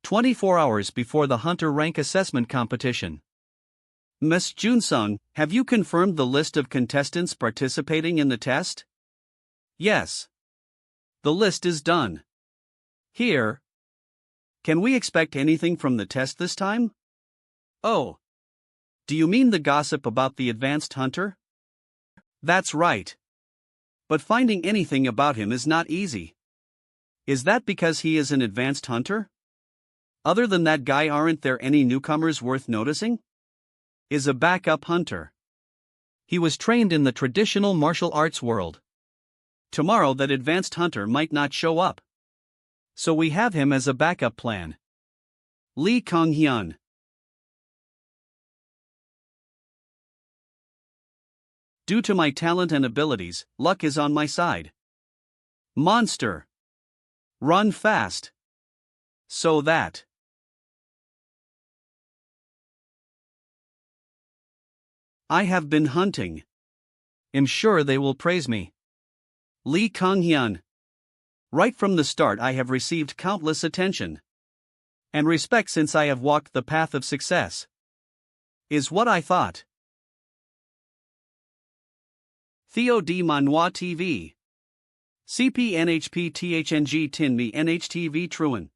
24 hours before the Hunter rank assessment competition. Ms. Junsung, have you confirmed the list of contestants participating in the test? Yes. The list is done. Here. Can we expect anything from the test this time? Oh. Do you mean the gossip about the advanced hunter? That's right. But finding anything about him is not easy. Is that because he is an advanced hunter? Other than that guy, aren't there any newcomers worth noticing? Is a backup hunter. He was trained in the traditional martial arts world. Tomorrow that advanced hunter might not show up. So we have him as a backup plan. Lee Kong-Hyun. Due to my talent and abilities, luck is on my side. Monster. Run fast. So that. I have been hunting. Am sure they will praise me. Lee Kong-Hyun. Right from the start I have received countless attention and respect since I have walked the path of success. Is what I thought. Theo D. Manhwa TV. CP NHP THNG Tin Me NHTV Truan.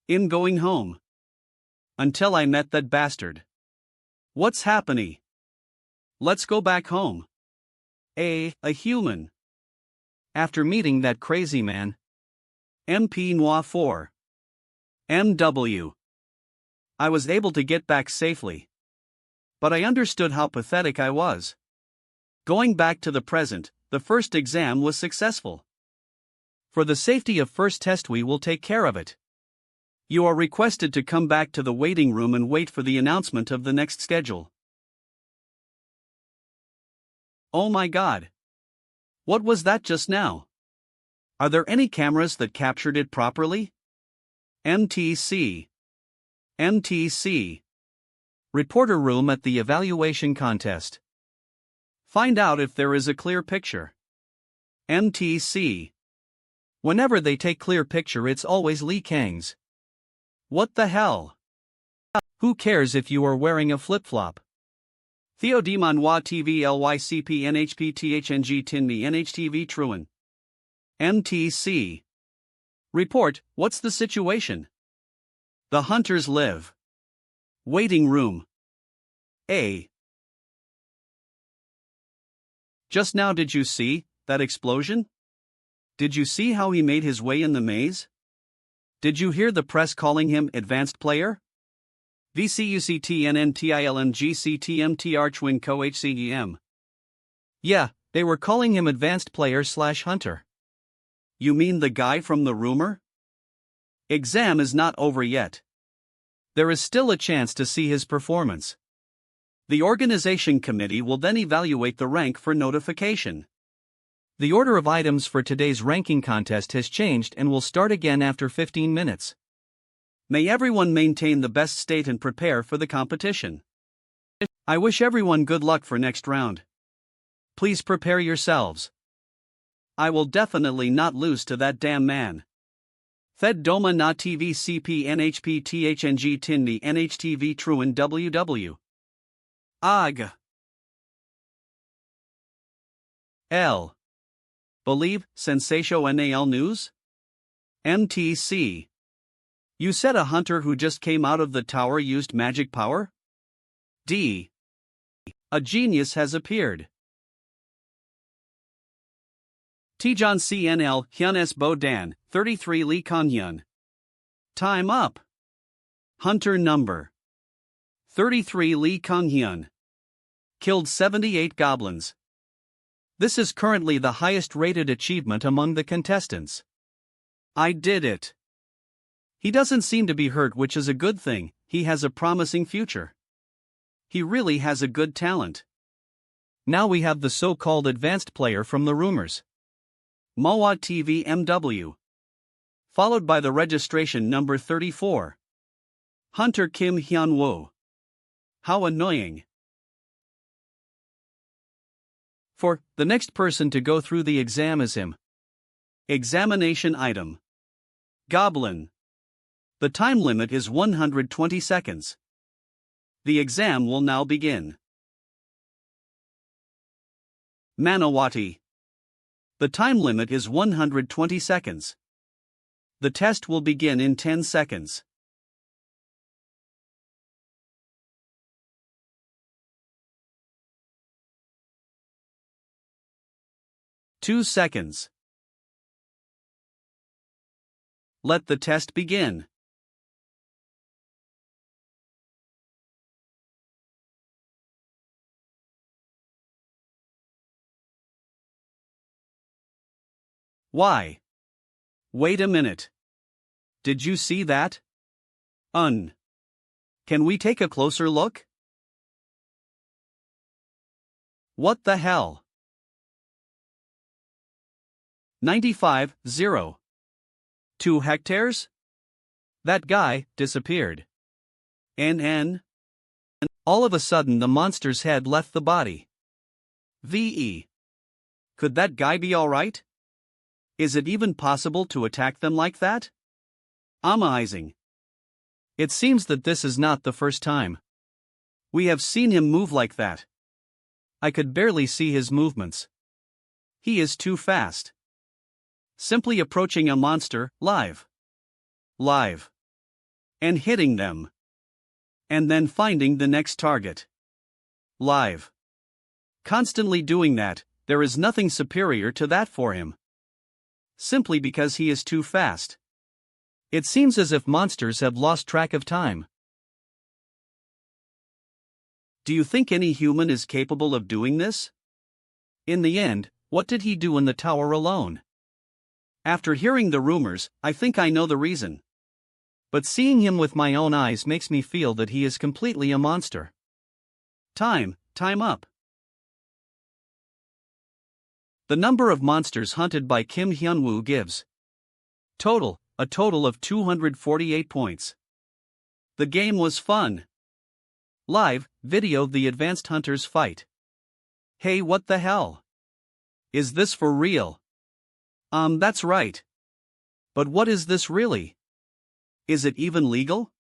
In going home. Until I met that bastard. What's happening? Let's go back home. A human. After meeting that crazy man. MP Noir 4. MW. I was able to get back safely. But I understood how pathetic I was. Going back to the present, the first exam was successful. For the safety of first test we will take care of it. You are requested to come back to the waiting room and wait for the announcement of the next schedule. Oh my god. What was that just now? Are there any cameras that captured it properly? MTC. MTC. Reporter room at the evaluation contest. Find out if there is a clear picture. MTC. Whenever they take clear picture it's always Lee Kang's. What the hell? Who cares if you are wearing a flip-flop? Theo D. Manhwa TV LYCP NHP THNG Tin Me NHTV Truan. MTC. Report, what's the situation? The hunters live. Waiting room. A. Just now did you see that explosion? Did you see how he made his way in the maze? Did you hear the press calling him advanced player? VCUCTNNTILNGCTMTR Co HCEM. Yeah, they were calling him advanced player/hunter. You mean the guy from the rumor? Exam is not over yet. There is still a chance to see his performance. The organization committee will then evaluate the rank for notification. The order of items for today's ranking contest has changed and will start again after 15 minutes. May everyone maintain the best state and prepare for the competition. I wish everyone good luck for next round. Please prepare yourselves. I will definitely not lose to that damn man. Fed Doma Na TV CP NHP THNG Tin Me NHTV Truan WW. AG. L. Believe, Sensatio NAL News? MTC. You said a hunter who just came out of the tower used magic power? D. A genius has appeared. Tijan CNL Hyun S. Bo Dan, 33 Lee Kong-Hyun. Time up. Hunter number 33 Lee Kong-Hyun. Killed 78 goblins. This is currently the highest rated achievement among the contestants. I did it. He doesn't seem to be hurt, which is a good thing. He has a promising future. He really has a good talent. Now we have the so-called advanced player from the rumors. Manhwa TV MW. Followed by the registration number 34. Hunter Kim Hyun-Woo. How annoying. For the next person to go through the exam is him. Examination item. Goblin. The time limit is 120 seconds. The exam will now begin. Manawati. The time limit is 120 seconds. The test will begin in 10 seconds. Two seconds. Let the test begin. Why? Wait a minute. Did you see that? Can we take a closer look? What the hell? 95.0. 2 hectares? That guy disappeared. NN. All of a sudden the monster's head left the body. VE. Could that guy be alright? Is it even possible to attack them like that? Amazing. It seems that this is not the first time. We have seen him move like that. I could barely see his movements. He is too fast. Simply approaching a monster, live, and hitting them. And then finding the next target. Live. Constantly doing that, there is nothing superior to that for him. Simply because he is too fast. It seems as if monsters have lost track of time. Do you think any human is capable of doing this? In the end, what did he do in the tower alone? After hearing the rumors, I think I know the reason. But seeing him with my own eyes makes me feel that he is completely a monster. Time up. The number of monsters hunted by Kim Hyun-Woo gives a total of 248 points. The game was fun. Live video the advanced hunters fight. Hey, what the hell? Is this for real? That's right. But what is this really? Is it even legal?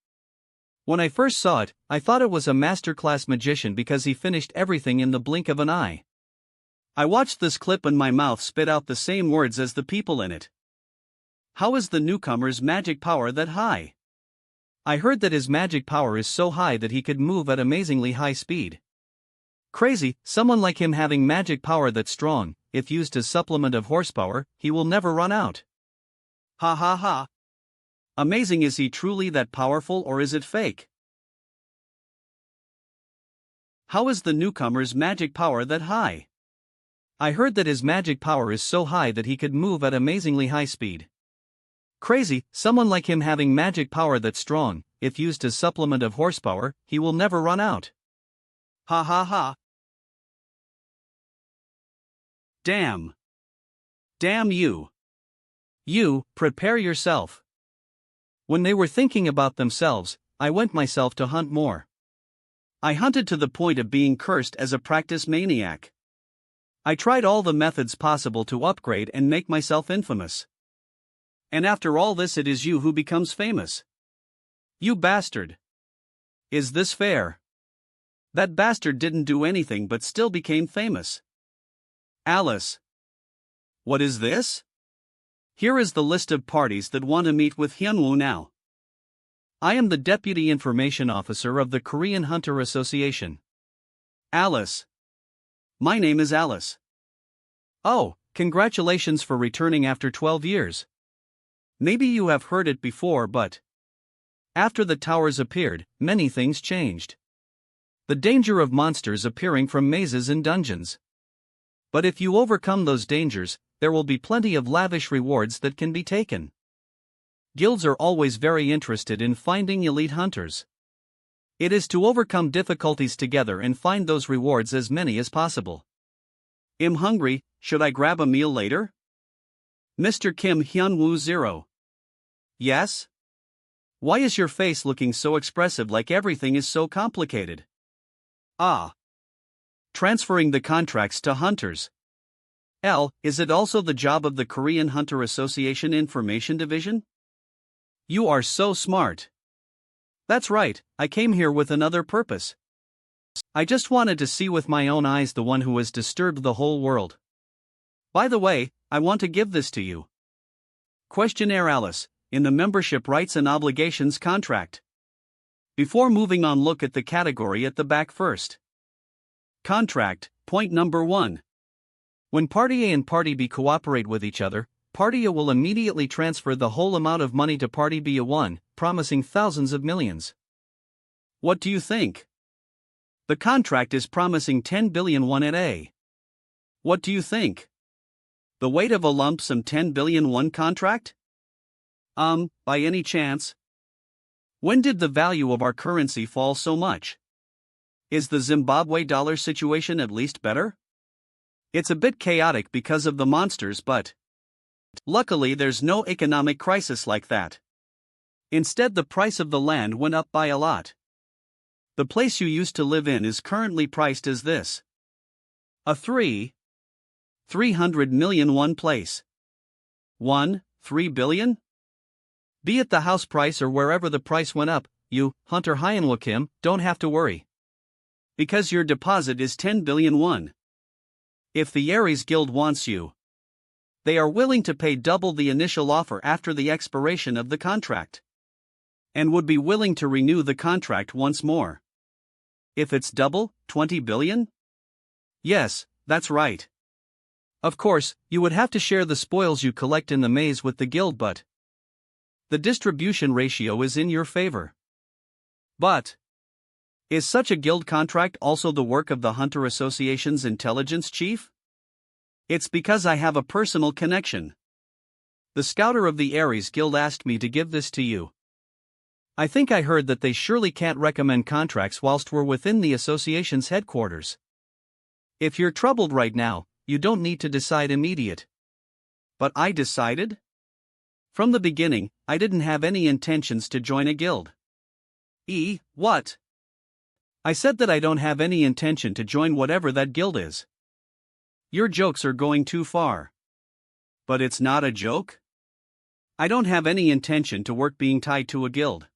When I first saw it, I thought it was a masterclass magician because he finished everything in the blink of an eye. I watched this clip and my mouth spit out the same words as the people in it. How is the newcomer's magic power that high? I heard that his magic power is so high that he could move at amazingly high speed. Crazy, someone like him having magic power that strong, if used as supplement of horsepower, he will never run out. Ha ha ha. Amazing, is he truly that powerful or is it fake? How is the newcomer's magic power that high? I heard that his magic power is so high that he could move at amazingly high speed. Crazy, someone like him having magic power that strong, if used as supplement of horsepower, he will never run out. Ha ha ha. Damn. Damn you. You, prepare yourself. When they were thinking about themselves, I went myself to hunt more. I hunted to the point of being cursed as a practice maniac. I tried all the methods possible to upgrade and make myself infamous. And after all this, it is you who becomes famous. You bastard. Is this fair? That bastard didn't do anything but still became famous. Alice. What is this? Here is the list of parties that want to meet with Hyun-Woo now. I am the Deputy Information Officer of the Korean Hunter Association. Alice. My name is Alice. Oh, congratulations for returning after 12 years. Maybe you have heard it before, but after the towers appeared, many things changed. The danger of monsters appearing from mazes and dungeons. But if you overcome those dangers, there will be plenty of lavish rewards that can be taken. Guilds are always very interested in finding elite hunters. It is to overcome difficulties together and find those rewards, as many as possible. I'm hungry, should I grab a meal later? Mr. Kim Hyun-Woo 0. Yes? Why is your face looking so expressive, like everything is so complicated? Ah. Transferring the contracts to hunters. Is it also the job of the Korean Hunter Association Information Division? You are so smart. That's right, I came here with another purpose. I just wanted to see with my own eyes the one who has disturbed the whole world. By the way, I want to give this to you. Questionnaire Alice, in the Membership Rights and Obligations contract. Before moving on, look at the category at the back first. Contract, point number 1. When Party A and Party B cooperate with each other, Party A will immediately transfer the whole amount of money to Party B1, promising thousands of millions. What do you think? The contract is promising 10 billion won at A. What do you think? The weight of a lump sum 10 billion won contract? By any chance? When did the value of our currency fall so much? Is the Zimbabwe dollar situation at least better? It's a bit chaotic because of the monsters, but luckily there's no economic crisis like that. Instead, the price of the land went up by a lot. The place you used to live in is currently priced as this. A 300 million won place. 3 billion? Be it the house price or wherever the price went up, you, Hunter Hyun-Woo, don't have to worry. Because your deposit is 10 billion won. If the Aries Guild wants you, they are willing to pay double the initial offer after the expiration of the contract. And would be willing to renew the contract once more. If it's double, 20 billion? Yes, that's right. Of course, you would have to share the spoils you collect in the maze with the guild, but the distribution ratio is in your favor. But is such a guild contract also the work of the Hunter Association's intelligence chief? It's because I have a personal connection. The scouter of the Aries Guild asked me to give this to you. I think I heard that they surely can't recommend contracts whilst we're within the association's headquarters. If you're troubled right now, you don't need to decide immediate. But I decided? From the beginning, I didn't have any intentions to join a guild. What? I said that I don't have any intention to join whatever that guild is. Your jokes are going too far. But it's not a joke? I don't have any intention to work being tied to a guild.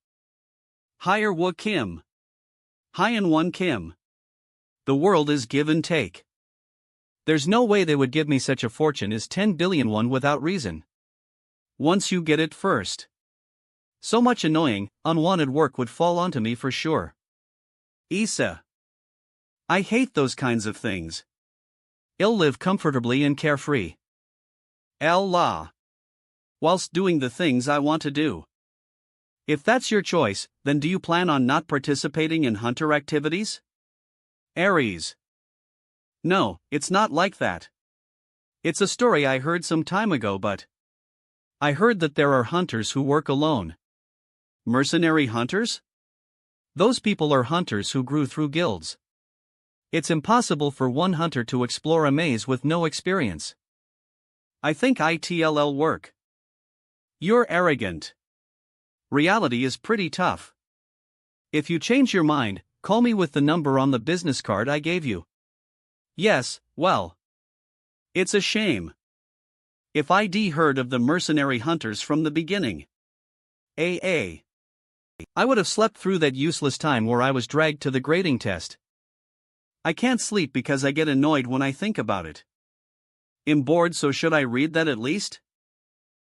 Hyun-Woo Kim. Hyun-Woo Kim. The world is give and take. There's no way they would give me such a fortune as 10 billion won without reason. Once you get it first. So much annoying, unwanted work would fall onto me for sure. Issa. I hate those kinds of things. I'll live comfortably and carefree. Allah. Whilst doing the things I want to do. If that's your choice, then do you plan on not participating in hunter activities? Aries. No, it's not like that. It's a story I heard some time ago, but I heard that there are hunters who work alone. Mercenary hunters? Those people are hunters who grew through guilds. It's impossible for one hunter to explore a maze with no experience. I think it'll work. You're arrogant. Reality is pretty tough. If you change your mind, call me with the number on the business card I gave you. Yes, well. It's a shame. If I'd heard of the mercenary hunters from the beginning. I would have slept through that useless time where I was dragged to the grading test. I can't sleep because I get annoyed when I think about it. I'm bored, so should I read that at least?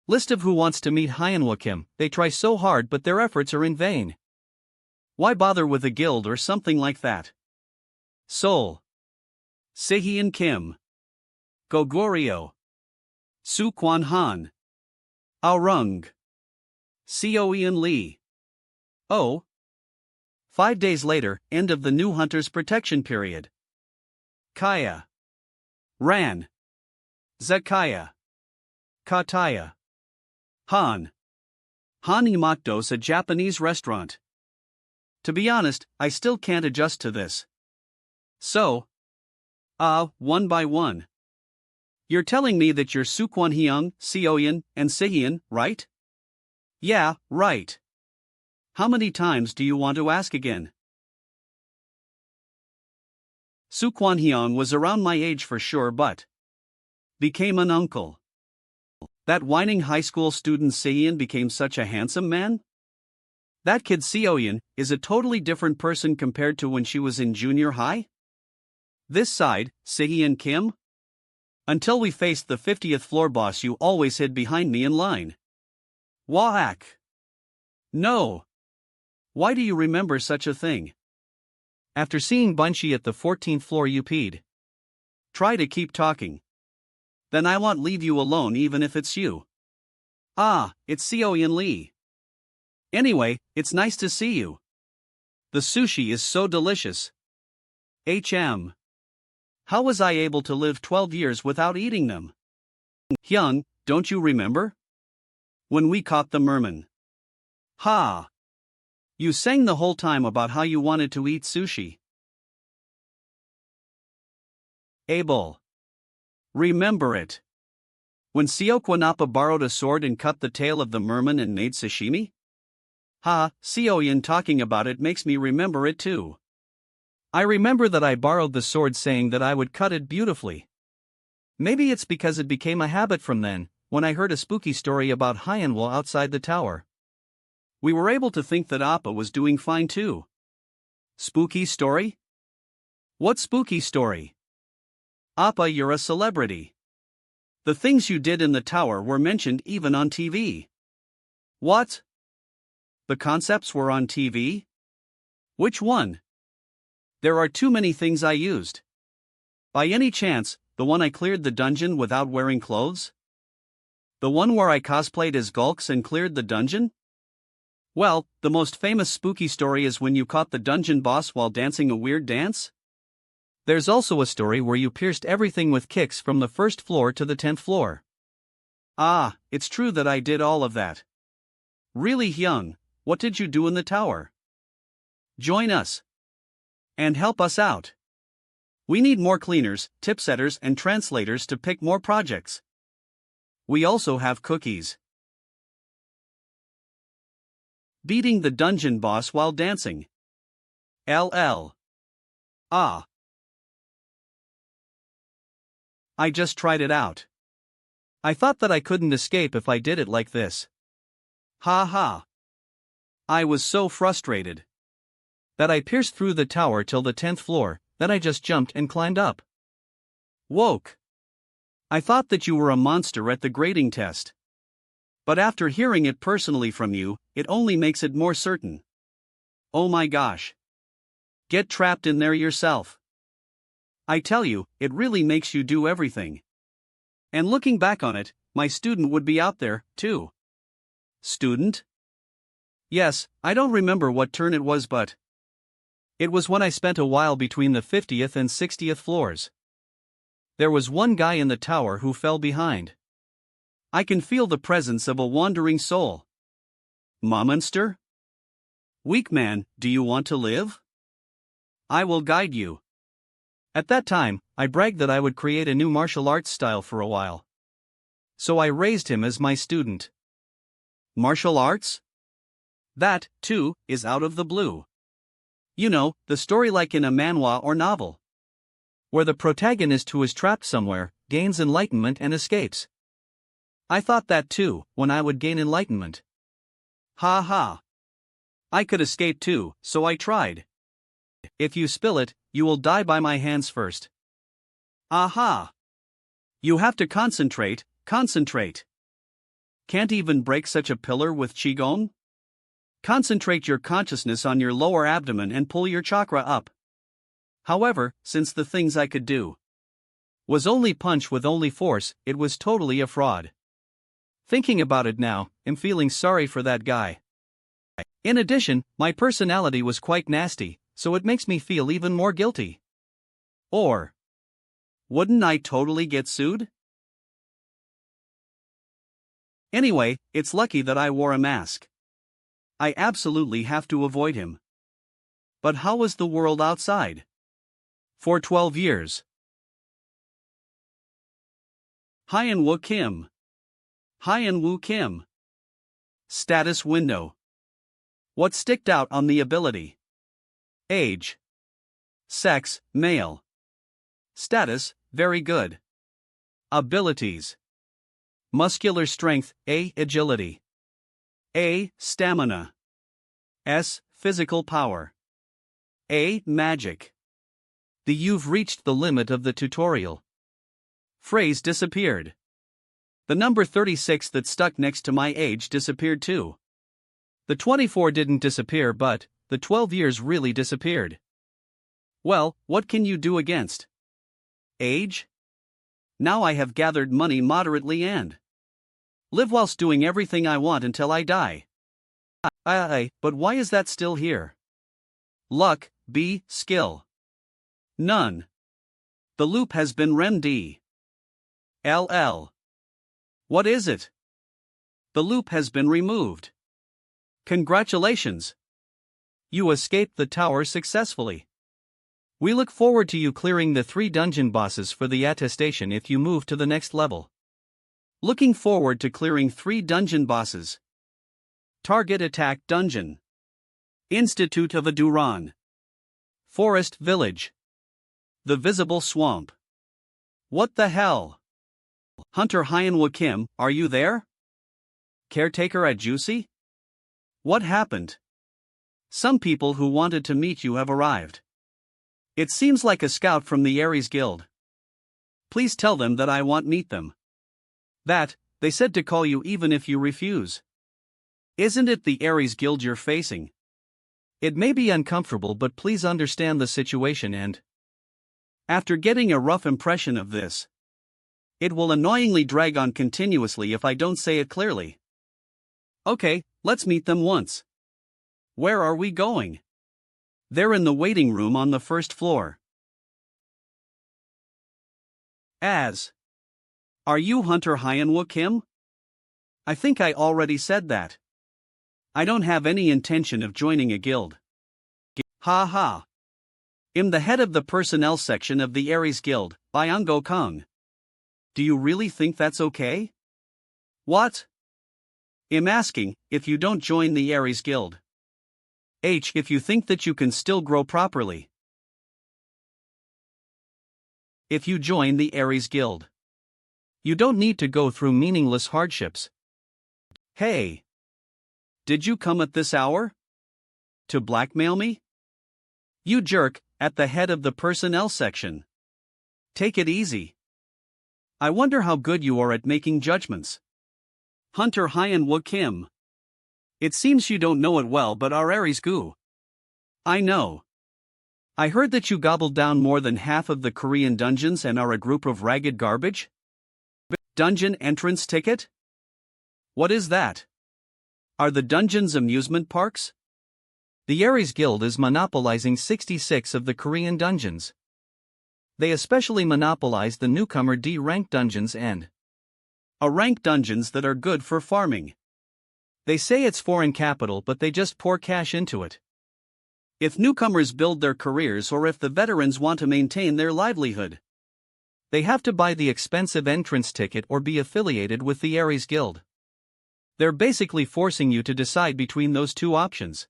List of who wants to meet Hyun-Woo. They try so hard but their efforts are in vain. Why bother with a guild or something like that? Seoul. Sehyeon Kim. Goguryeo. Soo Kwon-han. Aorung. Seoeon Lee. Oh. 5 days later, end of the new Hunter's protection period. Kaya. Ran. Zakaya. Kataya. Han. Hanimakdos, a Japanese restaurant. To be honest, I still can't adjust to this. So. One by one. You're telling me that you're Soo Kwon-hyun, Seoeon, and Sehyeon, right? Yeah, right. How many times do you want to ask again? Soo Kwon-hyun was around my age for sure, but became an uncle. That whining high school student Seiyin became such a handsome man? That kid Seoyin is a totally different person compared to when she was in junior high? This side, Seiyin Kim? Until we faced the 50th floor boss, you always hid behind me in line. Whack! No! Why do you remember such a thing? After seeing Bunchi at the 14th floor, you peed. Try to keep talking. Then I won't leave you alone even if it's you. Ah, it's Seoyin Lee. Anyway, it's nice to see you. The sushi is so delicious. How was I able to live 12 years without eating them? Hyun, don't you remember? When we caught the merman. Ha! You sang the whole time about how you wanted to eat sushi. Abel. Remember it. When Seokwanapa borrowed a sword and cut the tail of the merman and made sashimi? Ha, Seoyin talking about it makes me remember it too. I remember that I borrowed the sword saying that I would cut it beautifully. Maybe it's because it became a habit from then, when I heard a spooky story about Hyun-Woo outside the tower. We were able to think that Appa was doing fine too. Spooky story? What spooky story? Appa, you're a celebrity. The things you did in the tower were mentioned even on TV. What? The concepts were on TV? Which one? There are too many things I used. By any chance, the one I cleared the dungeon without wearing clothes? The one where I cosplayed as Gulks and cleared the dungeon? Well, the most famous spooky story is when you caught the dungeon boss while dancing a weird dance. There's also a story where you pierced everything with kicks from the 1st floor to the 10th floor. Ah, it's true that I did all of that. Really, Hyun, what did you do in the tower? Join us. And help us out. We need more cleaners, tipsetters and translators to pick more projects. We also have cookies. Beating the dungeon boss while dancing. LL. Ah. I just tried it out. I thought that I couldn't escape if I did it like this. Ha ha. I was so frustrated that I pierced through the tower till the 10th floor, then I just jumped and climbed up. Woke. I thought that you were a monster at the grading test. But after hearing it personally from you, it only makes it more certain. Oh my gosh. Get trapped in there yourself. I tell you, it really makes you do everything. And looking back on it, my student would be out there, too. Student? Yes, I don't remember what turn it was, but it was when I spent a while between the 50th and 60th floors. There was one guy in the tower who fell behind. I can feel the presence of a wandering soul. Monster? Weak man, do you want to live? I will guide you. At that time, I bragged that I would create a new martial arts style for a while. So I raised him as my student. Martial arts? That, too, is out of the blue. You know, the story like in a manhwa or novel, where the protagonist who is trapped somewhere gains enlightenment and escapes. I thought that too, when I would gain enlightenment. Ha ha. I could escape too, so I tried. If you spill it, you will die by my hands first. Aha. You have to concentrate. Can't even break such a pillar with qigong? Concentrate your consciousness on your lower abdomen and pull your chakra up. However, since the things I could do was only punch with only force, it was totally a fraud. Thinking about it now, I'm feeling sorry for that guy. In addition, my personality was quite nasty, so it makes me feel even more guilty. Or wouldn't I totally get sued? Anyway, it's lucky that I wore a mask. I absolutely have to avoid him. But how was the world outside? For 12 years. Hyun-Woo Kim. Hyun-Woo Kim. Status window. What sticked out on the ability? Age. Sex, male. Status, very good. Abilities. Muscular strength, A. Agility. A. Stamina. S. Physical power. A. Magic. You've reached the limit of the tutorial. Phrase disappeared. The number 36 that stuck next to my age disappeared too. The 24 didn't disappear, but the 12 years really disappeared. Well, what can you do against age? Now I have gathered money moderately and live whilst doing everything I want until I die. But why is that still here? Luck, B. Skill. None. The loop has been remedy. LL. What is it? The loop has been removed. Congratulations! You escaped the tower successfully. We look forward to you clearing the 3 dungeon bosses for the attestation if you move to the next level. Looking forward to clearing 3 dungeon bosses. Target Attack Dungeon. Institute of Aduran. Forest Village. The Visible Swamp. What the hell? Hunter Hyun-Woo Kim, are you there? Caretaker at Juicy? What happened? Some people who wanted to meet you have arrived. It seems like a scout from the Aries Guild. Please tell them that I want meet them. That, they said to call you even if you refuse. Isn't it the Aries Guild you're facing? It may be uncomfortable, but please understand the situation and after getting a rough impression of this, it will annoyingly drag on continuously if I don't say it clearly. Okay, let's meet them once. Where are we going? They're in the waiting room on the first floor. Are you Hunter Hyun-Woo Kim? I think I already said that. I don't have any intention of joining a guild. Ha ha. I'm the head of the personnel section of the Aries Guild, Byung-go Kong. Do you really think that's okay? What? I'm asking if you don't join the Aries Guild. If you think that you can still grow properly. If you join the Aries Guild, you don't need to go through meaningless hardships. Hey! Did you come at this hour? To blackmail me? You jerk, at the head of the personnel section. Take it easy. I wonder how good you are at making judgments. Hunter Hyun-Woo Kim. It seems you don't know it well, but our Aries goo. I know. I heard that you gobbled down more than half of the Korean dungeons and are a group of ragged garbage? Dungeon entrance ticket? What is that? Are the dungeons amusement parks? The Aries Guild is monopolizing 66 of the Korean dungeons. They especially monopolize the newcomer D-rank dungeons and A-rank dungeons that are good for farming. They say it's foreign capital, but they just pour cash into it. If newcomers build their careers or if the veterans want to maintain their livelihood, they have to buy the expensive entrance ticket or be affiliated with the Aries Guild. They're basically forcing you to decide between those 2 options.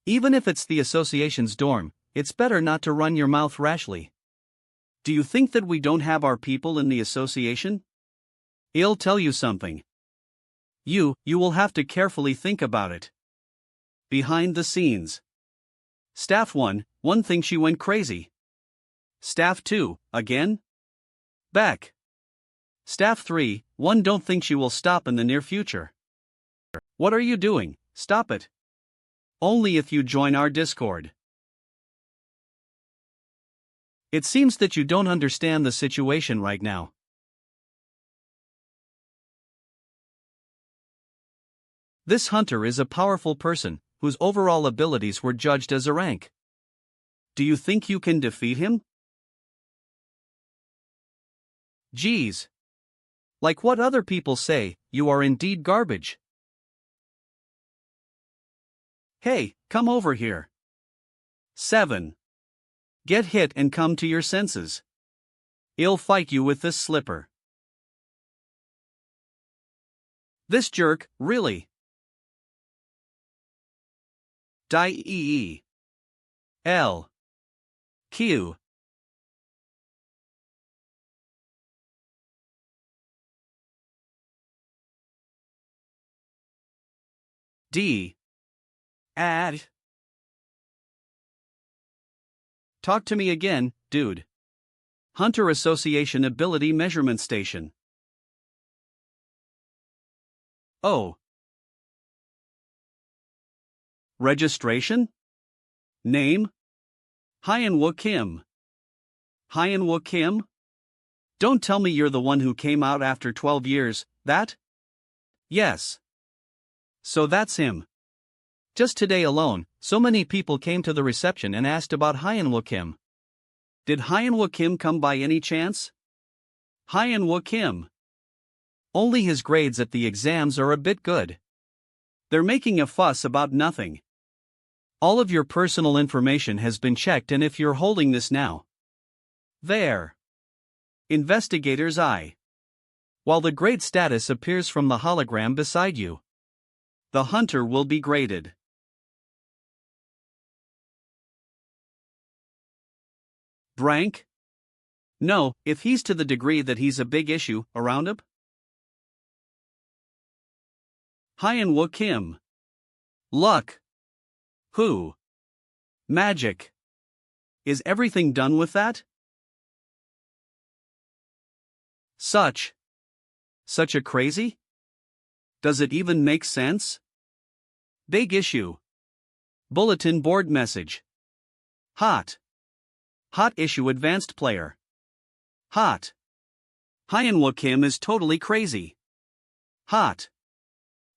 Even if it's the association's dorm, it's better not to run your mouth rashly. Do you think that we don't have our people in the association? I'll tell you something. You will have to carefully think about it. Behind the scenes. Staff 1 thinks she went crazy. Staff 2, again? Back. Staff 3, don't think she will stop in the near future. What are you doing? Stop it. Only if you join our Discord. It seems that you don't understand the situation right now. This hunter is a powerful person, whose overall abilities were judged as a rank. Do you think you can defeat him? Geez. Like what other people say, you are indeed garbage. Hey, come over here. 7. Get hit and come to your senses. I'll fight you with this slipper. This jerk, really? Die L Q D. Ad. Talk to me again, dude. Hunter Association Ability Measurement Station. Oh. Registration? Name? Hyun-Woo Kim. Hyun-Woo Kim? Don't tell me you're the one who came out after 12 years, that? Yes. So that's him. Just today alone, so many people came to the reception and asked about Hyun-Woo Kim. Did Hyun-Woo Kim come by any chance? Hyun-Woo Kim. Only his grades at the exams are a bit good. They're making a fuss about nothing. All of your personal information has been checked, and if you're holding this now. There. Investigator's eye. While the grade status appears from the hologram beside you. The hunter will be graded. Brank? No, if he's to the degree that he's a big issue around him. Hyun-Woo Kim. Luck. Who? Magic. Is everything done with that? Such a crazy? Does it even make sense? Big issue. Bulletin board message. Hot issue advanced player. Hot. Hyun-Woo Kim is totally crazy. Hot.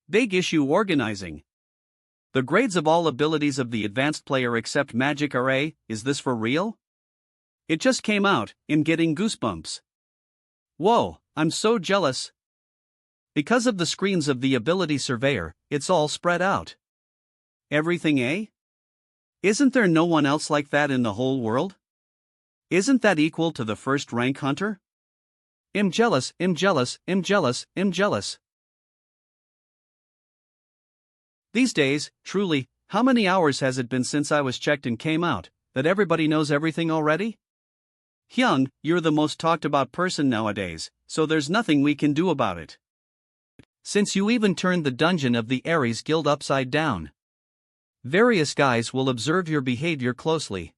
Big issue organizing. The grades of all abilities of the advanced player except magic are A. Is this for real? It just came out, I'm getting goosebumps. Whoa, I'm so jealous. Because of the screens of the ability surveyor, it's all spread out. Everything A? Isn't there no one else like that in the whole world? Isn't that equal to the first rank hunter? I'm jealous, I'm jealous, I'm jealous, I'm jealous. These days, truly, how many hours has it been since I was checked and came out, that everybody knows everything already? Hyun, you're the most talked about person nowadays, so there's nothing we can do about it. Since you even turned the dungeon of the Aries Guild upside down. Various guys will observe your behavior closely.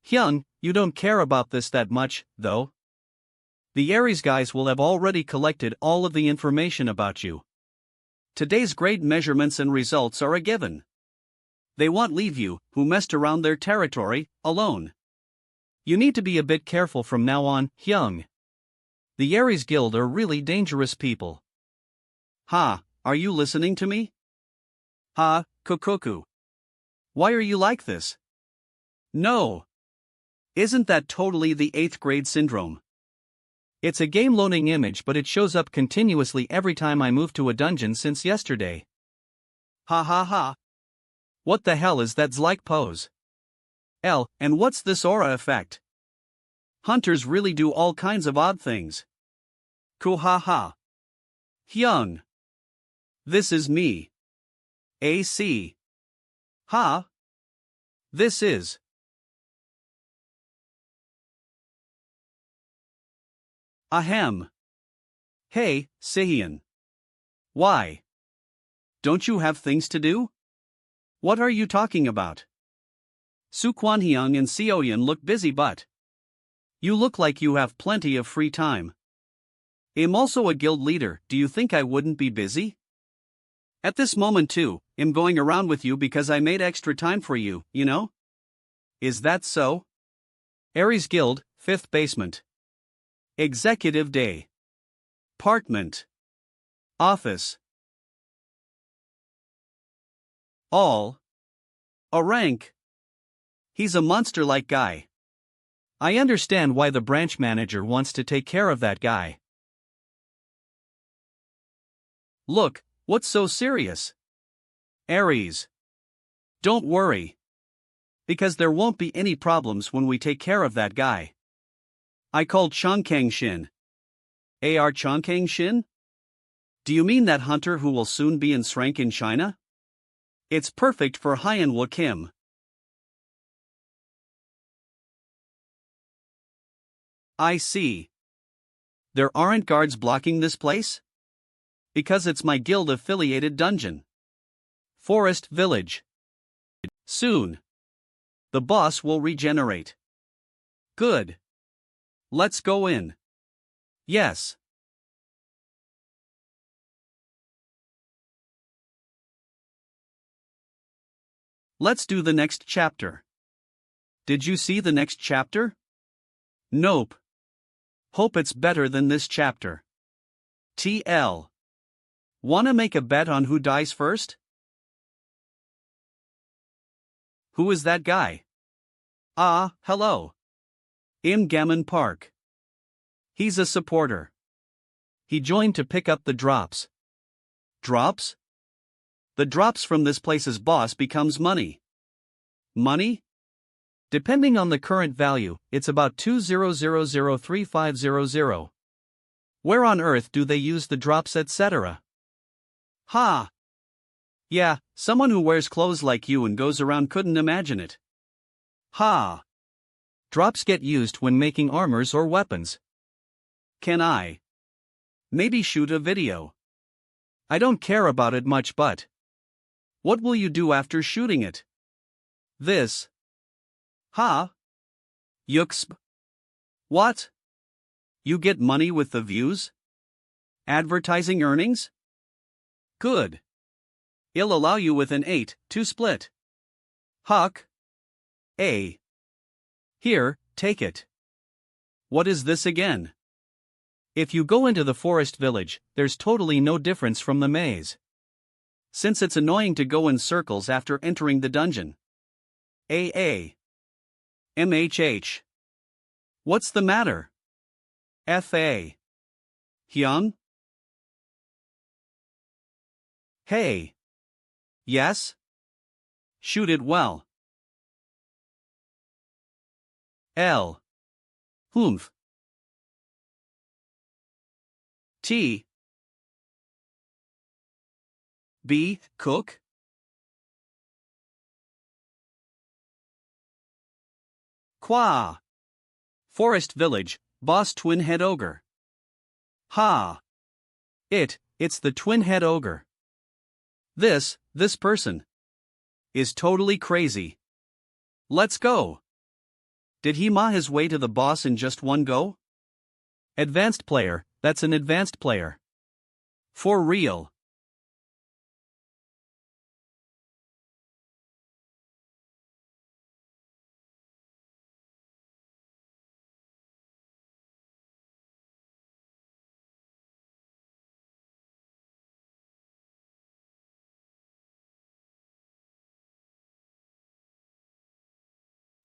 Hyun, you don't care about this that much, though. The Aries guys will have already collected all of the information about you. Today's grade measurements and results are a given. They won't leave you, who messed around their territory, alone. You need to be a bit careful from now on, Hyun. The Aries Guild are really dangerous people. Ha, are you listening to me? Ha, Kokoku. Why are you like this? No. Isn't that totally the 8th grade syndrome? It's a game loading image, but it shows up continuously every time I move to a dungeon since yesterday. Ha ha ha. What the hell is that Zlike pose? And what's this aura effect? Hunters really do all kinds of odd things. Cool ha ha. Hyun. This is me. AC. Ha. This is. Ahem. Hey, Sihyun. Why? Don't you have things to do? What are you talking about? Su Kwan-hyung and Seoyeon look busy, but you look like you have plenty of free time. I'm also a guild leader, do you think I wouldn't be busy? At this moment too, I'm going around with you because I made extra time for you, you know? Is that so? Aries Guild, 5th basement. Executive Day. Apartment. Office. All. A rank. He's a monster-like guy. I understand why the branch manager wants to take care of that guy. Look, what's so serious? Aries. Don't worry. Because there won't be any problems when we take care of that guy. I called Chongkang-shin. AR Chongkang-shin? Do you mean that hunter who will soon be in rank in China? It's perfect for Hyun-Woo Kim. I see. There aren't guards blocking this place? Because it's my guild-affiliated dungeon. Forest village. Soon. The boss will regenerate. Good. Let's go in. Yes. Let's do the next chapter. Did you see the next chapter? Nope. Hope it's better than this chapter. TL. Wanna make a bet on who dies first? Who is that guy? Ah, hello. Gammon Park. He's a supporter. He joined to pick up the drops. Drops? The drops from this place's boss becomes money. Money? Depending on the current value, it's about 200,03500. Where on earth do they use the drops, etc.? Ha! Yeah, someone who wears clothes like you and goes around couldn't imagine it. Ha! Drops get used when making armors or weapons. Can I? Maybe shoot a video. I don't care about it much, but what will you do after shooting it? This. Ha? Yuxp. What? You get money with the views? Advertising earnings? Good. It'll allow you with an 8 to split. Huck. A. Here, take it. What is this again? If you go into the forest village, there's totally no difference from the maze. Since it's annoying to go in circles after entering the dungeon. AA. MHH. What's the matter? FA. Hyun? Hey. Yes? Shoot it well. L. Humph. T. B. Cook. Qua. Forest village, boss twin head ogre. Ha. It's the twin head ogre. This person is totally crazy. Let's go. Did he ma his way to the boss in just one go? Advanced player, that's an advanced player. For real.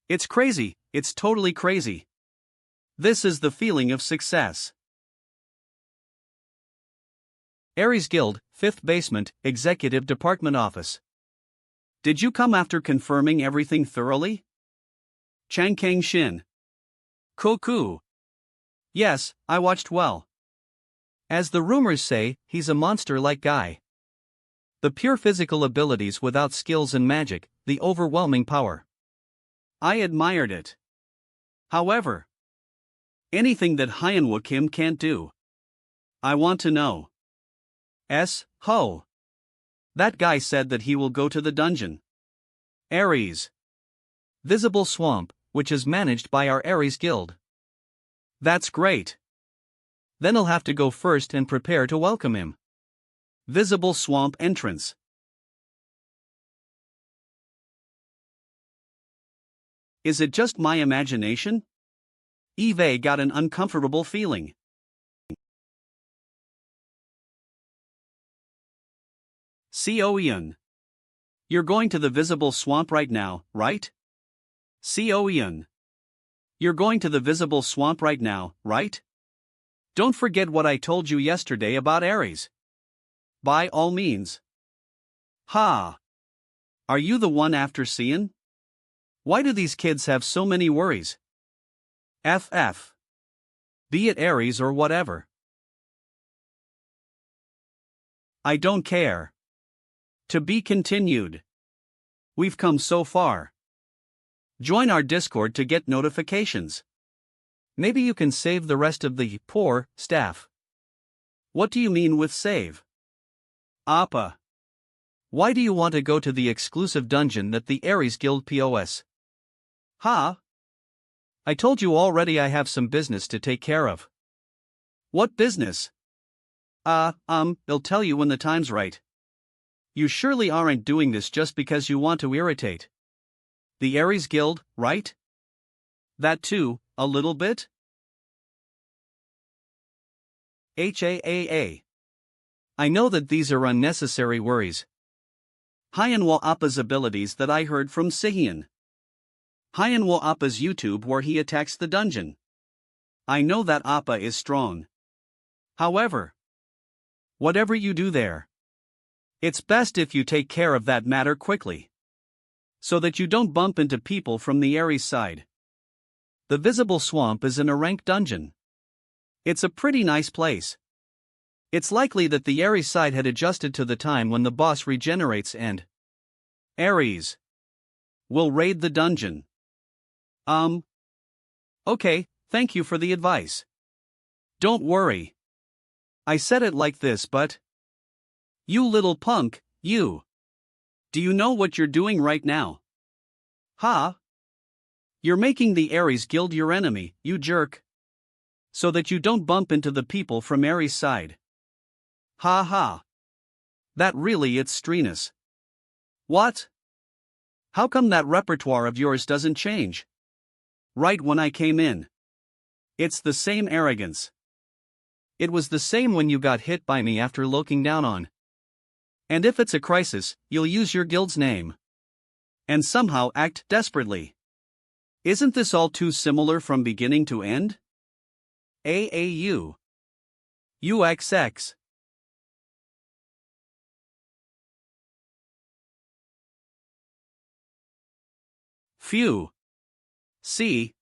It's crazy, it's totally crazy. This is the feeling of success. Aries Guild, 5th basement, Executive Department Office. Did you come after confirming everything thoroughly? Changkang Shin. Koku. Yes, I watched well. As the rumors say, he's a monster-like guy. The pure physical abilities without skills and magic, the overwhelming power. I admired it. However, anything that Hyun-Woo Kim can't do. I want to know. Ho. That guy said that he will go to the dungeon. Aries. Visible Swamp, which is managed by our Aries Guild. That's great. Then I'll have to go first and prepare to welcome him. Visible Swamp entrance. Is it just my imagination? Eve got an uncomfortable feeling. Seoyeon. You're going to the visible swamp right now, right? Seoyeon. You're going to the visible swamp right now, right? Don't forget what I told you yesterday about Aries. By all means. Ha. Are you the one after Seon? Why do these kids have so many worries? FF. Be it Aries or whatever. I don't care. To be continued. We've come so far. Join our Discord to get notifications. Maybe you can save the rest of the poor staff. What do you mean with save? Appa. Why do you want to go to the exclusive dungeon that the Aries Guild POS? Ha! I told you already I have some business to take care of. What business? I'll tell you when the time's right. You surely aren't doing this just because you want to irritate the Aries Guild, right? That too, a little bit? HAAA. I know that these are unnecessary worries. Hyun-Woo Appa's abilities that I heard from Sihyun. Hyun-Woo Appa's YouTube where he attacks the dungeon. I know that Appa is strong. However, whatever you do there, it's best if you take care of that matter quickly, so that you don't bump into people from the Aries side. The Visible Swamp is in a ranked dungeon. It's a pretty nice place. It's likely that the Aries side had adjusted to the time when the boss regenerates and Aries will raid the dungeon. Okay, thank you for the advice. Don't worry. I said it like this, but you little punk, you. Do you know what you're doing right now? Ha! You're making the Aries Guild your enemy, you jerk. So that you don't bump into the people from Aries' side. Ha ha. That really it's Strenus. What? How come that repertoire of yours doesn't change? Right when I came in. It's the same arrogance. It was the same when you got hit by me after looking down on. And if it's a crisis, you'll use your guild's name. And somehow act desperately. Isn't this all too similar from beginning to end? AAU. UXX. Phew. See.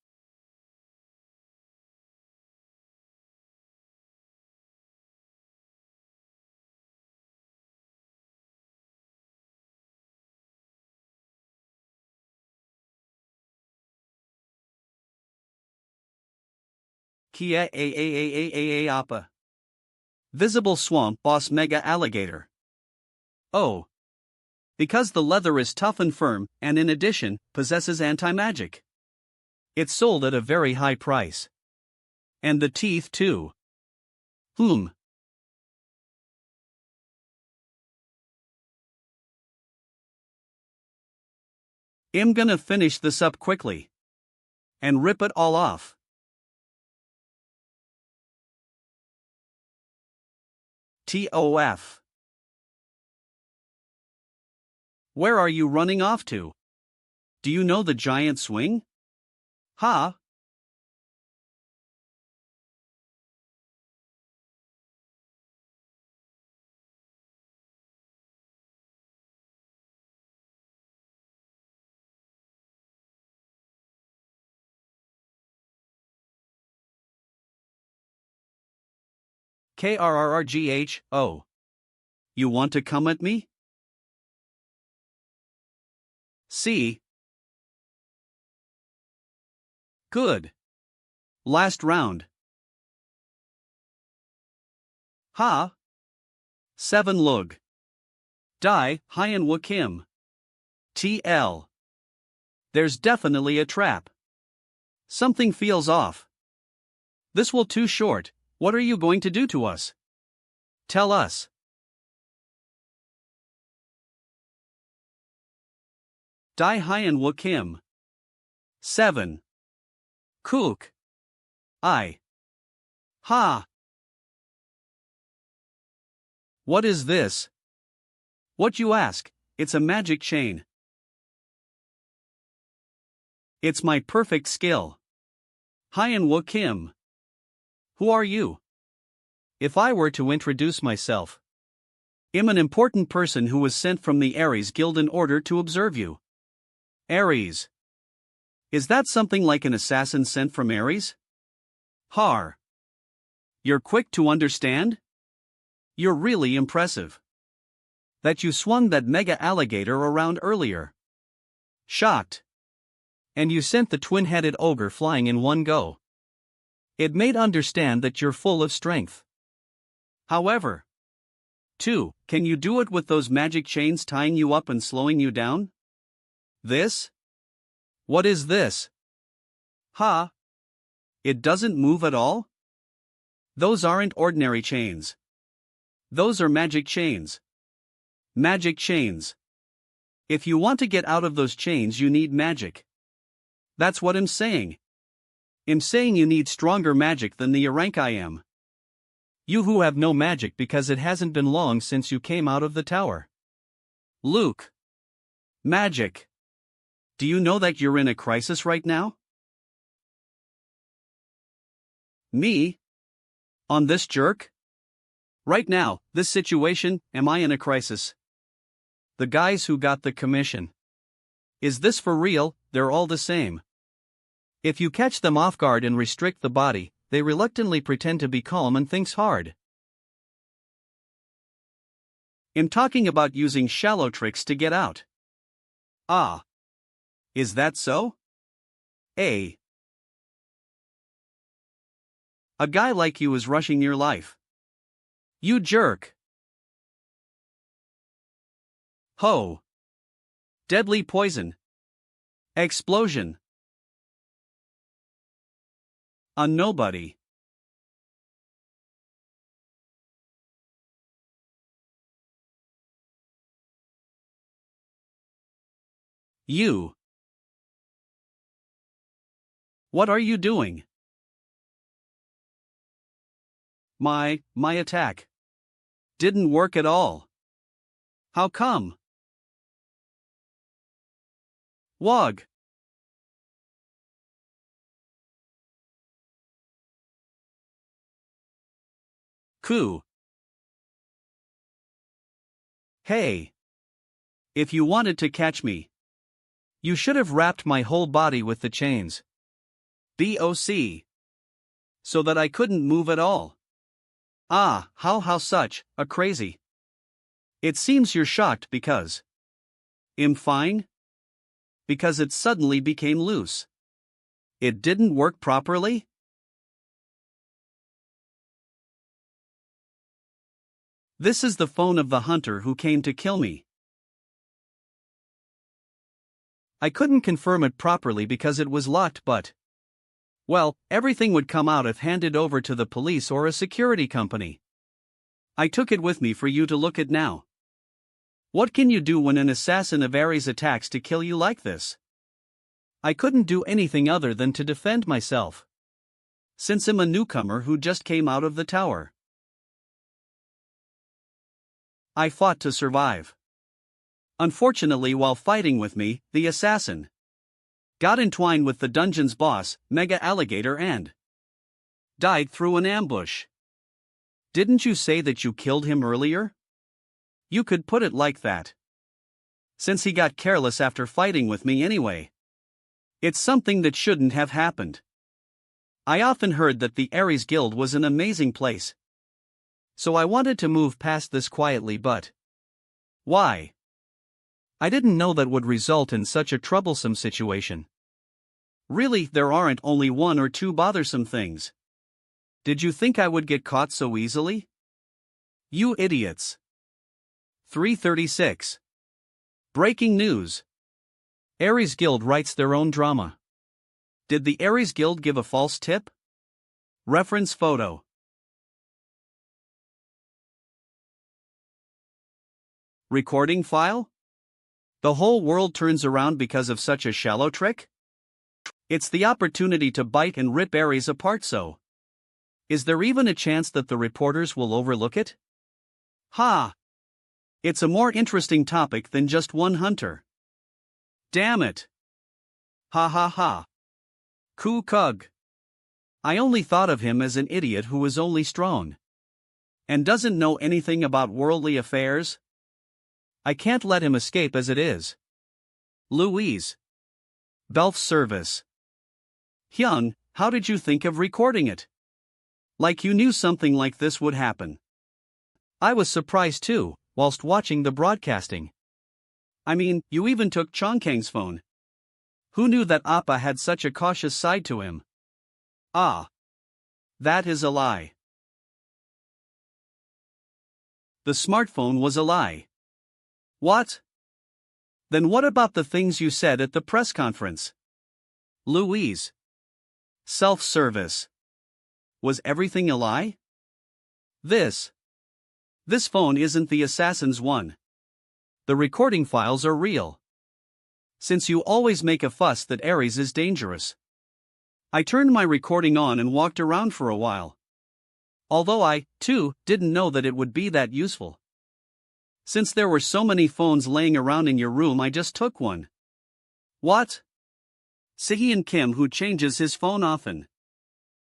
Kia Appa. Visible Swamp Boss Mega Alligator. Oh. Because the leather is tough and firm, and in addition, possesses anti-magic. It's sold at a very high price. And the teeth too. I'm gonna finish this up quickly. And rip it all off. TOF. Where are you running off to? Do you know the giant swing? Ha! KRRRGH, You want to come at me? See? Good. Last round. Ha! 7 lug. Die, Hyun-Woo Kim. TL. There's definitely a trap. Something feels off. This will too short. What are you going to do to us? Tell us. Die Hyun-Woo Kim. 7. Kook. I. Ha. What is this? What you ask, it's a magic chain. It's my perfect skill. Hyun-Woo Kim. Who are you? If I were to introduce myself, I'm an important person who was sent from the Aries Guild in order to observe you. Aries. Is that something like an assassin sent from Aries? Har. You're quick to understand? You're really impressive. That you swung that mega alligator around earlier. Shocked. And you sent the twin-headed ogre flying in one go. It made understand that you're full of strength. However, 2. Can you do it with those magic chains tying you up and slowing you down? This? What is this? Ha! It doesn't move at all? Those aren't ordinary chains. Those are magic chains. Magic chains. If you want to get out of those chains, you need magic. That's what I'm saying. I'm saying you need stronger magic than the rank I am. You who have no magic because it hasn't been long since you came out of the tower. Luke. Magic. Do you know that you're in a crisis right now? Me? On this jerk? Right now, this situation, am I in a crisis? The guys who got the commission. Is this for real? They're all the same. If you catch them off guard and restrict the body, they reluctantly pretend to be calm and thinks hard. I'm talking about using shallow tricks to get out. Ah. Is that so? A guy like you is rushing your life. You jerk. Ho. Deadly poison. Explosion. A nobody. You. What are you doing? My attack didn't work at all. How come? Wog. Coup. Hey. If you wanted to catch me, you should have wrapped my whole body with the chains. BOC. So that I couldn't move at all. Ah, how such a crazy. It seems you're shocked because I'm fine? Because it suddenly became loose. It didn't work properly? This is the phone of the hunter who came to kill me. I couldn't confirm it properly because it was locked, but well, everything would come out if handed over to the police or a security company. I took it with me for you to look at now. What can you do when an assassin of Aries attacks to kill you like this? I couldn't do anything other than to defend myself. Since I'm a newcomer who just came out of the tower. I fought to survive. Unfortunately, while fighting with me, the assassin got entwined with the dungeon's boss, Mega Alligator, and died through an ambush. Didn't you say that you killed him earlier? You could put it like that. Since he got careless after fighting with me anyway. It's something that shouldn't have happened. I often heard that the Aries Guild was an amazing place. So I wanted to move past this quietly, but why? I didn't know that would result in such a troublesome situation. Really, there aren't only one or two bothersome things. Did you think I would get caught so easily? You idiots. 336. Breaking news. Aries Guild writes their own drama. Did the Aries Guild give a false tip? Reference photo. Recording file? The whole world turns around because of such a shallow trick? It's the opportunity to bite and rip Aries apart, so is there even a chance that the reporters will overlook it? Ha! It's a more interesting topic than just one hunter. Damn it! Ha ha ha! Koo Kug! I only thought of him as an idiot who is only strong and doesn't know anything about worldly affairs. I can't let him escape as it is. Louise. Belf service. Hyun, how did you think of recording it? Like you knew something like this would happen. I was surprised too, whilst watching the broadcasting. I mean, you even took Chongkang's phone. Who knew that Appa had such a cautious side to him? Ah. That is a lie. The smartphone was a lie. What? Then what about the things you said at the press conference? Louise. Self-service. Was everything a lie? This phone isn't the assassin's one. The recording files are real. Since you always make a fuss that Aries is dangerous. I turned my recording on and walked around for a while. Although I, too, didn't know that it would be that useful. Since there were so many phones laying around in your room, I just took one. What? Sehyeon Kim, who changes his phone often.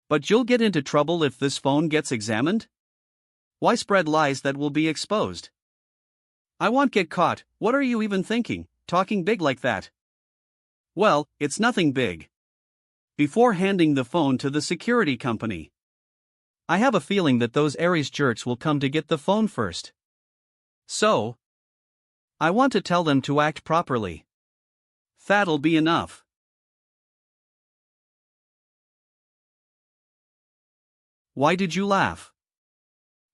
But you'll get into trouble if this phone gets examined? Why spread lies that will be exposed? I won't get caught. What are you even thinking, talking big like that? Well, it's nothing big. Before handing the phone to the security company, I have a feeling that those Aries jerks will come to get the phone first. So, I want to tell them to act properly. That'll be enough. Why did you laugh?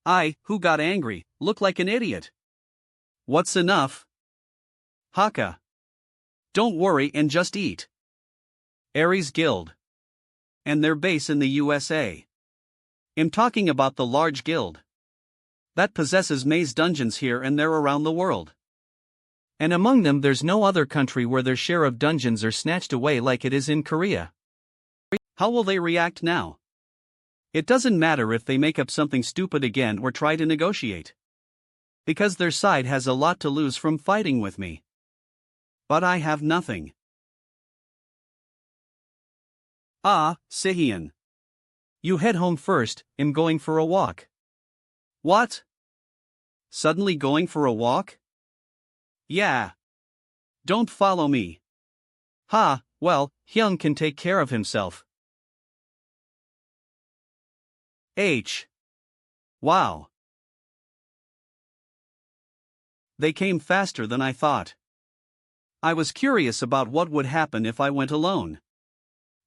I, who got angry, look like an idiot. What's enough? Haka. Don't worry and just eat. Aries Guild. And their base in the USA. I'm talking about the large guild. That possesses maze dungeons here and there around the world. And among them there's no other country where their share of dungeons are snatched away like it is in Korea. How will they react now? It doesn't matter if they make up something stupid again or try to negotiate. Because their side has a lot to lose from fighting with me. But I have nothing. Ah, Sehyeon. You head home first. I'm going for a walk. What? Suddenly going for a walk? Yeah. Don't follow me. Ha, well, Hyun can take care of himself. Wow. They came faster than I thought. I was curious about what would happen if I went alone.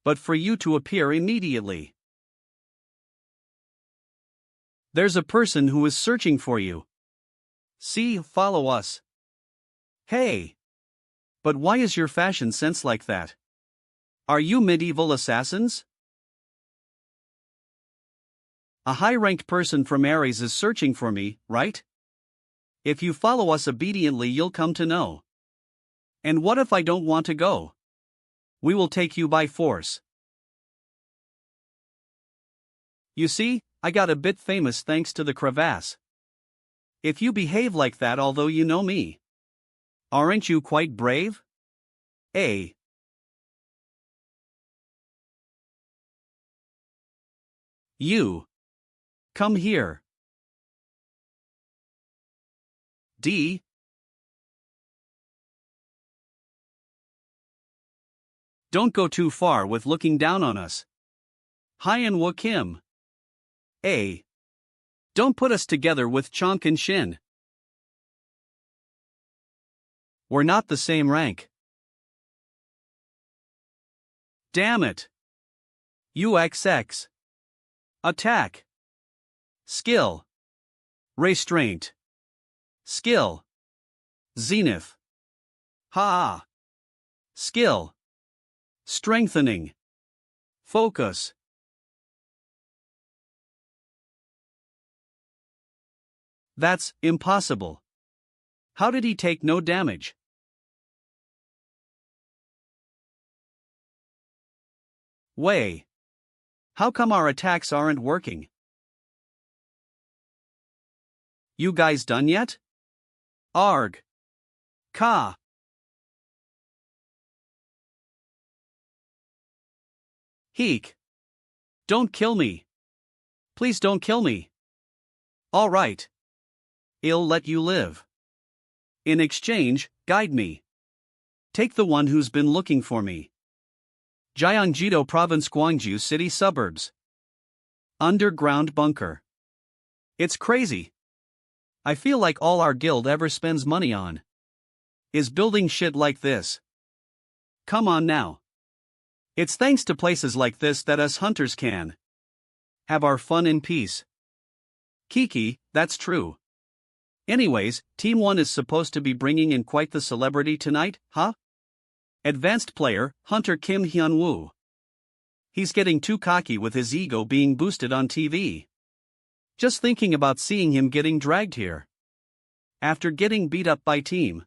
But for you to appear immediately. There's a person who is searching for you. See, follow us. Hey! But why is your fashion sense like that? Are you medieval assassins? A high-ranked person from Aries is searching for me, right? If you follow us obediently, you'll come to know. And what if I don't want to go? We will take you by force. You see, I got a bit famous thanks to the crevasse. If you behave like that although you know me, aren't you quite brave? A. You. Come here. D. Don't go too far with looking down on us. Hyun-Woo Kim. A. Don't put us together with Chonk and Shin. We're not the same rank. Damn it. UXX. Attack. Skill. Restraint. Skill. Zenith. Ha. Skill. Strengthening. Focus. That's impossible. How did he take no damage? Way. How come our attacks aren't working? You guys done yet? Arg. Ka. Heek. Don't kill me. Please don't kill me. All right. I'll let you live. In exchange, guide me. Take the one who's been looking for me. Gyeonggi-do Province, Gwangju City Suburbs. Underground bunker. It's crazy. I feel like all our guild ever spends money on is building shit like this. Come on now. It's thanks to places like this that us hunters can have our fun in peace. Kiki, that's true. Anyways, Team 1 is supposed to be bringing in quite the celebrity tonight, huh? Advanced player, Hunter Kim Hyun-Woo. He's getting too cocky with his ego being boosted on TV. Just thinking about seeing him getting dragged here. After getting beat up by Team.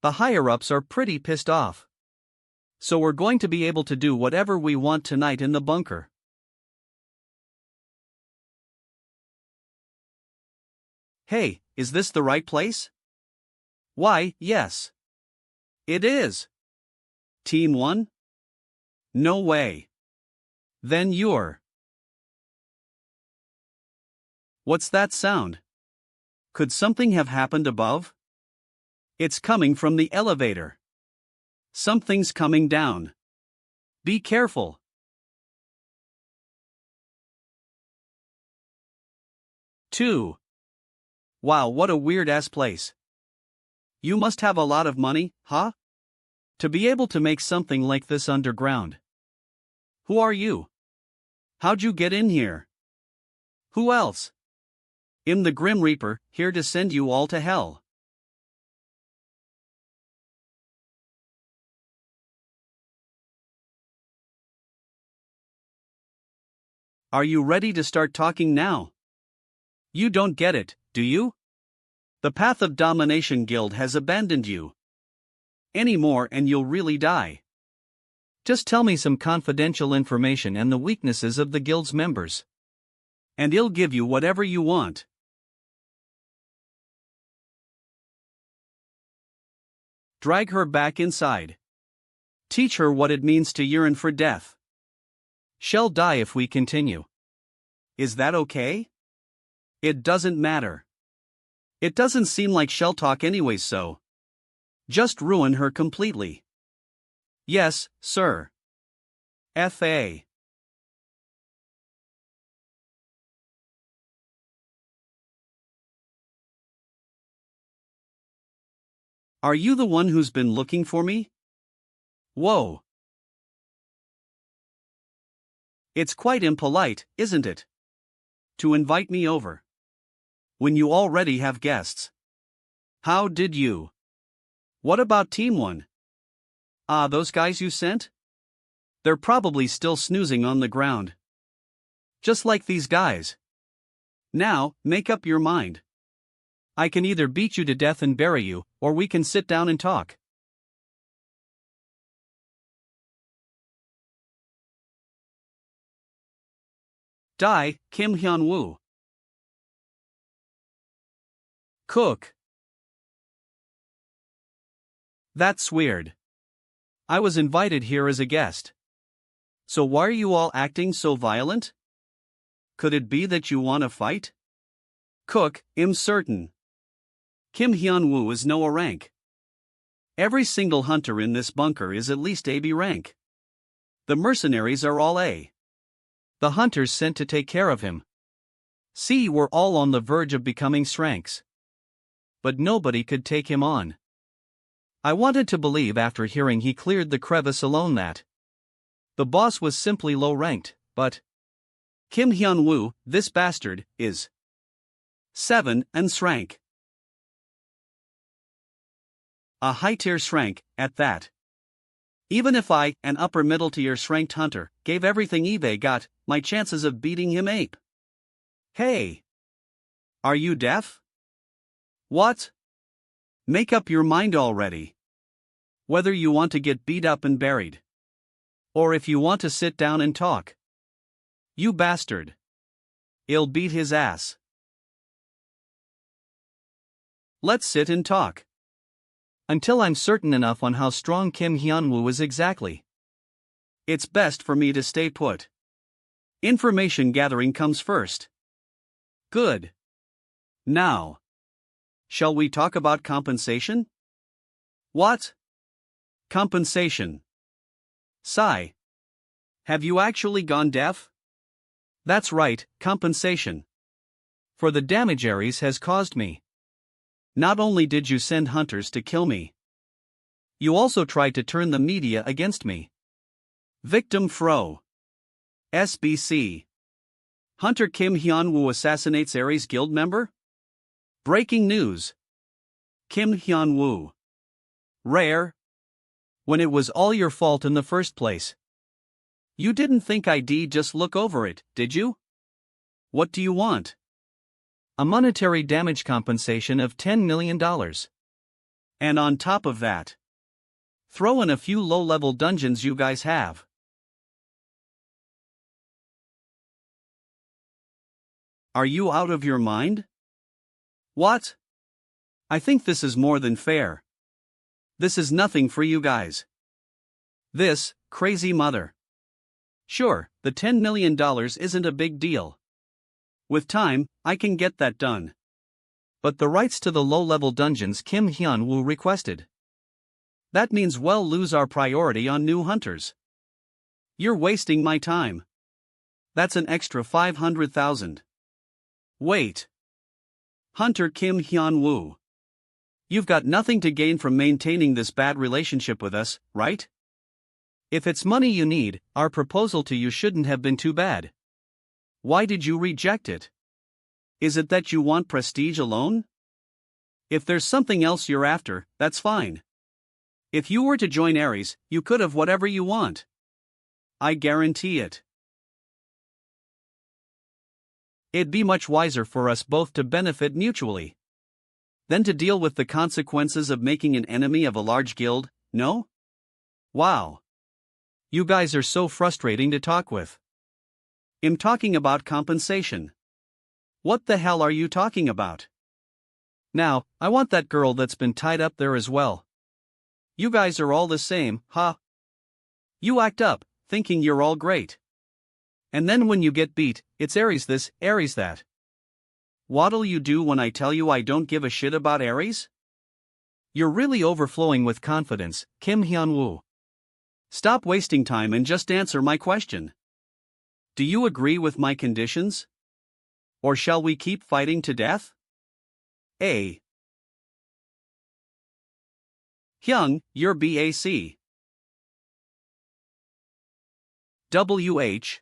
The higher-ups are pretty pissed off. So we're going to be able to do whatever we want tonight in the bunker. Hey, is this the right place? Why, yes. It is. Team 1? No way. Then you're. What's that sound? Could something have happened above? It's coming from the elevator. Something's coming down. Be careful. Two. Wow, what a weird-ass place. You must have a lot of money, huh? To be able to make something like this underground. Who are you? How'd you get in here? Who else? I'm the Grim Reaper, here to send you all to hell. Are you ready to start talking now? You don't get it, do you? The Path of Domination Guild has abandoned you. Any more and you'll really die. Just tell me some confidential information and the weaknesses of the guild's members. And he'll give you whatever you want. Drag her back inside. Teach her what it means to yearn for death. She'll die if we continue. Is that okay? It doesn't matter. It doesn't seem like she'll talk anyways, so. Just ruin her completely. Yes, sir. F.A. Are you the one who's been looking for me? Whoa. It's quite impolite, isn't it? To invite me over. When you already have guests. How did you? What about Team 1? Ah, those guys you sent? They're probably still snoozing on the ground. Just like these guys. Now, make up your mind. I can either beat you to death and bury you, or we can sit down and talk. Die, Kim Hyun-Woo. Cook. That's weird. I was invited here as a guest. So why are you all acting so violent? Could it be that you want to fight? Cook, I'm certain. Kim Hyun-Woo is no A rank. Every single hunter in this bunker is at least AB rank. The mercenaries are all A. The hunters sent to take care of him. See, we're all on the verge of becoming Shranks. But nobody could take him on. I wanted to believe after hearing he cleared the crevice alone that the boss was simply low-ranked, but Kim Hyun-Woo, this bastard, is 7 and Shrank. A high-tier Shrank, at that. Even if I, an upper-middle-tier Shranked hunter, gave everything eBay got, my chances of beating him ape. Hey! Are you deaf? What? Make up your mind already. Whether you want to get beat up and buried. Or if you want to sit down and talk. You bastard. I'll beat his ass. Let's sit and talk. Until I'm certain enough on how strong Kim Hyun-Woo is exactly. It's best for me to stay put. Information gathering comes first. Good. Now. Shall we talk about compensation? What? Compensation. Sigh. Have you actually gone deaf? That's right, compensation. For the damage Aries has caused me. Not only did you send hunters to kill me, you also tried to turn the media against me. Victim Fro. SBC. Hunter Kim Hyun-Woo assassinates Aries guild member? Breaking news. Kim Hyun-Woo. Rare. When it was all your fault in the first place. You didn't think I'd just look over it, did you? What do you want? A monetary damage compensation of $10 million. And on top of that, throw in a few low-level dungeons you guys have. Are you out of your mind? What? I think this is more than fair. This is nothing for you guys. This, crazy mother. Sure, the $10 million isn't a big deal. With time, I can get that done. But the rights to the low-level dungeons Kim Hyun-Woo requested. That means we'll lose our priority on new hunters. You're wasting my time. That's an extra 500,000. Wait. Hunter Kim Hyun-Woo. You've got nothing to gain from maintaining this bad relationship with us, right? If it's money you need, our proposal to you shouldn't have been too bad. Why did you reject it? Is it that you want prestige alone? If there's something else you're after, that's fine. If you were to join Aries, you could have whatever you want. I guarantee it. It'd be much wiser for us both to benefit mutually than to deal with the consequences of making an enemy of a large guild, no? Wow. You guys are so frustrating to talk with. I'm talking about compensation. What the hell are you talking about? Now, I want that girl that's been tied up there as well. You guys are all the same, huh? You act up, thinking you're all great. And then when you get beat, it's Aries this, Aries that. What'll you do when I tell you I don't give a shit about Aries? You're really overflowing with confidence, Kim Hyun-Woo. Stop wasting time and just answer my question. Do you agree with my conditions? Or shall we keep fighting to death? A. Hyung, you're BAC. WH.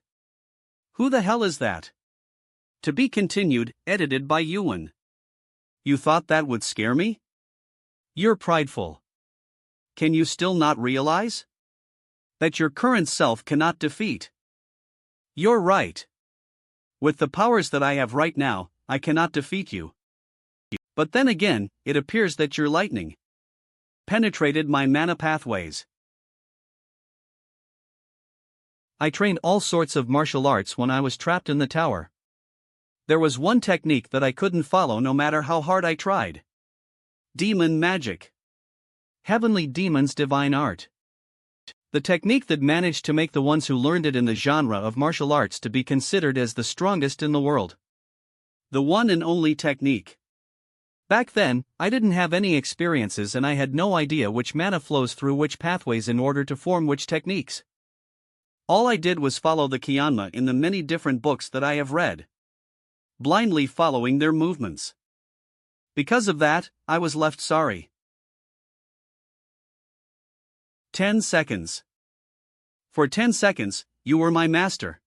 Who the hell is that? To be continued, edited by Ewan. You thought that would scare me? You're prideful. Can you still not realize that your current self cannot defeat? You're right. With the powers that I have right now, I cannot defeat you. But then again, it appears that your lightning penetrated my mana pathways. I trained all sorts of martial arts when I was trapped in the tower. There was one technique that I couldn't follow no matter how hard I tried. Demon magic. Heavenly demons' divine art. The technique that managed to make the ones who learned it in the genre of martial arts to be considered as the strongest in the world. The one and only technique. Back then, I didn't have any experiences and I had no idea which mana flows through which pathways in order to form which techniques. All I did was follow the Kyanma in the many different books that I have read, blindly following their movements. Because of that, I was left sorry. 10 seconds. For 10 seconds, you were my master.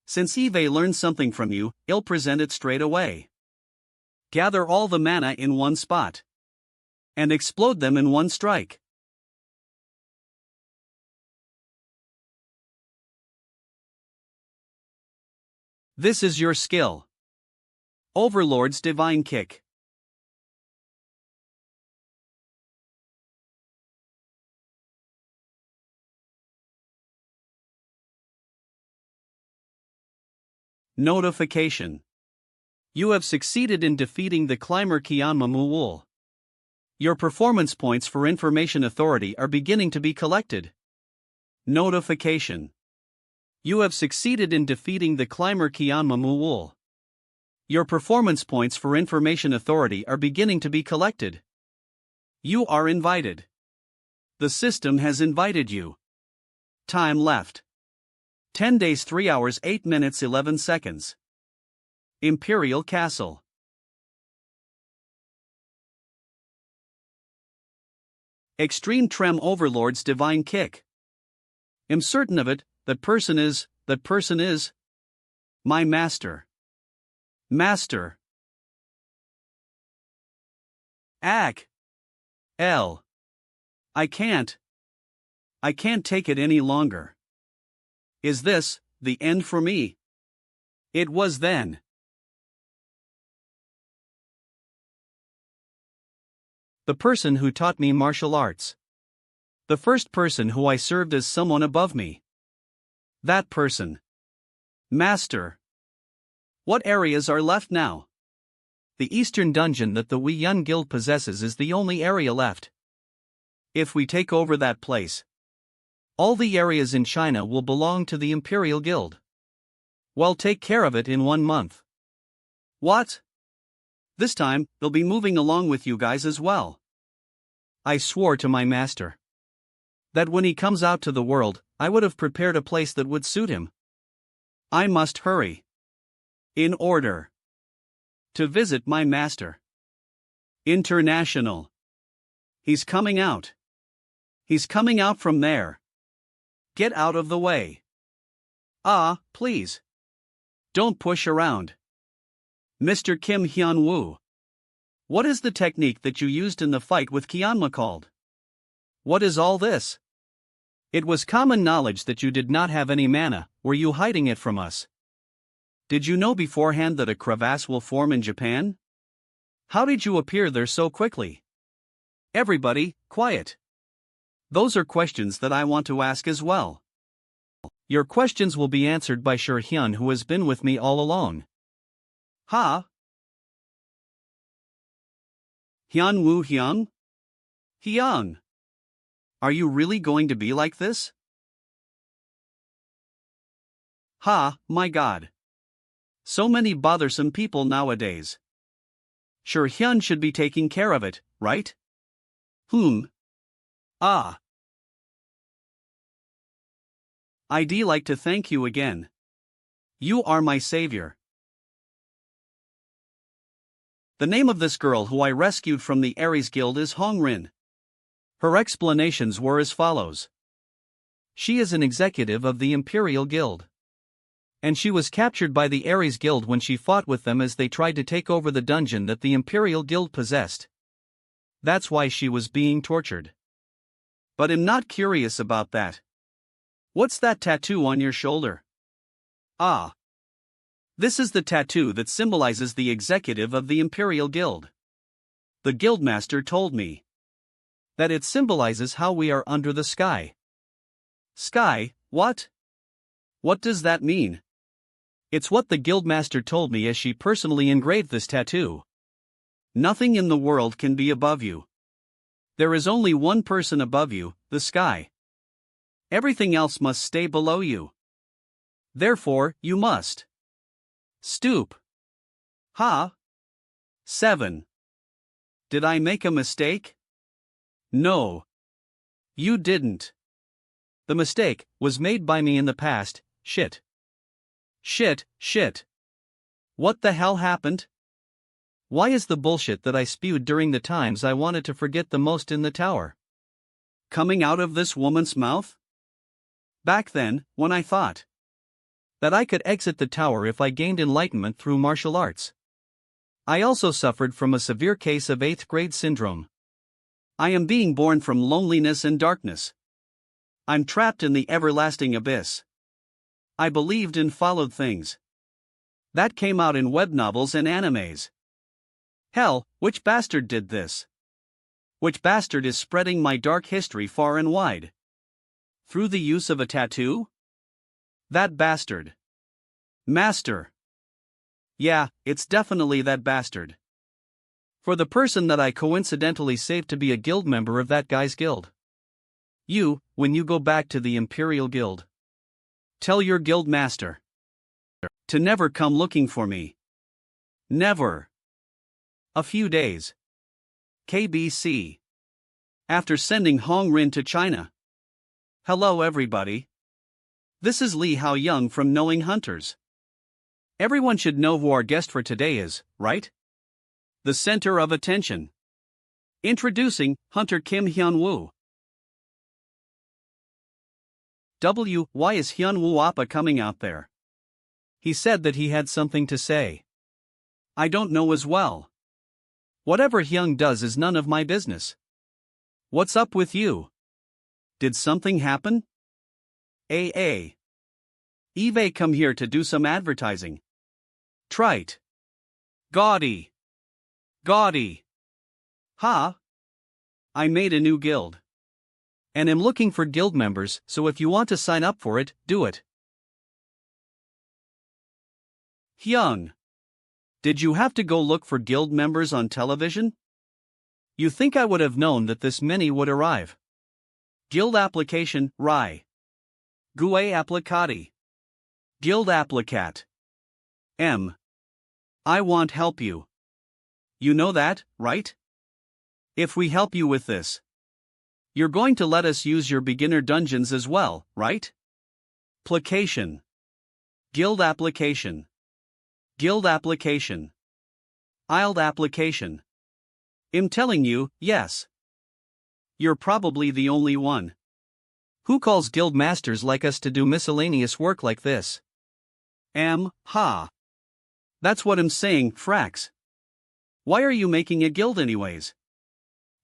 Since Eve learned something from you, I'll present it straight away. Gather all the mana in one spot and explode them in one strike. This is your skill. Overlord's Divine Kick. Notification. You have succeeded in defeating the climber Kyanma Muwul. Your performance points for Information Authority are beginning to be collected. Notification. You have succeeded in defeating the climber Kyanma Muwul. Your performance points for Information Authority are beginning to be collected. You are invited. The system has invited you. Time left. 10 days 3 hours 8 minutes 11 seconds. Imperial Castle. Extreme Trem Overlord's Divine Kick. Am certain of it, that person is my master. Master. Ack. L. I can't take it any longer. Is this the end for me? It was then. The person who taught me martial arts. The first person who I served as someone above me. That person. Master. What areas are left now? The eastern dungeon that the Hyun Guild possesses is the only area left. If we take over that place, all the areas in China will belong to the Imperial Guild. Well, take care of it in 1 month. What? This time, they'll be moving along with you guys as well. I swore to my master that when he comes out to the world, I would have prepared a place that would suit him. I must hurry. In order to visit my master. International. He's coming out. He's coming out from there. Get out of the way. Ah, please. Don't push around. Mr. Kim Hyun-Woo. What is the technique that you used in the fight with Hyun-Woo called? What is all this? It was common knowledge that you did not have any mana. Were you hiding it from us? Did you know beforehand that a crevasse will form in Japan? How did you appear there so quickly? Everybody, quiet. Those are questions that I want to ask as well. Your questions will be answered by Hyun, who has been with me all along. Ha? Hyun-Woo Hyun? Hyun. Are you really going to be like this? Ha, my God. So many bothersome people nowadays. Sure, Hyun should be taking care of it, right? Ah. I'd like to thank you again. You are my savior. The name of this girl who I rescued from the Aries Guild is Hong-Rin. Her explanations were as follows. She is an executive of the Imperial Guild. And she was captured by the Aries Guild when she fought with them as they tried to take over the dungeon that the Imperial Guild possessed. That's why she was being tortured. But I'm not curious about that. What's that tattoo on your shoulder? Ah. This is the tattoo that symbolizes the executive of the Imperial Guild. The guildmaster told me that it symbolizes how we are under the sky. Sky, what? What does that mean? It's what the guildmaster told me as she personally engraved this tattoo. Nothing in the world can be above you. There is only one person above you, the sky. Everything else must stay below you. Therefore, you must stoop. Ha? 7. Did I make a mistake? No. You didn't. The mistake was made by me in the past. Shit. What the hell happened? Why is the bullshit that I spewed during the times I wanted to forget the most in the tower coming out of this woman's mouth? Back then, when I thought that I could exit the tower if I gained enlightenment through martial arts, I also suffered from a severe case of 8th grade syndrome. I am being born from loneliness and darkness. I'm trapped in the everlasting abyss. I believed and followed things that came out in web novels and animes. Hell, which bastard did this? Which bastard is spreading my dark history far and wide? Through the use of a tattoo? That bastard. Master. Yeah, it's definitely that bastard. For the person that I coincidentally saved to be a guild member of that guy's guild. You, when you go back to the Imperial Guild, tell your guild master to never come looking for me. Never. A few days. KBC. After sending Hong-Rin to China. Hello everybody. This is Li Hao Young from Knowing Hunters. Everyone should know who our guest for today is, right? The center of attention. Introducing Hunter Kim Hyun-Woo. Why is Hyun-Woo Appa coming out there? He said that he had something to say. I don't know as well. Whatever Hyung does is none of my business. What's up with you? Did something happen? Eve come here to do some advertising. Trite. Gaudy. Gaudy. Ha! I made a new guild. And am looking for guild members, so if you want to sign up for it, do it. Hyung. Did you have to go look for guild members on television? You think I would have known that this many would arrive? Guild application, Rai. Gue applicati. Guild applicat. I want help you. You know that, right? If we help you with this, you're going to let us use your beginner dungeons as well, right? Placation. Guild application. Guild application. Ild application. I'm telling you, yes. You're probably the only one. Who calls guild masters like us to do miscellaneous work like this? Ha. That's what I'm saying, Frax. Why are you making a guild anyways?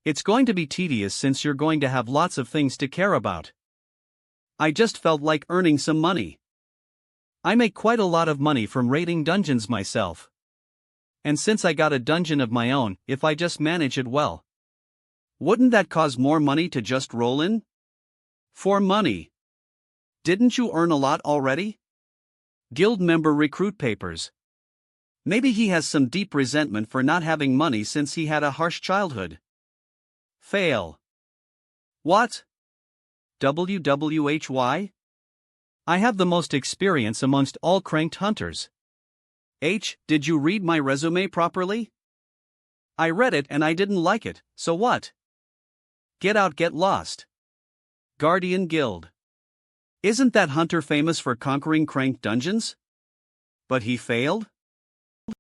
It's going to be tedious since you're going to have lots of things to care about. I just felt like earning some money. I make quite a lot of money from raiding dungeons myself. And since I got a dungeon of my own, if I just manage it well, wouldn't that cause more money to just roll in? For money. Didn't you earn a lot already? Guild member recruit papers. Maybe he has some deep resentment for not having money since he had a harsh childhood. Fail. What? WWHY? I have the most experience amongst all cranked hunters. Did you read my resume properly? I read it and I didn't like it, so what? Get out, get lost. Guardian Guild. Isn't that hunter famous for conquering cranked dungeons? But he failed?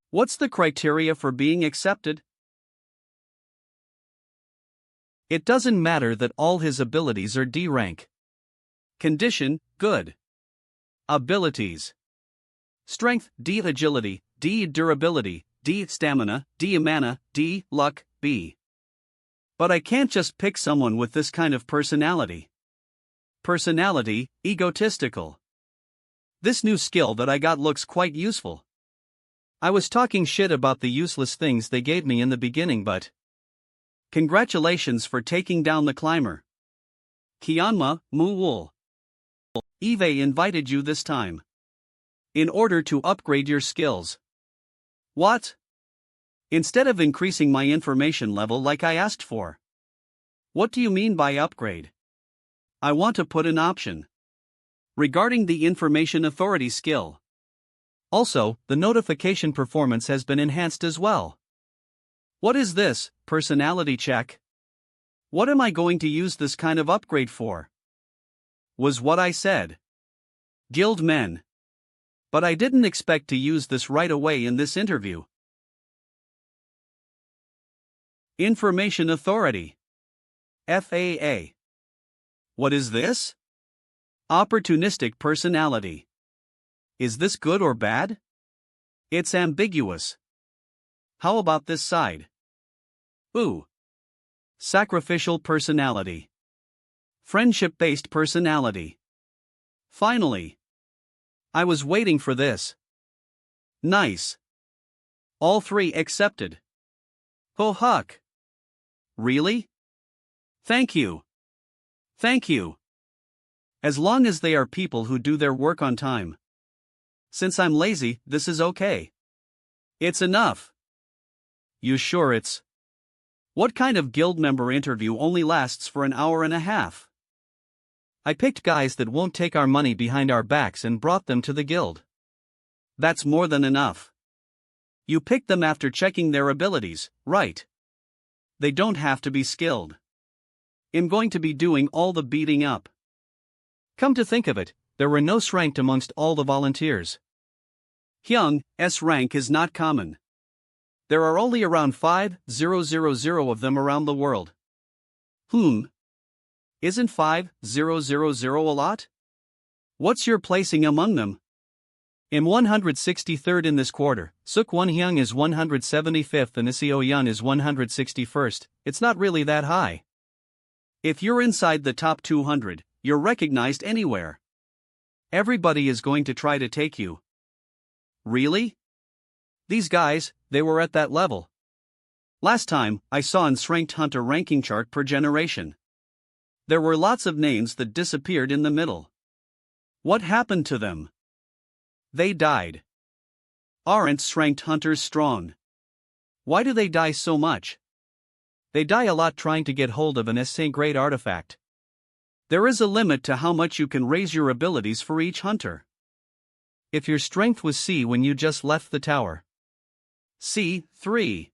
What's the criteria for being accepted? It doesn't matter that all his abilities are D rank. Condition, good. Abilities. Strength, D. Agility, D. Durability, D. Stamina, D. Mana, D. Luck, B. But I can't just pick someone with this kind of personality. Personality, egotistical. This new skill that I got looks quite useful. I was talking shit about the useless things they gave me in the beginning, but congratulations for taking down the climber. Kianma, Mu-wool. Eve invited you this time. In order to upgrade your skills. What? Instead of increasing my information level like I asked for. What do you mean by upgrade? I want to put an option. Regarding the information authority skill. Also, the notification performance has been enhanced as well. What is this, personality check? What am I going to use this kind of upgrade for? Was what I said. Guild men. But I didn't expect to use this right away in this interview. Information Authority. FAA. What is this? Opportunistic personality. Is this good or bad? It's ambiguous. How about this side? Ooh. Sacrificial personality. Friendship-based personality. Finally. I was waiting for this. Nice. All three accepted. Oh huck. Really? Thank you. Thank you. As long as they are people who do their work on time. Since I'm lazy, this is okay. It's enough. You sure it's? What kind of guild member interview only lasts for an hour and a half? I picked guys that won't take our money behind our backs and brought them to the guild. That's more than enough. You picked them after checking their abilities, right? They don't have to be skilled. I'm going to be doing all the beating up. Come to think of it, there were no S-ranked amongst all the volunteers. Hyung, S-rank is not common. There are only around 5,000 of them around the world. Isn't 5,000 a lot? What's your placing among them? I'm 163rd in this quarter. Suk Won-hyung is 175th and Seo-yun is 161st. It's not really that high. If you're inside the top 200, you're recognized anywhere. Everybody is going to try to take you. Really? These guys, they were at that level. Last time, I saw an ranked hunter ranking chart per generation. There were lots of names that disappeared in the middle. What happened to them? They died. Aren't ranked hunters strong? Why do they die so much? They die a lot trying to get hold of an S-grade artifact. There is a limit to how much you can raise your abilities for each hunter. If your strength was C when you just left the tower, C, 3.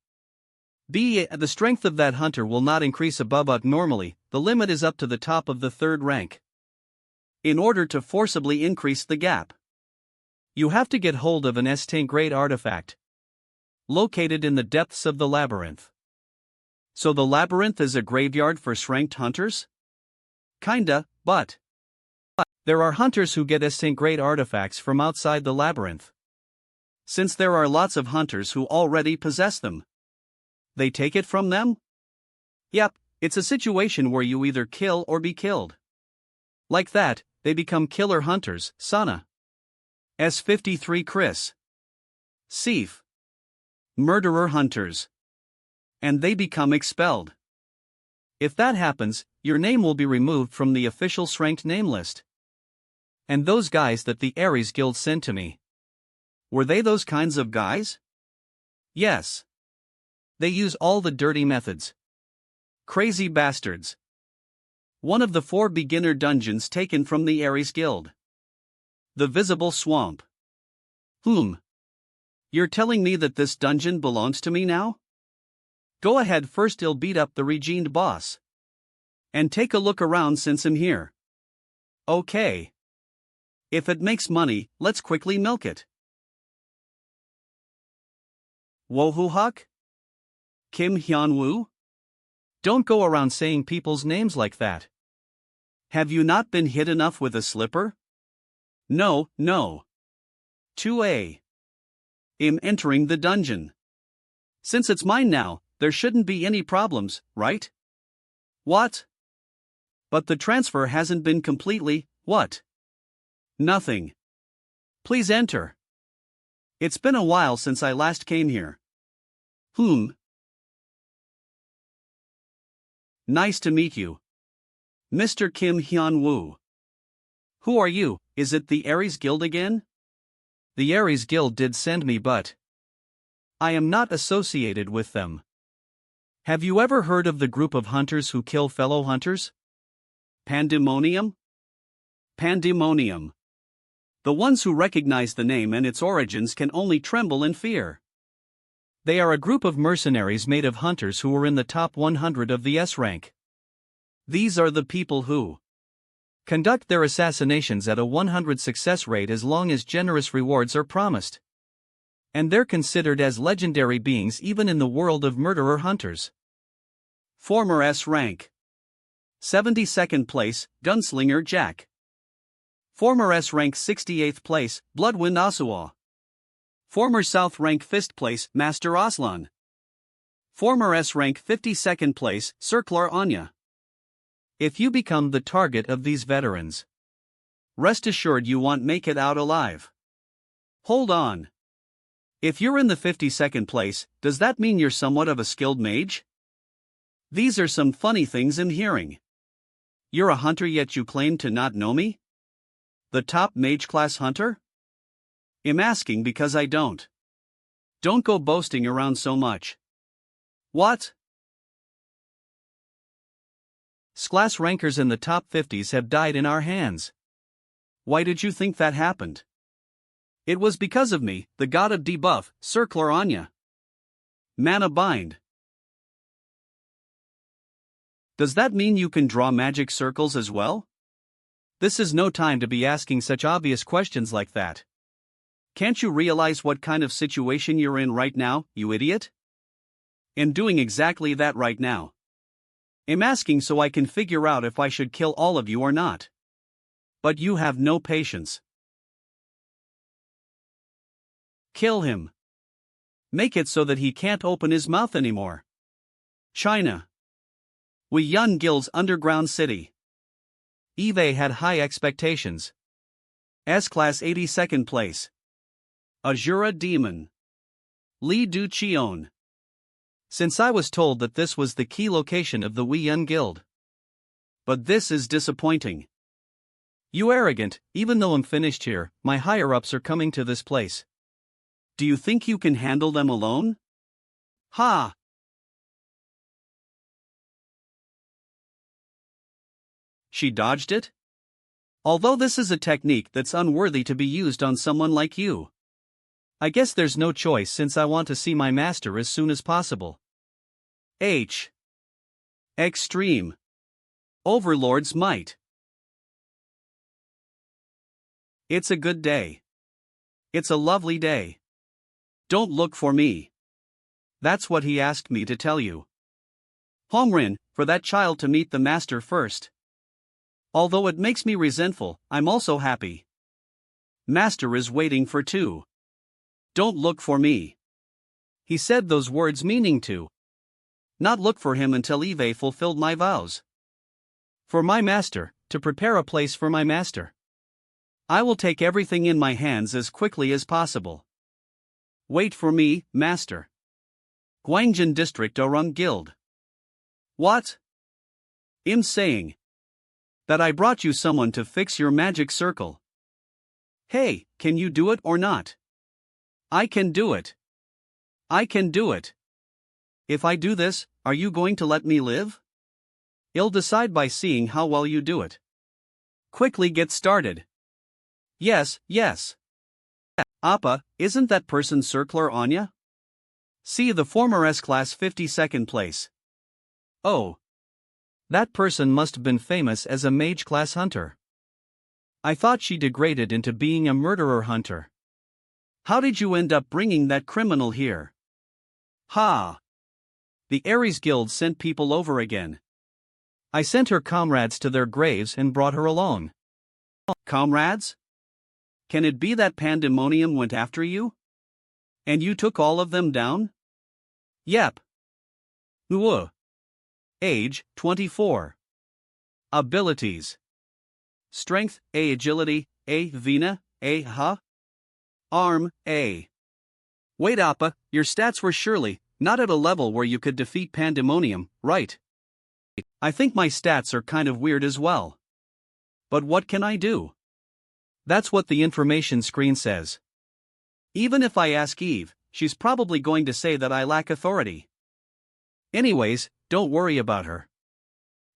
B. The strength of that hunter will not increase above A. Normally, the limit is up to the top of the 3rd rank. In order to forcibly increase the gap, you have to get hold of an S-grade artifact located in the depths of the labyrinth. So the labyrinth is a graveyard for ranked hunters? Kinda, but there are hunters who get S-grade artifacts from outside the labyrinth. Since there are lots of hunters who already possess them, they take it from them? Yep, it's a situation where you either kill or be killed. Like that, they become killer hunters. Sana. S53 Chris. Sif. Murderer hunters. And they become expelled. If that happens, your name will be removed from the official ranked name list. And those guys that the Aries Guild sent to me, were they those kinds of guys? Yes. They use all the dirty methods. Crazy bastards. One of the 4 beginner dungeons taken from the Aries Guild. The Visible Swamp. You're telling me that this dungeon belongs to me now? Go ahead, first I'll beat up the regened boss. And take a look around since I'm here. Okay. If it makes money, let's quickly milk it. Wohuhak? Kim Hyun-Woo? Don't go around saying people's names like that. Have you not been hit enough with a slipper? No. 2A. I'm entering the dungeon. Since it's mine now, there shouldn't be any problems, right? What? But the transfer hasn't been completely, what? Nothing. Please enter. It's been a while since I last came here. Nice to meet you. Mr. Kim Hyun-Woo. Who are you? Is it the Aries Guild again? The Aries Guild did send me, but I am not associated with them. Have you ever heard of the group of hunters who kill fellow hunters? Pandemonium? Pandemonium. The ones who recognize the name and its origins can only tremble in fear. They are a group of mercenaries made of hunters who were in the top 100 of the S rank. These are the people who conduct their assassinations at a 100 success rate as long as generous rewards are promised. And they're considered as legendary beings even in the world of murderer hunters. Former S rank. 72nd place, Gunslinger Jack. Former S rank 68th place, Bloodwind Asuwa. Former South rank 5th place, Master Aslan. Former S rank 52nd place, Circular Anya. If you become the target of these veterans, rest assured you won't make it out alive. Hold on. If you're in the 52nd place, does that mean you're somewhat of a skilled mage? These are some funny things I'm hearing. You're a hunter yet you claim to not know me? The top mage class hunter? I'm asking because I don't. Don't go boasting around so much. What? Class rankers in the top 50s have died in our hands. Why did you think that happened? It was because of me, the god of debuff, Circular Anya. Mana bind. Does that mean you can draw magic circles as well? This is no time to be asking such obvious questions like that. Can't you realize what kind of situation you're in right now, you idiot? I'm doing exactly that right now. I'm asking so I can figure out if I should kill all of you or not. But you have no patience. Kill him. Make it so that he can't open his mouth anymore. China. Hyun Guild's underground city. Eve had high expectations. S-Class 82nd place. Azura Demon. Lee Du-cheon. Since I was told that this was the key location of the Hyun Guild. But this is disappointing. You arrogant, even though I'm finished here, my higher-ups are coming to this place. Do you think you can handle them alone? Ha! She dodged it? Although this is a technique that's unworthy to be used on someone like you. I guess there's no choice since I want to see my master as soon as possible. H. Extreme. Overlord's might. It's a good day. It's a lovely day. Don't look for me. That's what he asked me to tell you. Hongrin, for that child to meet the master first. Although it makes me resentful, I'm also happy. Master is waiting for two. Don't look for me. He said those words meaning to not look for him until Eve fulfilled my vows. For my master, to prepare a place for my master. I will take everything in my hands as quickly as possible. Wait for me, master. Gwangjin District Orang Guild. What? I'm saying that I brought you someone to fix your magic circle. Hey, can you do it or not? I can do it. I can do it. If I do this, are you going to let me live? I'll decide by seeing how well you do it. Quickly get started. Yes, yes. Appa, isn't that person Circular Anya? See the former S-Class 52nd place. Oh. That person must have been famous as a mage-class hunter. I thought she degraded into being a murderer hunter. How did you end up bringing that criminal here? Ha! The Aries Guild sent people over again. I sent her comrades to their graves and brought her along. Comrades? Can it be that Pandemonium went after you? And you took all of them down? Yep. Age, 24. Abilities. Strength, A. Agility, A. Vina, A. Ha. Arm, A. Wait Appa, your stats were surely not at a level where you could defeat Pandemonium, right? I think my stats are kind of weird as well. But what can I do? That's what the information screen says. Even if I ask Eve, she's probably going to say that I lack authority. Anyways, don't worry about her.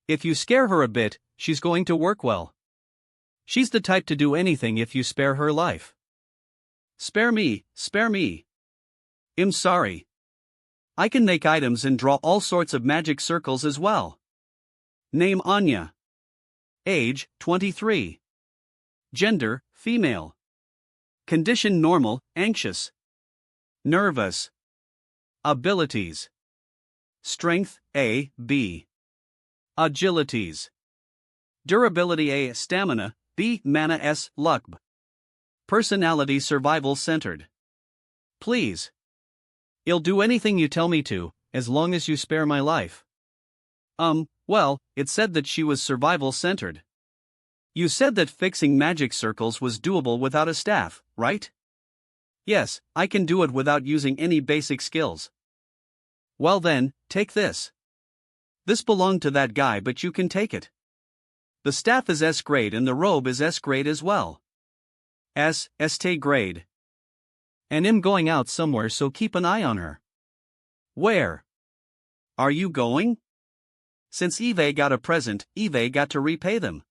If you scare her a bit, she's going to work well. She's the type to do anything if you spare her life. Spare me, spare me. I'm sorry. I can make items and draw all sorts of magic circles as well. Name Anya. Age, 23. Gender, female. Condition normal, anxious. Nervous. Abilities. Strength, A, B. Agilities. Durability A, stamina, B, mana S, luck. Personality survival centered. Please. I'll do anything you tell me to, as long as you spare my life. Well, it said that she was survival centered. You said that fixing magic circles was doable without a staff, right? Yes, I can do it without using any basic skills. Well then, take this. This belonged to that guy, but you can take it. The staff is S grade and the robe is S grade as well. St grade. And I'm going out somewhere, so keep an eye on her. Where? Are you going? Since Eve got a present, Eve got to repay them.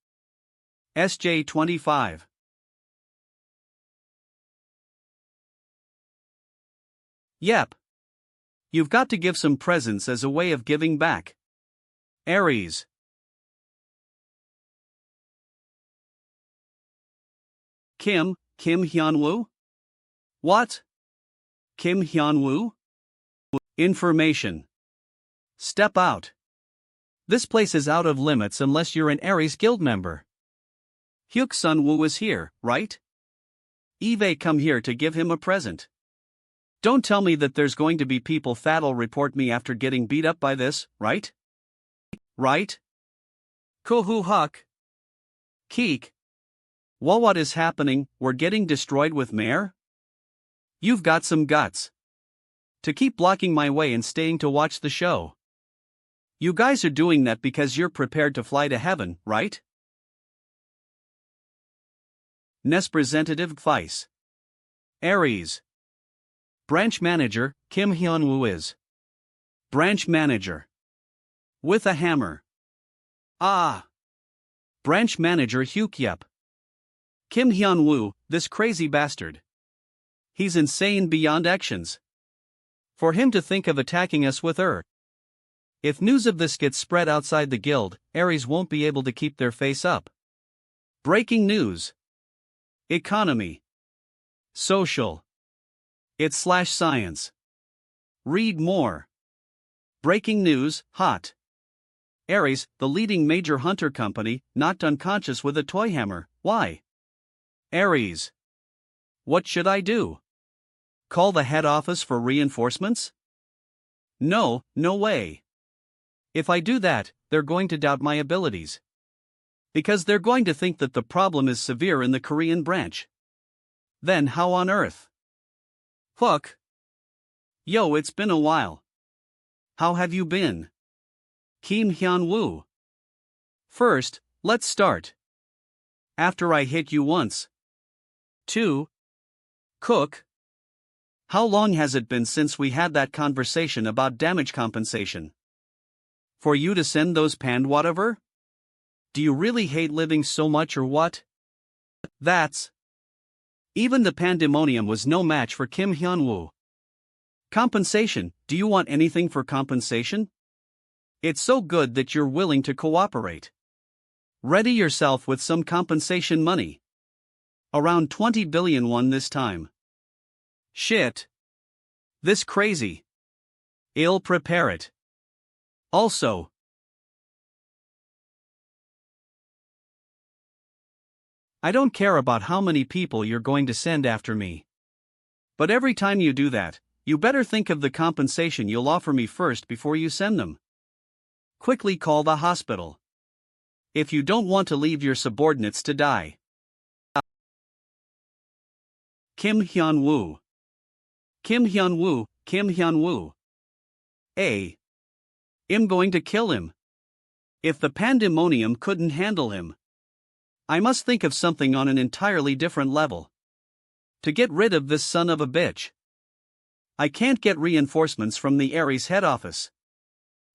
SJ25. Yep. You've got to give some presents as a way of giving back. Aries. Kim Hyun-Woo? What? Kim Hyun-Woo? Information. Step out. This place is out of limits unless you're an Aries Guild member. Hyun-Woo is here, right? Eve come here to give him a present. Don't tell me that there's going to be people that'll report me after getting beat up by this, right? Right? Kuhu Huck. Keek. Well, what is happening? We're getting destroyed with Mare? You've got some guts. To keep blocking my way and staying to watch the show. You guys are doing that because you're prepared to fly to heaven, right? Representative Vice. Aries. Branch Manager, Hyun-Woo is. Branch Manager. With a hammer. Ah. Branch Manager Hyuk. Hyun-Woo, this crazy bastard. He's insane beyond actions. For him to think of attacking us with If news of this gets spread outside the guild, Aries won't be able to keep their face up. Breaking news. Economy. Social. It's/science. Read more. Breaking news, hot. Aries, the leading major hunter company, knocked unconscious with a toy hammer. Why? Aries. What should I do? Call the head office for reinforcements? No way. If I do that, they're going to doubt my abilities. Because they're going to think that the problem is severe in the Korean branch. Then how on earth? Fuck. Yo, it's been a while. How have you been? Hyun-Woo. First, let's start. After I hit you once. 2. Cook. How long has it been since we had that conversation about damage compensation? For you to send those panned whatever? Do you really hate living so much or what? That's. Even the Pandemonium was no match for Hyun-Woo. Compensation, do you want anything for compensation? It's so good that you're willing to cooperate. Ready yourself with some compensation money. Around 20 billion won this time. Shit. This crazy. I'll prepare it. Also. I don't care about how many people you're going to send after me. But every time you do that, you better think of the compensation you'll offer me first before you send them. Quickly call the hospital. If you don't want to leave your subordinates to die. Hyun-Woo. Hyun-Woo. I'm going to kill him. If the Pandemonium couldn't handle him, I must think of something on an entirely different level. To get rid of this son of a bitch. I can't get reinforcements from the Aries head office.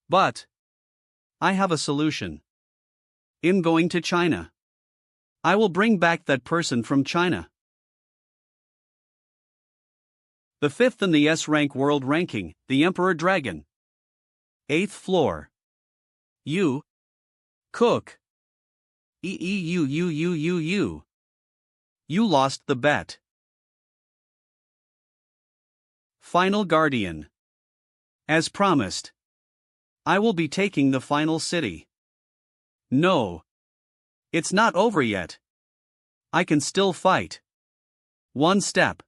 But I have a solution. I'm going to China. I will bring back that person from China. The 5th in the S-rank world ranking, the Emperor Dragon. 8th floor. You. Cook. You lost the bet. Final Guardian. As promised. I will be taking the final city. No. It's not over yet. I can still fight. One step.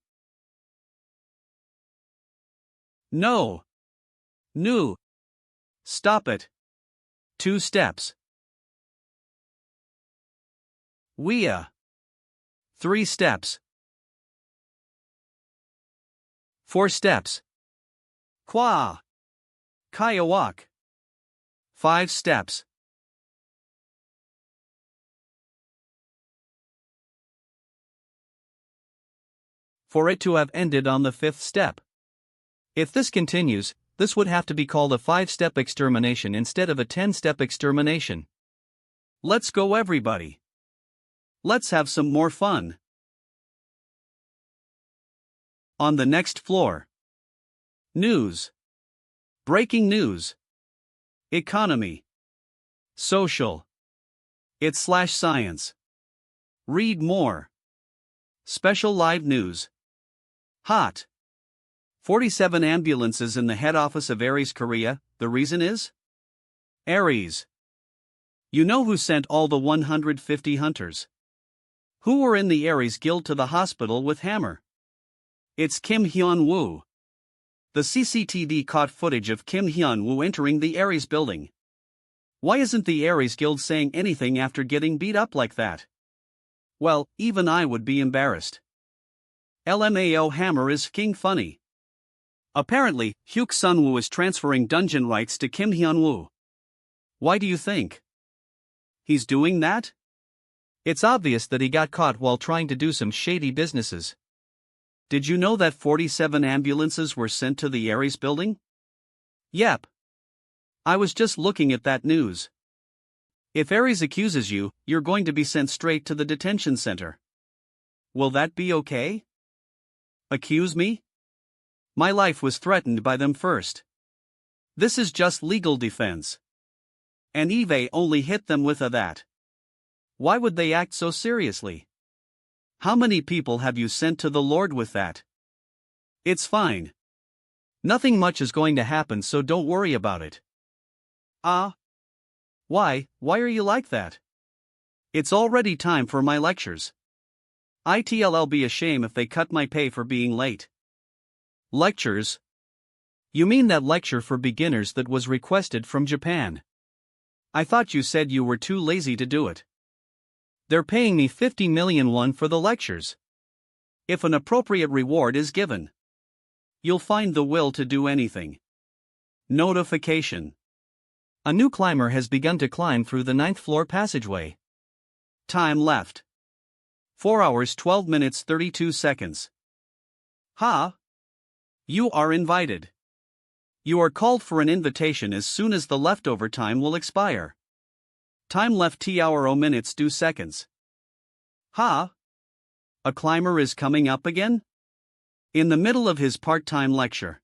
No. Stop it. 2 steps. 3 steps. 4 steps. Kaya walk. 5 steps. For it to have ended on the 5th step. If this continues, this would have to be called a 5-step extermination instead of a 10-step extermination. Let's go, everybody. Let's have some more fun. On the next floor. News. Breaking news. Economy. Social. It's/science. Read more. Special live news. Hot. 47 ambulances in the head office of Aries, Korea. The reason is? Aries. You know who sent all the 150 hunters? Who were in the Aries Guild to the hospital with hammer? It's Kim Hyun-Woo. The CCTV caught footage of Kim Hyun-Woo entering the Aries building. Why isn't the Aries Guild saying anything after getting beat up like that? Well, even I would be embarrassed. LMAO hammer is king funny. Apparently, Hyuk Sun-woo is transferring dungeon rights to Kim Hyun-Woo. Why do you think he's doing that? It's obvious that he got caught while trying to do some shady businesses. Did you know that 47 ambulances were sent to the Aries building? Yep. I was just looking at that news. If Aries accuses you, you're going to be sent straight to the detention center. Will that be okay? Accuse me? My life was threatened by them first. This is just legal defense. And Eve only hit them with that. Why would they act so seriously? How many people have you sent to the Lord with that? It's fine. Nothing much is going to happen, so don't worry about it. Why are you like that? It's already time for my lectures. It'll be a shame if they cut my pay for being late. Lectures? You mean that lecture for beginners that was requested from Japan? I thought you said you were too lazy to do it. They're paying me 50 million won for the lectures. If an appropriate reward is given, you'll find the will to do anything. Notification. A new climber has begun to climb through the 9th floor passageway. Time left: 4 hours 12 minutes 32 seconds. You are invited. You are called for an invitation as soon as the leftover time will expire. Time left T-hour 0 minutes 2 seconds. A climber is coming up again? In the middle of his part-time lecture.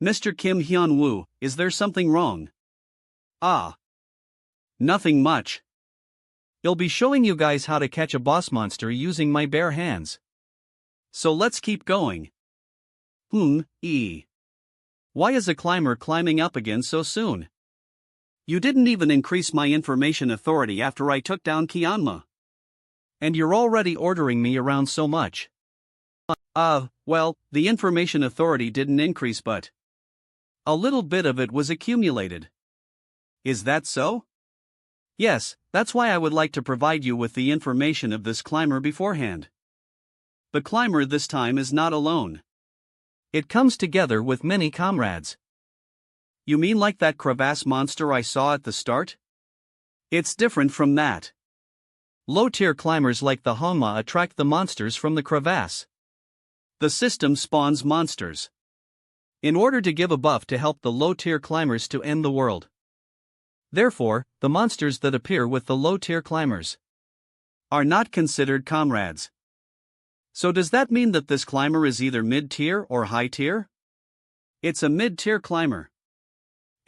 Mr. Kim Hyun-Woo, is there something wrong? Nothing much. I'll be showing you guys how to catch a boss monster using my bare hands. So let's keep going. Why is a climber climbing up again so soon? You didn't even increase my information authority after I took down Kyanma. And you're already ordering me around so much. Well, the information authority didn't increase, but a little bit of it was accumulated. Is that so? Yes, that's why I would like to provide you with the information of this climber beforehand. The climber this time is not alone. It comes together with many comrades. You mean like that crevasse monster I saw at the start? It's different from that. Low-tier climbers like the Hanma attract the monsters from the crevasse. The system spawns monsters in order to give a buff to help the low-tier climbers to end the world. Therefore, the monsters that appear with the low-tier climbers are not considered comrades. So does that mean that this climber is either mid-tier or high-tier? It's a mid-tier climber.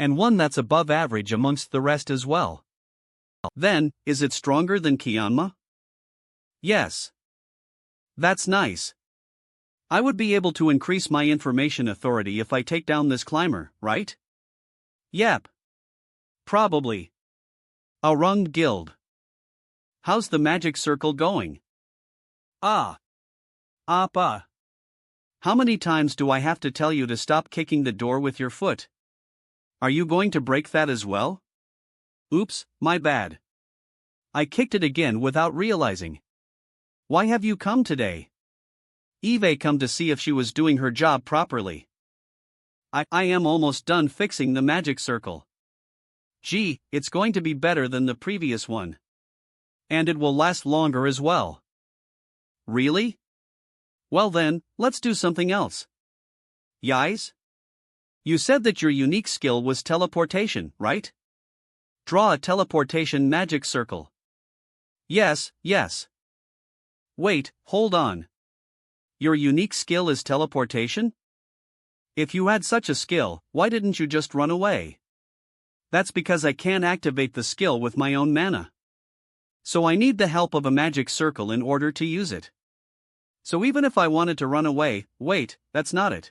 And one that's above average amongst the rest as well. Then, is it stronger than Kyanma? Yes. That's nice. I would be able to increase my information authority if I take down this climber, right? Yep. Probably. A runged guild. How's the magic circle going? How many times do I have to tell you to stop kicking the door with your foot? Are you going to break that as well? Oops, my bad. I kicked it again without realizing. Why have you come today? Eve come to see if she was doing her job properly. I am almost done fixing the magic circle. Gee, it's going to be better than the previous one. And it will last longer as well. Really? Well then, let's do something else. Yais? You said that your unique skill was teleportation, right? Draw a teleportation magic circle. Yes. Wait, hold on. Your unique skill is teleportation? If you had such a skill, why didn't you just run away? That's because I can't activate the skill with my own mana. So I need the help of a magic circle in order to use it. So even if I wanted to run away, wait, that's not it.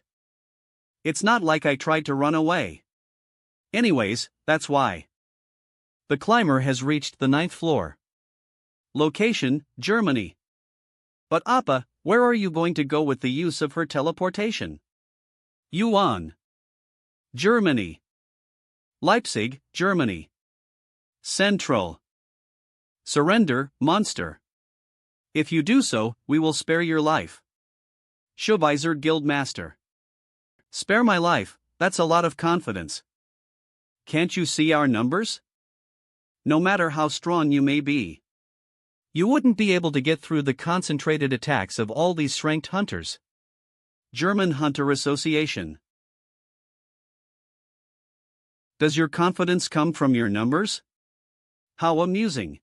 It's not like I tried to run away. Anyways, that's why. The climber has reached the 9th floor. Location, Germany. But Appa, where are you going to go with the use of her teleportation? Yuan. Germany. Leipzig, Germany. Central. Surrender, monster. If you do so, we will spare your life. Supervisor Guildmaster. Spare my life, that's a lot of confidence. Can't you see our numbers? No matter how strong you may be, you wouldn't be able to get through the concentrated attacks of all these ranked hunters. German Hunter Association. Does your confidence come from your numbers? How amusing.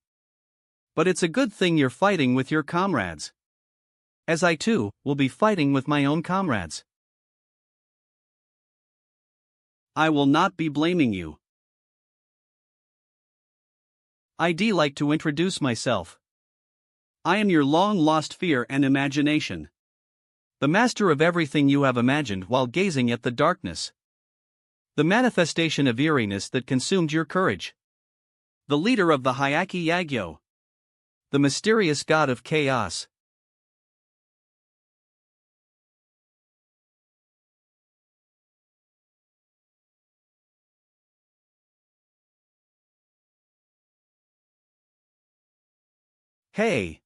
But it's a good thing you're fighting with your comrades. As I too will be fighting with my own comrades. I will not be blaming you. I'd like to introduce myself. I am your long-lost fear and imagination. The master of everything you have imagined while gazing at the darkness. The manifestation of eeriness that consumed your courage. The leader of the Hyaki Yagyo. The mysterious god of chaos. Hey!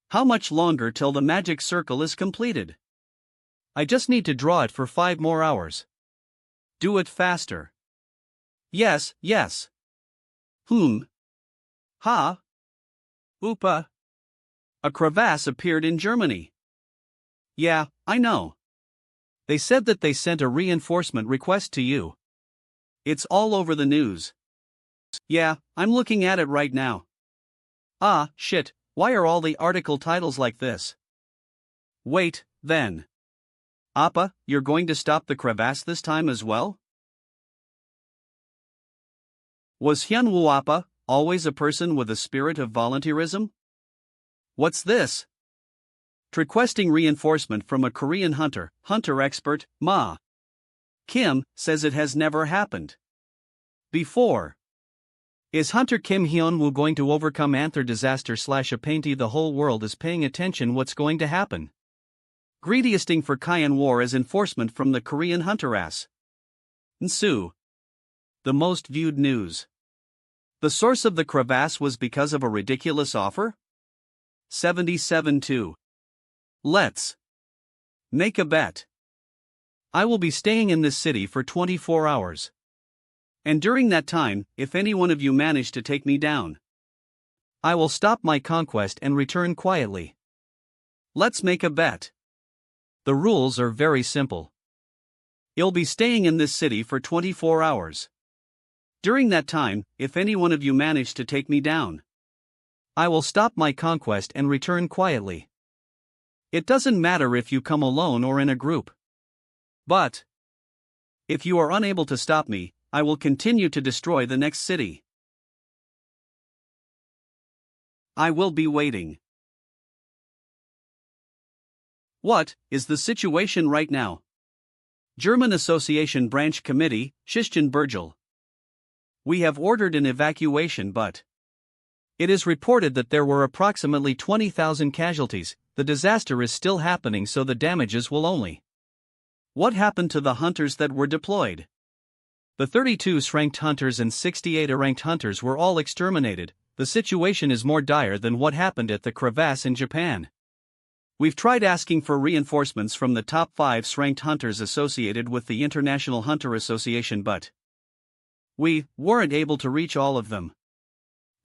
How much longer till the magic circle is completed? I just need to draw it for 5 more hours. Do it faster. Yes, yes. Ha? Oopa. A crevasse appeared in Germany. Yeah, I know. They said that they sent a reinforcement request to you. It's all over the news. Yeah, I'm looking at it right now. Ah, shit, why are all the article titles like this? Wait, then. Appa, you're going to stop the crevasse this time as well? Was Hyun-Woo Appa always a person with a spirit of volunteerism? What's this? Requesting reinforcement from a Korean hunter expert, Ma. Kim, says it has never happened before. Is Hunter Kim Hyun-Woo going to overcome Anther disaster / apparently the whole world is paying attention what's going to happen? Greediesting for Kyan War as enforcement from the Korean hunter ass. Nsu. The most viewed news. The source of the crevasse was because of a ridiculous offer? 77-2. Let's make a bet. I will be staying in this city for 24 hours. And during that time, if any one of you manage to take me down, I will stop my conquest and return quietly. Let's make a bet. The rules are very simple. You'll be staying in this city for 24 hours. During that time, if any one of you manage to take me down, I will stop my conquest and return quietly. It doesn't matter if you come alone or in a group. But if you are unable to stop me, I will continue to destroy the next city. I will be waiting. What is the situation right now? German Association Branch Committee, Schichten Bergel. We have ordered an evacuation, but it is reported that there were approximately 20,000 casualties. The disaster is still happening, so the damages will only. What happened to the hunters that were deployed? The 32 ranked hunters and 68 ranked hunters were all exterminated. The situation is more dire than what happened at the crevasse in Japan. We've tried asking for reinforcements from the top 5 ranked hunters associated with the International Hunter Association, but we weren't able to reach all of them.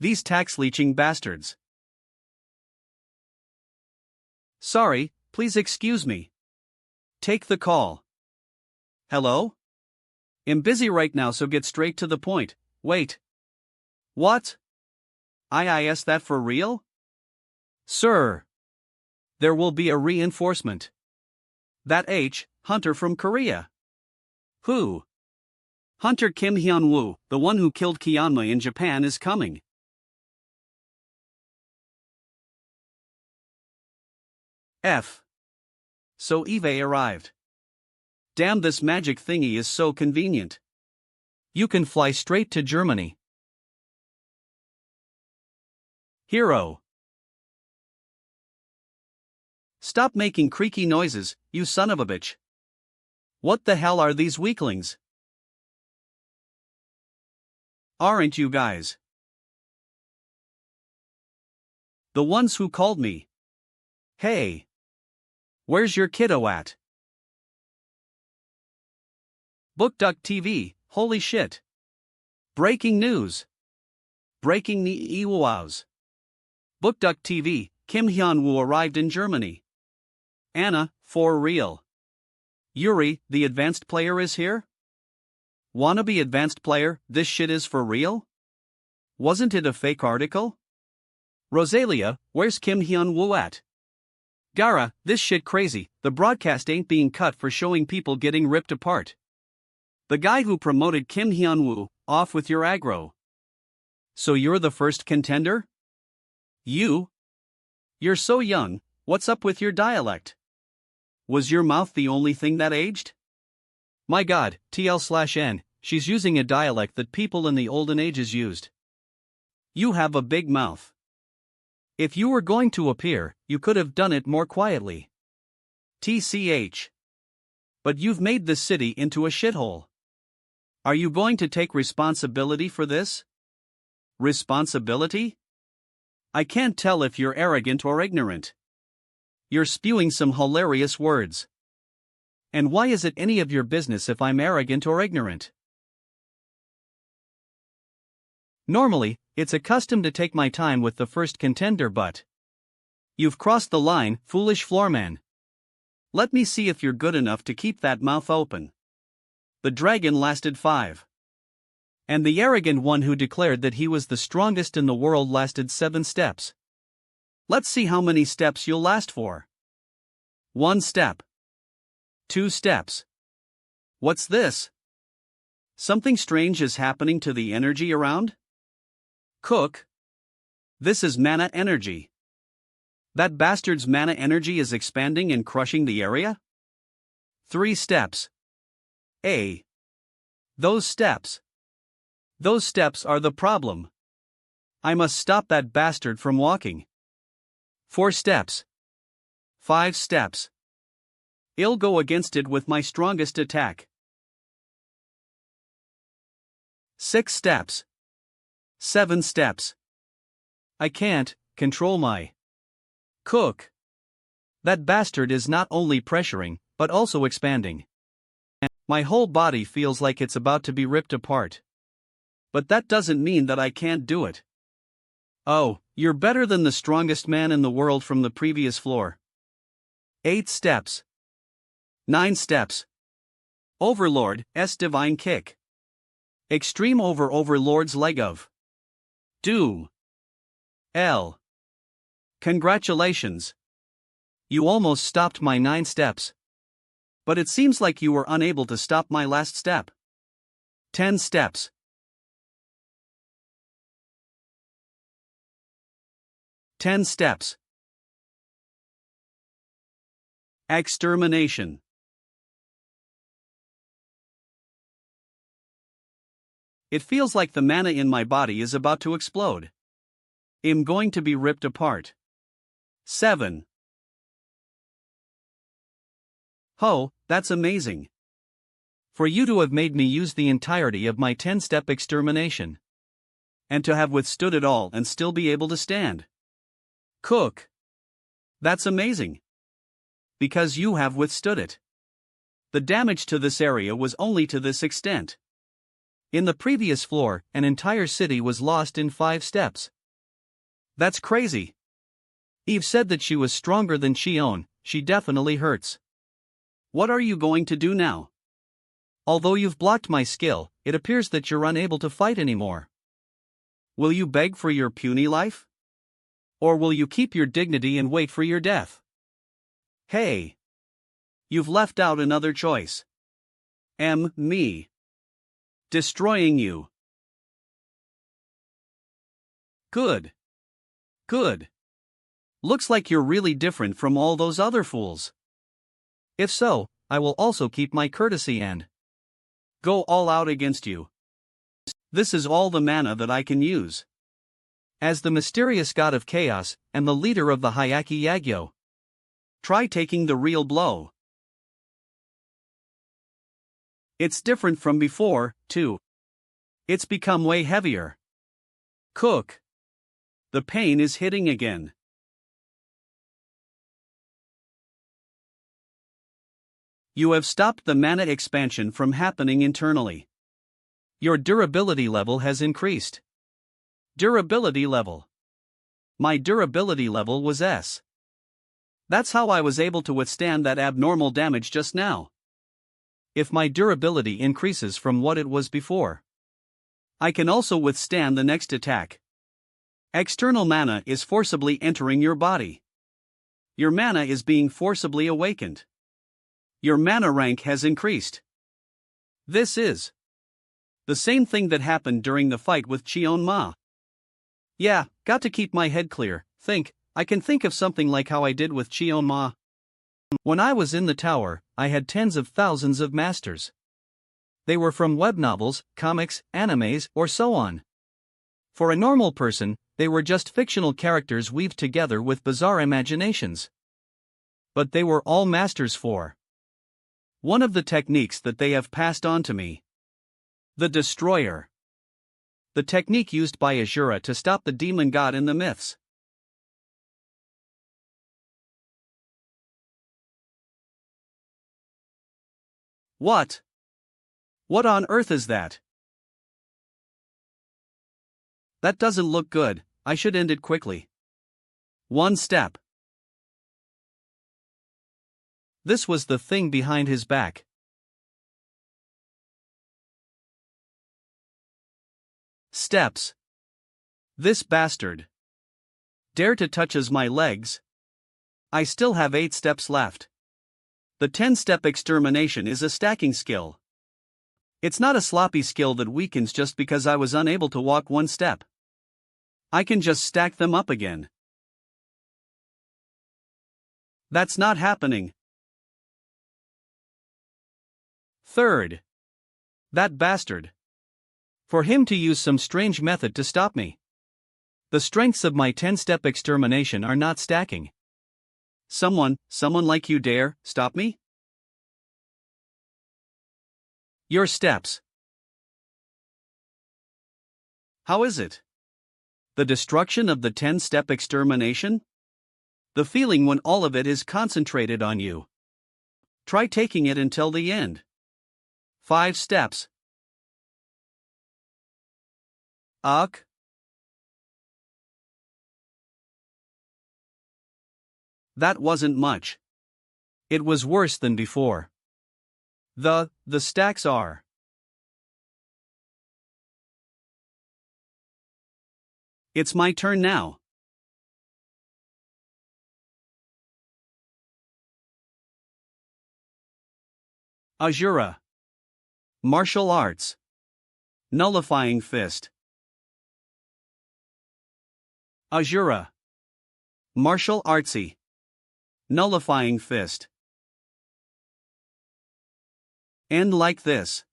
These tax-leeching bastards. Sorry, please excuse me. Take the call. Hello? I'm busy right now, so get straight to the point. Wait. What? Is that for real? Sir. There will be a reinforcement. That Hunter from Korea. Who? Hunter Kim Hyun-Woo, the one who killed Kyanma in Japan, is coming. So Eve arrived. Damn, this magic thingy is so convenient. You can fly straight to Germany. Hero. Stop making creaky noises, you son of a bitch. What the hell are these weaklings? Aren't you guys the ones who called me? Hey! Where's your kiddo at? Bookduck TV, holy shit. Breaking news. Breaking news. Bookduck TV, Hyun-Woo arrived in Germany. Anna, for real. Yuri, the advanced player is here? Wannabe advanced player, this shit is for real? Wasn't it a fake article? Rosalia, where's Hyun-Woo at? Gara, this shit crazy, the broadcast ain't being cut for showing people getting ripped apart. The guy who promoted Hyun-Woo, off with your aggro. So you're the first contender? You? You're so young, what's up with your dialect? Was your mouth the only thing that aged? My god, TL/N, she's using a dialect that people in the olden ages used. You have a big mouth. If you were going to appear, you could have done it more quietly. TCH. But you've made this city into a shithole. Are you going to take responsibility for this? Responsibility? I can't tell if you're arrogant or ignorant. You're spewing some hilarious words. And why is it any of your business if I'm arrogant or ignorant? Normally, it's a custom to take my time with the first contender, but you've crossed the line, foolish floorman. Let me see if you're good enough to keep that mouth open. The dragon lasted 5. And the arrogant one who declared that he was the strongest in the world lasted 7 steps. Let's see how many steps you'll last for. 1 step. 2 steps. What's this? Something strange is happening to the energy around? Cook. This is mana energy. That bastard's mana energy is expanding and crushing the area? 3 steps. A. Those steps. Those steps are the problem. I must stop that bastard from walking. 4 steps. 5 steps. I'll go against it with my strongest attack. 6 steps. 7 steps. I can't control my cook. That bastard is not only pressuring, but also expanding. My whole body feels like it's about to be ripped apart. But that doesn't mean that I can't do it. Oh, you're better than the strongest man in the world from the previous floor. 8 steps. 9 steps. Overlord, S divine kick. Extreme over Overlord's leg of doom. L. Congratulations. You almost stopped my 9 steps. But it seems like you were unable to stop my last step. 10 steps. 10 steps. Extermination. It feels like the mana in my body is about to explode. I'm going to be ripped apart. 7. Oh, that's amazing. For you to have made me use the entirety of my 10-step extermination. And to have withstood it all and still be able to stand. Cook. That's amazing. Because you have withstood it. The damage to this area was only to this extent. In the previous floor, an entire city was lost in 5 steps. That's crazy. Eve said that she was stronger than Shion, she definitely hurts. What are you going to do now? Although you've blocked my skill, it appears that you're unable to fight anymore. Will you beg for your puny life? Or will you keep your dignity and wait for your death? Hey! You've left out another choice. Me. Destroying you. Good. Good. Looks like you're really different from all those other fools. If so, I will also keep my courtesy and go all out against you. This is all the mana that I can use. As the mysterious god of chaos, and the leader of the Hyaki Yagyo. Try taking the real blow. It's different from before, too. It's become way heavier. Cook. The pain is hitting again. You have stopped the mana expansion from happening internally. Your durability level has increased. Durability level. My durability level was S. That's how I was able to withstand that abnormal damage just now. If my durability increases from what it was before, I can also withstand the next attack. External mana is forcibly entering your body. Your mana is being forcibly awakened. Your mana rank has increased. This is the same thing that happened during the fight with Cheon-Ma. Yeah, got to keep my head clear. I can think of something like how I did with Cheon-Ma. When I was in the tower, I had tens of thousands of masters. They were from web novels, comics, animes, or so on. For a normal person, they were just fictional characters weaved together with bizarre imaginations. But they were all masters for one of the techniques that they have passed on to me. The Destroyer. The technique used by Asura to stop the demon god in the myths. What? What on earth is that? That doesn't look good. I should end it quickly. One step. This was the thing behind his back. Steps. This bastard dare to touches my legs. I still have 8 steps left. The 10-step extermination is a stacking skill. It's not a sloppy skill that weakens just because I was unable to walk 1 step. I can just stack them up again. That's not happening. Third. That bastard. For him to use some strange method to stop me. The strengths of my 10-step extermination are not stacking. Someone like you dare stop me? Your steps. How is it? The destruction of the 10-step extermination? The feeling when all of it is concentrated on you. Try taking it until the end. 5 steps. Ugh. That wasn't much. It was worse than before. The stacks are. It's my turn now. Asura. Martial arts. Nullifying fist. Asura. Martial artsy. Nullifying fist. End like this.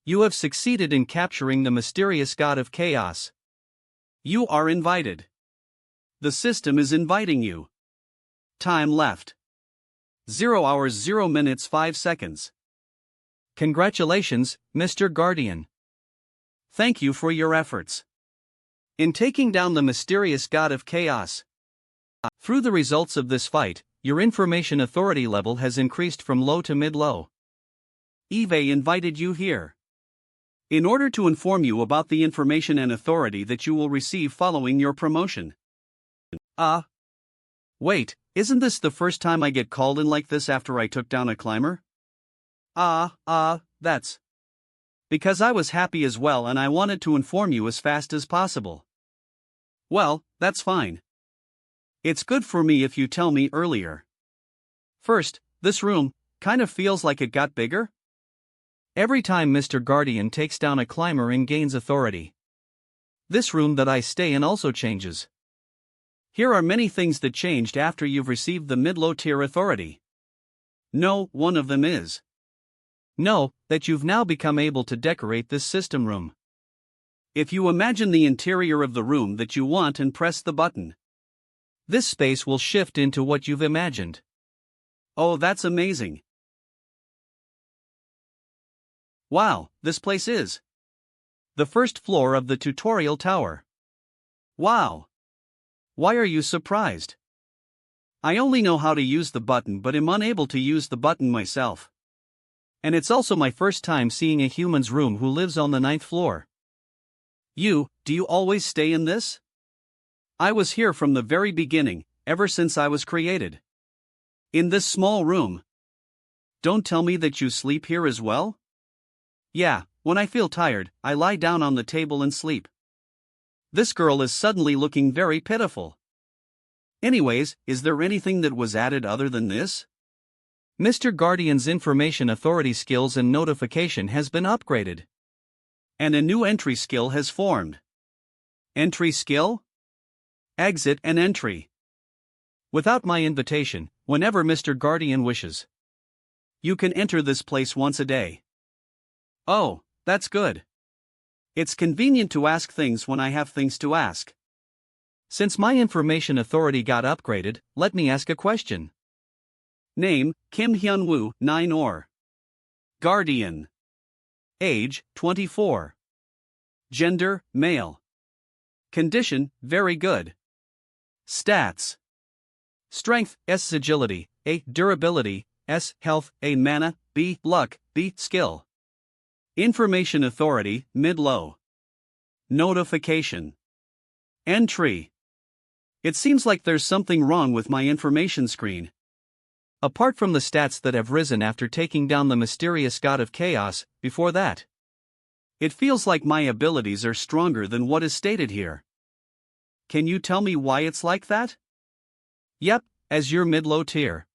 You have succeeded in capturing the mysterious god of chaos. You are invited. The system is inviting you. Time left. 0 hours 0 minutes 5 seconds. Congratulations, Mr. Guardian. Thank you for your efforts in taking down the mysterious god of chaos. Through the results of this fight, your information authority level has increased from low to mid-low. Eve invited you here in order to inform you about the information and authority that you will receive following your promotion. Wait, isn't this the first time I get called in like this after I took down a climber? That's because I was happy as well and I wanted to inform you as fast as possible. Well, that's fine. It's good for me if you tell me earlier. First, this room kind of feels like it got bigger. Every time Mr. Guardian takes down a climber and gains authority, this room that I stay in also changes. Here are many things that changed after you've received the mid-low tier authority. No, one of them is that you've now become able to decorate this system room. If you imagine the interior of the room that you want and press the button, this space will shift into what you've imagined. Oh, that's amazing. Wow, this place is the first floor of the tutorial tower. Wow. Why are you surprised? I only know how to use the button but am unable to use the button myself. And it's also my first time seeing a human's room who lives on the 9th floor. Do you always stay in this? I was here from the very beginning, ever since I was created. In this small room. Don't tell me that you sleep here as well? Yeah, when I feel tired, I lie down on the table and sleep. This girl is suddenly looking very pitiful. Anyways, is there anything that was added other than this? Mr. Guardian's information authority skills and notification has been upgraded. And a new entry skill has formed. Entry skill? Exit and entry. Without my invitation, whenever Mr. Guardian wishes. You can enter this place once a day. Oh, that's good. It's convenient to ask things when I have things to ask. Since my information authority got upgraded, let me ask a question. Name, Kim Hyun-Woo, 9 or. Guardian. Age, 24. Gender, male. Condition, very good. Stats. Strength, S. Agility, A. Durability, S. Health, A. Mana, B. Luck, B. Skill. Information authority, mid-low. Notification. Entry. It seems like there's something wrong with my information screen. Apart from the stats that have risen after taking down the mysterious god of chaos, before that. It feels like my abilities are stronger than what is stated here. Can you tell me why it's like that? Yep, as your mid-low tier.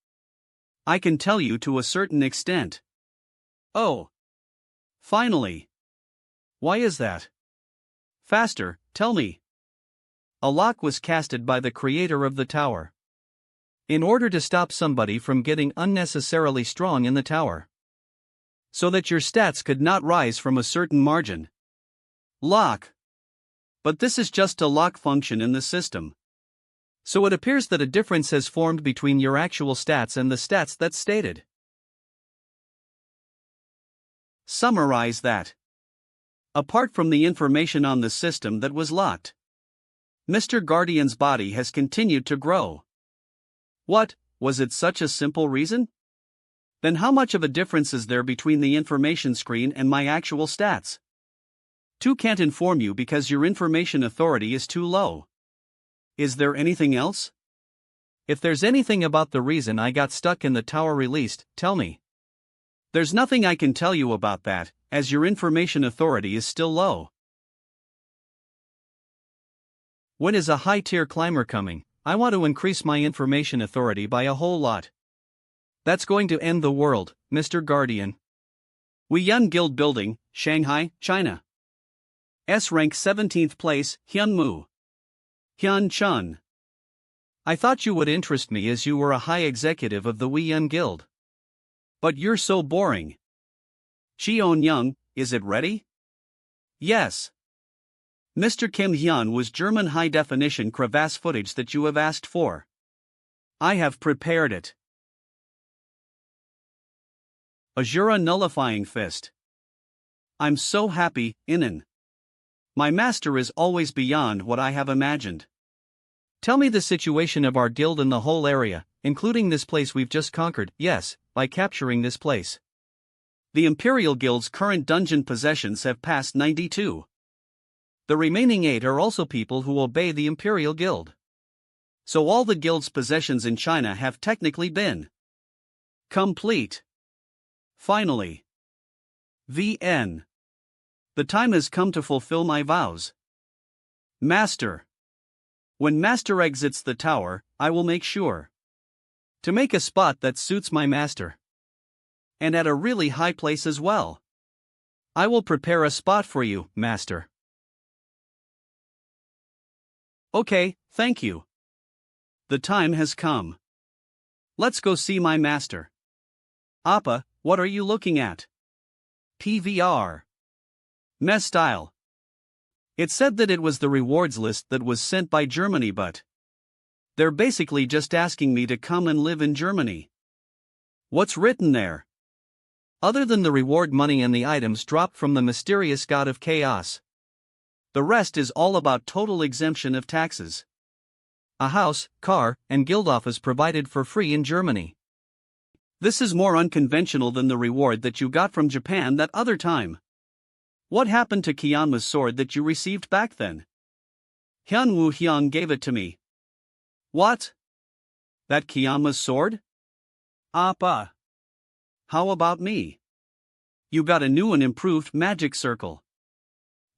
I can tell you to a certain extent. Oh. Finally. Why is that? Faster, tell me. A lock was casted by the creator of the tower. In order to stop somebody from getting unnecessarily strong in the tower. So that your stats could not rise from a certain margin. Lock. But this is just a lock function in the system. So it appears that a difference has formed between your actual stats and the stats that's stated. Summarize that. Apart from the information on the system that was locked, Mr. Guardian's body has continued to grow. What, was it such a simple reason? Then how much of a difference is there between the information screen and my actual stats? 2 can't inform you because your information authority is too low. Is there anything else? If there's anything about the reason I got stuck in the tower released, tell me. There's nothing I can tell you about that, as your information authority is still low. When is a high-tier climber coming? I want to increase my information authority by a whole lot. That's going to end the world, Mr. Guardian. Hyun Guild Building, Shanghai, China. S rank 17th place, Hyun-Woo. Hyun-Chun. I thought you would interest me as you were a high executive of the Hyun Guild. But you're so boring. Cheon-young, is it ready? Yes. Mr. Kim Hyun was German high-definition crevasse footage that you have asked for. I have prepared it. Azura Nullifying Fist. I'm so happy, Inan. My master is always beyond what I have imagined. Tell me the situation of our guild in the whole area, including this place we've just conquered, yes, by capturing this place. The Imperial Guild's current dungeon possessions have passed 92. The remaining 8 are also people who obey the Imperial Guild. So all the guild's possessions in China have technically been complete. Finally. VN. The time has come to fulfill my vows. Master. When Master exits the tower, I will make sure to make a spot that suits my master. And at a really high place as well. I will prepare a spot for you, Master. Okay, thank you. The time has come. Let's go see my master. Appa, what are you looking at? PVR. Mess style. It said that it was the rewards list that was sent by Germany, but they're basically just asking me to come and live in Germany. What's written there? Other than the reward money and the items dropped from the mysterious god of chaos, the rest is all about total exemption of taxes. A house, car, and guild office provided for free in Germany. This is more unconventional than the reward that you got from Japan that other time. What happened to Kiyama's sword that you received back then? Hyun-Woo Hyun gave it to me. What? That Kiyama's sword? Appa. How about me? You got a new and improved magic circle.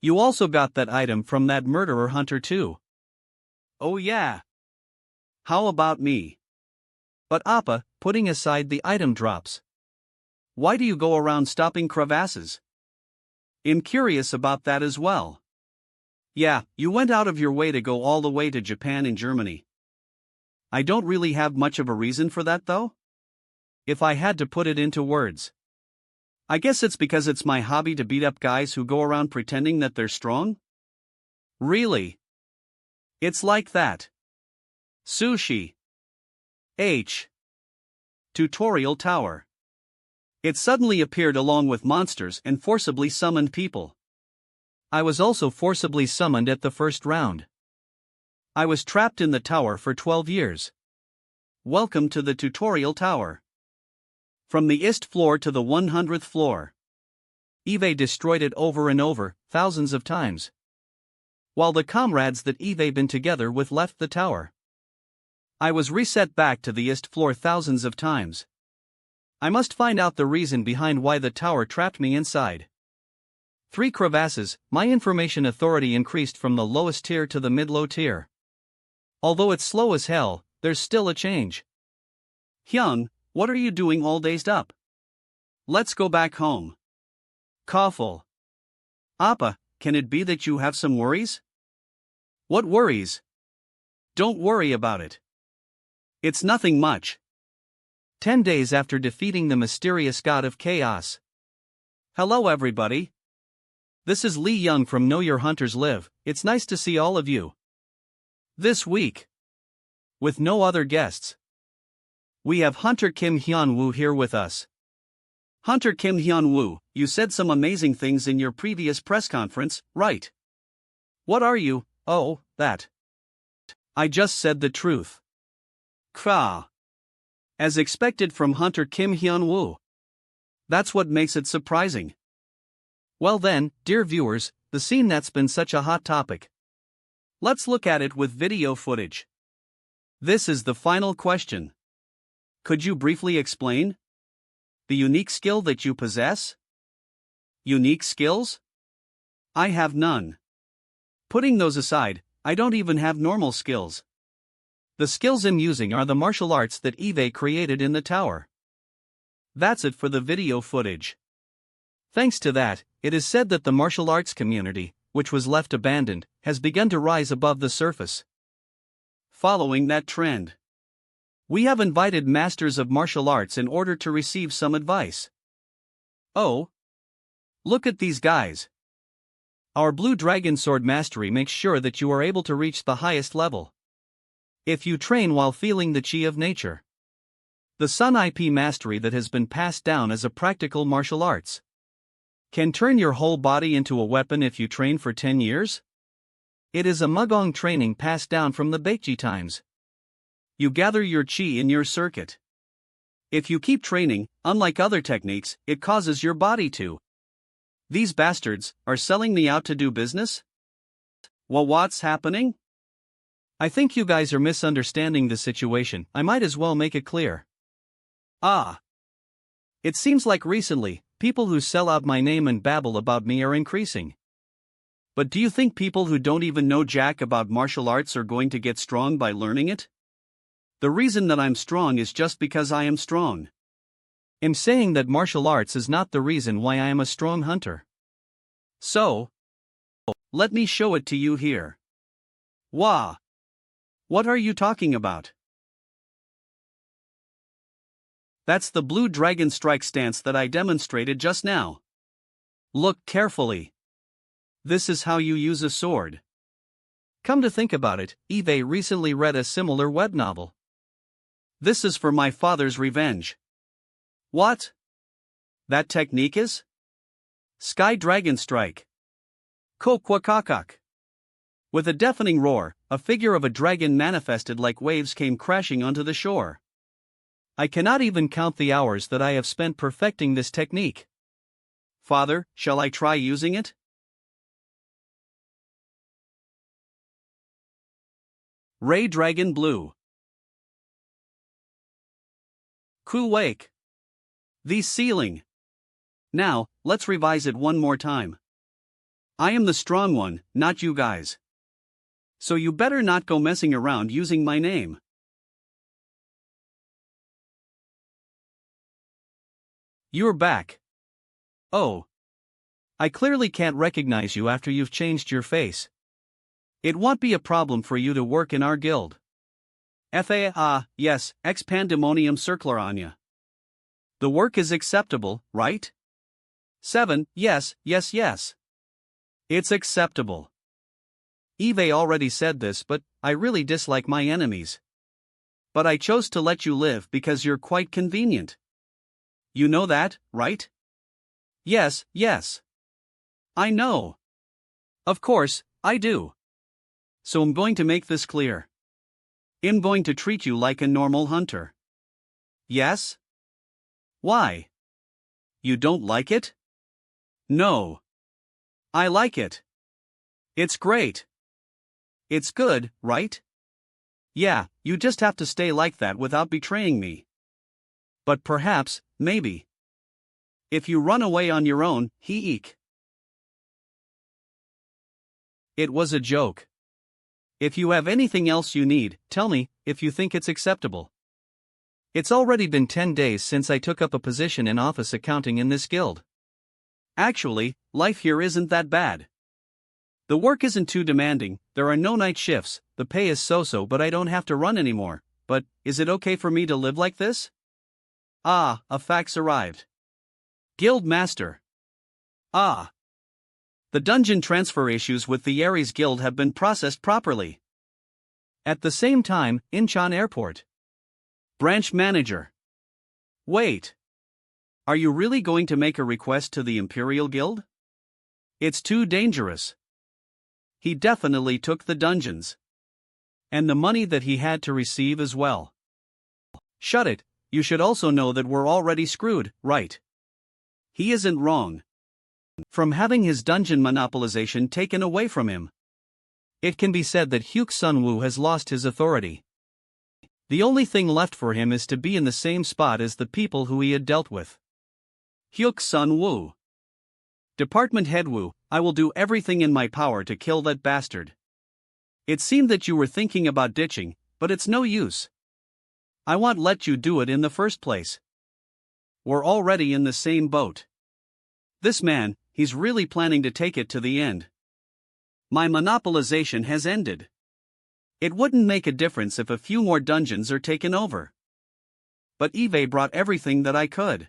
You also got that item from that murderer hunter too. Oh yeah. How about me? But Appa, putting aside the item drops, why do you go around stopping crevasses? I'm curious about that as well. Yeah, you went out of your way to go all the way to Japan and Germany. I don't really have much of a reason for that though. If I had to put it into words, I guess it's because it's my hobby to beat up guys who go around pretending that they're strong. Really? It's like that. Sushi. H. Tutorial Tower. It suddenly appeared along with monsters and forcibly summoned people. I was also forcibly summoned at the first round. I was trapped in the tower for 12 years. Welcome to the Tutorial Tower. From the East floor to the 100th floor. Eve destroyed it over and over, thousands of times. While the comrades that Eve been together with left the tower. I was reset back to the East floor thousands of times. I must find out the reason behind why the tower trapped me inside. 3 crevasses, my information authority increased from the lowest tier to the mid-low tier. Although it's slow as hell, there's still a change. Hyun, what are you doing all dazed up? Let's go back home. Koffel. Appa, can it be that you have some worries? What worries? Don't worry about it. It's nothing much. 10 days after defeating the mysterious god of chaos. Hello everybody. This is Lee Young from Know Your Hunters Live. It's nice to see all of you. This week, with no other guests, we have Hunter Kim Hyun-Woo here with us. Hunter Kim Hyun-Woo, you said some amazing things in your previous press conference, right? What are you? Oh, that. I just said the truth. Kra. As expected from Hunter Kim Hyun-Woo. That's what makes it surprising. Well then, dear viewers, the scene that's been such a hot topic. Let's look at it with video footage. This is the final question. Could you briefly explain the unique skill that you possess? Unique skills? I have none. Putting those aside, I don't even have normal skills. The skills I'm using are the martial arts that Eve created in the tower. That's it for the video footage. Thanks to that, it is said that the martial arts community, which was left abandoned, has begun to rise above the surface. Following that trend, we have invited masters of martial arts in order to receive some advice. Oh, look at these guys. Our Blue Dragon Sword Mastery makes sure that you are able to reach the highest level if you train while feeling the chi of nature. The Sun IP Mastery that has been passed down as a practical martial arts can turn your whole body into a weapon if you train for 10 years. It is a Mugong training passed down from the Baekji times. You gather your chi in your circuit. If you keep training, unlike other techniques, it causes your body to. These bastards are selling me out to do business? Well, what's happening? I think you guys are misunderstanding the situation. I might as well make it clear. It seems like recently, people who sell out my name and babble about me are increasing. But do you think people who don't even know jack about martial arts are going to get strong by learning it? The reason that I'm strong is just because I am strong. I'm saying that martial arts is not the reason why I am a strong hunter. So, let me show it to you here. Wah! What are you talking about? That's the Blue Dragon Strike stance that I demonstrated just now. Look carefully. This is how you use a sword. Come to think about it, Eve recently read a similar web novel. This is for my father's revenge. What? That technique is? Sky Dragon Strike. Kokwakakak. With a deafening roar, a figure of a dragon manifested like waves came crashing onto the shore. I cannot even count the hours that I have spent perfecting this technique. Father, shall I try using it? Ray Dragon Blue. Cool Wake. The ceiling. Now, let's revise it one more time. I am the strong one, not you guys. So you better not go messing around using my name. You're back. Oh. I clearly can't recognize you after you've changed your face. It won't be a problem for you to work in our guild. Yes, ex Pandemonium Circular Anya. The work is acceptable, right? 7, yes. It's acceptable. Eve already said this, but I really dislike my enemies. But I chose to let you live because you're quite convenient. You know that, right? Yes. I know. Of course, I do. So I'm going to make this clear. I'm going to treat you like a normal hunter. Yes? Why? You don't like it? No. I like it. It's great. It's good, right? Yeah, you just have to stay like that without betraying me. But perhaps, maybe. If you run away on your own, eek. It was a joke. If you have anything else you need, tell me, if you think it's acceptable. It's already been 10 days since I took up a position in office accounting in this guild. Actually, life here isn't that bad. The work isn't too demanding, there are no night shifts, the pay is so-so, but I don't have to run anymore. But, is it okay for me to live like this? Ah, a fax arrived. Guild Master. Ah. The dungeon transfer issues with the Aries Guild have been processed properly. At the same time, Incheon Airport. Branch Manager. Wait. Are you really going to make a request to the Imperial Guild? It's too dangerous. He definitely took the dungeons. And the money that he had to receive as well. Shut it, you should also know that we're already screwed, right? He isn't wrong. From having his dungeon monopolization taken away from him. It can be said that Hyun-Woo has lost his authority. The only thing left for him is to be in the same spot as the people who he had dealt with. Hyun-Woo. Department Head Woo, I will do everything in my power to kill that bastard. It seemed that you were thinking about ditching, but it's no use. I won't let you do it in the first place. We're already in the same boat. This man, he's really planning to take it to the end. My monopolization has ended. It wouldn't make a difference if a few more dungeons are taken over. But Eve brought everything that I could.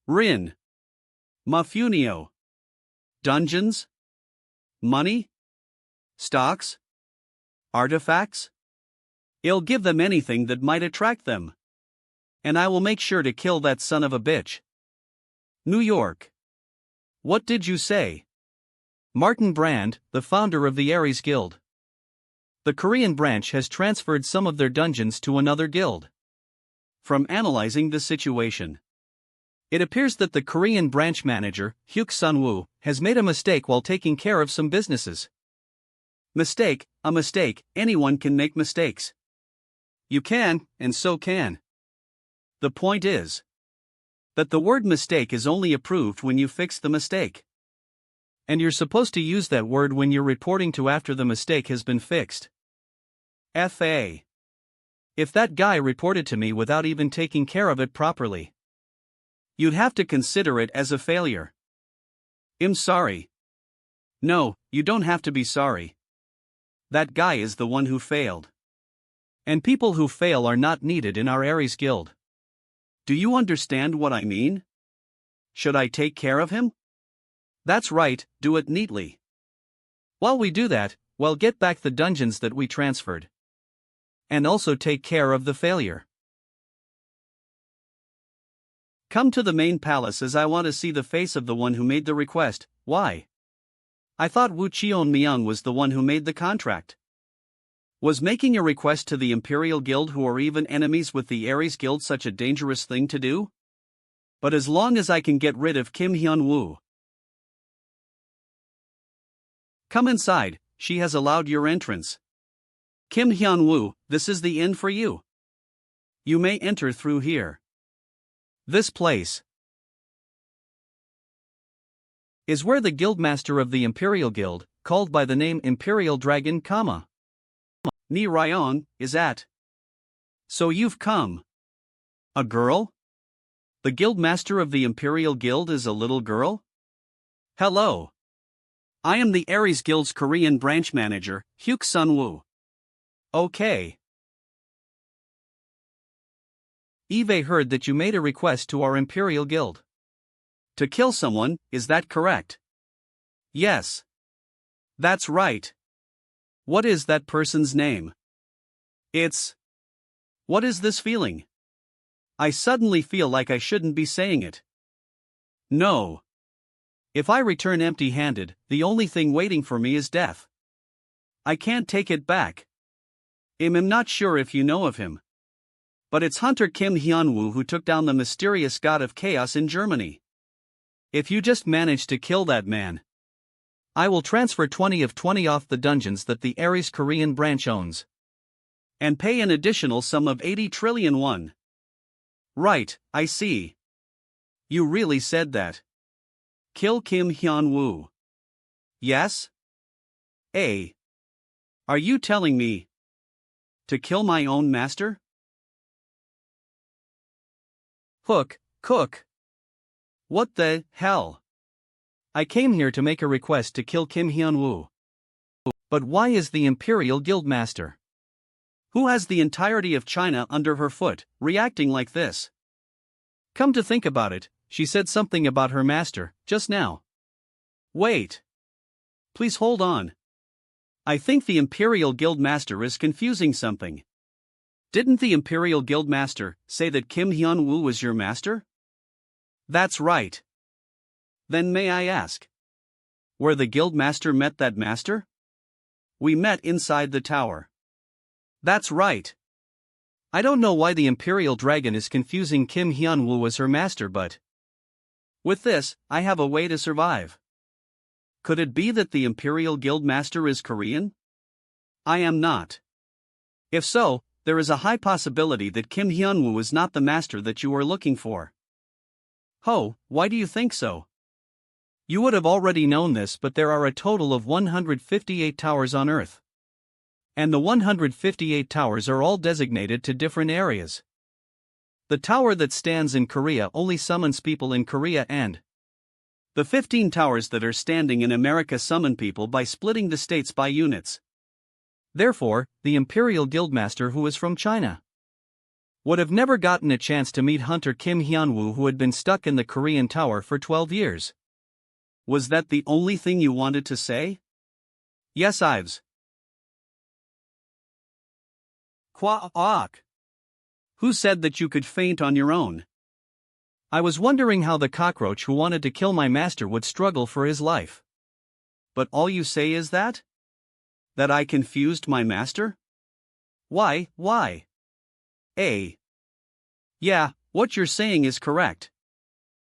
Rin. Mafunio. Dungeons? Money? Stocks? Artifacts? I'll give them anything that might attract them. And I will make sure to kill that son of a bitch. New York. What did you say? Martin Brand, the founder of the Aries Guild. The Korean branch has transferred some of their dungeons to another guild. From analyzing the situation, it appears that the Korean branch manager, Hyun-Woo, has made a mistake while taking care of some businesses. Mistake, a mistake, anyone can make mistakes. You can, and so can. The point is that the word mistake is only approved when you fix the mistake. And you're supposed to use that word when you're reporting to after the mistake has been fixed. F.A. If that guy reported to me without even taking care of it properly, you'd have to consider it as a failure. I'm sorry. No, you don't have to be sorry. That guy is the one who failed. And people who fail are not needed in our Aries Guild. Do you understand what I mean? Should I take care of him? That's right, do it neatly. While we do that, we'll get back the dungeons that we transferred. And also take care of the failure. Come to the main palace as I want to see the face of the one who made the request. Why? I thought Wu Cheon-myung was the one who made the contract. Was making a request to the Imperial Guild, who are even enemies with the Aries Guild, such a dangerous thing to do? But as long as I can get rid of Kim Hyun-Woo. Come inside, she has allowed your entrance. Kim Hyun-Woo, this is the inn for you. You may enter through here. This place is where the guildmaster of the Imperial Guild, called by the name Imperial Dragon, Ni Ryon, is at. So you've come. A girl? The guildmaster of the Imperial Guild is a little girl? Hello. I am the Aries Guild's Korean branch manager, Hyun-Woo. Okay. Eve heard that you made a request to our Imperial Guild. To kill someone, is that correct? Yes. That's right. What is that person's name? What is this feeling? I suddenly feel like I shouldn't be saying it. No. If I return empty-handed, the only thing waiting for me is death. I can't take it back. I'm not sure if you know of him. But it's Hunter Kim Hyun-Woo who took down the mysterious god of chaos in Germany. If you just manage to kill that man, I will transfer 20 of 20 off the dungeons that the Aries Korean branch owns. And pay an additional sum of 80 trillion won. Right, I see. You really said that. Kill Kim Hyun-Woo. Yes? Are you telling me to kill my own master? Cook. What the hell? I came here to make a request to kill Kim Hyun-Woo. But why is the Imperial Guildmaster, who has the entirety of China under her foot, reacting like this? Come to think about it, she said something about her master, just now. Wait. Please hold on. I think the Imperial Guildmaster is confusing something. Didn't the Imperial Guildmaster say that Kim Hyun-Woo was your master? That's right. Then may I ask, where the Guildmaster met that master? We met inside the tower. That's right. I don't know why the Imperial Dragon is confusing Kim Hyun-Woo as her master, but with this, I have a way to survive. Could it be that the Imperial Guildmaster is Korean? I am not. If so, there is a high possibility that Kim Hyun-Woo is not the master that you are looking for. Why do you think so? You would have already known this, but there are a total of 158 towers on Earth. And the 158 towers are all designated to different areas. The tower that stands in Korea only summons people in Korea, and the 15 towers that are standing in America summon people by splitting the states by units. Therefore, the Imperial Guildmaster, who is from China, would have never gotten a chance to meet Hunter Kim Hyun-Woo, who had been stuck in the Korean tower for 12 years. Was that the only thing you wanted to say? Yes, Ives. Quack. Who said that you could faint on your own? I was wondering how the cockroach who wanted to kill my master would struggle for his life. But all you say is that? That I confused my master? Why? Yeah, what you're saying is correct.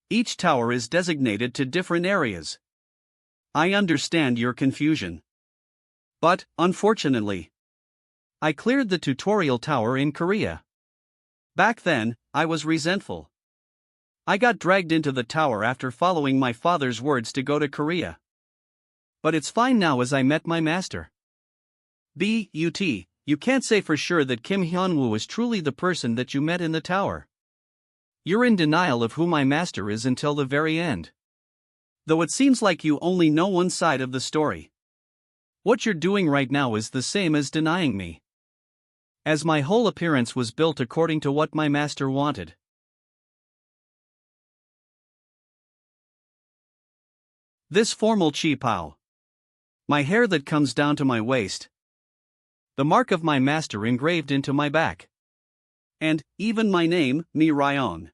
Each tower is designated to different areas. I understand your confusion. But, unfortunately, I cleared the tutorial tower in Korea. Back then, I was resentful. I got dragged into the tower after following my father's words to go to Korea. But it's fine now as I met my master. You can't say for sure that Kim Hyun-Woo is truly the person that you met in the tower. You're in denial of who my master is until the very end. Though it seems like you only know one side of the story. What you're doing right now is the same as denying me. As my whole appearance was built according to what my master wanted. This formal chi pao. My hair that comes down to my waist. The mark of my master engraved into my back. And, even my name, Mi Ryon.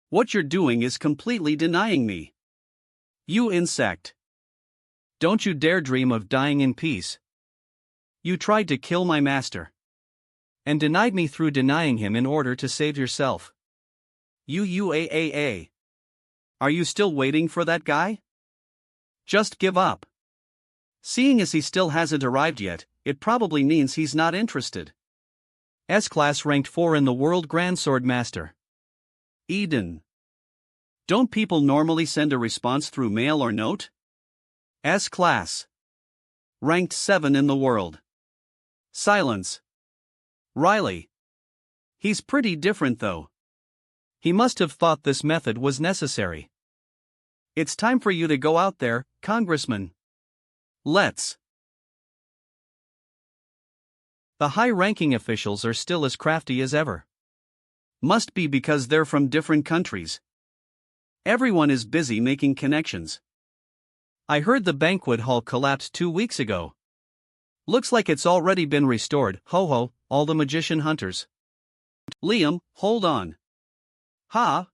What you're doing is completely denying me. You insect. Don't you dare dream of dying in peace. You tried to kill my master. And denied me through denying him in order to save yourself. UUAAA. Are you still waiting for that guy? Just give up. Seeing as he still hasn't arrived yet, it probably means he's not interested. S-Class ranked 4 in the world Grand Sword Master. Eden. Don't people normally send a response through mail or note? S-Class. Ranked 7 in the world. Silence. Riley. He's pretty different though. He must have thought this method was necessary. It's time for you to go out there, Congressman. Let's. The high-ranking officials are still as crafty as ever. Must be because they're from different countries. Everyone is busy making connections. I heard the banquet hall collapsed 2 weeks ago. Looks like it's already been restored. Ho ho, all the magician hunters. Liam, hold on. Ha?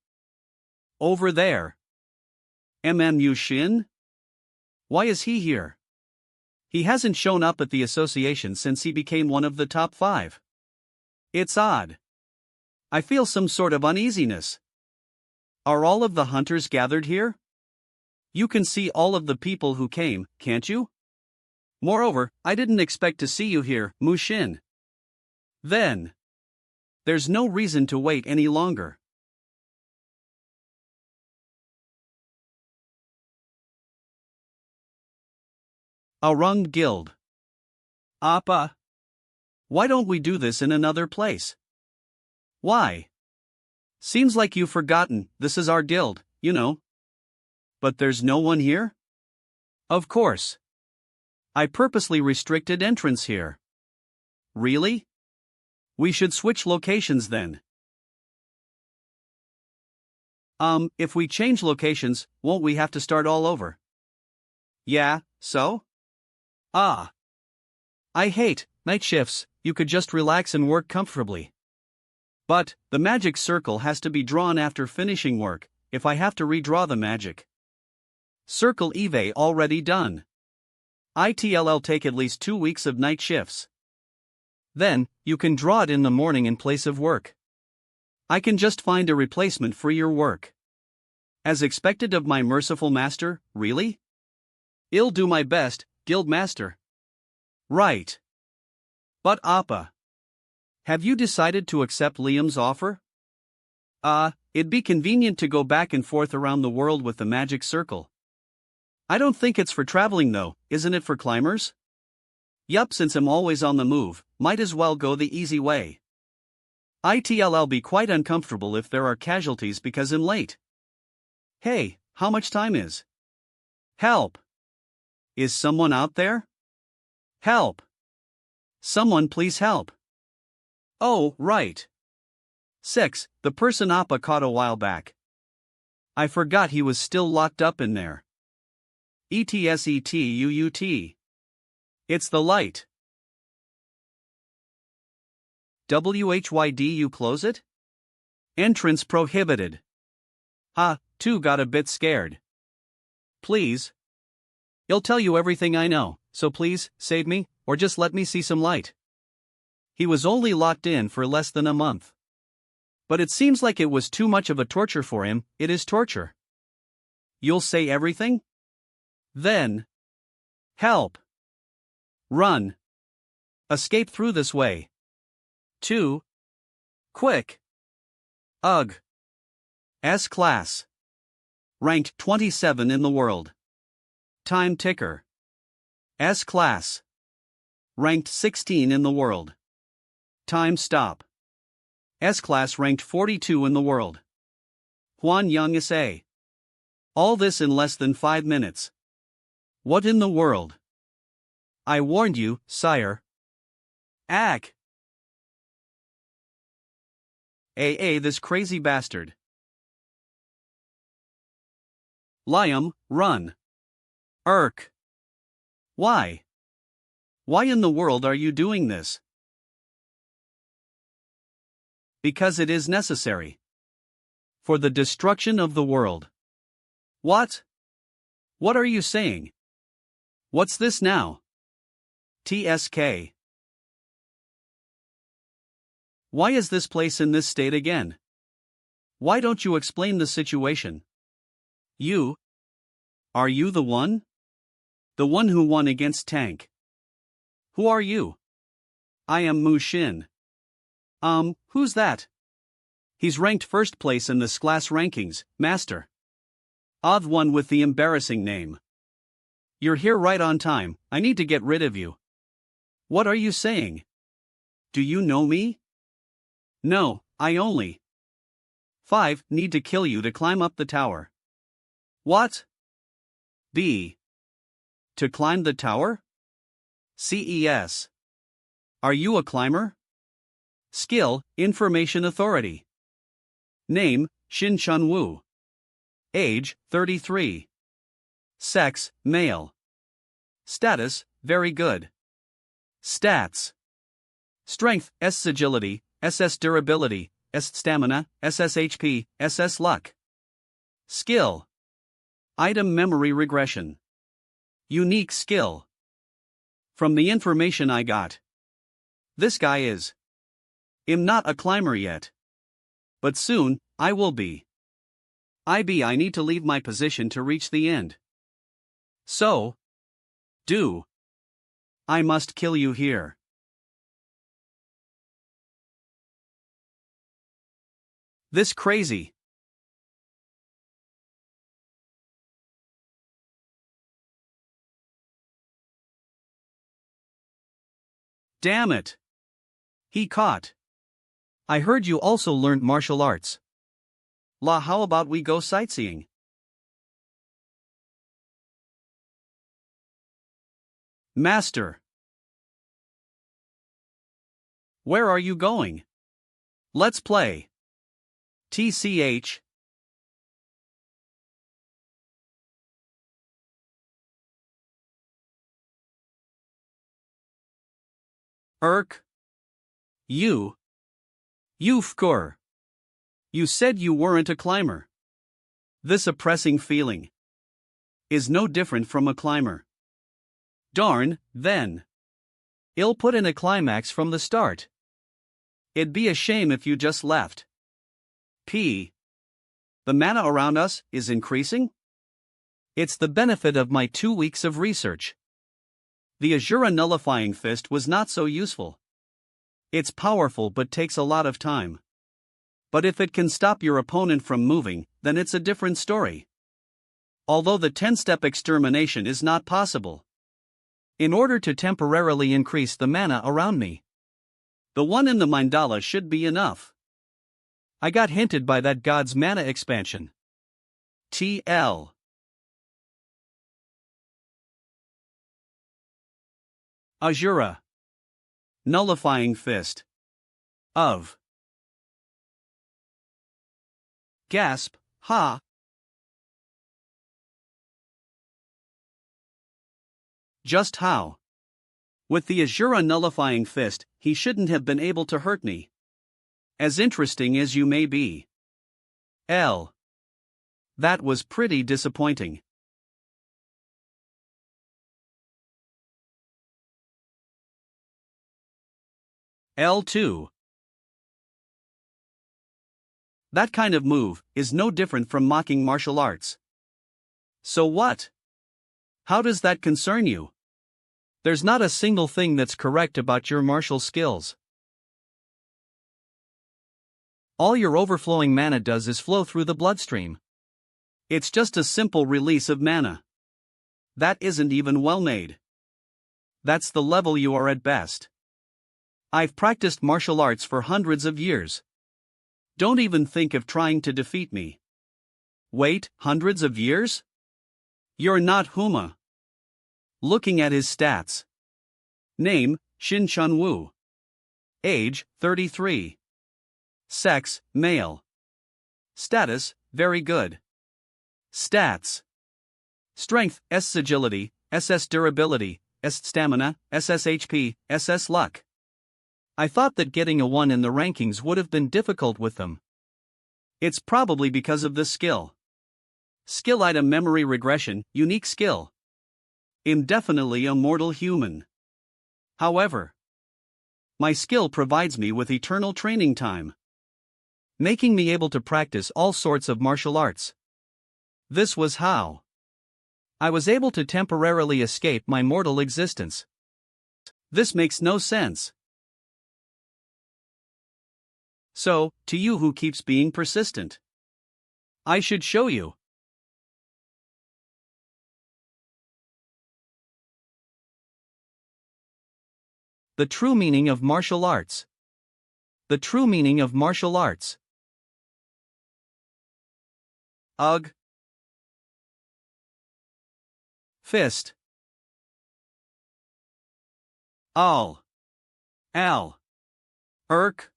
Over there. Shin? Why is he here? He hasn't shown up at the association since he became one of the top 5. It's odd. I feel some sort of uneasiness. Are all of the hunters gathered here? You can see all of the people who came, can't you? Moreover, I didn't expect to see you here, Mushin. Then. There's no reason to wait any longer. Aurung Guild. Appa. Why don't we do this in another place? Why? Seems like you've forgotten, this is our guild, you know. But there's no one here? Of course. I purposely restricted entrance here. Really? We should switch locations then. If we change locations, won't we have to start all over? Yeah, so? Ah. I hate night shifts, you could just relax and work comfortably. But, the magic circle has to be drawn after finishing work, if I have to redraw the magic. Circle Eve already done. ITLL take at least 2 weeks of night shifts. Then, you can draw it in the morning in place of work. I can just find a replacement for your work. As expected of my merciful master, really? I'll do my best, guild master. Right. But Appa. Have you decided to accept Liam's offer? It'd be convenient to go back and forth around the world with the magic circle. I don't think it's for traveling though, isn't it for climbers? Yup, since I'm always on the move, might as well go the easy way. I'll be quite uncomfortable if there are casualties because I'm late. Hey, how much time is? Help! Is someone out there? Help! Someone please help. Oh, right. 6, the person Appa caught a while back. I forgot he was still locked up in there. ETSETUUT. It's the light. WHYD you close it? Entrance prohibited. 2 got a bit scared. Please. I'll tell you everything I know, so please, save me, or just let me see some light. He was only locked in for less than a month. But it seems like it was too much of a torture for him, it is torture. You'll say everything? Then. Help. Run. Escape through this way. 2. Quick. Ugh. S-Class. Ranked 27 in the world. Time ticker. S-Class. Ranked 16 in the world. Time stop. S-Class ranked 42 in the world. Huan Young SA. All this in less than 5 minutes. What in the world? I warned you, sire. Ack. This crazy bastard. Liam, run. Irk. Why? Why in the world are you doing this? Because it is necessary. For the destruction of the world. What? What are you saying? What's this now? TSK. Why is this place in this state again? Why don't you explain the situation? You? Are you the one? The one who won against Tank. Who are you? I am Mu Shin. Who's that? He's ranked first place in this class rankings, Master. Odd one with the embarrassing name. You're here right on time, I need to get rid of you. What are you saying? Do you know me? No, I only 5 need to kill you to climb up the tower. What? B. To climb the tower? CES. Are you a climber? Skill, Information Authority. Name, Hyun-Woo. Age, 33. Sex, male. Status, very good. Stats. Strength, S agility, SS durability, S stamina, SS HP, SS luck. Skill. Item memory regression. Unique skill. From the information I got, this guy is. I'm not a climber yet. But soon, I will be. I need to leave my position to reach the end. So. Do. I must kill you here. This crazy. Damn it. He caught. I heard you also learned martial arts. How about we go sightseeing? Master. Where are you going? Let's play. TCH. You. Fkur. You said you weren't a climber. This oppressing feeling is no different from a climber. Darn, then. I'll put in a climax from the start. It'd be a shame if you just left. P. The mana around us is increasing? It's the benefit of my 2 weeks of research. The Azura nullifying fist was not so useful. It's powerful but takes a lot of time. But if it can stop your opponent from moving, then it's a different story. Although the 10-step extermination is not possible. In order to temporarily increase the mana around me, the one in the mandala should be enough. I got hinted by that god's mana expansion. TL. Azura. Nullifying fist. Of. Gasp, ha. Just how? With the Azura nullifying fist, he shouldn't have been able to hurt me. As interesting as you may be. L. That was pretty disappointing. L2. That kind of move is no different from mocking martial arts. So what? How does that concern you? There's not a single thing that's correct about your martial skills. All your overflowing mana does is flow through the bloodstream. It's just a simple release of mana. That isn't even well made. That's the level you are at best. I've practiced martial arts for hundreds of years. Don't even think of trying to defeat me. Wait, hundreds of years? You're not Huma. Looking at his stats. Name, Hyun-Woo. Age, 33. Sex, male. Status, very good. Stats. Strength, S agility, SS durability, S stamina, SS HP, SS luck. I thought that getting a 1 in the rankings would have been difficult with them. It's probably because of the skill. Skill item memory regression, unique skill. I'm definitely a mortal human. However, my skill provides me with eternal training time, making me able to practice all sorts of martial arts. This was how I was able to temporarily escape my mortal existence. This makes no sense. So, to you who keeps being persistent, I should show you. The true meaning of martial arts. The true meaning of martial arts. Ugh. Fist. Al. Al. Irk.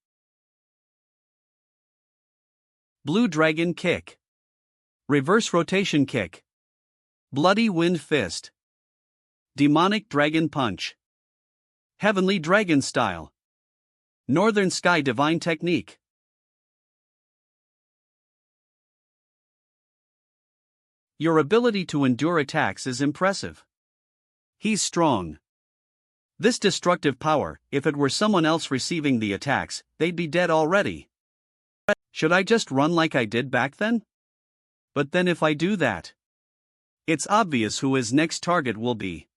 Blue Dragon Kick. Reverse Rotation Kick. Bloody Wind Fist. Demonic Dragon Punch. Heavenly Dragon Style. Northern Sky Divine Technique. Your ability to endure attacks is impressive. He's strong. This destructive power, if it were someone else receiving the attacks, they'd be dead already. Should I just run like I did back then? But then if I do that, it's obvious who his next target will be.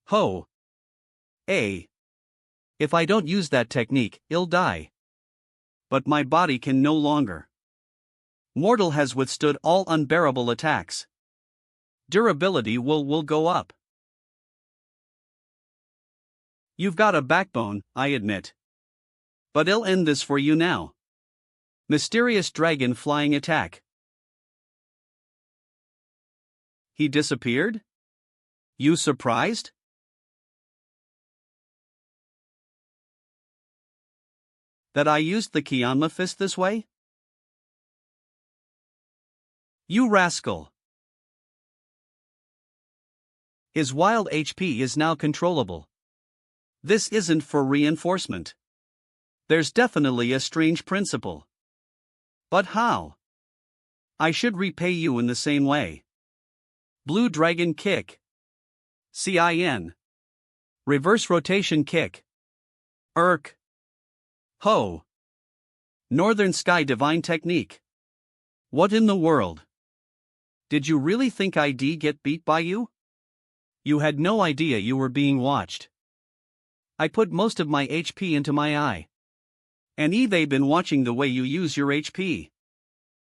Ho. If I don't use that technique, I'll die. But my body can no longer. Mortal has withstood all unbearable attacks. Durability will go up. You've got a backbone, I admit. But I'll end this for you now. Mysterious Dragon Flying Attack. He disappeared? You surprised? That I used the Kyanma fist this way? You rascal! His wild HP is now controllable. This isn't for reinforcement. There's definitely a strange principle. But how? I should repay you in the same way. Blue Dragon Kick. CIN. Reverse Rotation Kick. Irk. Ho. Northern Sky Divine Technique. What in the world? Did you really think I'd get beat by you? You had no idea you were being watched. I put most of my HP into my eye. And they've been watching the way you use your HP.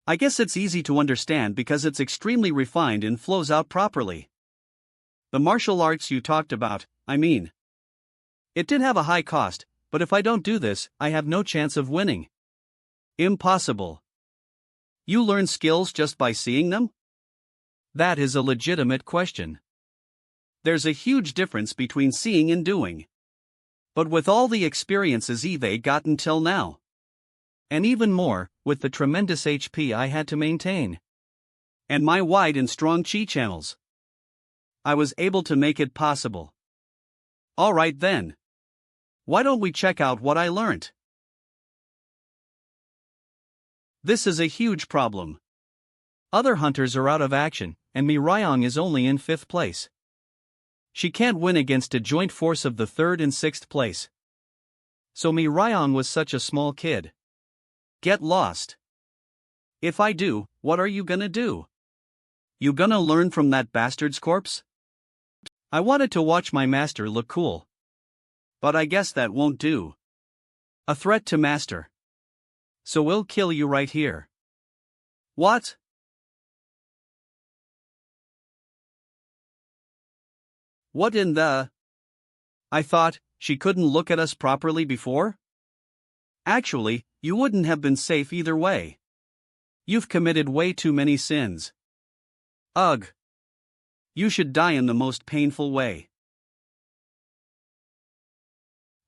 I guess it's easy to understand because it's extremely refined and flows out properly. The martial arts you talked about, I mean. It did have a high cost, but if I don't do this, I have no chance of winning. Impossible. You learn skills just by seeing them? That is a legitimate question. There's a huge difference between seeing and doing. But with all the experiences they've gotten till now, and even more, with the tremendous HP I had to maintain, and my wide and strong chi channels, I was able to make it possible. Alright then. Why don't we check out what I learnt? This is a huge problem. Other hunters are out of action, and Mi Ryong is only in 5th place. She can't win against a joint force of the 3rd and 6th place. So Mi Ryong was such a small kid. Get lost. If I do, what are you gonna do? You gonna learn from that bastard's corpse? I wanted to watch my master look cool. But I guess that won't do. A threat to master. So we'll kill you right here. What? What in the? I thought, she couldn't look at us properly before? Actually, you wouldn't have been safe either way. You've committed way too many sins. Ugh. You should die in the most painful way.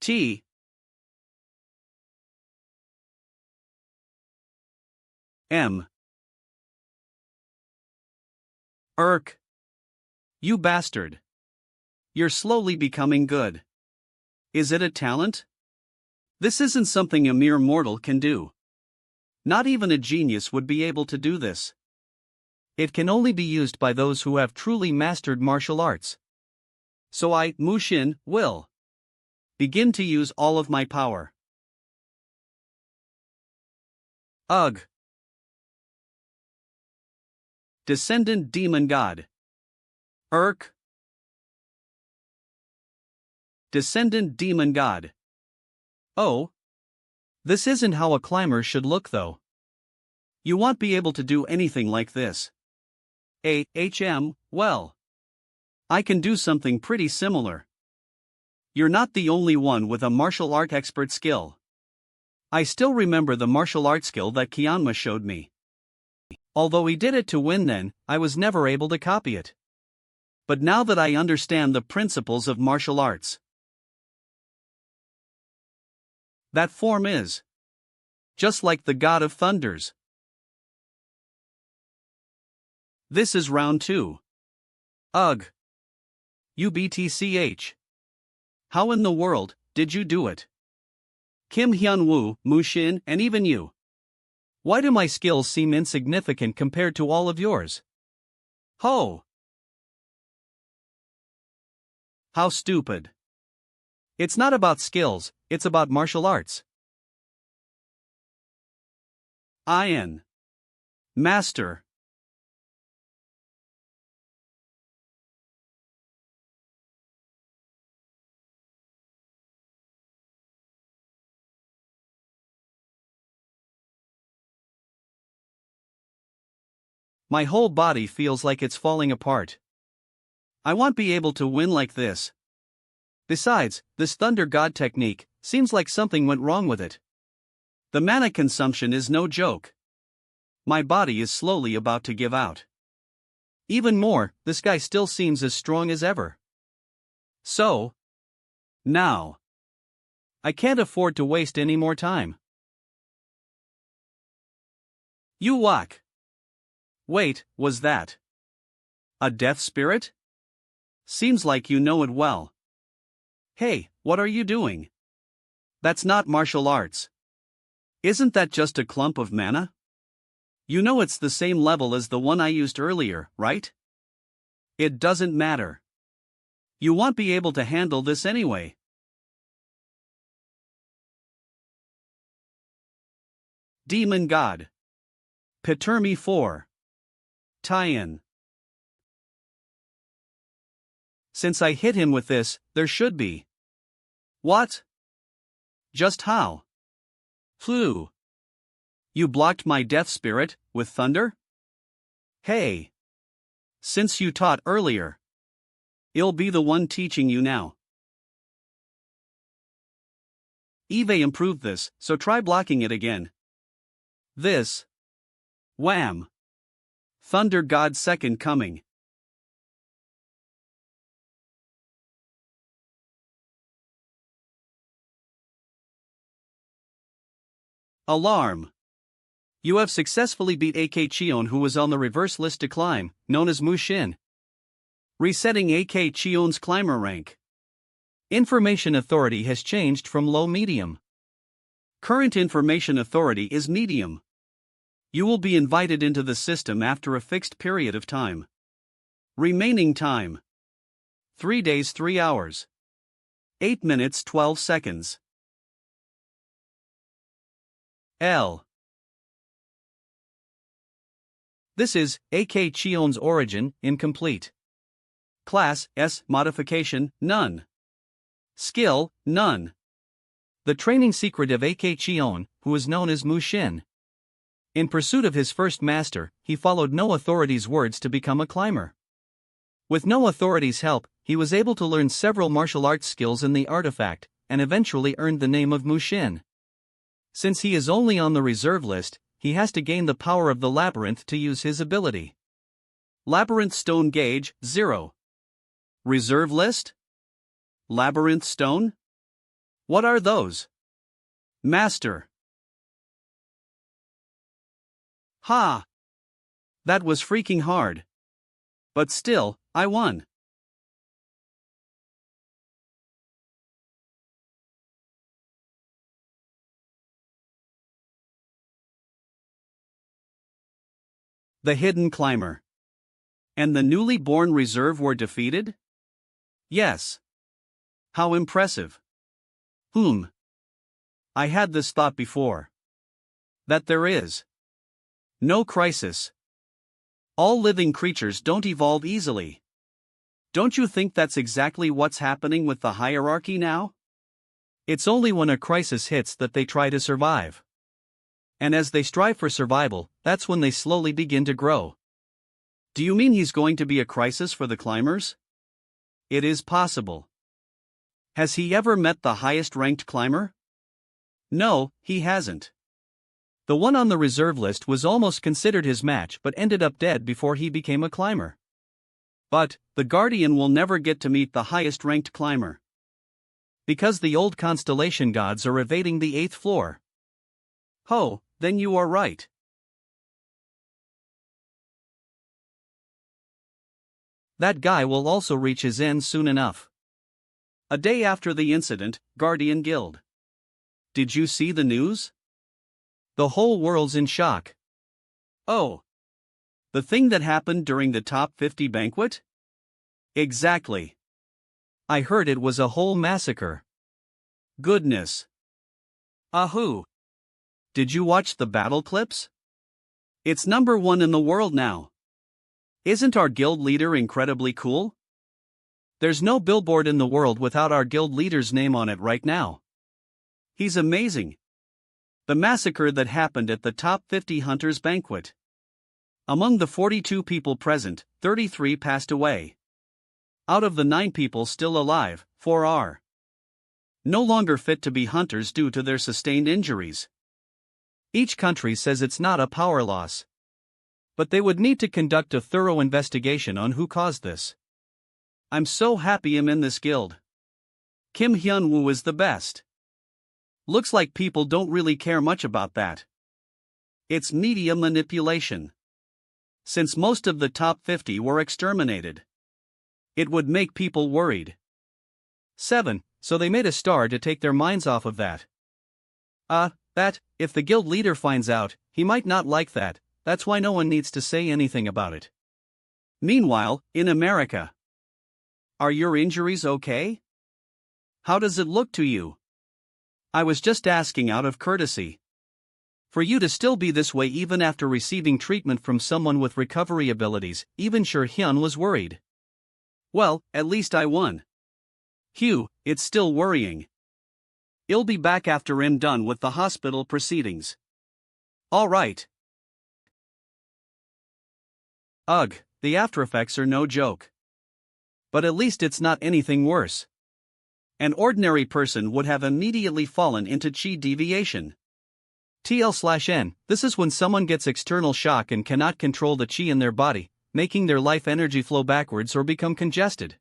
T. M. Irk. You bastard. You're slowly becoming good. Is it a talent? This isn't something a mere mortal can do. Not even a genius would be able to do this. It can only be used by those who have truly mastered martial arts. So I, Mushin, will begin to use all of my power. Ugh. Descendant Demon God. Urk. Descendant Demon God. Oh. This isn't how a climber should look though. You won't be able to do anything like this. Well. I can do something pretty similar. You're not the only one with a martial art expert skill. I still remember the martial art skill that Hyun-Woo showed me. Although he did it to win then, I was never able to copy it. But now that I understand the principles of martial arts, that form is just like the God of Thunders. This is round 2. Ugh. UBTCH. How in the world did you do it? Kim Hyun-Woo, Mushin, and even you. Why do my skills seem insignificant compared to all of yours? Ho! How stupid. It's not about skills, it's about martial arts. Ian. Master. My whole body feels like it's falling apart. I won't be able to win like this. Besides, this Thunder God technique seems like something went wrong with it. The mana consumption is no joke. My body is slowly about to give out. Even more, this guy still seems as strong as ever. So, now, I can't afford to waste any more time. You walk. Wait, was that a death spirit? Seems like you know it well. Hey, what are you doing? That's not martial arts. Isn't that just a clump of mana? You know it's the same level as the one I used earlier, right? It doesn't matter. You won't be able to handle this anyway. Demon God. Patermi 4. Tie-in. Since I hit him with this, there should be. What? Just how? Phew. You blocked my death spirit with thunder? Hey. Since you taught earlier, I'll be the one teaching you now. Eve improved this, so try blocking it again. This. Wham. Thunder God's second coming. Alarm. You have successfully beat AK Cheon, who was on the reverse list to climb, known as Mushin. Resetting AK Cheon's climber rank. Information authority has changed from low-medium. Current information authority is medium. You will be invited into the system after a fixed period of time. Remaining time: 3 days 3 hours. 8 minutes 12 seconds. L. This is AK Cheon's origin, incomplete. Class S modification, none. Skill, none. The training secret of AK Cheon, who is known as Mushin. In pursuit of his first master, he followed no authority's words to become a climber. With no authority's help, he was able to learn several martial arts skills in the artifact, and eventually earned the name of Mushin. Since he is only on the reserve list, he has to gain the power of the labyrinth to use his ability. Labyrinth Stone Gauge, 0. Reserve list? Labyrinth Stone? What are those? Master. Ha! That was freaking hard. But still, I won. The hidden climber. And the newly born reserve were defeated? Yes. How impressive. I had this thought before. That there is no crisis. All living creatures don't evolve easily. Don't you think that's exactly what's happening with the hierarchy now? It's only when a crisis hits that they try to survive. And as they strive for survival, that's when they slowly begin to grow. Do you mean he's going to be a crisis for the climbers? It is possible. Has he ever met the highest ranked climber? No, he hasn't. The one on the reserve list was almost considered his match but ended up dead before he became a climber. But, the Guardian will never get to meet the highest ranked climber. Because the old constellation gods are evading the 8th floor. Oh, then you are right. That guy will also reach his end soon enough. A day after the incident, Guardian Guild. Did you see the news? The whole world's in shock. Oh. The thing that happened during the Top 50 banquet? Exactly. I heard it was a whole massacre. Goodness. Ahoo. Did you watch the battle clips? It's #1 in the world now. Isn't our guild leader incredibly cool? There's no billboard in the world without our guild leader's name on it right now. He's amazing. The massacre that happened at the Top 50 Hunters banquet. Among the 42 people present, 33 passed away. Out of the 9 people still alive, 4 are no longer fit to be hunters due to their sustained injuries. Each country says it's not a power loss. But they would need to conduct a thorough investigation on who caused this. I'm so happy I'm in this guild. Hyun-Woo is the best. Looks like people don't really care much about that. It's media manipulation. Since most of the top 50 were exterminated, it would make people worried. 7. So they made a star to take their minds off of that. If the guild leader finds out, he might not like that, that's why no one needs to say anything about it. Meanwhile, in America. Are your injuries okay? How does it look to you? I was just asking out of courtesy. For you to still be this way even after receiving treatment from someone with recovery abilities, even sure Hyun was worried. Well, at least I won. Hugh, it's still worrying. I'll be back after I'm done with the hospital proceedings. Alright. Ugh, the aftereffects are no joke. But at least it's not anything worse. An ordinary person would have immediately fallen into chi deviation. TL/N, this is when someone gets external shock and cannot control the chi in their body, making their life energy flow backwards or become congested.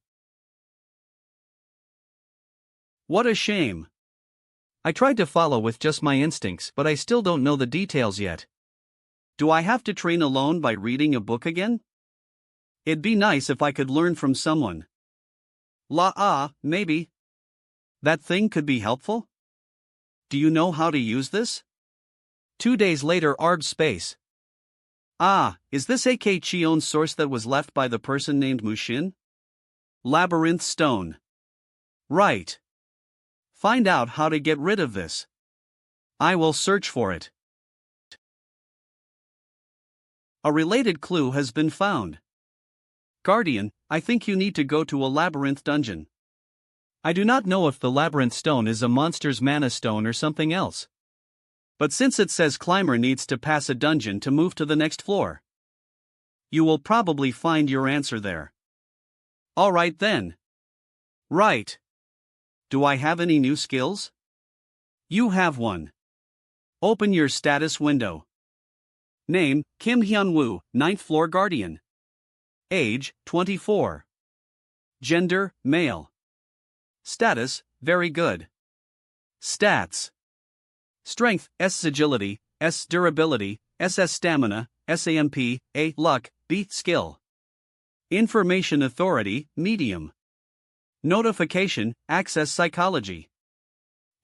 What a shame. I tried to follow with just my instincts, but I still don't know the details yet. Do I have to train alone by reading a book again? It'd be nice if I could learn from someone. Maybe. That thing could be helpful? Do you know how to use this? 2 days later, Arb space. Is this AK Chion's source that was left by the person named Mushin? Labyrinth Stone. Right. Find out how to get rid of this. I will search for it. A related clue has been found. Guardian, I think you need to go to a labyrinth dungeon. I do not know if the labyrinth stone is a monster's mana stone or something else. But since it says climber needs to pass a dungeon to move to the next floor, you will probably find your answer there. Alright then. Right. Do I have any new skills? You have one. Open your status window. Name, Hyun-Woo, 9th floor guardian. Age, 24. Gender, male. Status, very good. Stats. Strength, S agility, S durability, SS stamina, SAMP, A luck, B skill. Information authority, medium. Notification, access psychology.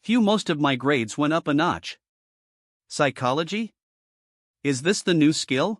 Most of my grades went up a notch. Psychology? Is this the new skill?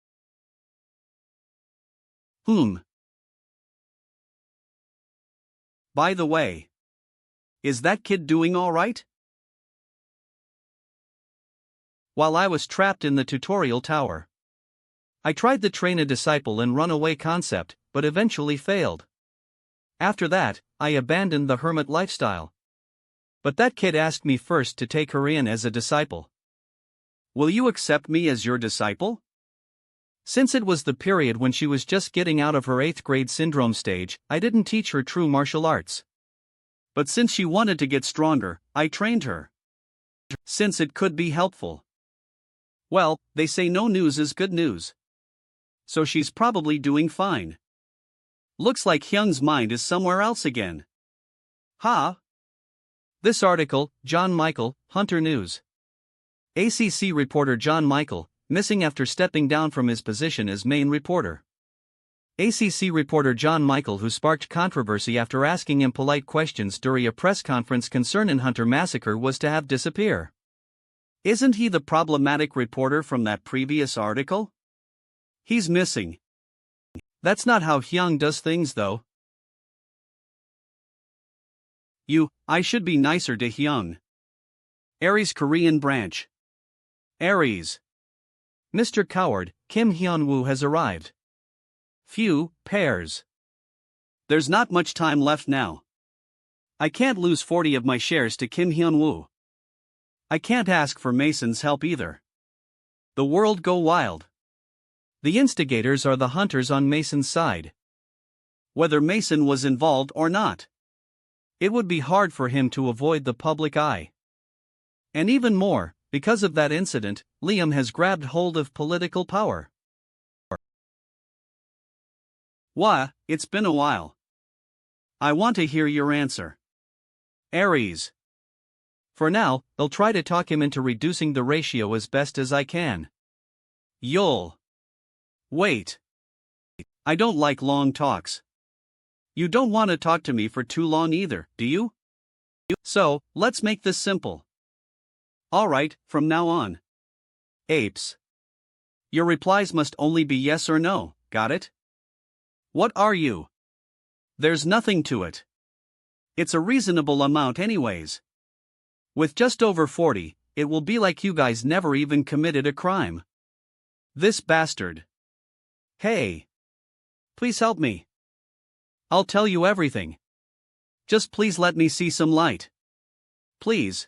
By the way, is that kid doing all right? While I was trapped in the tutorial tower, I tried to train a disciple and runaway concept, but eventually failed. After that, I abandoned the hermit lifestyle. But that kid asked me first to take her in as a disciple. Will you accept me as your disciple? Since it was the period when she was just getting out of her 8th grade syndrome stage, I didn't teach her true martial arts. But since she wanted to get stronger, I trained her. Since it could be helpful. Well, they say no news is good news. So she's probably doing fine. Looks like Hyun's mind is somewhere else again. Ha! This article, John Michael, Hunter News. ACC reporter John Michael, missing after stepping down from his position as main reporter. ACC reporter John Michael, who sparked controversy after asking impolite questions during a press conference concerning Hunter massacre, was to have disappear. Isn't he the problematic reporter from that previous article? He's missing. That's not how Hyun does things though. I should be nicer to Hyun. Aries Korean branch. Aries. Mr. Coward, Kim Hyun-Woo has arrived. Few pairs. There's not much time left now. I can't lose 40 of my shares to Kim Hyun-Woo. I can't ask for Mason's help either. The world go wild. The instigators are the hunters on Mason's side. Whether Mason was involved or not, it would be hard for him to avoid the public eye. And even more, because of that incident, Liam has grabbed hold of political power. Why, it's been a while. I want to hear your answer. Aries. For now, they'll try to talk him into reducing the ratio as best as I can. You'll. Wait. I don't like long talks. You don't want to talk to me for too long either, do you? So, let's make this simple. Alright, from now on. Apes. Your replies must only be yes or no, got it? What are you? There's nothing to it. It's a reasonable amount anyways. With just over 40, it will be like you guys never even committed a crime. This bastard. Hey. Please help me. I'll tell you everything. Just please let me see some light. Please.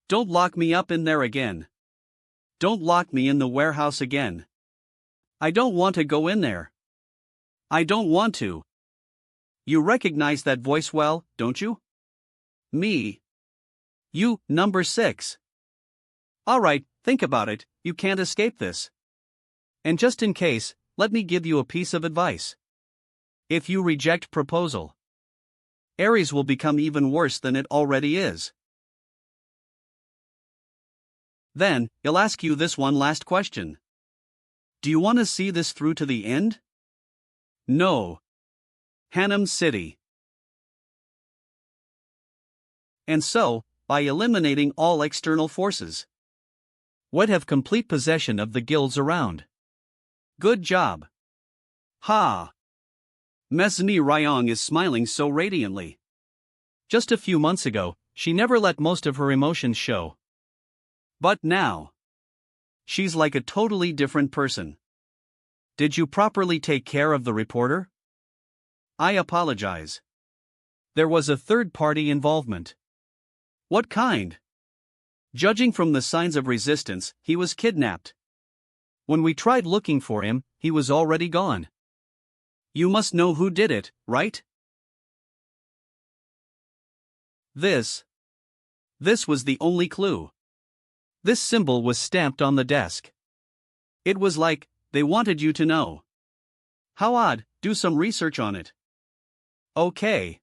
Don't lock me up in there again. Don't lock me in the warehouse again. I don't want to go in there. I don't want to. You recognize that voice well, don't you? Me. You, number 6. Alright, think about it, you can't escape this. And just in case, let me give you a piece of advice. If you reject proposal, Aries will become even worse than it already is. Then, he'll ask you this one last question. Do you want to see this through to the end? No. Hanam City. And so, by eliminating all external forces, would have complete possession of the guilds around. Good job. Ha! Mesni Ryong is smiling so radiantly. Just a few months ago, she never let most of her emotions show. But now, she's like a totally different person. Did you properly take care of the reporter? I apologize. There was a third-party involvement. What kind? Judging from the signs of resistance, he was kidnapped. When we tried looking for him, he was already gone. You must know who did it, right? This was the only clue. This symbol was stamped on the desk. It was like, they wanted you to know. How odd, do some research on it. Okay.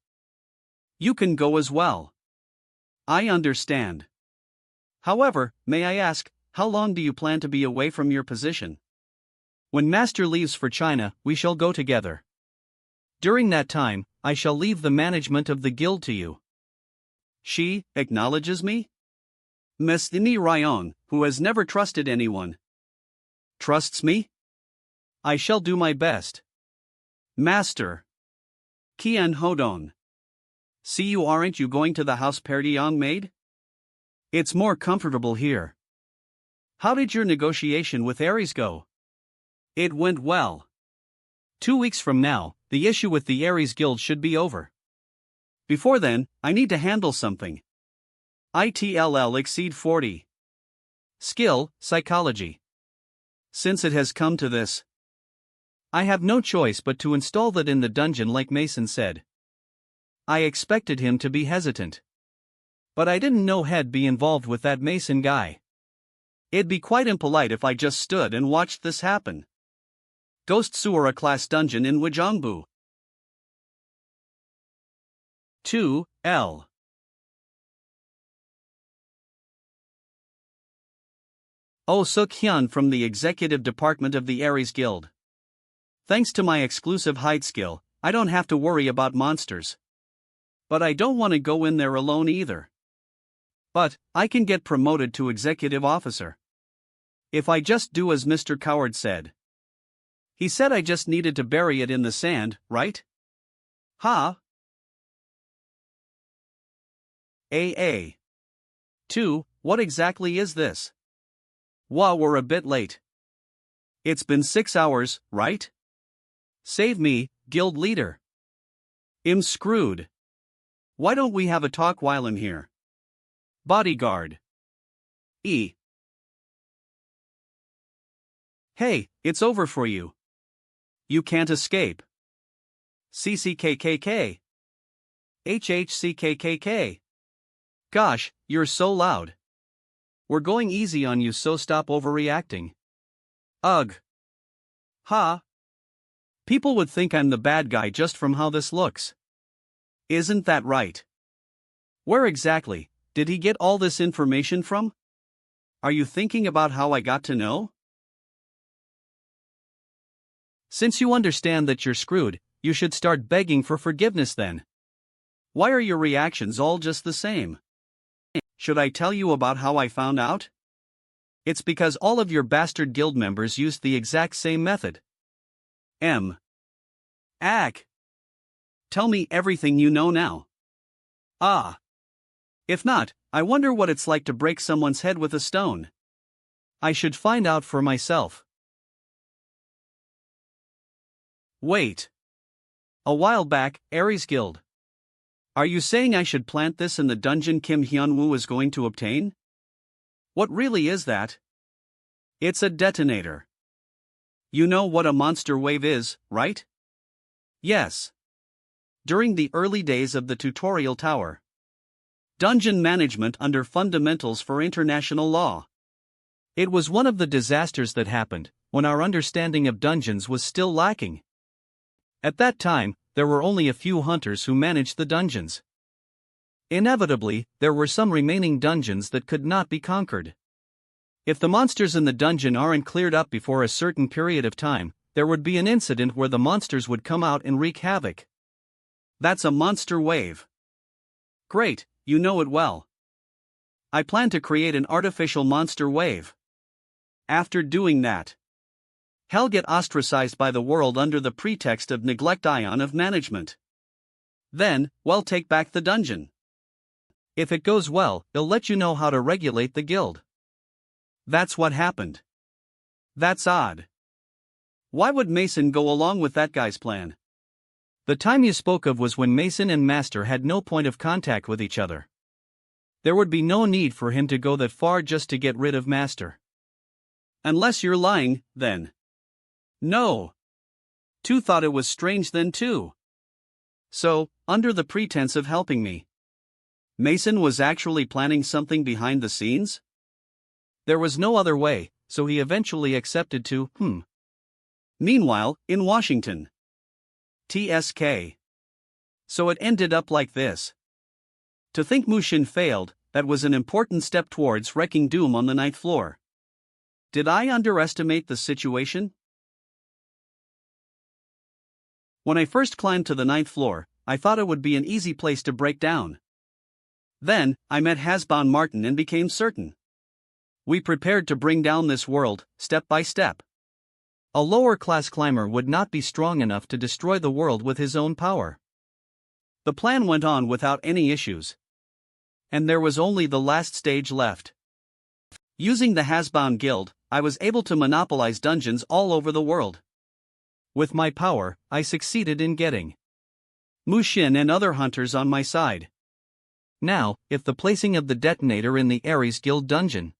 You can go as well. I understand. However, may I ask, how long do you plan to be away from your position? When Master leaves for China, we shall go together. During that time, I shall leave the management of the guild to you. She acknowledges me? Mesni Ryong, who has never trusted anyone, trusts me? I shall do my best. Master. Kian Hodon. See you, aren't you going to the house party, young maid? It's more comfortable here. How did your negotiation with Aries go? It went well. 2 weeks from now, the issue with the Aries Guild should be over. Before then, I need to handle something. ITLL exceed 40. Skill, psychology. Since it has come to this, I have no choice but to install that in the dungeon like Mason said. I expected him to be hesitant. But I didn't know he'd be involved with that Mason guy. It'd be quite impolite if I just stood and watched this happen. Ghost Sewer, a class dungeon in Wajongbu. 2. L. Oh, Suk-Hyun from the executive department of the Aries Guild. Thanks to my exclusive hide skill, I don't have to worry about monsters. But I don't want to go in there alone either. But I can get promoted to executive officer. If I just do as Mr. Coward said. He said I just needed to bury it in the sand, right? Huh? AA. 2. What exactly is this? Wow, we're a bit late. It's been 6 hours, right? Save me, guild leader. I'm screwed. Why don't we have a talk while I'm here? Bodyguard. E. Hey, it's over for you. You can't escape. CCKKK. HHCKKK. Gosh, you're so loud. We're going easy on you, so stop overreacting. Ugh. Ha. People would think I'm the bad guy just from how this looks. Isn't that right? Where exactly did he get all this information from? Are you thinking about how I got to know? Since you understand that you're screwed, you should start begging for forgiveness then. Why are your reactions all just the same? Should I tell you about how I found out? It's because all of your bastard guild members used the exact same method. Ack. Tell me everything you know now. Ah. If not, I wonder what it's like to break someone's head with a stone. I should find out for myself. Wait. A while back, Aries Guild. Are you saying I should plant this in the dungeon Kim Hyun-Woo is going to obtain? What really is that? It's a detonator. You know what a monster wave is, right? Yes. During the early days of the tutorial tower. Dungeon management under fundamentals for international law. It was one of the disasters that happened when our understanding of dungeons was still lacking. At that time, there were only a few hunters who managed the dungeons. Inevitably, there were some remaining dungeons that could not be conquered. If the monsters in the dungeon aren't cleared up before a certain period of time, there would be an incident where the monsters would come out and wreak havoc. That's a monster wave. Great, you know it well. I plan to create an artificial monster wave. After doing that, hell get ostracized by the world under the pretext of neglect ion of management. Then, well, take back the dungeon. If it goes well, they'll let you know how to regulate the guild. That's what happened. That's odd. Why would Mason go along with that guy's plan? The time you spoke of was when Mason and Master had no point of contact with each other. There would be no need for him to go that far just to get rid of Master. Unless you're lying, then. No. Tu thought it was strange then too. So, under the pretense of helping me, Mason was actually planning something behind the scenes? There was no other way, so he eventually accepted to, Meanwhile, in Washington. TSK. So it ended up like this. To think Mushin failed, that was an important step towards wrecking Doom on the 9th floor. Did I underestimate the situation? When I first climbed to the 9th floor, I thought it would be an easy place to break down. Then, I met Hasbon Martin and became certain. We prepared to bring down this world, step by step. A lower-class climber would not be strong enough to destroy the world with his own power. The plan went on without any issues. And there was only the last stage left. Using the Hasbound Guild, I was able to monopolize dungeons all over the world. With my power, I succeeded in getting Mushin and other hunters on my side. Now, if the placing of the detonator in the Aries Guild dungeon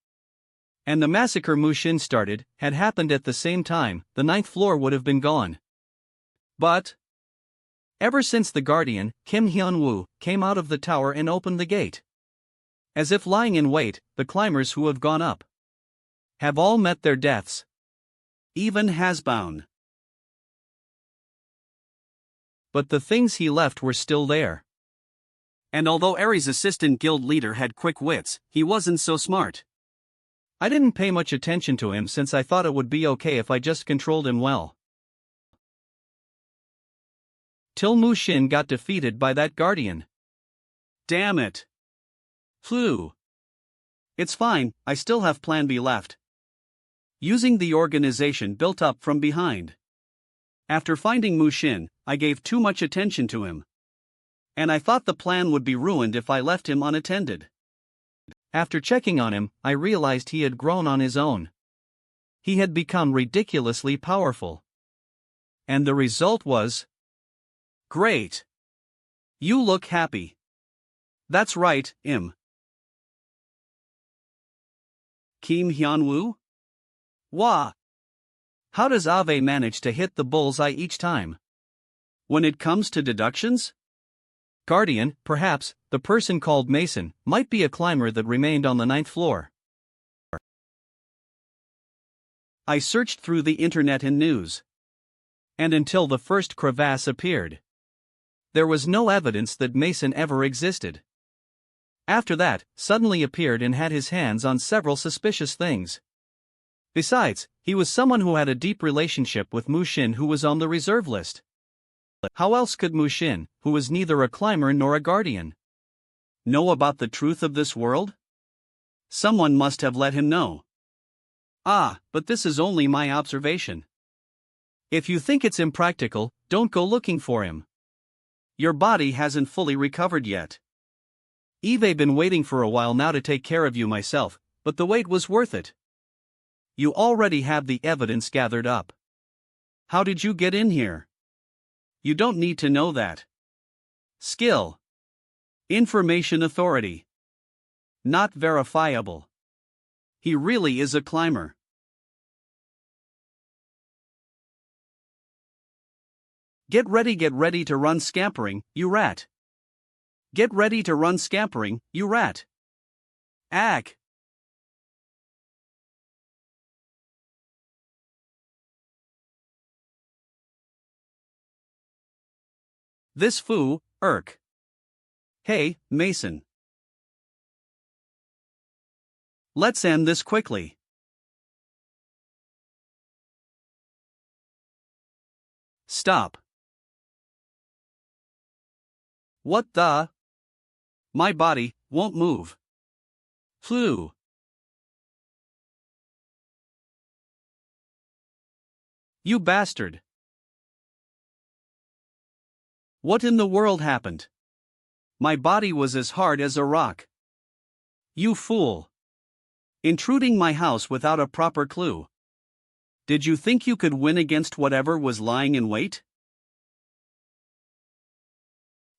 and the massacre Mushin started had happened at the same time, the 9th floor would have been gone. But ever since the Guardian, Hyun-Woo, came out of the tower and opened the gate. As if lying in wait, the climbers who have gone up have all met their deaths. Even Hasbound. But the things he left were still there. And although Aries' assistant guild leader had quick wits, he wasn't so smart. I didn't pay much attention to him since I thought it would be okay if I just controlled him well. Till Mushin got defeated by that Guardian. Damn it. Phew. It's fine, I still have Plan B left. Using the organization built up from behind. After finding Mushin, I gave too much attention to him. And I thought the plan would be ruined if I left him unattended. After checking on him, I realized he had grown on his own. He had become ridiculously powerful. And the result was great. You look happy. That's right, Im. Hyun-Woo? Wah! How does Ave manage to hit the bullseye each time? When it comes to deductions? Guardian, perhaps, the person called Mason, might be a climber that remained on the 9th floor. I searched through the internet and news. And until the first crevasse appeared, there was no evidence that Mason ever existed. After that, suddenly appeared and had his hands on several suspicious things. Besides, he was someone who had a deep relationship with Mushin, who was on the reserve list. How else could Mushin, who was neither a climber nor a guardian, know about the truth of this world? Someone must have let him know. Ah, but this is only my observation. If you think it's impractical, don't go looking for him. Your body hasn't fully recovered yet. I've been waiting for a while now to take care of you myself, but the wait was worth it. You already have the evidence gathered up. How did you get in here? You don't need to know that. Skill. Information authority. Not verifiable. He really is a climber. Get ready to run scampering, you rat. Get ready to run scampering, you rat. Ack. This foo, irk. Hey, Mason. Let's end this quickly. Stop. What the? My body won't move. Phew. You bastard. What in the world happened? My body was as hard as a rock. You fool. Intruding my house without a proper clue. Did you think you could win against whatever was lying in wait?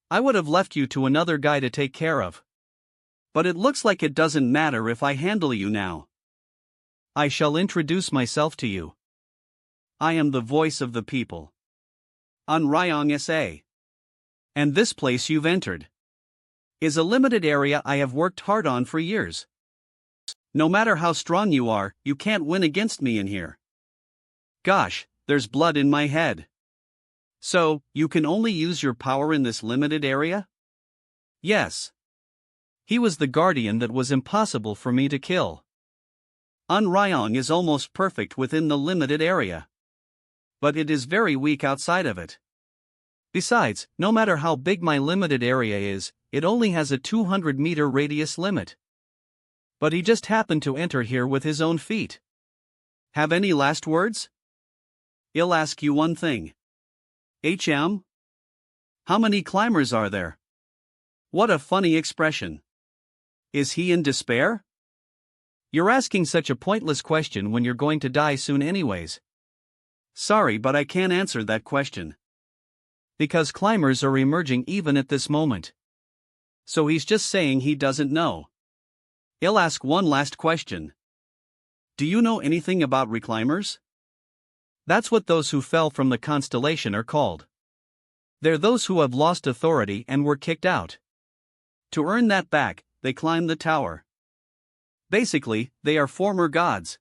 I would have left you to another guy to take care of. But it looks like it doesn't matter if I handle you now. I shall introduce myself to you. I am the voice of the people. Unraveling SA. And this place you've entered is a limited area I have worked hard on for years. No matter how strong you are, you can't win against me in here. Gosh, there's blood in my head. So, you can only use your power in this limited area? Yes. He was the guardian that was impossible for me to kill. Unraveling is almost perfect within the limited area. But it is very weak outside of it. Besides, no matter how big my limited area is, it only has a 200-meter radius limit. But he just happened to enter here with his own feet. Have any last words? I'll ask you one thing. HM? How many climbers are there? What a funny expression. Is he in despair? You're asking such a pointless question when you're going to die soon anyways. Sorry, but I can't answer that question. Because climbers are emerging even at this moment. So he's just saying he doesn't know. I'll ask one last question. Do you know anything about reclimbers? That's what those who fell from the constellation are called. They're those who have lost authority and were kicked out. To earn that back, they climb the tower. Basically, they are former gods.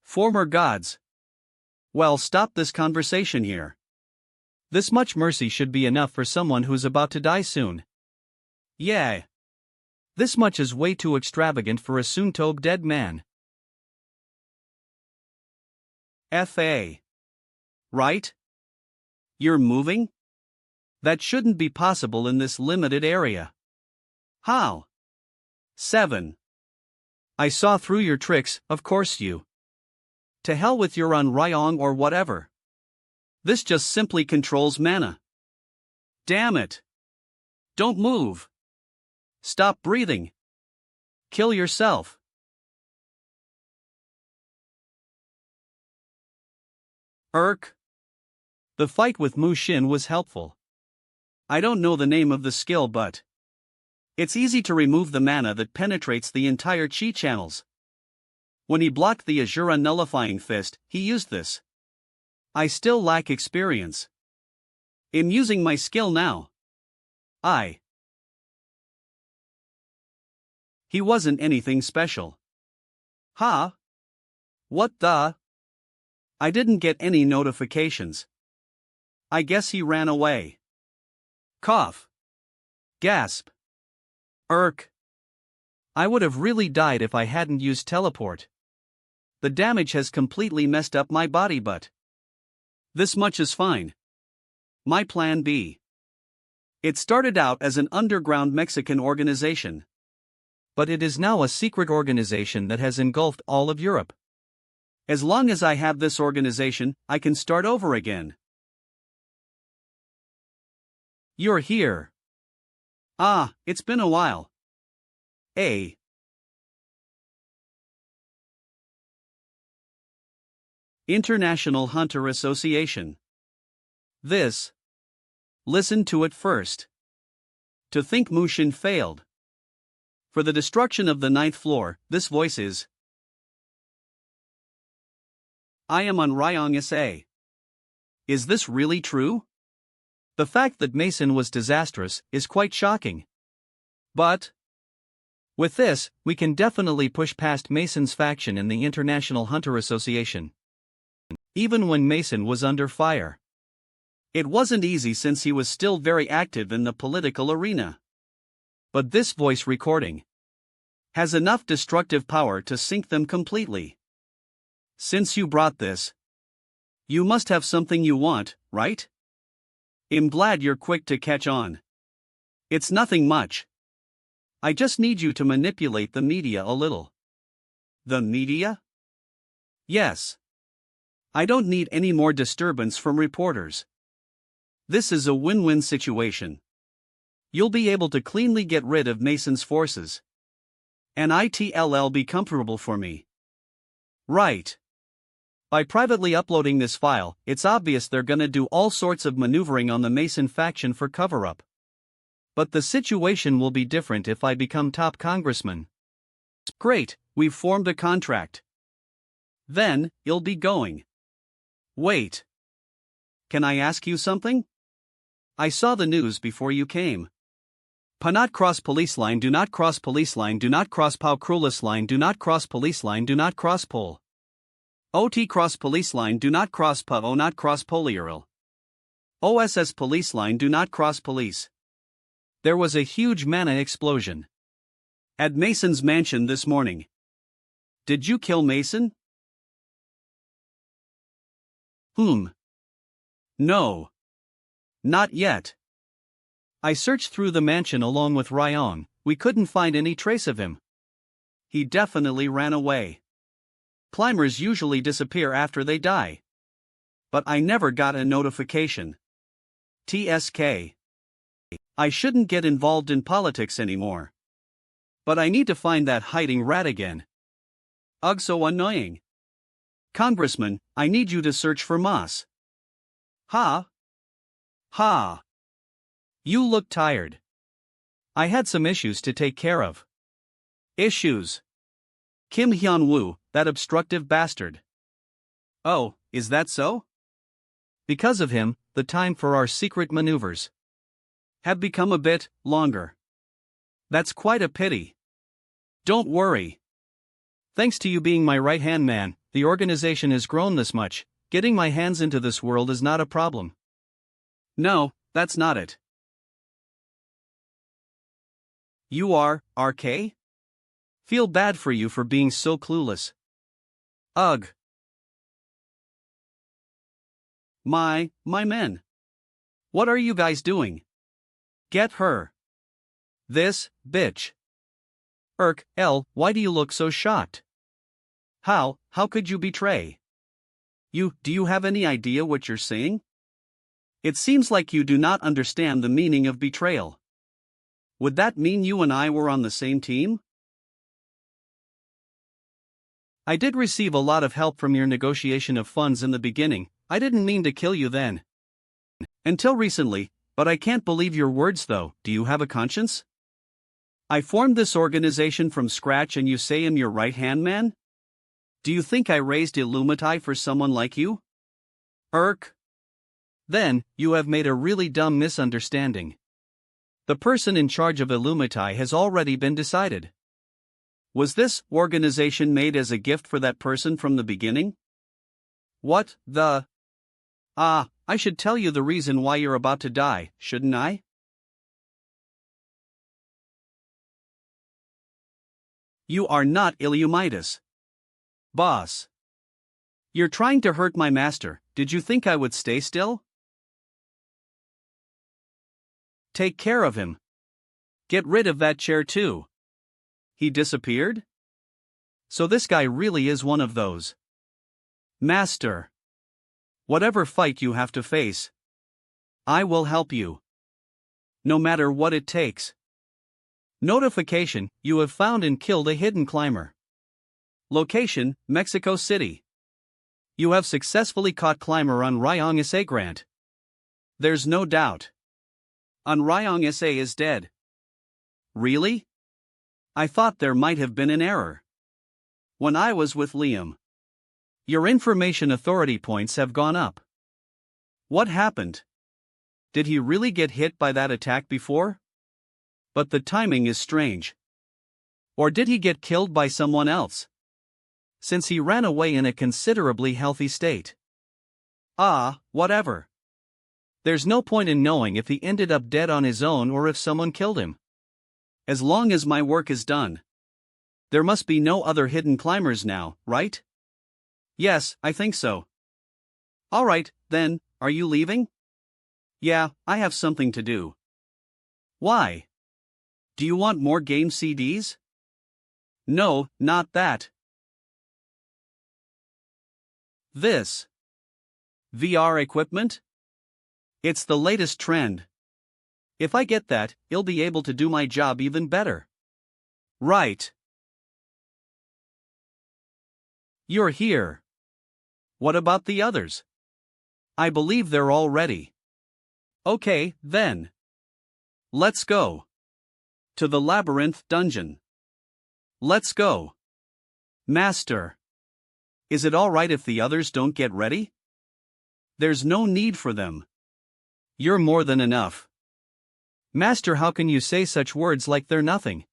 Former gods. Well, stop this conversation here. This much mercy should be enough for someone who's about to die soon. Yeah. This much is way too extravagant for a soon-to-be dead man. FA. Right? You're moving? That shouldn't be possible in this limited area. How? 7. I saw through your tricks, of course you. To hell with your Unraveling or whatever. This just simply controls mana. Damn it. Don't move. Stop breathing. Kill yourself. The fight with Mu Xin was helpful. I don't know the name of the skill, but it's easy to remove the mana that penetrates the entire chi channels. When he blocked the Azura nullifying fist, he used this. I still lack experience. I'm using my skill now. He wasn't anything special. Huh? What the? I didn't get any notifications. I guess he ran away. Cough. Gasp. I would have really died if I hadn't used teleport. The damage has completely messed up my body, but this much is fine. My plan B. It started out as an underground Mexican organization. But it is now a secret organization that has engulfed all of Europe. As long as I have this organization, I can start over again. You're here. It's been a while. International Hunter Association. Listen to it first. To think Mu Xin failed. For the destruction of the 9th floor, this voice is. I am Unraveling SA. Is this really true? The fact that Mason was disastrous is quite shocking. But with this, we can definitely push past Mason's faction in the International Hunter Association. Even when Mason was under fire. It wasn't easy since he was still very active in the political arena. But this voice recording has enough destructive power to sink them completely. Since you brought this, you must have something you want, right? I'm glad you're quick to catch on. It's nothing much. I just need you to manipulate the media a little. The media? Yes. I don't need any more disturbance from reporters. This is a win-win situation. You'll be able to cleanly get rid of Mason's forces. And it'll be comfortable for me. Right. By privately uploading this file, it's obvious they're gonna do all sorts of maneuvering on the Mason faction for cover-up. But the situation will be different if I become top congressman. Great, we've formed a contract. Then, you'll be going. Wait. Can I ask you something? I saw the news before you came. Not cross police line, do not cross police line, do not cross pow cruelis line, do not cross police line, do not cross pole. OT cross police line, do not cross PO, not cross polieril. OSS police line, do not cross police. There was a huge mana explosion at Mason's mansion this morning. Did you kill Mason? No. Not yet. I searched through the mansion along with Ryan, we couldn't find any trace of him. He definitely ran away. Climbers usually disappear after they die. but I never got a notification. TSK. I shouldn't get involved in politics anymore. But I need to find that hiding rat again. Ugh, so annoying. Congressman, I need you to search for Moss. Ha? Ha. You look tired. I had some issues to take care of. Issues? Kim Hyun-Woo, that obstructive bastard. Oh, is that so? Because of him, the time for our secret maneuvers have become a bit longer. That's quite a pity. Don't worry. Thanks to you being my right-hand man, the organization has grown this much. Getting my hands into this world is not a problem. No, that's not it. You are, RK? Feel bad for you for being so clueless. Ugh. My men. What are you guys doing? Get her. This bitch. Why do you look so shocked? How could you betray? Do you have any idea what you're saying? It seems like you do not understand the meaning of betrayal. Would that mean you and I were on the same team? I did receive a lot of help from your negotiation of funds in the beginning. I didn't mean to kill you then. Until recently, but I can't believe your words though. Do you have a conscience? I formed this organization from scratch and you say I'm your right-hand man? Do you think I raised Illumati for someone like you? Then, you have made a really dumb misunderstanding. The person in charge of Illumati has already been decided. Was this organization made as a gift for that person from the beginning? What the? I should tell you the reason why you're about to die, shouldn't I? You are not Illumitis. Boss. You're trying to hurt my master. Did you think I would stay still? Take care of him. Get rid of that chair too. He disappeared? So this guy really is one of those. Master. Whatever fight you have to face, I will help you. No matter what it takes. Notification: you have found and killed a hidden climber. Location: Mexico City. You have successfully caught climber Unraveling SA Grant. There's no doubt. Unraveling SA is dead. Really? I thought there might have been an error. When I was with Liam. Your information authority points have gone up. What happened? Did he really get hit by that attack before? But the timing is strange. Or did he get killed by someone else? Since he ran away in a considerably healthy state. Whatever. There's no point in knowing if he ended up dead on his own or if someone killed him. As long as my work is done. There must be no other hidden climbers now, right? Yes, I think so. Alright, then, are you leaving? Yeah, I have something to do. Why? Do you want more game CDs? No, not that. This. VR equipment? It's the latest trend. If I get that, I'll be able to do my job even better. Right. You're here. What about the others? I believe they're all ready. Okay, then. Let's go. To the labyrinth dungeon. Let's go. Master. Is it alright if the others don't get ready? There's no need for them. You're more than enough. Master, how can you say such words like they're nothing?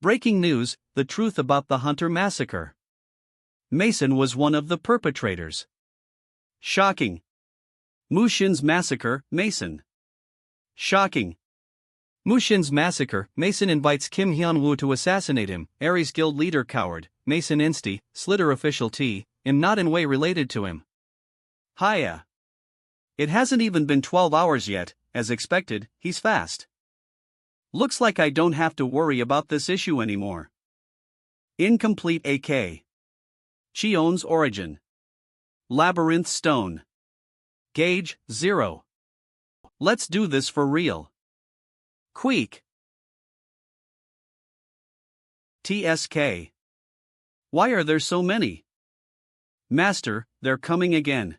Breaking news: the truth about the Hunter massacre. Mason was one of the perpetrators. Shocking. Mushin's massacre, Mason. Shocking. Mushin's massacre: Mason invites Kim Hyun-Woo to assassinate him. Aries Guild leader coward, Mason Insti, Slitter official T, am not in way related to him. Hiya. It hasn't even been 12 hours yet, as expected, he's fast. Looks like I don't have to worry about this issue anymore. Incomplete AK. Chion's origin. Labyrinth stone. Gauge, 0. Let's do this for real. Queek. TSK. Why are there so many? Master, they're coming again.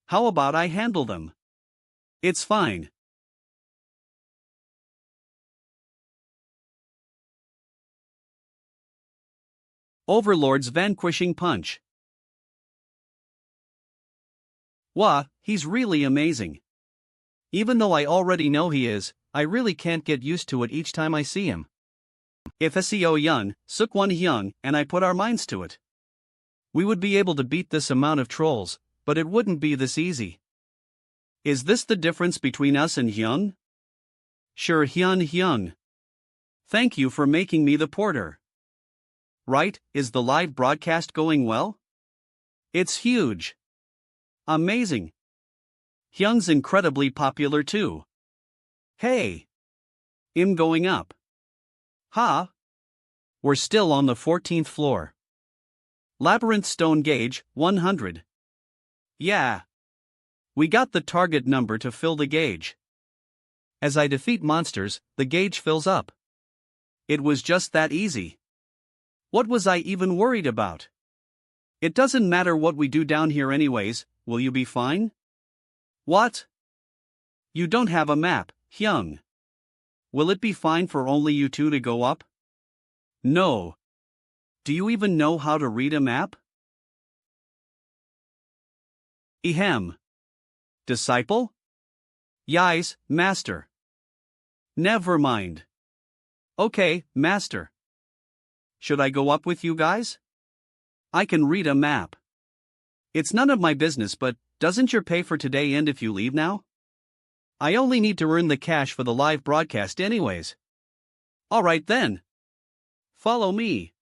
How about I handle them? It's fine. Overlord's vanquishing punch. Wah, he's really amazing. Even though I already know he is, I really can't get used to it each time I see him. If Seo Yun, Sukwan Hyung, and I put our minds to it, we would be able to beat this amount of trolls, but it wouldn't be this easy. Is this the difference between us and Hyun? Sure, Hyun. Thank you for making me the porter. Right, is the live broadcast going well? It's huge. Amazing. Hyung's incredibly popular too. Hey. I'm going up. Ha? We're still on the 14th floor. Labyrinth stone gauge, 100. Yeah. We got the target number to fill the gauge. As I defeat monsters, the gauge fills up. It was just that easy. What was I even worried about? It doesn't matter what we do down here anyways, will you be fine? What? You don't have a map, Hyung. Will it be fine for only you two to go up? No. Do you even know how to read a map? Ehem. Disciple? Yes, master. Never mind. Okay, master. Should I go up with you guys? I can read a map. It's none of my business, but doesn't your pay for today end if you leave now? I only need to earn the cash for the live broadcast anyways. Alright then. Follow me.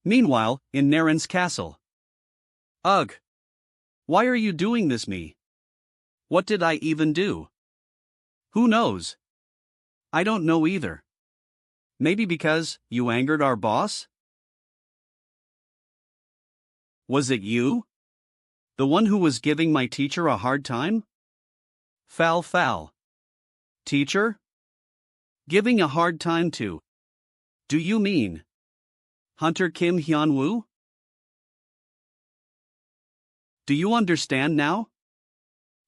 Meanwhile, in Naren's castle. Ugh. Why are you doing this, me? What did I even do? Who knows? I don't know either. Maybe because you angered our boss? Was it you? The one who was giving my teacher a hard time? Foul. Teacher? Giving a hard time to? Do you mean Hunter Kim Hyun-Woo? Do you understand now?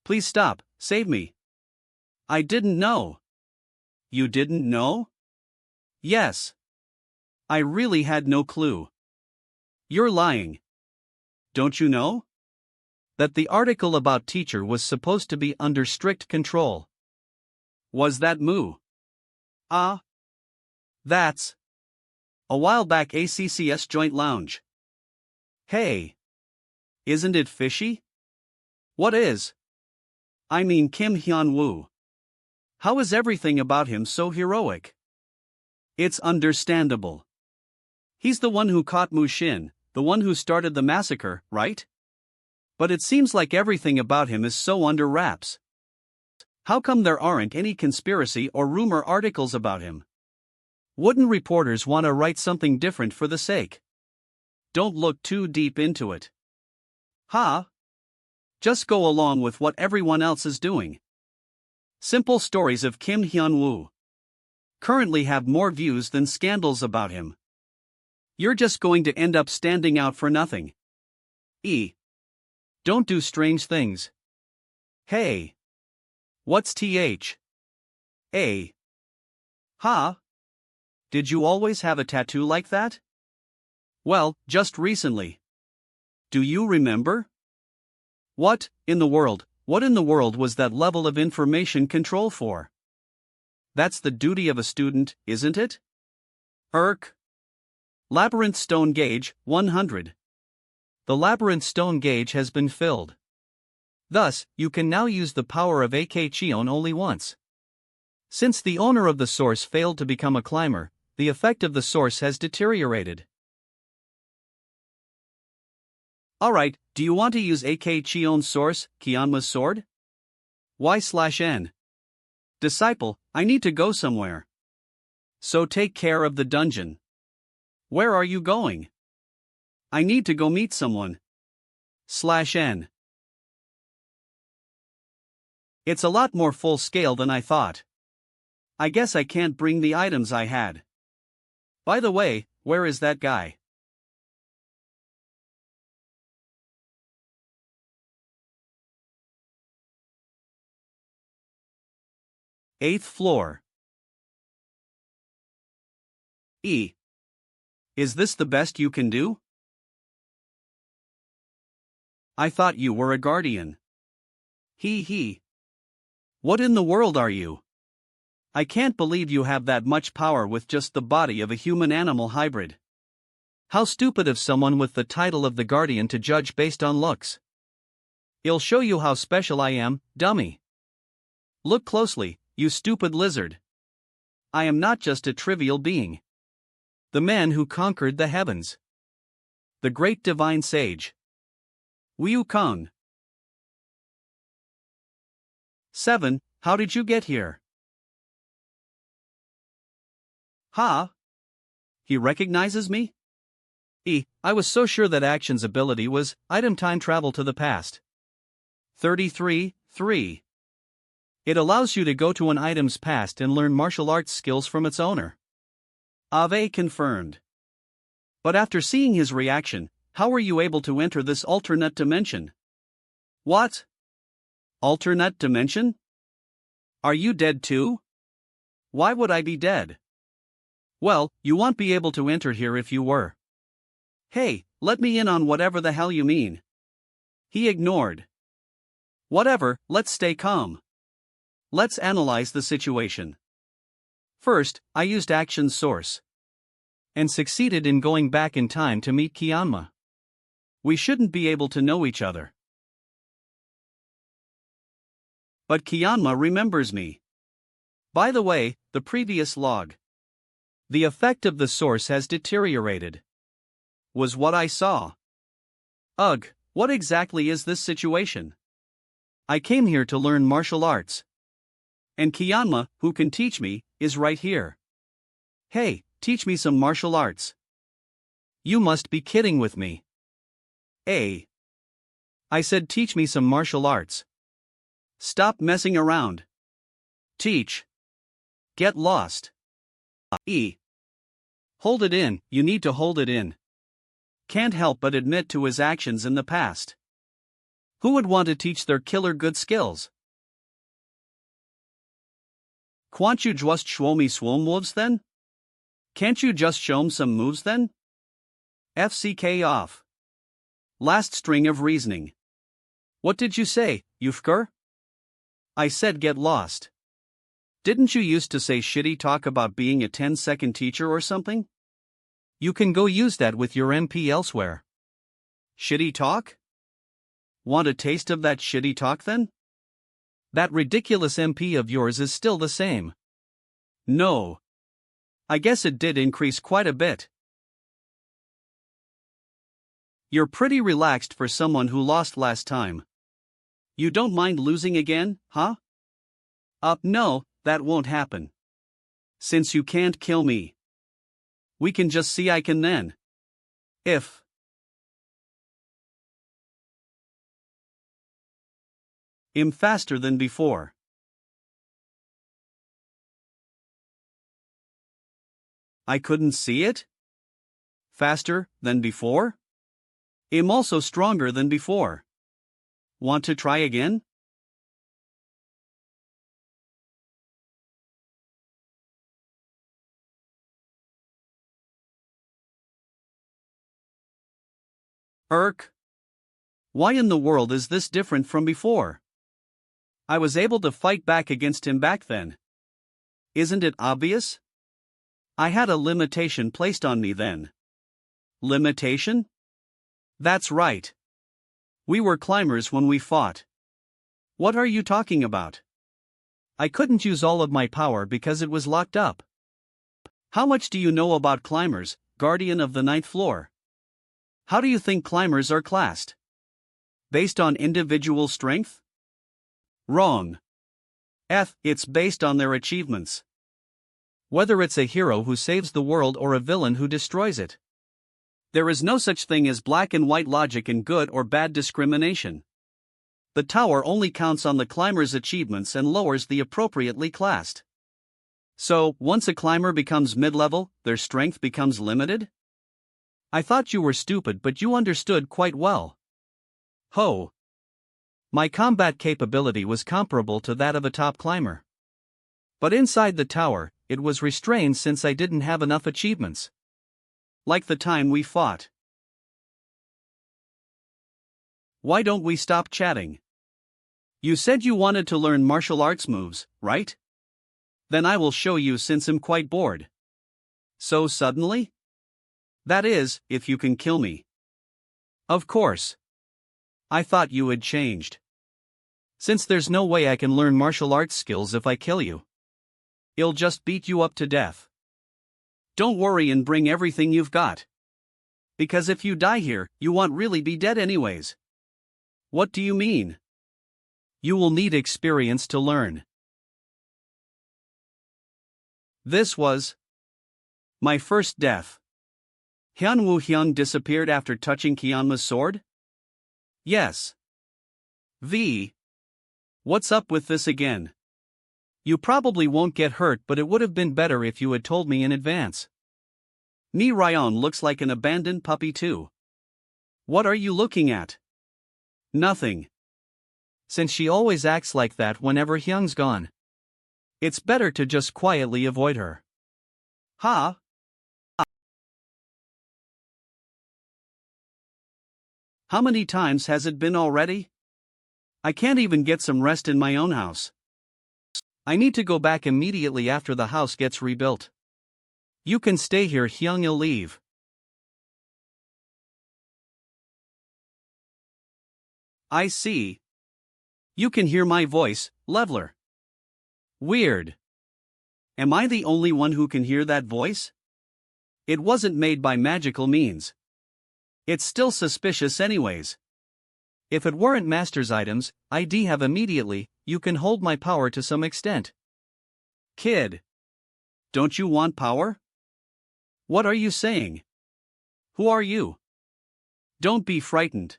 Please stop, save me. I didn't know. You didn't know? Yes. I really had no clue. You're lying. Don't you know? That the article about teacher was supposed to be under strict control. Was that Moo? That's a while back ACCS joint lounge. Hey. Isn't it fishy? What is? I mean Kim Hyun-Woo. How is everything about him so heroic? It's understandable. He's the one who caught Mu Shin, the one who started the massacre, right? But it seems like everything about him is so under wraps. How come there aren't any conspiracy or rumor articles about him? Wouldn't reporters want to write something different for the sake? Don't look too deep into it. Just go along with what everyone else is doing. Simple stories of Kim Hyun-Woo currently have more views than scandals about him. You're just going to end up standing out for nothing. Don't do strange things. Hey. What's th? A. Did you always have a tattoo like that? Well, just recently. Do you remember? What in the world was that level of information control for? That's the duty of a student, isn't it? Labyrinth stone gauge, 100. The labyrinth stone gauge has been filled. Thus, you can now use the power of AK Cheon only once. Since the owner of the source failed to become a climber, the effect of the source has deteriorated. Alright, do you want to use AK Cheon's source, Kianma's sword? Y/N. Disciple, I need to go somewhere. So take care of the dungeon. Where are you going? I need to go meet someone. /N. It's a lot more full scale than I thought. I guess I can't bring the items I had. By the way, where is that guy? Eighth floor. E. Is this the best you can do? I thought you were a guardian. He. What in the world are you? I can't believe you have that much power with just the body of a human-animal hybrid. How stupid of someone with the title of the guardian to judge based on looks. I'll show you how special I am, dummy. Look closely, you stupid lizard. I am not just a trivial being. The man who conquered the heavens. The great divine sage. Wukong. 7. How did you get here? Ha? He recognizes me? I was so sure that action's ability was item time travel to the past. 33.3. It allows you to go to an item's past and learn martial arts skills from its owner. Ave confirmed. But after seeing his reaction, how were you able to enter this alternate dimension? What? Alternate dimension? Are you dead too? Why would I be dead? Well, you won't be able to enter here if you were. Hey, let me in on whatever the hell you mean. He ignored. Whatever, let's stay calm. Let's analyze the situation. First, I used action source. And succeeded in going back in time to meet Hyun-Woo. We shouldn't be able to know each other. But Hyun-Woo remembers me. By the way, the previous log. The effect of the source has deteriorated. Was what I saw. Ugh, what exactly is this situation? I came here to learn martial arts. And Hyun-Woo, who can teach me, is right here. Hey, teach me some martial arts. You must be kidding with me. I said teach me some martial arts. Stop messing around. Teach. Get lost. Hold it in, you need to hold it in. Can't help but admit to his actions in the past. Who would want to teach their killer good skills? Can't you just show me some moves then? Can't you just show me some moves then? FCK off. Last string of reasoning. What did you say, you fucker? I said get lost. Didn't you used to say shitty talk about being a 10-second teacher or something? You can go use that with your MP elsewhere. Shitty talk? Want a taste of that shitty talk then? That ridiculous MP of yours is still the same. No. I guess it did increase quite a bit. You're pretty relaxed for someone who lost last time. You don't mind losing again, huh? No, that won't happen. Since you can't kill me. We can just see I can then. If. I'm faster than before. I couldn't see it? Faster than before? I'm also stronger than before. Want to try again? Why in the world is this different from before? I was able to fight back against him back then. Isn't it obvious? I had a limitation placed on me then. Limitation? That's right. We were climbers when we fought. What are you talking about? I couldn't use all of my power because it was locked up. How much do you know about climbers, guardian of the 9th floor? How do you think climbers are classed? Based on individual strength? Wrong. It's based on their achievements. Whether it's a hero who saves the world or a villain who destroys it. There is no such thing as black and white logic in good or bad discrimination. The tower only counts on the climber's achievements and lowers the appropriately classed. So, once a climber becomes mid-level, their strength becomes limited? I thought you were stupid, but you understood quite well. Ho! My combat capability was comparable to that of a top climber. But inside the tower, it was restrained since I didn't have enough achievements. Like the time we fought. Why don't we stop chatting? You said you wanted to learn martial arts moves, right? Then I will show you since I'm quite bored. So suddenly? That is, if you can kill me. Of course. I thought you had changed. Since there's no way I can learn martial arts skills if I kill you. I'll just beat you up to death. Don't worry and bring everything you've got. Because if you die here, you won't really be dead anyways. What do you mean? You will need experience to learn. This was my first death. Hyun-Woo disappeared after touching Kyeonma's sword? Yes. What's up with this again? You probably won't get hurt, but it would have been better if you had told me in advance. Mi Ryan looks like an abandoned puppy too. What are you looking at? Nothing. Since she always acts like that whenever Hyung's gone. It's better to just quietly avoid her. Ha! How many times has it been already? I can't even get some rest in my own house. I need to go back immediately after the house gets rebuilt. You can stay here, Hyung'll leave. I see. You can hear my voice, Leveler. Weird. Am I the only one who can hear that voice? It wasn't made by magical means. It's still suspicious anyways. If it weren't master's items, I'd have immediately. You can hold my power to some extent. Kid. Don't you want power? What are you saying? Who are you? Don't be frightened.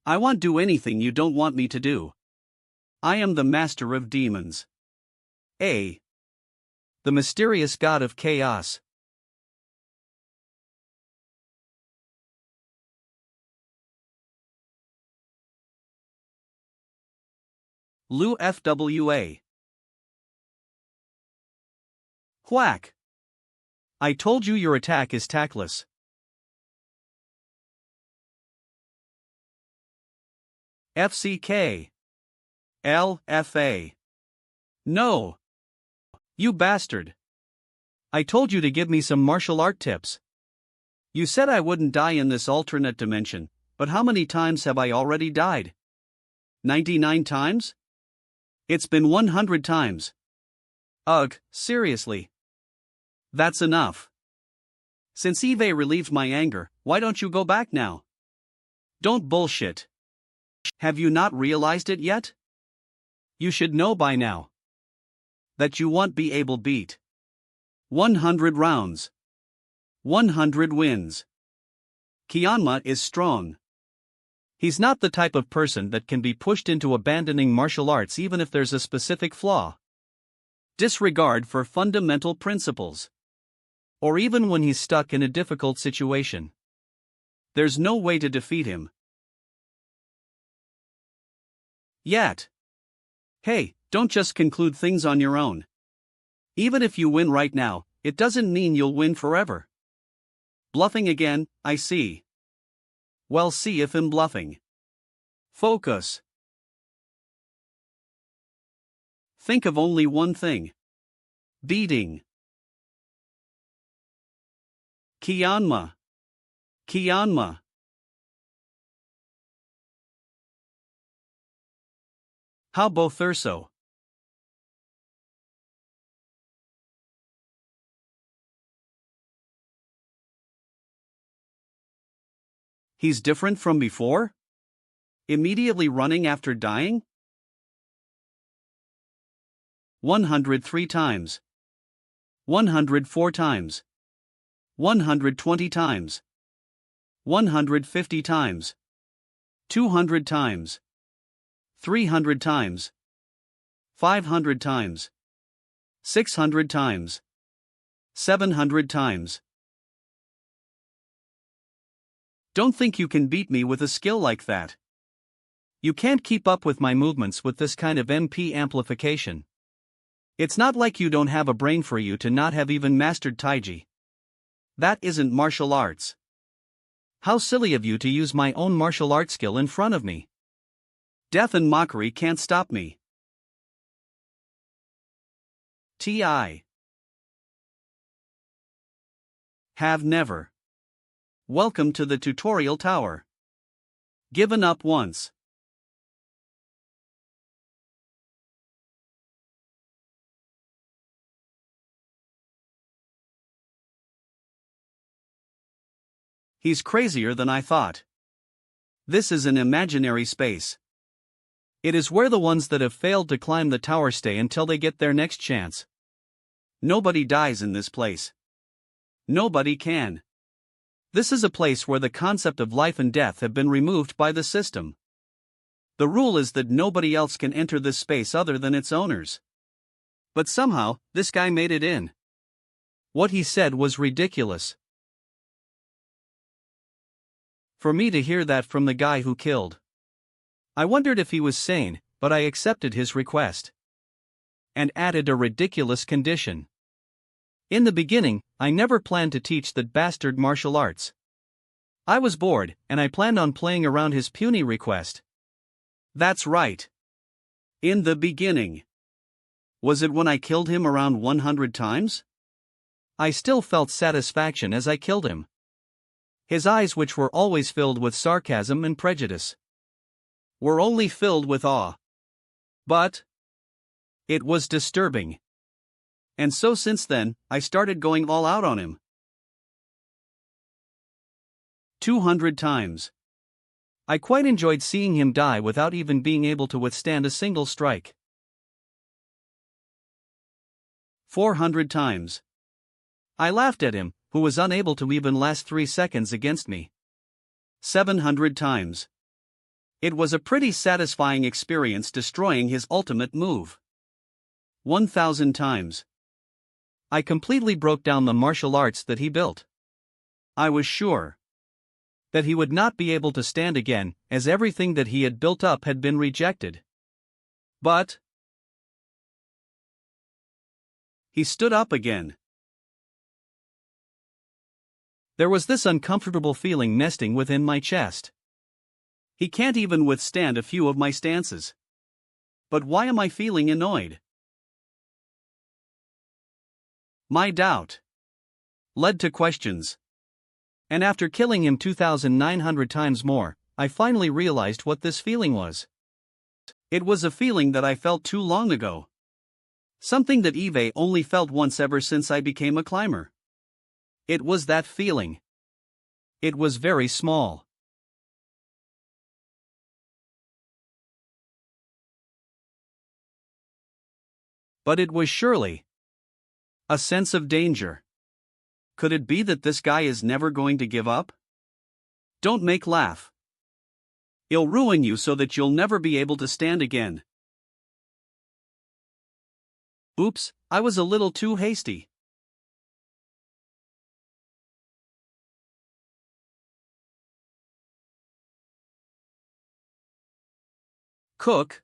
I won't do anything you don't want me to do. I am the master of demons. The mysterious god of chaos. Lu FWA. Whack. I told you your attack is tactless. FCK. LFA. No. You bastard. I told you to give me some martial art tips. You said I wouldn't die in this alternate dimension, but how many times have I already died? 99 times? It's been 100 times. Ugh, seriously. That's enough. Since Eve relieved my anger, why don't you go back now? Don't bullshit. Have you not realized it yet? You should know by now that you won't be able beat. 100 rounds. 100 wins. Kyeonma is strong. He's not the type of person that can be pushed into abandoning martial arts even if there's a specific flaw. Disregard for fundamental principles. Or even when he's stuck in a difficult situation. There's no way to defeat him. Yet. Hey, don't just conclude things on your own. Even if you win right now, it doesn't mean you'll win forever. Bluffing again, I see. Well, see if I'm bluffing. Focus. Think of only one thing. Beating. Kyeonma. Kyeonma. How Botherso. He's different from before? Immediately running after dying? 103 times. 104 times. 120 times. 150 times. 200 times. 300 times. 500 times. 600 times. 700 times. Don't think you can beat me with a skill like that. You can't keep up with my movements with this kind of MP amplification. It's not like you don't have a brain for you to not have even mastered Taiji. That isn't martial arts. How silly of you to use my own martial art skill in front of me. Death and mockery can't stop me. T.I. Have never. Welcome to the tutorial tower. Given up once. He's crazier than I thought. This is an imaginary space. It is where the ones that have failed to climb the tower stay until they get their next chance. Nobody dies in this place. Nobody can. This is a place where the concept of life and death have been removed by the system. The rule is that nobody else can enter this space other than its owners. But somehow, this guy made it in. What he said was ridiculous. For me to hear that from the guy who killed. I wondered if he was sane, but I accepted his request. And added a ridiculous condition. In the beginning, I never planned to teach that bastard martial arts. I was bored, and I planned on playing around his puny request. That's right. In the beginning. Was it when I killed him around 100 times? I still felt satisfaction as I killed him. His eyes, which were always filled with sarcasm and prejudice, were only filled with awe. But it was disturbing. And so since then, I started going all out on him. 200 times. I quite enjoyed seeing him die without even being able to withstand a single strike. 400 times. I laughed at him, who was unable to even last 3 seconds against me. 700 times. It was a pretty satisfying experience destroying his ultimate move. 1,000 times. I completely broke down the martial arts that he built. I was sure that he would not be able to stand again, as everything that he had built up had been rejected. But he stood up again. There was this uncomfortable feeling nesting within my chest. He can't even withstand a few of my stances. But why am I feeling annoyed? My doubt led to questions. And after killing him 2,900 times more, I finally realized what this feeling was. It was a feeling that I felt too long ago. Something that Eve only felt once ever since I became a climber. It was that feeling. It was very small. But it was surely a sense of danger. Could it be that this guy is never going to give up? Don't make laugh. He'll ruin you so that you'll never be able to stand again. Oops, I was a little too hasty. Cook.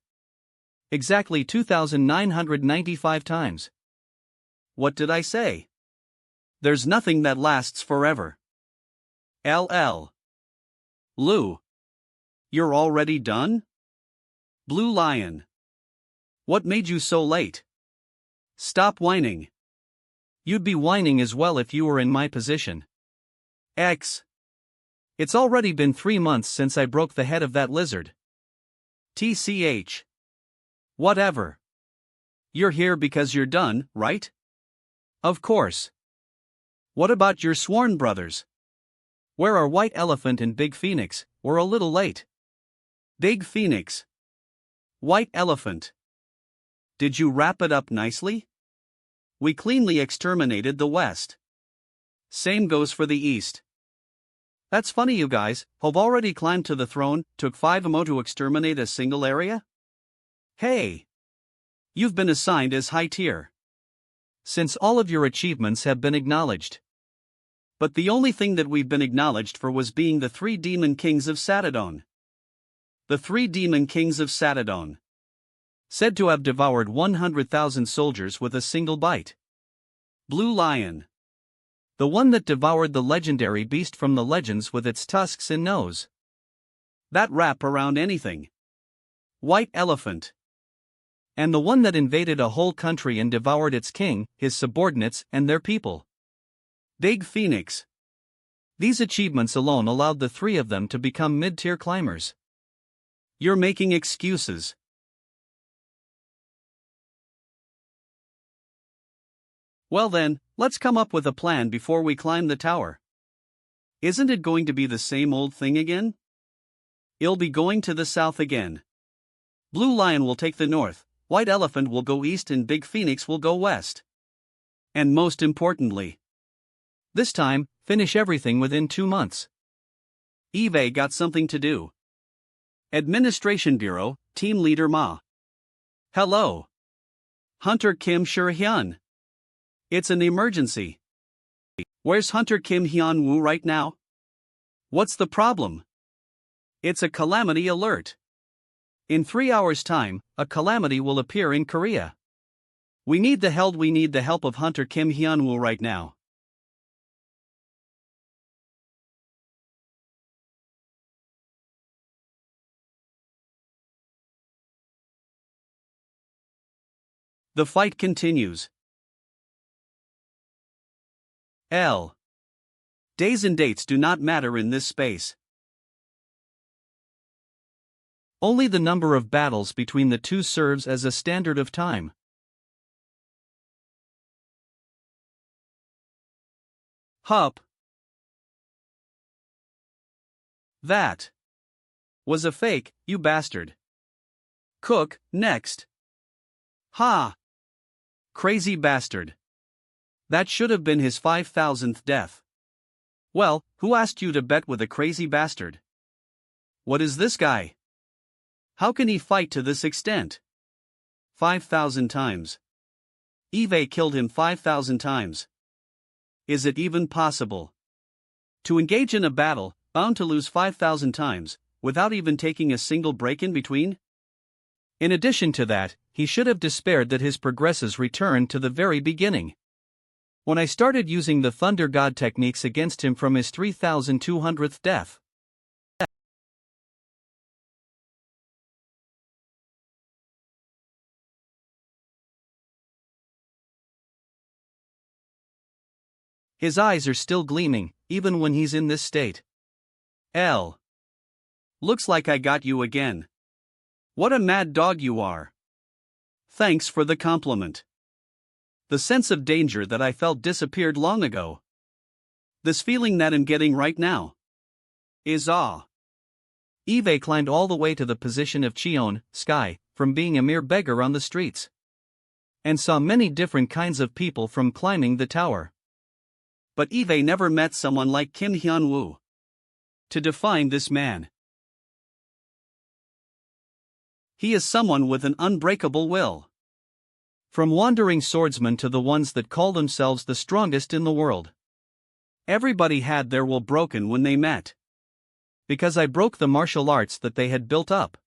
Exactly 2,995 times. What did I say? There's nothing that lasts forever. LL. Lou. You're already done? Blue Lion. What made you so late? Stop whining. You'd be whining as well if you were in my position. X. It's already been 3 months since I broke the head of that lizard. TCH. Whatever. You're here because you're done, right? Of course. What about your sworn brothers? Where are White Elephant and Big Phoenix? We're a little late. Big Phoenix. White Elephant. Did you wrap it up nicely? We cleanly exterminated the West. Same goes for the East. That's funny, you guys have already climbed to the throne, took 5 mo to exterminate a single area? Hey! You've been assigned as high tier, since all of your achievements have been acknowledged. But the only thing that we've been acknowledged for was being the 3 Demon Kings of Satadon. The 3 Demon Kings of Satadon, said to have devoured 100,000 soldiers with a single bite. Blue Lion, the one that devoured the legendary beast from the legends with its tusks and nose that wrap around anything. White Elephant, and the one that invaded a whole country and devoured its king, his subordinates, and their people. Big Phoenix. These achievements alone allowed the 3 of them to become mid-tier climbers. You're making excuses. Well then, let's come up with a plan before we climb the tower. Isn't it going to be the same old thing again? It'll be going to the south again. Blue Lion will take the north, White Elephant will go east, and Big Phoenix will go west. And most importantly, this time, finish everything within 2 months. Eve got something to do. Administration Bureau, Team Leader Ma. Hello. Hunter Kim Hyun. It's an emergency. Where's Hunter Kim Hyun-Woo right now? What's the problem? It's a calamity alert. In 3 hours' time, a calamity will appear in Korea. We need the help of Hunter Kim Hyun-Woo right now. The fight continues. Days and dates do not matter in this space. Only the number of battles between the two serves as a standard of time. Hup. That was a fake, you bastard. Cook, next. Ha! Crazy bastard. That should have been his 5,000th death. Well, who asked you to bet with a crazy bastard? What is this guy? How can he fight to this extent? 5,000 times. Eve killed him 5,000 times. Is it even possible? To engage in a battle, bound to lose 5,000 times, without even taking a single break in between? In addition to that, he should have despaired that his progresses returned to the very beginning. When I started using the Thunder God techniques against him from his 3,200th death. His eyes are still gleaming, even when he's in this state. Looks like I got you again. What a mad dog you are. Thanks for the compliment. The sense of danger that I felt disappeared long ago. This feeling that I'm getting right now is awe. Eve climbed all the way to the position of Cheon, Sky, from being a mere beggar on the streets. And saw many different kinds of people from climbing the tower. But Eve never met someone like Kim Hyun-Woo. To define this man, he is someone with an unbreakable will. From wandering swordsmen to the ones that call themselves the strongest in the world. Everybody had their will broken when they met. Because I broke the martial arts that they had built up.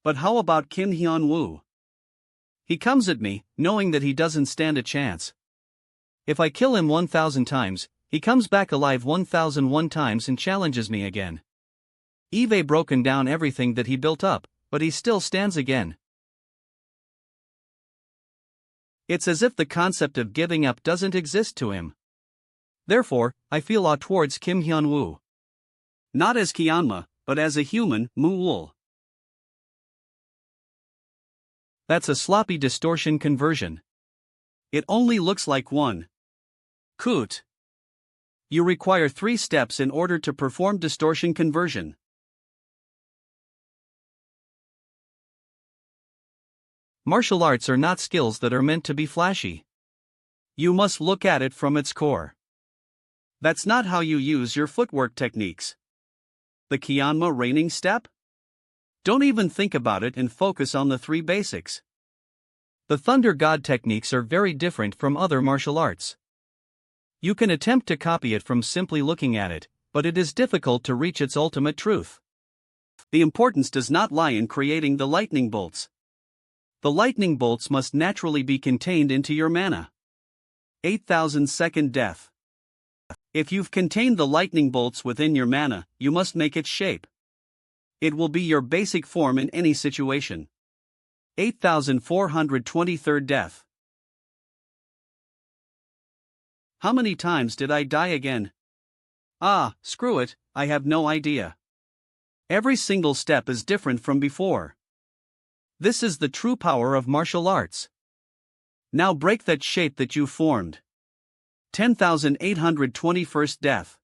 But how about Kim Hyun-Woo? He comes at me, knowing that he doesn't stand a chance. If I kill him 1,000 times, he comes back alive 1,001 times and challenges me again. Eve broken down everything that he built up, but he still stands again. It's as if the concept of giving up doesn't exist to him. Therefore, I feel awe towards Kim Hyun-Woo. Not as Kyanma, but as a human, Mu-Wool. That's a sloppy distortion conversion. It only looks like one. Coot. You require 3 steps in order to perform distortion conversion. Martial arts are not skills that are meant to be flashy. You must look at it from its core. That's not how you use your footwork techniques. The Kyanma reigning step? Don't even think about it and focus on the three basics. The Thunder God techniques are very different from other martial arts. You can attempt to copy it from simply looking at it, but it is difficult to reach its ultimate truth. The importance does not lie in creating the lightning bolts. The lightning bolts must naturally be contained into your mana. 8,000 second death. If you've contained the lightning bolts within your mana, you must make it shape. It will be your basic form in any situation. 8,423rd death. How many times did I die again? Ah, screw it, I have no idea. Every single step is different from before. This is the true power of martial arts. Now break that shape that you formed. 10,821st death.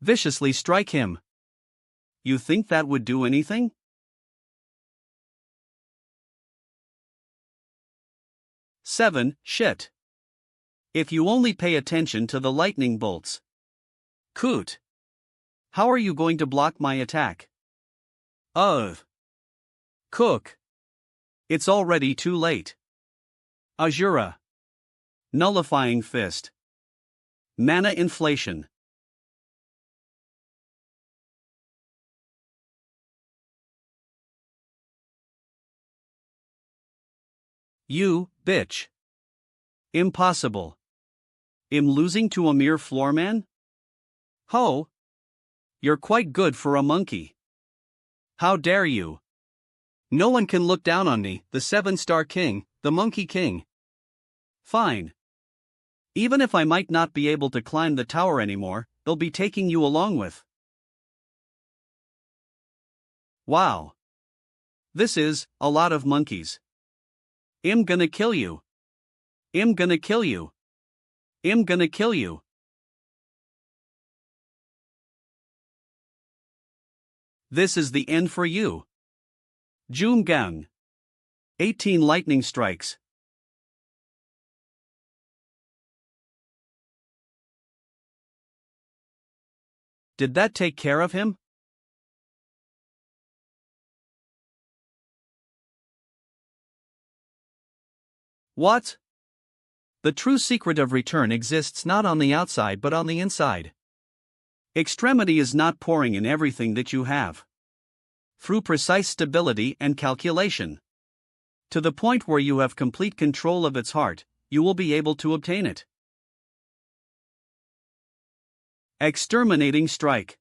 Viciously strike him. You think that would do anything? Seven, shit. If you only pay attention to the lightning bolts. Coot. How are you going to block my attack? Ugh. Cook. It's already too late. Azura. Nullifying fist. Mana inflation. You, bitch. Impossible. I'm losing to a mere floorman? Ho! You're quite good for a monkey. How dare you? No one can look down on me, the 7-star king, the Monkey King. Fine. Even if I might not be able to climb the tower anymore, they'll be taking you along with. Wow. This is a lot of monkeys. I'm gonna kill you. I'm gonna kill you. I'm gonna kill you. This is the end for you. Joomgang. 18 lightning strikes. Did that take care of him? What? The true secret of return exists not on the outside but on the inside. Extremity is not pouring in everything that you have. Through precise stability and calculation. To the point where you have complete control of its heart, you will be able to obtain it. Exterminating strike.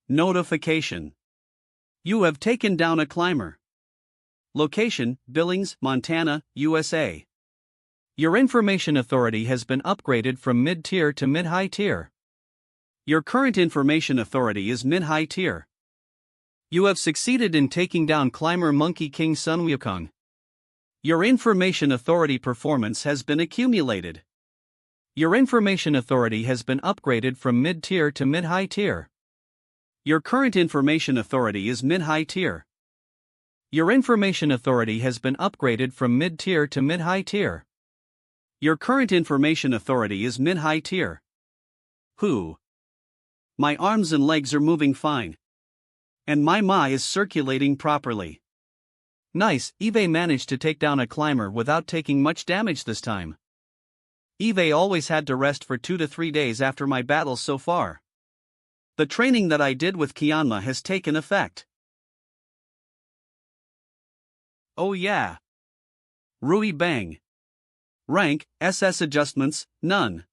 Notification. You have taken down a climber. Location, Billings, Montana, USA. Your information authority has been upgraded from mid-tier to mid-high tier. Your current information authority is mid-high tier. You have succeeded in taking down climber Monkey King Sun Wukong. Your information authority performance has been accumulated. Your information authority has been upgraded from mid-tier to mid-high tier. Your current information authority is mid-high tier. Your information authority has been upgraded from mid-tier to mid-high tier. Your current information authority is mid-high tier. Who? My arms and legs are moving fine. And my Ma is circulating properly. Nice, Eve managed to take down a climber without taking much damage this time. Eve always had to rest for 2 to 3 days after my battles so far. The training that I did with Kianma has taken effect. Oh yeah. Rui Bang. Rank, SS adjustments, none.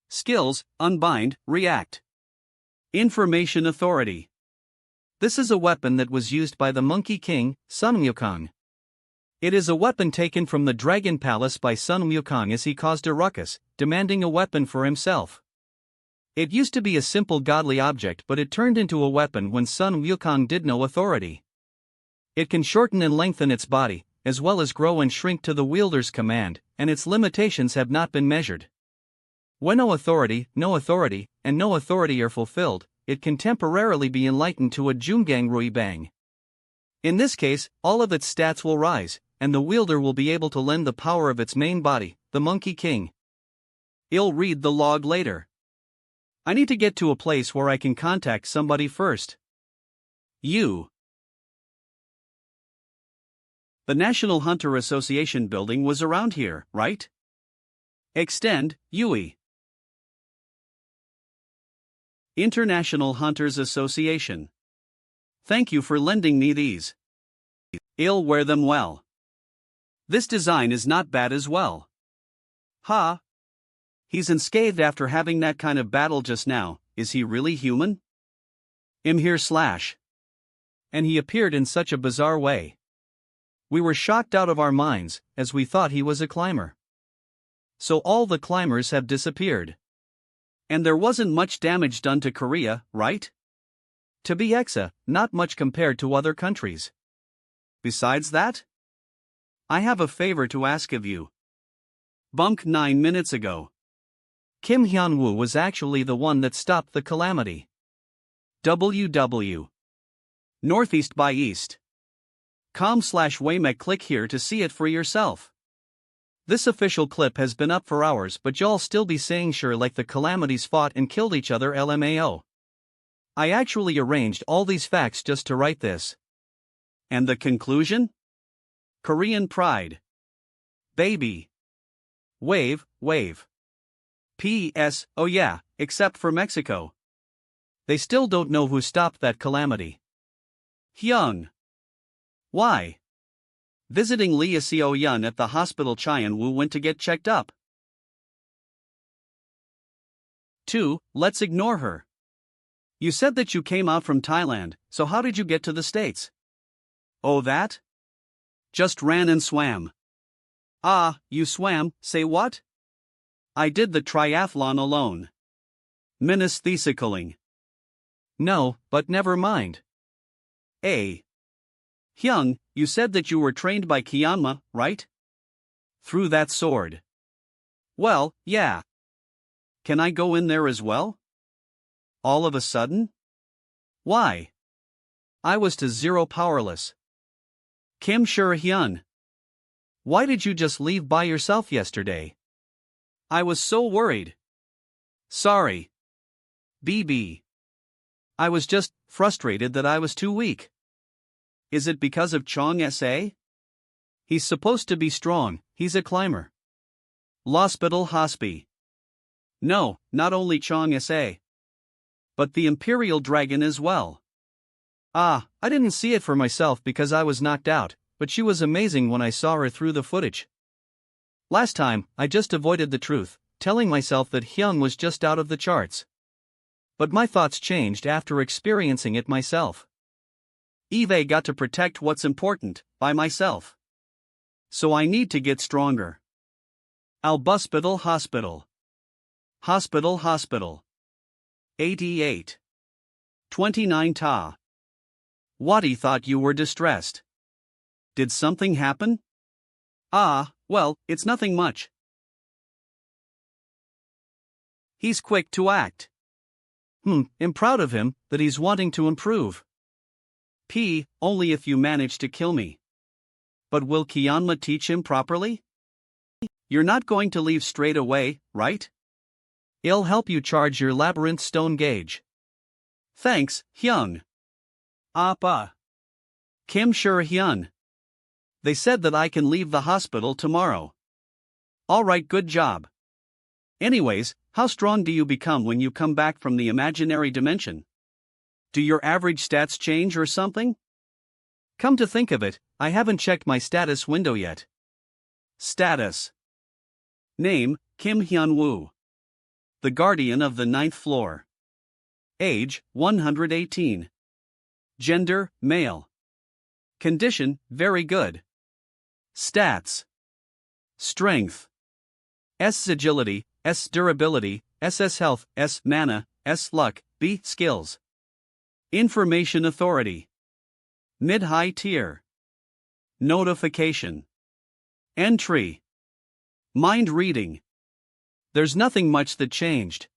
Skills, unbind, react. Information authority. This is a weapon that was used by the Monkey King, Sun Wukong. It is a weapon taken from the Dragon Palace by Sun Wukong as he caused a ruckus, demanding a weapon for himself. It used to be a simple godly object, but it turned into a weapon when Sun Wukong did no authority. It can shorten and lengthen its body, as well as grow and shrink to the wielder's command, and its limitations have not been measured. When no authority, and no authority are fulfilled, it can temporarily be enlightened to a Jungang Rui Bang. In this case, all of its stats will rise, and the wielder will be able to lend the power of its main body, the Monkey King. I'll read the log later. I need to get to a place where I can contact somebody first. The National Hunter Association building was around here, right? Extend, Yui. International Hunters Association. Thank you for lending me these. I'll wear them well. This design is not bad as well. Ha! He's unscathed after having that kind of battle just now. Is he really human? I'm here / And he appeared in such a bizarre way. We were shocked out of our minds, as we thought he was a climber. So all the climbers have disappeared. And there wasn't much damage done to Korea, right? To be exa, not much compared to other countries. Besides that, I have a favor to ask of you. Bunk 9 minutes ago. Kim Hyun-Woo was actually the one that stopped the calamity. WW. Northeast by East. com/Waymek. Click here to see it for yourself. This official clip has been up for hours, but y'all still be saying sure like the calamities fought and killed each other LMAO. I actually arranged all these facts just to write this. And the conclusion? Korean pride. Baby. Wave. P.S. Oh yeah, except for Mexico. They still don't know who stopped that calamity. Hyung. Why? Visiting Lee Seo-yun at the hospital. Hyun-Woo went to get checked up. 2. Let's ignore her. You said that you came out from Thailand, so how did you get to the States? Oh that? Just ran and swam. Ah, you swam, say what? I did the triathlon alone. Menesthesicaling. No, but never mind. A. Hyung, you said that you were trained by Kyanma, right? Through that sword. Well, yeah. Can I go in there as well? All of a sudden? Why? I was to 0 powerless. Kim Hyun. Why did you just leave by yourself yesterday? I was so worried. Sorry. BB. I was just frustrated that I was too weak. Is it because of Chong SA? He's supposed to be strong, he's a climber. Hospi. No, not only Chong SA. But the Imperial Dragon as well. Ah, I didn't see it for myself because I was knocked out, but she was amazing when I saw her through the footage. Last time, I just avoided the truth, telling myself that Hyung was just out of the charts. But my thoughts changed after experiencing it myself. Eve got to protect what's important, by myself. So I need to get stronger. Hospital. Hospital. 88. 29 Ta. Wadi thought you were distressed. Did something happen? Ah, well, it's nothing much. He's quick to act. I'm proud of him, that he's wanting to improve. P. Only if you manage to kill me. But will Kyanma teach him properly? You're not going to leave straight away, right? I'll help you charge your labyrinth stone gauge. Thanks, Hyung. Appa. Kim Hyun. They said that I can leave the hospital tomorrow. Alright, good job. Anyways, how strong do you become when you come back from the imaginary dimension? Do your average stats change or something? Come to think of it, I haven't checked my status window yet. Status. Name, Kim Hyun-Woo. The Guardian of the 9th floor. Age, 118. Gender, male. Condition, very good. Stats. Strength. S agility, S durability, SS health, S mana, S luck, B skills. Information authority. Mid-high tier. Notification. Entry. Mind reading. There's nothing much that changed.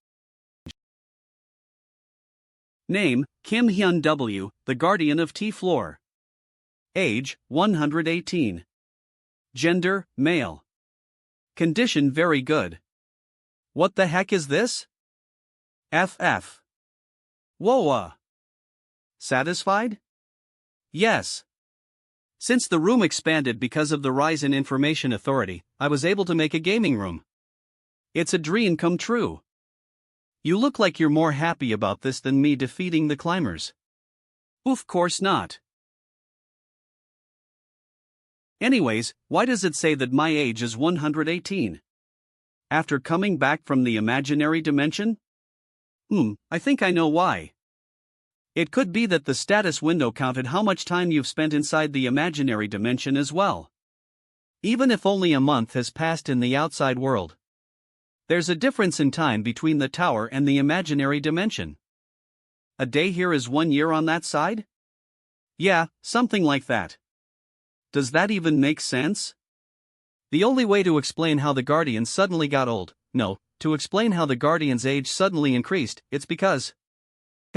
Name, Kim-Hyun W., the guardian of T-Floor. Age, 118. Gender, male. Condition very good. What the heck is this? FF. Whoa. Satisfied? Yes. Since the room expanded because of the rise in information authority, I was able to make a gaming room. It's a dream come true. You look like you're more happy about this than me defeating the climbers. Of course not. Anyways, why does it say that my age is 118? After coming back from the imaginary dimension? I think I know why. It could be that the status window counted how much time you've spent inside the imaginary dimension as well. Even if only a month has passed in the outside world. There's a difference in time between the tower and the imaginary dimension. A day here is 1 year on that side? Yeah, something like that. Does that even make sense? The only way to explain how the Guardians suddenly got old, to explain how the Guardians' age suddenly increased, it's because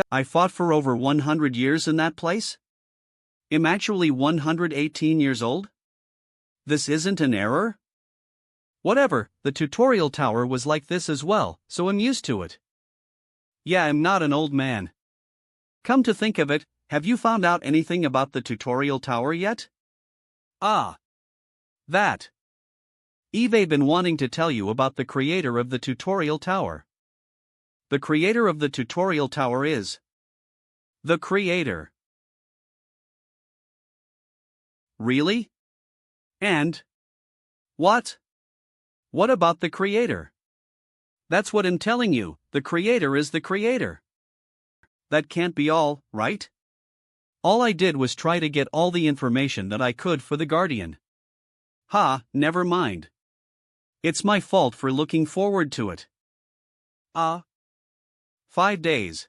I fought for over 100 years in that place? I'm actually 118 years old? This isn't an error? Whatever, the tutorial tower was like this as well, so I'm used to it. Yeah, I'm not an old man. Come to think of it, have you found out anything about the tutorial tower yet? That. I've been wanting to tell you about the creator of the tutorial tower. The creator of the tutorial tower is the creator. Really? And what? What about the creator? That's what I'm telling you, the creator is the creator. That can't be all, right? All I did was try to get all the information that I could for the Guardian. Never mind. It's my fault for looking forward to it. 5 days.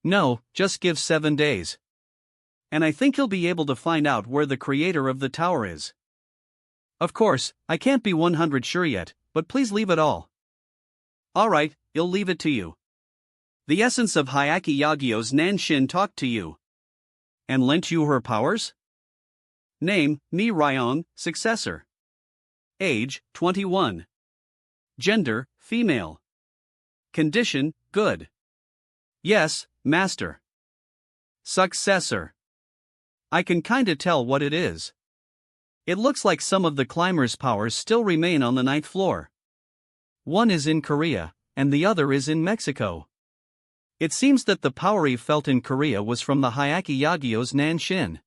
No, just give 7 days. And I think you'll be able to find out where the creator of the tower is. Of course, I can't be 100 sure yet, but please leave it all. Alright, I'll leave it to you. The essence of Hyaki Yagyo's Nanshin talked to you. And lent you her powers? Name, Mi Ryong, successor. Age, 21. Gender, female. Condition, good. Yes, master. Successor. I can kinda tell what it is. It looks like some of the climbers' powers still remain on the 9th floor. One is in Korea, and the other is in Mexico. It seems that the power he felt in Korea was from the Hyaki Yagyo's Nanshin.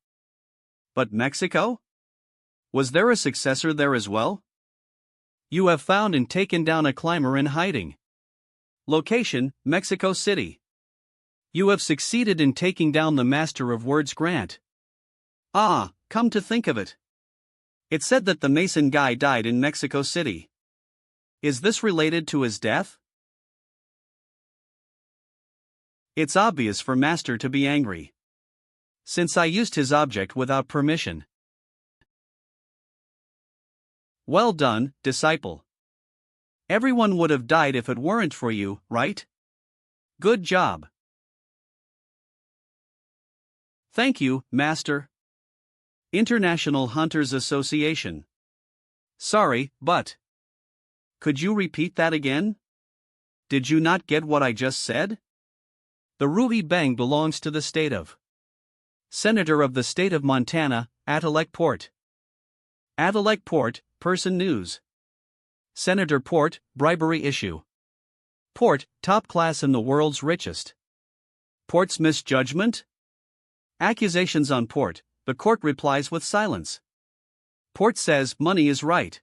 But Mexico? Was there a successor there as well? You have found and taken down a climber in hiding. Location, Mexico City. You have succeeded in taking down the Master of Words Grant. Come to think of it. It said that the Mason guy died in Mexico City. Is this related to his death? It's obvious for Master to be angry. Since I used his object without permission. Well done, disciple. Everyone would have died if it weren't for you, right? Good job. Thank you, Master. International Hunters Association. Sorry, but. Could you repeat that again? Did you not get what I just said? The Ruby Bang belongs to the state of. Senator of the State of Montana, Attalek Port. Attalek Port, Person News. Senator Port, bribery issue. Port, top class in the world's richest. Port's misjudgment? Accusations on Port, the court replies with silence. Port says money is right.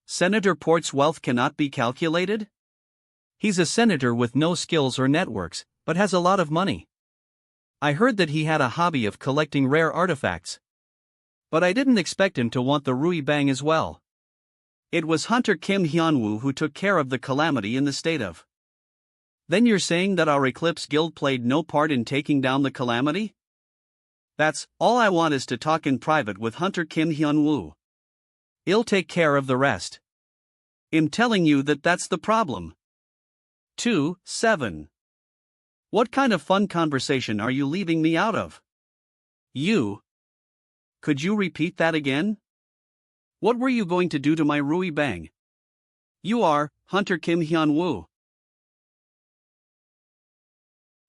Senator Port's wealth cannot be calculated? He's a senator with no skills or networks, but has a lot of money. I heard that he had a hobby of collecting rare artifacts. But I didn't expect him to want the Rui Bang as well. It was Hunter Kim Hyun-Woo who took care of the calamity in the state of. Then you're saying that our Eclipse Guild played no part in taking down the calamity? That's all I want is to talk in private with Hunter Kim Hyun-Woo. He'll take care of the rest. I'm telling you that that's the problem. 2-7. What kind of fun conversation are you leaving me out of? You. Could you repeat that again? What were you going to do to my Rui Bang? You are, Hunter Kim Hyun-Woo.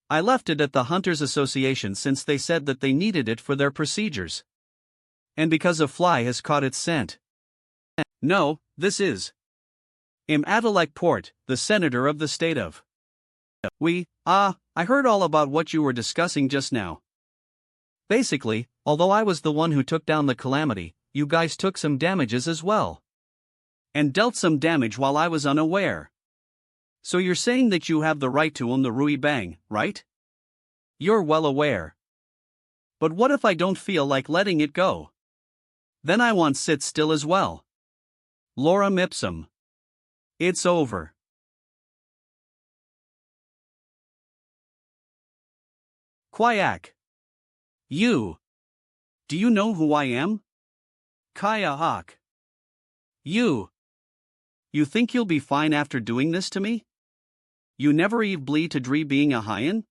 I left it at the Hunters Association since they said that they needed it for their procedures. And because a fly has caught its scent. No, this is. I'm Adelaide Port, the senator of the state of. I heard all about what you were discussing just now. Basically, although I was the one who took down the calamity, you guys took some damages as well. And dealt some damage while I was unaware. So you're saying that you have the right to own the Rui Bang, right? You're well aware. But what if I don't feel like letting it go? Then I want sit still as well. Lorem ipsum. It's over. Quack. You. Do you know who I am? Kaya Hawk. You. You think you'll be fine after doing this to me? You never eve bleed to dree being a Hyun?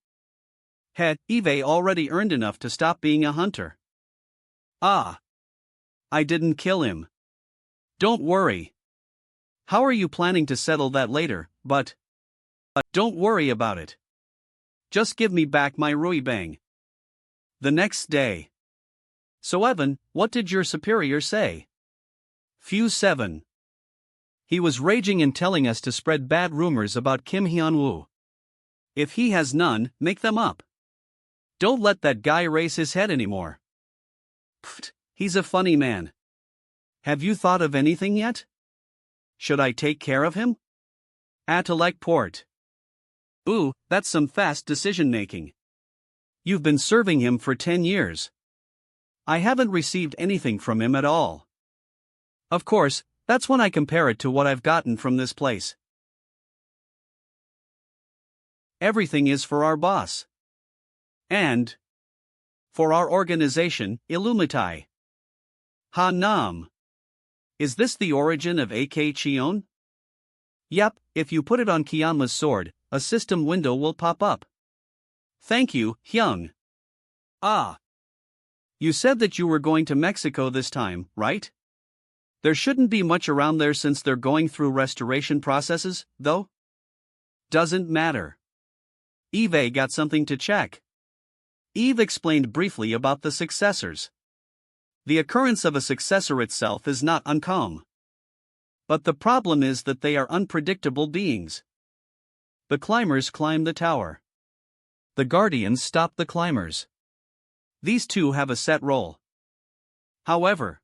Eve already earned enough to stop being a hunter. Ah. I didn't kill him. Don't worry. How are you planning to settle that later, but don't worry about it. Just give me back my Rui Bang. The next day. So Evan, what did your superior say? Few 7. He was raging and telling us to spread bad rumors about Kim Hyun-Woo. If he has none, make them up. Don't let that guy raise his head anymore. Pfft, he's a funny man. Have you thought of anything yet? Should I take care of him? Atellect Port. Ooh, that's some fast decision-making. You've been serving him for 10 years. I haven't received anything from him at all. Of course, that's when I compare it to what I've gotten from this place. Everything is for our boss. And for our organization, Illumitai. Ha Nam. Is this the origin of AK Cheon? Yep, if you put it on Kianma's sword, a system window will pop up. Thank you, Hyung. Ah. You said that you were going to Mexico this time, right? There shouldn't be much around there since they're going through restoration processes, though? Doesn't matter. Eve got something to check. Eve explained briefly about the successors. The occurrence of a successor itself is not uncommon. But the problem is that they are unpredictable beings. The climbers climb the tower. The guardians stop the climbers. These two have a set role. However,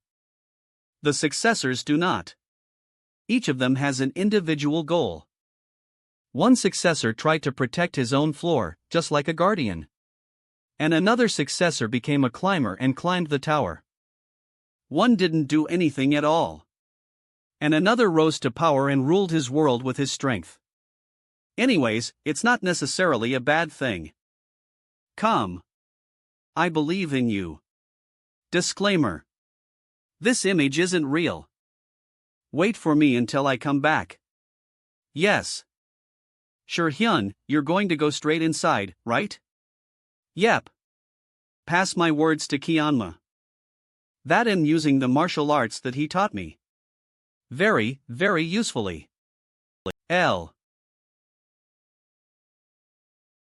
the successors do not. Each of them has an individual goal. One successor tried to protect his own floor, just like a guardian. And another successor became a climber and climbed the tower. One didn't do anything at all. And another rose to power and ruled his world with his strength. Anyways, it's not necessarily a bad thing. Come. I believe in you. Disclaimer. This image isn't real. Wait for me until I come back. Yes. Sure Hyun, you're going to go straight inside, right? Yep. Pass my words to Kianma. That and using the martial arts that he taught me. Very, very usefully. L.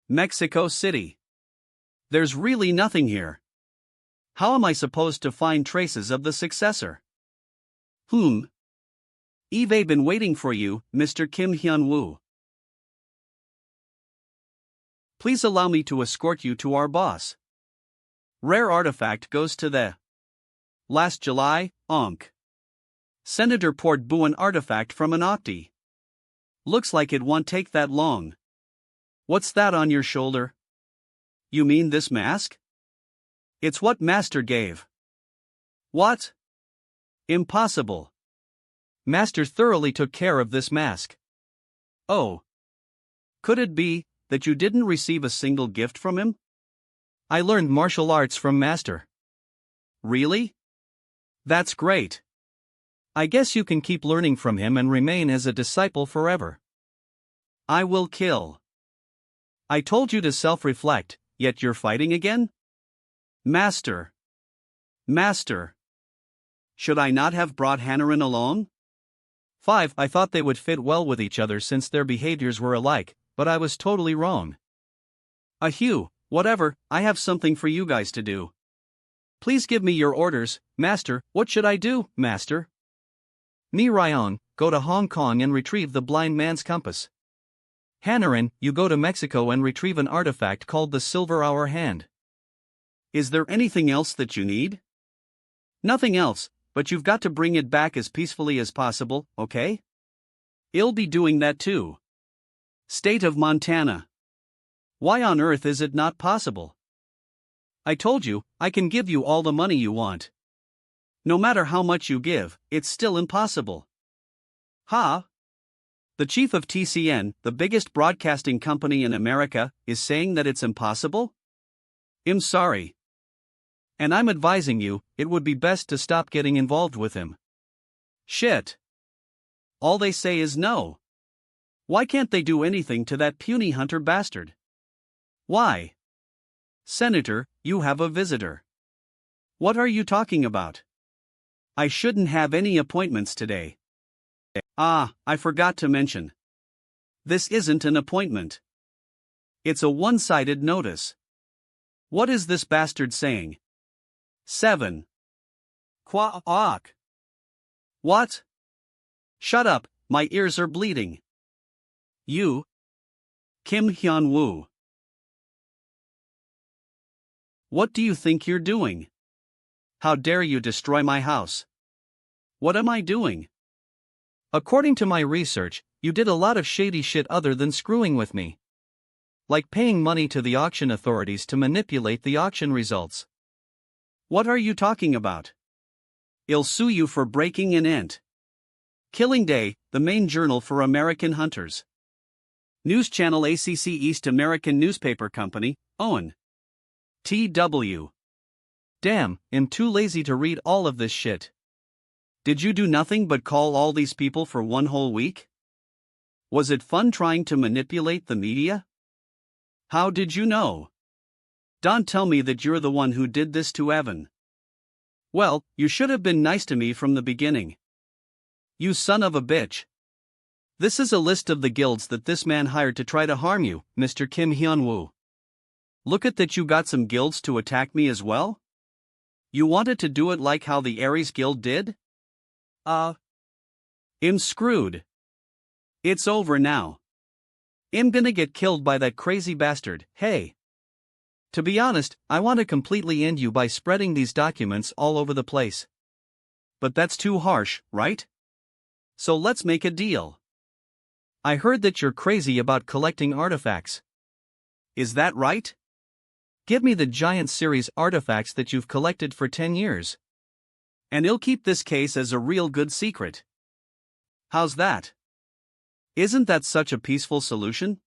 Mexico City. There's really nothing here. How am I supposed to find traces of the successor? Eve been waiting for you, Mr. Kim Hyun-Woo. Please allow me to escort you to our boss. Rare artifact goes to the. Last July, Senator Port Boo an artifact from an octi. Looks like it won't take that long. What's that on your shoulder? You mean this mask? It's what Master gave. What? Impossible. Master thoroughly took care of this mask. Oh. Could it be that you didn't receive a single gift from him? I learned martial arts from Master. Really? That's great. I guess you can keep learning from him and remain as a disciple forever. I will kill. I told you to self-reflect, yet you're fighting again? Master. Master. Should I not have brought Hannarin along? 5. I thought they would fit well with each other since their behaviors were alike, but I was totally wrong. Hugh, whatever, I have something for you guys to do. Please give me your orders, Master. What should I do, Master? Ni Ryong, go to Hong Kong and retrieve the blind man's compass. Hannarin, you go to Mexico and retrieve an artifact called the Silver Hour Hand. Is there anything else that you need? Nothing else, but you've got to bring it back as peacefully as possible, okay? I'll be doing that too. State of Montana. Why on earth is it not possible? I told you, I can give you all the money you want. No matter how much you give, it's still impossible. Ha! The chief of TCN, the biggest broadcasting company in America, is saying that it's impossible? I'm sorry. And I'm advising you, it would be best to stop getting involved with him. Shit. All they say is no. Why can't they do anything to that puny hunter bastard? Why? Senator, you have a visitor. What are you talking about? I shouldn't have any appointments today. Ah, I forgot to mention. This isn't an appointment. It's a one-sided notice. What is this bastard saying? 7. Quack. What? Shut up, my ears are bleeding. You? Kim Hyun-Woo. What do you think you're doing? How dare you destroy my house? What am I doing? According to my research, you did a lot of shady shit other than screwing with me. Like paying money to the auction authorities to manipulate the auction results. What are you talking about? I'll sue you for breaking an ent. Killing Day, the main journal for American hunters. News channel ACC East American Newspaper Company, Owen. TW. Damn, I'm too lazy to read all of this shit. Did you do nothing but call all these people for one whole week? Was it fun trying to manipulate the media? How did you know? Don't tell me that you're the one who did this to Evan. Well, you should have been nice to me from the beginning. You son of a bitch. This is a list of the guilds that this man hired to try to harm you, Mr. Kim Hyun-Woo. Look at that, you got some guilds to attack me as well? You wanted to do it like how the Aries guild did? I'm screwed. It's over now. I'm gonna get killed by that crazy bastard. Hey. To be honest, I want to completely end you by spreading these documents all over the place. But that's too harsh, right? So let's make a deal. I heard that you're crazy about collecting artifacts. Is that right? Give me the giant series artifacts that you've collected for 10 years. And I'll keep this case as a real good secret. How's that? Isn't that such a peaceful solution?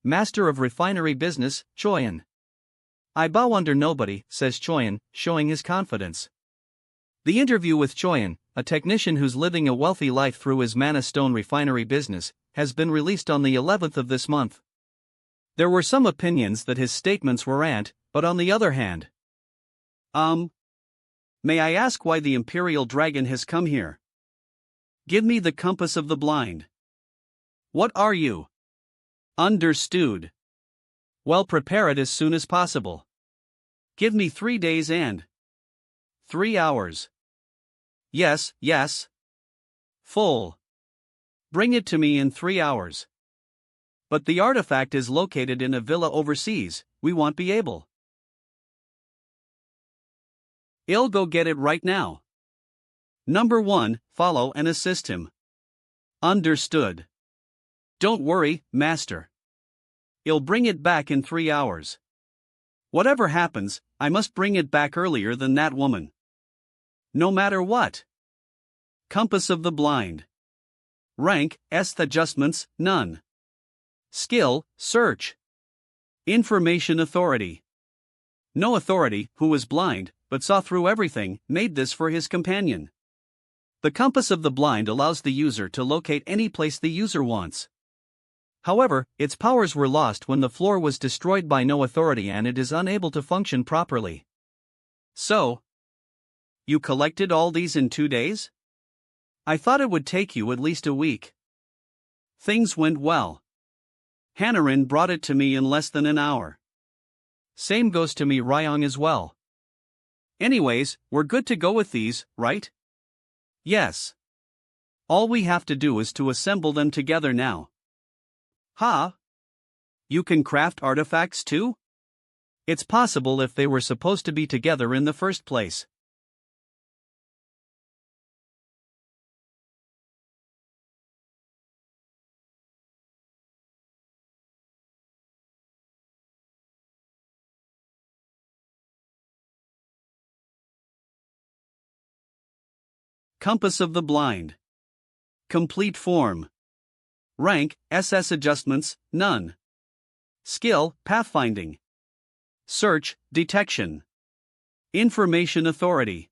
Master of Refinery Business, Choyan. I bow under nobody, says Choyan, showing his confidence. The interview with Choyan, a technician who's living a wealthy life through his Mana Stone refinery business, has been released on the 11th of this month. There were some opinions that his statements were but on the other hand. May I ask why the Imperial Dragon has come here? Give me the compass of the blind. What are you? Understood. Well, prepare it as soon as possible. Give me 3 days and 3 hours. Yes. Full. Bring it to me in 3 hours. But the artifact is located in a villa overseas, we won't be able. I'll go get it right now. Number 1, follow and assist him. Understood. Don't worry, Master. I'll bring it back in 3 hours. Whatever happens, I must bring it back earlier than that woman. No matter what. Compass of the blind. Rank, adjustments, none. Skill, search. Information authority. No authority, who is blind, but saw through everything, made this for his companion. The compass of the blind allows the user to locate any place the user wants. However, its powers were lost when the floor was destroyed by no authority and it is unable to function properly. So, you collected all these in 2 days? I thought it would take you at least a week. Things went well. Hanarin brought it to me in less than an hour. Same goes to me Ryong as well. Anyways, we're good to go with these, right? Yes. All we have to do is to assemble them together now. Huh? You can craft artifacts too? It's possible if they were supposed to be together in the first place. Compass of the Blind. Complete form. Rank, SS adjustments, none. Skill, pathfinding. Search, detection. Information authority.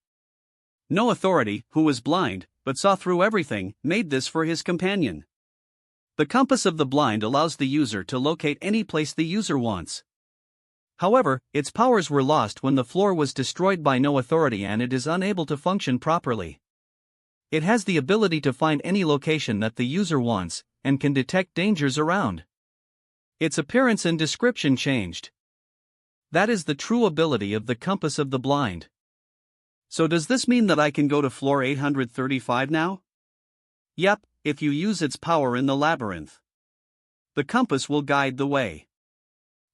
No authority, who was blind, but saw through everything, made this for his companion. The compass of the blind allows the user to locate any place the user wants. However, its powers were lost when the floor was destroyed by no authority and it is unable to function properly. It has the ability to find any location that the user wants, and can detect dangers around. Its appearance and description changed. That is the true ability of the compass of the blind. So does this mean that I can go to floor 835 now? Yep, if you use its power in the labyrinth. The compass will guide the way.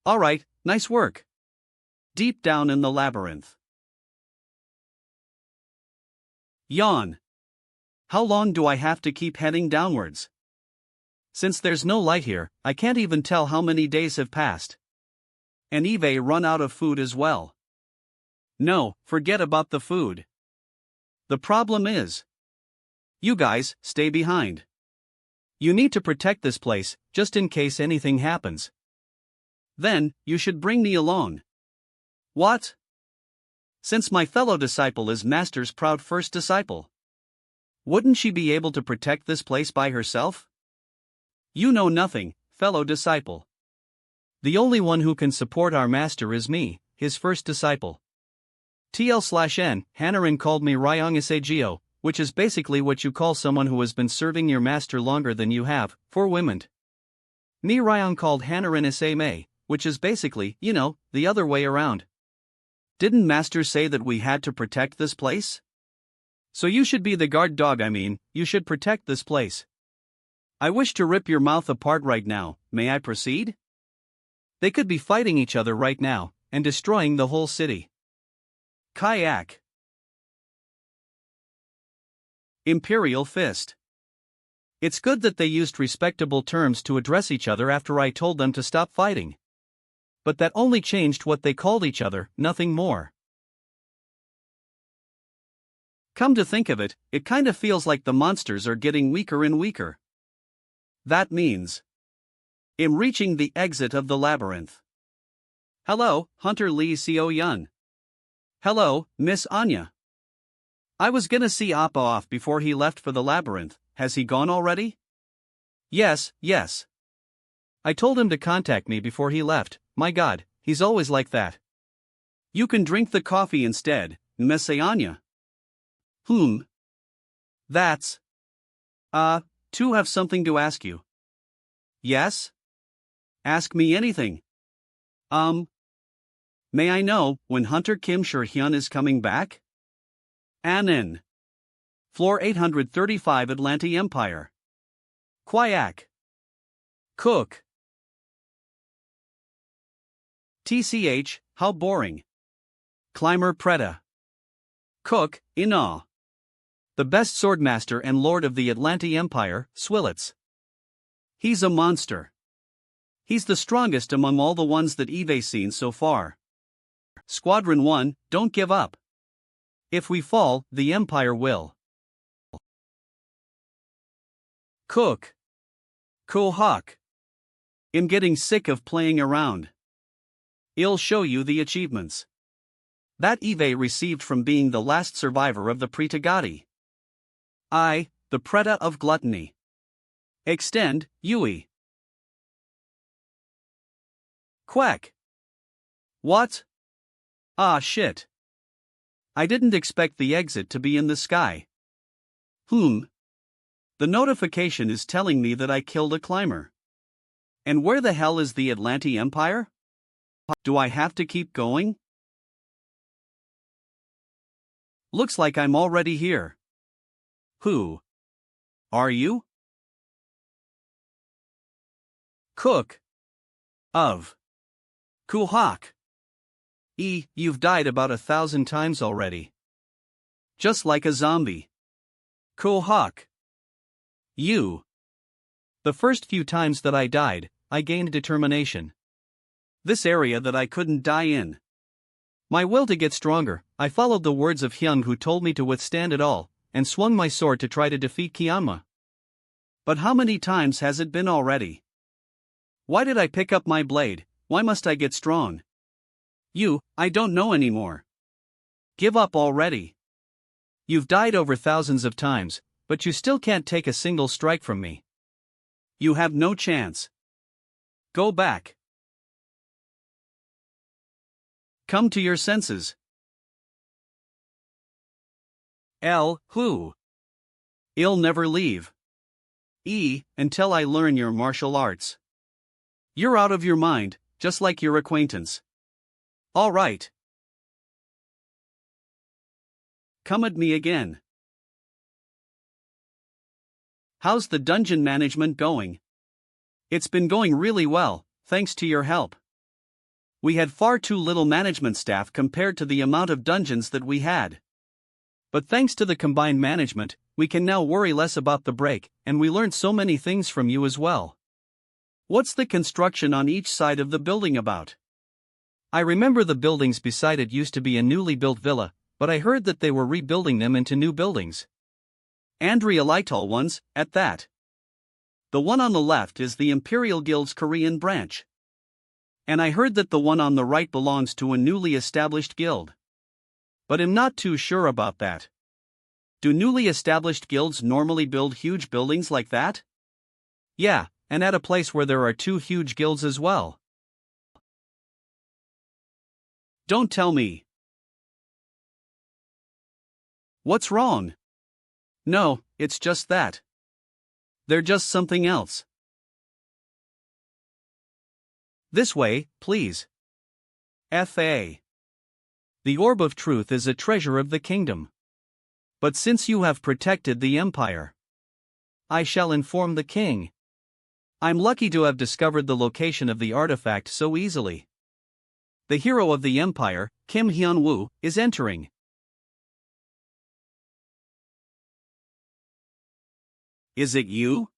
Alright, nice work. Deep down in the labyrinth. Yawn. How long do I have to keep heading downwards? Since there's no light here, I can't even tell how many days have passed. And Eve run out of food as well. No, forget about the food. The problem is, you guys, stay behind. You need to protect this place, just in case anything happens. Then, you should bring me along. What? Since my fellow disciple is Master's proud first disciple. Wouldn't she be able to protect this place by herself? You know nothing, fellow disciple. The only one who can support our master is me, his first disciple. TL/N, Hanarin called me Ryong Isagio, which is basically what you call someone who has been serving your master longer than you have, for women. Me Ryong called Hanarin Isame, which is basically, the other way around. Didn't master say that we had to protect this place? So you should be the guard dog, you should protect this place. I wish to rip your mouth apart right now, may I proceed? They could be fighting each other right now, and destroying the whole city. Kayak. Imperial Fist. It's good that they used respectable terms to address each other after I told them to stop fighting. But that only changed what they called each other, nothing more. Come to think of it, it kinda feels like the monsters are getting weaker and weaker. That means I'm reaching the exit of the labyrinth. Hello, Hunter Lee Seo-yun. Hello, Miss Anya. I was gonna see Appa off before he left for the labyrinth. Has he gone already? Yes. I told him to contact me before he left. My god, he's always like that. You can drink the coffee instead, Miss Anya. That's. To have something to ask you. Yes? Ask me anything. May I know when Hunter Kim Hyun is coming back? Anin. Floor 835 Atlantic Empire. Quayak. Cook. TCH, how boring. Climber Preta. Cook, in awe. The best swordmaster and lord of the Atlantic Empire, Swillets. He's a monster. He's the strongest among all the ones that Eve's seen so far. Squadron 1, don't give up. If we fall, the Empire will. Cook. Kohak. I'm getting sick of playing around. I'll show you the achievements. That Eve received from being the last survivor of the Pritagati. I, the Preta of Gluttony. Extend, Yui. Quack. What? Ah shit. I didn't expect the exit to be in the sky. The notification is telling me that I killed a climber. And where the hell is the Atlanti Empire? Do I have to keep going? Looks like I'm already here. Who are you? Cook of Kuhak. You've died about 1,000 times already. Just like a zombie. Kuhak. You. The first few times that I died, I gained determination. This area that I couldn't die in. My will to get stronger, I followed the words of Hyun, who told me to withstand it all, and swung my sword to try to defeat Kyanma. But how many times has it been already? Why did I pick up my blade? Why must I get strong? I don't know anymore. Give up already. You've died over thousands of times, but you still can't take a single strike from me. You have no chance. Go back. Come to your senses. Who? I'll never leave. Until I learn your martial arts. You're out of your mind, just like your acquaintance. All right. Come at me again. How's the dungeon management going? It's been going really well, thanks to your help. We had far too little management staff compared to the amount of dungeons that we had. But thanks to the combined management, we can now worry less about the break, and we learned so many things from you as well. What's the construction on each side of the building about? I remember the buildings beside it used to be a newly built villa, but I heard that they were rebuilding them into new buildings. Lital ones, at that. The one on the left is the Imperial Guild's Korean branch. And I heard that the one on the right belongs to a newly established guild. But I'm not too sure about that. Do newly established guilds normally build huge buildings like that? Yeah, and at a place where there are two huge guilds as well. Don't tell me. What's wrong? No, it's just that. They're just something else. This way, please. F.A. The Orb of Truth is a treasure of the kingdom. But since you have protected the empire, I shall inform the king. I'm lucky to have discovered the location of the artifact so easily. The hero of the empire, Hyun-Woo, is entering. Is it you?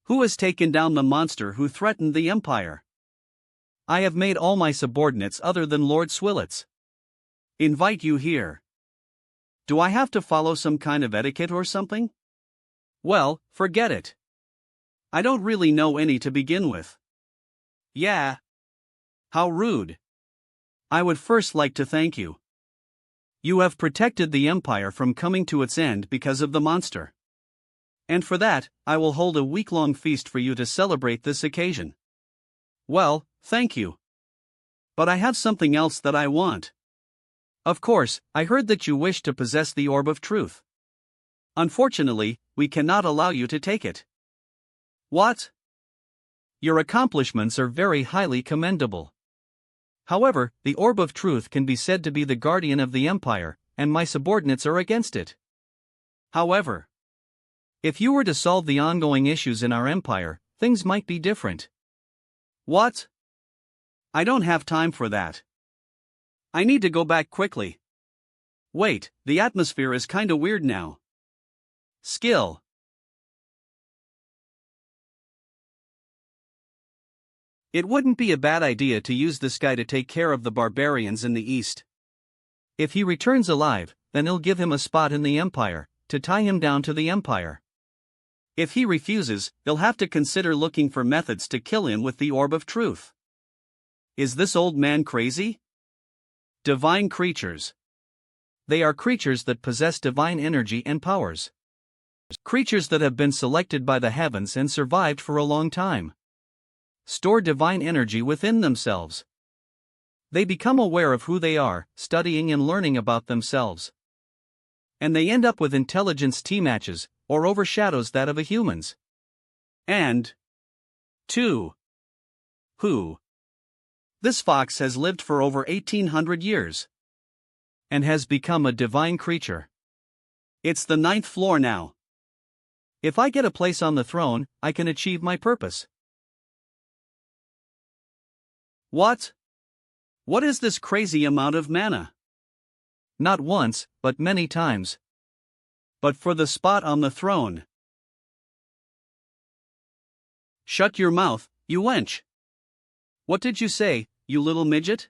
Who has taken down the monster who threatened the empire? I have made all my subordinates other than Lord Swillets invite you here. Do I have to follow some kind of etiquette or something? Well, forget it. I don't really know any to begin with. Yeah. How rude. I would first like to thank you. You have protected the empire from coming to its end because of the monster. And for that, I will hold a week-long feast for you to celebrate this occasion. Well, thank you. But I have something else that I want. Of course, I heard that you wish to possess the Orb of Truth. Unfortunately, we cannot allow you to take it. What? Your accomplishments are very highly commendable. However, the Orb of Truth can be said to be the guardian of the empire, and my subordinates are against it. However, if you were to solve the ongoing issues in our empire, things might be different. What? I don't have time for that. I need to go back quickly. Wait, the atmosphere is kinda weird now. Skill. It wouldn't be a bad idea to use this guy to take care of the barbarians in the east. If he returns alive, then I'll give him a spot in the empire, to tie him down to the empire. If he refuses, they'll have to consider looking for methods to kill him with the Orb of Truth. Is this old man crazy? Divine creatures. They are creatures that possess divine energy and powers. Creatures that have been selected by the heavens and survived for a long time. Store divine energy within themselves. They become aware of who they are, studying and learning about themselves. And they end up with intelligence T-matches, or overshadows that of a human's. And 2. Who? This fox has lived for over 1800 years. And has become a divine creature. It's the 9th floor now. If I get a place on the throne, I can achieve my purpose. What? What is this crazy amount of mana? Not once, but many times. But for the spot on the throne. Shut your mouth, you wench. What did you say, you little midget?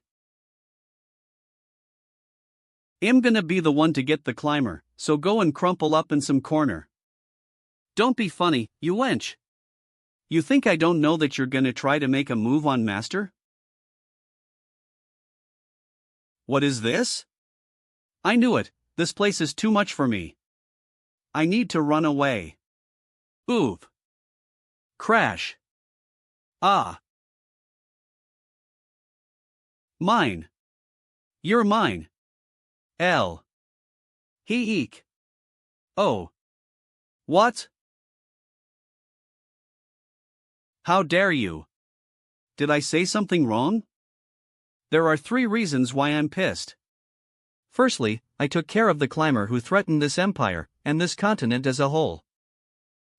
I'm gonna be the one to get the climber, so go and crumple up in some corner. Don't be funny, you wench. You think I don't know that you're gonna try to make a move on master? What is this? I knew it, this place is too much for me. I need to run away. Oof. Crash. Ah. Mine. You're mine. L. He eek. Oh. What? How dare you? Did I say something wrong? There are 3 reasons why I'm pissed. Firstly, I took care of the climber who threatened this empire, and this continent as a whole.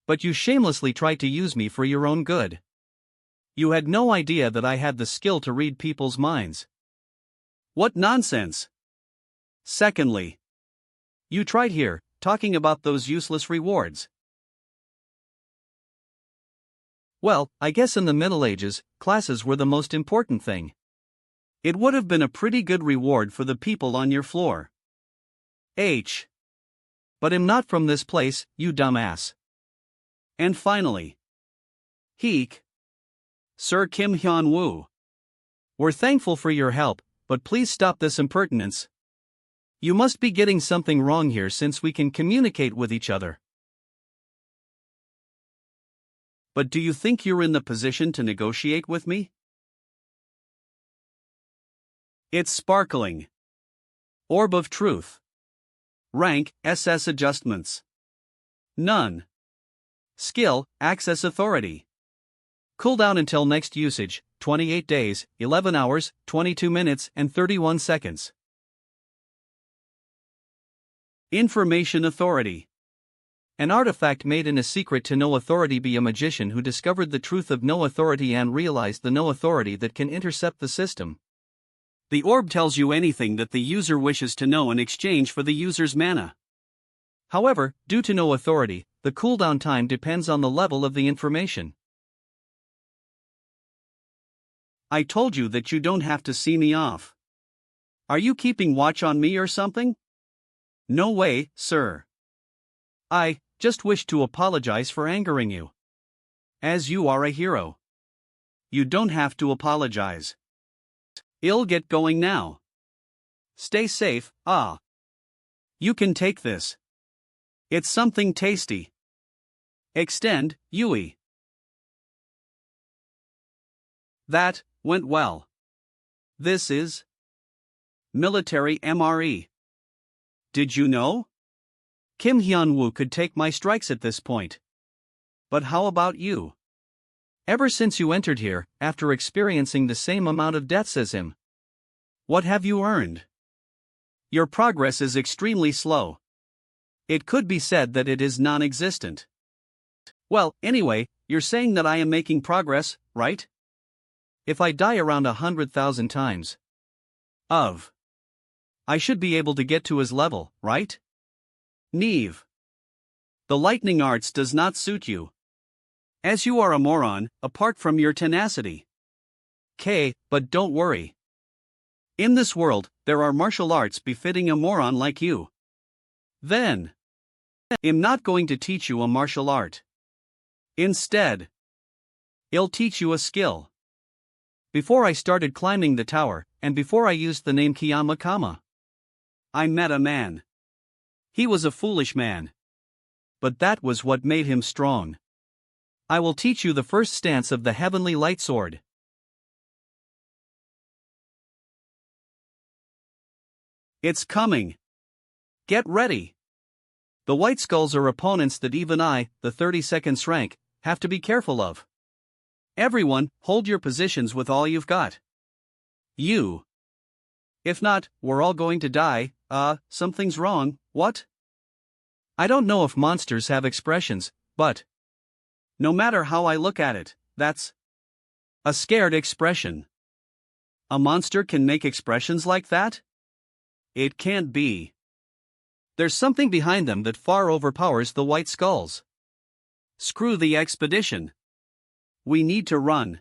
But you shamelessly tried to use me for your own good. You had no idea that I had the skill to read people's minds. What nonsense! Secondly, you tried here, talking about those useless rewards. Well, I guess in the Middle Ages, classes were the most important thing. It would have been a pretty good reward for the people on your floor. H. But I'm not from this place, you dumbass. And finally. Heek. Sir Kim Hyun-Woo. We're thankful for your help, but please stop this impertinence. You must be getting something wrong here since we can communicate with each other. But do you think you're in the position to negotiate with me? It's sparkling. Orb of Truth. Rank, SS adjustments. None. Skill, Access Authority. Cooldown until next usage, 28 days, 11 hours, 22 minutes and 31 seconds. Information Authority. An artifact made in a secret to no authority by a magician who discovered the truth of no authority and realized the no authority that can intercept the system. The orb tells you anything that the user wishes to know in exchange for the user's mana. However, due to no authority, the cooldown time depends on the level of the information. I told you that you don't have to see me off. Are you keeping watch on me or something? No way, sir. I just wish to apologize for angering you. As you are a hero. You don't have to apologize. I'll get going now. Stay safe, ah. You can take this. It's something tasty. Extend, Yui. That went well. This is military MRE. Did you know? Kim Hyun-Woo could take my strikes at this point. But how about you? Ever since you entered here, after experiencing the same amount of deaths as him, what have you earned? Your progress is extremely slow. It could be said that it is non-existent. Well, anyway, you're saying that I am making progress, right? If I die around 100,000 times, I should be able to get to his level, right? Neve. The lightning arts does not suit you. As you are a moron, apart from your tenacity. But don't worry. In this world, there are martial arts befitting a moron like you. Then, I'm not going to teach you a martial art. Instead, I'll teach you a skill. Before I started climbing the tower, and before I used the name Kiyama-kama, I met a man. He was a foolish man. But that was what made him strong. I will teach you the first stance of the heavenly light sword. It's coming. Get ready. The White Skulls are opponents that even I, the 32nd rank, have to be careful of. Everyone, hold your positions with all you've got. You. If not, we're all going to die. Something's wrong, what? I don't know if monsters have expressions, but no matter how I look at it, that's a scared expression. A monster can make expressions like that? It can't be. There's something behind them that far overpowers the White Skulls. Screw the expedition. We need to run.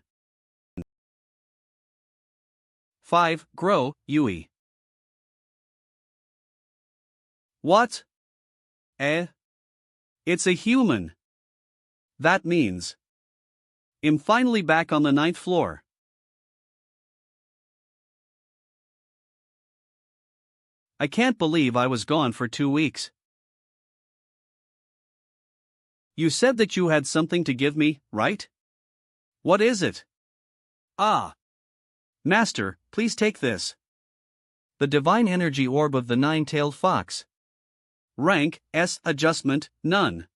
5. Grow, Yui. What? It's a human. That means I'm finally back on the 9th floor. I can't believe I was gone for 2 weeks. You said that you had something to give me, right? What is it? Master, please take this. The Divine Energy Orb of the Nine-Tailed Fox. Rank, S. Adjustment, none.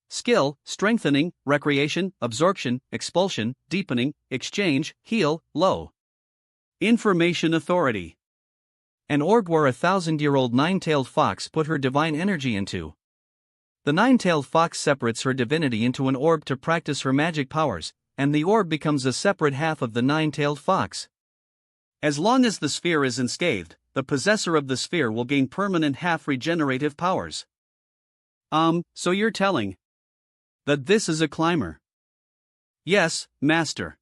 Skill, Strengthening, Recreation, Absorption, Expulsion, Deepening, Exchange, Heal, low. Information Authority. An orb where a 1,000-year-old nine-tailed fox put her divine energy into. The nine-tailed fox separates her divinity into an orb to practice her magic powers, and the orb becomes a separate half of the nine-tailed fox. As long as the sphere is unscathed, the possessor of the sphere will gain permanent half-regenerative powers. So you're telling that this is a climber? Yes, master.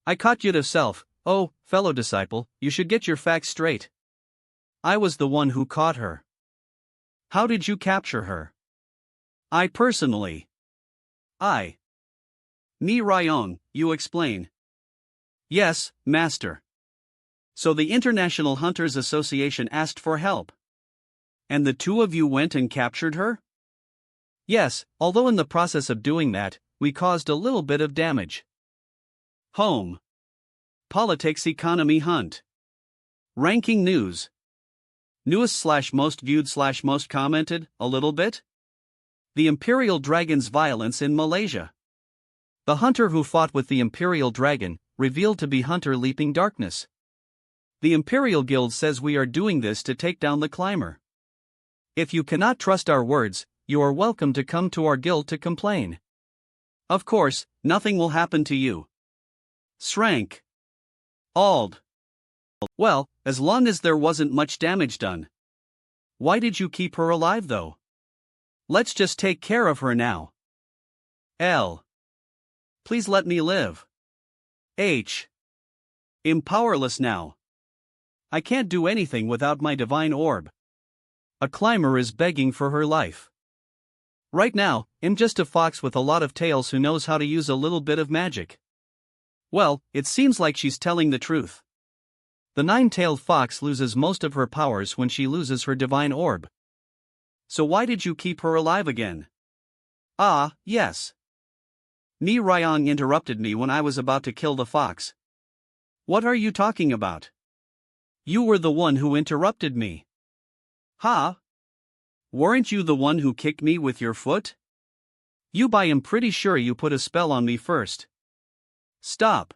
I caught you to self. Oh, fellow disciple, you should get your facts straight. I was the one who caught her. How did you capture her? I personally. Ni Ryong, you explain. Yes, master. So the International Hunters Association asked for help. And the two of you went and captured her? Yes, although in the process of doing that, we caused a little bit of damage. Home. Politics Economy Hunt. Ranking News. Newest/most viewed/most commented, a little bit? The Imperial Dragon's violence in Malaysia. The hunter who fought with the Imperial Dragon, revealed to be Hunter Leaping Darkness. The Imperial Guild says we are doing this to take down the climber. If you cannot trust our words, you are welcome to come to our guild to complain. Of course, nothing will happen to you. Shrank. Ald. Well, as long as there wasn't much damage done. Why did you keep her alive though? Let's just take care of her now. L. Please let me live. H. I'm powerless now. I can't do anything without my divine orb. A climber is begging for her life. Right now, I'm just a fox with a lot of tails who knows how to use a little bit of magic. Well, it seems like she's telling the truth. The nine-tailed fox loses most of her powers when she loses her divine orb. So why did you keep her alive again? Yes. Ni Ryong interrupted me when I was about to kill the fox. What are you talking about? You were the one who interrupted me. Weren't you the one who kicked me with your foot? I am pretty sure you put a spell on me first. Stop.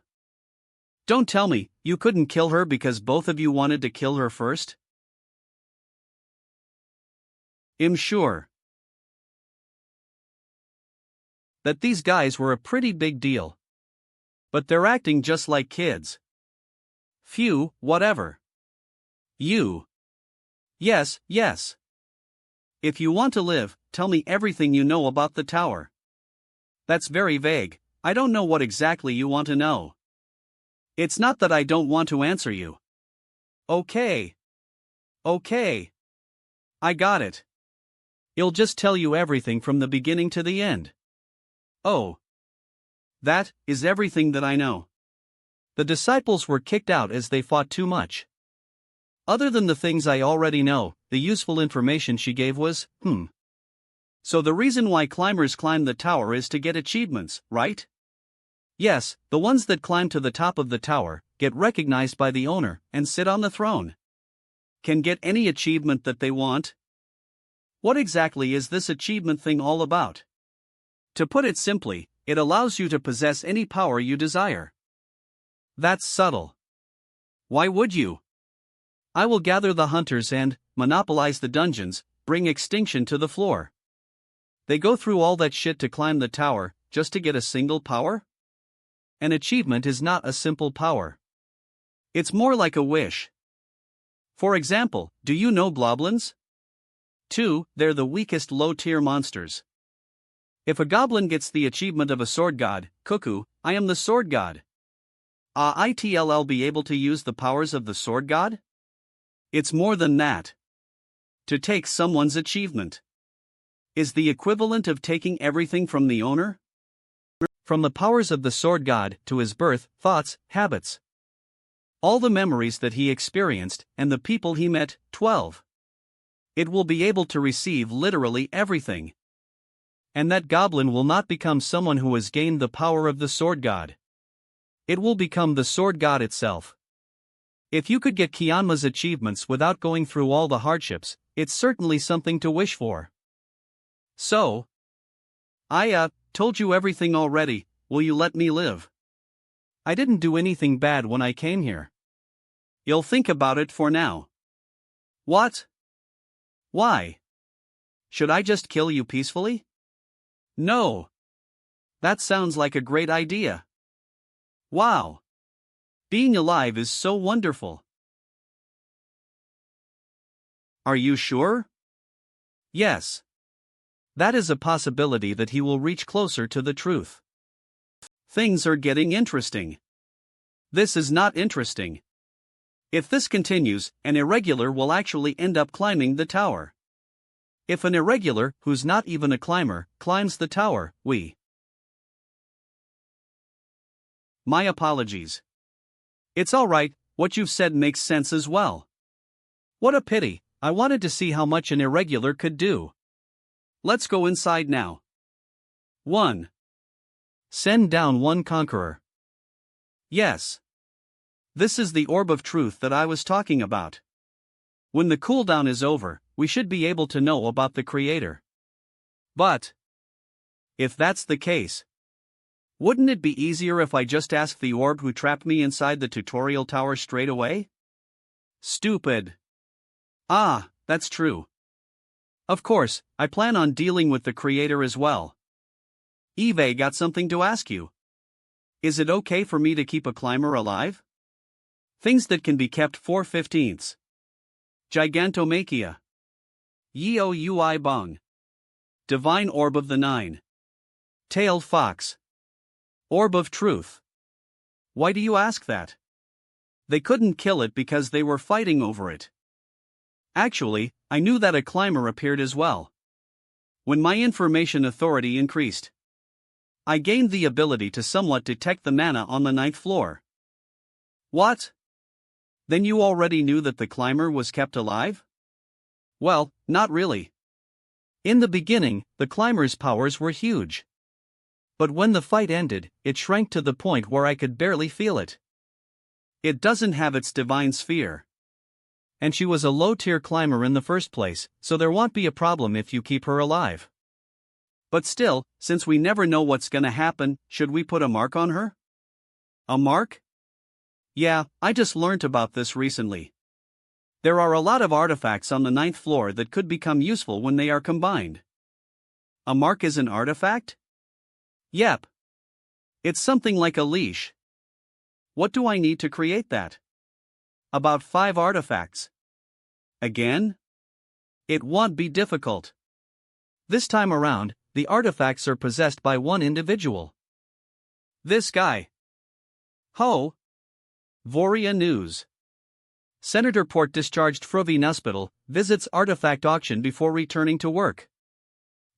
Don't tell me, you couldn't kill her because both of you wanted to kill her first? I'm sure that these guys were a pretty big deal. But they're acting just like kids. Phew, whatever. You. Yes. If you want to live, tell me everything you know about the tower. That's very vague, I don't know what exactly you want to know. It's not that I don't want to answer you. Okay. I got it. I'll just tell you everything from the beginning to the end. Oh. That is everything that I know. The disciples were kicked out as they fought too much. Other than the things I already know, the useful information she gave was, So the reason why climbers climb the tower is to get achievements, right? Yes, the ones that climb to the top of the tower, get recognized by the owner, and sit on the throne. Can get any achievement that they want. What exactly is this achievement thing all about? To put it simply, it allows you to possess any power you desire. That's subtle. Why would you? I will gather the hunters and monopolize the dungeons, bring extinction to the floor. They go through all that shit to climb the tower, just to get a single power? An achievement is not a simple power. It's more like a wish. For example, do you know goblins? 2. They're the weakest low-tier monsters. If a goblin gets the achievement of a sword god, cuckoo, I am the sword god. I'll be able to use the powers of the sword god? It's more than that. To take someone's achievement is the equivalent of taking everything from the owner? From the powers of the sword god to his birth, thoughts, habits. All the memories that he experienced, and the people he met. 12. It will be able to receive literally everything. And that goblin will not become someone who has gained the power of the sword god. It will become the sword god itself. If you could get Kianma's achievements without going through all the hardships, it's certainly something to wish for. So, I told you everything already, will you let me live? I didn't do anything bad when I came here. You'll think about it for now. What? Why? Should I just kill you peacefully? No. That sounds like a great idea. Wow. Being alive is so wonderful. Are you sure? Yes. That is a possibility that he will reach closer to the truth. Things are getting interesting. This is not interesting. If this continues, an irregular will actually end up climbing the tower. If an irregular, who's not even a climber, climbs the tower, My apologies. It's alright, what you've said makes sense as well. What a pity, I wanted to see how much an irregular could do. Let's go inside now. 1. Send down one conqueror. Yes. This is the orb of truth that I was talking about. When the cooldown is over, we should be able to know about the creator. But if that's the case, wouldn't it be easier if I just asked the orb who trapped me inside the tutorial tower straight away? Stupid. That's true. Of course, I plan on dealing with the creator as well. Eve got something to ask you. Is it okay for me to keep a climber alive? Things that can be kept 4/15. Gigantomachia. Yeoui Bong. Divine Orb of the Nine. Tailed Fox. Orb of Truth. Why do you ask that? They couldn't kill it because they were fighting over it. Actually, I knew that a climber appeared as well. When my information authority increased, I gained the ability to somewhat detect the mana on the 9th floor. What? Then you already knew that the climber was kept alive? Well, not really. In the beginning, the climber's powers were huge. But when the fight ended, it shrank to the point where I could barely feel it. It doesn't have its divine sphere. And she was a low-tier climber in the first place, so there won't be a problem if you keep her alive. But still, since we never know what's gonna happen, should we put a mark on her? A mark? Yeah, I just learnt about this recently. There are a lot of artifacts on the 9th floor that could become useful when they are combined. A mark is an artifact? Yep. It's something like a leash. What do I need to create that? About 5 artifacts. Again? It won't be difficult. This time around, the artifacts are possessed by one individual. This guy. Ho! Voria News. Senator Port discharged Frovi Hospital, visits artifact auction before returning to work.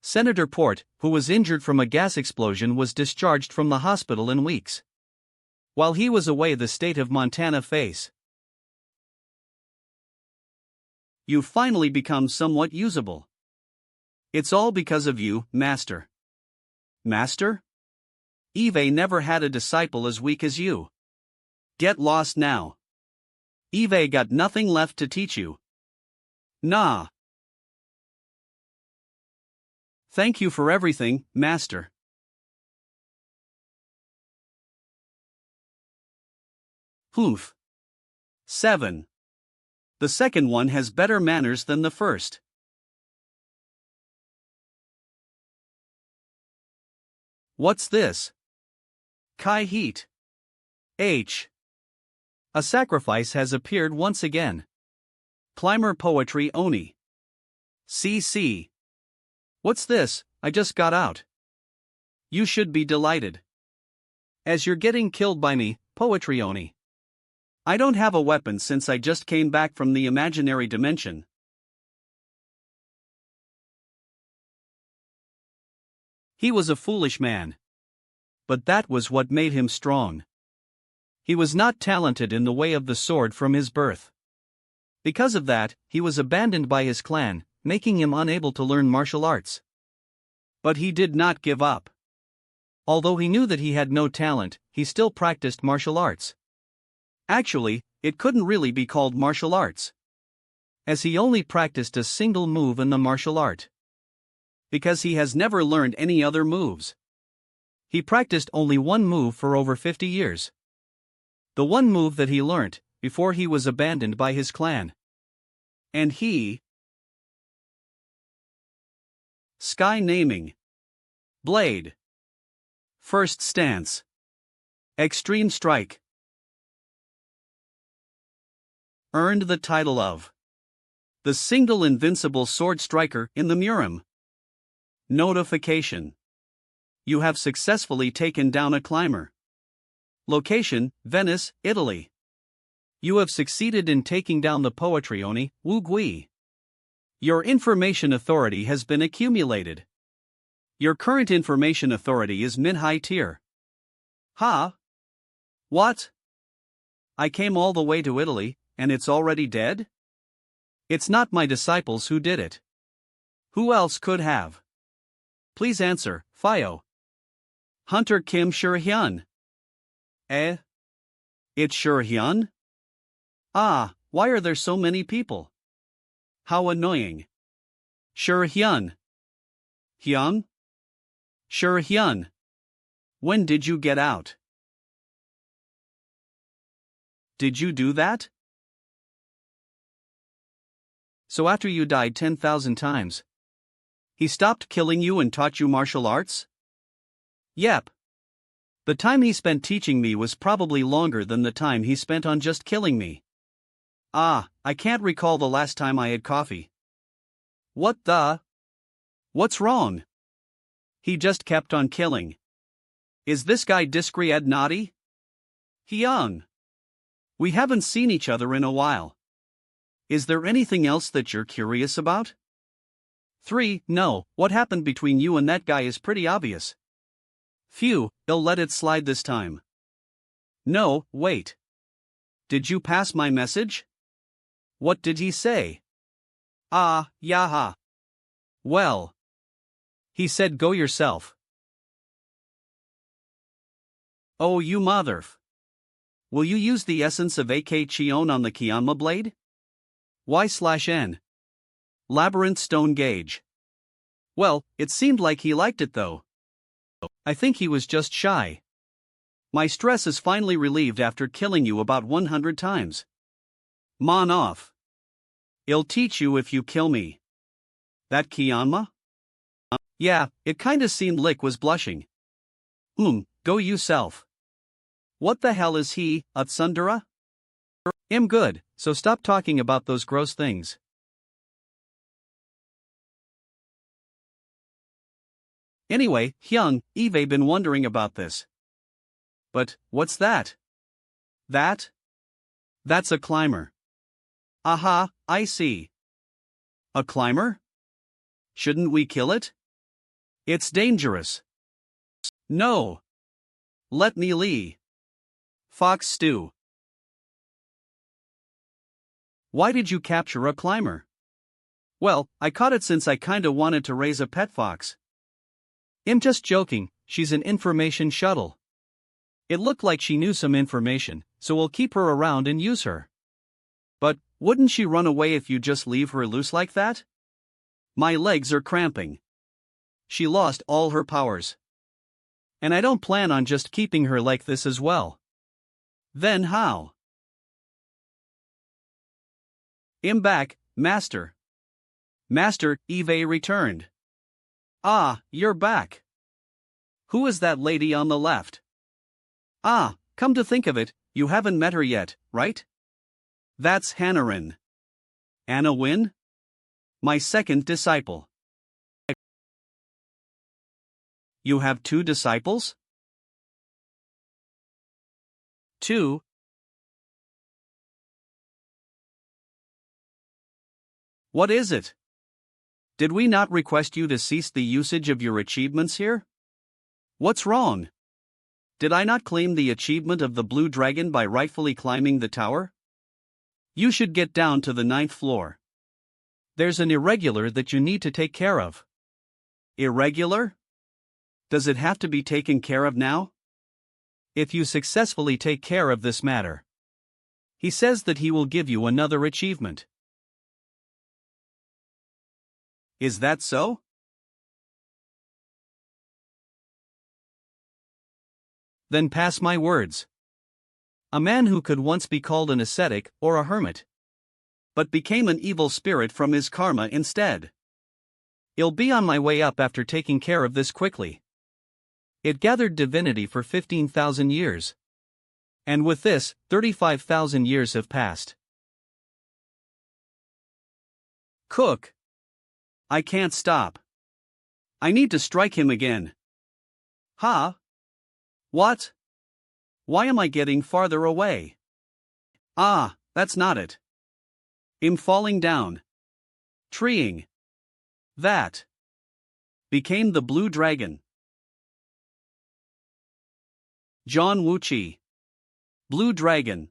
Senator Port, who was injured from a gas explosion, was discharged from the hospital in weeks. While he was away, the state of Montana face. You've finally become somewhat usable. It's all because of you, Master. Master? Eve never had a disciple as weak as you. Get lost now. Eve got nothing left to teach you. Nah. Thank you for everything, Master. Poof. 7. The second one has better manners than the first. What's this? Kai Heat. H. A sacrifice has appeared once again. Climber Poetry Oni. CC. What's this? I just got out. You should be delighted. As you're getting killed by me, Poetry Oni. I don't have a weapon since I just came back from the imaginary dimension. He was a foolish man. But that was what made him strong. He was not talented in the way of the sword from his birth. Because of that, he was abandoned by his clan, making him unable to learn martial arts. But he did not give up. Although he knew that he had no talent, he still practiced martial arts. Actually, it couldn't really be called martial arts, as he only practiced a single move in the martial art. Because he has never learned any other moves. He practiced only one move for over 50 years. The one move that he learnt, before he was abandoned by his clan. And he... Sky naming. Blade. First stance. Extreme strike. Earned the title of the single invincible sword striker in the Murim. Notification. You have successfully taken down a climber. Location, Venice, Italy. You have succeeded in taking down the Poetry Oni, Wu Gui. Your information authority has been accumulated. Your current information authority is mid-high tier. Ha? What? I came all the way to Italy, and it's already dead? It's not my disciples who did it. Who else could have? Please answer, Fio. Hunter Kim Hyun. It's Hyun? Ah, why are there so many people? How annoying. Hyun. Hyun? Hyun. When did you get out? Did you do that? So after you died 10,000 times, he stopped killing you and taught you martial arts? Yep. The time he spent teaching me was probably longer than the time he spent on just killing me. Ah, I can't recall the last time I had coffee. What the? What's wrong? He just kept on killing. Is this guy discreet naughty? Hyun. We haven't seen each other in a while. Is there anything else that you're curious about? 3. No, what happened between you and that guy is pretty obvious. Phew, they'll let it slide this time. No, wait. Did you pass my message? What did he say? Ah, yaha. Well. He said go yourself. Oh, you motherf. Will you use the essence of AK Chion on the Kianma blade? Y/N. Labyrinth Stone Gauge. Well, it seemed like he liked it though. I think he was just shy. My stress is finally relieved after killing you about 100 times. Mon off. I'll teach you if you kill me. That Kianma? Yeah, it kinda seemed Lick was blushing. Go you self. What the hell is he, a tsundere? I'm good, so stop talking about those gross things. Anyway, Hyung, Eve been wondering about this. But, what's that? That? That's a climber. Aha, I see. A climber? Shouldn't we kill it? It's dangerous. No. Let me leave. Fox stew. Why did you capture a climber? Well, I caught it since I kinda wanted to raise a pet fox. I'm just joking, she's an information shuttle. It looked like she knew some information, so we'll keep her around and use her. But, wouldn't she run away if you just leave her loose like that? My legs are cramping. She lost all her powers. And I don't plan on just keeping her like this as well. Then how? I'm back, Master. Master, Eve returned. Ah, you're back. Who is that lady on the left? Ah, come to think of it, you haven't met her yet, right? That's Hannarin. Anna Wynn? My second disciple. You have 2 disciples? 2. What is it? Did we not request you to cease the usage of your achievements here? What's wrong? Did I not claim the achievement of the Blue Dragon by rightfully climbing the tower? You should get down to the 9th floor. There's an irregular that you need to take care of. Irregular? Does it have to be taken care of now? If you successfully take care of this matter, he says that he will give you another achievement. Is that so? Then pass my words. A man who could once be called an ascetic or a hermit, but became an evil spirit from his karma instead. I'll be on my way up after taking care of this quickly. It gathered divinity for 15,000 years. And with this, 35,000 years have passed. Cook. I can't stop. I need to strike him again. Huh? What? Why am I getting farther away? Ah, that's not it. I'm falling down. Treeing. That became the Blue Dragon. John Wuchi. Blue Dragon.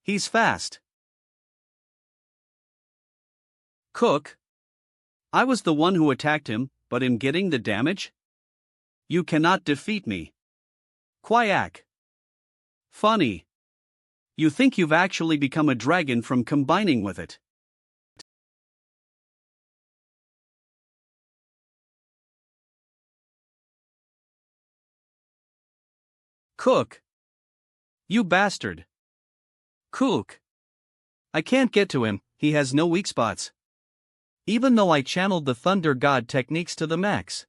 He's fast. Cook. I was the one who attacked him, but am getting the damage? You cannot defeat me. Quack. Funny. You think you've actually become a dragon from combining with it. Cook. You bastard. Cook. I can't get to him, he has no weak spots. Even though I channeled the Thunder God techniques to the max.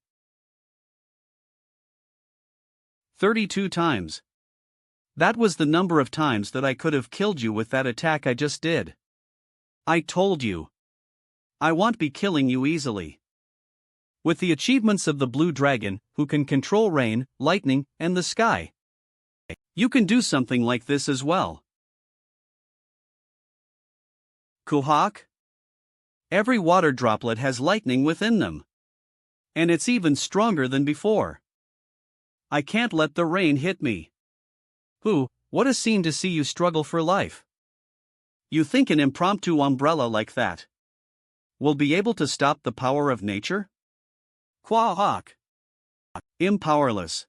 32 times. That was the number of times that I could have killed you with that attack I just did. I told you. I won't be killing you easily. With the achievements of the Blue Dragon, who can control rain, lightning, and the sky, you can do something like this as well. Kuhak? Every water droplet has lightning within them. And it's even stronger than before. I can't let the rain hit me. What a scene to see you struggle for life. You think an impromptu umbrella like that will be able to stop the power of nature? Quahak. I'm powerless.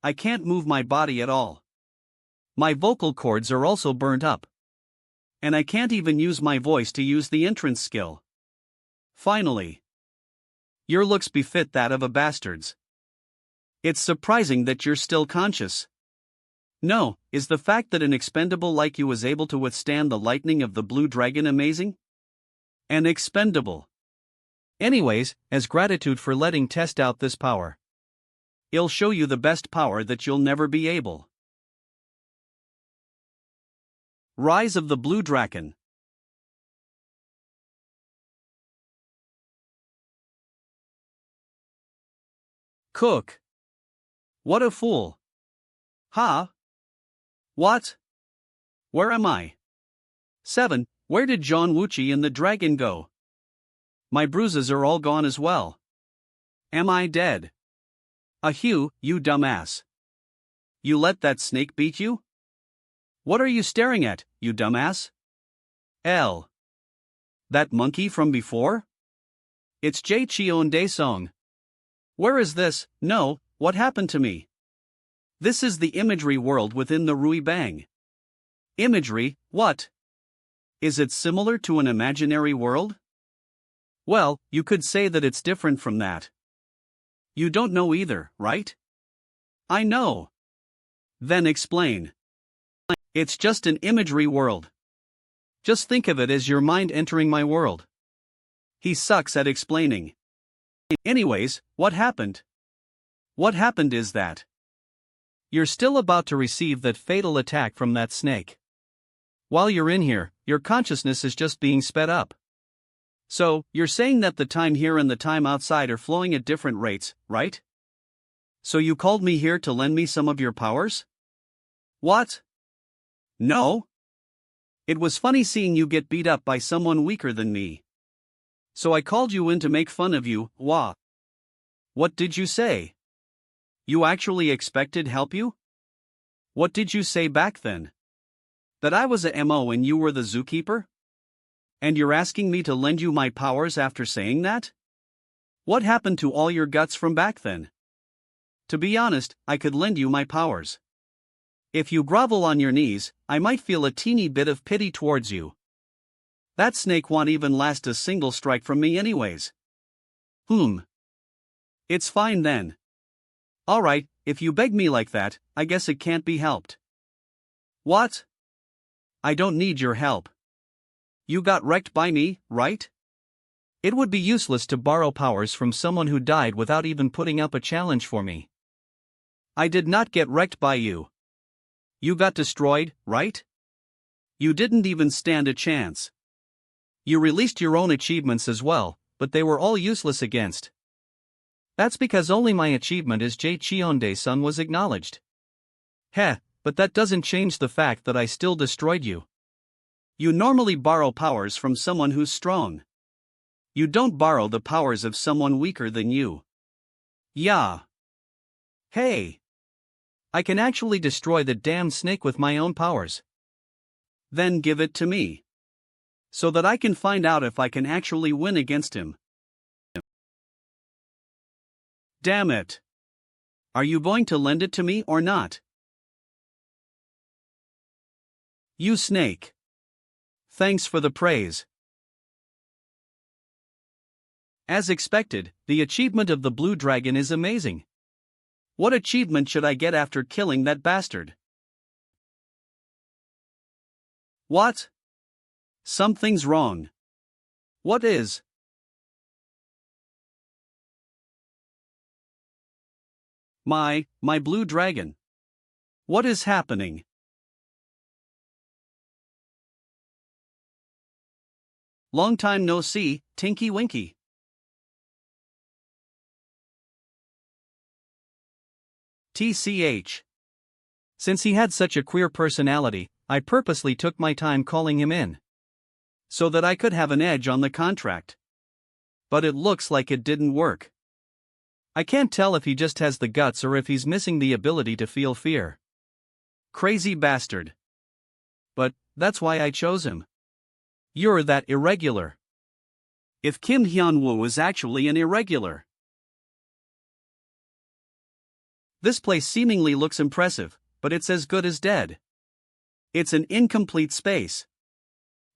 I can't move my body at all. My vocal cords are also burnt up. And I can't even use my voice to use the entrance skill. Finally. Your looks befit that of a bastard's. It's surprising that you're still conscious. No, is the fact that an expendable like you was able to withstand the lightning of the Blue Dragon amazing? An expendable. Anyways, as gratitude for letting test out this power, I'll show you the best power that you'll never be able. Rise of the Blue Dragon. Cook. What a fool. Huh? What? Where am I? 7. Where did John Wuchi and the dragon go? My bruises are all gone as well. Am I dead? Hugh, you dumbass. You let that snake beat you? What are you staring at, you dumbass? L. That monkey from before? It's Jae Cheon Dae-sung. Where is this? No, what happened to me? This is the imagery world within the Rui Bang. Imagery, what? Is it similar to an imaginary world? Well, you could say that it's different from that. You don't know either, right? I know. Then explain. It's just an imagery world. Just think of it as your mind entering my world. He sucks at explaining. Anyways, what happened? What happened is that you're still about to receive that fatal attack from that snake. While you're in here, your consciousness is just being sped up. So, you're saying that the time here and the time outside are flowing at different rates, right? So you called me here to lend me some of your powers? What? No. It was funny seeing you get beat up by someone weaker than me. So I called you in to make fun of you, wah. What did you say? You actually expected help you? What did you say back then? That I was a MO and you were the zookeeper? And you're asking me to lend you my powers after saying that? What happened to all your guts from back then? To be honest, I could lend you my powers. If you grovel on your knees, I might feel a teeny bit of pity towards you. That snake won't even last a single strike from me anyways. It's fine then. Alright, if you beg me like that, I guess it can't be helped. What? I don't need your help. You got wrecked by me, right? It would be useless to borrow powers from someone who died without even putting up a challenge for me. I did not get wrecked by you. You got destroyed, right? You didn't even stand a chance. You released your own achievements as well, but they were all useless against. That's because only my achievement as Jae Cheon Dae-sung was acknowledged. Heh, but that doesn't change the fact that I still destroyed you. You normally borrow powers from someone who's strong. You don't borrow the powers of someone weaker than you. Yeah. Hey. I can actually destroy the damn snake with my own powers. Then give it to me. So that I can find out if I can actually win against him. Damn it. Are you going to lend it to me or not? You snake. Thanks for the praise. As expected, the achievement of the blue dragon is amazing. What achievement should I get after killing that bastard? What? Something's wrong. What is? My blue dragon. What is happening? Long time no see, Tinky Winky. TCH. Since he had such a queer personality, I purposely took my time calling him in. So that I could have an edge on the contract. But it looks like it didn't work. I can't tell if he just has the guts or if he's missing the ability to feel fear. Crazy bastard. But that's why I chose him. You're that irregular. If Kim Hyun-Woo is actually an irregular. This place seemingly looks impressive, but it's as good as dead. It's an incomplete space.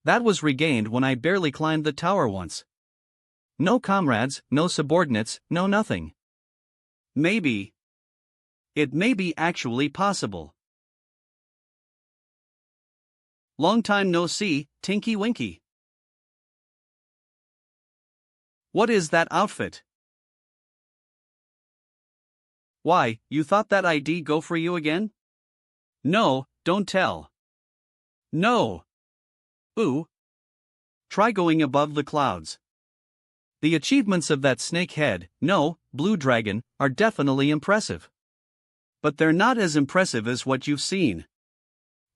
That was regained when I barely climbed the tower once. No comrades, no subordinates, no nothing. Maybe. It may be actually possible. Long time no see, Tinky Winky. What is that outfit? Why, you thought that I'd go for you again? No, don't tell. No. Ooh. Try going above the clouds. The achievements of that snake head, no, blue dragon, are definitely impressive. But they're not as impressive as what you've seen.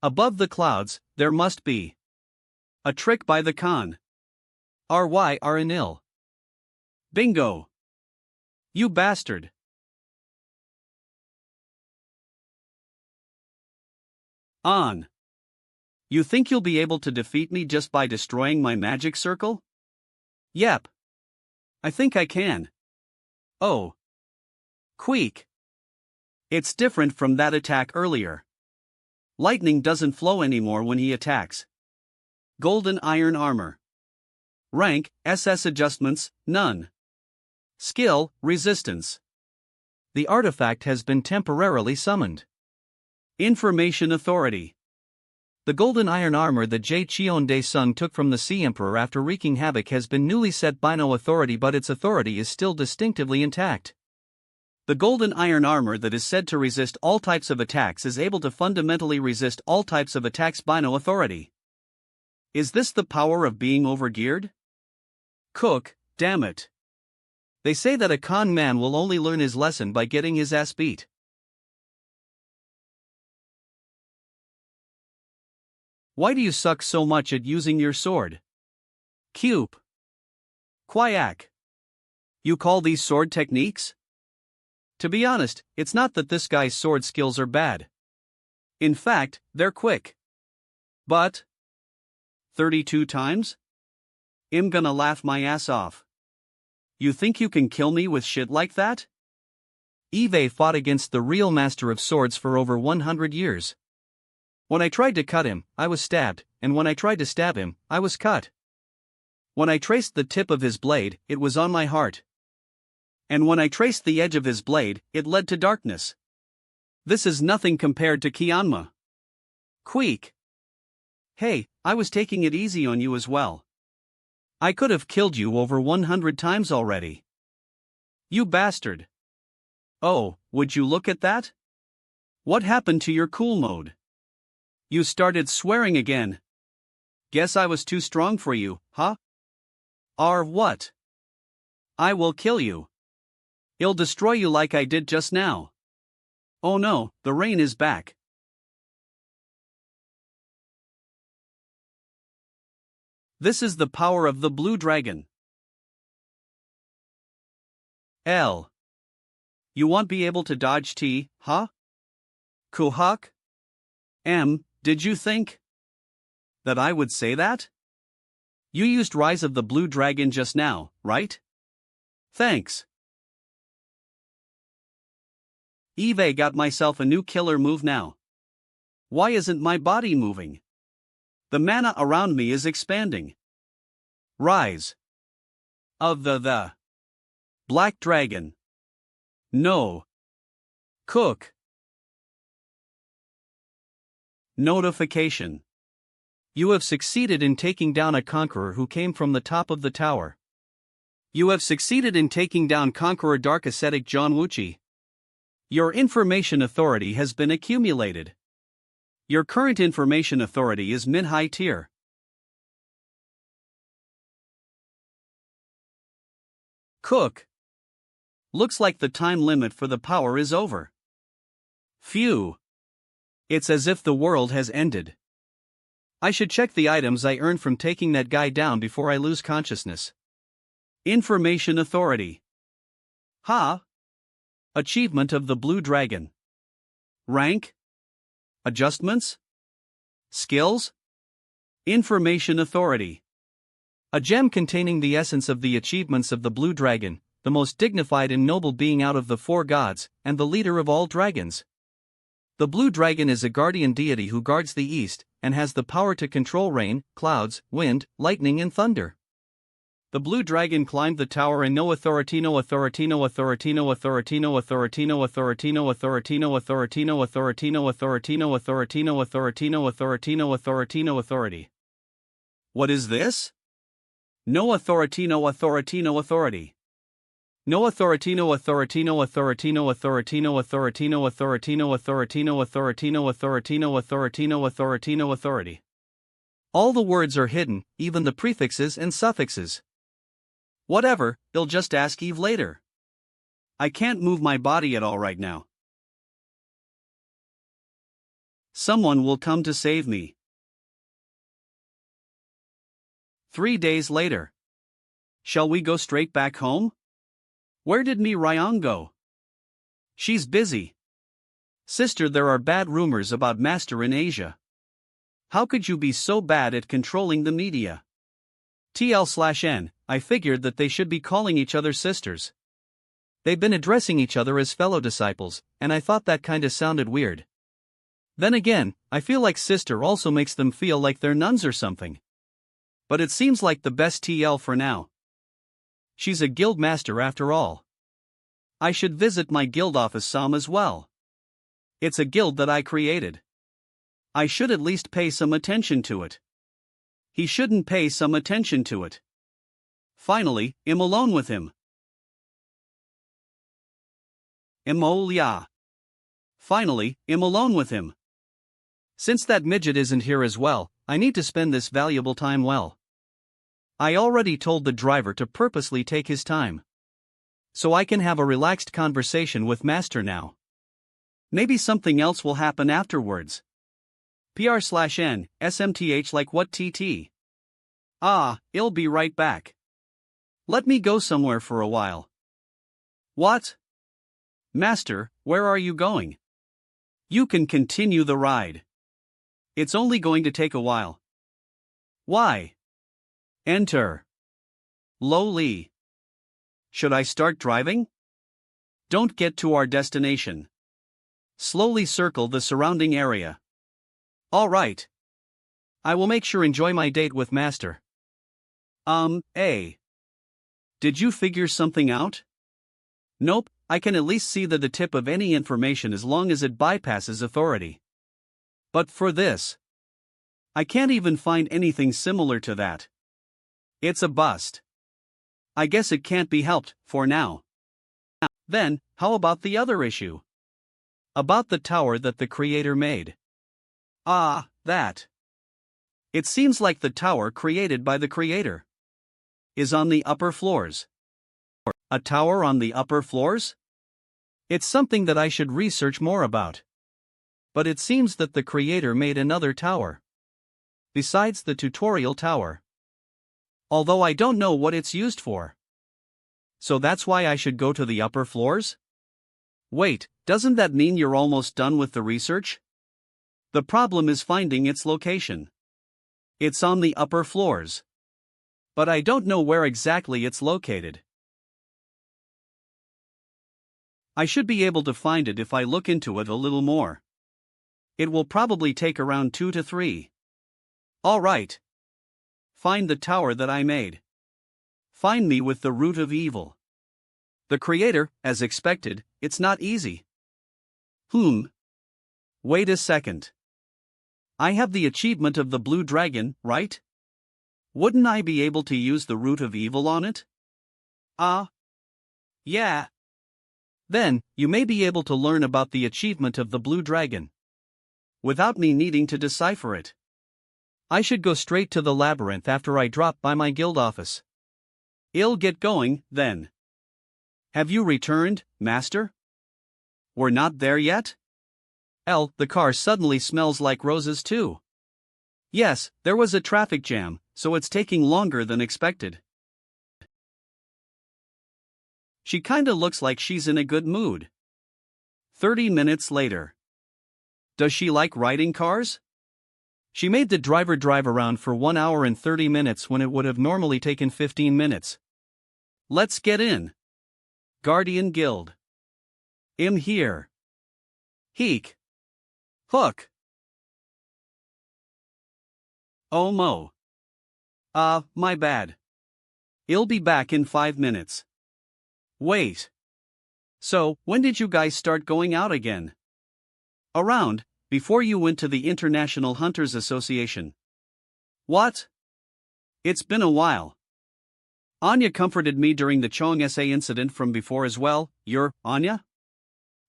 Above the clouds, there must be a trick by the Khan. RYR Anil. Bingo! You bastard! On. You think you'll be able to defeat me just by destroying my magic circle? Yep. I think I can. Oh. Queek. It's different from that attack earlier. Lightning doesn't flow anymore when he attacks. Golden iron armor. Rank, SS adjustments, none. Skill, resistance. The artifact has been temporarily summoned. Information authority. The golden iron armor that Jae Cheon-dae-sung took from the Sea Emperor after wreaking havoc has been newly set by no authority, but its authority is still distinctively intact. The golden iron armor that is said to resist all types of attacks is able to fundamentally resist all types of attacks by no authority. Is this the power of being overgeared? Cook, damn it. They say that a con man will only learn his lesson by getting his ass beat. Why do you suck so much at using your sword? Cube. Quack. You call these sword techniques? To be honest, it's not that this guy's sword skills are bad. In fact, they're quick. But 32 times? I'm gonna laugh my ass off. You think you can kill me with shit like that? Eve fought against the real master of swords for over 100 years. When I tried to cut him, I was stabbed, and when I tried to stab him, I was cut. When I traced the tip of his blade, it was on my heart. And when I traced the edge of his blade, it led to darkness. This is nothing compared to Kianma. Queek. Hey, I was taking it easy on you as well. I could have killed you over 100 times already. You bastard. Oh, would you look at that? What happened to your cool mode? You started swearing again. Guess I was too strong for you, huh? Or what? I will kill you. I'll destroy you like I did just now. Oh no, the rain is back. This is the power of the blue dragon. L. You won't be able to dodge T, huh? Kuhak? M. Did you think that I would say that? You used Rise of the Blue Dragon just now, right? Thanks. Eve got myself a new killer move now. Why isn't my body moving? The mana around me is expanding. Rise of the Black Dragon. No. Cook. Notification. You have succeeded in taking down a conqueror who came from the top of the tower. You have succeeded in taking down Conqueror Dark Ascetic John Wuchi. Your information authority has been accumulated. Your current information authority is mid-high tier. Cook. Looks like the time limit for the power is over. Phew. It's as if the world has ended. I should check the items I earned from taking that guy down before I lose consciousness. Information authority. Ha! Achievement of the Blue Dragon. Rank? Adjustments? Skills? Information authority. A gem containing the essence of the achievements of the Blue Dragon, the most dignified and noble being out of the four gods, and the leader of all dragons. The Blue Dragon is a guardian deity who guards the east, and has the power to control rain, clouds, wind, lightning and thunder. The Blue Dragon climbed the tower and no authority no authority no authority no authority no authority no authority no authority no authority no authority no authority no authority no authority no authority no authority no authority. What is this? No authority no authority no authority. No authority no authority no authority no authority no authority no authority no authority no authority no authority no authority no authority no authority. All the words are hidden, even the prefixes and suffixes. Whatever, they'll just ask Eve later. I can't move my body at all right now. Someone will come to save me. 3 days later. Shall we go straight back home? Where did Mi Ryong go? She's busy. Sister, there are bad rumors about Master in Asia. How could you be so bad at controlling the media? TL/N, I figured that they should be calling each other sisters. They've been addressing each other as fellow disciples, and I thought that kinda sounded weird. Then again, I feel like sister also makes them feel like they're nuns or something. But it seems like the best TL for now. She's a guild master after all. I should visit my guild office some as well. It's a guild that I created. I should at least pay some attention to it. He shouldn't pay some attention to it. Finally, I'm alone with him. Finally, I'm alone with him. Since that midget isn't here as well, I need to spend this valuable time well. I already told the driver to purposely take his time. So I can have a relaxed conversation with Master now. Maybe something else will happen afterwards. PR/N, SMTH like what TT? I'll be right back. Let me go somewhere for a while. What? Master, where are you going? You can continue the ride. It's only going to take a while. Why? Enter. Lowly. Should I start driving? Don't get to our destination. Slowly circle the surrounding area. All right. I will make sure enjoy my date with Master. Did you figure something out? Nope, I can at least see the tip of any information as long as it bypasses authority. But for this, I can't even find anything similar to that. It's a bust. I guess it can't be helped, for now. Then, how about the other issue? About the tower that the creator made. That. It seems like the tower created by the creator is on the upper floors. A tower on the upper floors? It's something that I should research more about. But it seems that the creator made another tower besides the tutorial tower. Although I don't know what it's used for. So that's why I should go to the upper floors? Wait, doesn't that mean you're almost done with the research? The problem is finding its location. It's on the upper floors. But I don't know where exactly it's located. I should be able to find it if I look into it a little more. It will probably take around 2 to 3. All right. Find the tower that I made. Find me with the root of evil. The creator, as expected, it's not easy. Wait a second. I have the achievement of the blue dragon, right? Wouldn't I be able to use the root of evil on it? Yeah. Then, you may be able to learn about the achievement of the blue dragon without me needing to decipher it. I should go straight to the labyrinth after I drop by my guild office. I'll get going, then. Have you returned, Master? We're not there yet? The car suddenly smells like roses too. Yes, there was a traffic jam, so it's taking longer than expected. She kinda looks like she's in a good mood. 30 minutes later. Does she like riding cars? She made the driver drive around for 1 hour and 30 minutes when it would have normally taken 15 minutes. Let's get in. Guardian Guild. I'm here. Heek. Hook. Oh mo. My bad. I'll be back in 5 minutes. Wait. So, when did you guys start going out again? Around, before you went to the International Hunters Association. What? It's been a while. Anya comforted me during the Chong SA incident from before as well. You're Anya?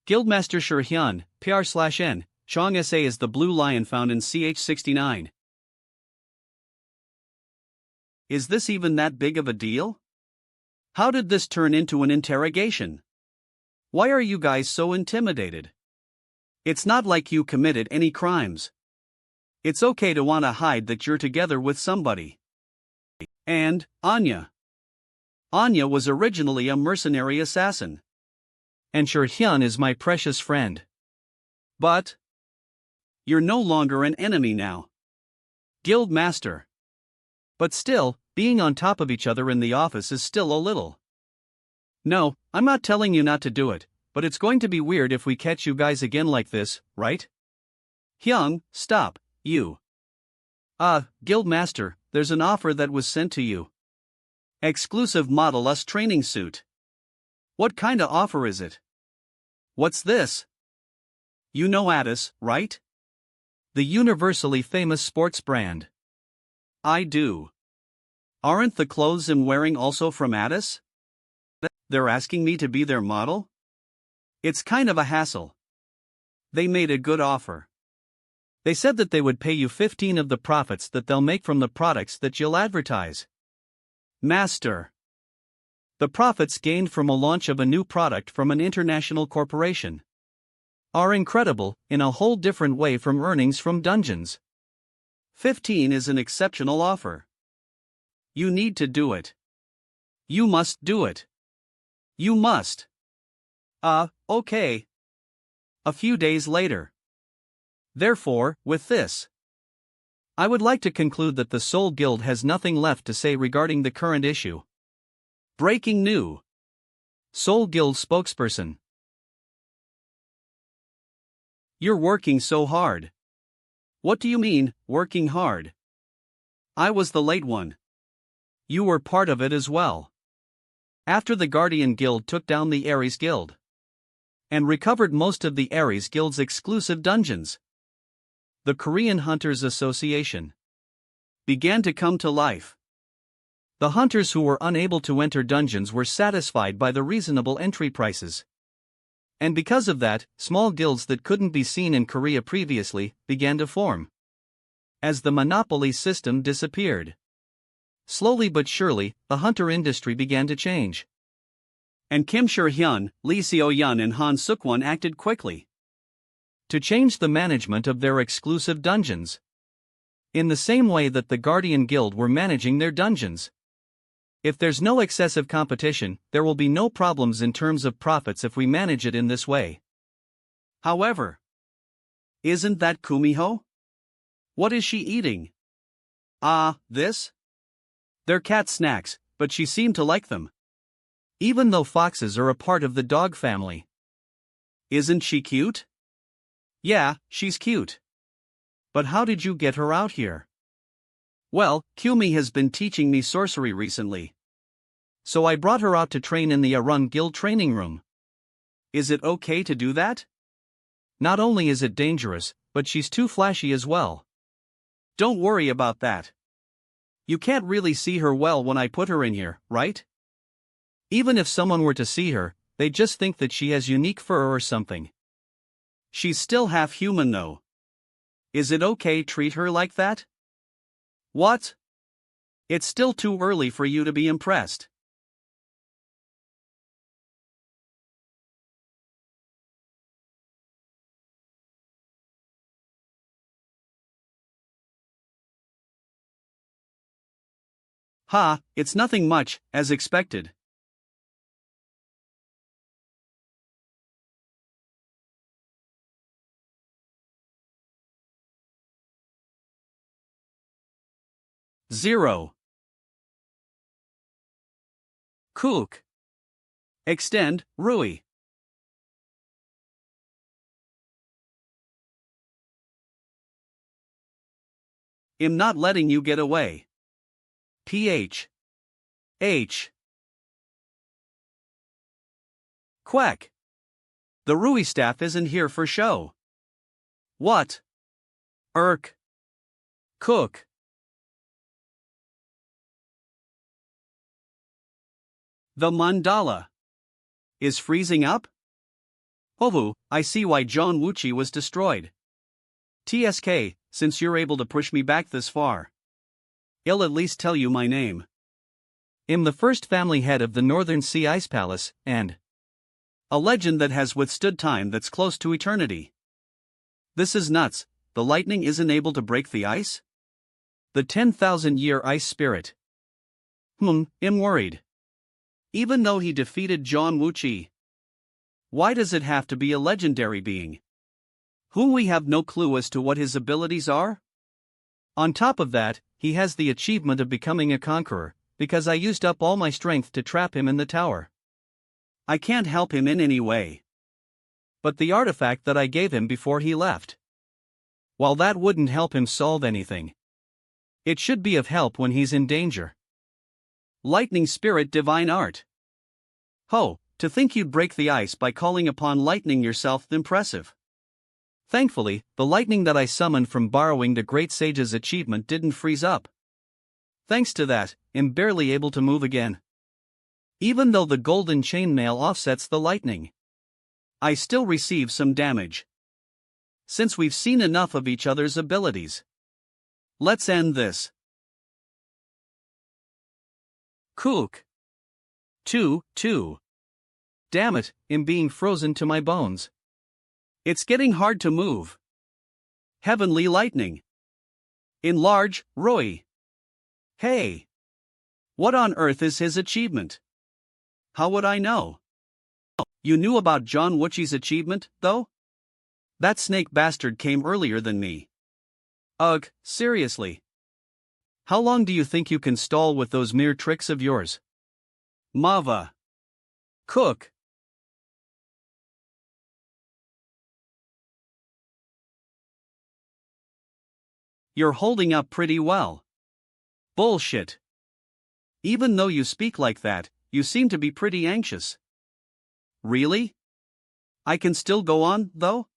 Guildmaster Hyun, PR/N, Chong SA is the blue lion found in CH69. Is this even that big of a deal? How did this turn into an interrogation? Why are you guys so intimidated? It's not like you committed any crimes. It's okay to want to hide that you're together with somebody. And, Anya. Anya was originally a mercenary assassin. And Hyun is my precious friend. But you're no longer an enemy now. Guild master. But still, being on top of each other in the office is still a little. No, I'm not telling you not to do it, but it's going to be weird if we catch you guys again like this, right? Hyung, stop, you. Guild master, there's an offer that was sent to you. Exclusive Model S training suit. What kinda offer is it? What's this? You know Aries, right? The universally famous sports brand. I do. Aren't the clothes I'm wearing also from Aries? They're asking me to be their model? It's kind of a hassle. They made a good offer. They said that they would pay you 15 of the profits that they'll make from the products that you'll advertise. Master. The profits gained from a launch of a new product from an international corporation are incredible, in a whole different way from earnings from dungeons. 15 is an exceptional offer. You need to do it. You must do it. You must. Okay. A few days later. Therefore, with this, I would like to conclude that the Seoul Guild has nothing left to say regarding the current issue. Breaking new. Seoul Guild spokesperson. You're working so hard. What do you mean, working hard? I was the late one. You were part of it as well. After the Guardian Guild took down the Aries Guild and recovered most of the Aries Guild's exclusive dungeons, the Korean Hunters Association began to come to life. The hunters who were unable to enter dungeons were satisfied by the reasonable entry prices. And because of that, small guilds that couldn't be seen in Korea previously began to form. As the monopoly system disappeared, slowly but surely, the hunter industry began to change. And Kim Seo-hyun, Lee Seo-yeon and Han Suk-won acted quickly to change the management of their exclusive dungeons, in the same way that the Guardian Guild were managing their dungeons. If there's no excessive competition, there will be no problems in terms of profits if we manage it in this way. However, isn't that Kumiho? What is she eating? This? They're cat snacks, but she seemed to like them. Even though foxes are a part of the dog family. Isn't she cute? Yeah, she's cute. But how did you get her out here? Well, Kumi has been teaching me sorcery recently. So I brought her out to train in the Arun Guild training room. Is it okay to do that? Not only is it dangerous, but she's too flashy as well. Don't worry about that. You can't really see her well when I put her in here, right? Even if someone were to see her, they'd just think that she has unique fur or something. She's still half human though. Is it okay to treat her like that? What? It's still too early for you to be impressed. It's nothing much, as expected. Zero. Cook. Extend, Rui. I'm not letting you get away. PH. H. Quack. The Rui staff isn't here for show. What? Cook. The mandala is freezing up? Ovu, I see why John Wuchi was destroyed. TSK, since you're able to push me back this far, I'll at least tell you my name. I'm the first family head of the Northern Sea Ice Palace, and a legend that has withstood time that's close to eternity. This is nuts, the lightning isn't able to break the ice? The 10,000-year ice spirit. I'm worried. Even though he defeated John Wuchi. Why does it have to be a legendary being? Whom we have no clue as to what his abilities are? On top of that, he has the achievement of becoming a conqueror, because I used up all my strength to trap him in the tower. I can't help him in any way. But the artifact that I gave him before he left. While that wouldn't help him solve anything, it should be of help when he's in danger. Lightning Spirit Divine Art. Ho, to think you'd break the ice by calling upon lightning yourself, impressive. Thankfully, the lightning that I summoned from borrowing the Great Sage's achievement didn't freeze up. Thanks to that, I'm barely able to move again. Even though the golden chainmail offsets the lightning, I still receive some damage. Since we've seen enough of each other's abilities, let's end this. Kook. 2. Damn it, I'm being frozen to my bones. It's getting hard to move. Heavenly Lightning. Enlarge, Roy. Hey. What on earth is his achievement? How would I know? You knew about John Wuchi's achievement, though? That snake bastard came earlier than me. Ugh, seriously. How long do you think you can stall with those mere tricks of yours? Mava. Cook. You're holding up pretty well. Bullshit. Even though you speak like that, you seem to be pretty anxious. Really? I can still go on, though?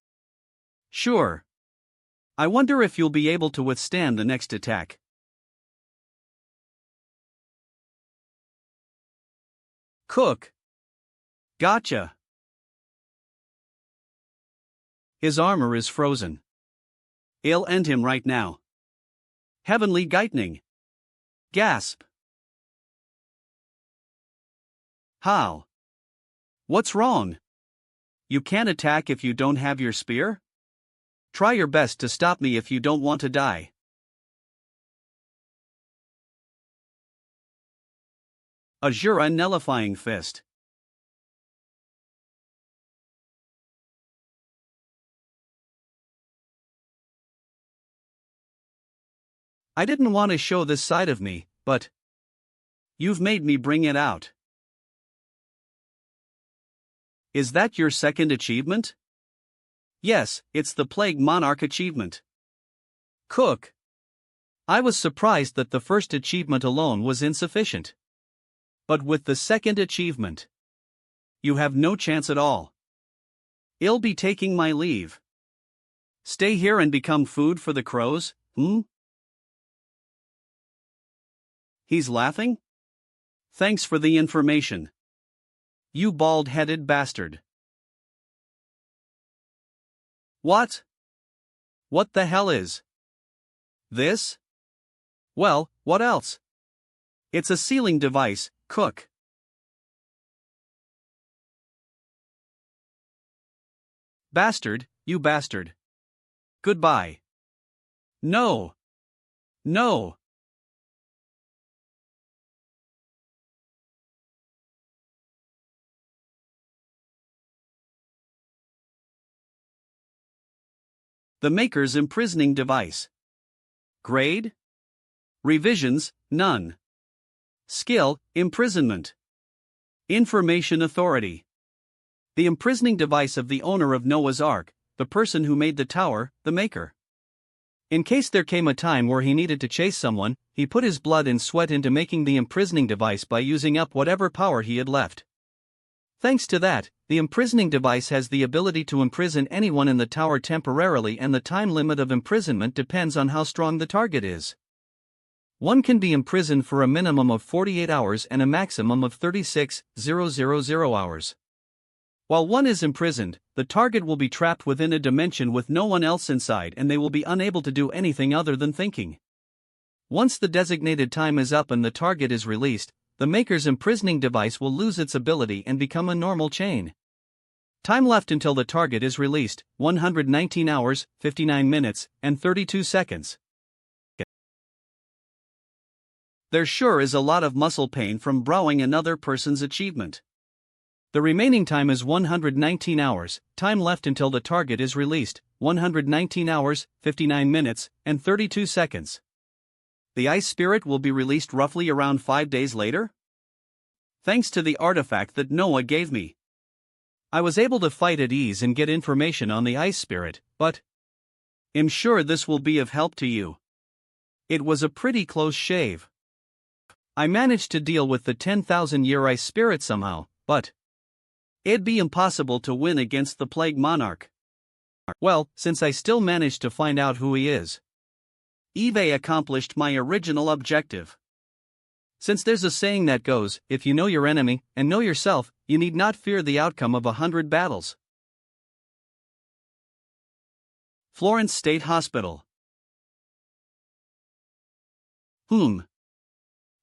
Sure. I wonder if you'll be able to withstand the next attack. Cook. Gotcha. His armor is frozen. I'll end him right now. Heavenly Lightning. Gasp. How? What's wrong? You can't attack if you don't have your spear? Try your best to stop me if you don't want to die. Azura Nullifying Fist. I didn't want to show this side of me, but you've made me bring it out. Is that your second achievement? Yes, it's the Plague Monarch achievement. Cook. I was surprised that the first achievement alone was insufficient. But with the second achievement, you have no chance at all. I'll be taking my leave. Stay here and become food for the crows, He's laughing? Thanks for the information. You bald-headed bastard. What? What the hell is this? Well, what else? It's a sealing device, Cook. Bastard, you bastard. Goodbye. No. No. The Maker's Imprisoning Device. Grade? Revisions, none. Skill, Imprisonment. Information Authority. The imprisoning device of the owner of Noah's Ark, the person who made the tower, the Maker. In case there came a time where he needed to chase someone, he put his blood and sweat into making the imprisoning device by using up whatever power he had left. Thanks to that, the imprisoning device has the ability to imprison anyone in the tower temporarily, and the time limit of imprisonment depends on how strong the target is. One can be imprisoned for a minimum of 48 hours and a maximum of 36,000 hours. While one is imprisoned, the target will be trapped within a dimension with no one else inside, and they will be unable to do anything other than thinking. Once the designated time is up and the target is released, the Maker's imprisoning device will lose its ability and become a normal chain. Time left until the target is released, 119 hours, 59 minutes, and 32 seconds. There sure is a lot of muscle pain from browing another person's achievement. The remaining time is 119 hours, time left until the target is released, 119 hours, 59 minutes, and 32 seconds. The ice spirit will be released roughly around 5 days later? Thanks to the artifact that Noah gave me, I was able to fight at ease and get information on the ice spirit, but I'm sure this will be of help to you. It was a pretty close shave. I managed to deal with the 10,000-year ice spirit somehow, but it'd be impossible to win against the Plague Monarch. Well, since I still managed to find out who he is, Eve accomplished my original objective. Since there's a saying that goes, if you know your enemy and know yourself, you need not fear the outcome of 100 battles. Florence State Hospital.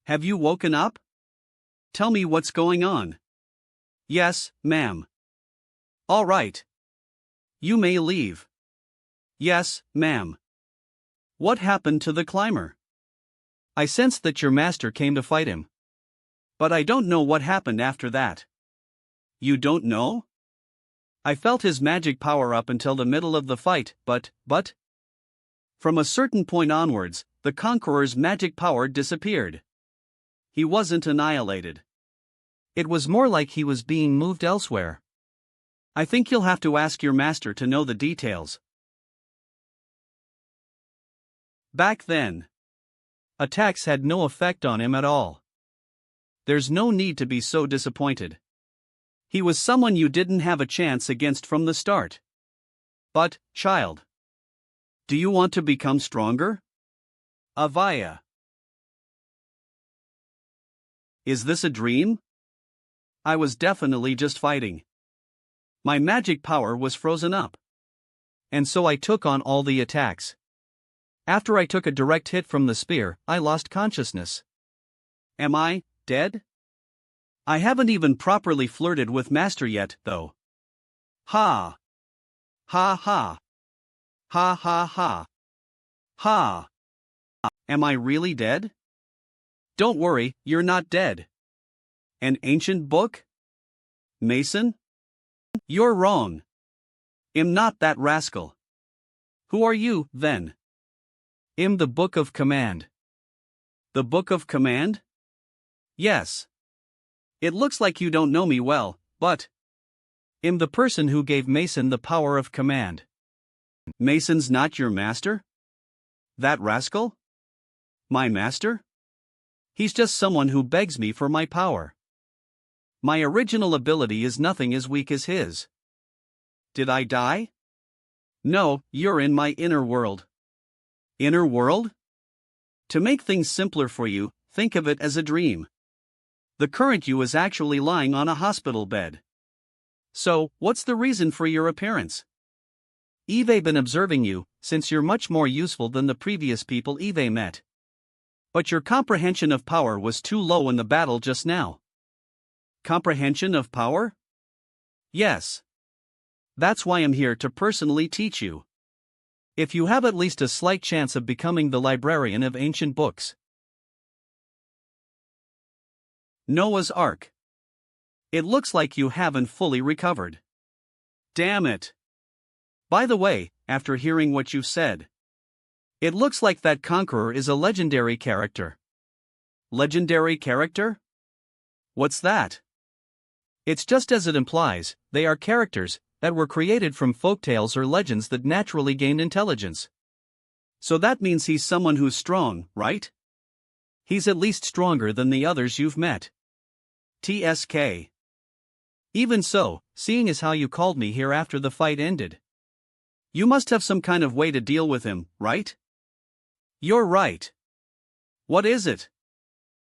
Have you woken up? Tell me what's going on. Yes, ma'am. All right. You may leave. Yes, ma'am. What happened to the climber? I sensed that your master came to fight him. But I don't know what happened after that. You don't know? I felt his magic power up until the middle of the fight, but from a certain point onwards, the conqueror's magic power disappeared. He wasn't annihilated. It was more like he was being moved elsewhere. I think you'll have to ask your master to know the details. Back then, attacks had no effect on him at all. There's no need to be so disappointed. He was someone you didn't have a chance against from the start. But, child, do you want to become stronger? Avaya. Is this a dream? I was definitely just fighting. My magic power was frozen up. And so I took on all the attacks. After I took a direct hit from the spear, I lost consciousness. Am I dead? I haven't even properly flirted with Master yet, though. Ha! Ha ha! Ha ha ha! Ha! Am I really dead? Don't worry, you're not dead. An ancient book? Mason? You're wrong. I'm not that rascal. Who are you, then? I'm the Book of Command. The Book of Command? Yes. It looks like you don't know me well, but I'm the person who gave Mason the power of command. Mason's not your master? That rascal? My master? He's just someone who begs me for my power. My original ability is nothing as weak as his. Did I die? No, you're in my inner world. Inner world? To make things simpler for you, think of it as a dream. The current you is actually lying on a hospital bed. So, what's the reason for your appearance? Eve been observing you, since you're much more useful than the previous people Eve met. But your comprehension of power was too low in the battle just now. Comprehension of power? Yes. That's why I'm here to personally teach you. If you have at least a slight chance of becoming the librarian of ancient books. Noah's Ark. It looks like you haven't fully recovered. Damn it. By the way, after hearing what you've said, it looks like that conqueror is a legendary character. Legendary character? What's that? It's just as it implies, they are characters that were created from folktales or legends that naturally gained intelligence. So that means he's someone who's strong, right? He's at least stronger than the others you've met. TSK. Even so, seeing as how you called me here after the fight ended, you must have some kind of way to deal with him, right? You're right. What is it?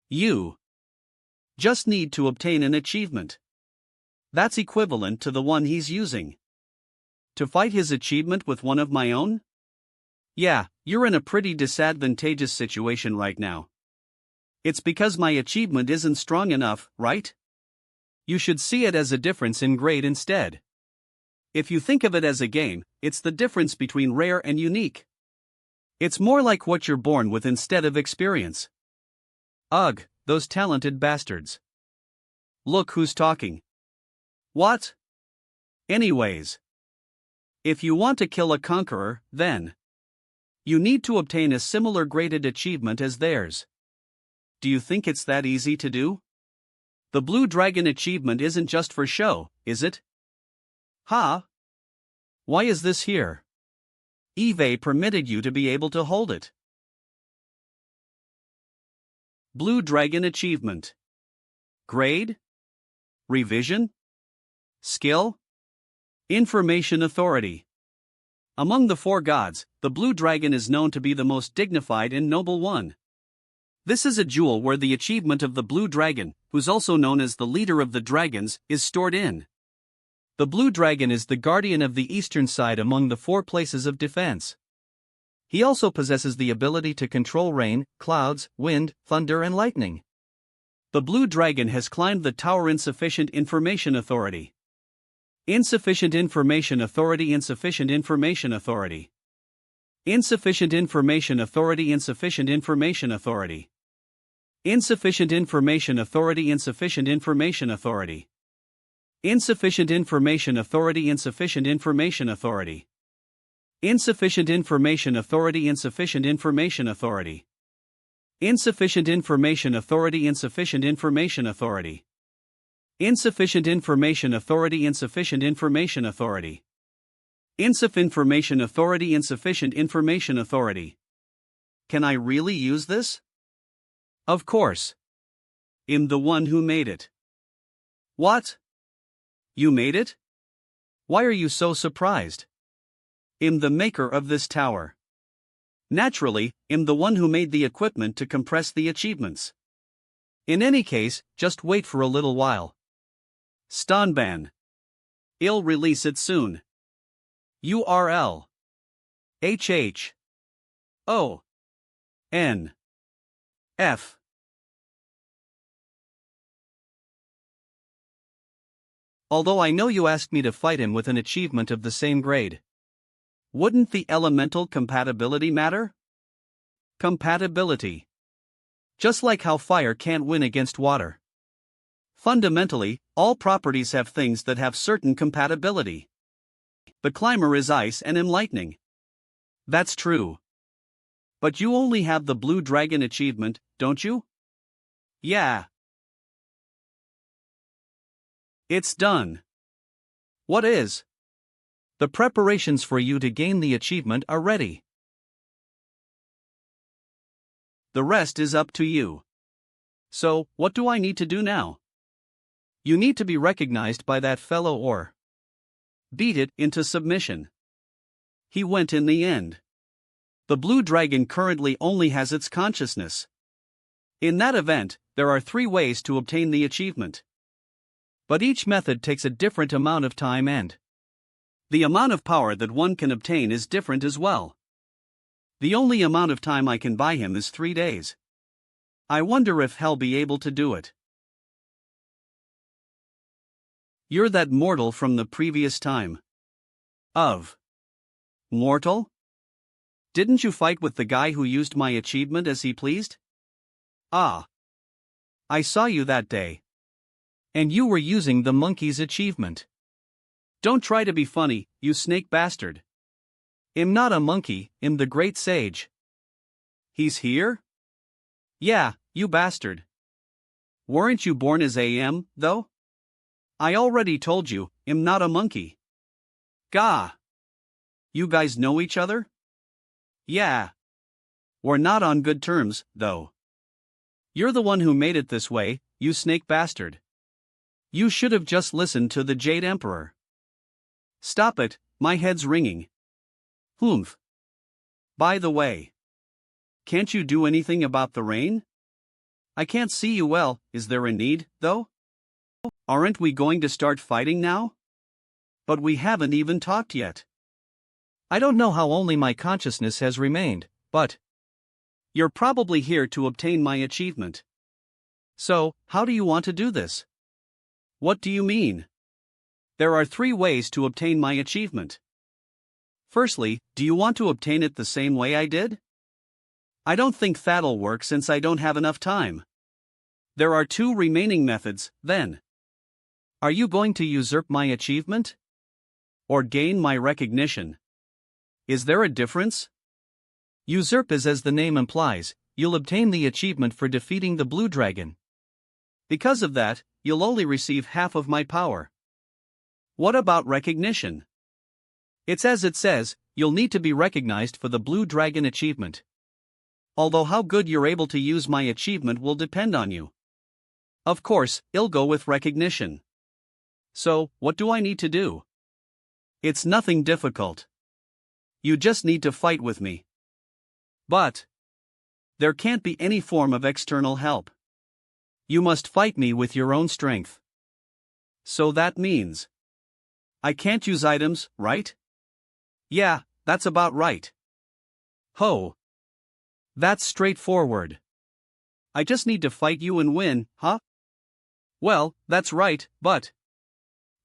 You just need to obtain an achievement. That's equivalent to the one he's using. To fight his achievement with one of my own? Yeah, you're in a pretty disadvantageous situation right now. It's because my achievement isn't strong enough, right? You should see it as a difference in grade instead. If you think of it as a game, it's the difference between rare and unique. It's more like what you're born with instead of experience. Ugh, those talented bastards. Look who's talking. What? Anyways. If you want to kill a conqueror, then you need to obtain a similar graded achievement as theirs. Do you think it's that easy to do? The Blue Dragon achievement isn't just for show, is it? Huh? Why is this here? Eve permitted you to be able to hold it. Blue Dragon achievement. Grade? Revision? Skill? Information authority. Among the four gods, the Blue Dragon is known to be the most dignified and noble one. This is a jewel where the achievement of the Blue Dragon, who's also known as the leader of the dragons, is stored in. The Blue Dragon is the guardian of the eastern side among the four places of defense. He also possesses the ability to control rain, clouds, wind, thunder and lightning. The Blue Dragon has climbed the tower. Insufficient information authority. Insufficient information authority. Insufficient information authority. Insufficient information authority. Insufficient information authority. Insufficient information authority. Insufficient information authority. Insufficient information authority. Insufficient information authority. Insufficient information authority. Insufficient information authority. Insufficient information authority. Insufficient information authority. Insufficient information authority. Insufficient information authority. Insufficient information authority. Insufficient information authority. Can I really use this? Of course. I'm the one who made it. What? You made it? Why are you so surprised? I'm the maker of this tower. Naturally, I'm the one who made the equipment to compress the achievements. In any case, just wait for a little while. Stonban. I'll release it soon. URL. HH. O. N. F. Although I know you asked me to fight him with an achievement of the same grade. Wouldn't the elemental compatibility matter? Compatibility. Just like how fire can't win against water. Fundamentally, all properties have things that have certain compatibility. The climber is ice and I'm lightning. That's true. But you only have the Blue Dragon achievement, don't you? Yeah. It's done. What is? The preparations for you to gain the achievement are ready. The rest is up to you. So, what do I need to do now? You need to be recognized by that fellow or beat it into submission. He went in the end. The Blue Dragon currently only has its consciousness. In that event, there are 3 ways to obtain the achievement. But each method takes a different amount of time and the amount of power that one can obtain is different as well. The only amount of time I can buy him is 3 days. I wonder if he'll be able to do it. You're that mortal from the previous time. Of. Mortal? Didn't you fight with the guy who used my achievement as he pleased? Ah. I saw you that day. And you were using the monkey's achievement. Don't try to be funny, you snake bastard. I'm not a monkey, I'm the great sage. He's here? Yeah, you bastard. Weren't you born as AM, though? I already told you, I'm not a monkey. Gah. You guys know each other? Yeah. We're not on good terms, though. You're the one who made it this way, you snake bastard. You should have just listened to the Jade Emperor. Stop it, my head's ringing. Humph. By the way. Can't you do anything about the rain? I can't see you well, is there a need, though? Aren't we going to start fighting now? But we haven't even talked yet. I don't know how only my consciousness has remained, but you're probably here to obtain my achievement. So, how do you want to do this? What do you mean? There are 3 ways to obtain my achievement. Firstly, do you want to obtain it the same way I did? I don't think that'll work since I don't have enough time. There are 2 remaining methods, then. Are you going to usurp my achievement? Or gain my recognition? Is there a difference? Usurp is, as the name implies, you'll obtain the achievement for defeating the blue dragon. Because of that, you'll only receive half of my power. What about recognition? It's as it says, you'll need to be recognized for the blue dragon achievement. Although how good you're able to use my achievement will depend on you. Of course, I'll go with recognition. So, what do I need to do? It's nothing difficult. You just need to fight with me. But there can't be any form of external help. You must fight me with your own strength. So that means I can't use items, right? Yeah, that's about right. Ho. That's straightforward. I just need to fight you and win, huh? Well, that's right, but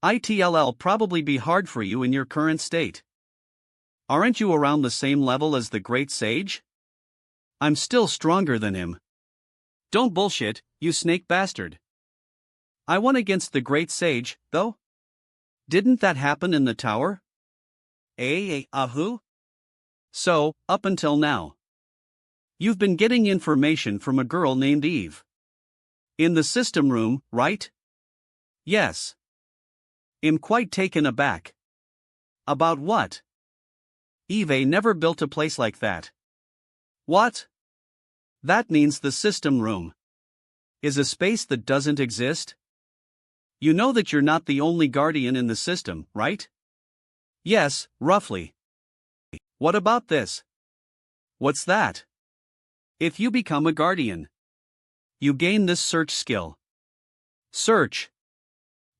it'll probably be hard for you in your current state. Aren't you around the same level as the great sage? I'm still stronger than him. Don't bullshit, you snake bastard. I won against the great sage, though? Didn't that happen in the tower? Who? So, up until now, you've been getting information from a girl named Eve. In the system room, right? Yes. I'm quite taken aback. About what? Eve never built a place like that. What? That means the system room is a space that doesn't exist? You know that you're not the only guardian in the system, right? Yes, roughly. What about this? What's that? If you become a guardian, you gain this search skill. Search.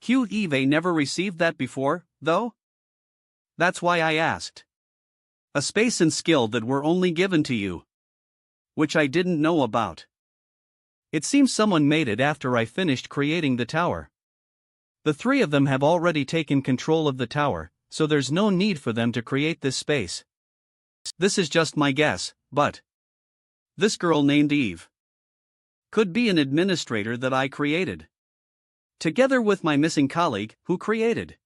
Cute Eve never received that before, though? That's why I asked. A space and skill that were only given to you, which I didn't know about. It seems someone made it after I finished creating the tower. The 3 of them have already taken control of the tower, so there's no need for them to create this space. This is just my guess, but this girl named Eve could be an administrator that I created, together with my missing colleague who created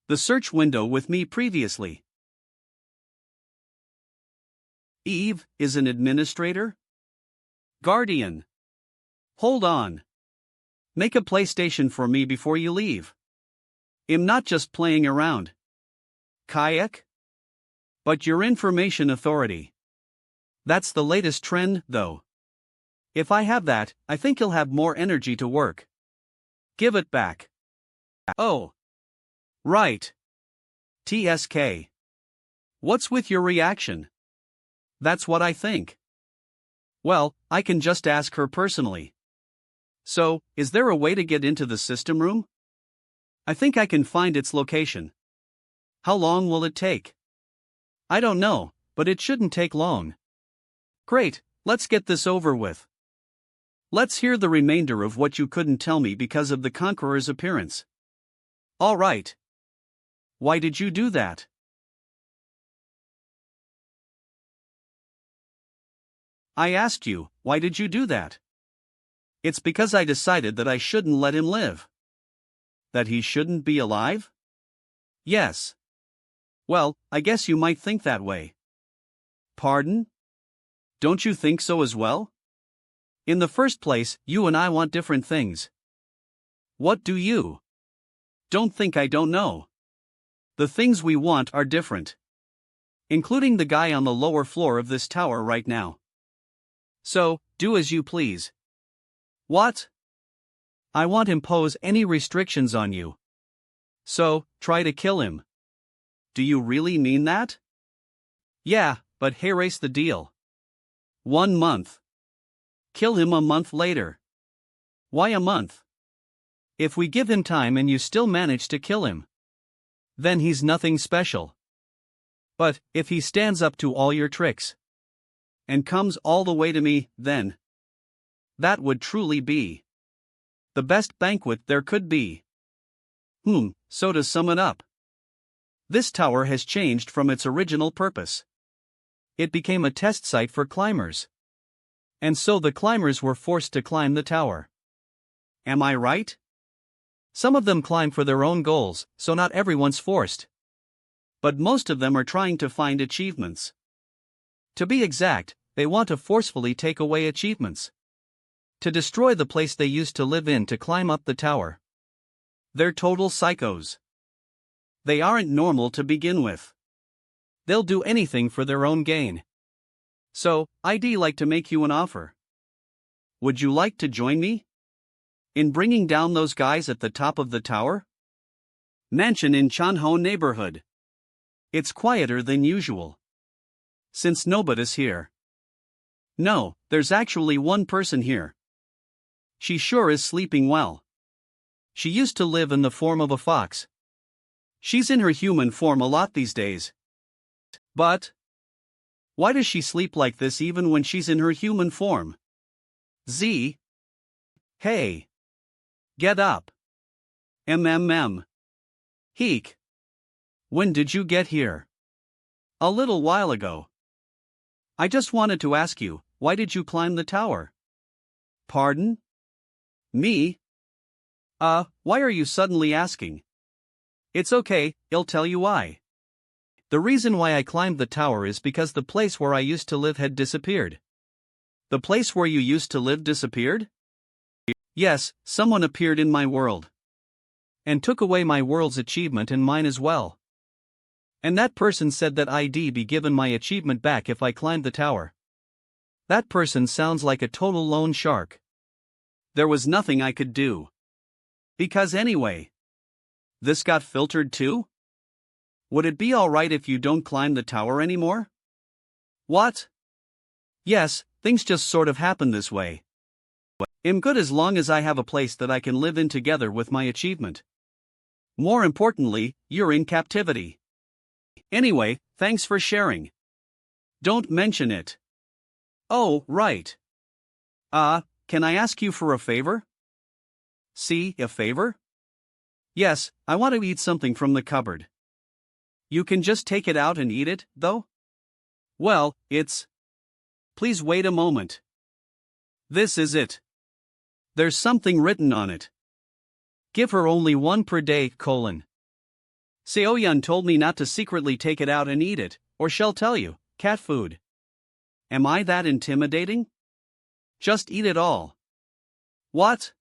the search window with me previously. Eve is an administrator? Guardian. Hold on. Make a PlayStation for me before you leave. I'm not just playing around. Kayak? But your information authority. That's the latest trend, though. If I have that, I think you'll have more energy to work. Give it back. Oh. Right. TSK. What's with your reaction? That's what I think. Well, I can just ask her personally. So, is there a way to get into the system room? I think I can find its location. How long will it take? I don't know, but it shouldn't take long. Great, let's get this over with. Let's hear the remainder of what you couldn't tell me because of the Conqueror's appearance. All right. Why did you do that? I asked you, why did you do that? It's because I decided that I shouldn't let him live. That he shouldn't be alive? Yes. Well, I guess you might think that way. Pardon? Don't you think so as well? In the first place, you and I want different things. What do you? Don't think I don't know. The things we want are different. Including the guy on the lower floor of this tower right now. So, do as you please. What? I won't impose any restrictions on you. So, try to kill him. Do you really mean that? Yeah, but erase the deal. 1 month. Kill him a month later. Why a month? If we give him time and you still manage to kill him, then he's nothing special. But if he stands up to all your tricks and comes all the way to me, then that would truly be the best banquet there could be. So to sum it up, this tower has changed from its original purpose. It became a test site for climbers. And so the climbers were forced to climb the tower. Am I right? Some of them climb for their own goals, so not everyone's forced. But most of them are trying to find achievements. To be exact, they want to forcefully take away achievements. To destroy the place they used to live in to climb up the tower. They're total psychos. They aren't normal to begin with. They'll do anything for their own gain. So, I'd like to make you an offer. Would you like to join me in bringing down those guys at the top of the tower? Mansion in Chanho neighborhood. It's quieter than usual. Since nobody's here. No, there's actually one person here. She sure is sleeping well. She used to live in the form of a fox. She's in her human form a lot these days. But why does she sleep like this even when she's in her human form? Z. Hey. Get up. Heek. When did you get here? A little while ago. I just wanted to ask you, why did you climb the tower? Pardon? Me? Why are you suddenly asking? It's okay, I'll tell you why. The reason why I climbed the tower is because the place where I used to live had disappeared. The place where you used to live disappeared? Yes, someone appeared in my world. And took away my world's achievement and mine as well. And that person said that I'd be given my achievement back if I climbed the tower. That person sounds like a total loan shark. There was nothing I could do. Because anyway. This got filtered too? Would it be alright if you don't climb the tower anymore? What? Yes, things just sort of happen this way. I'm good as long as I have a place that I can live in together with my achievement. More importantly, you're in captivity. Anyway, thanks for sharing. Don't mention it. Oh, right. Can I ask you for a favor? See, a favor? Yes, I want to eat something from the cupboard. You can just take it out and eat it, though? Well, it's... Please wait a moment. This is it. There's something written on it. Give her only one per day, : Seo-Yun told me not to secretly take it out and eat it, or she'll tell you, cat food. Am I that intimidating? Just eat it all. What?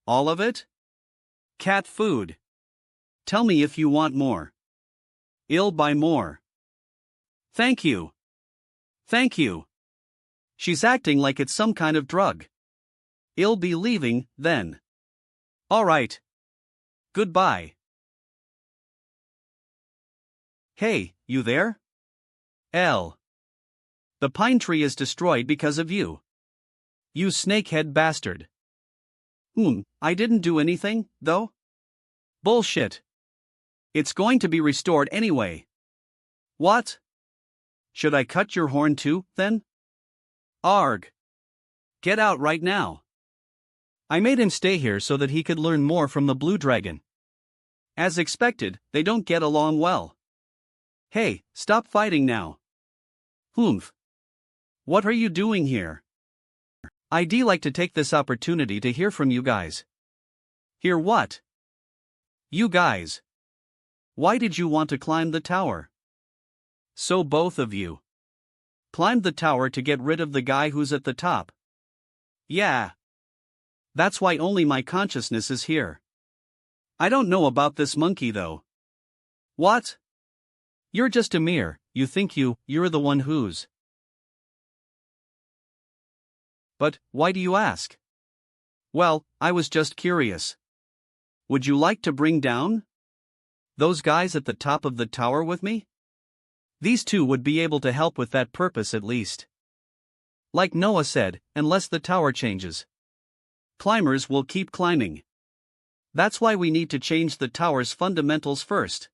All of it? Cat food. Tell me if you want more. I'll buy more. Thank you. Thank you. She's acting like it's some kind of drug. I'll be leaving, then. Alright. Goodbye. Hey, you there? L. The pine tree is destroyed because of you. You snakehead bastard. I didn't do anything, though? Bullshit. It's going to be restored anyway. What? Should I cut your horn too, then? Arg. Get out right now. I made him stay here so that he could learn more from the blue dragon. As expected, they don't get along well. Hey, stop fighting now. What are you doing here? I'd like to take this opportunity to hear from you guys. Hear what? You guys. Why did you want to climb the tower? So both of you climbed the tower to get rid of the guy who's at the top. Yeah. That's why only my consciousness is here. I don't know about this monkey though. What? You're just a mirror, you think you're the one who's. But, why do you ask? Well, I was just curious. Would you like to bring down those guys at the top of the tower with me? These two would be able to help with that purpose at least. Like Noah said, unless the tower changes, climbers will keep climbing. That's why we need to change the tower's fundamentals first.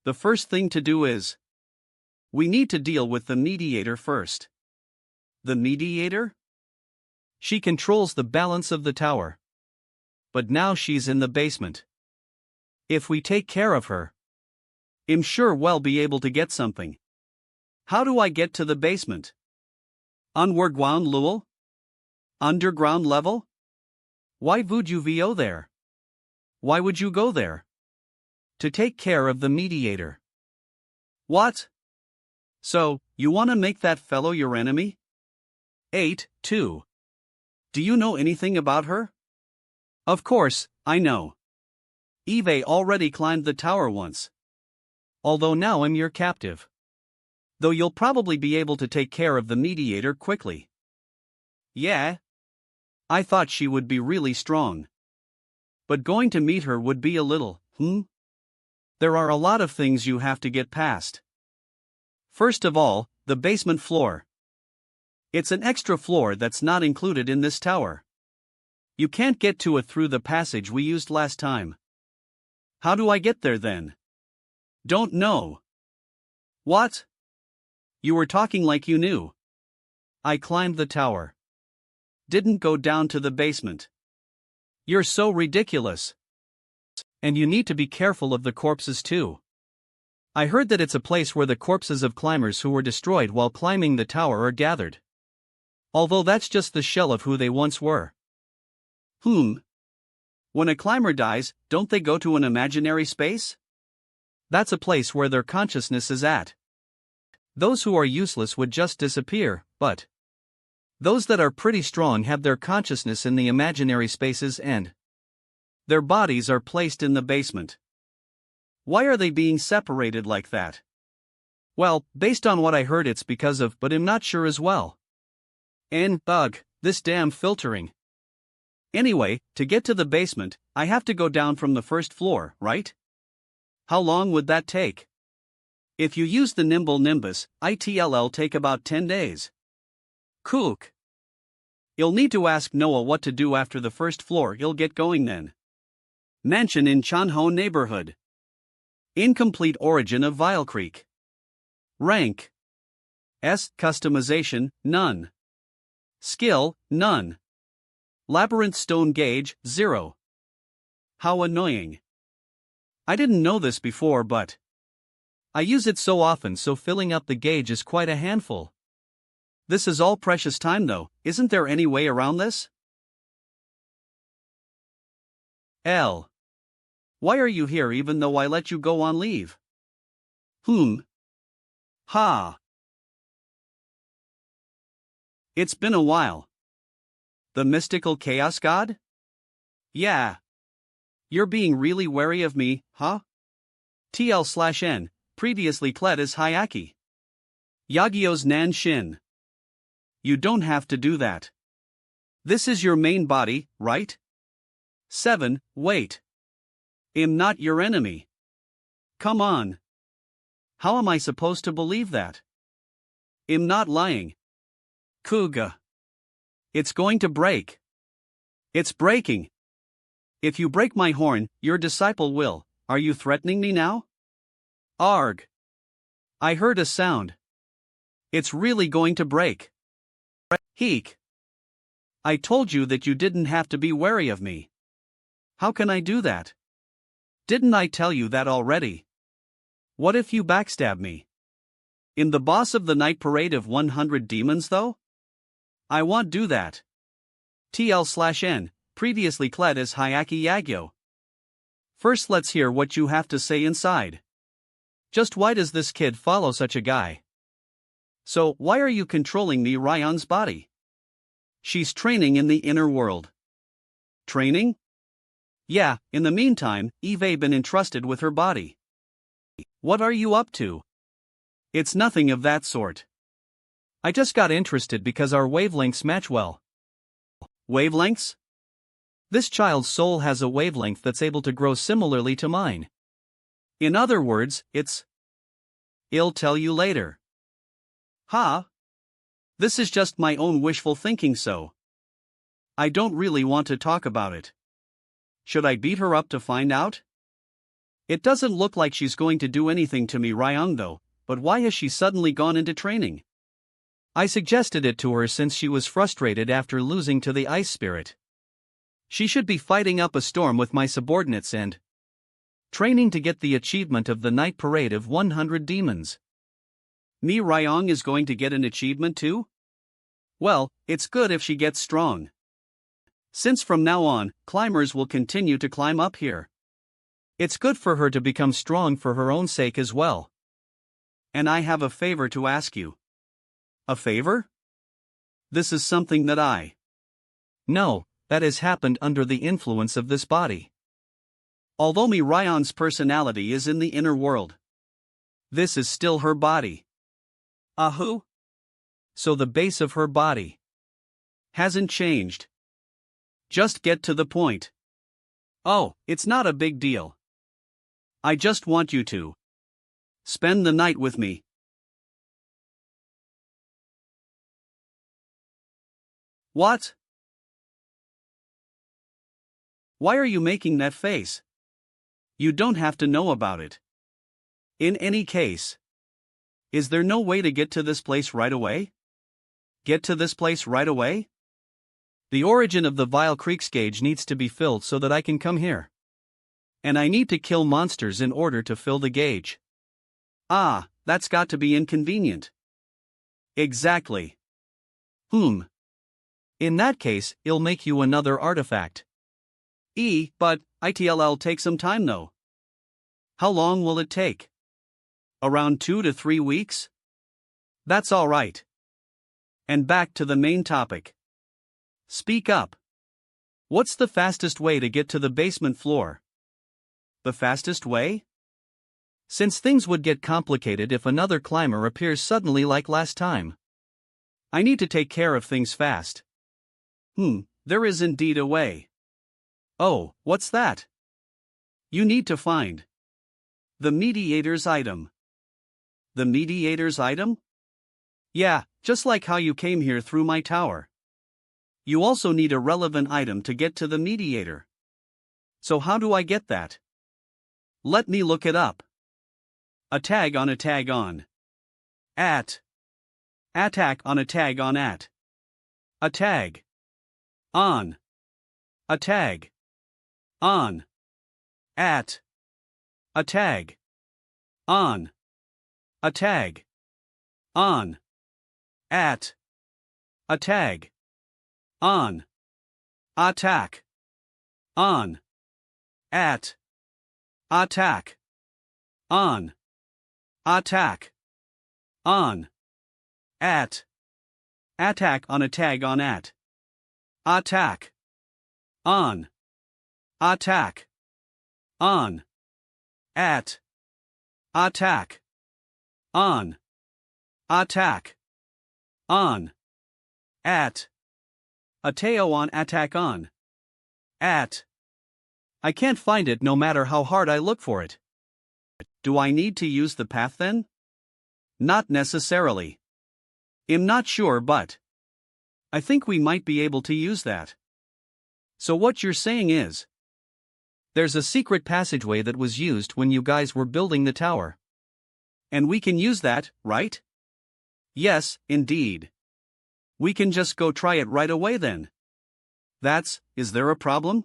The first thing to do is, we need to deal with the mediator first. The mediator? She controls the balance of the tower. But now she's in the basement. If we take care of her, I'm sure we'll be able to get something. How do I get to the basement? Underground level? Underground level? Why would you VO there? Why would you go there? To take care of the mediator. What? So, you want to make that fellow your enemy? 8-2. Do you know anything about her? Of course, I know. Eve already climbed the tower once. Although now I'm your captive. Though you'll probably be able to take care of the mediator quickly. Yeah? I thought she would be really strong. But going to meet her would be a little, There are a lot of things you have to get past. First of all, the basement floor. It's an extra floor that's not included in this tower. You can't get to it through the passage we used last time. How do I get there then? Don't know. What? You were talking like you knew. I climbed the tower. Didn't go down to the basement. You're so ridiculous. And you need to be careful of the corpses too. I heard that it's a place where the corpses of climbers who were destroyed while climbing the tower are gathered. Although that's just the shell of who they once were. When a climber dies, don't they go to an imaginary space? That's a place where their consciousness is at. Those who are useless would just disappear, but those that are pretty strong have their consciousness in the imaginary spaces and their bodies are placed in the basement. Why are they being separated like that? Well, based on what I heard it's because of, but I'm not sure as well. This damn filtering. Anyway, to get to the basement, I have to go down from the first floor, right? How long would that take? If you use the Nimble Nimbus, it'll take about 10 days. Kook. You'll need to ask Noah what to do after the first floor. You'll get going then. Mansion in Chanho neighborhood. Incomplete origin of Vile Creek. Rank S. Customization, none. Skill, none. Labyrinth stone gauge, 0. How annoying. I didn't know this before, but I use it so often, so filling up the gauge is quite a handful. This is all precious time though, isn't there any way around this? L. Why are you here even though I let you go on leave? Ha. It's been a while. The mystical chaos god? Yeah. You're being really wary of me, huh? TL/N, previously pled as Hyaki. Yagyo's Nan Shin. You don't have to do that. This is your main body, right? 7. Wait. I'm not your enemy. Come on. How am I supposed to believe that? I'm not lying. Kuga. It's going to break. It's breaking. If you break my horn, your disciple will. Are you threatening me now? Arg. I heard a sound. It's really going to break. Heek. I told you that you didn't have to be wary of me. How can I do that? Didn't I tell you that already? What if you backstab me? In the boss of the night parade of 100 demons though? I won't do that. TL/N, previously clad as Hyaki Yagyo. First let's hear what you have to say inside. Just why does this kid follow such a guy? So, why are you controlling me Ryon's body? She's training in the inner world. Training? Yeah, in the meantime, Eve been entrusted with her body. What are you up to? It's nothing of that sort. I just got interested because our wavelengths match well. Wavelengths? This child's soul has a wavelength that's able to grow similarly to mine. In other words, I'll tell you later. Ha? This is just my own wishful thinking, so I don't really want to talk about it. Should I beat her up to find out? It doesn't look like she's going to do anything to me Ryong though, but why has she suddenly gone into training? I suggested it to her since she was frustrated after losing to the ice spirit. She should be fighting up a storm with my subordinates and training to get the achievement of the night parade of 100 demons. Me Ryong is going to get an achievement too? Well, it's good if she gets strong. Since from now on, climbers will continue to climb up here. It's good for her to become strong for her own sake as well. And I have a favor to ask you. A favor? This is something that I. No, that has happened under the influence of this body. Although Mirion's personality is in the inner world, this is still her body. Who? So the base of her body hasn't changed. Just get to the point. Oh, it's not a big deal. I just want you to spend the night with me. What? Why are you making that face? You don't have to know about it. In any case, is there no way to get to this place right away? Get to this place right away? The origin of the Vile Creek's gauge needs to be filled so that I can come here. And I need to kill monsters in order to fill the gauge. Ah, that's got to be inconvenient. Exactly. In that case, it'll make you another artifact. But it'll take some time though. How long will it take? Around 2 to 3 weeks? That's alright. And back to the main topic. Speak up. What's the fastest way to get to the basement floor? The fastest way? Since things would get complicated if another climber appears suddenly like last time. I need to take care of things fast. There is indeed a way. Oh, what's that? You need to find the mediator's item. The mediator's item? Yeah, just like how you came here through my tower. You also need a relevant item to get to the mediator. So how do I get that? Let me look it up. A tag on a tag on. At. Attack on a tag on at. A tag. On. A tag. On. At. A tag. On. A tag. On. At. A tag. On. Attack. On. At. Attack. On. Attack. On. At. Attack on a tag on at. Attack. On. Attack. On. At. Attack. On. Attack. On. At. Ateo on attack on. At. I can't find it no matter how hard I look for it. Do I need to use the path then? Not necessarily. I'm not sure, but I think we might be able to use that. So what you're saying is, there's a secret passageway that was used when you guys were building the tower. And we can use that, right? Yes, indeed. We can just go try it right away then. Is there a problem?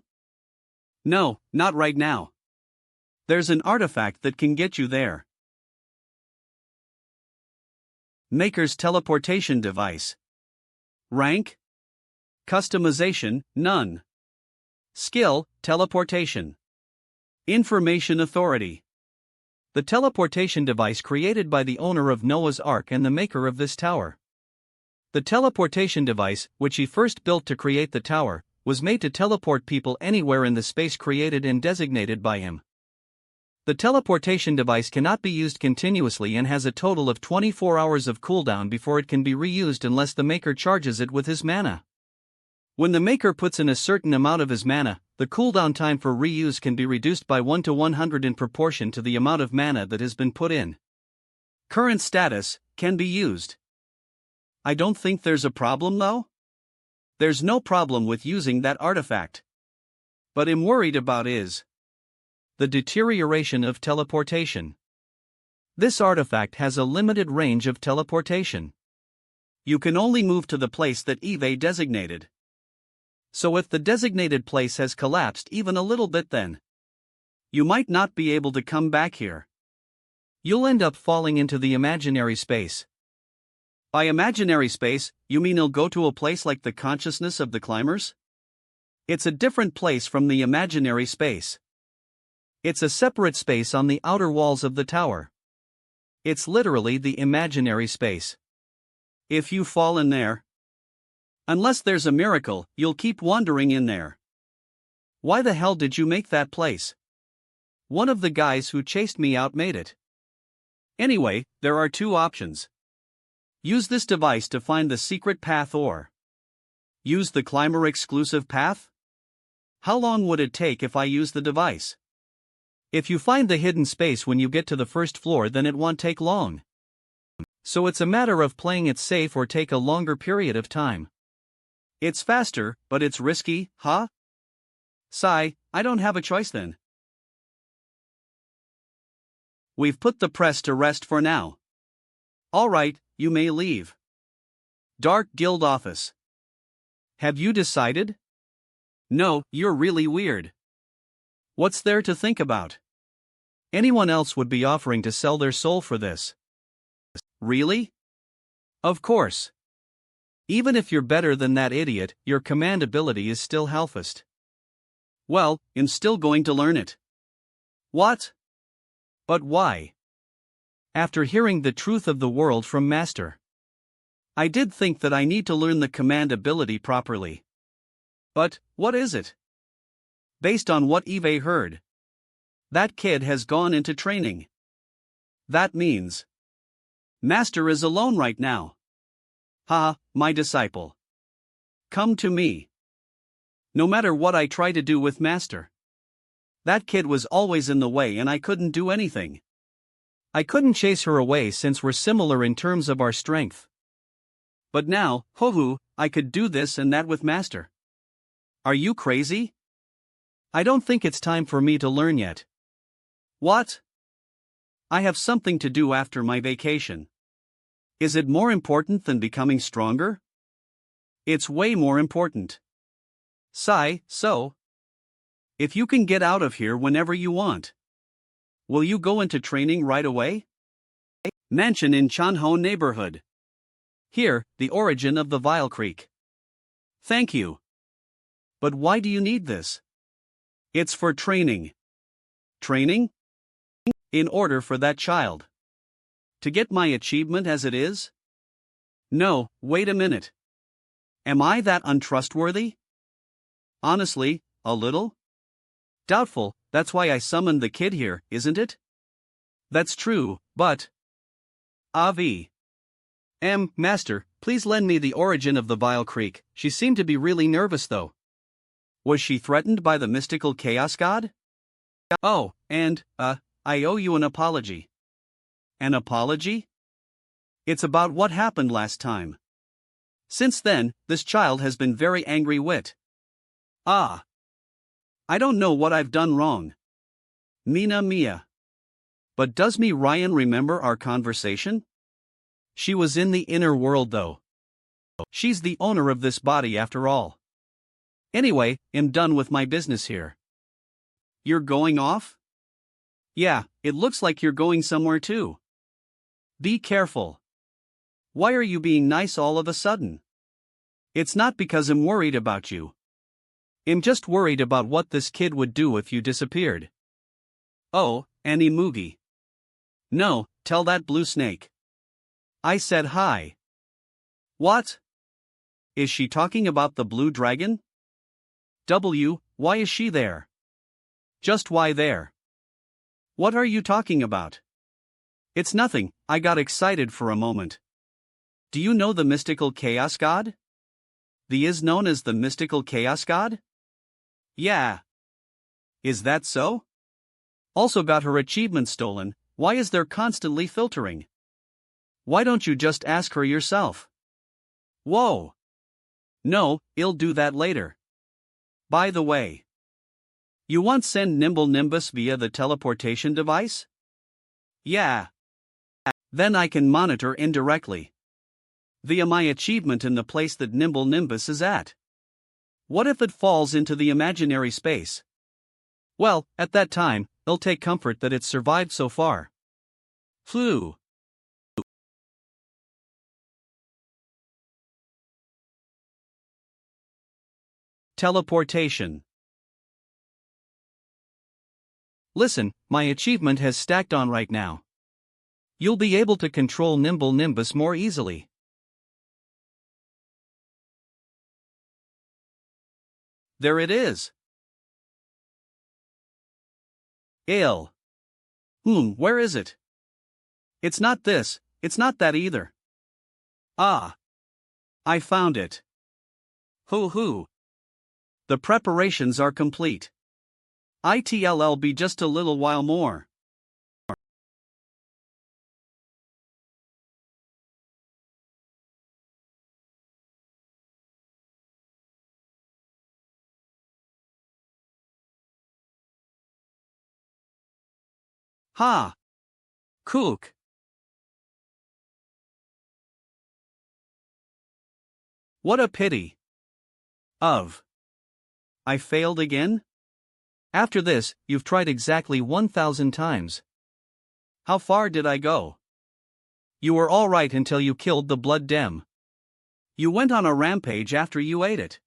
No, not right now. There's an artifact that can get you there. Maker's teleportation device. Rank? Customization, none. Skill, teleportation. Information authority. The teleportation device created by the owner of Noah's Ark and the maker of this tower. The teleportation device, which he first built to create the tower, was made to teleport people anywhere in the space created and designated by him. The teleportation device cannot be used continuously and has a total of 24 hours of cooldown before it can be reused unless the maker charges it with his mana. When the maker puts in a certain amount of his mana, the cooldown time for reuse can be reduced by 1 to 100 in proportion to the amount of mana that has been put in. Current status, can be used. I don't think there's a problem though? There's no problem with using that artifact. But I'm worried about is the deterioration of teleportation. This artifact has a limited range of teleportation. You can only move to the place that Eve designated. So if the designated place has collapsed even a little bit, then you might not be able to come back here. You'll end up falling into the imaginary space. By imaginary space, you mean he'll go to a place like the consciousness of the climbers? It's a different place from the imaginary space. It's a separate space on the outer walls of the tower. It's literally the imaginary space. If you fall in there, unless there's a miracle, you'll keep wandering in there. Why the hell did you make that place? One of the guys who chased me out made it. Anyway, there are two options. Use this device to find the secret path or use the climber exclusive path? How long would it take if I use the device? If you find the hidden space when you get to the first floor, then it won't take long. So it's a matter of playing it safe or take a longer period of time. It's faster, but it's risky, huh? Sigh, I don't have a choice then. We've put the press to rest for now. Alright, you may leave. Dark Guild Office. Have you decided? No, you're really weird. What's there to think about? Anyone else would be offering to sell their soul for this. Really? Of course. Even if you're better than that idiot, your command ability is still Hellfist. Well, I'm still going to learn it. What? But why? After hearing the truth of the world from Master, I did think that I need to learn the command ability properly. But, what is it? Based on what Eve heard, that kid has gone into training. That means Master is alone right now. Ha, my disciple. Come to me. No matter what I try to do with Master, that kid was always in the way and I couldn't do anything. I couldn't chase her away since we're similar in terms of our strength. But now, ho-hoo, I could do this and that with Master. Are you crazy? I don't think it's time for me to learn yet. What? I have something to do after my vacation. Is it more important than becoming stronger? It's way more important. Sigh, so? If you can get out of here whenever you want, will you go into training right away? Mansion in Chanho neighborhood. Here, the origin of the Vile Creek. Thank you. But why do you need this? It's for training. Training? In order for that child to get my achievement as it is? No, wait a minute. Am I that untrustworthy? Honestly, a little? Doubtful, that's why I summoned the kid here, isn't it? That's true, but Avi. Master, please lend me the origin of the Vile Creek. She seemed to be really nervous though. Was she threatened by the mystical chaos god? Oh, and, I owe you an apology. An apology? It's about what happened last time. Since then, this child has been very angry wit. Ah. I don't know what I've done wrong. Mina Mia. But does me Ryan remember our conversation? She was in the inner world though. She's the owner of this body after all. Anyway, I'm done with my business here. You're going off? Yeah, it looks like you're going somewhere too. Be careful. Why are you being nice all of a sudden? It's not because I'm worried about you. I'm just worried about what this kid would do if you disappeared. Oh, Annie Moogie. No, tell that blue snake. I said hi. What? Is she talking about the blue dragon? Why is she there? Just why there? What are you talking about? It's nothing, I got excited for a moment. Do you know the mystical chaos god? The is known as the mystical chaos god? Yeah. Is that so? Also got her achievement stolen, why is there constantly filtering? Why don't you just ask her yourself? Whoa. No, I'll do that later. By the way, you want send Nimble Nimbus via the teleportation device? Yeah. Then I can monitor indirectly via my achievement in the place that Nimble Nimbus is at. What if it falls into the imaginary space? Well, at that time, I'll take comfort that it's survived so far. Phew. Teleportation. Listen, my achievement has stacked on right now. You'll be able to control Nimble Nimbus more easily. There it is. Where is it? It's not this, it's not that either. Ah. I found it. Hoo. The preparations are complete. It'll be just a little while more. Ha! Kook! What a pity. I failed again? After this, you've tried exactly 1,000 times. How far did I go? You were alright until you killed the blood dem. You went on a rampage after you ate it.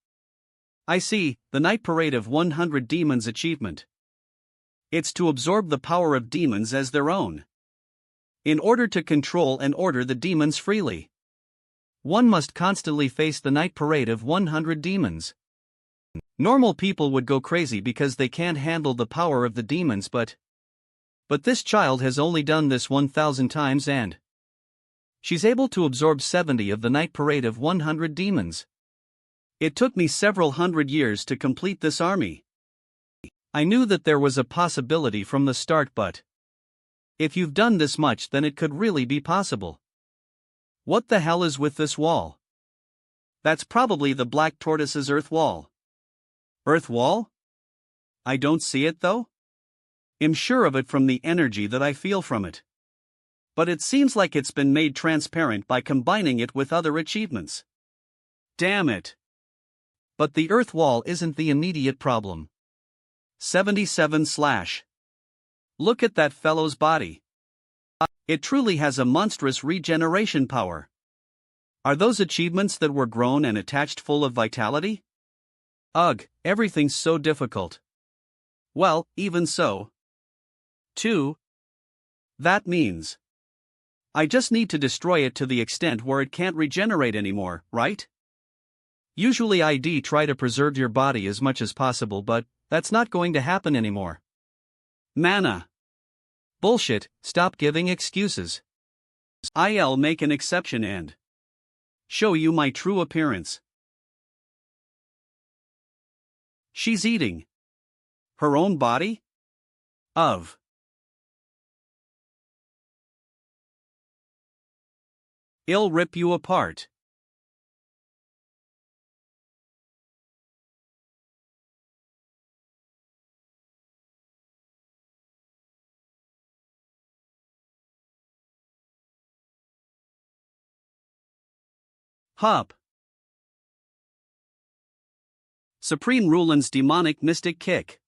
I see, the Night Parade of 100 Demons achievement. It's to absorb the power of demons as their own. In order to control and order the demons freely, one must constantly face the Night Parade of 100 demons. Normal people would go crazy because they can't handle the power of the demons, but this child has only done this 1,000 times and she's able to absorb 70 of the Night Parade of 100 demons. It took me several hundred years to complete this army. I knew that there was a possibility from the start, but if you've done this much, then it could really be possible. What the hell is with this wall? That's probably the Black Tortoise's earth wall. Earth wall? I don't see it though. I'm sure of it from the energy that I feel from it. But it seems like it's been made transparent by combining it with other achievements. Damn it. But the earth wall isn't the immediate problem. 77 / Look at that fellow's body. It truly has a monstrous regeneration power. Are those achievements that were grown and attached full of vitality? Ugh, everything's so difficult. Well, even so. 2. That means I just need to destroy it to the extent where it can't regenerate anymore, right? Usually I'd try to preserve your body as much as possible, but that's not going to happen anymore. Mana. Bullshit, stop giving excuses. I'll make an exception and show you my true appearance. She's eating her own body? I'll rip you apart. Hop. Supreme Rulin's demonic mystic kick.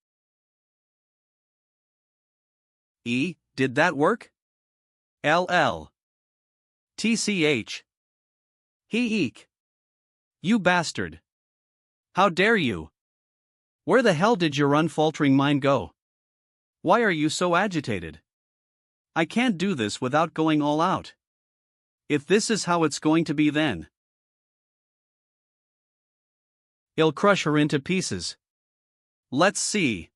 Did that work? TCH. Eek. You bastard. How dare you? Where the hell did your unfaltering mind go? Why are you so agitated? I can't do this without going all out. If this is how it's going to be, then I'll crush her into pieces. Let's see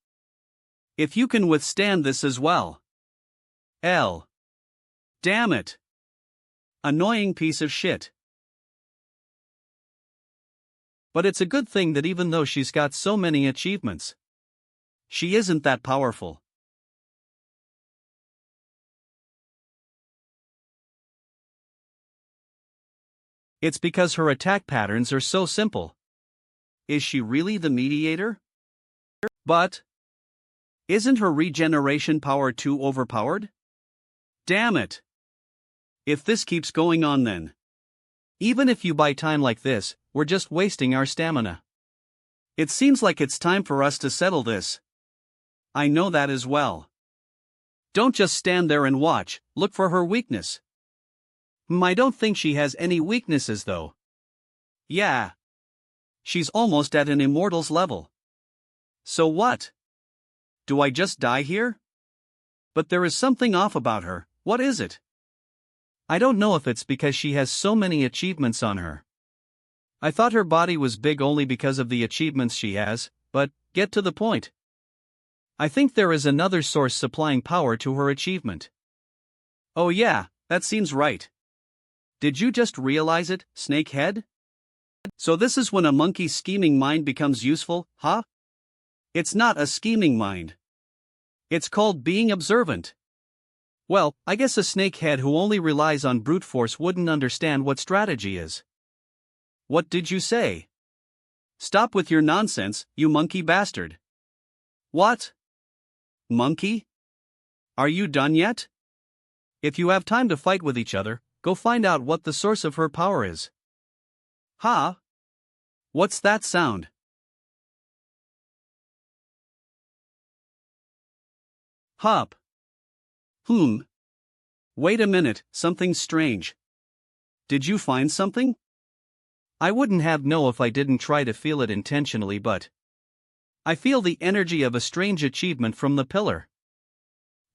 if you can withstand this as well. Damn it. Annoying piece of shit. But it's a good thing that even though she's got so many achievements, she isn't that powerful. It's because her attack patterns are so simple. Is she really the mediator? But isn't her regeneration power too overpowered? Damn it. If this keeps going on, then even if you buy time like this, we're just wasting our stamina. It seems like it's time for us to settle this. I know that as well. Don't just stand there and watch, look for her weakness. I don't think she has any weaknesses though. Yeah. She's almost at an immortal's level. So what? Do I just die here? But there is something off about her. What is it? I don't know if it's because she has so many achievements on her. I thought her body was big only because of the achievements she has, but, get to the point. I think there is another source supplying power to her achievement. Oh yeah, that seems right. Did you just realize it, Snakehead? So this is when a monkey's scheming mind becomes useful, huh? It's not a scheming mind. It's called being observant. Well, I guess a snakehead who only relies on brute force wouldn't understand what strategy is. What did you say? Stop with your nonsense, you monkey bastard. What? Monkey? Are you done yet? If you have time to fight with each other, go find out what the source of her power is. Huh? What's that sound? Hop. Wait a minute, something's strange. Did you find something? I wouldn't have know if I didn't try to feel it intentionally, but I feel the energy of a strange achievement from the pillar.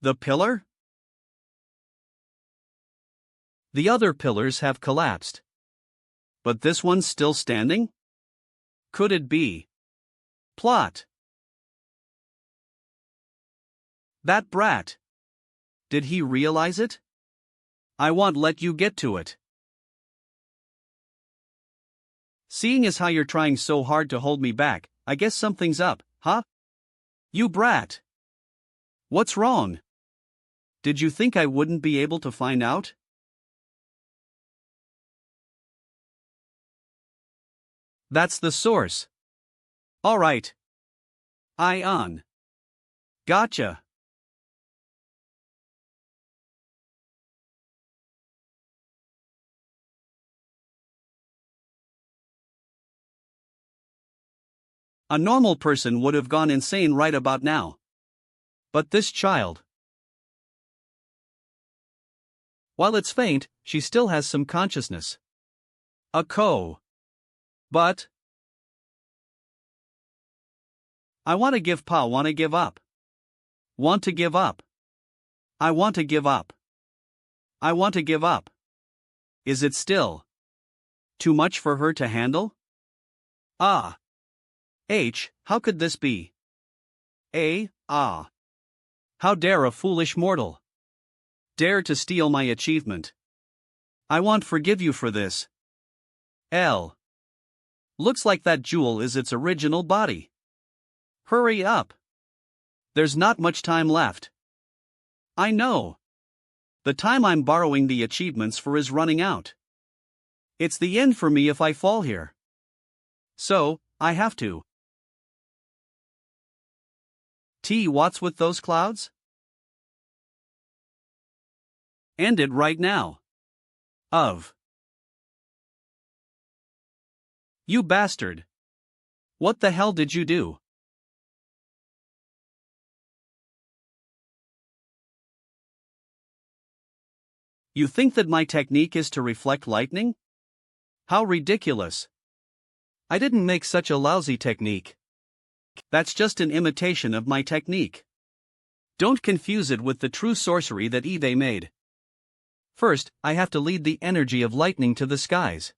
The pillar? The other pillars have collapsed. But this one's still standing? Could it be? Plot. That brat. Did he realize it? I won't let you get to it. Seeing as how you're trying so hard to hold me back, I guess something's up, huh? You brat. What's wrong? Did you think I wouldn't be able to find out? That's the source. Alright. Ion. Gotcha. A normal person would have gone insane right about now. But this child. While it's faint, she still has some consciousness. But I want to give pa want to give up. Want to give up. I want to give up. I want to give up. Is it still too much for her to handle? How could this be? How dare a foolish mortal dare to steal my achievement? I won't forgive you for this. Looks like that jewel is its original body. Hurry up. There's not much time left. I know. The time I'm borrowing the achievements for is running out. It's the end for me if I fall here. So, I have to. What's with those clouds? End it right now. You bastard. What the hell did you do? You think that my technique is to reflect lightning? How ridiculous. I didn't make such a lousy technique. That's just an imitation of my technique. Don't confuse it with the true sorcery that Eve made. First, I have to lead the energy of lightning to the skies.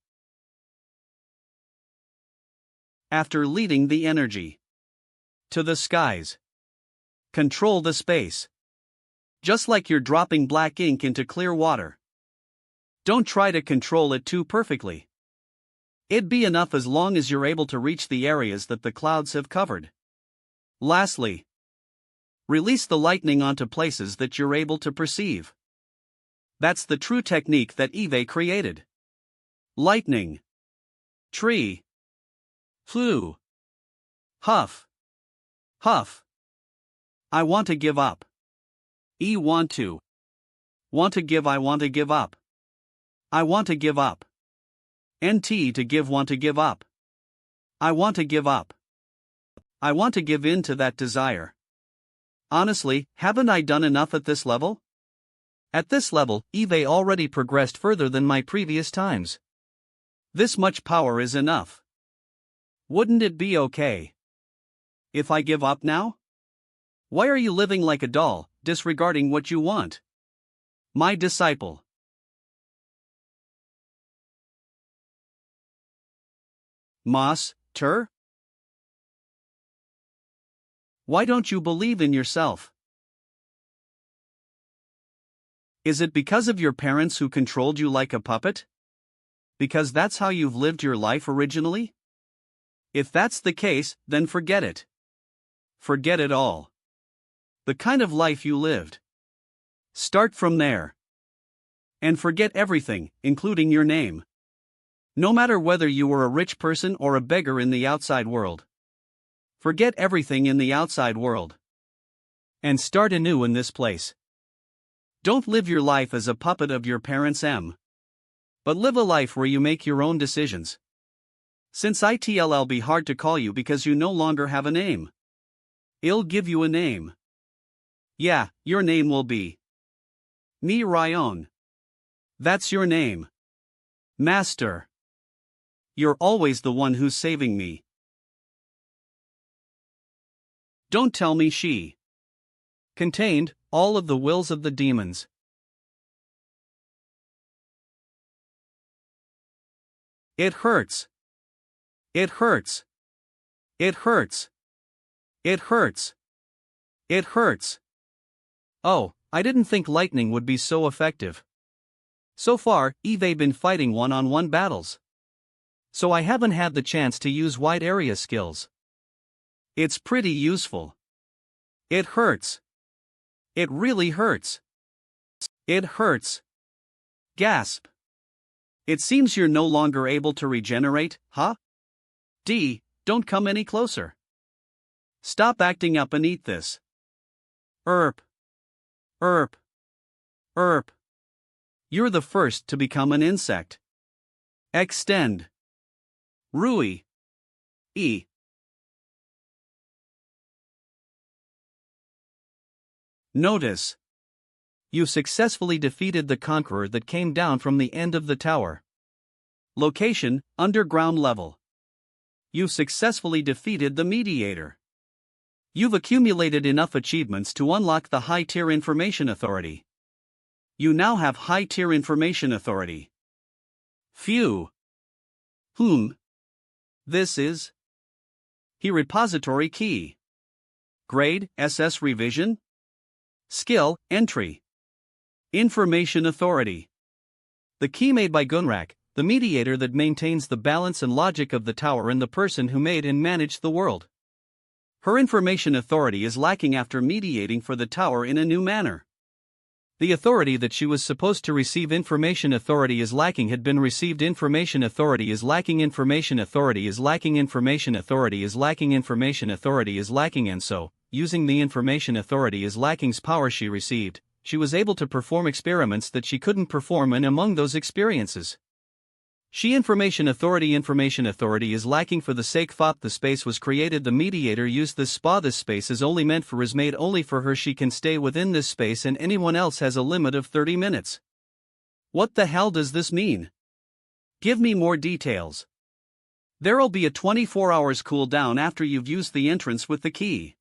After leading the energy to the skies, control the space. Just like you're dropping black ink into clear water. Don't try to control it too perfectly. It'd be enough as long as you're able to reach the areas that the clouds have covered. Lastly, release the lightning onto places that you're able to perceive. That's the true technique that Eve created. Lightning. Tree. Flew. Huff. Huff. I want to give up. Want to. Want to give I want to give up. I want to give up. NT to give want to give up. I want to give up. I want to give in to that desire. Honestly, haven't I done enough at this level? At this level, Eve already progressed further than my previous times. This much power is enough. Wouldn't it be okay if I give up now? Why are you living like a doll, disregarding what you want? My disciple. Master? Why don't you believe in yourself? Is it because of your parents who controlled you like a puppet? Because that's how you've lived your life originally? If that's the case, then forget it. Forget it all. The kind of life you lived. Start from there. And forget everything, including your name. No matter whether you were a rich person or a beggar in the outside world. Forget everything in the outside world. And start anew in this place. Don't live your life as a puppet of your parents' but live a life where you make your own decisions. Since it'll be hard to call you because you no longer have a name. I'll give you a name. Yeah, your name will be Mi Ryon. That's your name. Master. You're always the one who's saving me. Don't tell me she contained all of the wills of the demons. It hurts. It hurts. It hurts. It hurts. It hurts. Oh, I didn't think lightning would be so effective. So far, they've been fighting one-on-one battles. So I haven't had the chance to use wide area skills. It's pretty useful. It hurts. It really hurts. It hurts. Gasp. It seems you're no longer able to regenerate, huh? Don't come any closer. Stop acting up and eat this. Erp. Erp. Erp. You're the first to become an insect. Extend. Rui. E. Notice. You successfully defeated the conqueror that came down from the end of the tower. Location, underground level. You've successfully defeated the mediator. You've accumulated enough achievements to unlock the high-tier information authority. You now have high-tier information authority. Phew. This is repository key. Grade, SS revision. Skill, entry. Information authority. The key made by Gunrak, the mediator that maintains the balance and logic of the tower and the person who made and managed the world. Her information authority is lacking after mediating for the tower in a new manner. The authority that she was supposed to receive information authority is lacking had been received information authority is lacking information authority is lacking information authority is lacking information authority is lacking and so, using the information authority is lacking's power she received, she was able to perform experiments that she couldn't perform and among those experiences. Information authority is lacking for the sake thought the space was created the mediator used this space is only meant for is made only for her she can stay within this space and anyone else has a limit of 30 minutes. What the hell does this mean? Give me more details. There'll be a 24 hours cooldown after you've used the entrance with the key.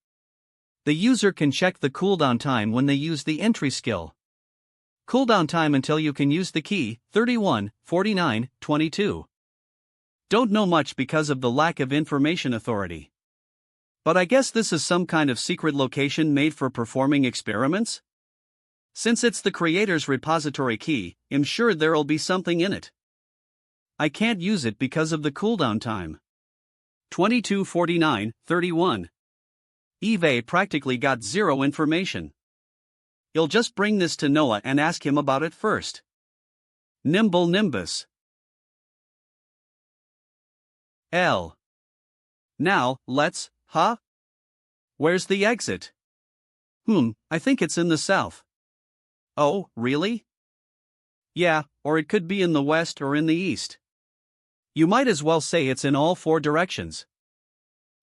The user can check the cooldown time when they use the entry skill. Cooldown time until you can use the key, 31, 49, 22. Don't know much because of the lack of information authority. But I guess this is some kind of secret location made for performing experiments? Since it's the creator's repository key, I'm sure there'll be something in it. I can't use it because of the cooldown time. 22, 49, 31. Eve practically got zero information. You'll just bring this to Noah and ask him about it first. Nimble Nimbus. L. Now, let's, Where's the exit? I think it's in the south. Oh, really? Yeah, or it could be in the west or in the east. You might as well say it's in all four directions.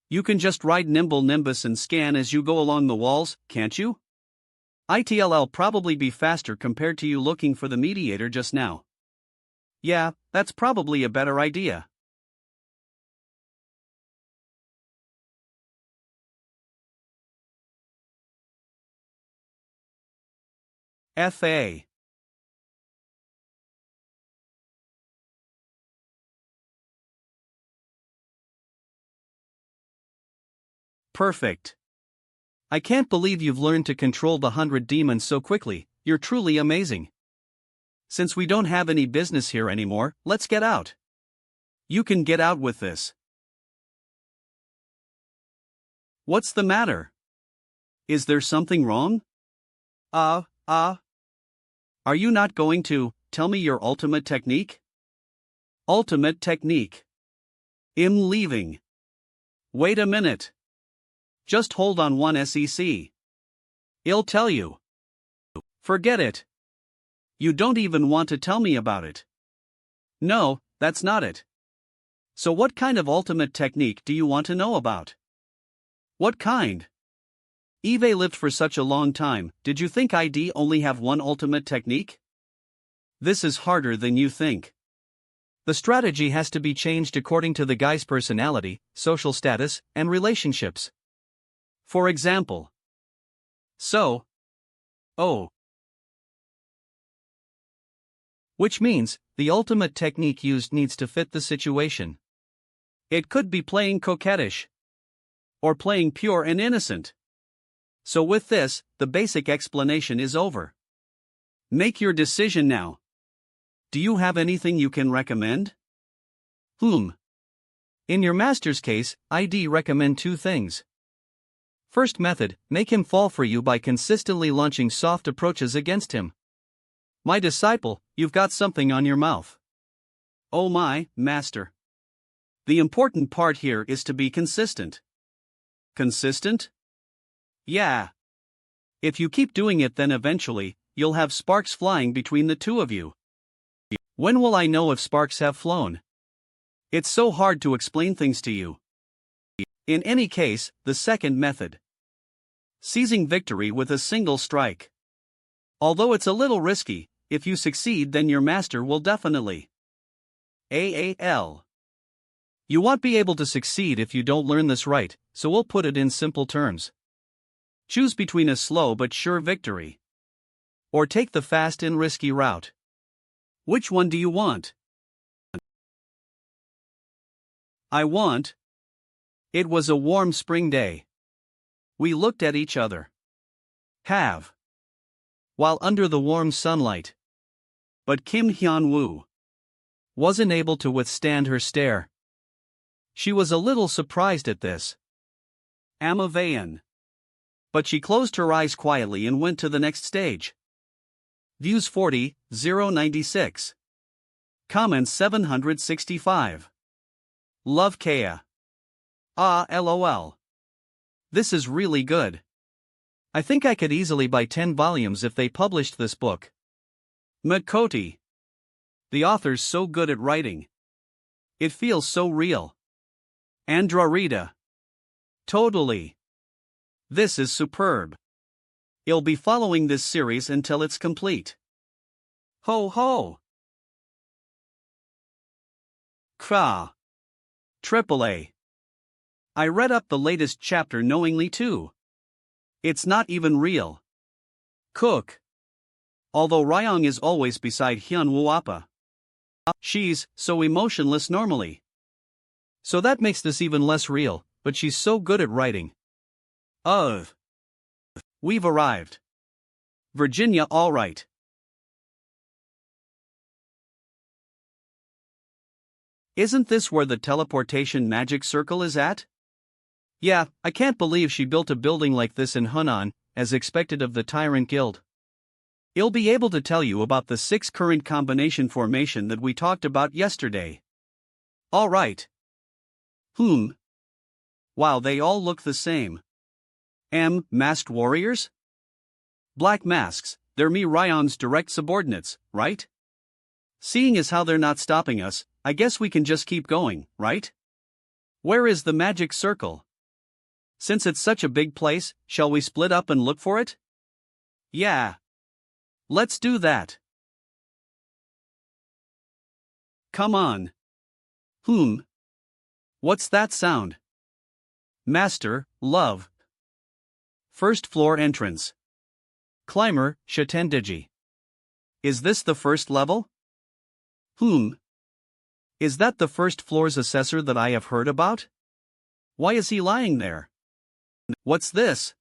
You can just ride Nimble Nimbus and scan as you go along the walls, can't you? It'll probably be faster compared to you looking for the mediator just now. Yeah, that's probably a better idea. FA. Perfect. I can't believe you've learned to control the 100 demons so quickly, you're truly amazing. Since we don't have any business here anymore, let's get out. You can get out with this. What's the matter? Is there something wrong? Are you not going to tell me your ultimate technique? Ultimate technique. I'm leaving. Wait a minute. Just hold on one sec. I'll tell you. Forget it. You don't even want to tell me about it. No, that's not it. So what kind of ultimate technique do you want to know about? What kind? Eve lived for such a long time, did you think I'd only have one ultimate technique? This is harder than you think. The strategy has to be changed according to the guy's personality, social status, and relationships. For example. Which means, the ultimate technique used needs to fit the situation. It could be playing coquettish. Or playing pure and innocent. So with this, the basic explanation is over. Make your decision now. Do you have anything you can recommend? In your master's case, I'd recommend two things. First method, make him fall for you by consistently launching soft approaches against him. My disciple, you've got something on your mouth. Oh my, master. The important part here is to be consistent. Consistent? Yeah. If you keep doing it, then eventually, you'll have sparks flying between the two of you. When will I know if sparks have flown? It's so hard to explain things to you. In any case, the second method. Seizing victory with a single strike. Although it's a little risky, if you succeed then your master will definitely. AAL. You won't be able to succeed if you don't learn this right, so we'll put it in simple terms. Choose between a slow but sure victory. Or take the fast and risky route. Which one do you want? I want. It was a warm spring day. We looked at each other. While under the warm sunlight. But Hyun-Woo wasn't able to withstand her stare. She was a little surprised at this. Amavayan. But she closed her eyes quietly and went to the next stage. Views 40, 096. Comments 765. Love Kaya. LOL. This is really good. I think I could easily buy 10 volumes if they published this book. Makoti. The author's so good at writing. It feels so real. Andrarita. Totally. This is superb. I'll be following this series until it's complete. Ho ho! Kra. AAA. I read up the latest chapter knowingly too. It's not even real. Cook. Although Ryong is always beside Hyun-Woo Appa. She's so emotionless normally. So that makes this even less real, but she's so good at writing. We've arrived. Virginia, all right. Isn't this where the teleportation magic circle is at? Yeah, I can't believe she built a building like this in Hunan, as expected of the Tyrant Guild. I'll be able to tell you about the 6 current combination formation that we talked about yesterday. Alright. Wow, they all look the same. Masked warriors? Black masks, they're me Ryon's direct subordinates, right? Seeing as how they're not stopping us, I guess we can just keep going, right? Where is the magic circle? Since it's such a big place, shall we split up and look for it? Yeah. Let's do that. Come on. What's that sound? Master, love. First floor entrance. Climber, Shatendiji. Is this the first level? Is that the first floor's assessor that I have heard about? Why is he lying there? What's this?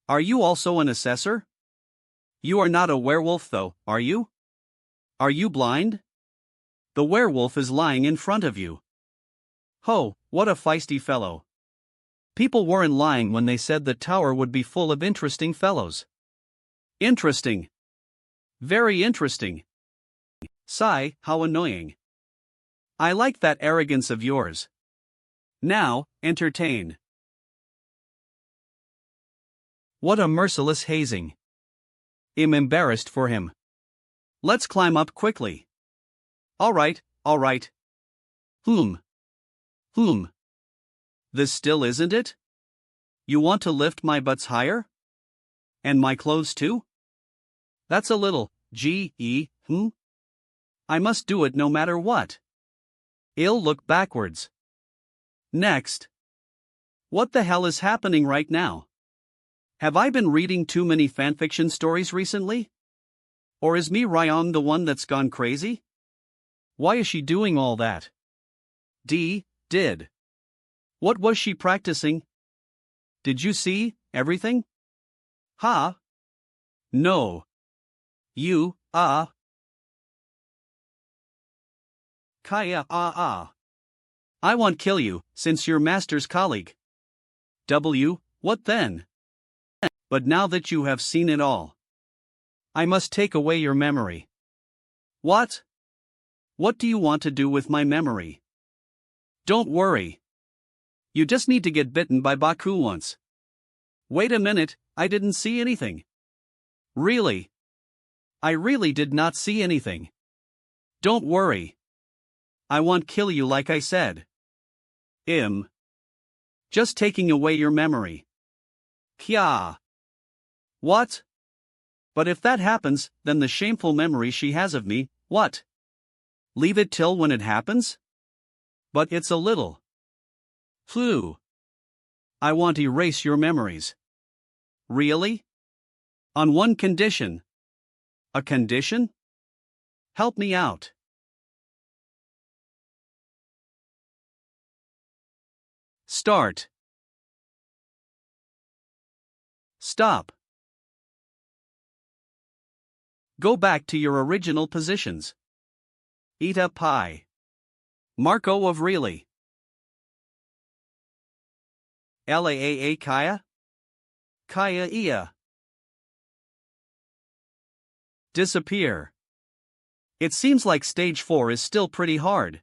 Are you also an assessor? You are not a werewolf though, are you? Are you blind? The werewolf is lying in front of you. Ho, what a feisty fellow. People weren't lying when they said the tower would be full of interesting fellows. Interesting. Very interesting. Sigh, how annoying. I like that arrogance of yours. Now, entertain. What a merciless hazing. I'm embarrassed for him. Let's climb up quickly. Alright. This still isn't it? You want to lift my butts higher? And my clothes too? That's a little, I must do it no matter what. I'll look backwards. Next. What the hell is happening right now? Have I been reading too many fanfiction stories recently? Or is me Ryong the one that's gone crazy? Why is she doing all that? Did. What was she practicing? Did you see everything? Ha? No. You, Kaya, I won't kill you, since you're master's colleague. What then? But now that you have seen it all, I must take away your memory. What? What do you want to do with my memory? Don't worry. You just need to get bitten by Baku once. Wait a minute, I didn't see anything. Really? I really did not see anything. Don't worry. I won't kill you like I said. Just taking away your memory. Kya. What? But if that happens, then the shameful memory she has of me, what? Leave it till when it happens? But it's a little. I want to erase your memories. Really? On one condition. A condition? Help me out. Start. Stop. Go back to your original positions. Eta Pi. Marco of Really. Laa Kaya? Kaya Ia. Disappear. It seems like stage 4 is still pretty hard.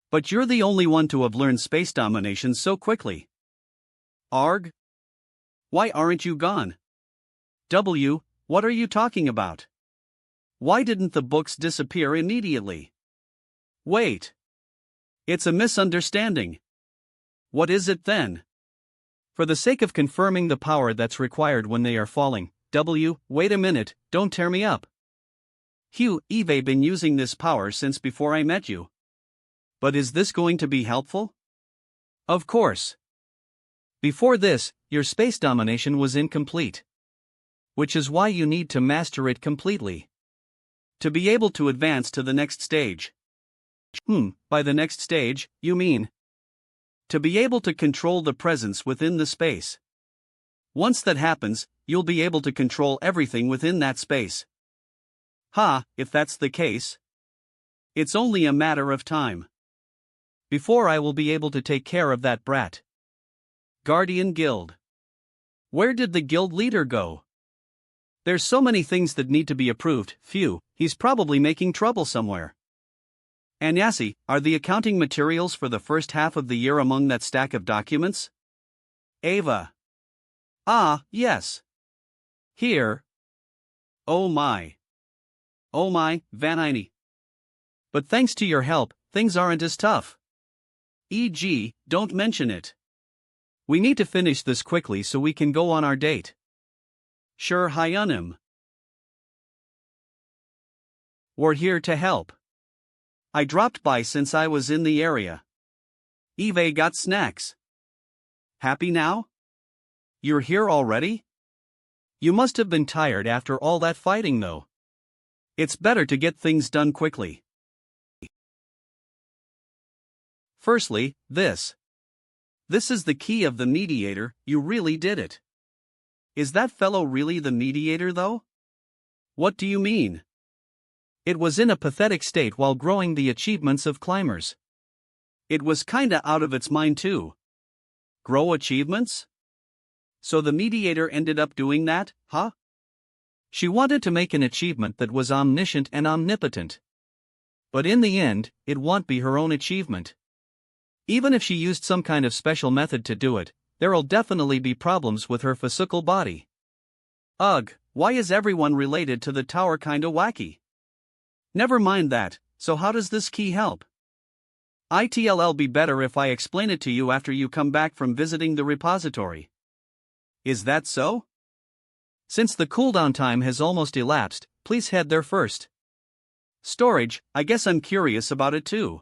But you're the only one to have learned space domination so quickly. Arg? Why aren't you gone? What are you talking about? Why didn't the books disappear immediately? Wait. It's a misunderstanding. What is it then? For the sake of confirming the power that's required when they are falling, wait a minute, don't tear me up. You've been using this power since before I met you. But is this going to be helpful? Of course. Before this, your space domination was incomplete. Which is why you need to master it completely. To be able to advance to the next stage. By the next stage, you mean? To be able to control the presence within the space. Once that happens, you'll be able to control everything within that space. If that's the case. It's only a matter of time. Before I will be able to take care of that brat. Guardian Guild. Where did the guild leader go? There's so many things that need to be approved, he's probably making trouble somewhere. Anyasi, are the accounting materials for the first half of the year among that stack of documents? Ava. Yes. Here. Oh my, Vanini. But thanks to your help, things aren't as tough. E.g., don't mention it. We need to finish this quickly so we can go on our date. Sure, Hyun-Woo. We're here to help. I dropped by since I was in the area. Eve got snacks. Happy now? You're here already? You must have been tired after all that fighting though. It's better to get things done quickly. Firstly, this. This is the key of the mediator, you really did it. Is that fellow really the mediator though? What do you mean? It was in a pathetic state while growing the achievements of climbers. It was kinda out of its mind too. Grow achievements? So the mediator ended up doing that, huh? She wanted to make an achievement that was omniscient and omnipotent. But in the end, it won't be her own achievement. Even if she used some kind of special method to do it, there'll definitely be problems with her physical body. Ugh, why is everyone related to the tower kinda wacky? Never mind that, so how does this key help? It'll be better if I explain it to you after you come back from visiting the repository. Is that so? Since the cooldown time has almost elapsed, please head there first. Storage, I guess I'm curious about it too.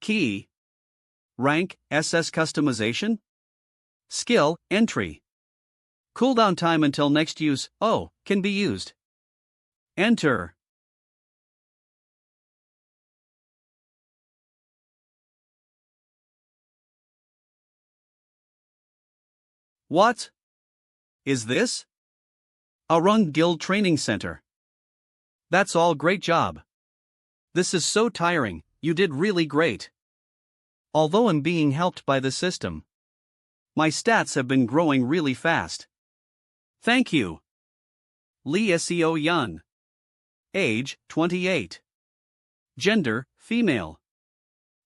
Key. Rank, SS customization. Skill, entry. Cooldown time until next use, can be used. Enter. What is this? Arung Guild Training Center. That's all, great job. This is so tiring, you did really great. Although I'm being helped by the system. My stats have been growing really fast. Thank you. Lee Seo Yun. Age, 28. Gender, female.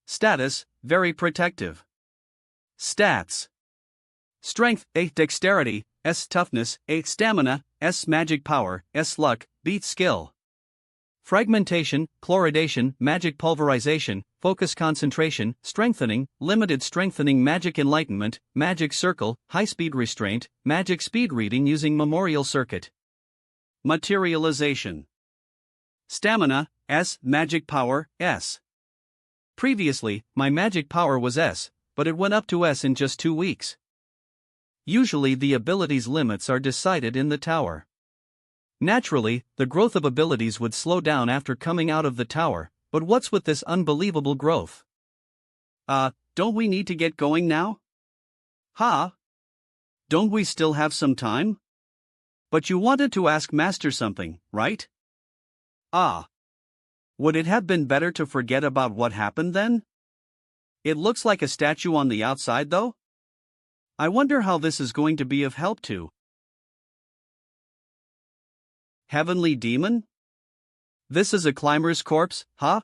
Status, very protective. Stats. Strength, 8 dexterity, S toughness, 8 stamina, S magic power, S luck, beat skill. Fragmentation, chloridation, magic pulverization, focus concentration, strengthening, limited strengthening, magic enlightenment, magic circle, high-speed restraint, magic speed reading using memorial circuit. Materialization. Stamina, S, magic power, S. Previously, my magic power was S, but it went up to S in just 2 weeks. Usually the abilities' limits are decided in the tower. Naturally, the growth of abilities would slow down after coming out of the tower, but what's with this unbelievable growth? Don't we need to get going now? Huh? Don't we still have some time? But you wanted to ask Master something, right? Would it have been better to forget about what happened then? It looks like a statue on the outside though? I wonder how this is going to be of help to. Heavenly demon? This is a climber's corpse, huh?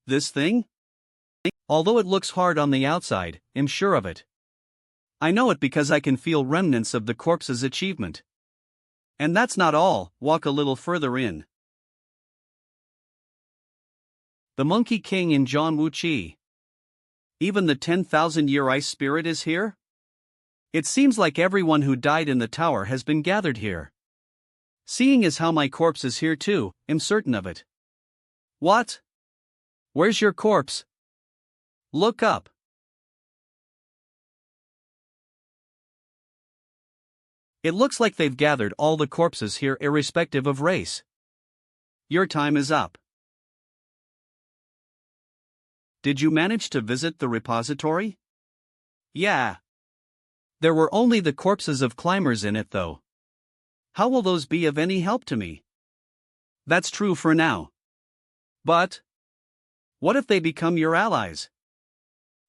This thing? Although it looks hard on the outside, I'm sure of it. I know it because I can feel remnants of the corpse's achievement. And that's not all, walk a little further in. The Monkey King in John Wu Chi. Even the 10,000-year ice spirit is here? It seems like everyone who died in the tower has been gathered here. Seeing as how my corpse is here too, I'm certain of it. What? Where's your corpse? Look up. It looks like they've gathered all the corpses here irrespective of race. Your time is up. Did you manage to visit the repository? Yeah. There were only the corpses of climbers in it though. How will those be of any help to me? That's true for now. But what if they become your allies?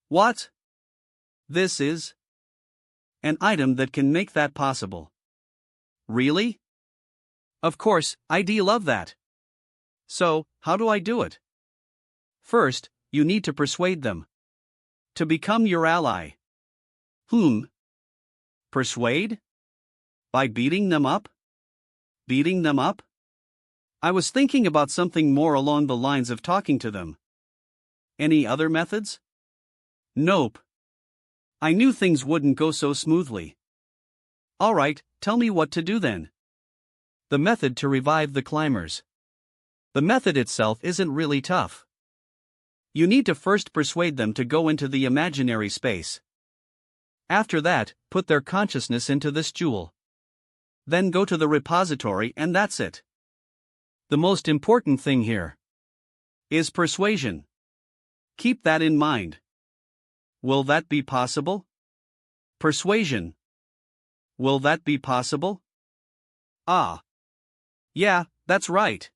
What? This is an item that can make that possible. Really? Of course, I'd love that. So, how do I do it? First, you need to persuade them to become your ally. Persuade? By beating them up? Beating them up? I was thinking about something more along the lines of talking to them. Any other methods? Nope. I knew things wouldn't go so smoothly. Alright, tell me what to do then. The method to revive the climbers. The method itself isn't really tough. You need to first persuade them to go into the imaginary space. After that, put their consciousness into this jewel. Then go to the repository and that's it. The most important thing here is persuasion. Keep that in mind. Will that be possible? Persuasion. Will that be possible? Ah. Yeah, that's right.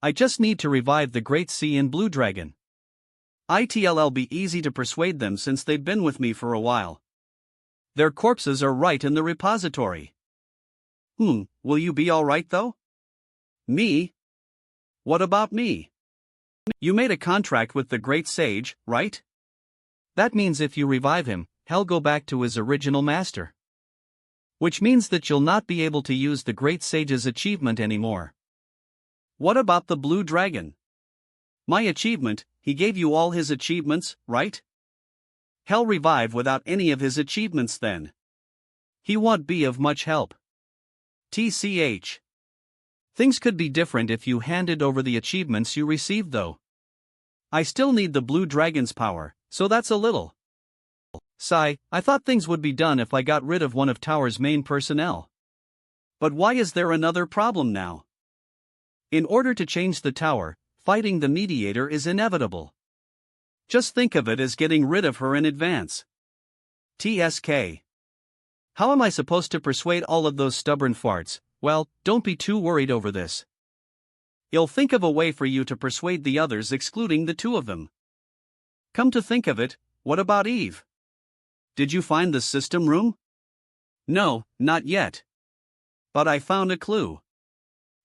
I just need to revive the Great Sea and Blue Dragon. It'll be easy to persuade them since they've been with me for a while. Their corpses are right in the repository. Will you be alright though? Me? What about me? You made a contract with the Great Sage, right? That means if you revive him, he'll go back to his original master. Which means that you'll not be able to use the Great Sage's achievement anymore. What about the Blue Dragon? My achievement, he gave you all his achievements, right? He'll revive without any of his achievements then. He won't be of much help. TCH. Things could be different if you handed over the achievements you received though. I still need the Blue Dragon's power, so that's a little. Sigh, I thought things would be done if I got rid of one of Tower's main personnel. But why is there another problem now? In order to change the Tower, fighting the mediator is inevitable. Just think of it as getting rid of her in advance. TSK. How am I supposed to persuade all of those stubborn farts? Well, don't be too worried over this. You'll think of a way for you to persuade the others excluding the two of them. Come to think of it, what about Eve? Did you find the system room? No, not yet. But I found a clue.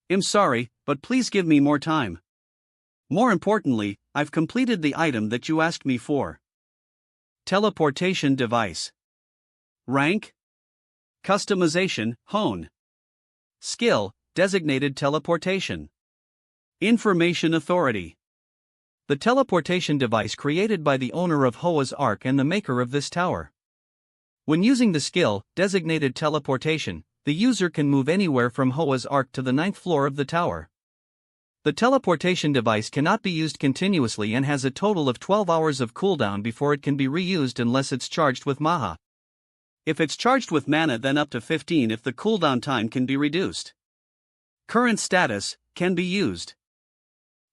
I'm sorry, but please give me more time. More importantly, I've completed the item that you asked me for. Teleportation device. Rank? Customization, Hone. Skill, designated teleportation. Information authority. The teleportation device created by the owner of Hoa's Ark and the maker of this tower. When using the skill, designated teleportation, the user can move anywhere from Hoa's Ark to the 9th floor of the tower. The teleportation device cannot be used continuously and has a total of 12 hours of cooldown before it can be reused unless it's charged with Maha. If it's charged with mana, then up to 15 if the cooldown time can be reduced. Current status, can be used.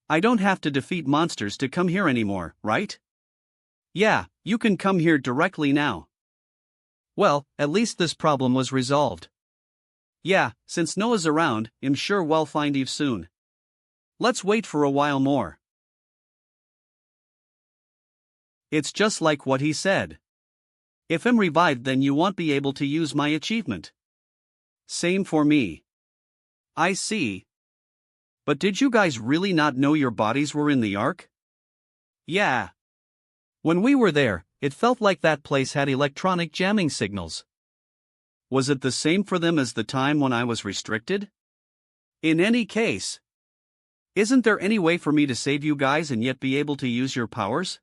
I don't have to defeat monsters to come here anymore, right? Yeah, you can come here directly now. Well, at least this problem was resolved. Yeah, since Noah's around, I'm sure we'll find Eve soon. Let's wait for a while more. It's just like what he said. If I'm revived, then you won't be able to use my achievement. Same for me. I see. But did you guys really not know your bodies were in the Ark? Yeah. When we were there, it felt like that place had electronic jamming signals. Was it the same for them as the time when I was restricted? In any case, isn't there any way for me to save you guys and yet be able to use your powers?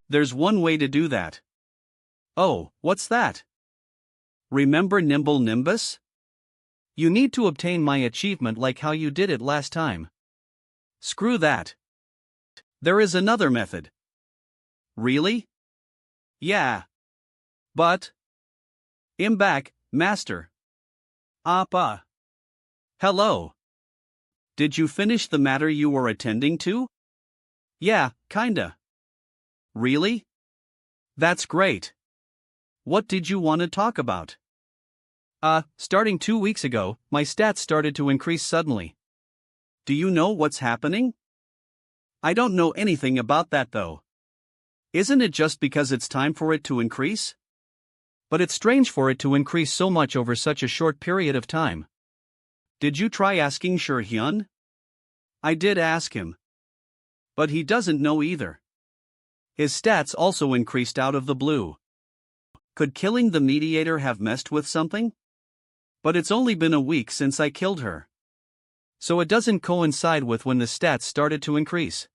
There's one way to do that. Oh, what's that? Remember Nimble Nimbus? You need to obtain my achievement like how you did it last time. Screw that. There is another method. Really? Yeah. But I'm back, Master. Appa. Hello. Did you finish the matter you were attending to? Yeah, kinda. Really? That's great. What did you want to talk about? Starting 2 weeks ago, my stats started to increase suddenly. Do you know what's happening? I don't know anything about that though. Isn't it just because it's time for it to increase? But it's strange for it to increase so much over such a short period of time. Did you try asking Hyun? I did ask him. But he doesn't know either. His stats also increased out of the blue. Could killing the mediator have messed with something? But it's only been a week since I killed her. So it doesn't coincide with when the stats started to increase.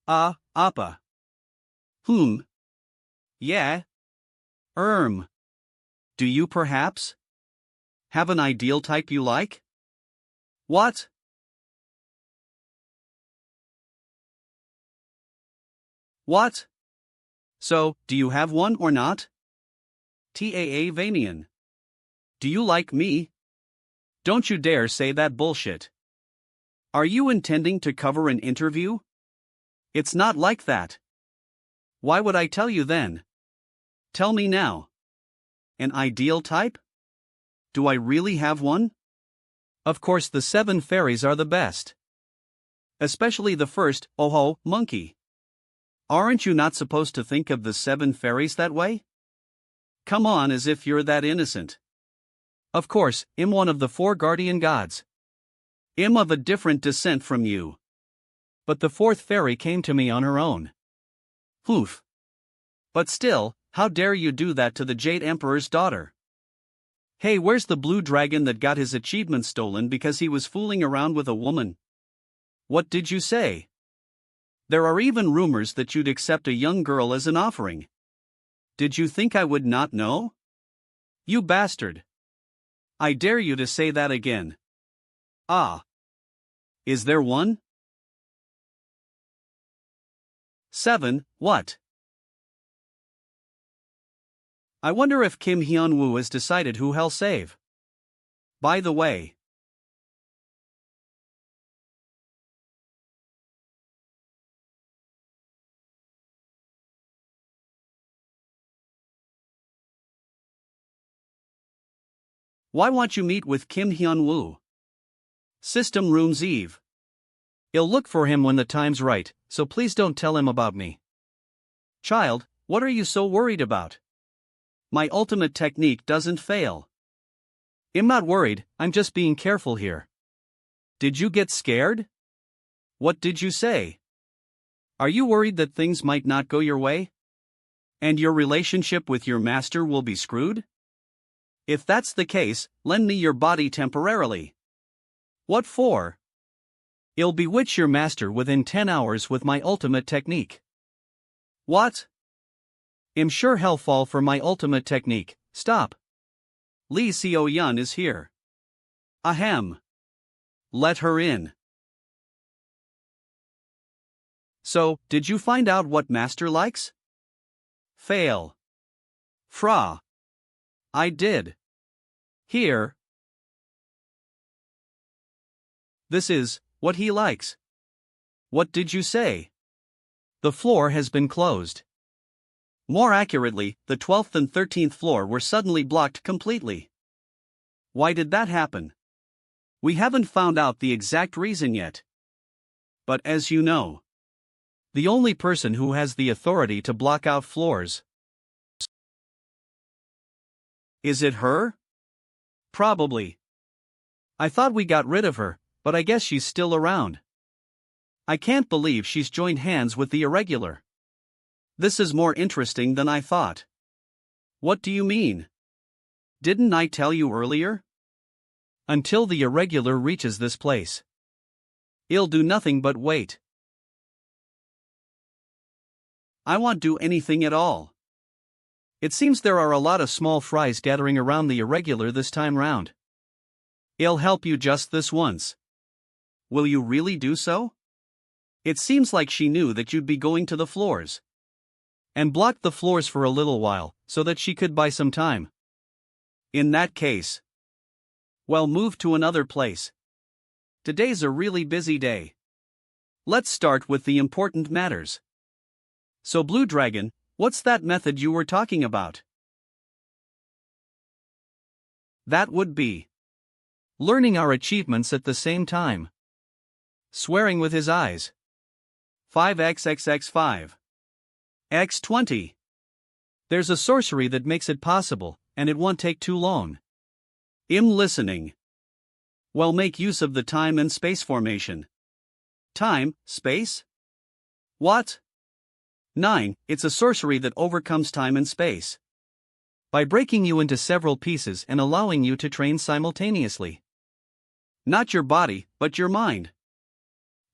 Appa. Yeah. Do you perhaps have an ideal type you like? What? What? So, do you have one or not? Taa Vanian. Do you like me? Don't you dare say that bullshit. Are you intending to cover an interview? It's not like that. Why would I tell you then? Tell me now. An ideal type? Do I really have one? Of course, the 7 fairies are the best. Especially the first, Oho, monkey. Aren't you not supposed to think of the 7 fairies that way? Come on, as if you're that innocent. Of course, I'm one of the 4 guardian gods. I'm of a different descent from you. But the 4th fairy came to me on her own. Oof. But still, how dare you do that to the Jade Emperor's daughter? Hey, where's the blue dragon that got his achievement stolen because he was fooling around with a woman? What did you say? There are even rumors that you'd accept a young girl as an offering. Did you think I would not know? You bastard. I dare you to say that again. Ah. Is there one? 7. What? I wonder if Kim Hyun-Woo has decided who he'll save. By the way. Why won't you meet with Kim Hyun-Woo? System Rooms Eve. I'll look for him when the time's right, so please don't tell him about me. Child, what are you so worried about? My ultimate technique doesn't fail. I'm not worried, I'm just being careful here. Did you get scared? What did you say? Are you worried that things might not go your way? And your relationship with your master will be screwed? If that's the case, lend me your body temporarily. What for? I'll bewitch your master within 10 hours with my ultimate technique. What? I'm sure he'll fall for my ultimate technique. Stop. Lee Seo-yun is here. Ahem. Let her in. So, did you find out what master likes? Fail. Fra. I did. Here. This is what he likes. What did you say? The floor has been closed. More accurately, the 12th and 13th floor were suddenly blocked completely. Why did that happen? We haven't found out the exact reason yet. But as you know, the only person who has the authority to block out floors. Is it her? Probably. I thought we got rid of her, but I guess she's still around. I can't believe she's joined hands with the irregular. This is more interesting than I thought. What do you mean? Didn't I tell you earlier? Until the irregular reaches this place, I'll do nothing but wait. I won't do anything at all. It seems there are a lot of small fries gathering around the irregular this time round. I'll help you just this once. Will you really do so? It seems like she knew that you'd be going to the floors. And blocked the floors for a little while, so that she could buy some time. In that case, well, move to another place. Today's a really busy day. Let's start with the important matters. So Blue Dragon, what's that method you were talking about? That would be learning our achievements at the same time. Swearing with his eyes. 5xxx5. x20. There's a sorcery that makes it possible, and it won't take too long. I'm listening. Well, make use of the time and space formation. Time, space? What? 9. It's a sorcery that overcomes time and space. By breaking you into several pieces and allowing you to train simultaneously. Not your body, but your mind.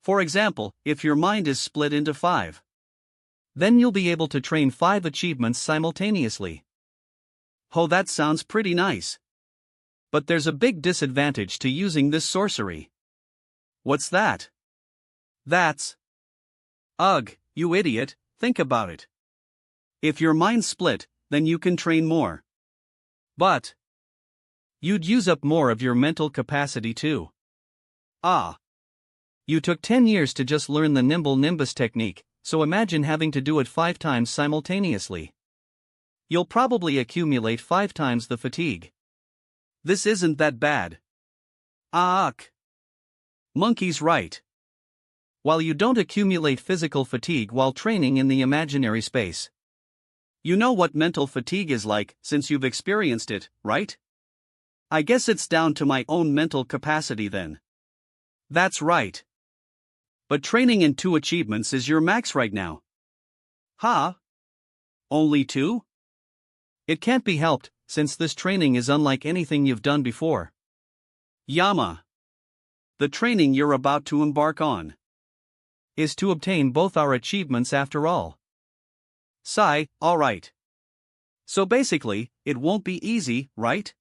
For example, if your mind is split into 5. Then you'll be able to train 5 achievements simultaneously. Oh, that sounds pretty nice. But there's a big disadvantage to using this sorcery. What's that? That's... Ugh, you idiot, think about it. If your mind's split, then you can train more. But you'd use up more of your mental capacity too. Ah. You took 10 years to just learn the nimble nimbus technique, so imagine having to do it 5 times simultaneously. You'll probably accumulate 5 times the fatigue. This isn't that bad. Monkey's right. While you don't accumulate physical fatigue while training in the imaginary space. You know what mental fatigue is like, since you've experienced it, right? I guess it's down to my own mental capacity then. That's right. But training in 2 achievements is your max right now. Huh? Only 2? It can't be helped, since this training is unlike anything you've done before. Yama. The training you're about to embark on is to obtain both our achievements after all. Sigh, alright. So basically, it won't be easy, right?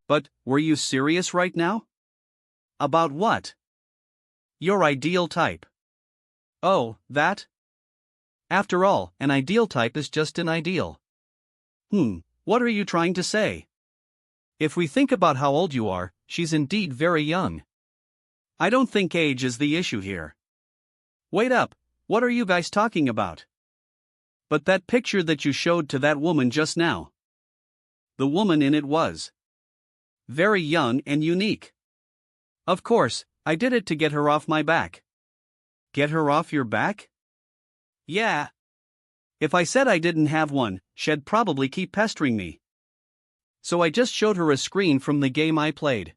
But, were you serious right now? About what? Your ideal type. Oh, that? After all, an ideal type is just an ideal. What are you trying to say? If we think about how old you are, she's indeed very young. I don't think age is the issue here. Wait up, what are you guys talking about? But that picture that you showed to that woman just now. The woman in it was very young and unique. Of course, I did it to get her off my back. Get her off your back? Yeah. If I said I didn't have one, she'd probably keep pestering me. So I just showed her a screen from the game I played.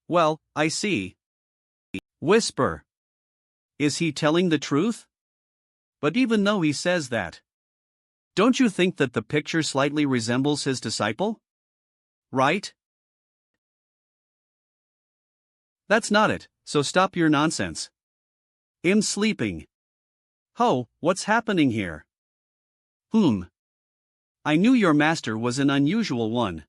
Well, I see. Whisper. Is he telling the truth? But even though he says that, don't you think that the picture slightly resembles his disciple? Right? That's not it, so stop your nonsense. I'm sleeping. Ho, what's happening here? I knew your master was an unusual one.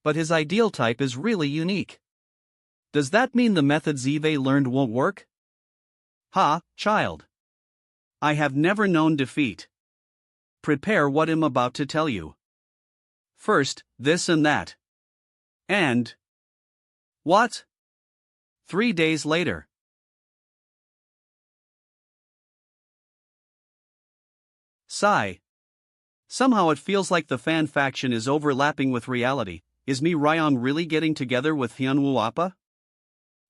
But his ideal type is really unique. Does that mean the methods Eve learned won't work? Ha, child. I have never known defeat. Prepare what I'm about to tell you. First, this and that. And what? 3 days later. Sigh. Somehow it feels like the fan faction is overlapping with reality. Is me Ryan really getting together with Hyun-Woo Appa?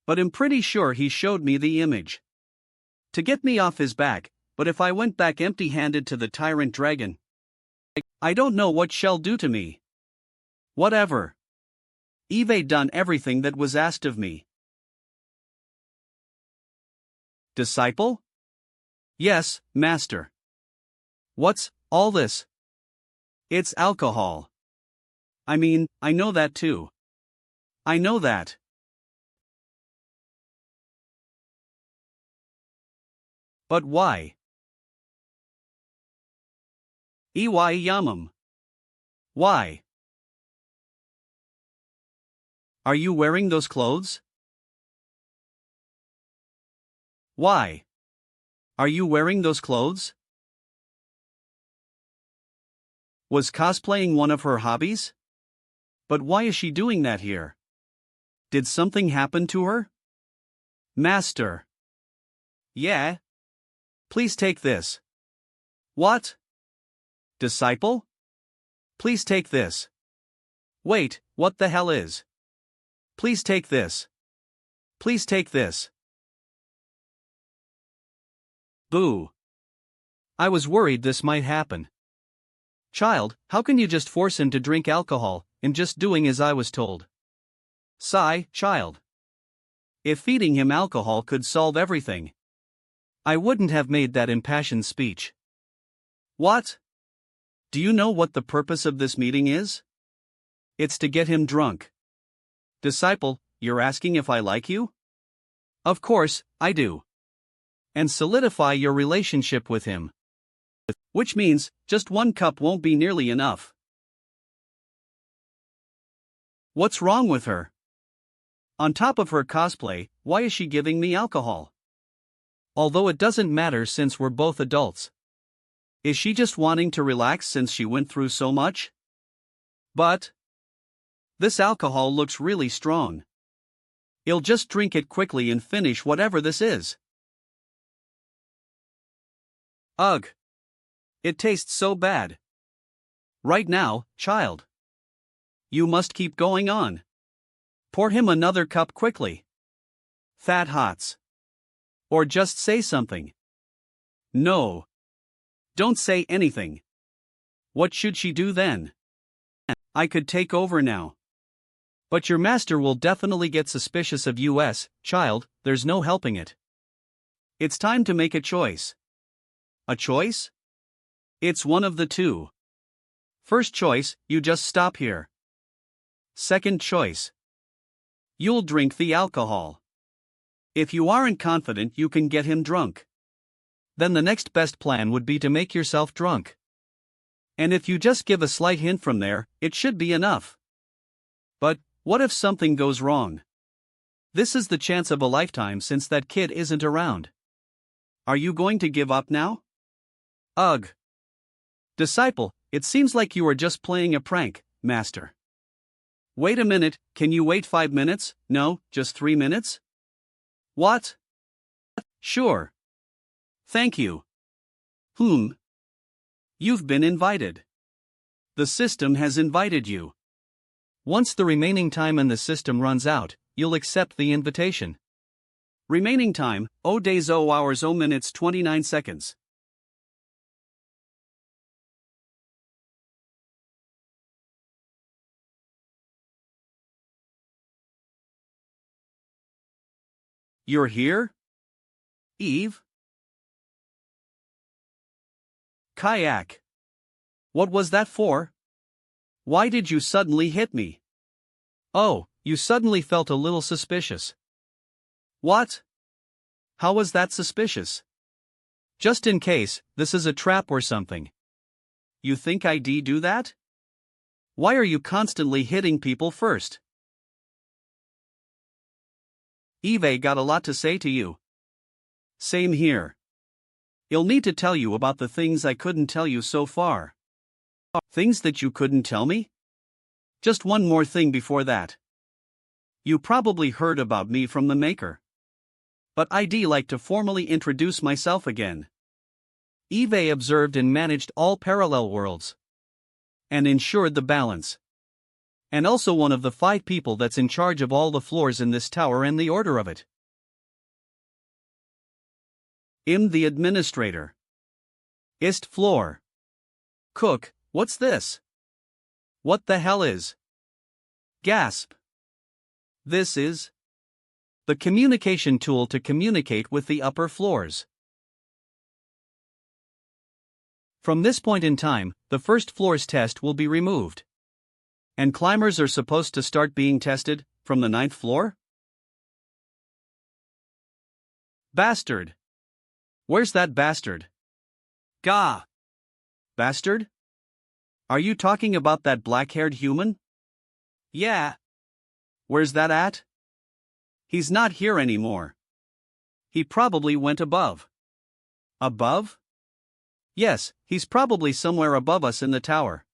But I'm pretty sure he showed me the image. To get me off his back, but if I went back empty-handed to the tyrant dragon, I don't know what she'll do to me. Whatever. Eve done everything that was asked of me. Disciple? Yes, master. What's all this? It's alcohol. I mean, I know that too. I know that. But why? Ey Yamam. Why? Are you wearing those clothes? Why? Are you wearing those clothes? Was cosplaying one of her hobbies? But why is she doing that here? Did something happen to her? Master. Yeah. Please take this. What? Disciple? Please take this. Wait, what the hell is? Please take this. Please take this. Boo. I was worried this might happen. Child, how can you just force him to drink alcohol, and just doing as I was told? Sigh, child. If feeding him alcohol could solve everything, I wouldn't have made that impassioned speech. What? Do you know what the purpose of this meeting is? It's to get him drunk. Disciple, you're asking if I like you? Of course, I do. And solidify your relationship with him. Which means, just 1 cup won't be nearly enough. What's wrong with her? On top of her cosplay, why is she giving me alcohol? Although it doesn't matter since we're both adults. Is she just wanting to relax since she went through so much? But this alcohol looks really strong. I'll just drink it quickly and finish whatever this is. Ugh. It tastes so bad. Right now, child. You must keep going on. Pour him another cup quickly. Fat hots. Or just say something. No. Don't say anything. What should she do then? I could take over now. But your master will definitely get suspicious of us, child, there's no helping it. It's time to make a choice. A choice? It's one of the two. First choice, you just stop here. Second choice. You'll drink the alcohol. If you aren't confident you can get him drunk. Then the next best plan would be to make yourself drunk. And if you just give a slight hint from there, it should be enough. But what if something goes wrong? This is the chance of a lifetime since that kid isn't around. Are you going to give up now? Ugh. Disciple, it seems like you are just playing a prank, master. Wait a minute, can you wait 5 minutes? No, just 3 minutes? What? Sure. Thank you. You've been invited. The system has invited you. Once the remaining time in the system runs out, you'll accept the invitation. Remaining time, 0 days 0 hours 0 minutes 29 seconds. You're here? Eve? Kayak. What was that for? Why did you suddenly hit me? Oh, you suddenly felt a little suspicious. What? How was that suspicious? Just in case, this is a trap or something. You think I'd do that? Why are you constantly hitting people first? Eve got a lot to say to you. Same here. I'll need to tell you about the things I couldn't tell you so far. Things that you couldn't tell me? Just one more thing before that. You probably heard about me from the maker. But I'd like to formally introduce myself again. Eve observed and managed all parallel worlds. And ensured the balance. And also one of the 5 people that's in charge of all the floors in this tower and the order of it. I'm the administrator. Ist floor. Cook, what's this? What the hell is? Gasp. This is the communication tool to communicate with the upper floors. From this point in time, the first floor's test will be removed. And climbers are supposed to start being tested from the 9th floor? Bastard. Where's that bastard? Gah. Bastard? Are you talking about that black-haired human? Yeah. Where's that at? He's not here anymore. He probably went above. Above? Yes, he's probably somewhere above us in the tower.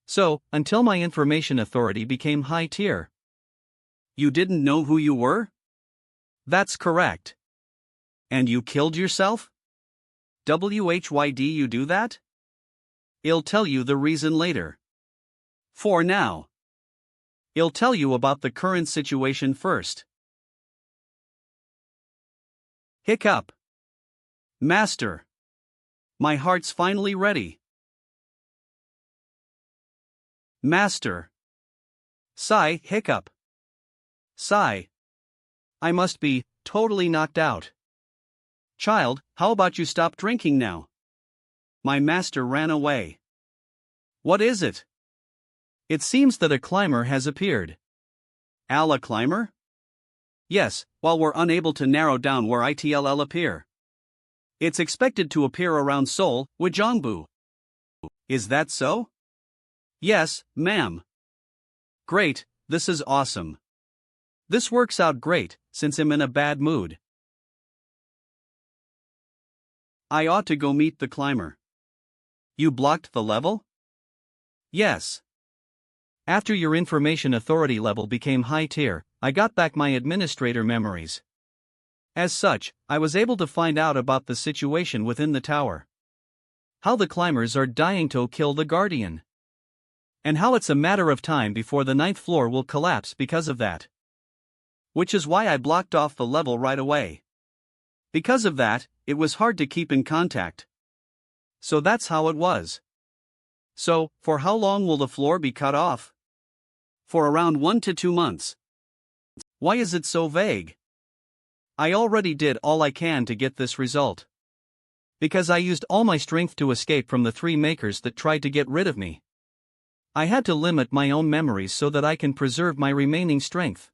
So, until my information authority became high tier. You didn't know who you were? That's correct. And you killed yourself? WHYD you do that? I'll tell you the reason later. For now. I'll tell you about the current situation first. Hiccup. Master. My heart's finally ready. Master. Sigh, hiccup. Sigh. I must be totally knocked out. Child, how about you stop drinking now? My master ran away. What is it? It seems that a climber has appeared. A climber? Yes, while we're unable to narrow down where it'll appear. It's expected to appear around Seoul, Wajongbu. Is that so? Yes, ma'am. Great, this is awesome. This works out great, since I'm in a bad mood. I ought to go meet the climber. You blocked the level? Yes. After your information authority level became high tier, I got back my administrator memories. As such, I was able to find out about the situation within the tower. How the climbers are dying to kill the guardian. And how it's a matter of time before the 9th floor will collapse because of that. Which is why I blocked off the level right away. Because of that, it was hard to keep in contact. So that's how it was. So, for how long will the floor be cut off? For around 1 to 2 months. Why is it so vague? I already did all I can to get this result. Because I used all my strength to escape from the 3 makers that tried to get rid of me. I had to limit my own memories so that I can preserve my remaining strength.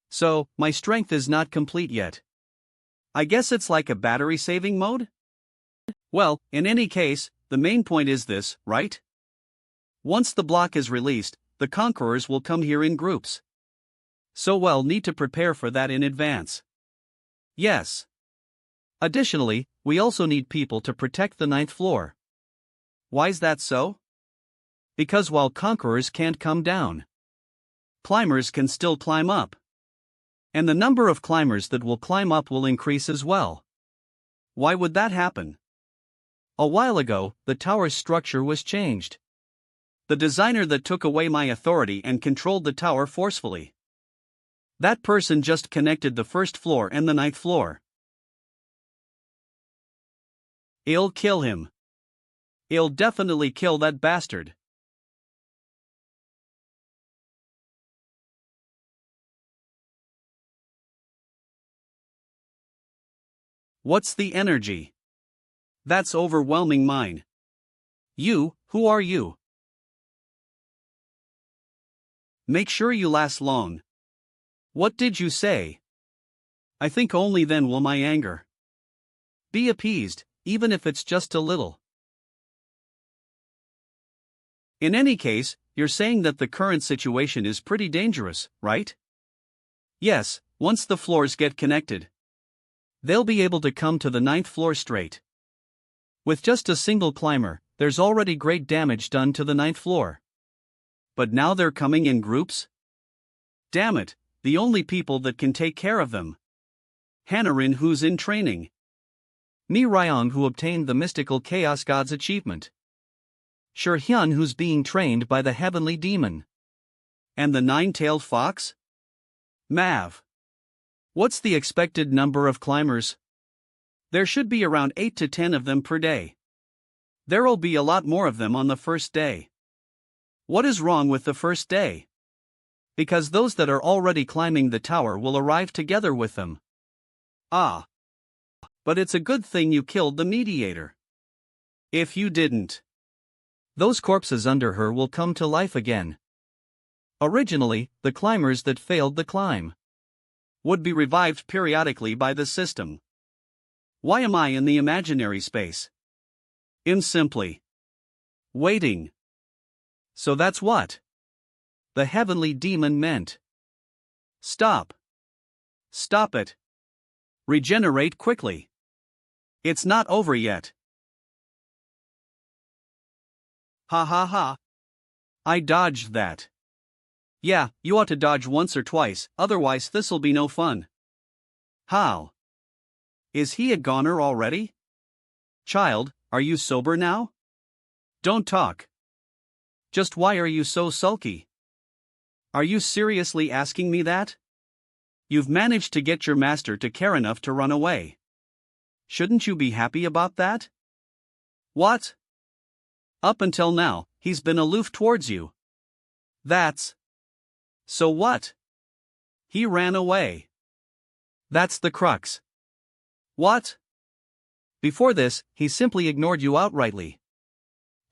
So, my strength is not complete yet. I guess it's like a battery saving mode? Well, in any case, the main point is this, right? Once the block is released, the conquerors will come here in groups. So we'll need to prepare for that in advance. Yes. Additionally, we also need people to protect the 9th floor. Why's that so? Because while conquerors can't come down, climbers can still climb up. And the number of climbers that will climb up will increase as well. Why would that happen? A while ago, the tower's structure was changed. The designer that took away my authority and controlled the tower forcefully. That person just connected the 1st floor and the 9th floor. I'll kill him. I'll definitely kill that bastard. What's the energy? That's overwhelming mine. You, who are you? Make sure you last long. What did you say? I think only then will my anger be appeased, even if it's just a little. In any case, you're saying that the current situation is pretty dangerous, right? Yes, once the floors get connected, they'll be able to come to the 9th floor straight. With just a single climber, there's already great damage done to the 9th floor. But now they're coming in groups? Damn it, the only people that can take care of them. Hanarin, who's in training. Mi Ryong, who obtained the mystical Chaos God's achievement. Hyun, who's being trained by the heavenly demon. And the 9-tailed fox? Mav. What's the expected number of climbers? There should be around 8 to 10 of them per day. There'll be a lot more of them on the first day. What is wrong with the first day? Because those that are already climbing the tower will arrive together with them. Ah. But it's a good thing you killed the mediator. If you didn't, those corpses under her will come to life again. Originally, the climbers that failed the climb would be revived periodically by the system. Why am I in the imaginary space? I'm simply waiting. So that's what the heavenly demon meant. Stop. Stop it. Regenerate quickly. It's not over yet. Ha ha ha. I dodged that. Yeah, you ought to dodge once or twice, otherwise this'll be no fun. How? Is he a goner already? Child, are you sober now? Don't talk. Just why are you so sulky? Are you seriously asking me that? You've managed to get your master to care enough to run away. Shouldn't you be happy about that? What? Up until now, he's been aloof towards you. That's... So what? He ran away. That's the crux. What? Before this, he simply ignored you outrightly.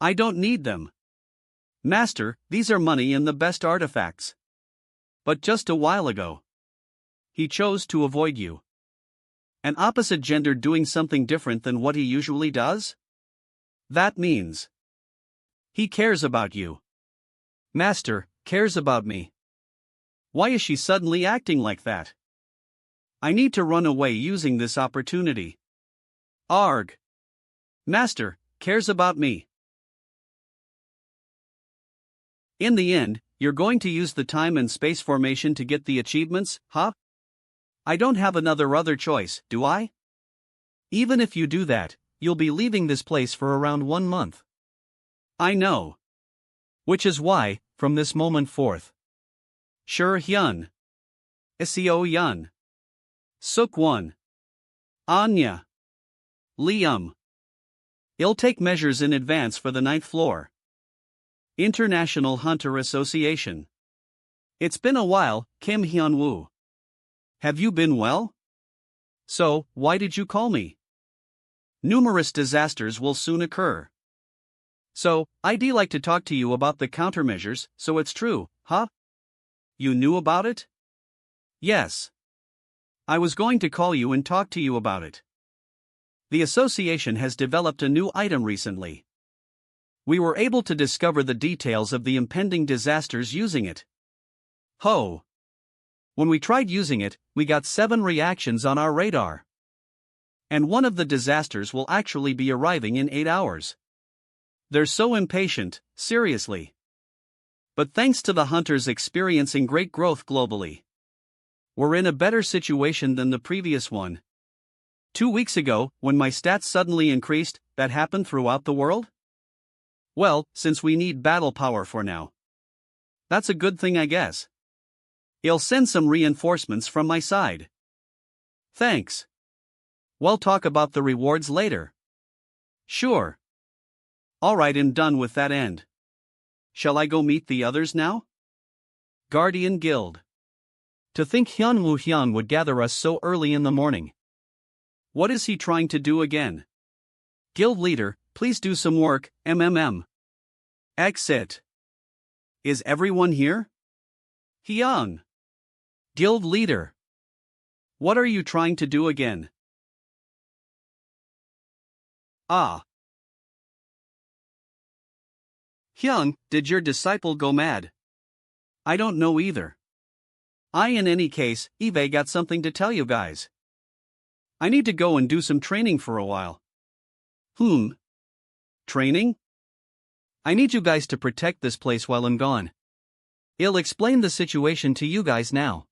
I don't need them. Master, these are money and the best artifacts. But just a while ago, he chose to avoid you. An opposite gender doing something different than what he usually does? That means he cares about you. Master cares about me. Why is she suddenly acting like that? I need to run away using this opportunity. Arg. Master, cares about me. In the end, you're going to use the time and space formation to get the achievements, huh? I don't have other choice, do I? Even if you do that, you'll be leaving this place for around 1 month. I know. Which is why, from this moment forth. Sure Hyun. Seo Yun. Suk-won. Anya. Liam. I'll take measures in advance for the 9th floor. International Hunter Association. It's been a while, Kim Hyun-Woo. Have you been well? So, why did you call me? Numerous disasters will soon occur. So, I'd like to talk to you about the countermeasures, so it's true, huh? You knew about it? Yes. I was going to call you and talk to you about it. The association has developed a new item recently. We were able to discover the details of the impending disasters using it. Ho! When we tried using it, we got 7 reactions on our radar. And one of the disasters will actually be arriving in 8 hours. They're so impatient, seriously. But thanks to the hunters experiencing great growth globally, we're in a better situation than the previous one. 2 weeks ago, when my stats suddenly increased, that happened throughout the world? Well, since we need battle power for now. That's a good thing, I guess. I'll send some reinforcements from my side. Thanks. We'll talk about the rewards later. Sure. Alright, I'm done with that end. Shall I go meet the others now? Guardian Guild. To think Hyun-Woo would gather us so early in the morning. What is he trying to do again? Guild leader, please do some work, Exit. Is everyone here? Hyun. Guild leader. What are you trying to do again? Ah. Hyun, did your disciple go mad? I don't know either. In any case, Eve got something to tell you guys. I need to go and do some training for a while. Training? I need you guys to protect this place while I'm gone. I'll explain the situation to you guys now.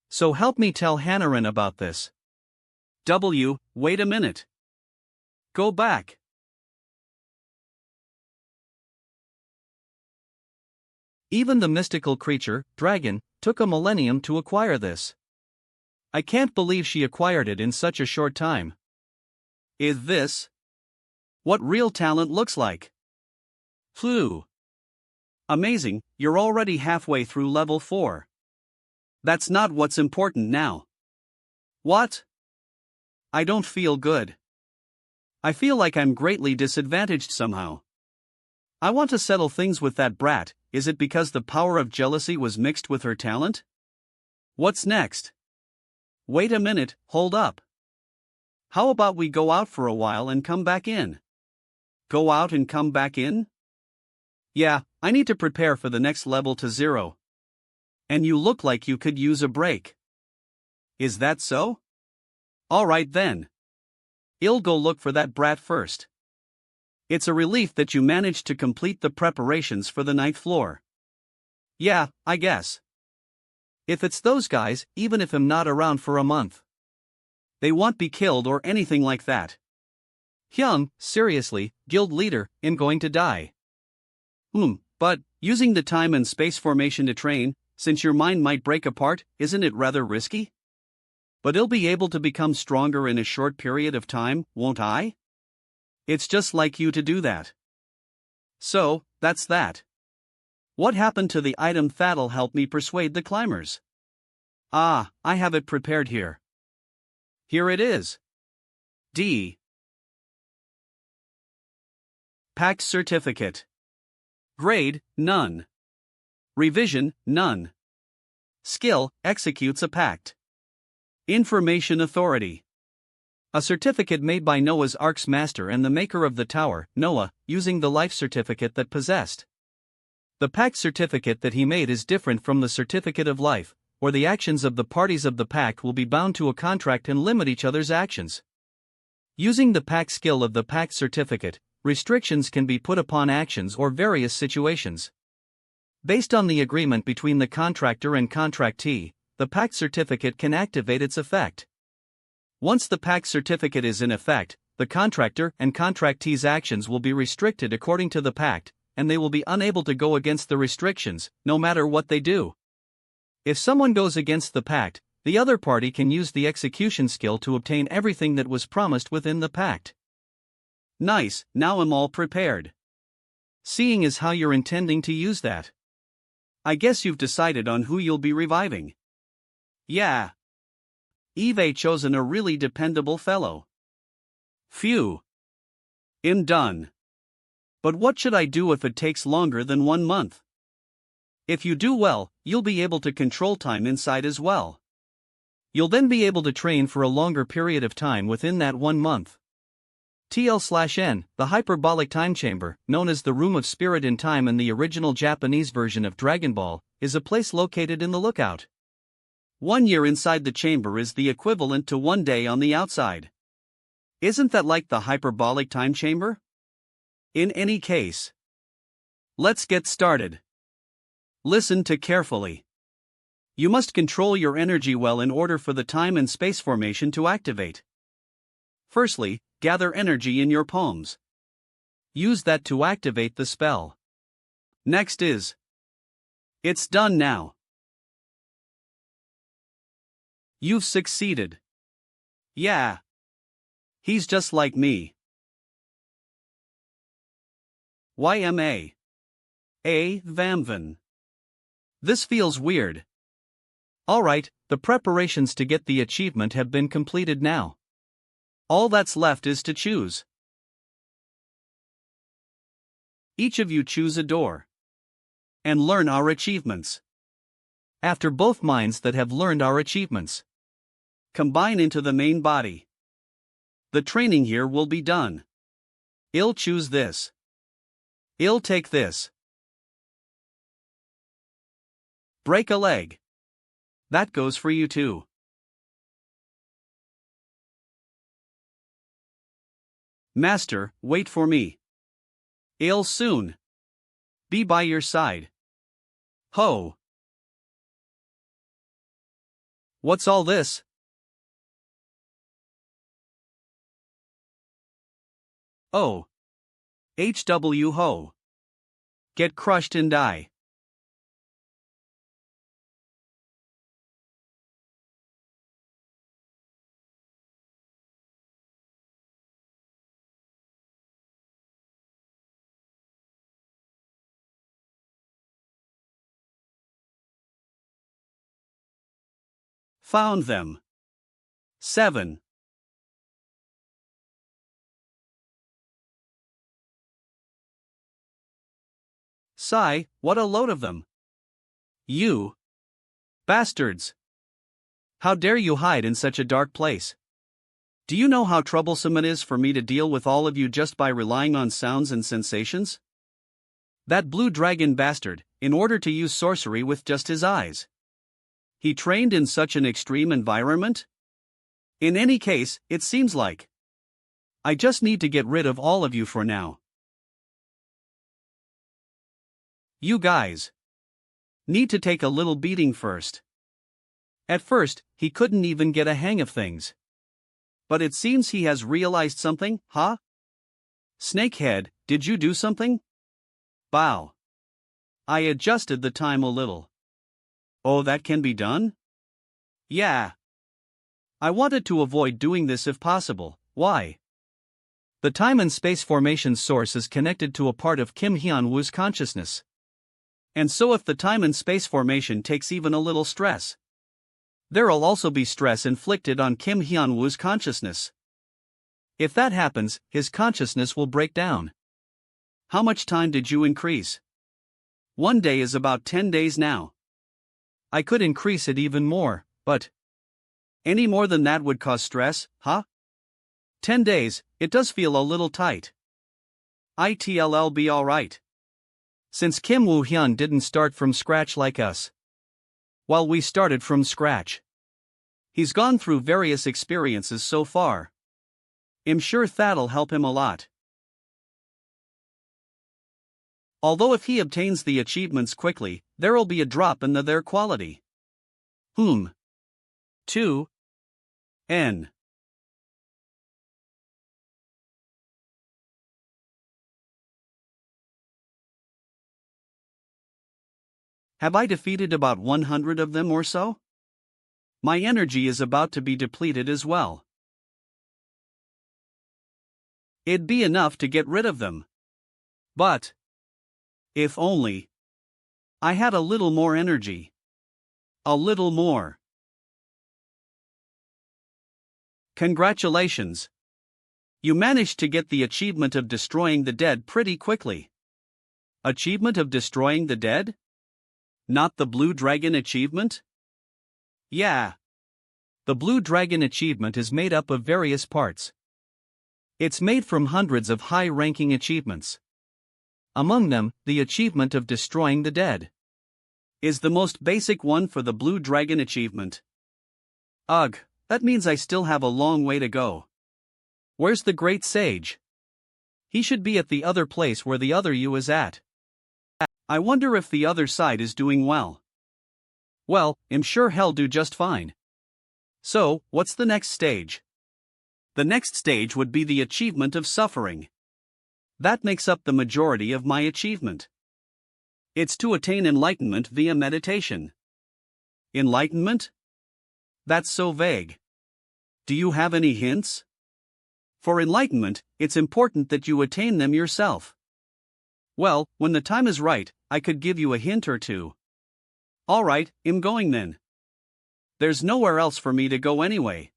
So help me tell Hanaran about this. Wait a minute. Go back. Even the mystical creature, dragon, took a millennium to acquire this. I can't believe she acquired it in such a short time. Is this what real talent looks like? Amazing, you're already halfway through level 4. That's not what's important now. What? I don't feel good. I feel like I'm greatly disadvantaged somehow. I want to settle things with that brat. Is it because the power of jealousy was mixed with her talent? What's next? Wait a minute, hold up. How about we go out for a while and come back in? Go out and come back in? Yeah, I need to prepare for the next level to 0. And you look like you could use a break. Is that so? Alright then. I'll go look for that brat first. It's a relief that you managed to complete the preparations for the 9th floor. Yeah, I guess. If it's those guys, even if I'm not around for a month, they won't be killed or anything like that. Hyun, seriously, guild leader, I'm going to die. But, using the time and space formation to train, since your mind might break apart, isn't it rather risky? But I'll be able to become stronger in a short period of time, won't I? It's just like you to do that. So, that's that. What happened to the item that'll help me persuade the climbers? I have it prepared here. Here it is. D. Pact Certificate. Grade, none. Revision, none. Skill, executes a pact. Information Authority. A certificate made by Noah's Ark's master and the maker of the tower, Noah, using the life certificate that possessed. The pact certificate that he made is different from the certificate of life, or the actions of the parties of the pact will be bound to a contract and limit each other's actions. Using the pact skill of the pact certificate, restrictions can be put upon actions or various situations. Based on the agreement between the contractor and contractee, the pact certificate can activate its effect. Once the pact certificate is in effect, the contractor and contractee's actions will be restricted according to the pact, and they will be unable to go against the restrictions, no matter what they do. If someone goes against the pact, the other party can use the execution skill to obtain everything that was promised within the pact. Nice, now I'm all prepared. Seeing as how you're intending to use that, I guess you've decided on who you'll be reviving. Yeah. You've chosen a really dependable fellow. Phew. I'm done. But what should I do if it takes longer than 1 month? If you do well, you'll be able to control time inside as well. You'll then be able to train for a longer period of time within that 1 month. TL/N, the hyperbolic time chamber, known as the Room of Spirit in Time in the original Japanese version of Dragon Ball, is a place located in the Lookout. 1 year inside the chamber is the equivalent to 1 day on the outside. Isn't that like the hyperbolic time chamber? In any case, let's get started. Listen to carefully. You must control your energy well in order for the time and space formation to activate. Firstly, gather energy in your palms. Use that to activate the spell. Next is, it's done now. You've succeeded. Yeah. He's just like me. YMA. Vamvan. This feels weird. Alright, the preparations to get the achievement have been completed now. All that's left is to choose. Each of you choose a door. And learn our achievements. After both minds that have learned our achievements combine into the main body, the training here will be done. I'll choose this. I'll take this. Break a leg. That goes for you too. Master, wait for me. I'll soon be by your side. Ho! What's all this? Oh. HW ho. Get crushed and die. Found them. 7. Sigh, what a load of them. You bastards! How dare you hide in such a dark place? Do you know how troublesome it is for me to deal with all of you just by relying on sounds and sensations? That blue dragon bastard, in order to use sorcery with just his eyes. He trained in such an extreme environment? In any case, it seems like I just need to get rid of all of you for now. You guys need to take a little beating first. At first, he couldn't even get a hang of things. But it seems he has realized something, huh? Snakehead, did you do something? Bow. I adjusted the time a little. Oh, that can be done? Yeah. I wanted to avoid doing this if possible. Why? The time and space formation source is connected to a part of Kim Hyun-Woo's consciousness. And so if the time and space formation takes even a little stress, there'll also be stress inflicted on Kim Hyun-Woo's consciousness. If that happens, his consciousness will break down. How much time did you increase? 1 day is about 10 days now. I could increase it even more, but any more than that would cause stress, huh? 10 days, it does feel a little tight. It'll be alright. Since Kim Woo-hyun didn't start from scratch like us. While we started from scratch. He's gone through various experiences so far. I'm sure that'll help him a lot. Although if he obtains the achievements quickly, there'll be a drop in their quality. 2. N. Have I defeated about 100 of them or so? My energy is about to be depleted as well. It'd be enough to get rid of them. But if only I had a little more energy. A little more. Congratulations. You managed to get the achievement of destroying the dead pretty quickly. Achievement of destroying the dead? Not the Blue Dragon achievement? Yeah. The Blue Dragon achievement is made up of various parts. It's made from hundreds of high-ranking achievements. Among them, the achievement of destroying the dead is the most basic one for the Blue Dragon achievement. Ugh, that means I still have a long way to go. Where's the Great Sage? He should be at the other place where the other you is at. I wonder if the other side is doing well. Well, I'm sure he'll do just fine. So, what's the next stage? The next stage would be the achievement of suffering. That makes up the majority of my achievement. It's to attain enlightenment via meditation. Enlightenment? That's so vague. Do you have any hints? For enlightenment, it's important that you attain them yourself. Well, when the time is right, I could give you a hint or two. Alright, I'm going then. There's nowhere else for me to go anyway.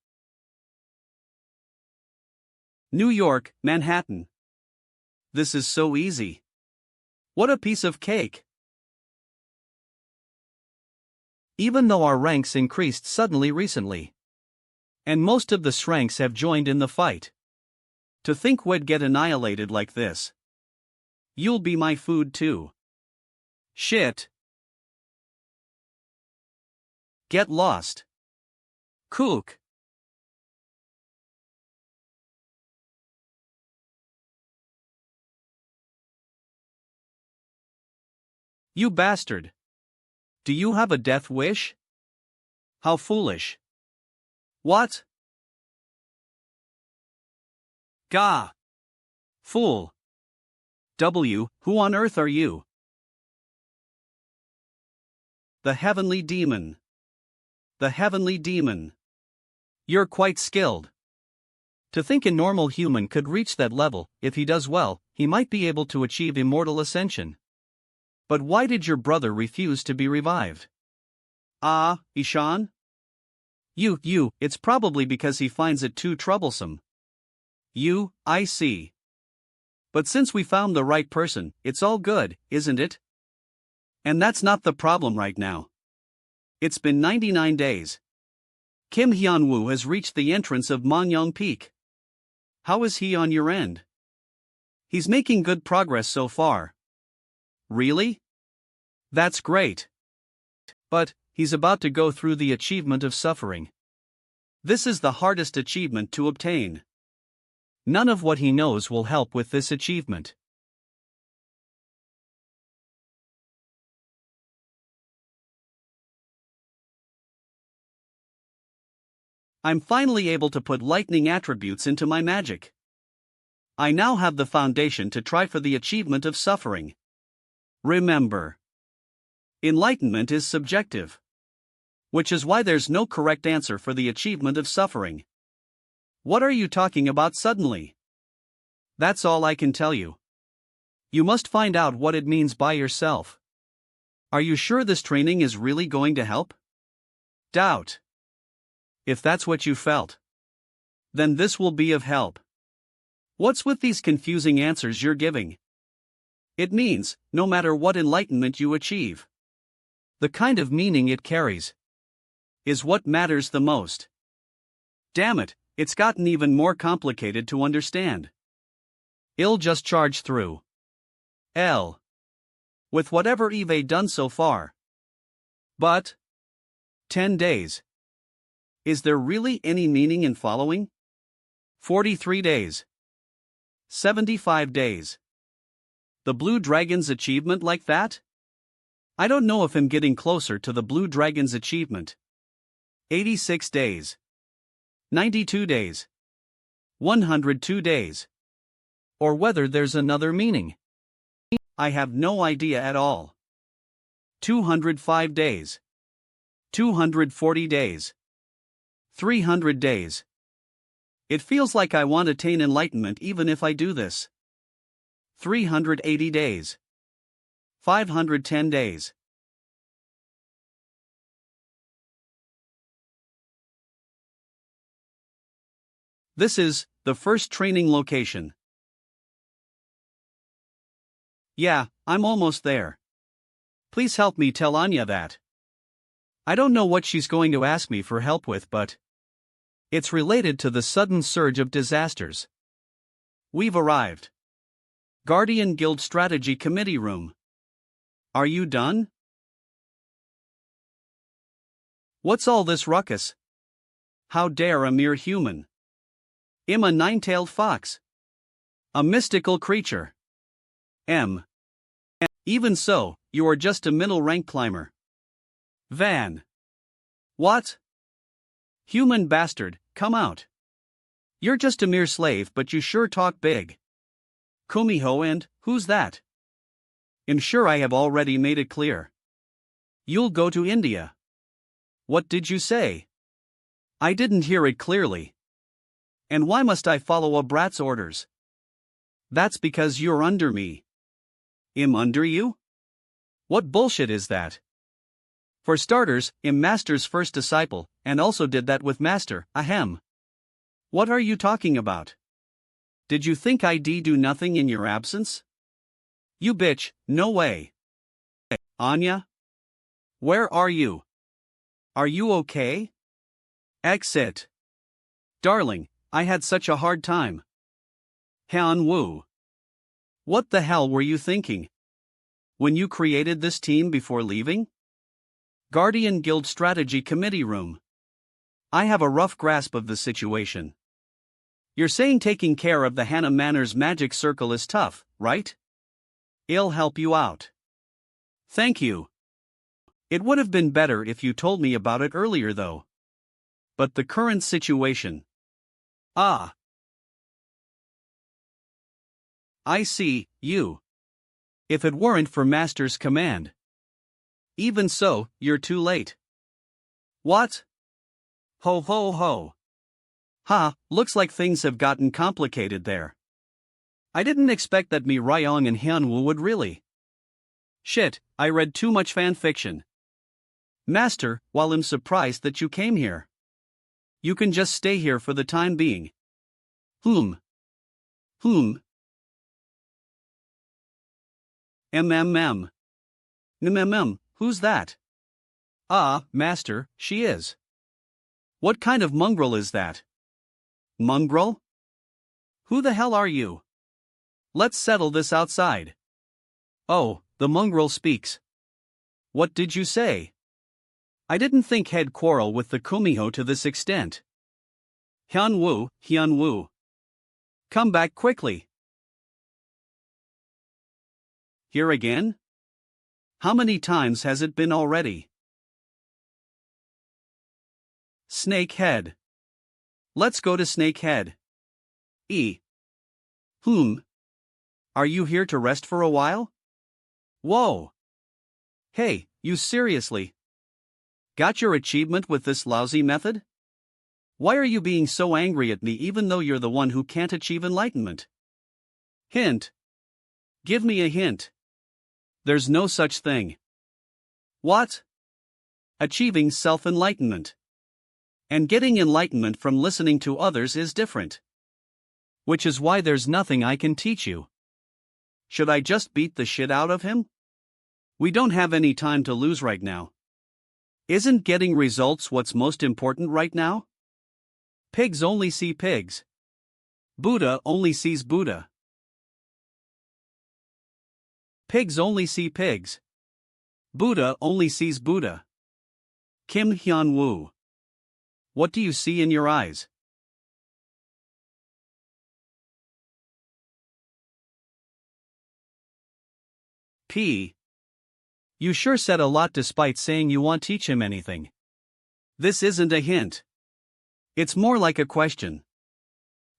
New York, Manhattan. This is so easy. What a piece of cake. Even though our ranks increased suddenly recently, and most of the Shranks have joined in the fight. To think we'd get annihilated like this. You'll be my food too. Shit. Get lost. Kook. You bastard. Do you have a death wish? How foolish. What? Gah. Fool. Who on earth are you? The Heavenly Demon. The Heavenly Demon. You're quite skilled. To think a normal human could reach that level, if he does well, he might be able to achieve immortal ascension. But why did your brother refuse to be revived? Ah, Ishan? It's probably because he finds it too troublesome. I see. But since we found the right person, it's all good, isn't it? And that's not the problem right now. It's been 99 days. Kim Hyun-Woo has reached the entrance of Mongyong Peak. How is he on your end? He's making good progress so far. Really? That's great. But he's about to go through the achievement of suffering. This is the hardest achievement to obtain. None of what he knows will help with this achievement. I'm finally able to put lightning attributes into my magic. I now have the foundation to try for the achievement of suffering. Remember, enlightenment is subjective. Which is why there's no correct answer for the achievement of suffering. What are you talking about suddenly? That's all I can tell you. You must find out what it means by yourself. Are you sure this training is really going to help? Doubt. If that's what you felt, then this will be of help. What's with these confusing answers you're giving? It means, no matter what enlightenment you achieve, the kind of meaning it carries is what matters the most. Damn it, it's gotten even more complicated to understand. I'll just charge through. With whatever Eve done so far. But 10 days. Is there really any meaning in following? 43 days. 75 days. The Blue Dragon's achievement like that? I don't know if I'm getting closer to the Blue Dragon's achievement. 86 days. 92 days. 102 days. Or whether there's another meaning. I have no idea at all. 205 days. 240 days. 300 days. It feels like I want to attain enlightenment even if I do this. 380 days. 510 days. This is the first training location. Yeah, I'm almost there. Please help me tell Anya that. I don't know what she's going to ask me for help with, but it's related to the sudden surge of disasters. We've arrived. Guardian Guild Strategy Committee Room. Are you done? What's all this ruckus? How dare a mere human? I'm a nine-tailed fox. A mystical creature. Even so, you are just a middle rank climber. Van. What? Human bastard, come out. You're just a mere slave, but you sure talk big. Kumiho, and who's that? I'm sure I have already made it clear. You'll go to India. What did you say? I didn't hear it clearly. And why must I follow a brat's orders? That's because you're under me. I'm under you? What bullshit is that? For starters, I'm Master's first disciple, and also did that with Master, ahem. What are you talking about? Did you think I'd do nothing in your absence? You bitch, no way. Anya? Where are you? Are you okay? Exit. Darling, I had such a hard time. Hyun-Woo. What the hell were you thinking? When you created this team before leaving? Guardian Guild Strategy Committee Room. I have a rough grasp of the situation. You're saying taking care of the Hana Manor's magic circle is tough, right? I'll help you out. Thank you. It would have been better if you told me about it earlier though. But the current situation. Ah. I see, you. If it weren't for Master's command. Even so, you're too late. What? Ho ho ho. Ha, looks like things have gotten complicated there. I didn't expect that Mi Ryong and Hyun-Woo would really. Shit, I read too much fan fiction. Master, while I'm surprised that you came here. You can just stay here for the time being. Whom? Whom? MMM. Who's that? Ah, Master, she is. What kind of mongrel is that? Mongrel? Who the hell are you? Let's settle this outside. Oh, the mongrel speaks. What did you say? I didn't think he'd quarrel with the Kumiho to this extent. Hyun-Woo, Hyun-Woo. Come back quickly. Here again? How many times has it been already? Snake Head. Let's go to Snake Head. Whom? Are you here to rest for a while? Whoa. Hey, you seriously? Got your achievement with this lousy method? Why are you being so angry at me even though you're the one who can't achieve enlightenment? Hint. Give me a hint. There's no such thing. What? Achieving self-enlightenment. And getting enlightenment from listening to others is different. Which is why there's nothing I can teach you. Should I just beat the shit out of him? We don't have any time to lose right now. Isn't getting results what's most important right now? Pigs only see pigs. Buddha only sees Buddha. Pigs only see pigs. Buddha only sees Buddha. Kim Hyun-Woo. What do you see in your eyes? P. You sure said a lot despite saying you won't teach him anything. This isn't a hint. It's more like a question.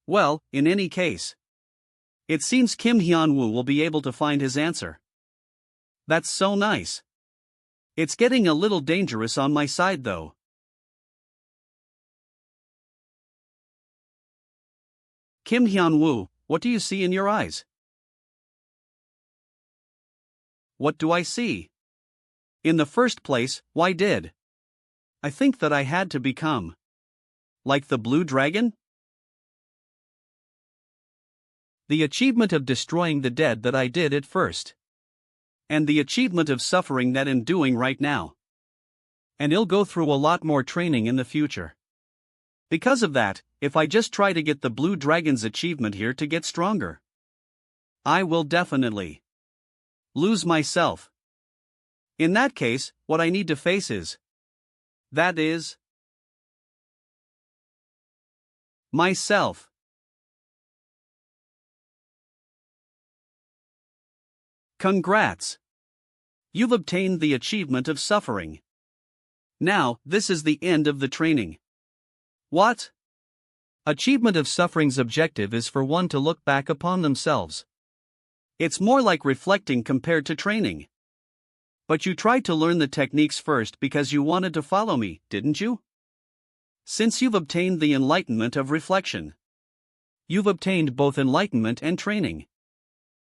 Well, in any case, it seems Hyun-Woo will be able to find his answer. That's so nice. It's getting a little dangerous on my side though. Hyun-Woo, what do you see in your eyes? What do I see? In the first place, why did I think that I had to become like the blue dragon? The achievement of destroying the dead that I did at first. And the achievement of suffering that I'm doing right now. And I'll go through a lot more training in the future. Because of that, if I just try to get the blue dragon's achievement here to get stronger, I will definitely lose myself. In that case, what I need to face is myself. Congrats! You've obtained the achievement of suffering. Now, this is the end of the training. What? Achievement of suffering's objective is for one to look back upon themselves. It's more like reflecting compared to training. But you tried to learn the techniques first because you wanted to follow me, didn't you? Since you've obtained the enlightenment of reflection, you've obtained both enlightenment and training.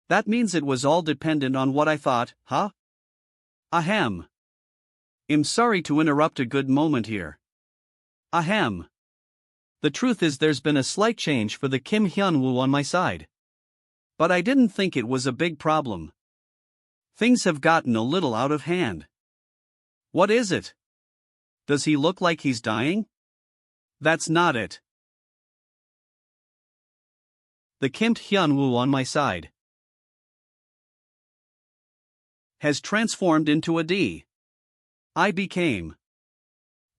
That means it was all dependent on what I thought, huh? Ahem. I'm sorry to interrupt a good moment here. Ahem. The truth is there's been a slight change for the Hyun-Woo on my side. But I didn't think it was a big problem. Things have gotten a little out of hand. What is it? Does he look like he's dying? That's not it. The Hyun-Woo on my side has transformed into a D. I became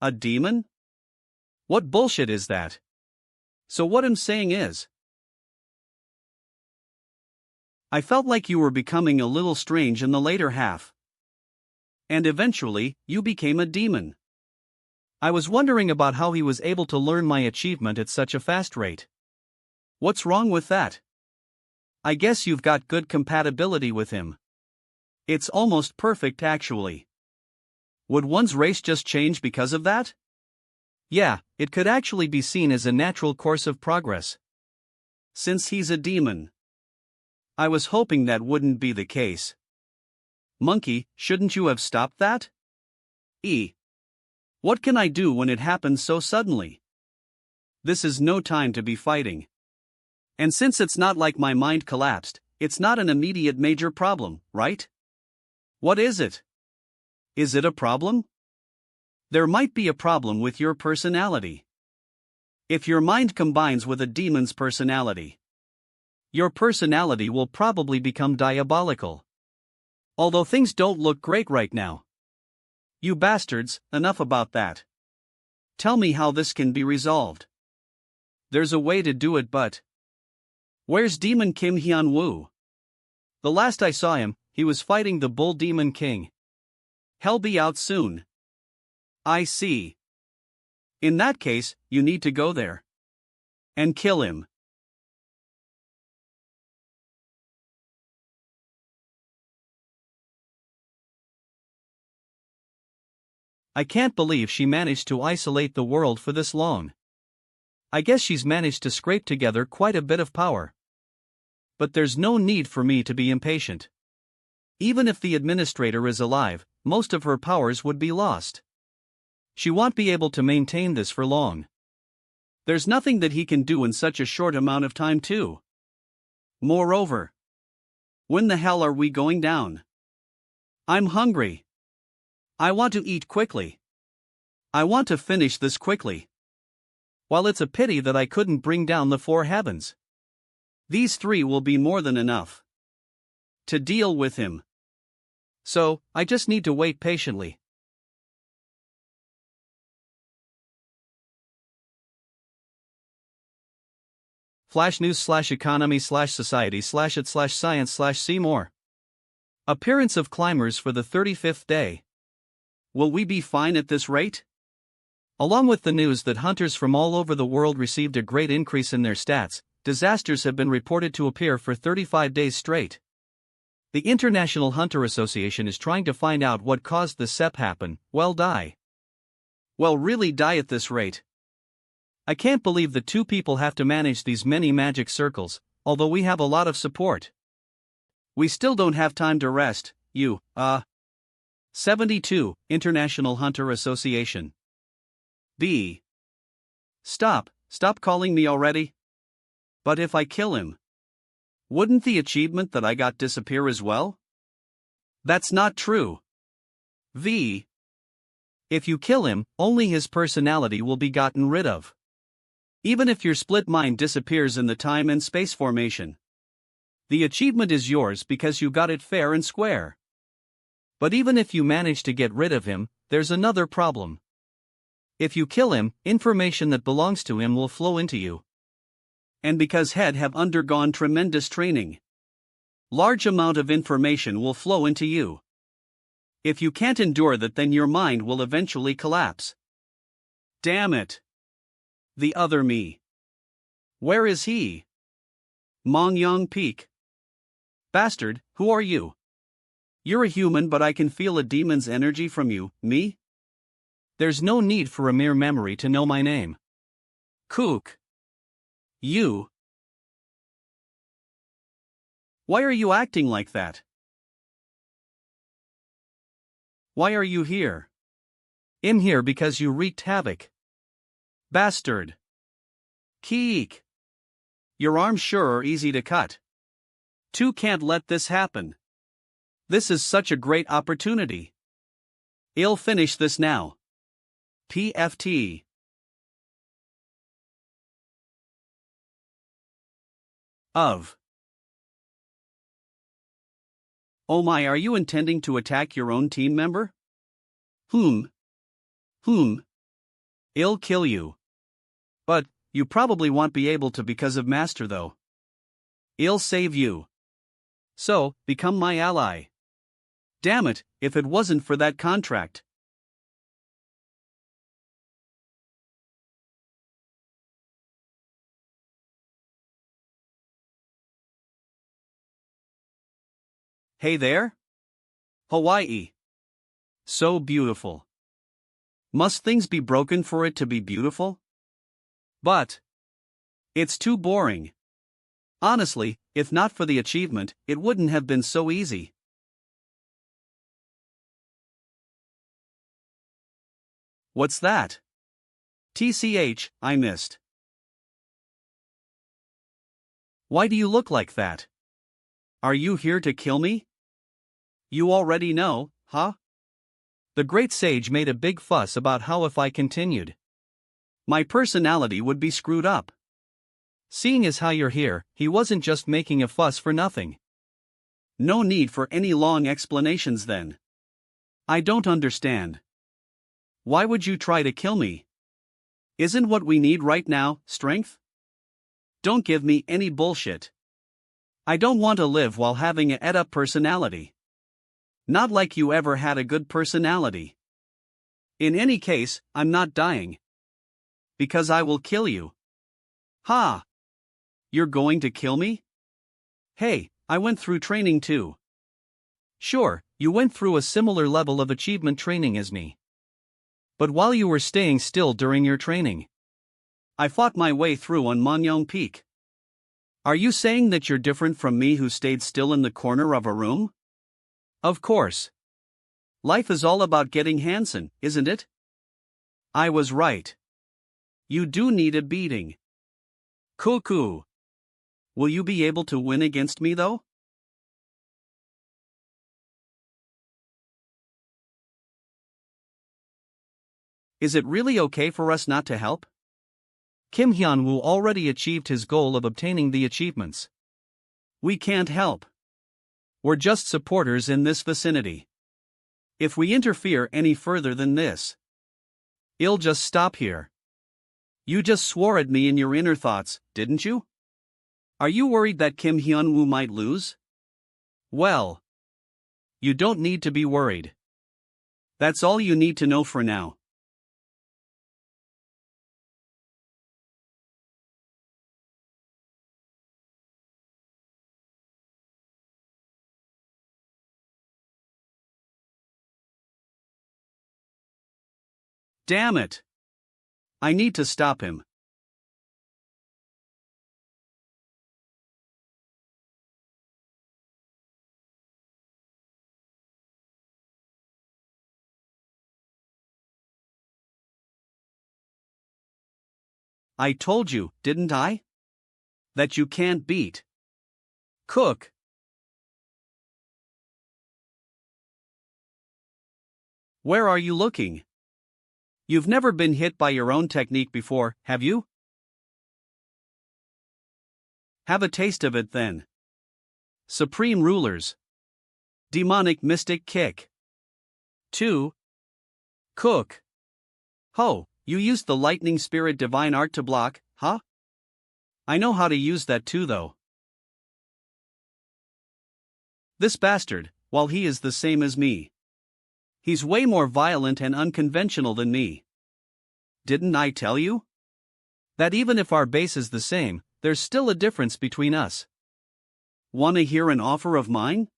a demon? What bullshit is that? So what I'm saying is, I felt like you were becoming a little strange in the later half. And eventually, you became a demon. I was wondering about how he was able to learn my achievement at such a fast rate. What's wrong with that? I guess you've got good compatibility with him. It's almost perfect actually. Would one's race just change because of that? Yeah, it could actually be seen as a natural course of progress. Since he's a demon. I was hoping that wouldn't be the case. Monkey, shouldn't you have stopped that? What can I do when it happens so suddenly? This is no time to be fighting. And since it's not like my mind collapsed, it's not an immediate major problem, right? What is it? Is it a problem? There might be a problem with your personality. If your mind combines with a demon's personality, your personality will probably become diabolical. Although things don't look great right now. You bastards, enough about that. Tell me how this can be resolved. There's a way to do it, but where's Demon Hyun-Woo? The last I saw him, he was fighting the Bull Demon King. He'll be out soon. I see. In that case, you need to go there and kill him. I can't believe she managed to isolate the world for this long. I guess she's managed to scrape together quite a bit of power. But there's no need for me to be impatient. Even if the administrator is alive, most of her powers would be lost. She won't be able to maintain this for long. There's nothing that he can do in such a short amount of time too. Moreover, when the hell are we going down? I'm hungry. I want to eat quickly. I want to finish this quickly. While it's a pity that I couldn't bring down the 4 heavens, these 3 will be more than enough to deal with him. So, I just need to wait patiently. Flash news /economy /society /it /science /see more. Appearance of climbers for the 35th day. Will we be fine at this rate? Along with the news that hunters from all over the world received a great increase in their stats, disasters have been reported to appear for 35 days straight. The International Hunter Association is trying to find out what caused the SEP happen. Well, really die at this rate. I can't believe that two people have to manage these many magic circles, although we have a lot of support. We still don't have time to rest, 72, International Hunter Association. B. Stop calling me already. But if I kill him, wouldn't the achievement that I got disappear as well? That's not true. V. If you kill him, only his personality will be gotten rid of. Even if your split mind disappears in the time and space formation, the achievement is yours because you got it fair and square. But even if you manage to get rid of him, there's another problem. If you kill him, information that belongs to him will flow into you. And because head have undergone tremendous training, large amount of information will flow into you. If you can't endure that, then your mind will eventually collapse. Damn it. The other me. Where is he? Mong Peak. Bastard, who are you? You're a human, but I can feel a demon's energy from you, me? There's no need for a mere memory to know my name. Kook. You. Why are you acting like that? Why are you here? I'm here because you wreaked havoc. Bastard. Keek. Your arms sure are easy to cut. Two can't let this happen. This is such a great opportunity. I'll finish this now. PFT. Of. Oh my, are you intending to attack your own team member? Whom? I'll kill you. But, you probably won't be able to because of Master though. I'll save you. So, become my ally. Damn it, if it wasn't for that contract. Hey there? Hawaii. So beautiful. Must things be broken for it to be beautiful? But it's too boring. Honestly, if not for the achievement, it wouldn't have been so easy. What's that? TCH, I missed. Why do you look like that? Are you here to kill me? You already know, huh? The great sage made a big fuss about how if I continued, my personality would be screwed up. Seeing as how you're here, he wasn't just making a fuss for nothing. No need for any long explanations then. I don't understand. Why would you try to kill me? Isn't what we need right now strength? Don't give me any bullshit. I don't want to live while having a ed-up personality. Not like you ever had a good personality. In any case, I'm not dying. Because I will kill you. Ha! You're going to kill me? Hey, I went through training too. Sure, you went through a similar level of achievement training as me. But while you were staying still during your training, I fought my way through on Manhwa Peak. Are you saying that you're different from me who stayed still in the corner of a room? Of course. Life is all about getting Hansen, isn't it? I was right. You do need a beating. Cuckoo. Will you be able to win against me though? Is it really okay for us not to help? Hyun-Woo already achieved his goal of obtaining the achievements. We can't help. We're just supporters in this vicinity. If we interfere any further than this, I'll just stop here. You just swore at me in your inner thoughts, didn't you? Are you worried that Hyun-Woo might lose? Well, You don't need to be worried. That's all you need to know for now. Damn it! I need to stop him. I told you, didn't I? That you can't beat. Cook. Where are you looking? You've never been hit by your own technique before, have you? Have a taste of it then. Supreme Rulers. Demonic Mystic Kick. 2. Cook. Ho, you used the Lightning Spirit Divine Art to block, huh? I know how to use that too though. This bastard, while he is the same as me. He's way more violent and unconventional than me. Didn't I tell you? That even if our base is the same, there's still a difference between us. Wanna hear an offer of mine?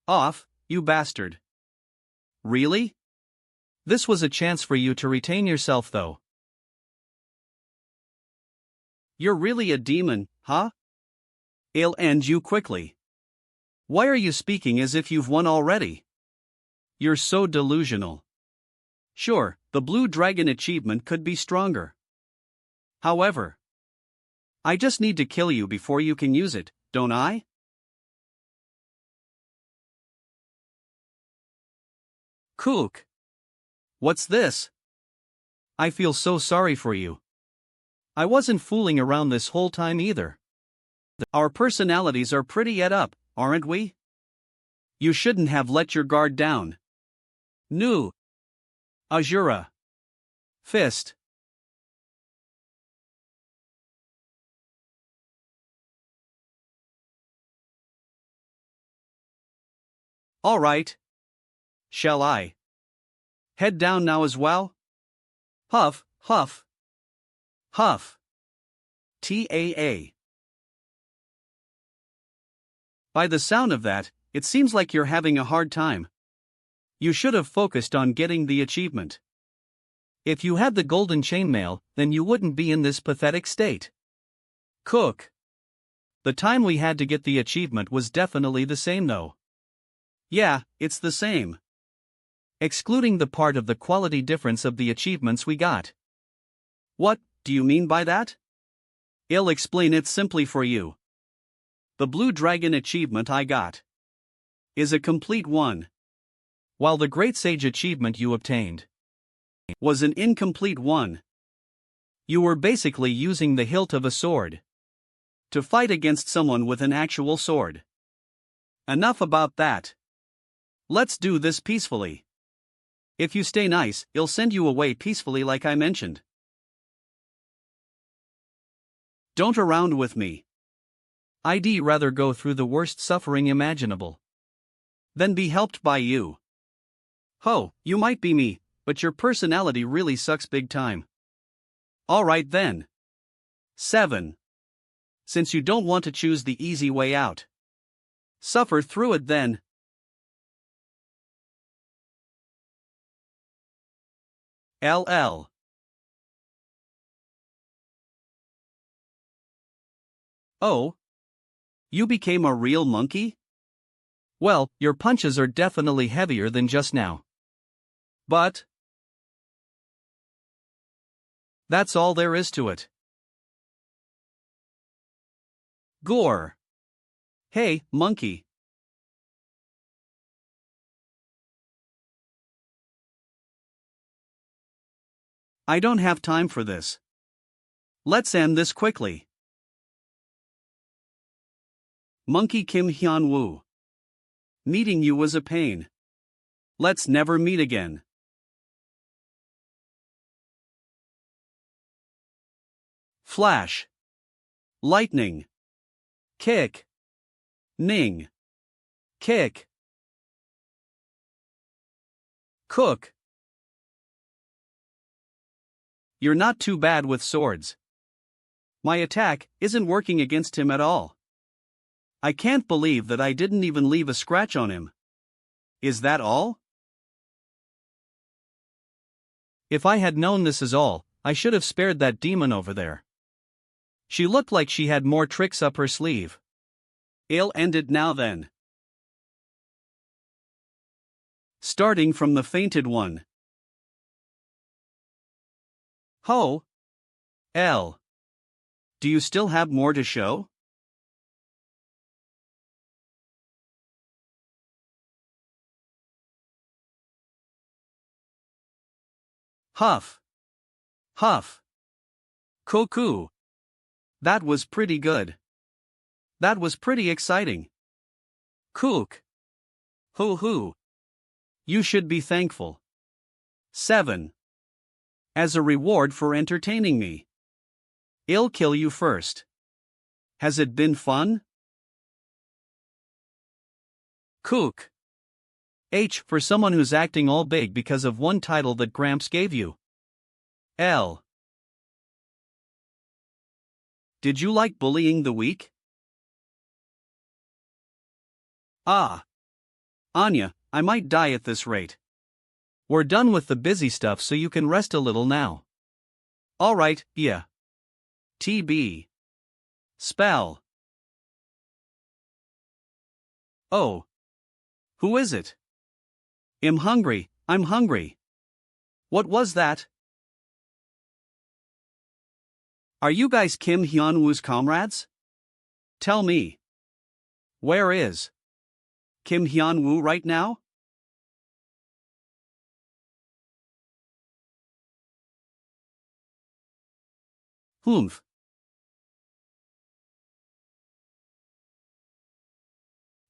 Off, you bastard. Really? This was a chance for you to retain yourself though. You're really a demon, huh? I'll end you quickly. Why are you speaking as if you've won already? You're so delusional. Sure, the Blue Dragon achievement could be stronger. However, I just need to kill you before you can use it, don't I? Kook. What's this? I feel so sorry for you. I wasn't fooling around this whole time either. Our personalities are pretty ed up, aren't we? You shouldn't have let your guard down. Nu. Azura. Fist. Alright. Shall I head down now as well? Huff, huff. Huff. TAA. By the sound of that, it seems like you're having a hard time. You should have focused on getting the achievement. If you had the golden chainmail, then you wouldn't be in this pathetic state. Cook. The time we had to get the achievement was definitely the same though. Yeah, it's the same. Excluding the part of the quality difference of the achievements we got. What do you mean by that? I'll explain it simply for you. The Blue Dragon achievement I got is a complete one, while the Great Sage achievement you obtained was an incomplete one. You were basically using the hilt of a sword to fight against someone with an actual sword. Enough about that. Let's do this peacefully. If you stay nice, I'll send you away peacefully like I mentioned. Don't around with me. I'd rather go through the worst suffering imaginable than be helped by you. Ho, you might be me, but your personality really sucks big time. Alright then. 7. Since you don't want to choose the easy way out, suffer through it then. LL. Oh? You became a real monkey? Well, your punches are definitely heavier than just now. But that's all there is to it. Gore. Hey, monkey. I don't have time for this. Let's end this quickly. Monkey Kim Hyun-Woo. Meeting you was a pain. Let's never meet again. Flash. Lightning. Kick. Ning. Kick. Cook. You're not too bad with swords. My attack isn't working against him at all. I can't believe that I didn't even leave a scratch on him. Is that all? If I had known this is all, I should have spared that demon over there. She looked like she had more tricks up her sleeve. I'll end it now then. Starting from the fainted one. Ho! L. Do you still have more to show? Huff. Huff. Cuckoo. That was pretty good. That was pretty exciting. Kook. Hoo hoo. You should be thankful. 7. As a reward for entertaining me. I'll kill you first. Has it been fun? Kook. H for someone who's acting all big because of one title that Gramps gave you. L. Did you like bullying the weak? Ah. Anya, I might die at this rate. We're done with the busy stuff so you can rest a little now. Alright, yeah. TB. Spell. Oh. Who is it? I'm hungry. What was that? Are you guys Kim Hyun-Woo's comrades? Tell me. Where is Kim Hyun-Woo right now? Humph.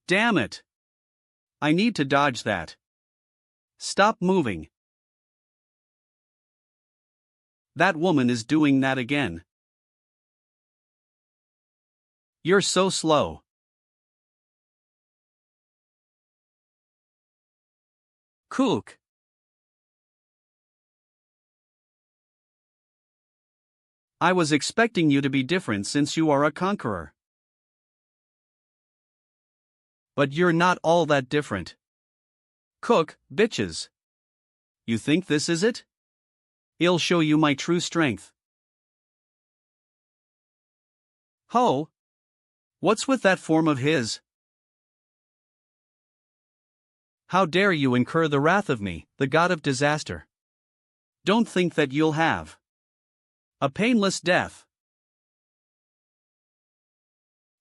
Damn it. I need to dodge that. Stop moving. That woman is doing that again. You're so slow. Kook. I was expecting you to be different since you are a conqueror. But you're not all that different. Cook, bitches. You think this is it? I'll show you my true strength. Ho! What's with that form of his? How dare you incur the wrath of me, the god of disaster? Don't think that you'll have a painless death.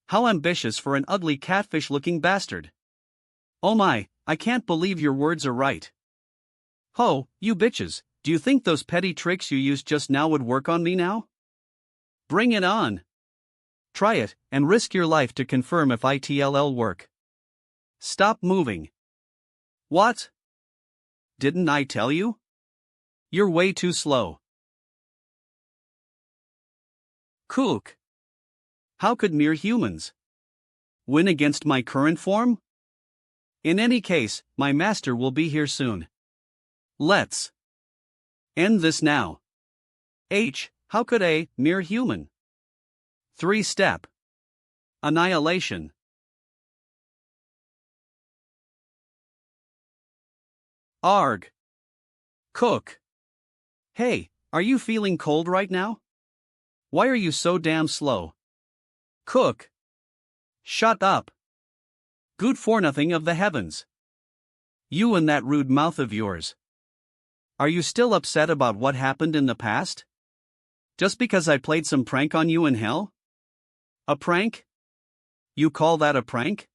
How ambitious for an ugly catfish-looking bastard. Oh my, I can't believe your words are right. Ho, you bitches, do you think those petty tricks you used just now would work on me now? Bring it on. Try it, and risk your life to confirm if it'll work. Stop moving. What? Didn't I tell you? You're way too slow. Kook. How could mere humans win against my current form? In any case, my master will be here soon. Let's end this now. H, how could a mere human? 3-step annihilation. Arg. Cook. Hey, are you feeling cold right now? Why are you so damn slow? Cook. Shut up. Good for nothing of the heavens. You and that rude mouth of yours. Are you still upset about what happened in the past? Just because I played some prank on you in hell? A prank? You call that a prank?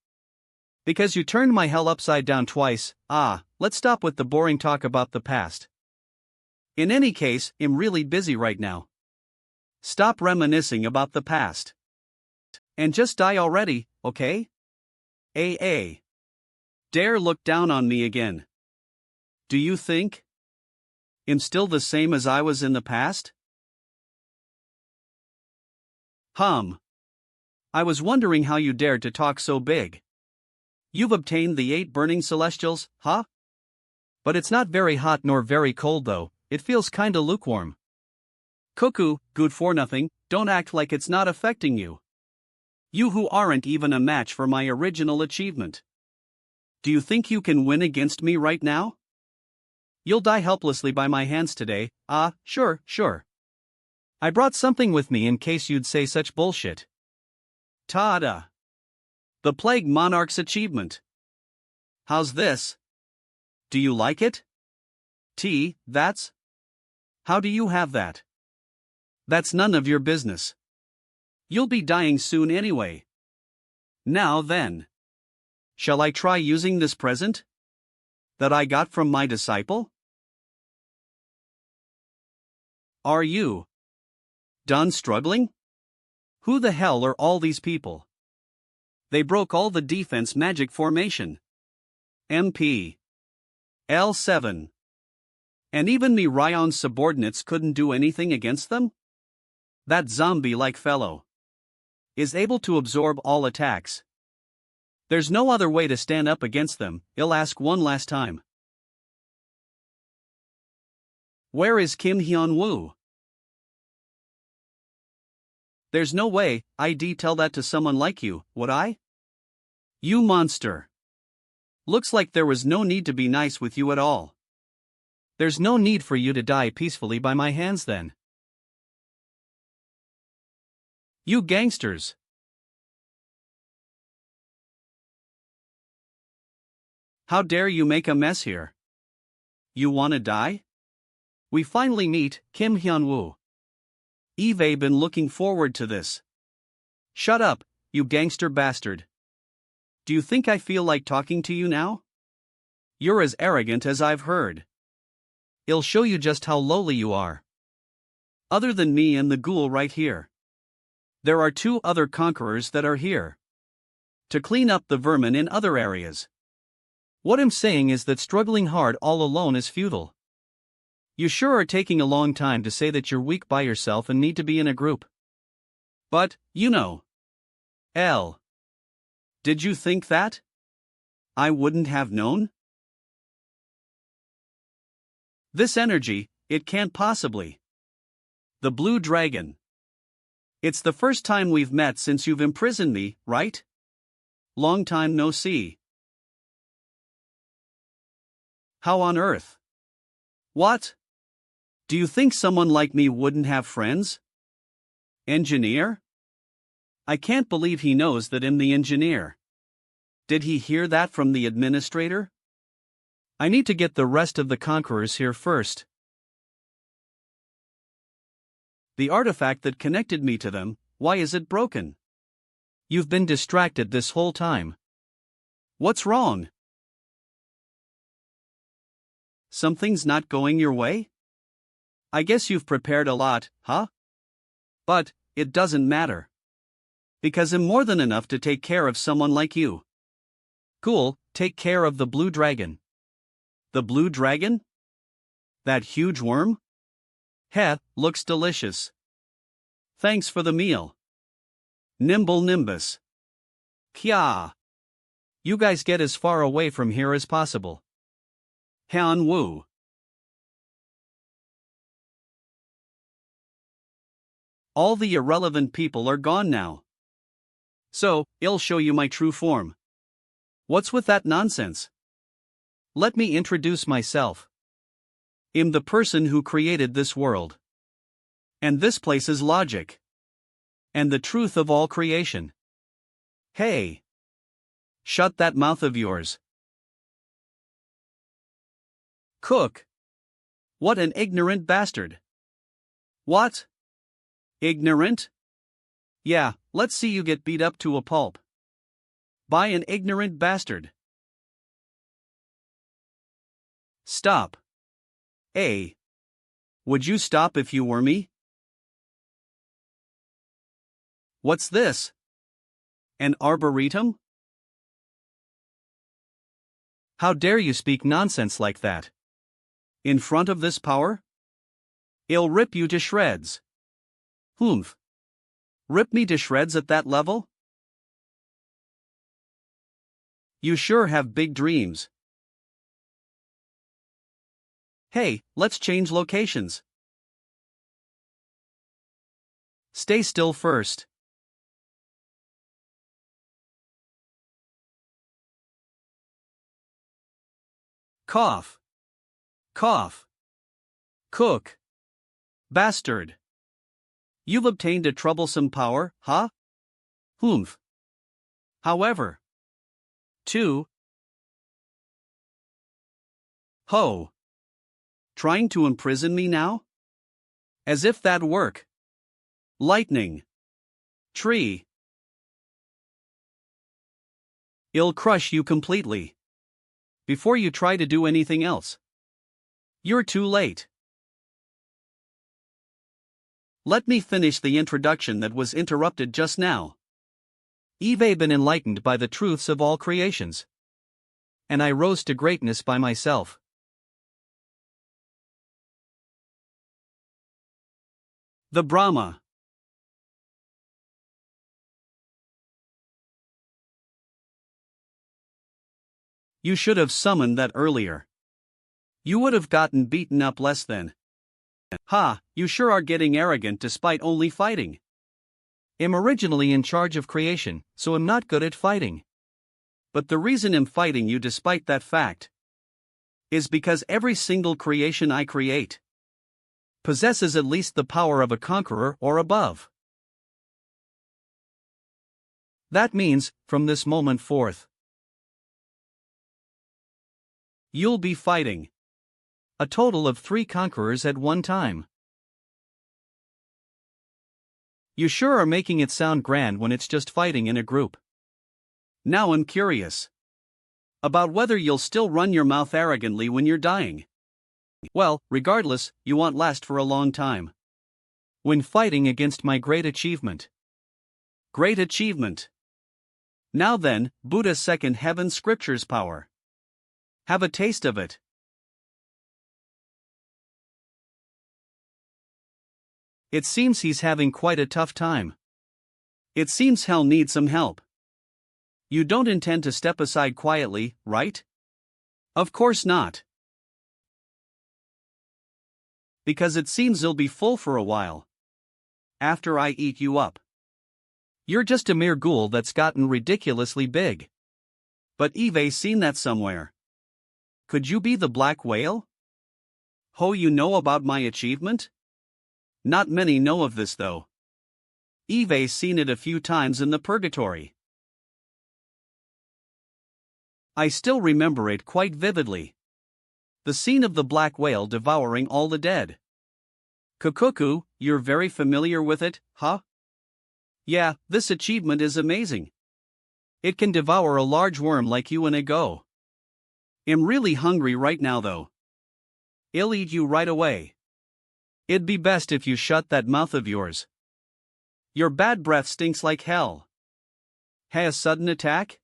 Because you turned my hell upside down twice. Let's stop with the boring talk about the past. In any case, I'm really busy right now. Stop reminiscing about the past. And just die already, okay? AA. Dare look down on me again. Do you think I'm still the same as I was in the past? I was wondering how you dared to talk so big. You've obtained the 8 burning celestials, huh? But it's not very hot nor very cold though, it feels kinda lukewarm. Cuckoo, good for nothing, don't act like it's not affecting you. You who aren't even a match for my original achievement. Do you think you can win against me right now? You'll die helplessly by my hands today. Sure. I brought something with me in case you'd say such bullshit. Ta-da! The Plague Monarch's achievement. How's this? Do you like it? That's? How do you have that? That's none of your business. You'll be dying soon anyway. Now then. Shall I try using this present? That I got from my disciple? Are you done struggling? Who the hell are all these people? They broke all the defense magic formation. MP. L7. And even me Ryan's subordinates couldn't do anything against them? That zombie-like fellow is able to absorb all attacks. There's no other way to stand up against them. I'll ask one last time. Where is Hyun-Woo? There's no way I'd tell that to someone like you, would I? You monster. Looks like there was no need to be nice with you at all. There's no need for you to die peacefully by my hands then. You gangsters. How dare you make a mess here? You wanna die? We finally meet, Hyun-Woo. I've been looking forward to this. Shut up, you gangster bastard. Do you think I feel like talking to you now? You're as arrogant as I've heard. I'll show you just how lowly you are. Other than me and the ghoul right here, there are 2 other conquerors that are here to clean up the vermin in other areas. What I'm saying is that struggling hard all alone is futile. You sure are taking a long time to say that you're weak by yourself and need to be in a group. But, you know. Did you think that I wouldn't have known? This energy, it can't possibly. The Blue Dragon. It's the first time we've met since you've imprisoned me, right? Long time no see. How on earth? What? Do you think someone like me wouldn't have friends? Engineer? I can't believe he knows that I'm the engineer. Did he hear that from the administrator? I need to get the rest of the conquerors here first. The artifact that connected me to them, why is it broken? You've been distracted this whole time. What's wrong? Something's not going your way? I guess you've prepared a lot, huh? But it doesn't matter. Because I'm more than enough to take care of someone like you. Cool, take care of the Blue Dragon. The Blue Dragon? That huge worm? Heh, looks delicious. Thanks for the meal. Nimble Nimbus. Kya. You guys get as far away from here as possible. Hyun-Woo. All the irrelevant people are gone now. So, I'll show you my true form. What's with that nonsense? Let me introduce myself. I'm the person who created this world. And this place's logic. And the truth of all creation. Hey! Shut that mouth of yours. Cook! What an ignorant bastard! What? Ignorant? Yeah, let's see you get beat up to a pulp. By an ignorant bastard. Stop. Would you stop if you were me? What's this? An arboretum? How dare you speak nonsense like that? In front of this power? I'll rip you to shreds. Humph. Rip me to shreds at that level? You sure have big dreams. Hey, let's change locations. Stay still first. Cough. Cough. Cook. Bastard. You've obtained a troublesome power, huh? Humph. However. 2. Ho. Trying to imprison me now? As if that'd work. Lightning. Tree. I'll crush you completely. Before you try to do anything else. You're too late. Let me finish the introduction that was interrupted just now. I've been enlightened by the truths of all creations. And I rose to greatness by myself. The Brahma. You should have summoned that earlier. You would have gotten beaten up less than. Ha, you sure are getting arrogant despite only fighting. I'm originally in charge of creation, so I'm not good at fighting. But the reason I'm fighting you despite that fact is because every single creation I create possesses at least the power of a conqueror or above. That means, from this moment forth, you'll be fighting a total of 3 conquerors at one time. You sure are making it sound grand when it's just fighting in a group. Now I'm curious about whether you'll still run your mouth arrogantly when you're dying. Well, regardless, you won't last for a long time. When fighting against my great achievement. Great achievement. Now then, Buddha's second heaven scripture's power. Have a taste of it. It seems he's having quite a tough time. It seems hell needs some help. You don't intend to step aside quietly, right? Of course not. Because it seems you'll be full for a while. After I eat you up. You're just a mere ghoul that's gotten ridiculously big. But Eve's seen that somewhere. Could you be the black whale? Ho, you know about my achievement? Not many know of this though. Eve's seen it a few times in the purgatory. I still remember it quite vividly. The scene of the black whale devouring all the dead. Kukuku, you're very familiar with it, huh? Yeah, this achievement is amazing. It can devour a large worm like you in a go. I'm really hungry right now though. I'll eat you right away. It'd be best if you shut that mouth of yours. Your bad breath stinks like hell. Hey, a sudden attack?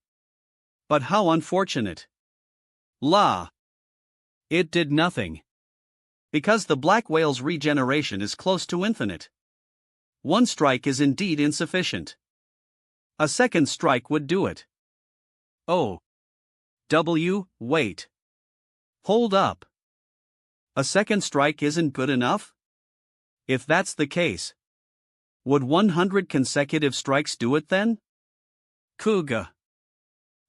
But how unfortunate. La. It did nothing. Because the black whale's regeneration is close to infinite. One strike is indeed insufficient. A second strike would do it. Oh. Wait. Hold up. A second strike isn't good enough? If that's the case, would 100 consecutive strikes do it then? Kuga.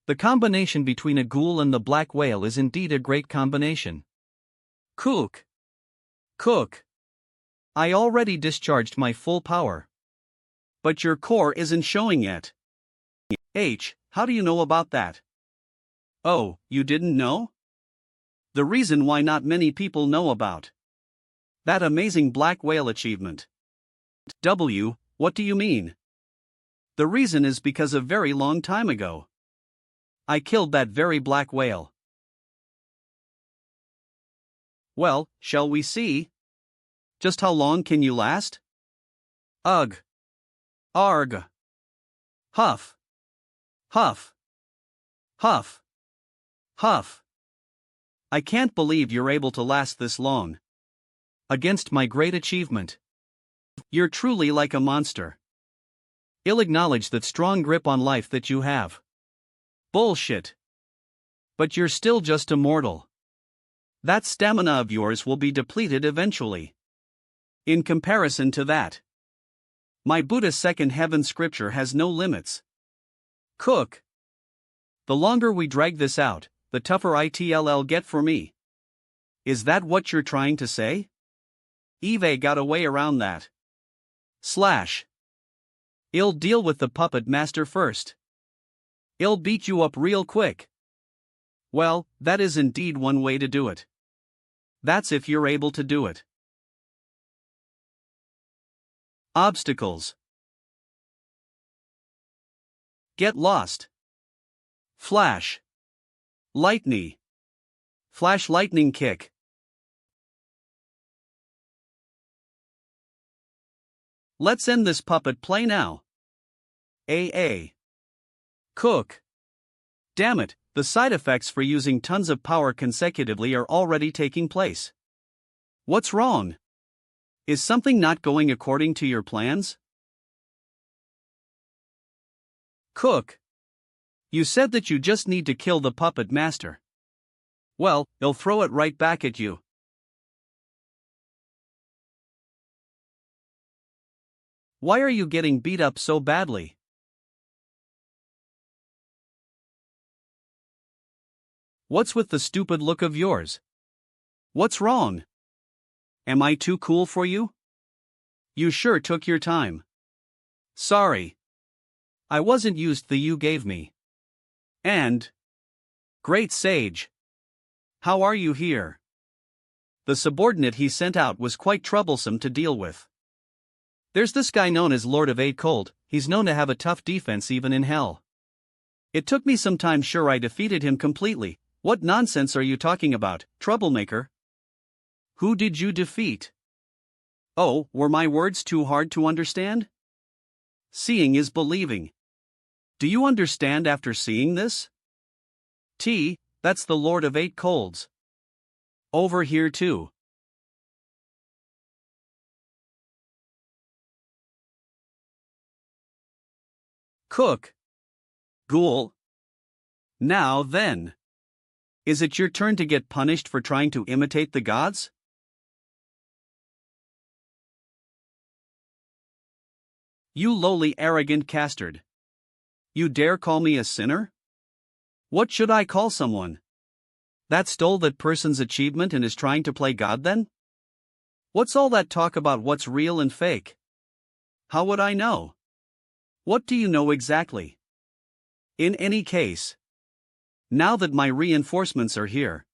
The combination between a ghoul and the black whale is indeed a great combination. Cook. I already discharged my full power. But your core isn't showing yet. How do you know about that? Oh, you didn't know? The reason why not many people know about that amazing black whale achievement. What do you mean? The reason is because a very long time ago, I killed that very black whale. Well, shall we see? Just how long can you last? Ugh. Arg. Huff. Huff. Huff. Huff. I can't believe you're able to last this long. Against my great achievement. You're truly like a monster. I'll acknowledge that strong grip on life that you have. Bullshit. But you're still just a mortal. That stamina of yours will be depleted eventually. In comparison to that, my Buddha's second heaven scripture has no limits. Cook. The longer we drag this out, the tougher it'll get for me. Is that what you're trying to say? Eve got a way around that. I'll deal with the puppet master first. I'll beat you up real quick. Well, that is indeed one way to do it. That's if you're able to do it. Obstacles. Get lost. Flash. Lightning. Flash lightning kick. Let's end this puppet play now. Cook. Damn it, the side effects for using tons of power consecutively are already taking place. What's wrong? Is something not going according to your plans? Cook. You said that you just need to kill the puppet master. Well, he'll throw it right back at you. Why are you getting beat up so badly? What's with the stupid look of yours? What's wrong? Am I too cool for you? You sure took your time. Sorry. I wasn't used the you gave me. And great sage. How are you here? The subordinate he sent out was quite troublesome to deal with. There's this guy known as Lord of Eight Cold, he's known to have a tough defense even in hell. It took me some time, sure I defeated him completely. What nonsense are you talking about, troublemaker? Who did you defeat? Oh, were my words too hard to understand? Seeing is believing. Do you understand after seeing this? That's the Lord of Eight Colds. Over here too. Cook. Ghoul. Now then. Is it your turn to get punished for trying to imitate the gods? You lowly arrogant castard. You dare call me a sinner? What should I call someone that stole that person's achievement and is trying to play God then? What's all that talk about what's real and fake? How would I know? What do you know exactly? In any case, now that my reinforcements are here,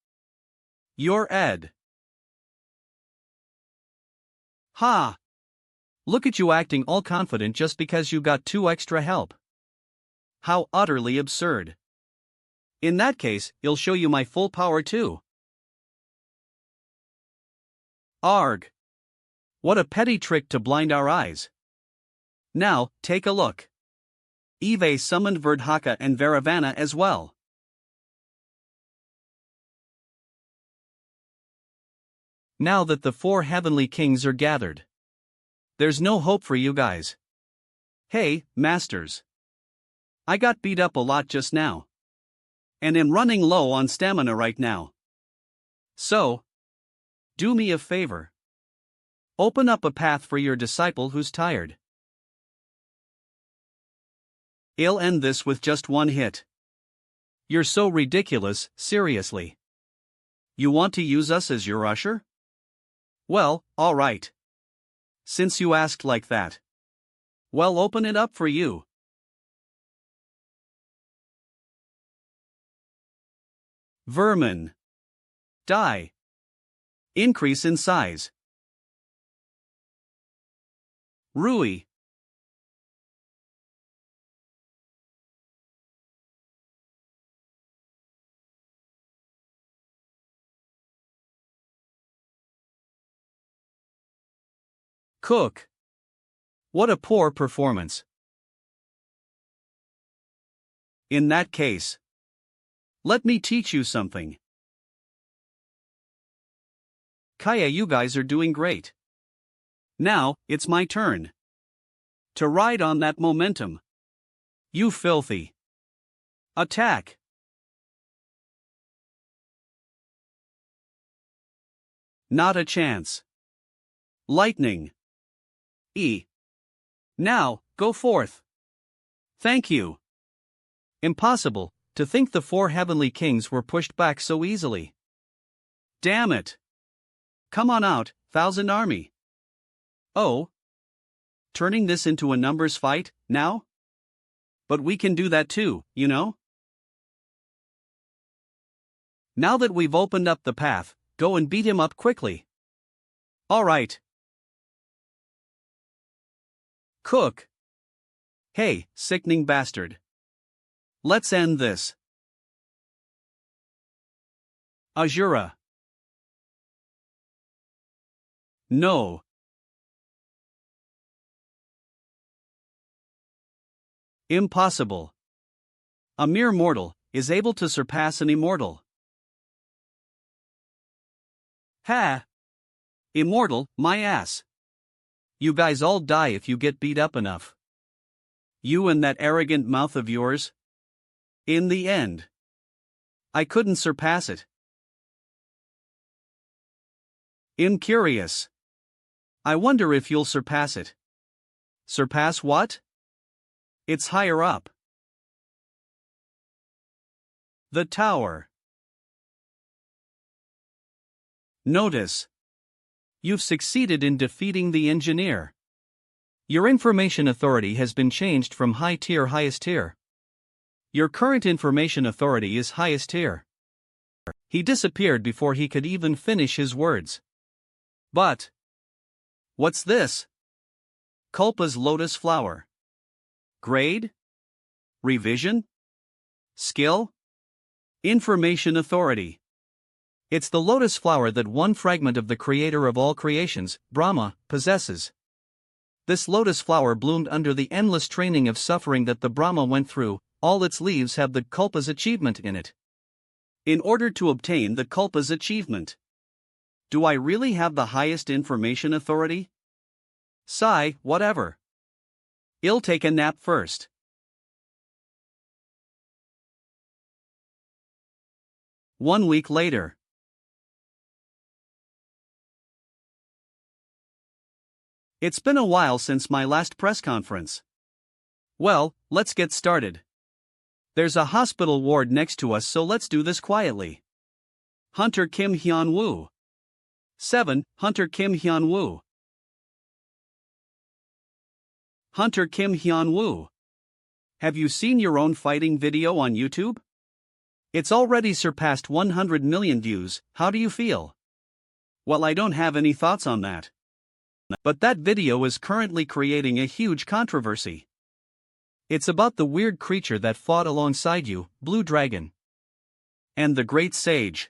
you're Ed. Ha! Look at you acting all confident just because you got 2 extra help. How utterly absurd. In that case, I'll show you my full power too. Arg! What a petty trick to blind our eyes. Now, take a look. Eve summoned Verdhaka and Varavana as well. Now that the 4 heavenly kings are gathered, there's no hope for you guys. Hey, masters. I got beat up a lot just now. And am running low on stamina right now. So, do me a favor. Open up a path for your disciple who's tired. I'll end this with just 1 hit. You're so ridiculous, seriously. You want to use us as your usher? Well, alright. Since you asked like that. Well, open it up for you. Vermin. Die. Increase in size. Rui. Cook. What a poor performance. In that case, let me teach you something. Kaya, you guys are doing great. Now, it's my turn to ride on that momentum. You filthy. Attack. Not a chance. Lightning. E. Now, go forth. Thank you. Impossible, to think the 4 heavenly kings were pushed back so easily. Damn it. Come on out, Thousand Army. Oh. Turning this into a numbers fight, now? But we can do that too, you know? Now that we've opened up the path, go and beat him up quickly. Alright. Cook. Hey, sickening bastard. Let's end this. Azura. No. Impossible. A mere mortal is able to surpass an immortal. Ha! Immortal, my ass. You guys all die if you get beat up enough. You and that arrogant mouth of yours. In the end, I couldn't surpass it. Curious. I wonder if you'll surpass it. Surpass what? It's higher up. The tower. Notice. You've succeeded in defeating the engineer. Your information authority has been changed from high tier highest tier. Your current information authority is highest tier. He disappeared before he could even finish his words. But what's this? Culpa's lotus flower. Grade? Revision? Skill? Information authority. It's the lotus flower that one fragment of the creator of all creations, Brahma, possesses. This lotus flower bloomed under the endless training of suffering that the Brahma went through. All its leaves have the Culpa's achievement in it. In order to obtain the Culpa's achievement, do I really have the highest information authority? Sigh, whatever. I'll take a nap first. One week later. It's been a while since my last press conference. Well, let's get started. There's a hospital ward next to us, so let's do this quietly. Hunter Kim Hyun-Woo. 7. Hunter Kim Hyun-Woo. Hunter Kim Hyun-Woo. Have you seen your own fighting video on YouTube? It's already surpassed 100 million views. How do you feel? Well, I don't have any thoughts on that. But that video is currently creating a huge controversy. It's about the weird creature that fought alongside you, Blue Dragon. And the Great Sage.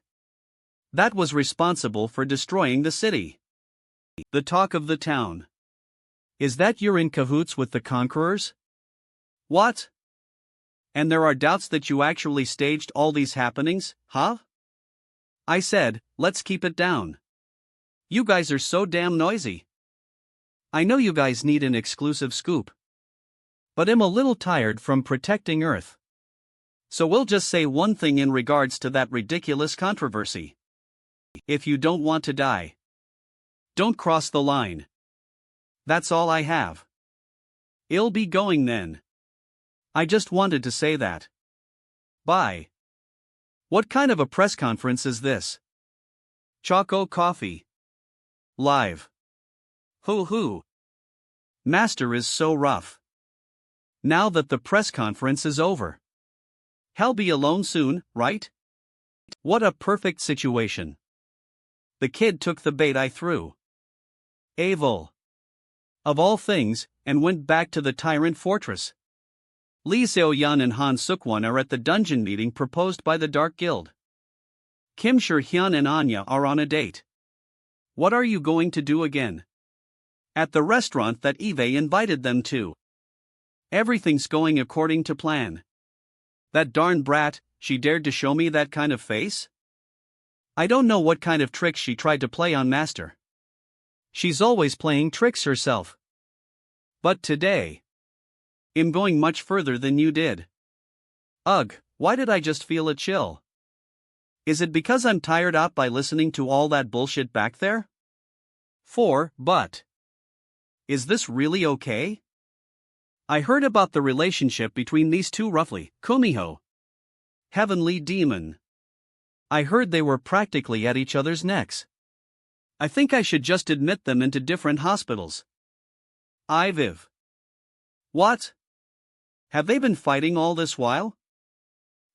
That was responsible for destroying the city. The talk of the town. Is that you're in cahoots with the conquerors? What? And there are doubts that you actually staged all these happenings, huh? I said, let's keep it down. You guys are so damn noisy. I know you guys need an exclusive scoop. But I'm a little tired from protecting Earth. So we'll just say one thing in regards to that ridiculous controversy. If you don't want to die, don't cross the line. That's all I have. I'll be going then. I just wanted to say that. Bye. What kind of a press conference is this? Choco Coffee. Live. Hoo. Master is so rough. Now that the press conference is over. He'll be alone soon, right? What a perfect situation. The kid took the bait I threw. Evil. Of all things, and went back to the Tyrant Fortress. Lee Seo-yeon and Han Suk-won are at the dungeon meeting proposed by the Dark Guild. Kim Sher-hyun and Anya are on a date. What are you going to do again? At the restaurant that Eve invited them to. Everything's going according to plan. That darn brat, she dared to show me that kind of face? I don't know what kind of tricks she tried to play on Master. She's always playing tricks herself. But today, I'm going much further than you did. Ugh, why did I just feel a chill? Is it because I'm tired out by listening to all that bullshit back there? 4. But is this really okay? I heard about the relationship between these two roughly, Kumiho. Heavenly demon. I heard they were practically at each other's necks. I think I should just admit them into different hospitals. Viv. What? Have they been fighting all this while?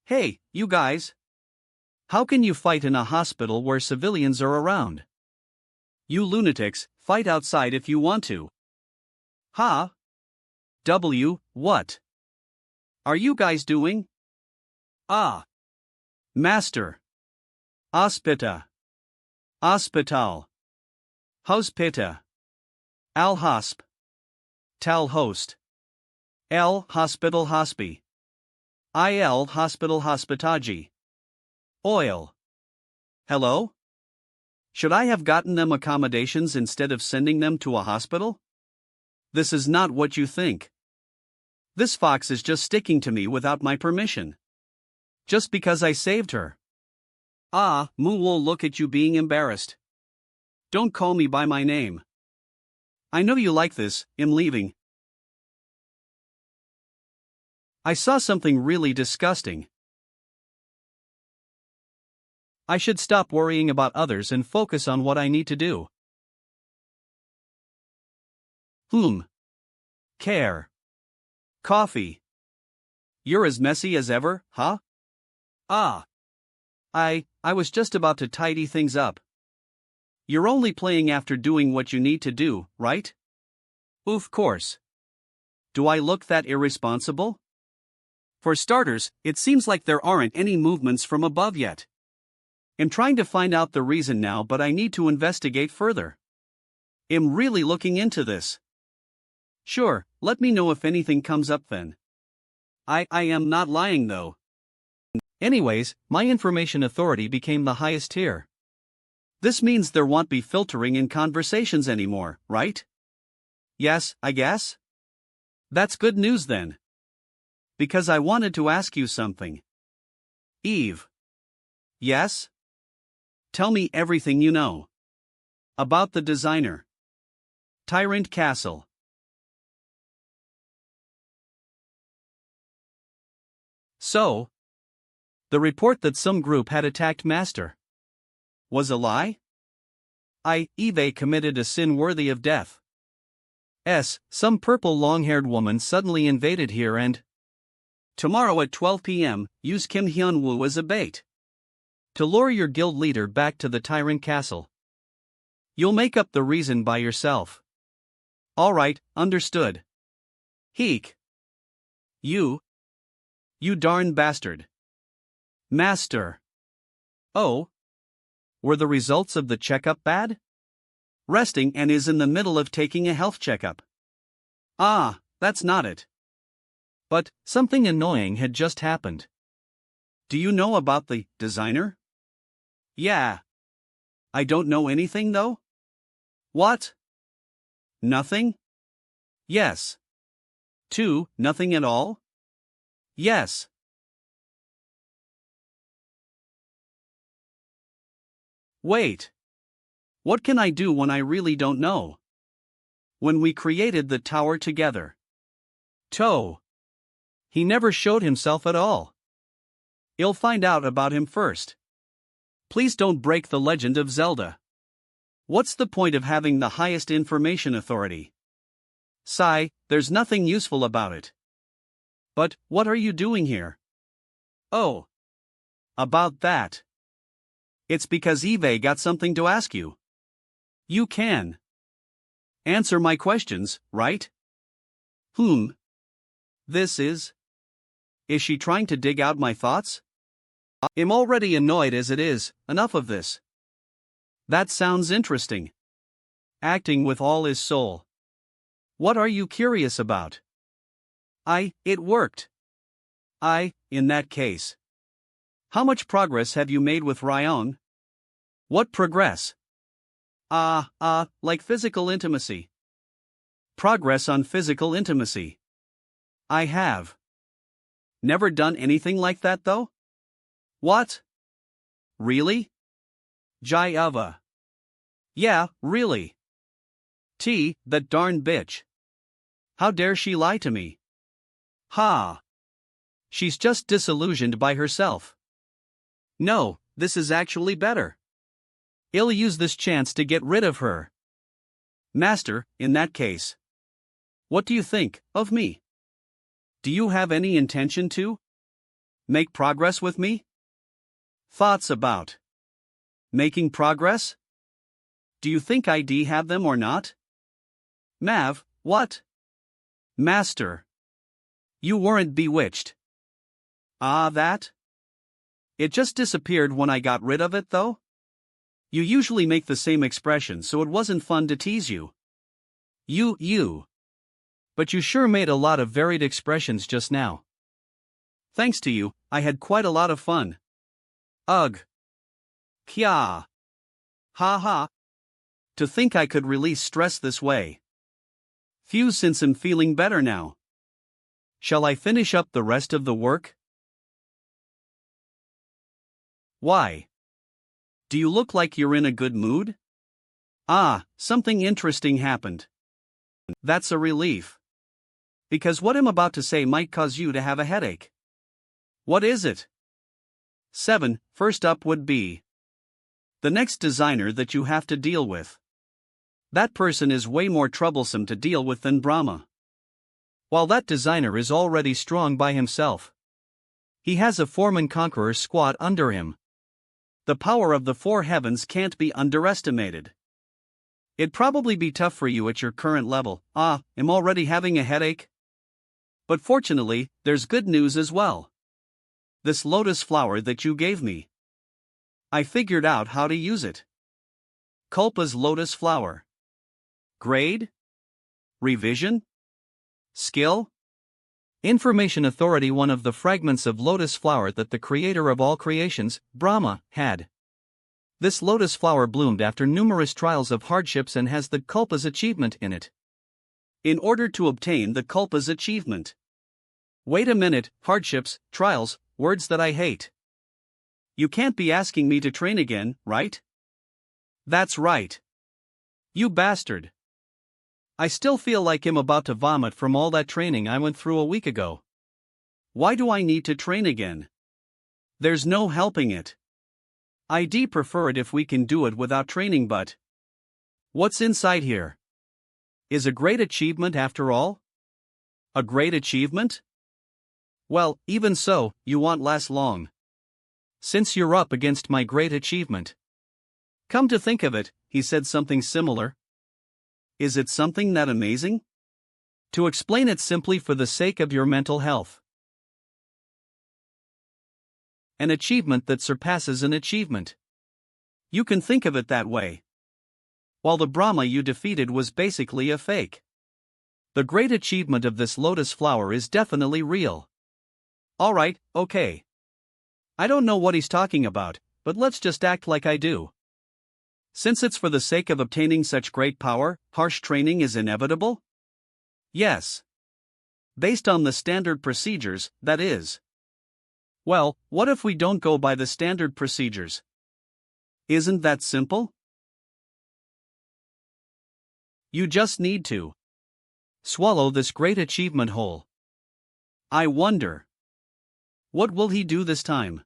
Hey, you guys. How can you fight in a hospital where civilians are around? You lunatics, fight outside if you want to. Ha? What? Are you guys doing? Master. Hospita. Hospital. Hospita. Al hosp. Tal host. L hospital hospi. Il hospital hospitaji. Oil. Hello? Should I have gotten them accommodations instead of sending them to a hospital? This is not what you think. This fox is just sticking to me without my permission. Just because I saved her. Moo will look at you being embarrassed. Don't call me by my name. I know you like this. I'm leaving. I saw something really disgusting. I should stop worrying about others and focus on what I need to do. Care. Coffee. You're as messy as ever, huh? I was just about to tidy things up. You're only playing after doing what you need to do, right? Of course. Do I look that irresponsible? For starters, it seems like there aren't any movements from above yet. I'm trying to find out the reason now, but I need to investigate further. I'm really looking into this. Sure, let me know if anything comes up then. I am not lying though. Anyways, my information authority became the highest tier. This means there won't be filtering in conversations anymore, right? Yes, I guess? That's good news then. Because I wanted to ask you something. Eve. Yes? Tell me everything you know. About the designer. Tyrant Castle. So, the report that some group had attacked Master was a lie? Eve committed a sin worthy of death. Some purple long-haired woman suddenly invaded here and tomorrow at 12 p.m., use Kim Hyun-Woo as a bait to lure your guild leader back to the Tyrant Castle. You'll make up the reason by yourself. Alright, understood. Heek. You darn bastard. Master. Oh? Were the results of the checkup bad? Resting and is in the middle of taking a health checkup. That's not it. But something annoying had just happened. Do you know about the designer? Yeah. I don't know anything though? What? Nothing? Yes. 2. Nothing at all? Yes. Wait. What can I do when I really don't know? When we created the tower together. He never showed himself at all. I'll find out about him first. Please don't break the legend of Zelda. What's the point of having the highest information authority? Sigh, there's nothing useful about it. But, what are you doing here? Oh. About that. It's because Eve got something to ask you. You can answer my questions, right? This is she trying to dig out my thoughts? I'm already annoyed as it is, enough of this. That sounds interesting. Acting with all his soul. What are you curious about? It worked. In that case. How much progress have you made with Ryan? What progress? Like physical intimacy. Progress on physical intimacy. I have. Never done anything like that though? What? Really? Jayava. Yeah, really. That darn bitch. How dare she lie to me? Ha! She's just disillusioned by herself. No, this is actually better. I'll use this chance to get rid of her. Master, in that case. What do you think of me? Do you have any intention to make progress with me? Thoughts about making progress? Do you think I have them or not? Mav, what? Master. You weren't bewitched. Ah, that? It just disappeared when I got rid of it, though? You usually make the same expression, so it wasn't fun to tease you. You. But you sure made a lot of varied expressions just now. Thanks to you, I had quite a lot of fun. Ugh. Kya. Ha ha. To think I could release stress this way. Phew, since I'm feeling better now. Shall I finish up the rest of the work? Why? Do you look like you're in a good mood? Ah, something interesting happened. That's a relief. Because what I'm about to say might cause you to have a headache. What is it? 7. First up would be the next designer that you have to deal with. That person is way more troublesome to deal with than Brahma. While that designer is already strong by himself, he has a foreman conqueror squad under him. The power of the four heavens can't be underestimated. It'd probably be tough for you at your current level. I'm already having a headache. But fortunately, there's good news as well. This lotus flower that you gave me. I figured out how to use it. Kulpa's lotus flower. Grade? Revision? Skill? Information authority. One of the fragments of lotus flower that the creator of all creations, Brahma, had. This lotus flower bloomed after numerous trials of hardships and has the Kulpa's achievement in it. In order to obtain the Kulpa's achievement. Wait a minute, hardships, trials, words that I hate. You can't be asking me to train again, right? That's right. You bastard. I still feel like I'm about to vomit from all that training I went through a week ago. Why do I need to train again? There's no helping it. I'd prefer it if we can do it without training, but what's inside here? Is a great achievement after all? A great achievement? Well, even so, you won't last long. Since you're up against my great achievement. Come to think of it, he said something similar. Is it something that amazing? To explain it simply for the sake of your mental health. An achievement that surpasses an achievement. You can think of it that way. While the Brahma you defeated was basically a fake. The great achievement of this lotus flower is definitely real. Alright, okay. I don't know what he's talking about, but let's just act like I do. Since it's for the sake of obtaining such great power, harsh training is inevitable? Yes. Based on the standard procedures, that is. Well, what if we don't go by the standard procedures? Isn't that simple? You just need to swallow this great achievement whole. I wonder. What will he do this time?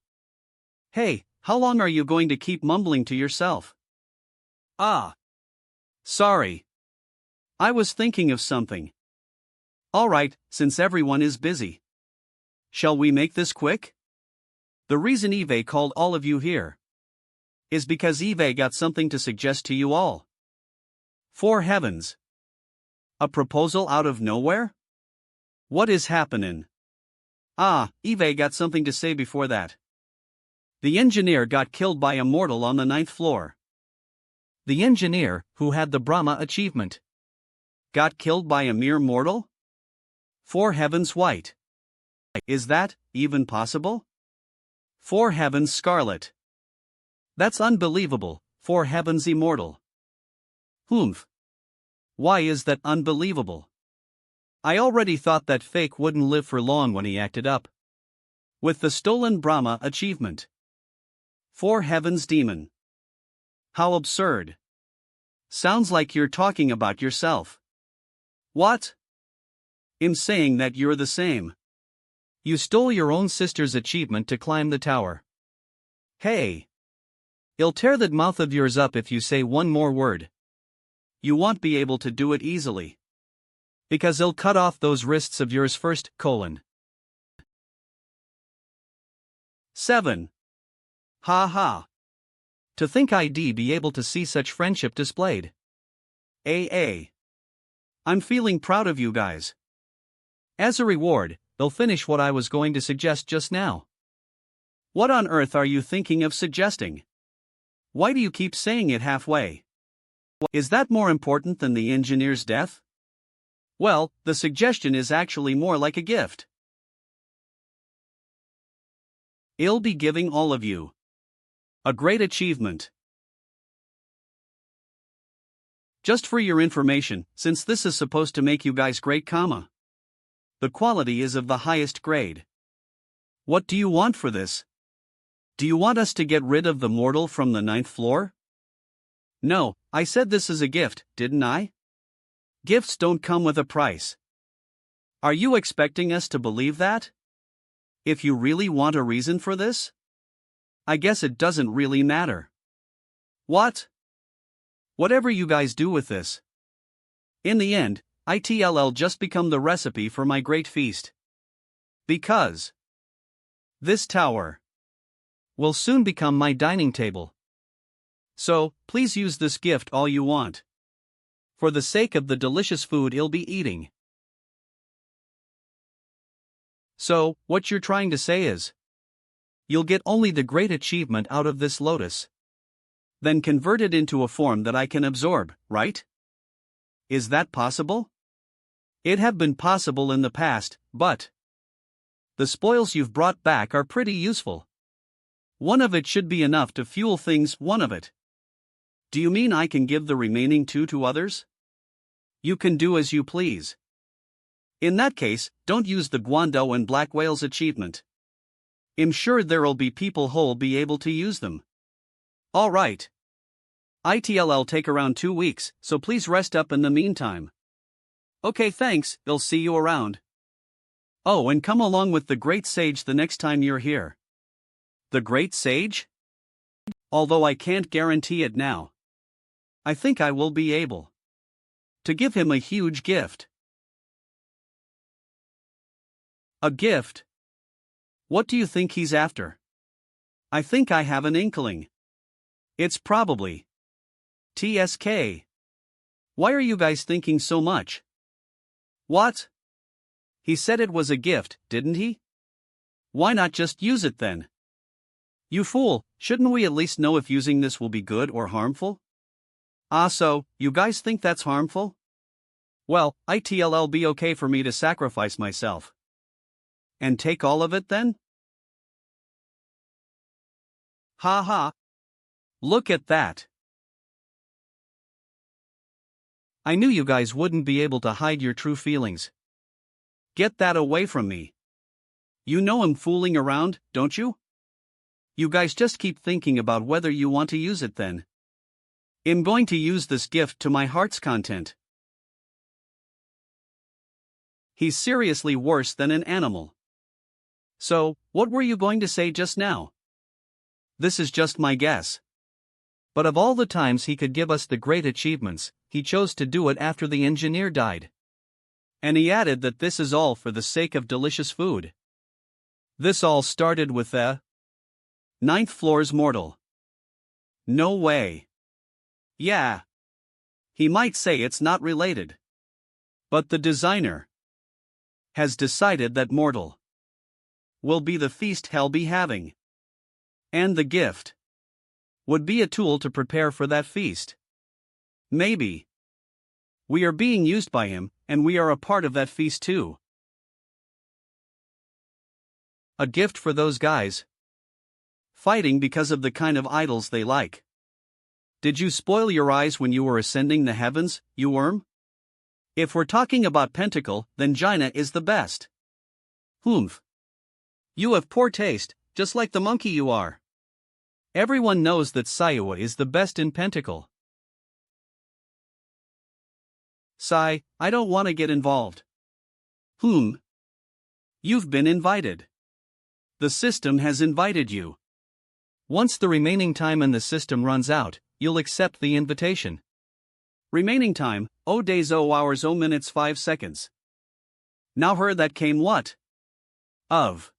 Hey, how long are you going to keep mumbling to yourself? Sorry. I was thinking of something. Alright, since everyone is busy. Shall we make this quick? The reason Eve called all of you here is because Eve got something to suggest to you all. Four heavens. A proposal out of nowhere? What is happening? Eve got something to say before that. The engineer got killed by a mortal on the 9th floor. The engineer, who had the Brahma achievement, got killed by a mere mortal? Four heavens white. Is that even possible? Four heavens scarlet. That's unbelievable. Four heavens immortal. Humph. Why is that unbelievable? I already thought that fake wouldn't live for long when he acted up with the stolen Brahma achievement. For heaven's demon. How absurd. Sounds like you're talking about yourself. What? I'm saying that you're the same. You stole your own sister's achievement to climb the tower. Hey. I'll tear that mouth of yours up if you say one more word. You won't be able to do it easily. Because I'll cut off those wrists of yours first, 7. Ha ha. To think I'd be able to see such friendship displayed. I'm feeling proud of you guys. As a reward, they'll finish what I was going to suggest just now. What on earth are you thinking of suggesting? Why do you keep saying it halfway? Is that more important than the engineer's death? Well, the suggestion is actually more like a gift. I'll be giving all of you a great achievement. Just for your information, since this is supposed to make you guys great, the quality is of the highest grade. What do you want for this? Do you want us to get rid of the mortal from the 9th floor? No, I said this is a gift, didn't I? Gifts don't come with a price. Are you expecting us to believe that? If you really want a reason for this? I guess it doesn't really matter. What? Whatever you guys do with this. In the end, it'll just become the recipe for my great feast. Because this tower will soon become my dining table. So, please use this gift all you want. For the sake of the delicious food I'll be eating. So, what you're trying to say is, you'll get only the great achievement out of this lotus. Then convert it into a form that I can absorb, right? Is that possible? It have been possible in the past, but the spoils you've brought back are pretty useful. One of it should be enough to fuel things, one of it. Do you mean I can give the remaining 2 to others? You can do as you please. In that case, don't use the Guando and Black Whale's achievement. I'm sure there'll be people who'll be able to use them. Alright. It'll take around 2 weeks, so please rest up in the meantime. Okay, thanks, I'll see you around. Oh, and come along with the Great Sage the next time you're here. The Great Sage? Although I can't guarantee it now. I think I will be able to give him a huge gift. A gift? What do you think he's after? I think I have an inkling. It's probably TSK. Why are you guys thinking so much? What? He said it was a gift, didn't he? Why not just use it then? You fool, shouldn't we at least know if using this will be good or harmful? So, you guys think that's harmful? Well, it'll be okay for me to sacrifice myself. And take all of it then? Ha ha. Look at that. I knew you guys wouldn't be able to hide your true feelings. Get that away from me. You know I'm fooling around, don't you? You guys just keep thinking about whether you want to use it then. I'm going to use this gift to my heart's content. He's seriously worse than an animal. So, what were you going to say just now? This is just my guess. But of all the times he could give us the great achievements, he chose to do it after the engineer died. And he added that this is all for the sake of delicious food. This all started with the 9th floor's mortal. No way. Yeah. He might say it's not related. But the designer has decided that mortal will be the feast he'll be having. And the gift would be a tool to prepare for that feast. Maybe. We are being used by him, and we are a part of that feast too. A gift for those guys fighting because of the kind of idols they like. Did you spoil your eyes when you were ascending the heavens, you worm? If we're talking about Pentacle, then Jaina is the best. Humph. You have poor taste, just like the monkey you are. Everyone knows that Sayua is the best in Pentacle. Sai, I don't want to get involved. You've been invited. The system has invited you. Once the remaining time in the system runs out, you'll accept the invitation. Remaining time, 0 days 0 hours 0 minutes 5 seconds. Now her that came what? Of.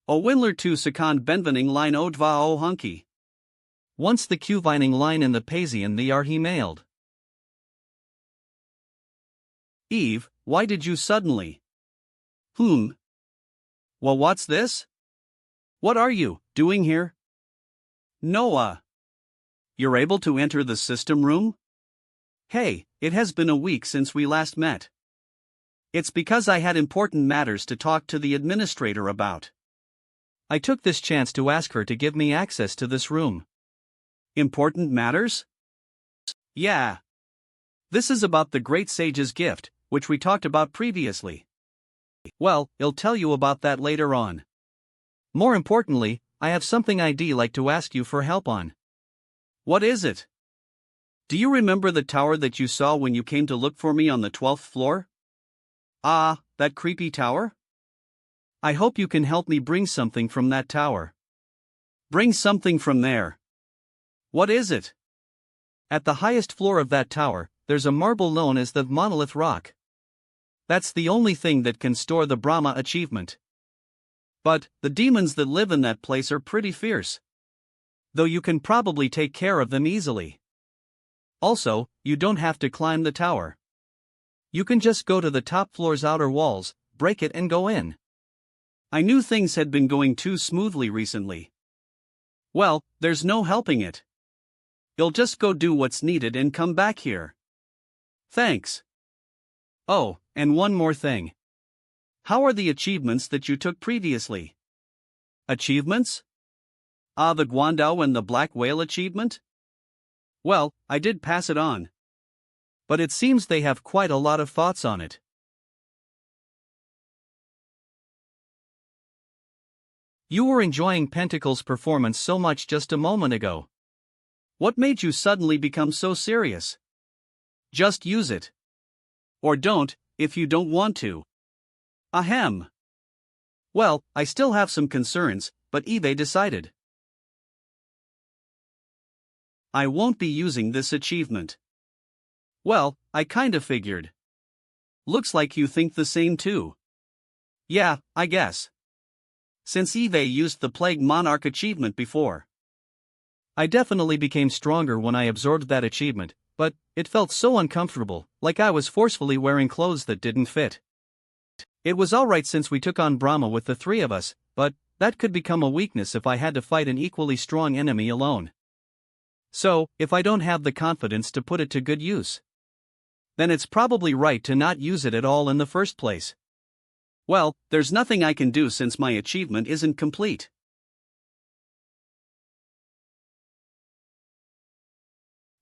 O Winler 2 second benvening line o dva o hunky. Once the Q-vining line in the Pasian the are he mailed. Eve, why did you suddenly? Well, what's this? What are you doing here? Noah. You're able to enter the system room? Hey, it has been a week since we last met. It's because I had important matters to talk to the administrator about. I took this chance to ask her to give me access to this room. Important matters? Yeah. This is about the Great Sage's gift, which we talked about previously. Well, I'll tell you about that later on. More importantly, I have something I'd like to ask you for help on. What is it? Do you remember the tower that you saw when you came to look for me on the 12th floor? Ah, that creepy tower? I hope you can help me bring something from that tower. Bring something from there. What is it? At the highest floor of that tower, there's a marble known as the Monolith Rock. That's the only thing that can store the Brahma achievement. But, the demons that live in that place are pretty fierce. Though you can probably take care of them easily. Also, you don't have to climb the tower. You can just go to the top floor's outer walls, break it and go in. I knew things had been going too smoothly recently. Well, there's no helping it. You'll just go do what's needed and come back here. Thanks. Oh, and one more thing. How are the achievements that you took previously? Achievements? Ah, the Guandao and the Black Whale achievement? Well, I did pass it on. But it seems they have quite a lot of thoughts on it. You were enjoying Pentacle's performance so much just a moment ago. What made you suddenly become so serious? Just use it. Or don't, if you don't want to. Ahem. Well, I still have some concerns, but Eve decided. I won't be using this achievement. Well, I kinda figured. Looks like you think the same too. Yeah, I guess. Since Eve used the Plague Monarch achievement before. I definitely became stronger when I absorbed that achievement, but it felt so uncomfortable, like I was forcefully wearing clothes that didn't fit. It was alright since we took on Brahma with the three of us, but that could become a weakness if I had to fight an equally strong enemy alone. So, if I don't have the confidence to put it to good use, then it's probably right to not use it at all in the first place. Well, there's nothing I can do since my achievement isn't complete.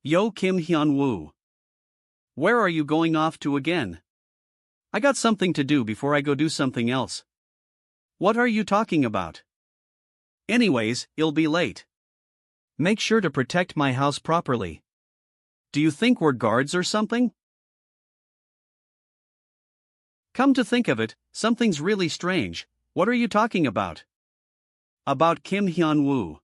Yo Kim Hyun-Woo. Where are you going off to again? I got something to do before I go do something else. What are you talking about? Anyways, it'll be late. Make sure to protect my house properly. Do you think we're guards or something? Come to think of it, something's really strange. What are you talking about? About Kim Hyun-Woo.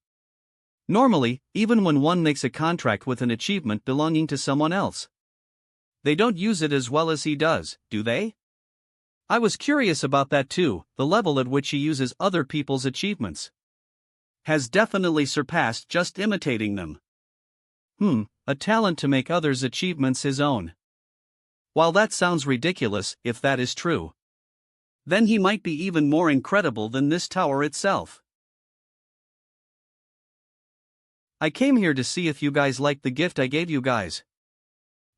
Normally, even when one makes a contract with an achievement belonging to someone else, they don't use it as well as he does, do they? I was curious about that too. The level at which he uses other people's achievements has definitely surpassed just imitating them. A talent to make others' achievements his own. While that sounds ridiculous, if that is true, then he might be even more incredible than this tower itself. I came here to see if you guys liked the gift I gave you guys.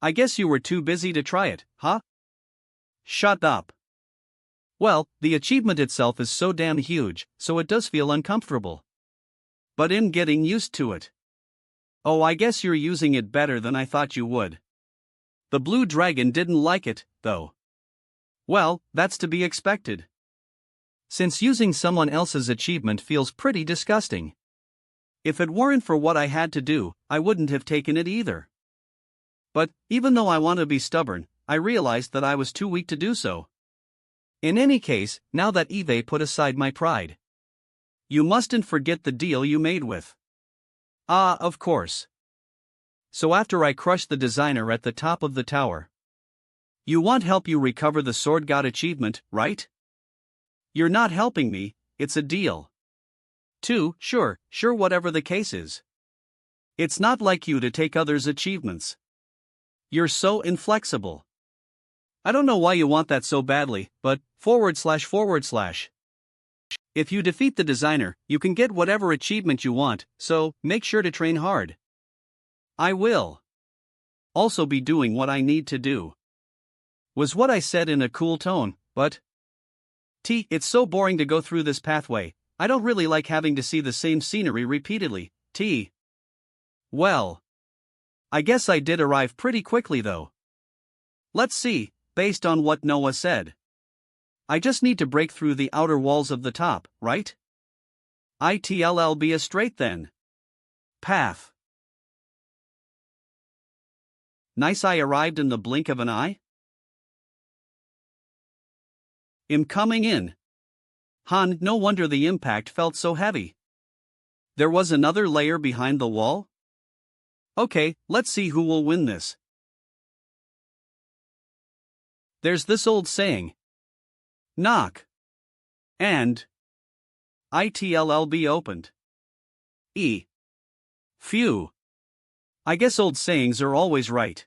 I guess you were too busy to try it, huh? Shut up. Well, the achievement itself is so damn huge, so it does feel uncomfortable. But I'm getting used to it. Oh, I guess you're using it better than I thought you would. The blue dragon didn't like it, though. Well, that's to be expected. Since using someone else's achievement feels pretty disgusting. If it weren't for what I had to do, I wouldn't have taken it either. But, even though I want to be stubborn, I realized that I was too weak to do so. In any case, now that Eve put aside my pride. You mustn't forget the deal you made with. Ah, of course. So after I crushed the designer at the top of the tower. You want help you recover the Sword God achievement, right? You're not helping me, it's a deal. 2, sure, whatever the case is. It's not like you to take others' achievements. You're so inflexible. I don't know why you want that so badly, but, // If you defeat the designer, you can get whatever achievement you want, so, make sure to train hard. I will. Also be doing what I need to do. Was what I said in a cool tone, but... It's so boring to go through this pathway, I don't really like having to see the same scenery repeatedly, Well. I guess I did arrive pretty quickly though. Let's see, based on what Noah said. I just need to break through the outer walls of the top, right? It'll be a straight then. Path. Nice, I arrived in the blink of an eye. I'm coming in. No wonder the impact felt so heavy. There was another layer behind the wall? Okay, let's see who will win this. There's this old saying. Knock. And. It'll be opened. Phew. I guess old sayings are always right.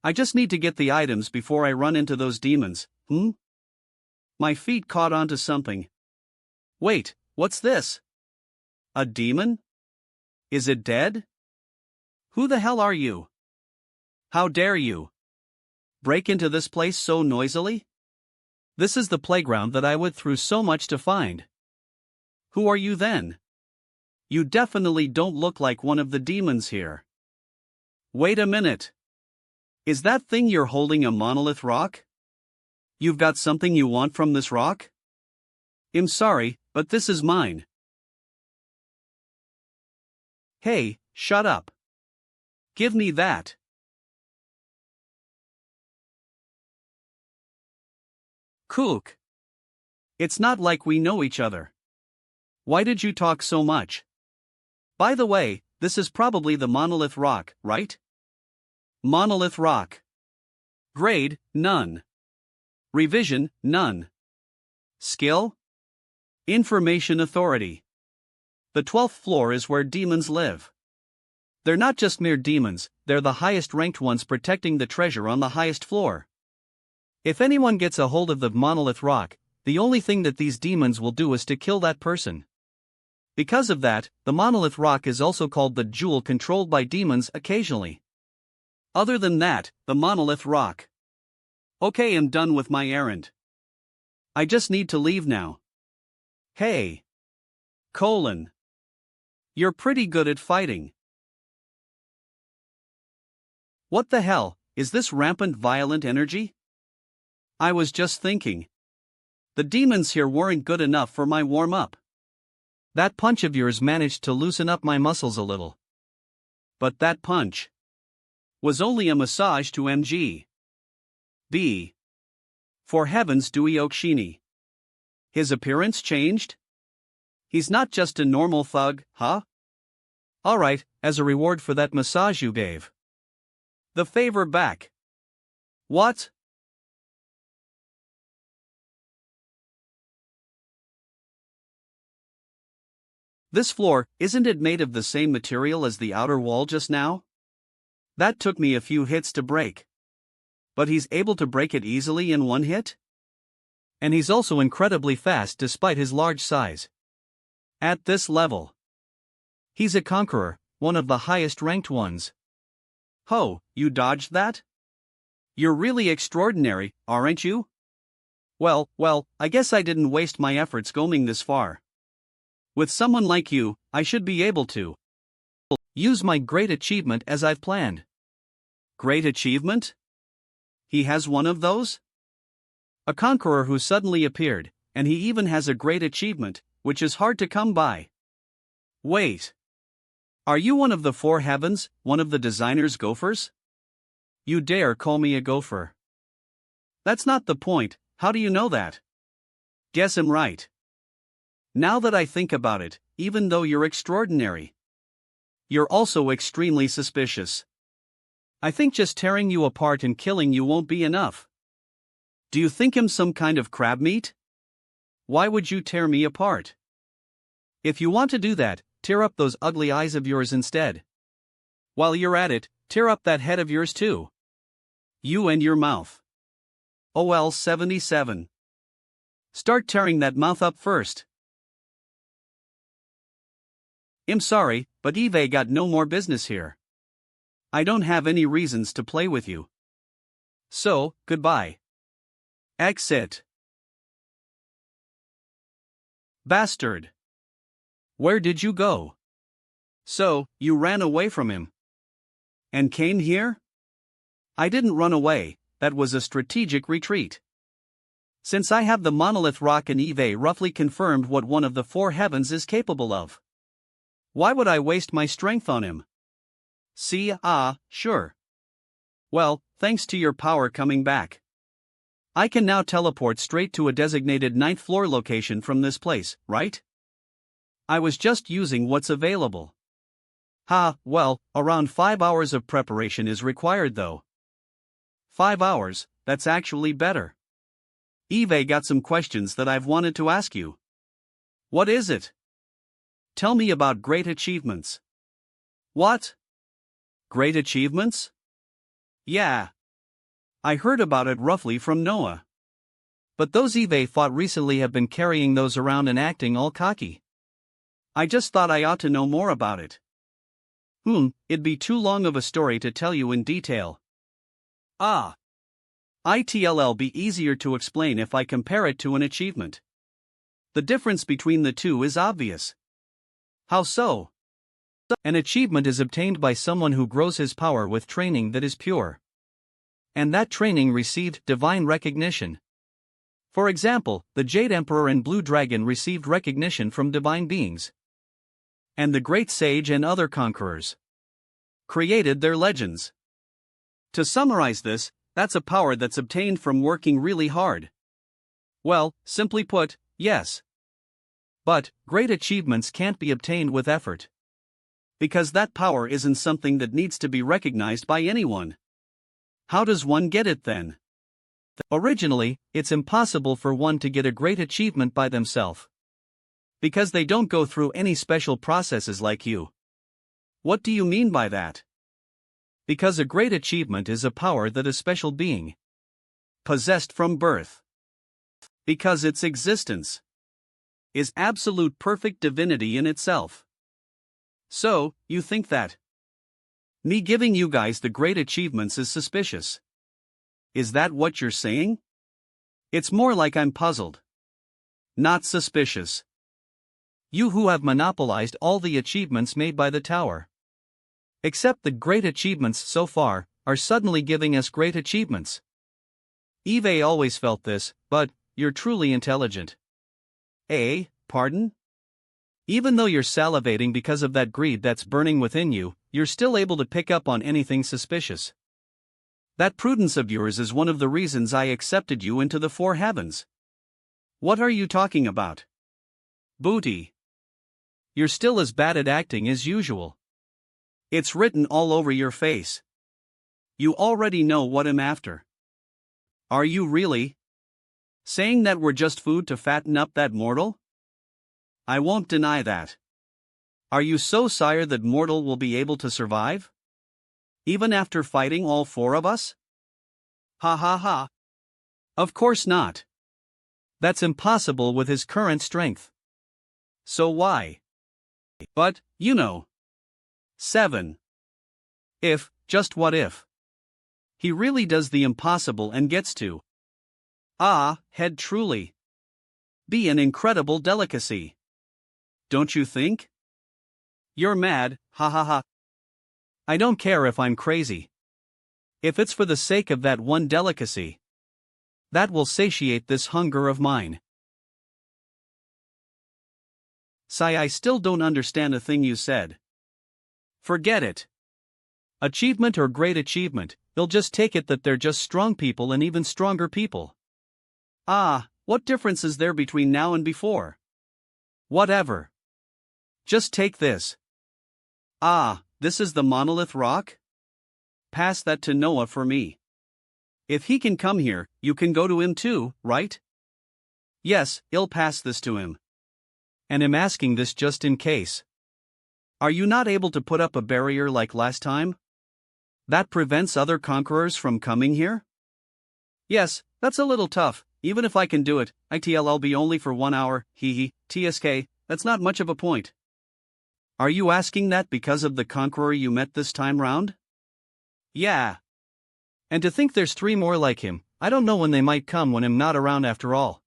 I just need to get the items before I run into those demons, My feet caught onto something. Wait, what's this? A demon? Is it dead? Who the hell are you? How dare you? Break into this place so noisily? This is the playground that I went through so much to find. Who are you then? You definitely don't look like one of the demons here. Wait a minute. Is that thing you're holding a monolith rock? You've got something you want from this rock? I'm sorry, but this is mine. Hey, shut up. Give me that. Kook. It's not like we know each other. Why did you talk so much? By the way, this is probably the monolith rock, right? Monolith rock. Grade, none. Revision, none. Skill? Information authority. The 12th floor is where demons live. They're not just mere demons, they're the highest ranked ones protecting the treasure on the highest floor. If anyone gets a hold of the monolith rock, the only thing that these demons will do is to kill that person. Because of that, the monolith rock is also called the jewel controlled by demons occasionally. Other than that, the monolith rock. Okay, I'm done with my errand. I just need to leave now. Hey. You're pretty good at fighting. What the hell, is this rampant violent energy? I was just thinking. The demons here weren't good enough for my warm-up. That punch of yours managed to loosen up my muscles a little. But that punch was only a massage to MG. B. For heavens, Dewey Okshini. His appearance changed? He's not just a normal thug, huh? Alright, as a reward for that massage you gave. The favor back. What? This floor, isn't it made of the same material as the outer wall just now? That took me a few hits to break. But he's able to break it easily in one hit? And he's also incredibly fast despite his large size. At this level. He's a conqueror, one of the highest ranked ones. Ho, you dodged that? You're really extraordinary, aren't you? Well, I guess I didn't waste my efforts going this far. With someone like you, I should be able to use my great achievement as I've planned. Great achievement? He has one of those? A conqueror who suddenly appeared, and he even has a great achievement, which is hard to come by. Wait. Are you one of the four heavens, one of the designer's gophers? You dare call me a gopher? That's not the point. How do you know that? Guess I'm right. Now that I think about it, even though you're extraordinary, you're also extremely suspicious. I think just tearing you apart and killing you won't be enough. Do you think I'm some kind of crab meat? Why would you tear me apart? If you want to do that, tear up those ugly eyes of yours instead. While you're at it, tear up that head of yours too. You and your mouth. OL 77. Start tearing that mouth up first. I'm sorry, but Eve got no more business here. I don't have any reasons to play with you. So, goodbye. Exit. Bastard. Where did you go? So, you ran away from him. And came here? I didn't run away, that was a strategic retreat. Since I have the monolith rock and Eve roughly confirmed what one of the four heavens is capable of. Why would I waste my strength on him? See, sure. Well, thanks to your power coming back. I can now teleport straight to a designated 9th floor location from this place, right? I was just using what's available. Well, around 5 hours of preparation is required though. 5 hours, that's actually better. Eve got some questions that I've wanted to ask you. What is it? Tell me about great achievements. What? Great achievements? Yeah. I heard about it roughly from Noah. But those Eve fought recently have been carrying those around and acting all cocky. I just thought I ought to know more about it. It'd be too long of a story to tell you in detail. It'll be easier to explain if I compare it to an achievement. The difference between the two is obvious. How so? An achievement is obtained by someone who grows his power with training that is pure. And that training received divine recognition. For example, the Jade Emperor and Blue Dragon received recognition from divine beings. And the Great Sage and other conquerors created their legends. To summarize this, that's a power that's obtained from working really hard. Well, simply put, yes. But, great achievements can't be obtained with effort. Because that power isn't something that needs to be recognized by anyone. How does one get it then? Originally, it's impossible for one to get a great achievement by themselves. Because they don't go through any special processes like you. What do you mean by that? Because a great achievement is a power that a special being possessed from birth. Because its existence is absolute perfect divinity in itself. So, you think that me giving you guys the great achievements is suspicious? Is that what you're saying? It's more like I'm puzzled. Not suspicious. You who have monopolized all the achievements made by the tower. Except the great achievements so far, are suddenly giving us great achievements. Eve always felt this, but, you're truly intelligent. Pardon? Even though you're salivating because of that greed that's burning within you, you're still able to pick up on anything suspicious. That prudence of yours is one of the reasons I accepted you into the four heavens. What are you talking about? Booty. You're still as bad at acting as usual. It's written all over your face. You already know what I'm after. Are you really saying that we're just food to fatten up that mortal? I won't deny that. Are you so sire that mortal will be able to survive? Even after fighting all four of us? Ha ha ha. Of course not. That's impossible with his current strength. So why? But, 7. If, just what if? He really does the impossible and gets to. Head truly. Be an incredible delicacy. Don't you think? You're mad, ha ha ha. I don't care if I'm crazy. If it's for the sake of that one delicacy, that will satiate this hunger of mine. Sigh, I still don't understand a thing you said. Forget it. Achievement or great achievement, they'll just take it that they're just strong people and even stronger people. Ah, what difference is there between now and before? Whatever. Just take this. Ah, this is the monolith rock? Pass that to Noah for me. If he can come here, you can go to him too, right? Yes, I'll pass this to him. And I'm asking this just in case. Are you not able to put up a barrier like last time? That prevents other conquerors from coming here? Yes, that's a little tough. Even if I can do it, I'll be only for 1 hour, TSK, that's not much of a point. Are you asking that because of the conqueror you met this time round? Yeah. And to think there's 3 more like him, I don't know when they might come when I'm not around after all.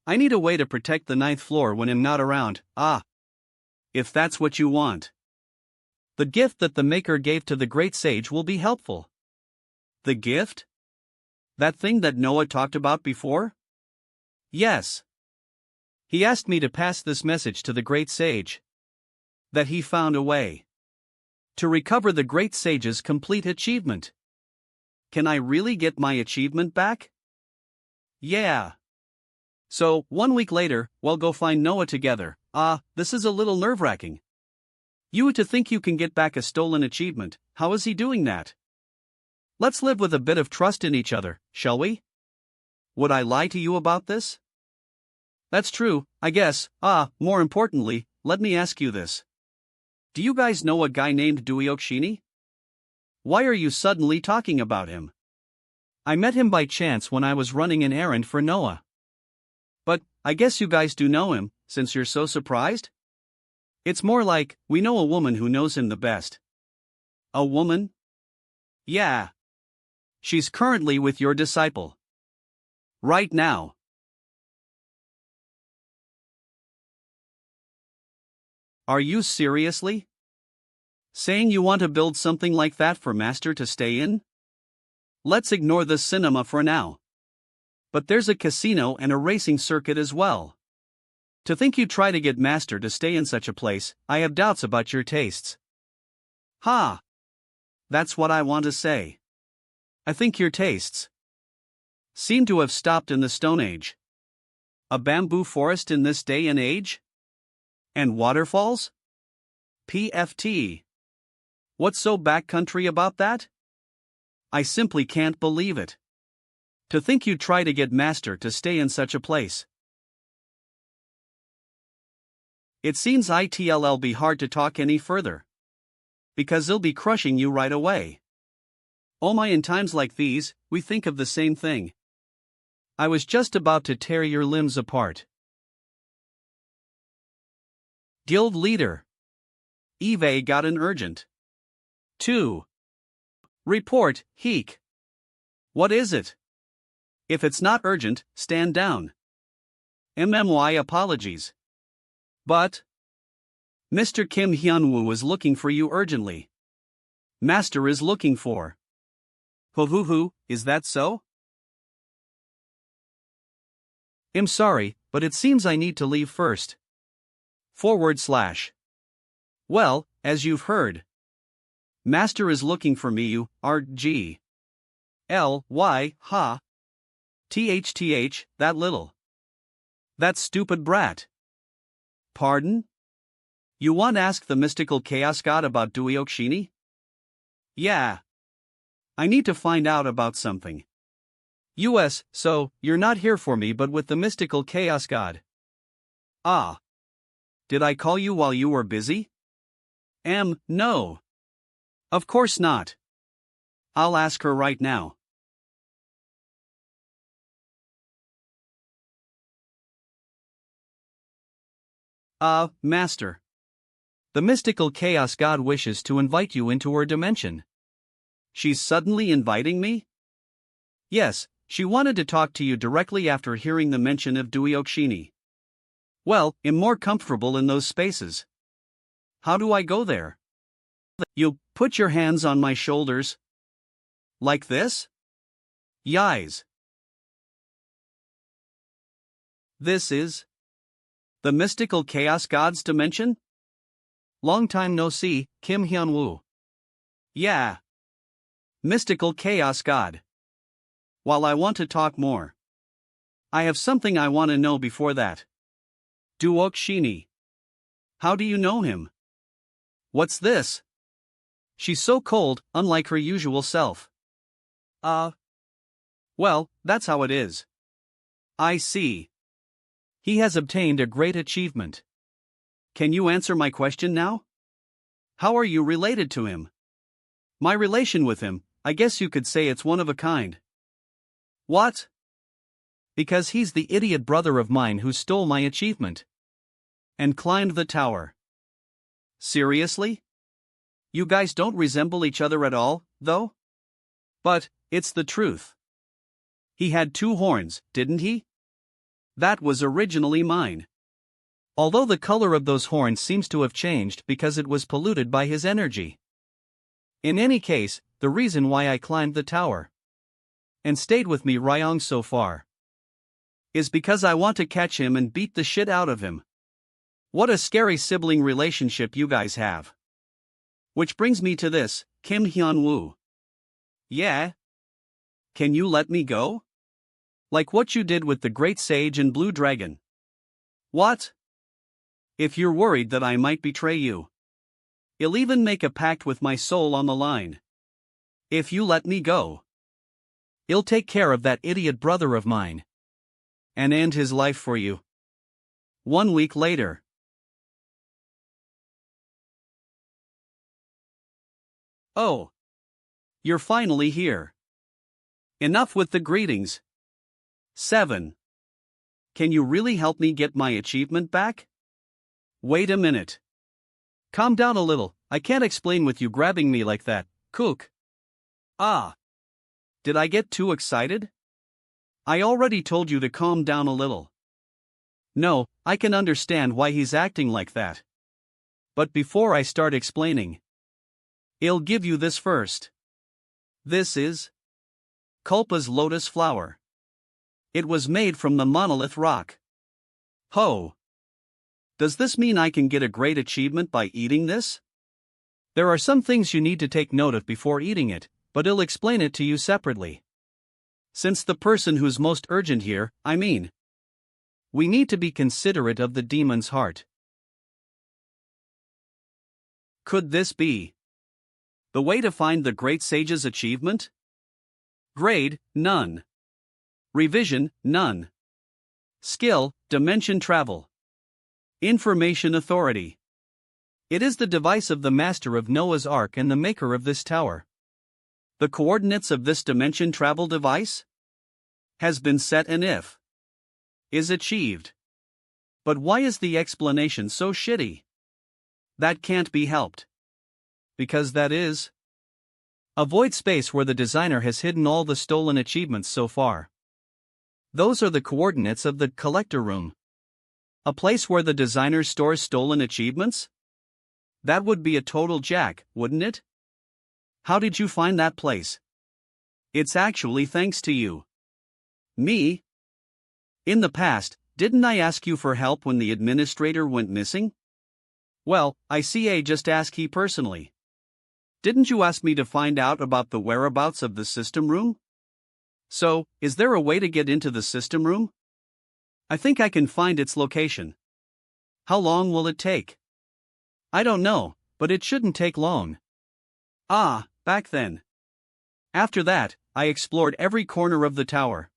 I need a way to protect the 9th floor when I'm not around, if that's what you want. The gift that the Maker gave to the great sage will be helpful. The gift? That thing that Noah talked about before? Yes. He asked me to pass this message to the great sage. That he found a way to recover the great sage's complete achievement. Can I really get my achievement back? Yeah. So, 1 week later, we'll go find Noah together. This is a little nerve-wracking. You to think you can get back a stolen achievement, how is he doing that? Let's live with a bit of trust in each other, shall we? Would I lie to you about this? That's true, I guess. More importantly, let me ask you this. Do you guys know a guy named Duiokshini? Why are you suddenly talking about him? I met him by chance when I was running an errand for Noah. But, I guess you guys do know him, since you're so surprised? It's more like, we know a woman who knows him the best. A woman? Yeah. She's currently with your disciple. Right now. Are you seriously saying you want to build something like that for Master to stay in? Let's ignore the cinema for now. But there's a casino and a racing circuit as well. To think you try to get Master to stay in such a place, I have doubts about your tastes. That's what I want to say. I think your tastes seem to have stopped in the Stone Age. A bamboo forest in this day and age? And waterfalls? PFT. What's so backcountry about that? I simply can't believe it. To think you'd try to get Master to stay in such a place. It seems it'll be hard to talk any further. Because he'll be crushing you right away. Oh my, in times like these, we think of the same thing. I was just about to tear your limbs apart. Guild leader. Eve got an urgent. 2. Report, Heek. What is it? If it's not urgent, stand down. MMY apologies. But Mr. Kim Hyun-Woo is looking for you urgently. Master is looking for. Hoo, is that so? I'm sorry, but it seems I need to leave first. /. Well, as you've heard. Master is looking for me, you, RG. LY, THTH, that little. That stupid brat. Pardon? You want to ask the mystical chaos god about Duiokshini? Yeah. I need to find out about something. So, you're not here for me but with the mystical chaos god. Did I call you while you were busy? No. Of course not. I'll ask her right now. Master. The mystical chaos god wishes to invite you into her dimension. She's suddenly inviting me? Yes, she wanted to talk to you directly after hearing the mention of Duiokshini. Well, I'm more comfortable in those spaces. How do I go there? You put your hands on my shoulders. Like this? Yais. This is the mystical chaos god's dimension? Long time no see, Kim Hyun-Woo. Yeah. Mystical Chaos God. While I want to talk more, I have something I want to know before that. Duok Shini. How do you know him? What's this? She's so cold, unlike her usual self. Well, that's how it is. I see. He has obtained a great achievement. Can you answer my question now? How are you related to him? My relation with him, I guess you could say it's one of a kind. What? Because he's the idiot brother of mine who stole my achievement and climbed the tower. Seriously? You guys don't resemble each other at all, though? But, it's the truth. He had 2 horns, didn't he? That was originally mine. Although the color of those horns seems to have changed because it was polluted by his energy. In any case, the reason why I climbed the tower and stayed with me Ryong so far is because I want to catch him and beat the shit out of him. What a scary sibling relationship you guys have. Which brings me to this, Kim Hyun-Woo. Yeah? Can you let me go? Like what you did with the Great Sage and Blue Dragon. What? If you're worried that I might betray you, I'll even make a pact with my soul on the line. If you let me go, I'll take care of that idiot brother of mine and end his life for you. 1 week later. Oh. You're finally here. Enough with the greetings. 7. Can you really help me get my achievement back? Wait a minute. Calm down a little, I can't explain with you grabbing me like that, Kook. Ah. Did I get too excited? I already told you to calm down a little. No, I can understand why he's acting like that. But before I start explaining, I'll give you this first. This is Kulpa's lotus flower. It was made from the monolith rock. Ho! Does this mean I can get a great achievement by eating this? There are some things you need to take note of before eating it, but I'll explain it to you separately. Since the person who's most urgent here, we need to be considerate of the demon's heart. Could this be the way to find the Great Sage's achievement? Grade, none. Revision, none. Skill, dimension travel. Information authority. It is the device of the master of Noah's Ark and the maker of this tower. The coordinates of this dimension travel device has been set and if is achieved. But why is the explanation so shitty? That can't be helped. Because that is a void space where the designer has hidden all the stolen achievements so far. Those are the coordinates of the collector room. A place where the designer stores stolen achievements? That would be a total jack, wouldn't it? How did you find that place? It's actually thanks to you. Me? In the past, didn't I ask you for help when the administrator went missing? Well, I just asked he personally. Didn't you ask me to find out about the whereabouts of the system room? So, is there a way to get into the system room? I think I can find its location. How long will it take? I don't know, but it shouldn't take long. Ah, back then. After that, I explored every corner of the tower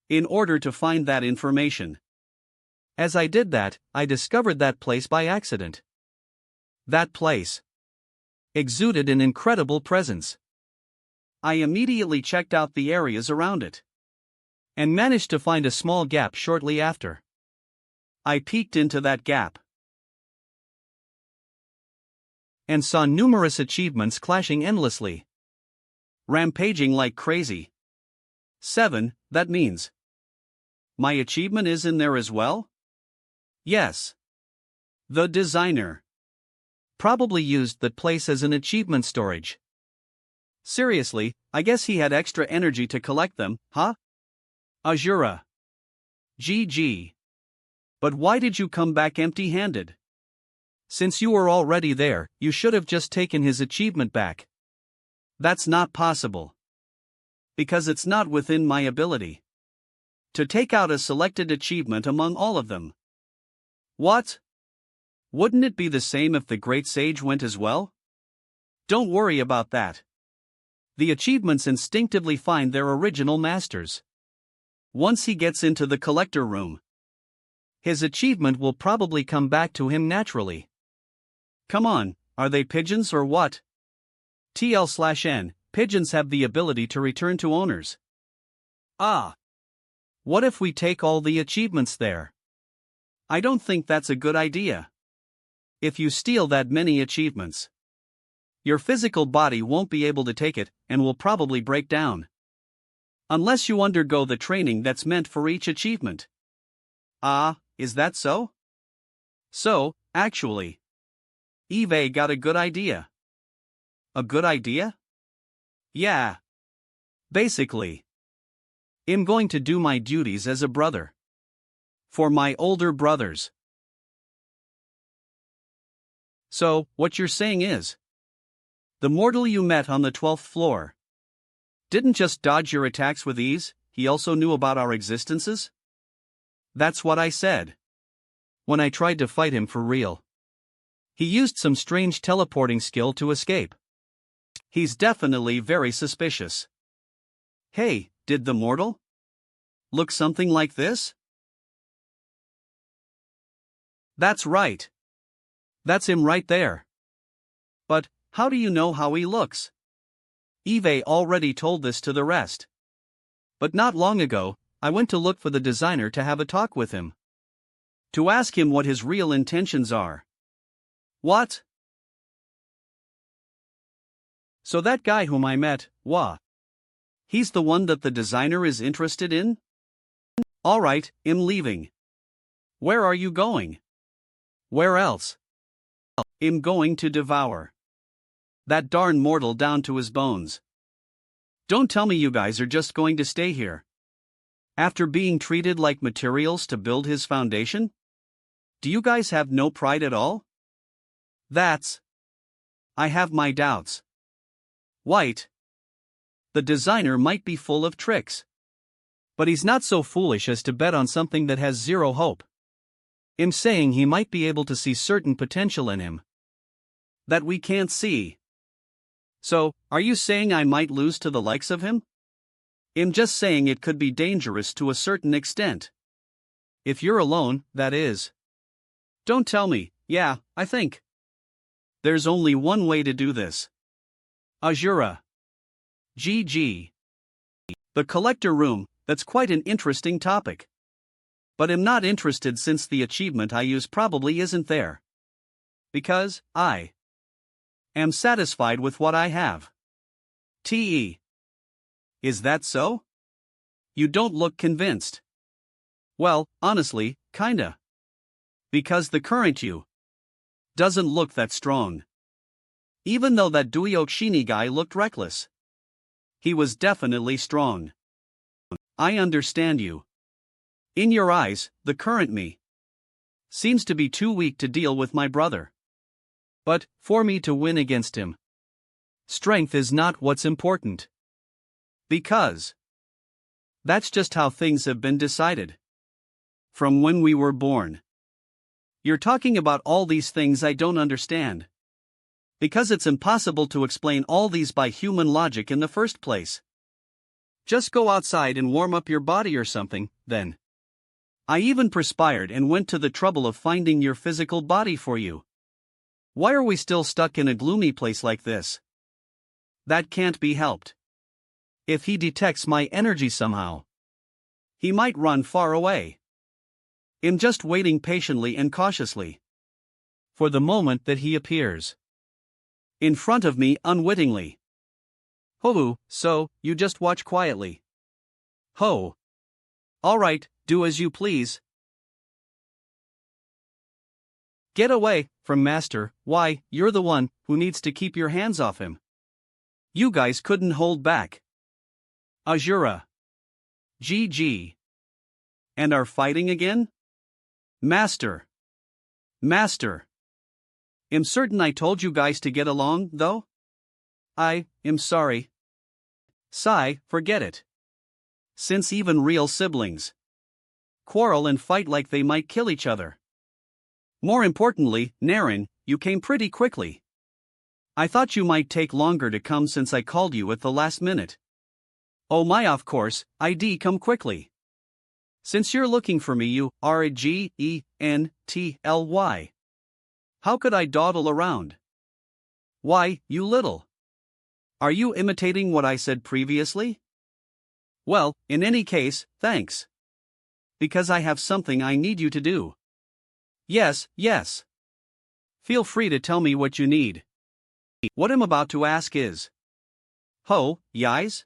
in order to find that information. As I did that, I discovered that place by accident. That place exuded an incredible presence. I immediately checked out the areas around it and managed to find a small gap shortly after. I peeked into that gap and saw numerous achievements clashing endlessly, rampaging like crazy. 7, that means my achievement is in there as well? Yes. The designer probably used that place as an achievement storage. Seriously, I guess he had extra energy to collect them, huh? Azura. GG. But why did you come back empty-handed? Since you were already there, you should have just taken his achievement back. That's not possible. Because it's not within my ability to take out a selected achievement among all of them. What? Wouldn't it be the same if the Great Sage went as well? Don't worry about that. The achievements instinctively find their original masters. Once he gets into the collector room, his achievement will probably come back to him naturally. Come on, are they pigeons or what? TL/N, pigeons have the ability to return to owners. Ah. What if we take all the achievements there? I don't think that's a good idea. If you steal that many achievements, your physical body won't be able to take it and will probably break down. Unless you undergo the training that's meant for each achievement. Ah, is that so? So, actually, Eve got a good idea. A good idea? Yeah. Basically, I'm going to do my duties as a brother. For my older brothers. So, what you're saying is, the mortal you met on the 12th floor didn't just dodge your attacks with ease, he also knew about our existences? That's what I said. When I tried to fight him for real, he used some strange teleporting skill to escape. He's definitely very suspicious. Hey, did the mortal look something like this? That's right. That's him right there. But, how do you know how he looks? Eve already told this to the rest. But not long ago, I went to look for the designer to have a talk with him. To ask him what his real intentions are. What? So that guy whom I met, he's the one that the designer is interested in? Alright, I'm leaving. Where are you going? Where else? I'm going to devour that darn mortal down to his bones. Don't tell me you guys are just going to stay here. After being treated like materials to build his foundation? Do you guys have no pride at all? I have my doubts. White. The designer might be full of tricks. But he's not so foolish as to bet on something that has zero hope. I'm saying he might be able to see certain potential in him that we can't see. So, are you saying I might lose to the likes of him? I'm just saying it could be dangerous to a certain extent. If you're alone, that is. Don't tell me, yeah, I think. There's only one way to do this. Azura. GG. The collector room, that's quite an interesting topic. But I'm not interested since the achievement I use probably isn't there. Because, I am satisfied with what I have. TE. Is that so? You don't look convinced. Well, honestly, kinda. Because the current you doesn't look that strong. Even though that Duyoshini guy looked reckless. He was definitely strong. I understand you. In your eyes, the current me seems to be too weak to deal with my brother. But, for me to win against him, strength is not what's important. Because that's just how things have been decided. From when we were born. You're talking about all these things I don't understand. Because it's impossible to explain all these by human logic in the first place. Just go outside and warm up your body or something, then. I even perspired and went to the trouble of finding your physical body for you. Why are we still stuck in a gloomy place like this? That can't be helped. If he detects my energy somehow, he might run far away. I'm just waiting patiently and cautiously for the moment that he appears in front of me unwittingly. Ho, so, you just watch quietly. Ho. Alright, do as you please. Get away from Master, why, you're the one who needs to keep your hands off him. You guys couldn't hold back. Azura. GG. And are fighting again? Master. Master. am certain I told you guys to get along, though? I'm sorry. Sigh, forget it. Since even real siblings quarrel and fight like they might kill each other. More importantly, Naren, you came pretty quickly. I thought you might take longer to come since I called you at the last minute. Oh my, of course, I'd come quickly. Since you're looking for me, you Regently. How could I dawdle around? Why, you little. Are you imitating what I said previously? Well, in any case, thanks. Because I have something I need you to do. Yes. Feel free to tell me what you need. What I'm about to ask is. Yais?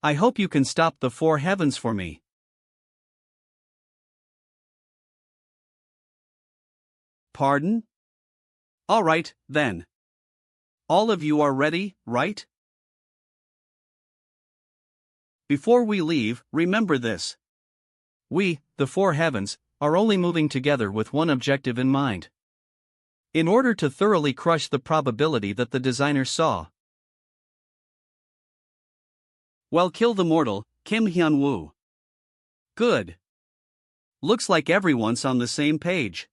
I hope you can stop the four heavens for me. Pardon? Alright, then. All of you are ready, right? Before we leave, remember this. We, the four heavens, are only moving together with one objective in mind. In order to thoroughly crush the probability that the designer saw. Well, kill the mortal, Hyun-Woo. Good. Looks like everyone's on the same page.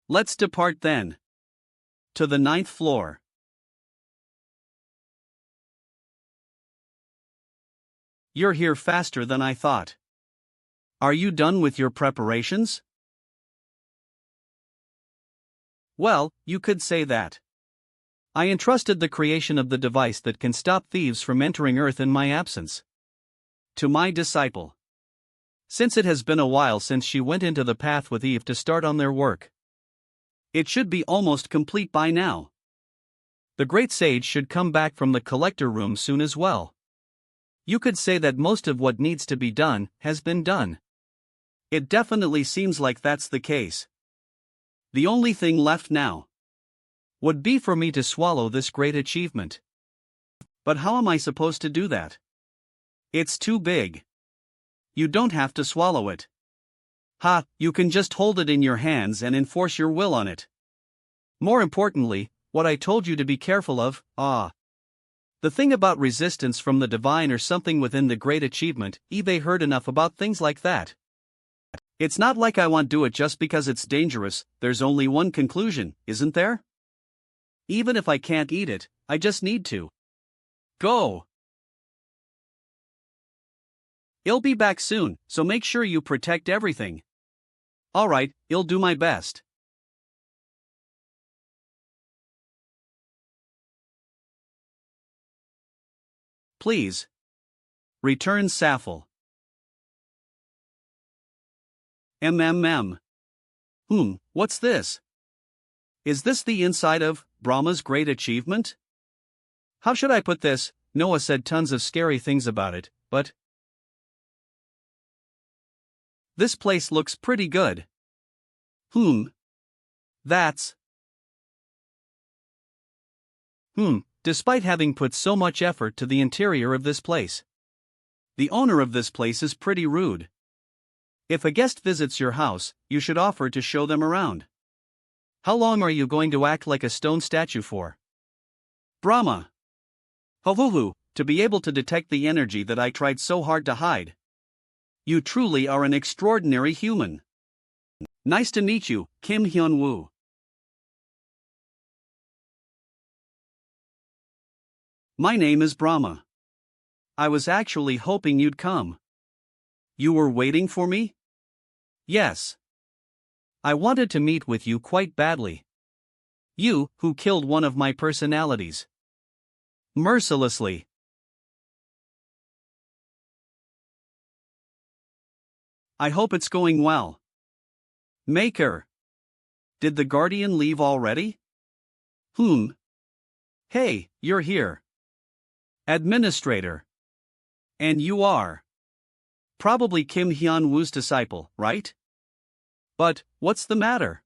Let's depart then. To the 9th floor. You're here faster than I thought. Are you done with your preparations? Well, you could say that. I entrusted the creation of the device that can stop thieves from entering Earth in my absence to my disciple. Since it has been a while since she went into the path with Eve to start on their work, it should be almost complete by now. The great sage should come back from the collector room soon as well. You could say that most of what needs to be done has been done. It definitely seems like that's the case. The only thing left now would be for me to swallow this great achievement. But how am I supposed to do that? It's too big. You don't have to swallow it. You can just hold it in your hands and enforce your will on it. More importantly, what I told you to be careful of, the thing about resistance from the divine or something within the great achievement, Eve heard enough about things like that. It's not like I want to do it just because it's dangerous, there's only one conclusion, isn't there? Even if I can't eat it, I just need to go. I'll be back soon, so make sure you protect everything. Alright, I'll do my best. Please. Return Saffel. What's this? Is this the inside of Brahma's great achievement? How should I put this? Noah said tons of scary things about it, but this place looks pretty good. That's despite having put so much effort to the interior of this place. The owner of this place is pretty rude. If a guest visits your house, you should offer to show them around. How long are you going to act like a stone statue for? Brahma. To be able to detect the energy that I tried so hard to hide. You truly are an extraordinary human. Nice to meet you, Hyun-Woo. My name is Brahma. I was actually hoping you'd come. You were waiting for me? Yes. I wanted to meet with you quite badly. You, who killed one of my personalities. Mercilessly. I hope it's going well. Maker. Did the Guardian leave already? Hey, you're here. Administrator. And you are probably Hyun-Woo's disciple, right? But, what's the matter?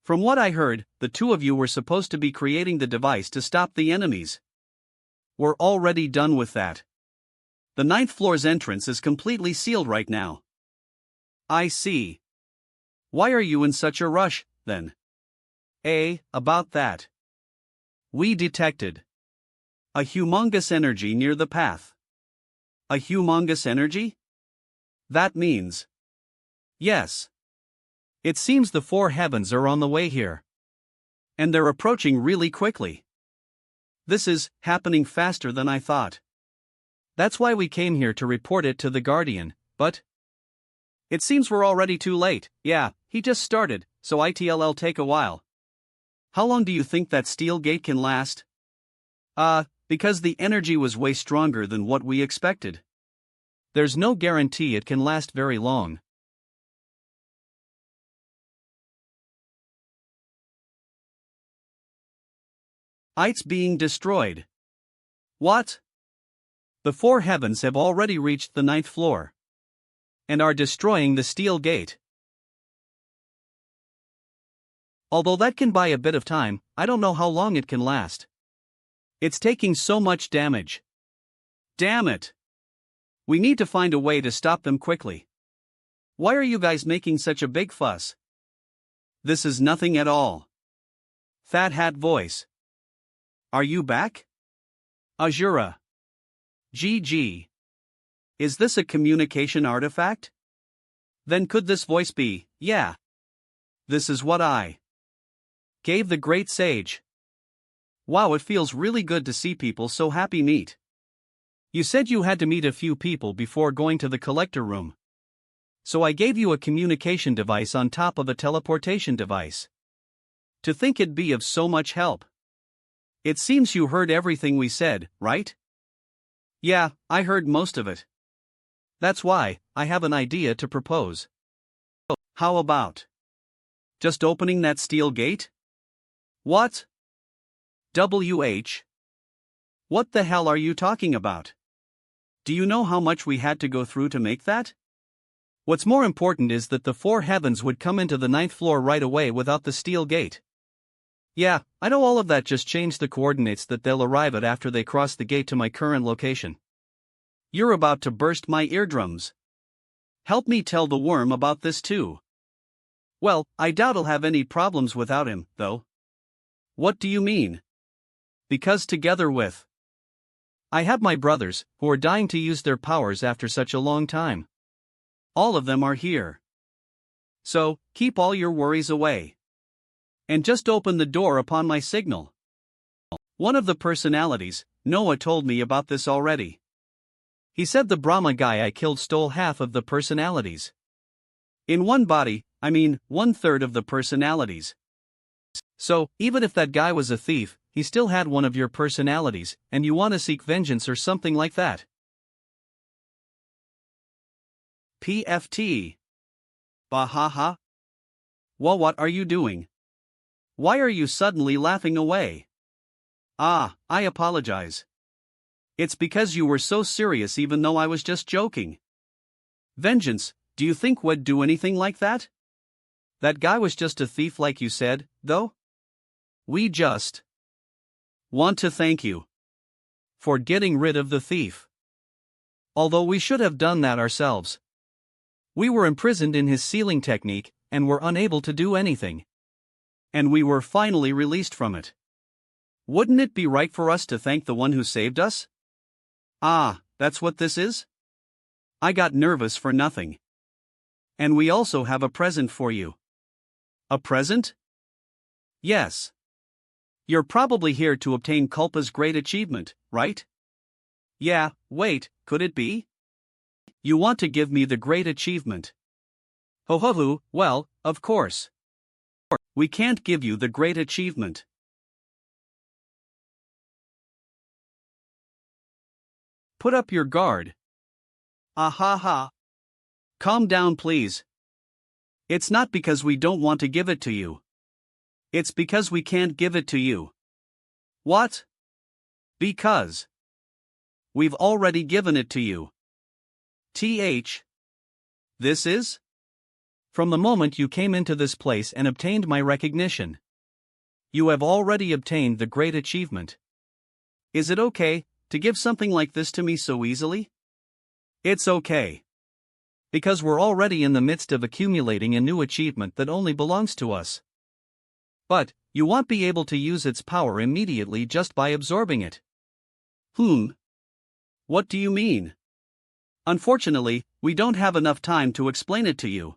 From what I heard, the two of you were supposed to be creating the device to stop the enemies. We're already done with that. The 9th floor's entrance is completely sealed right now. I see. Why are you in such a rush, then? About that. We detected a humongous energy near the path. A humongous energy? That means. Yes. It seems the four heavens are on the way here. And they're approaching really quickly. This is happening faster than I thought. That's why we came here to report it to the Guardian, but it seems we're already too late. Yeah, he just started, so it'll take a while. How long do you think that steel gate can last? Because the energy was way stronger than what we expected. There's no guarantee it can last very long. It's being destroyed. What? The four heavens have already reached the 9th floor. And are destroying the steel gate. Although that can buy a bit of time, I don't know how long it can last. It's taking so much damage. Damn it! We need to find a way to stop them quickly. Why are you guys making such a big fuss? This is nothing at all. Fat Hat voice. Are you back? Azura. GG. Is this a communication artifact? Then could this voice be, yeah. This is what I gave the great sage. Wow, it feels really good to see people so happy meet. You said you had to meet a few people before going to the collector room. So I gave you a communication device on top of a teleportation device. To think it'd be of so much help. It seems you heard everything we said, right? Yeah, I heard most of it. That's why I have an idea to propose. How about just opening that steel gate? What? What the hell are you talking about? Do you know how much we had to go through to make that? What's more important is that the four heavens would come into the 9th floor right away without the steel gate. Yeah, I know all of that just changed the coordinates that they'll arrive at after they cross the gate to my current location. You're about to burst my eardrums. Help me tell the worm about this too. Well, I doubt I'll have any problems without him, though. What do you mean? Because together with I have my brothers, who are dying to use their powers after such a long time. All of them are here. So, keep all your worries away. And just open the door upon my signal. One of the personalities, Noah, told me about this already. He said the Brahma guy I killed stole half of the personalities. In one body, I mean 1/3 of the personalities. So, even if that guy was a thief, he still had one of your personalities, and you want to seek vengeance or something like that. PFT. Bahaha. What are you doing? Why are you suddenly laughing away? I apologize. It's because you were so serious even though I was just joking. Vengeance, do you think we'd do anything like that? That guy was just a thief like you said, though? We just want to thank you for getting rid of the thief. Although we should have done that ourselves. We were imprisoned in his sealing technique, and were unable to do anything. And we were finally released from it. Wouldn't it be right for us to thank the one who saved us? That's what this is? I got nervous for nothing. And we also have a present for you. A present? Yes. You're probably here to obtain Culpa's great achievement, right? Yeah, wait, could it be? You want to give me the great achievement? Ho, well, of course. We can't give you the great achievement. Put up your guard. Ahaha. Calm down, please. It's not because we don't want to give it to you. It's because we can't give it to you. What? Because we've already given it to you. This is? From the moment you came into this place and obtained my recognition. You have already obtained the great achievement. Is it okay to give something like this to me so easily? It's okay. Because we're already in the midst of accumulating a new achievement that only belongs to us. But, You won't be able to use its power immediately just by absorbing it. What do you mean? Unfortunately, we don't have enough time to explain it to you.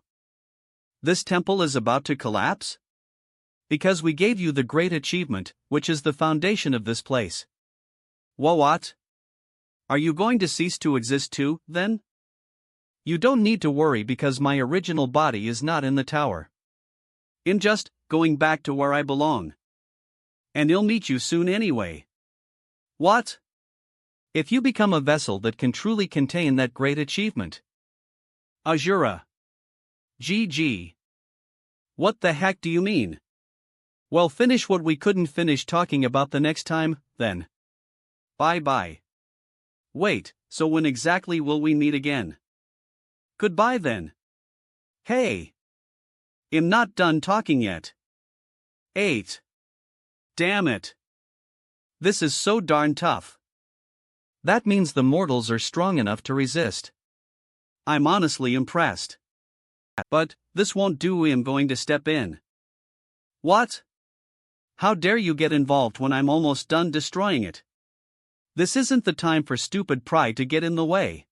This temple is about to collapse? Because we gave you the great achievement, which is the foundation of this place. What? Are you going to cease to exist too, then? You don't need to worry because my original body is not in the tower. I'm just going back to where I belong. And I'll meet you soon anyway. What? If you become a vessel that can truly contain that great achievement. Azura. GG. What the heck do you mean? Well, finish what we couldn't finish talking about the next time, then. Bye-bye. Wait, so when exactly will we meet again? Goodbye then. Hey. I'm not done talking yet. 8. Damn it. This is so darn tough. That means the mortals are strong enough to resist. I'm honestly impressed. But, this won't do. I'm going to step in. What? How dare you get involved when I'm almost done destroying it? This isn't the time for stupid pride to get in the way.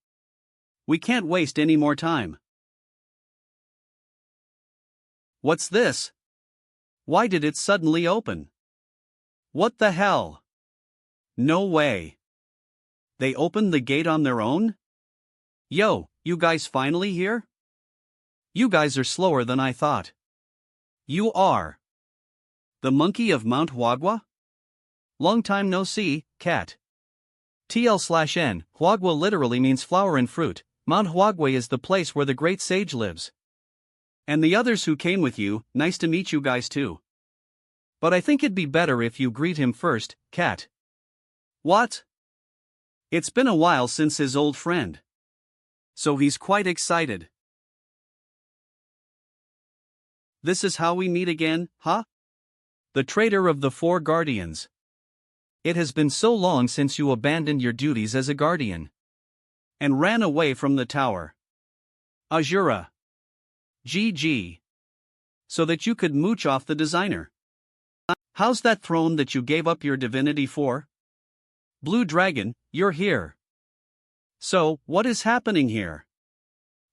We can't waste any more time. What's this? Why did it suddenly open? What the hell? No way. They opened the gate on their own? Yo, you guys finally here? You guys are slower than I thought. You are. The monkey of Mount Huagua? Long time no see, cat. TL/N, Huagua literally means flower and fruit. Mount Huagua is the place where the great sage lives. And the others who came with you, nice to meet you guys too. But I think it'd be better if you greet him first, cat. What? It's been a while since his old friend. So he's quite excited. This is how we meet again, huh? The traitor of the 4 guardians. It has been so long since you abandoned your duties as a guardian. And ran away from the tower. Azura. GG. So that you could mooch off the designer. How's that throne that you gave up your divinity for? Blue Dragon, you're here. So, what is happening here?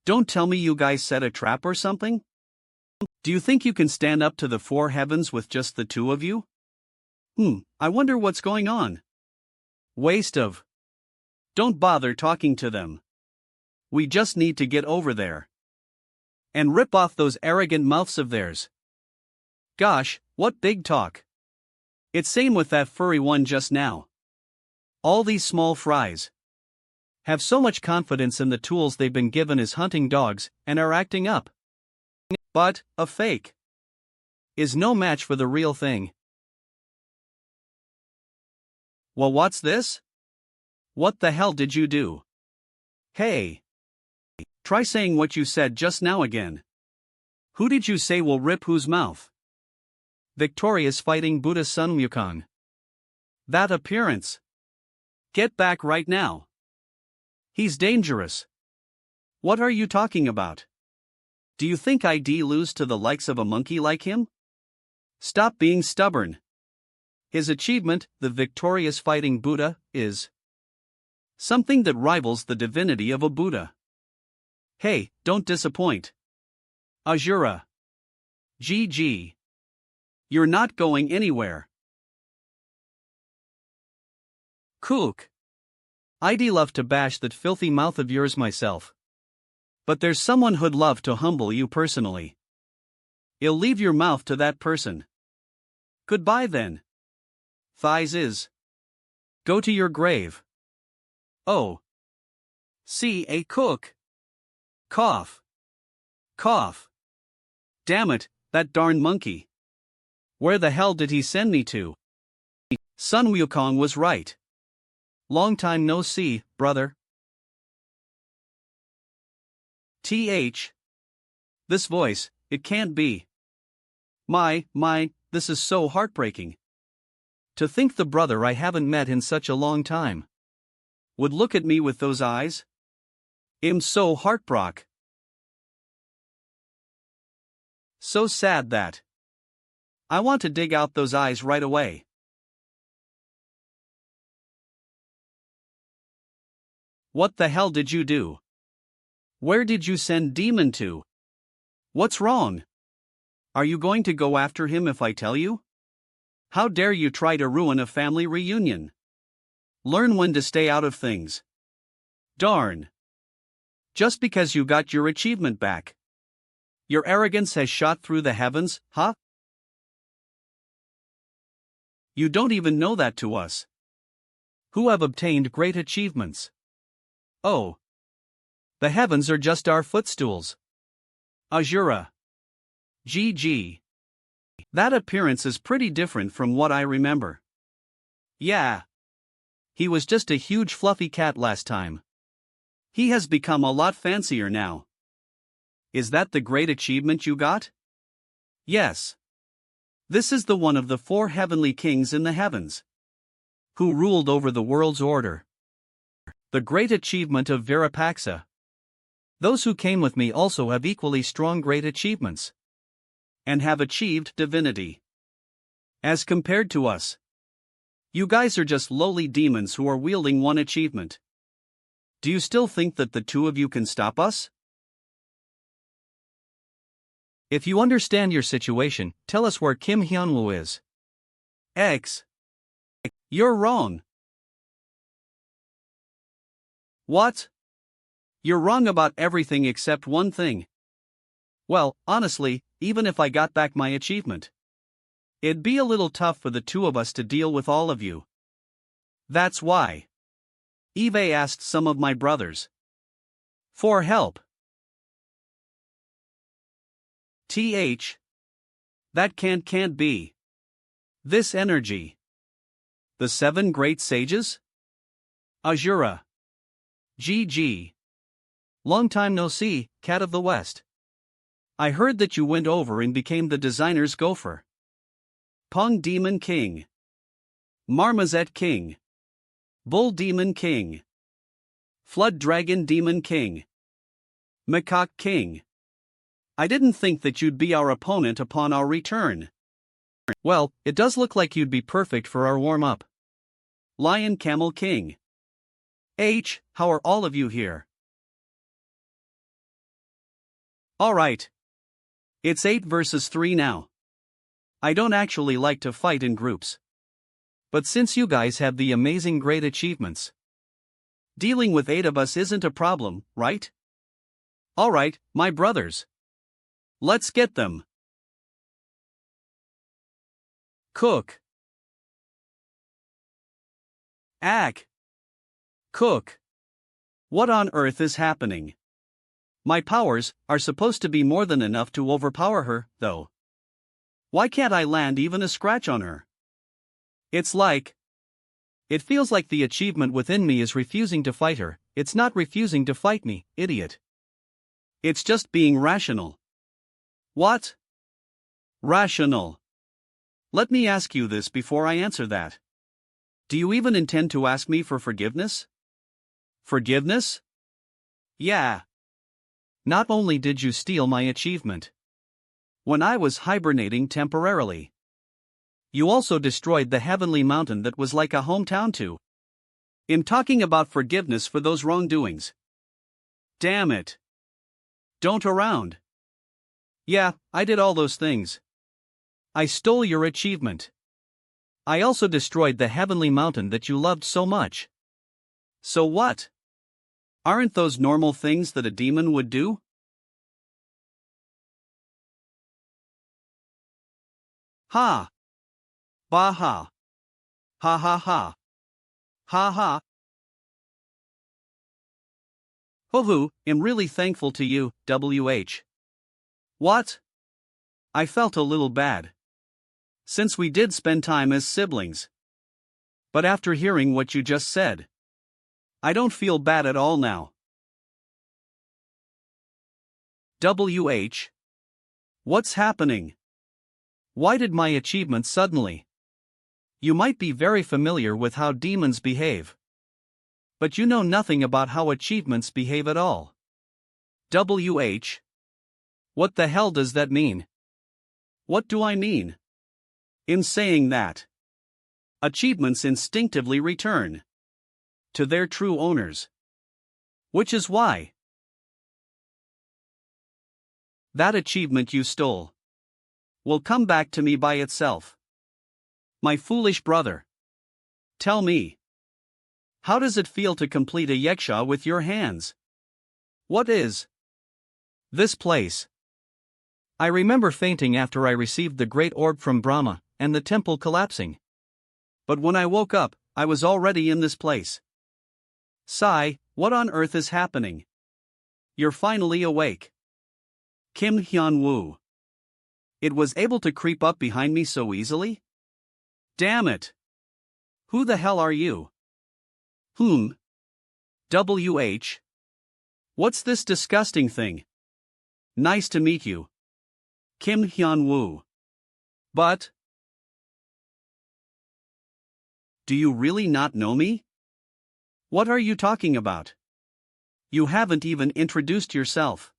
Don't tell me you guys set a trap or something? Do you think you can stand up to the 4 heavens with just the 2 of you? I wonder what's going on. Waste of. Don't bother talking to them. We just need to get over there. And rip off those arrogant mouths of theirs. Gosh, what big talk. It's same with that furry one just now. All these small fries have so much confidence in the tools they've been given as hunting dogs, and are acting up. But, a fake is no match for the real thing. Well, what's this? What the hell did you do? Hey. Try saying what you said just now again. Who did you say will rip whose mouth? Victorious fighting Buddha Sun Wukong. That appearance. Get back right now. He's dangerous. What are you talking about? Do you think I'd lose to the likes of a monkey like him? Stop being stubborn. His achievement, the victorious fighting Buddha, is something that rivals the divinity of a Buddha. Hey, don't disappoint. Azura. GG. You're not going anywhere. Kook. I'd love to bash that filthy mouth of yours myself. But there's someone who'd love to humble you personally. I'll leave your mouth to that person. Goodbye then. Thighs is. Go to your grave. Oh. See a cook. Cough. Cough. Damn it, that darn monkey. Where the hell did he send me to? Sun Wukong was right. Long time no see, brother. TH. This voice, it can't be. My, this is so heartbreaking. To think the brother I haven't met in such a long time would look at me with those eyes. I'm so heartbroken. So sad that I want to dig out those eyes right away. What the hell did you do? Where did you send Demon to? What's wrong? Are you going to go after him if I tell you? How dare you try to ruin a family reunion? Learn when to stay out of things. Darn. Just because you got your achievement back. Your arrogance has shot through the heavens, huh? You don't even know that to us. Who have obtained great achievements. Oh. The heavens are just our footstools. Azura. GG. That appearance is pretty different from what I remember. Yeah. He was just a huge fluffy cat last time. He has become a lot fancier now. Is that the great achievement you got? Yes. This is the one of the 4 heavenly kings in the heavens, who ruled over the world's order. The great achievement of Virapaxa. Those who came with me also have equally strong great achievements, and have achieved divinity. As compared to us, you guys are just lowly demons who are wielding one achievement. Do you still think that the 2 of you can stop us? If you understand your situation, tell us where Kim Hyun-Woo is. X. You're wrong. What? You're wrong about everything except one thing. Well, honestly, even if I got back my achievement, it'd be a little tough for the 2 of us to deal with all of you. That's why Eve asked some of my brothers for help. That can't be. This energy. The 7 great sages? Azura. GG. Long time no see, Cat of the West. I heard that you went over and became the designer's gopher. Pong Demon King. Marmoset King. Bull Demon King. Flood Dragon Demon King. Macaque King. I didn't think that you'd be our opponent upon our return. Well, it does look like you'd be perfect for our warm-up. Lion Camel King. How are all of you here? Alright. It's 8 versus 3 now. I don't actually like to fight in groups. But since you guys have the amazing great achievements, dealing with 8 of us isn't a problem, right? Alright, my brothers. Let's get them. Cook. Cook. What on earth is happening? My powers are supposed to be more than enough to overpower her, though. Why can't I land even a scratch on her? It feels like the achievement within me is refusing to fight her. It's not refusing to fight me, idiot. It's just being rational. What? Rational. Let me ask you this before I answer that. Do you even intend to ask me for forgiveness? Forgiveness? Yeah. Not only did you steal my achievement when I was hibernating temporarily, you also destroyed the heavenly mountain that was like a hometown to. I'm talking about forgiveness for those wrongdoings. Damn it. Don't around. Yeah, I did all those things. I stole your achievement. I also destroyed the heavenly mountain that you loved so much. So what? Aren't those normal things that a demon would do? Ha! Bah ha! Ha ha ha! Ha ha! Ho-hoo, I'm really thankful to you, WH. What? I felt a little bad, since we did spend time as siblings. But after hearing what you just said, I don't feel bad at all now. WH. What's happening? Why did my achievement suddenly? You might be very familiar with how demons behave, but you know nothing about how achievements behave at all. WH. What the hell does that mean? What do I mean? In saying that, achievements instinctively return to their true owners. Which is why that achievement you stole will come back to me by itself. My foolish brother. Tell me, how does it feel to complete a yaksha with your hands? What is this place? I remember fainting after I received the great orb from Brahma, and the temple collapsing. But when I woke up, I was already in this place. Sigh, what on earth is happening? You're finally awake. Hyun-Woo. It was able to creep up behind me so easily? Damn it! Who the hell are you? WH. What's this disgusting thing? Nice to meet you. Hyun-Woo. But do you really not know me? What are you talking about? You haven't even introduced yourself.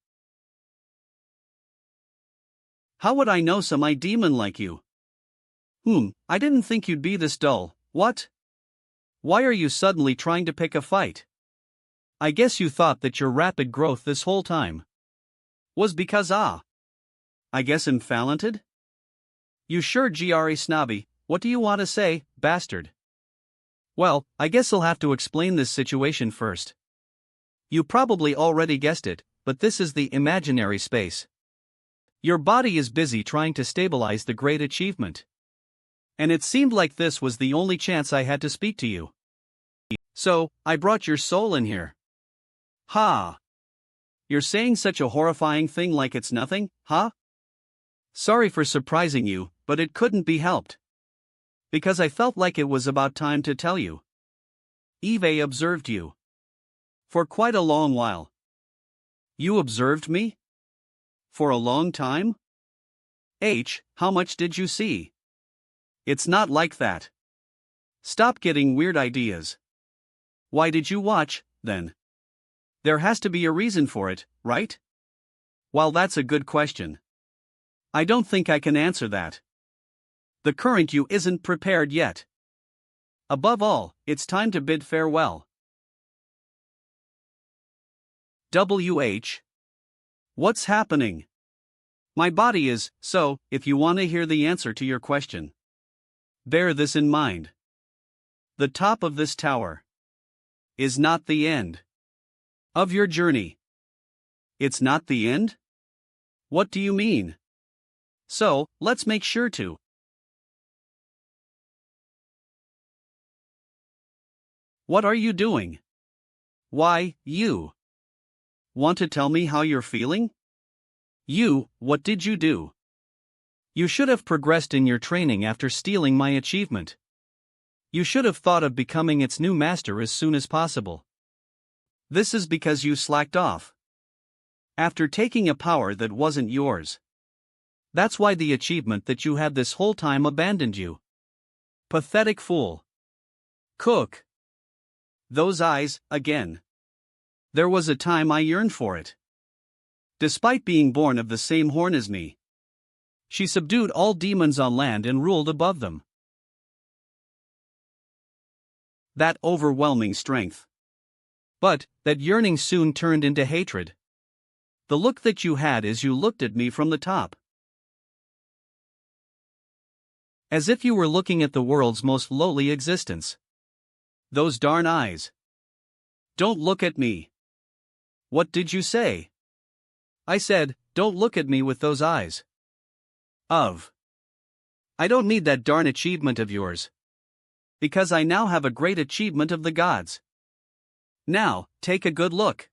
How would I know some demon like you? I didn't think you'd be this dull. What? Why are you suddenly trying to pick a fight? I guess you thought that your rapid growth this whole time was because I guess I'm talented? You sure gre snobby, what do you want to say, bastard? Well, I guess I'll have to explain this situation first. You probably already guessed it, but this is the imaginary space. Your body is busy trying to stabilize the great achievement. And it seemed like this was the only chance I had to speak to you. So, I brought your soul in here. Ha! You're saying such a horrifying thing like it's nothing, huh? Sorry for surprising you, but it couldn't be helped. Because I felt like it was about time to tell you. Eve observed you for quite a long while. You observed me? For a long time? How much did you see? It's not like that. Stop getting weird ideas. Why did you watch, then? There has to be a reason for it, right? Well, that's a good question. I don't think I can answer that. The current you isn't prepared yet. Above all, it's time to bid farewell. What's happening? My body is, so, if you want to hear the answer to your question, bear this in mind. The top of this tower is not the end of your journey. It's not the end? What do you mean? So, let's make sure to. What are you doing? Why, you want to tell me how you're feeling? What did you do? You should have progressed in your training after stealing my achievement. You should have thought of becoming its new master as soon as possible. This is because you slacked off after taking a power that wasn't yours. That's why the achievement that you had this whole time abandoned you. Pathetic fool. Cook. Those eyes, again. There was a time I yearned for it. Despite being born of the same horn as me, she subdued all demons on land and ruled above them. That overwhelming strength. But, that yearning soon turned into hatred. The look that you had as you looked at me from the top. As if you were looking at the world's most lowly existence. Those darn eyes. Don't look at me. What did you say? I said, don't look at me with those eyes. I don't need that darn achievement of yours. Because I now have a great achievement of the gods. Now, take a good look.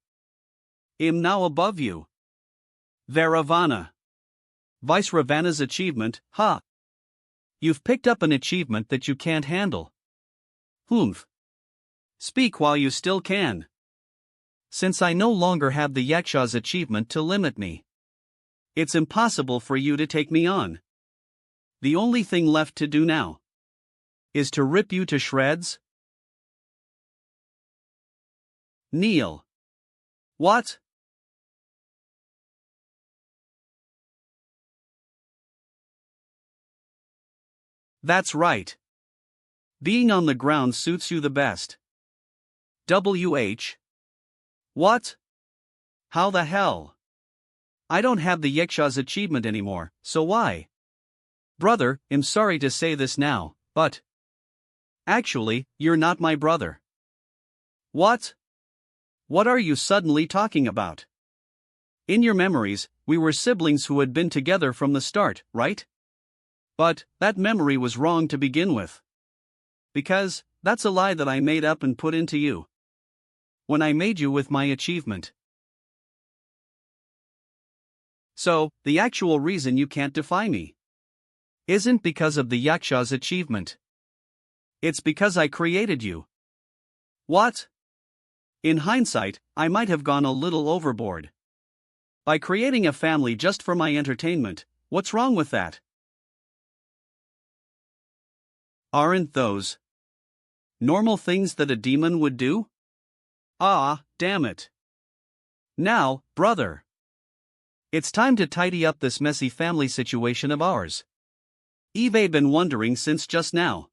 I'm now above you. Varavana. Vice Ravana's achievement, ha! You've picked up an achievement that you can't handle. Speak while you still can. Since I no longer have the Yaksha's achievement to limit me, it's impossible for you to take me on. The only thing left to do now is to rip you to shreds. Kneel. What? That's right. Being on the ground suits you the best. WH. What? How the hell? I don't have the Yaksha's achievement anymore, so why? Brother, I'm sorry to say this now, but actually, you're not my brother. What? What are you suddenly talking about? In your memories, we were siblings who had been together from the start, right? But that memory was wrong to begin with. Because that's a lie that I made up and put into you. When I made you with my achievement. So, the actual reason you can't defy me isn't because of the Yaksha's achievement. It's because I created you. What? In hindsight, I might have gone a little overboard. By creating a family just for my entertainment, what's wrong with that? Aren't those normal things that a demon would do? Ah, damn it. Now, brother. It's time to tidy up this messy family situation of ours. Eve'd been wondering since just now.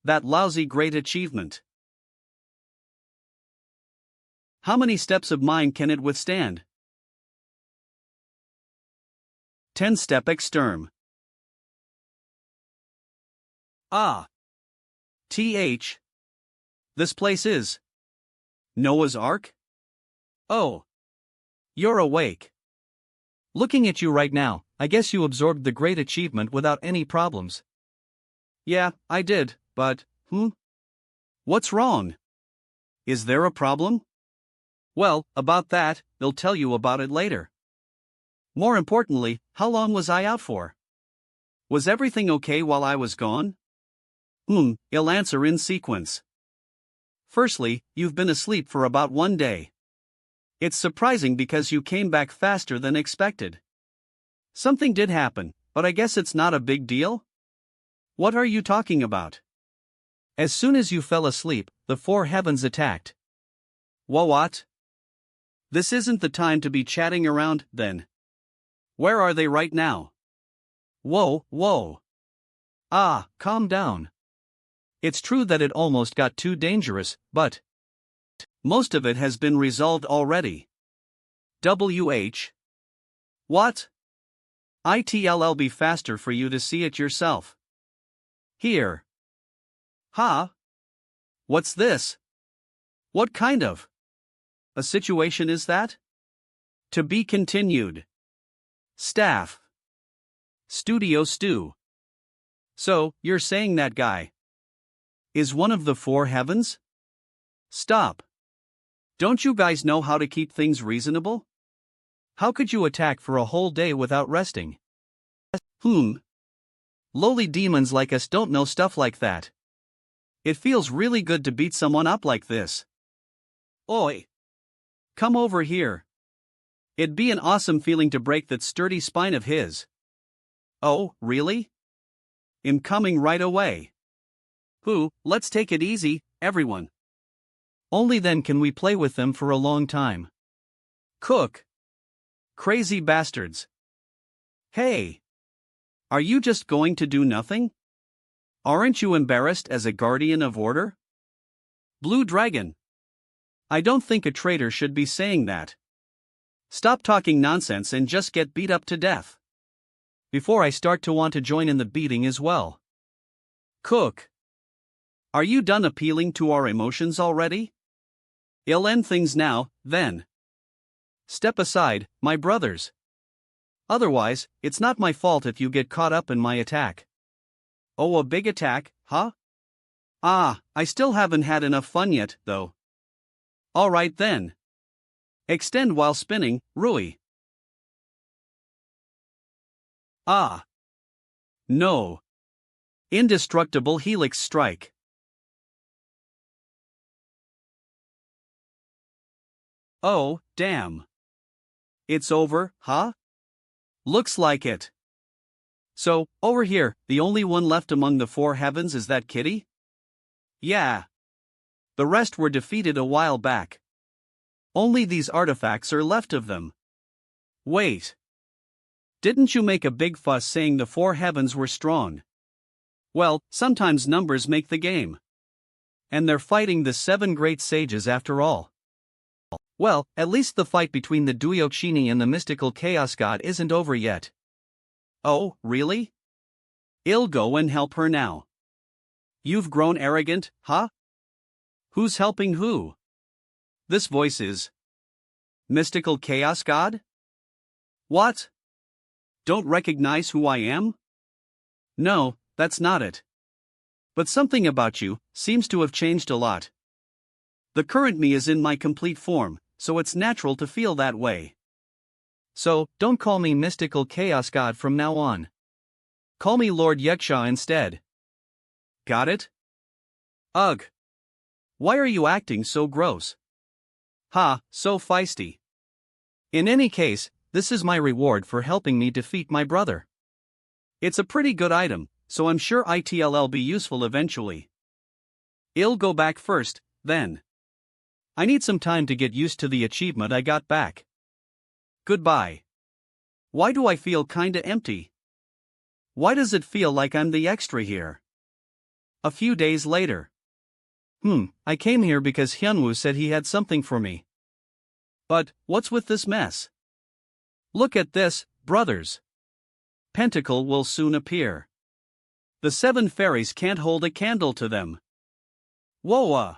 That lousy great achievement. How many steps of mine can it withstand? 10-step exterm. Ah. This place is Noah's Ark? Oh. You're awake. Looking at you right now, I guess you absorbed the great achievement without any problems. Yeah, I did, but, What's wrong? Is there a problem? Well, about that, they'll tell you about it later. More importantly, how long was I out for? Was everything okay while I was gone? I'll answer in sequence. Firstly, you've been asleep for about 1 day. It's surprising because you came back faster than expected. Something did happen, but I guess it's not a big deal? What are you talking about? As soon as you fell asleep, the four heavens attacked. What? This isn't the time to be chatting around, then. Where are they right now? Whoa. Ah, calm down. It's true that it almost got too dangerous, but most of it has been resolved already. WH. What? It'll be faster for you to see it yourself. Here. Huh? What's this? What kind of a situation is that? To be continued. Staff. Studio Stew. So, you're saying that guy is one of the four heavens? Stop. Don't you guys know how to keep things reasonable? How could you attack for a whole day without resting? Lowly demons like us don't know stuff like that. It feels really good to beat someone up like this. Oi! Come over here. It'd be an awesome feeling to break that sturdy spine of his. Oh, really? I'm coming right away. Let's take it easy, everyone. Only then can we play with them for a long time. Cook. Crazy bastards. Hey. Are you just going to do nothing? Aren't you embarrassed as a guardian of order? Blue Dragon. I don't think a traitor should be saying that. Stop talking nonsense and just get beat up to death. Before I start to want to join in the beating as well. Cook. Are you done appealing to our emotions already? I'll end things now, then. Step aside, my brothers. Otherwise, it's not my fault if you get caught up in my attack. Oh, a big attack, huh? Ah, I still haven't had enough fun yet, though. Alright then. Extend while spinning, Rui. Ah. No. Indestructible Helix Strike. Oh, damn. It's over, huh? Looks like it. So, over here, the only one left among the four heavens is that kitty? Yeah. The rest were defeated a while back. Only these artifacts are left of them. Wait. Didn't you make a big fuss saying the four heavens were strong? Well, sometimes numbers make the game. And they're fighting the 7 great sages after all. Well, at least the fight between the Duyoshini and the mystical chaos god isn't over yet. Oh, really? I'll go and help her now. You've grown arrogant, huh? Who's helping who? This voice is... Mystical chaos god? What? Don't recognize who I am? No, that's not it. But something about you seems to have changed a lot. The current me is in my complete form, so it's natural to feel that way. So, don't call me mystical chaos god from now on. Call me Lord Yaksha instead. Got it? Ugh. Why are you acting so gross? Ha, so feisty. In any case, this is my reward for helping me defeat my brother. It's a pretty good item, so I'm sure it'll be useful eventually. I'll go back first, then. I need some time to get used to the achievement I got back. Goodbye. Why do I feel kinda empty? Why does it feel like I'm the extra here? A few days later. I came here because Hyun-Woo said he had something for me. But, what's with this mess? Look at this, brothers. Pentacle will soon appear. The 7 fairies can't hold a candle to them. Whoa!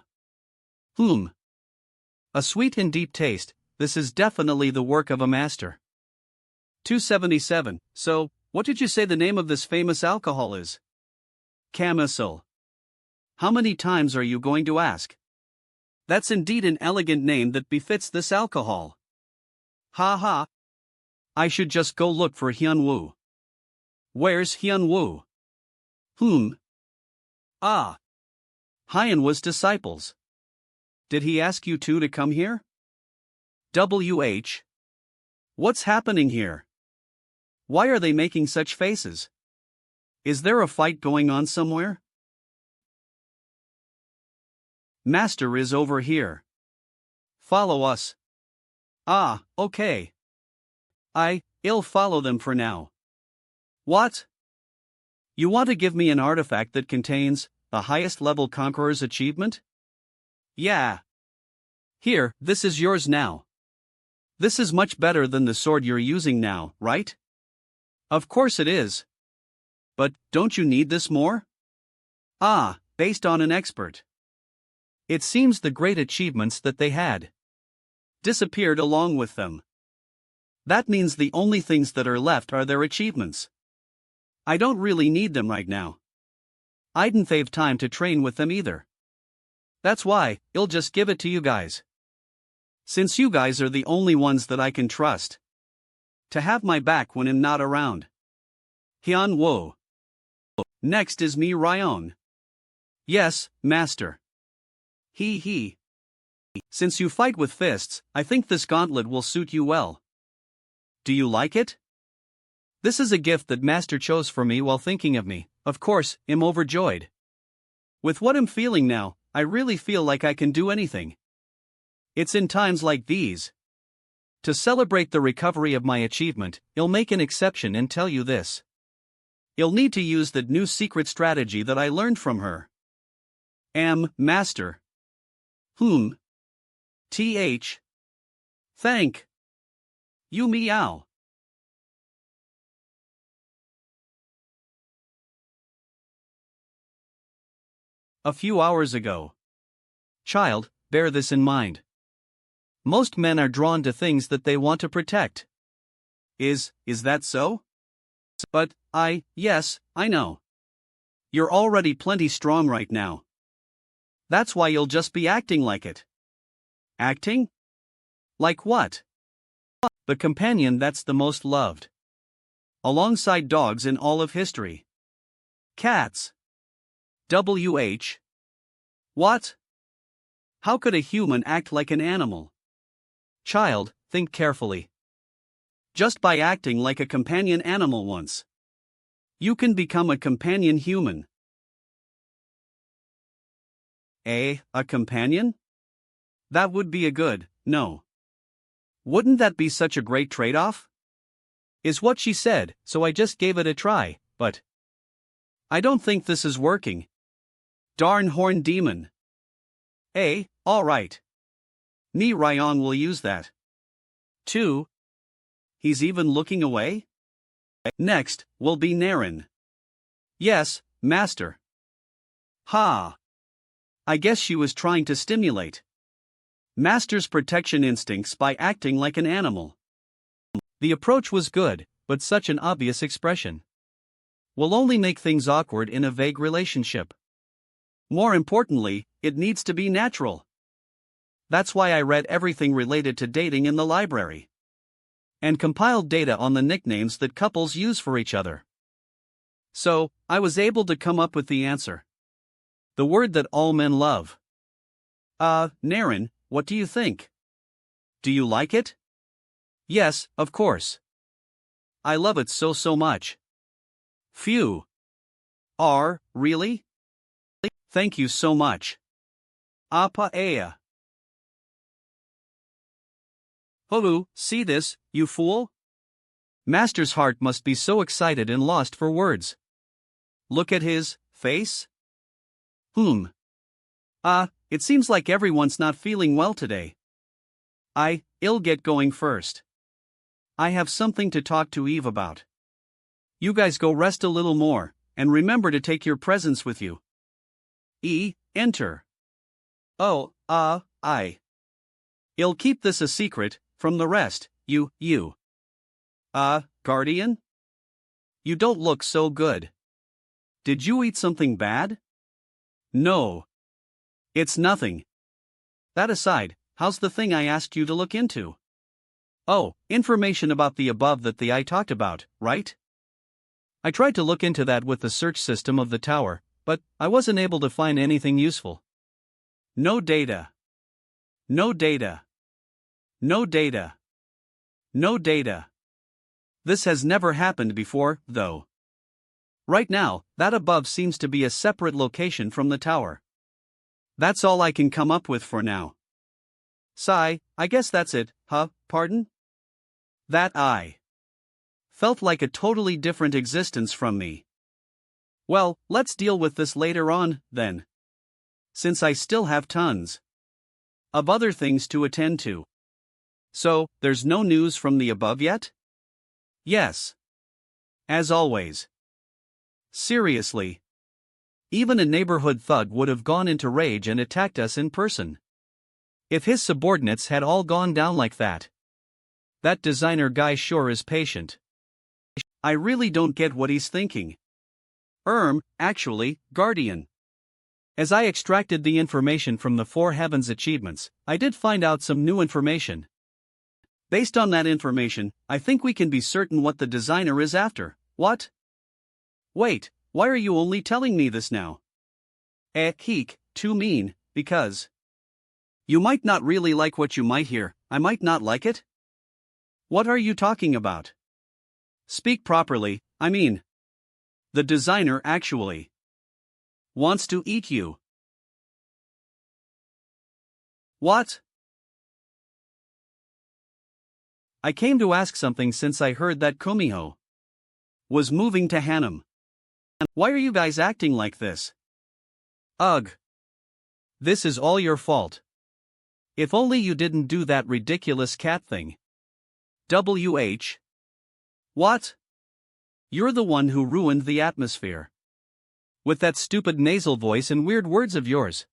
A sweet and deep taste, this is definitely the work of a master. 277, so, what did you say the name of this famous alcohol is? Camisole. How many times are you going to ask? That's indeed an elegant name that befits this alcohol. Ha ha. I should just go look for Hyun-Woo. Where's Hyun-Woo? Ah. Hyun-Woo's disciples. Did he ask you two to come here? What's happening here? Why are they making such faces? Is there a fight going on somewhere? Master is over here. Follow us. Ah, okay. I'll follow them for now. What? You want to give me an artifact that contains the highest level conqueror's achievement? Yeah. Here, this is yours now. This is much better than the sword you're using now, right? Of course it is. But, don't you need this more? Ah, based on an expert. It seems the great achievements that they had disappeared along with them. That means the only things that are left are their achievements. I don't really need them right now. I didn't have time to train with them either. That's why, I'll just give it to you guys. Since you guys are the only ones that I can trust to have my back when I'm not around. Hyun-Woo. Next is me Ryon. Yes, master. He. Since you fight with fists, I think this gauntlet will suit you well. Do you like it? This is a gift that master chose for me while thinking of me. Of course, I'm overjoyed. With what I'm feeling now, I really feel like I can do anything. It's in times like these. To celebrate the recovery of my achievement, I'll make an exception and tell you this. I'll need to use the new secret strategy that I learned from her. Master. Thank you meow. A few hours ago. Child, bear this in mind. Most men are drawn to things that they want to protect. Is that so? But, yes, I know. You're already plenty strong right now. That's why you'll just be acting like it. Acting? Like what? The companion that's the most loved. Alongside dogs in all of history. Cats. What? How could a human act like an animal? Child, think carefully. Just by acting like a companion animal once, you can become a companion human. A companion? That would be a good, no. Wouldn't that be such a great trade-off? Is what she said, so I just gave it a try, but I don't think this is working. Darn horn demon. Alright. Ni Ryan will use that. 2. He's even looking away? Next, will be Naren. Yes, master. Ha! I guess she was trying to stimulate Master's protection instincts by acting like an animal. The approach was good, but such an obvious expression will only make things awkward in a vague relationship. More importantly, it needs to be natural. That's why I read everything related to dating in the library and compiled data on the nicknames that couples use for each other. So, I was able to come up with the answer. The word that all men love. Naren, what do you think? Do you like it? Yes, of course. I love it so much. Phew. Really? Thank you so much. Apa ea. Hulu, see this, you fool? Master's heart must be so excited and lost for words. Look at his face. It seems like everyone's not feeling well today. I'll get going first. I have something to talk to Eve about. You guys go rest a little more, and remember to take your presents with you. Enter. I'll keep this a secret from the rest, you. Guardian? You don't look so good. Did you eat something bad? No. It's nothing. That aside, how's the thing I asked you to look into? Oh, information about the above that the I talked about, right? I tried to look into that with the search system of the tower, but I wasn't able to find anything useful. No data. No data. No data. No data. This has never happened before, though. Right now, that above seems to be a separate location from the tower. That's all I can come up with for now. Sigh, I guess that's it, pardon? That I felt like a totally different existence from me. Well, let's deal with this later on, then. Since I still have tons of other things to attend to. So, there's no news from the above yet? Yes. As always. Seriously. Even a neighborhood thug would have gone into rage and attacked us in person. If his subordinates had all gone down like that. That designer guy sure is patient. I really don't get what he's thinking. Actually, Guardian. As I extracted the information from the Four Heavens achievements, I did find out some new information. Based on that information, I think we can be certain what the designer is after. What? Wait, why are you only telling me this now? Too mean, because you might not really like what you might hear. I might not like it? What are you talking about? Speak properly, I mean. The designer actually wants to eat you. What? I came to ask something since I heard that Kumiho was moving to Hanam. Why are you guys acting like this? Ugh. This is all your fault. If only you didn't do that ridiculous cat thing. What? You're the one who ruined the atmosphere. With that stupid nasal voice and weird words of yours.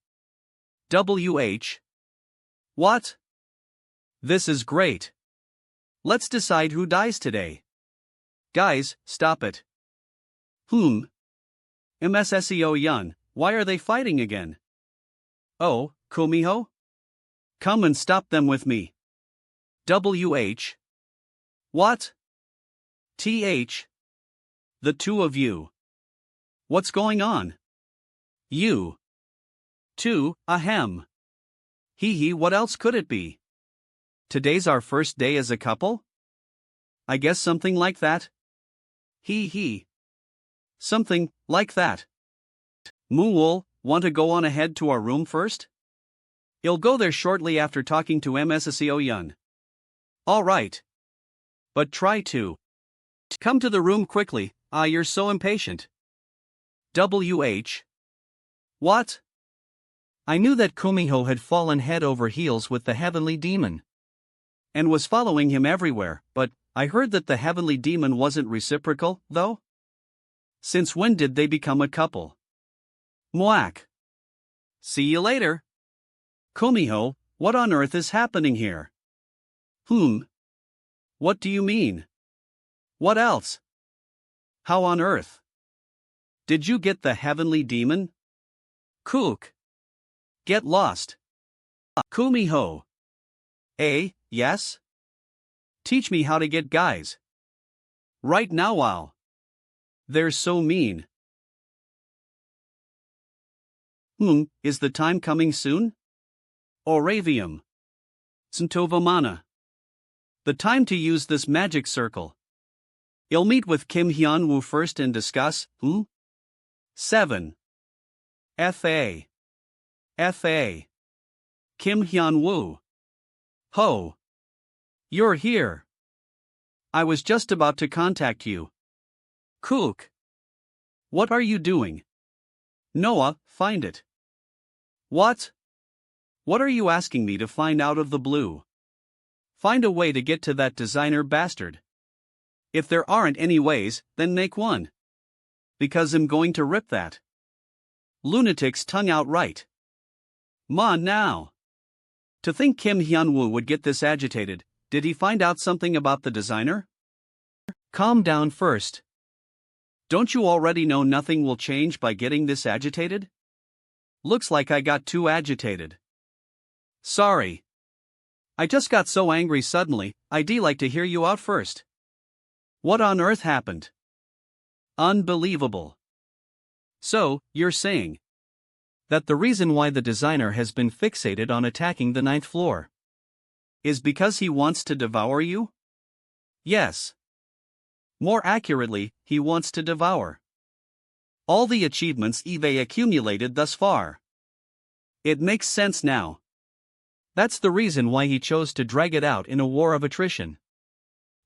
What? This is great. Let's decide who dies today. Guys, stop it. MSSEO Yun, why are they fighting again? Oh, Kumiho? Come and stop them with me. What? The two of you. What's going on? You. Two, ahem. Hee, what else could it be? Today's our first day as a couple? I guess something like that. Hee. Something like that. Mool, want to go on ahead to our room first? You'll go there shortly after talking to MSSEO Yun. All right. But try to come to the room quickly. You're so impatient. WH. What? I knew that Kong-Hyun had fallen head over heels with the heavenly demon and was following him everywhere, but I heard that the heavenly demon wasn't reciprocal, though? Since when did they become a couple? Mwack. See you later. Kong-Hyun, what on earth is happening here? What do you mean? What else? How on earth? Did you get the heavenly demon? Kook. Get lost. Kong-Hyun. Yes? Teach me how to get guys. Right now, wow. They're so mean. Is the time coming soon? Oravium. Santovamana. The time to use this magic circle. You'll meet with Hyun-Woo first and discuss, 7. F.A. Hyun-Woo. Ho. You're here. I was just about to contact you. Kook. What are you doing? Noah, find it. What? What are you asking me to find out of the blue? Find a way to get to that designer bastard. If there aren't any ways, then make one. Because I'm going to rip that lunatic's tongue out right. Now. To think Hyun-Woo would get this agitated, did he find out something about the designer? Calm down first. Don't you already know nothing will change by getting this agitated? Looks like I got too agitated. Sorry. I just got so angry suddenly, I'd like to hear you out first. What on earth happened? Unbelievable. So, you're saying that the reason why the designer has been fixated on attacking the 9th floor is because he wants to devour you? Yes. More accurately, he wants to devour all the achievements Eve accumulated thus far. It makes sense now. That's the reason why he chose to drag it out in a war of attrition.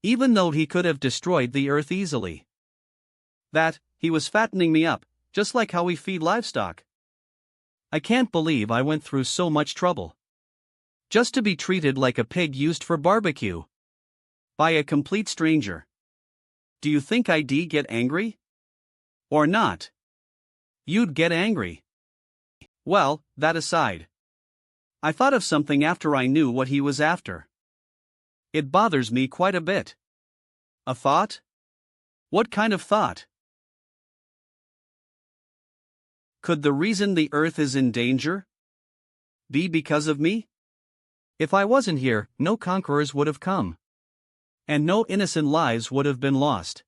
Even though he could have destroyed the earth easily. That, he was fattening me up, just like how we feed livestock. I can't believe I went through so much trouble just to be treated like a pig used for barbecue by a complete stranger. Do you think I'd get angry? Or not? You'd get angry. Well, that aside, I thought of something after I knew what he was after. It bothers me quite a bit. A thought? What kind of thought? Could the reason the Earth is in danger be because of me? If I wasn't here, no conquerors would have come. And no innocent lives would have been lost.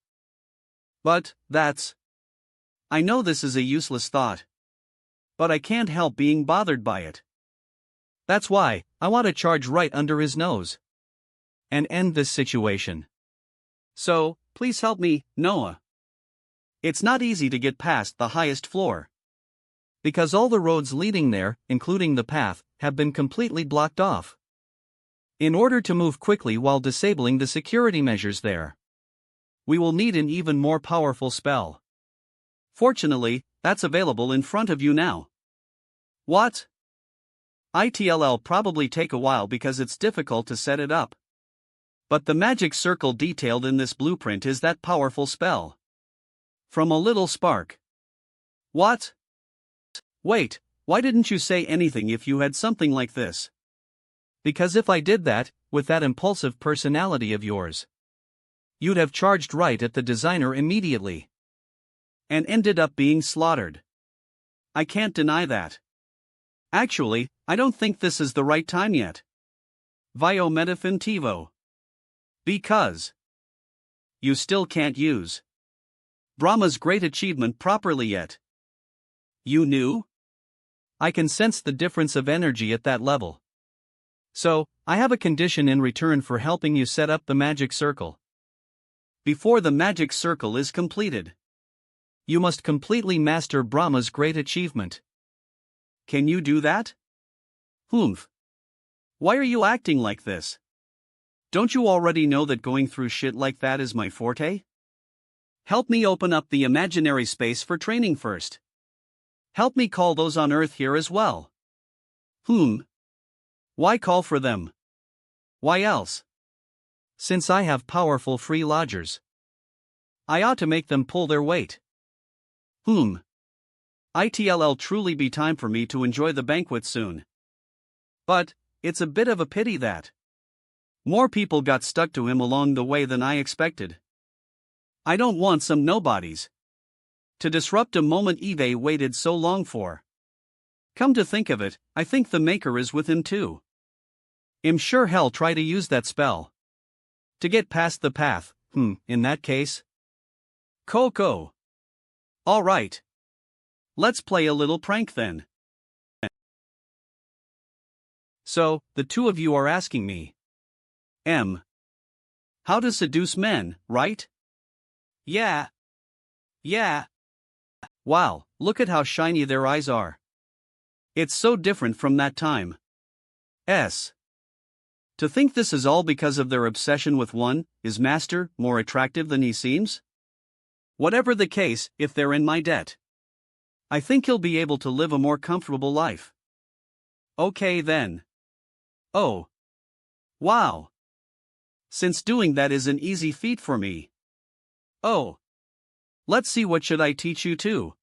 But, I know this is a useless thought. But I can't help being bothered by it. That's why, I want to charge right under his nose and end this situation. So, please help me, Noah. It's not easy to get past the highest floor. Because all the roads leading there, including the path, have been completely blocked off. In order to move quickly while disabling the security measures there, we will need an even more powerful spell. Fortunately, that's available in front of you now. What? It'll probably take a while because it's difficult to set it up. But the magic circle detailed in this blueprint is that powerful spell. From a little spark. What? Wait, why didn't you say anything if you had something like this? Because if I did that, with that impulsive personality of yours, you'd have charged right at the designer immediately. And ended up being slaughtered. I can't deny that. Actually, I don't think this is the right time yet. Vio metafentivo. Because you still can't use Brahma's great achievement properly yet. You knew? I can sense the difference of energy at that level. So, I have a condition in return for helping you set up the magic circle. Before the magic circle is completed, you must completely master Brahma's great achievement. Can you do that? Why are you acting like this? Don't you already know that going through shit like that is my forte? Help me open up the imaginary space for training first. Help me call those on Earth here as well. Why call for them? Why else? Since I have powerful free lodgers, I ought to make them pull their weight. It'll truly be time for me to enjoy the banquet soon. But, it's a bit of a pity that more people got stuck to him along the way than I expected. I don't want some nobodies to disrupt a moment Eve waited so long for. Come to think of it, I think the Maker is with him too. I'm sure he'll try to use that spell to get past the path. In that case. Coco. Alright. Let's play a little prank then. So, the two of you are asking me, how to seduce men, right? Yeah. Wow, look at how shiny their eyes are. It's so different from that time. To think this is all because of their obsession with one, is master more attractive than he seems? Whatever the case, if they're in my debt, I think he'll be able to live a more comfortable life. Okay then. Oh. Wow. Since doing that is an easy feat for me. Oh. Let's see, what should I teach you to?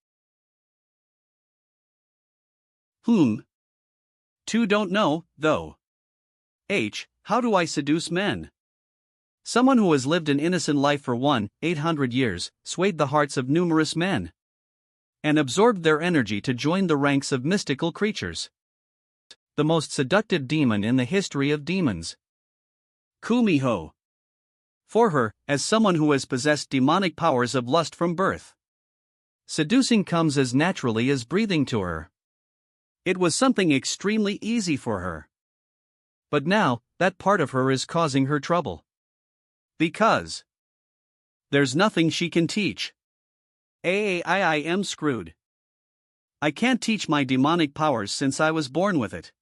Two don't know, though. How do I seduce men? Someone who has lived an innocent life for 800 years, swayed the hearts of numerous men, and absorbed their energy to join the ranks of mystical creatures. The most seductive demon in the history of demons. Kumiho. For her, as someone who has possessed demonic powers of lust from birth, seducing comes as naturally as breathing to her. It was something extremely easy for her. But now, that part of her is causing her trouble. Because there's nothing she can teach. I am screwed. I can't teach my demonic powers since I was born with it.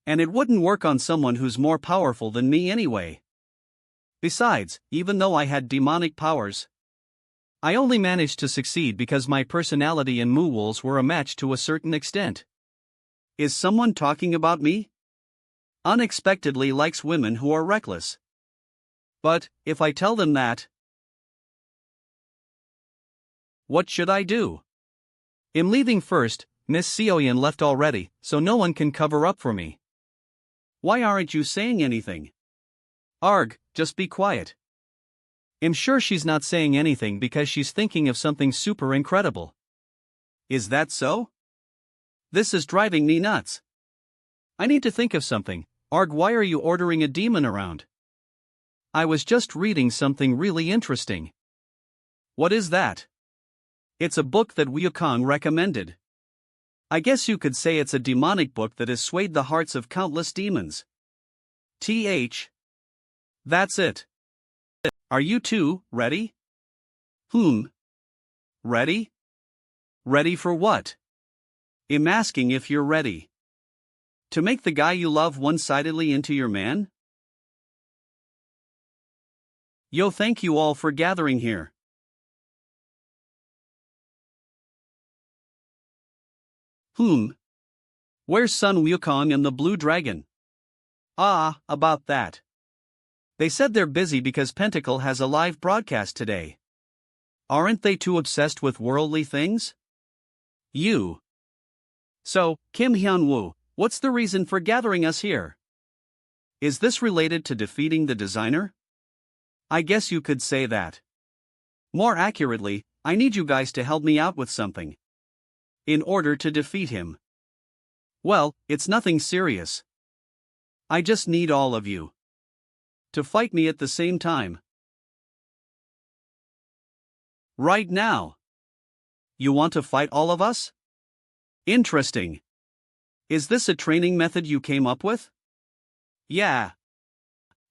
And it wouldn't work on someone who's more powerful than me anyway. Besides, even though I had demonic powers, I only managed to succeed because my personality and mools were a match to a certain extent. Is someone talking about me? Unexpectedly likes women who are reckless. But, if I tell them that, what should I do? I'm leaving first, Miss Seoyeon left already, so no one can cover up for me. Why aren't you saying anything? Arg, just be quiet. I'm sure she's not saying anything because she's thinking of something super incredible. Is that so? This is driving me nuts. I need to think of something. Arg, why are you ordering a demon around? I was just reading something really interesting. What is that? It's a book that Wukong recommended. I guess you could say it's a demonic book that has swayed the hearts of countless demons. That's it. Are you two ready? Ready? Ready for what? I'm asking if you're ready. To make the guy you love one-sidedly into your man? Yo, thank you all for gathering here. Where's Sun Wukong and the Blue Dragon? About that. They said they're busy because Pentacle has a live broadcast today. Aren't they too obsessed with worldly things? So, Kim Hyun-Woo, what's the reason for gathering us here? Is this related to defeating the designer? I guess you could say that. More accurately, I need you guys to help me out with something. In order to defeat him. Well, it's nothing serious. I just need all of you to fight me at the same time. Right now. You want to fight all of us? Interesting. Is this a training method you came up with? Yeah.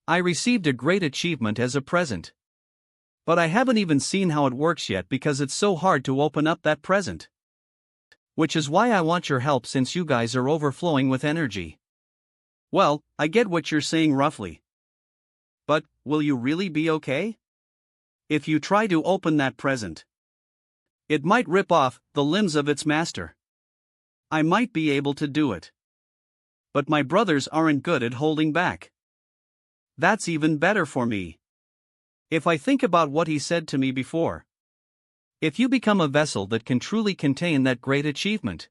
I received a great achievement as a present. But I haven't even seen how it works yet because it's so hard to open up that present. Which is why I want your help since you guys are overflowing with energy. Well, I get what you're saying roughly. But, will you really be okay? If you try to open that present, it might rip off the limbs of its master. I might be able to do it. But my brothers aren't good at holding back. That's even better for me. If I think about what he said to me before. If you become a vessel that can truly contain that great achievement.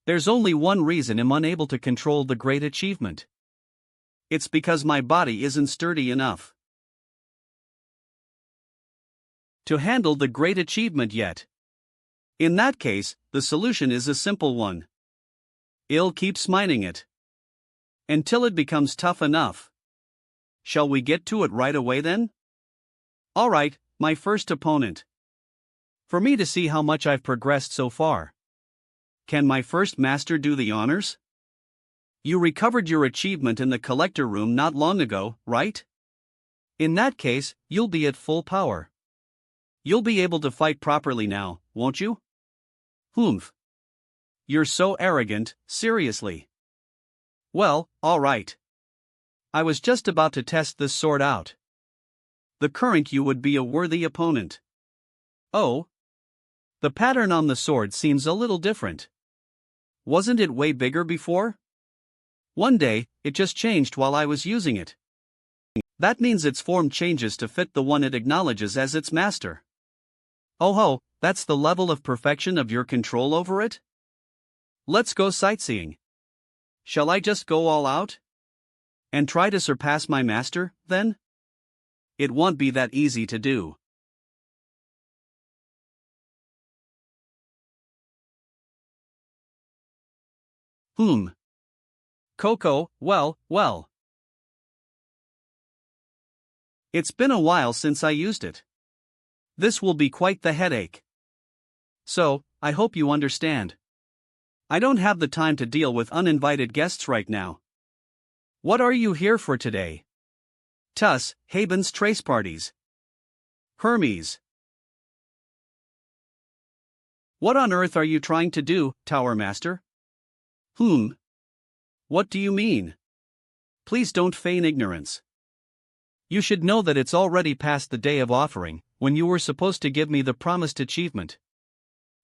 There's only one reason I'm unable to control the great achievement. It's because my body isn't sturdy enough to handle the great achievement yet. In that case, the solution is a simple one. I'll keep mining it until it becomes tough enough. Shall we get to it right away then? Alright, my first opponent. For me to see how much I've progressed so far. Can my first master do the honors? You recovered your achievement in the collector room not long ago, right? In that case, you'll be at full power. You'll be able to fight properly now, won't you? Humph. You're so arrogant, seriously. Well, alright. I was just about to test this sword out. The current you would be a worthy opponent. Oh. The pattern on the sword seems a little different. Wasn't it way bigger before? One day, it just changed while I was using it. That means its form changes to fit the one it acknowledges as its master. Oh ho, that's the level of perfection of your control over it? Let's go sightseeing. Shall I just go all out? And try to surpass my master, then? It won't be that easy to do. Coco, well. It's been a while since I used it. This will be quite the headache. So, I hope you understand. I don't have the time to deal with uninvited guests right now. What are you here for today? Tuss, Haben's trace parties. Hermes. What on earth are you trying to do, Tower Master? What do you mean? Please don't feign ignorance. You should know that it's already past the day of offering, when you were supposed to give me the promised achievement.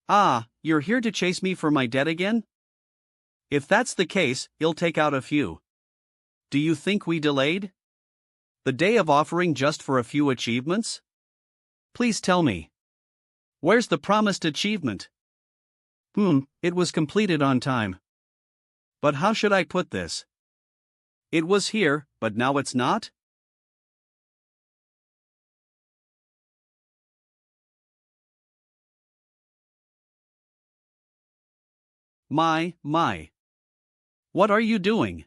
Ah, you're here to chase me for my debt again? If that's the case, I'll take out a few. Do you think we delayed the day of offering just for a few achievements? Please tell me. Where's the promised achievement? It was completed on time. But how should I put this? It was here, but now it's not? My. What are you doing?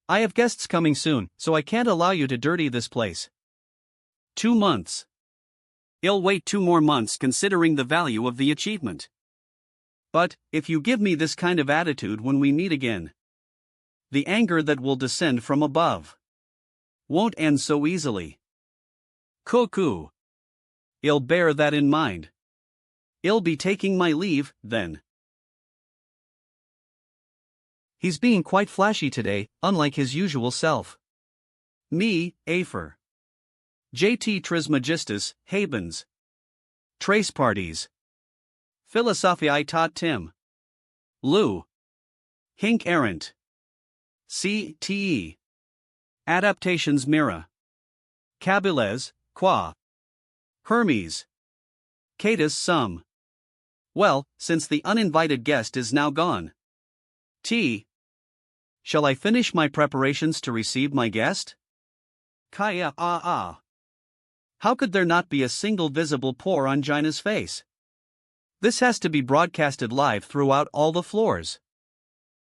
I have guests coming soon, so I can't allow you to dirty this place. 2 months. I'll wait 2 more months considering the value of the achievement. But, if you give me this kind of attitude when we meet again, the anger that will descend from above won't end so easily. Cuckoo. I'll bear that in mind. I'll be taking my leave, then. He's being quite flashy today, unlike his usual self. Me, Afer. JT Trismegistus, Habens. Trace parties. Philosophiae tot Tim. Lou. Hink errant. CTE. Adaptations Mira. Cabiles, Qua. Hermes. Catus sum. Well, since the uninvited guest is now gone. Shall I finish my preparations to receive my guest? Kaya How could there not be a single visible pore on Gina's face? This has to be broadcasted live throughout all the floors.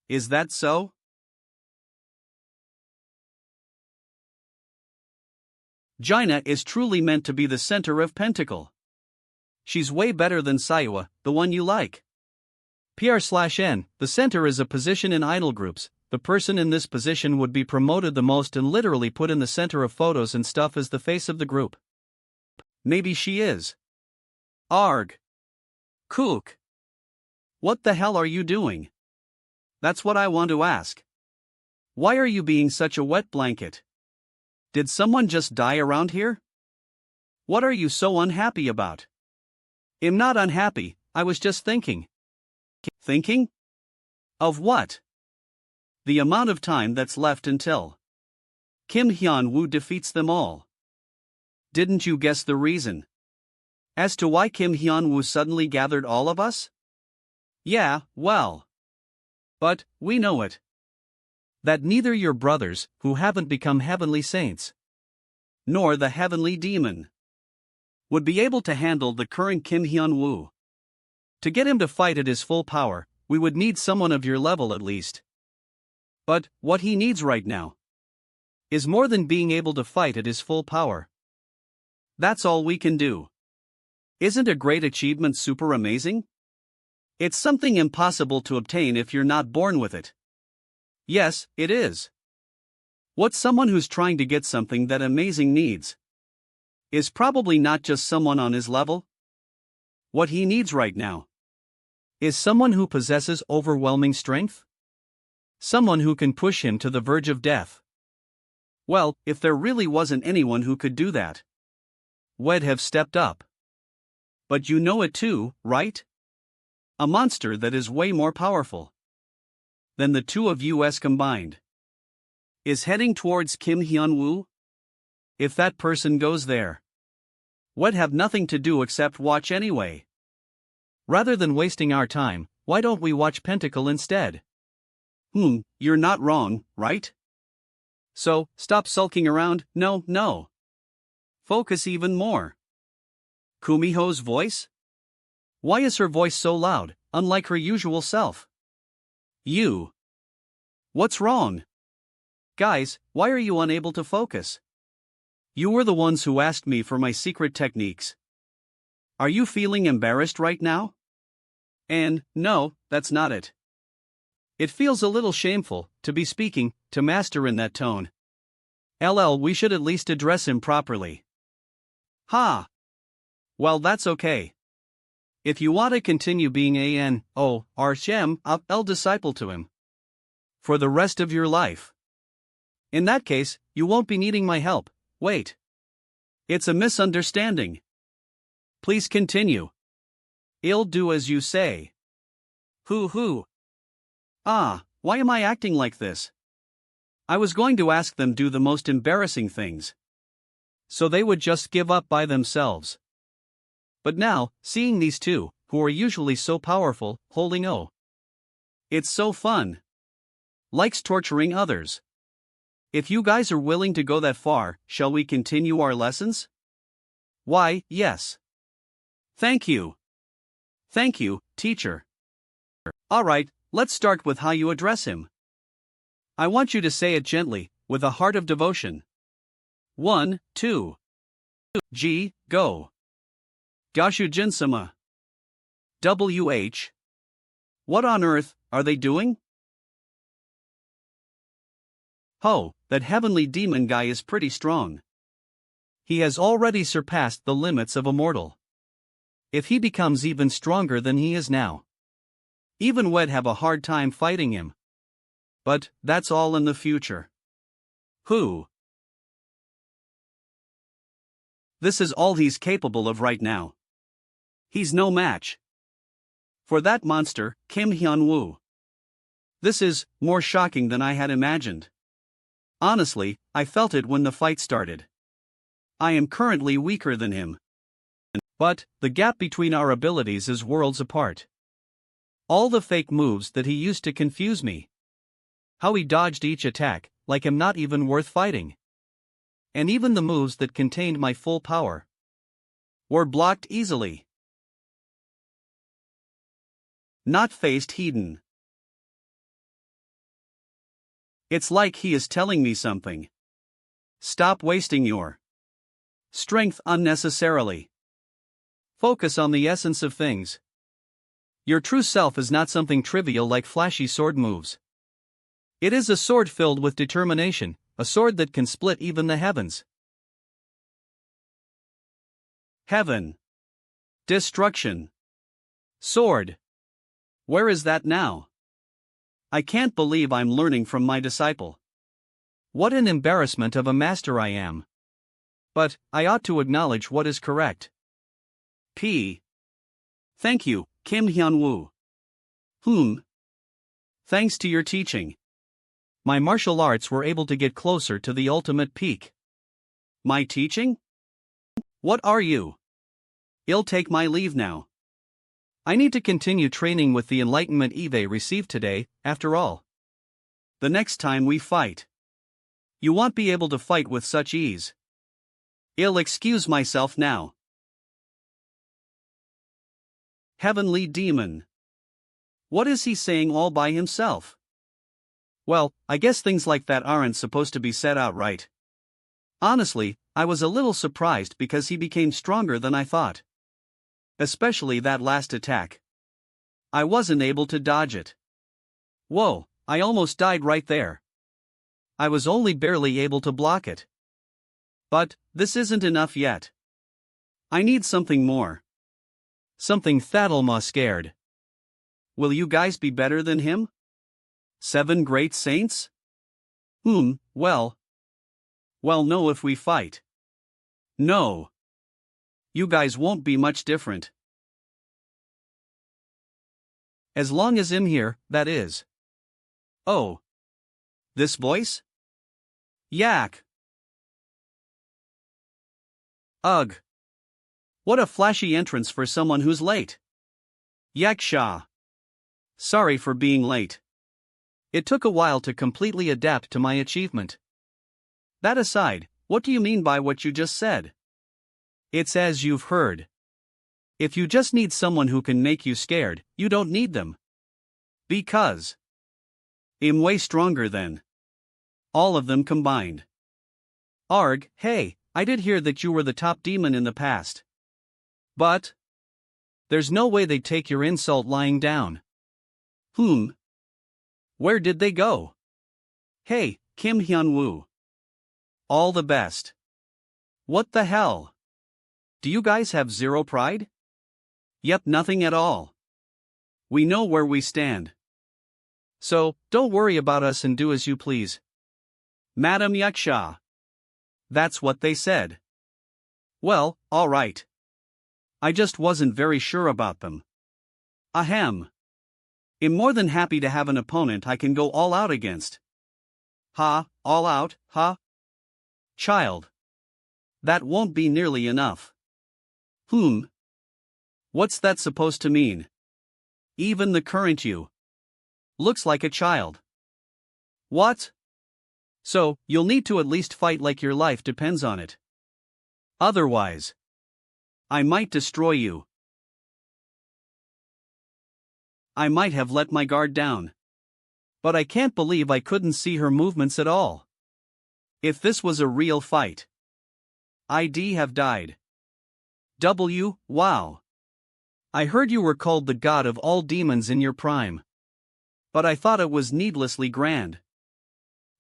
Is that so? Gina is truly meant to be the center of Pentacle. She's way better than Saiwa, the one you like. PR/N, the center is a position in idol groups. The person in this position would be promoted the most and literally put in the center of photos and stuff as the face of the group. Maybe she is. Arg. Kook. What the hell are you doing? That's what I want to ask. Why are you being such a wet blanket? Did someone just die around here? What are you so unhappy about? I'm not unhappy, I was just thinking. Thinking? Of what? The amount of time that's left until Hyun-Woo defeats them all. Didn't you guess the reason? As to why Hyun-Woo suddenly gathered all of us? Yeah, well. But, we know it. That neither your brothers, who haven't become heavenly saints, nor the heavenly demon, would be able to handle the current Hyun-Woo. To get him to fight at his full power, we would need someone of your level at least. But, what he needs right now is more than being able to fight at his full power. That's all we can do. Isn't a great achievement super amazing? It's something impossible to obtain if you're not born with it. Yes, it is. What someone who's trying to get something that amazing needs is probably not just someone on his level. What he needs right now is someone who possesses overwhelming strength. Someone who can push him to the verge of death. Well, if there really wasn't anyone who could do that, we'd have stepped up. But you know it too, right? A monster that is way more powerful than the two of us combined is heading towards Hyun-Woo. If that person goes there, we'd have nothing to do except watch anyway. Rather than wasting our time, why don't we watch Pentacle instead? You're not wrong, right? So, stop sulking around. No. Focus even more. Kumiho's voice? Why is her voice so loud, unlike her usual self? You. What's wrong? Guys, why are you unable to focus? You were the ones who asked me for my secret techniques. Are you feeling embarrassed right now? And, no, that's not it. It feels a little shameful to be speaking to Master in that tone. We should at least address him properly. Ha! Well, that's okay. If you want to continue being I'll disciple to him for the rest of your life. In that case, you won't be needing my help. Wait. It's a misunderstanding. Please continue. I'll do as you say. Hoo. Why am I acting like this? I was going to ask them do the most embarrassing things, so they would just give up by themselves. But now, seeing these two, who are usually so powerful, holding it's so fun. Likes torturing others. If you guys are willing to go that far, shall we continue our lessons? Why, yes. Thank you. Thank you, teacher. Alright, let's start with how you address him. I want you to say it gently, with a heart of devotion. 1, 2. G, go. Gashu Jinsama. WH. What on earth are they doing? Ho, that heavenly demon guy is pretty strong. He has already surpassed the limits of a mortal. If he becomes even stronger than he is now, even we'd have a hard time fighting him. But that's all in the future. Who? This is all he's capable of right now. He's no match for that monster, Hyun-Woo. This is more shocking than I had imagined. Honestly, I felt it when the fight started. I am currently weaker than him. But the gap between our abilities is worlds apart. All the fake moves that he used to confuse me. How he dodged each attack, like I'm not even worth fighting. And even the moves that contained my full power were blocked easily. Not faced Hedon. It's like he is telling me something. Stop wasting your strength unnecessarily. Focus on the essence of things. Your true self is not something trivial like flashy sword moves. It is a sword filled with determination, a sword that can split even the heavens. Heaven. Destruction. Sword. Where is that now? I can't believe I'm learning from my disciple. What an embarrassment of a master I am. But, I ought to acknowledge what is correct. Thank you, Hyun-Woo. Thanks to your teaching, my martial arts were able to get closer to the ultimate peak. My teaching? What are you? I'll take my leave now. I need to continue training with the enlightenment Eve received today, after all. The next time we fight, you won't be able to fight with such ease. I'll excuse myself now. Heavenly Demon. What is he saying all by himself? Well, I guess things like that aren't supposed to be said outright. Honestly, I was a little surprised because he became stronger than I thought. Especially that last attack. I wasn't able to dodge it. Whoa, I almost died right there. I was only barely able to block it. But, this isn't enough yet. I need something more. Something that'll me scared. Will you guys be better than him? 7 great saints? Well, no, if we fight. No. You guys won't be much different. As long as I'm here, that is. Oh. This voice? Yak. Ugh. What a flashy entrance for someone who's late. Yaksha. Sorry for being late. It took a while to completely adapt to my achievement. That aside, what do you mean by what you just said? It's as you've heard. If you just need someone who can make you scared, you don't need them. Because I'm way stronger than all of them combined. Arg, hey, I did hear that you were the top demon in the past. But there's no way they'd take your insult lying down. Where did they go? Hey, Hyun-Woo. All the best. What the hell? Do you guys have zero pride? Yep, nothing at all. We know where we stand. So, don't worry about us and do as you please. Madam Yaksha. That's what they said. Well, alright. I just wasn't very sure about them. Ahem. I'm more than happy to have an opponent I can go all out against. Ha, all out, ha? Child. That won't be nearly enough. What's that supposed to mean? Even the current you looks like a child. What? So, you'll need to at least fight like your life depends on it. Otherwise, I might destroy you. I might have let my guard down. But I can't believe I couldn't see her movements at all. If this was a real fight, I'd have died. Wow. I heard you were called the god of all demons in your prime. But I thought it was needlessly grand.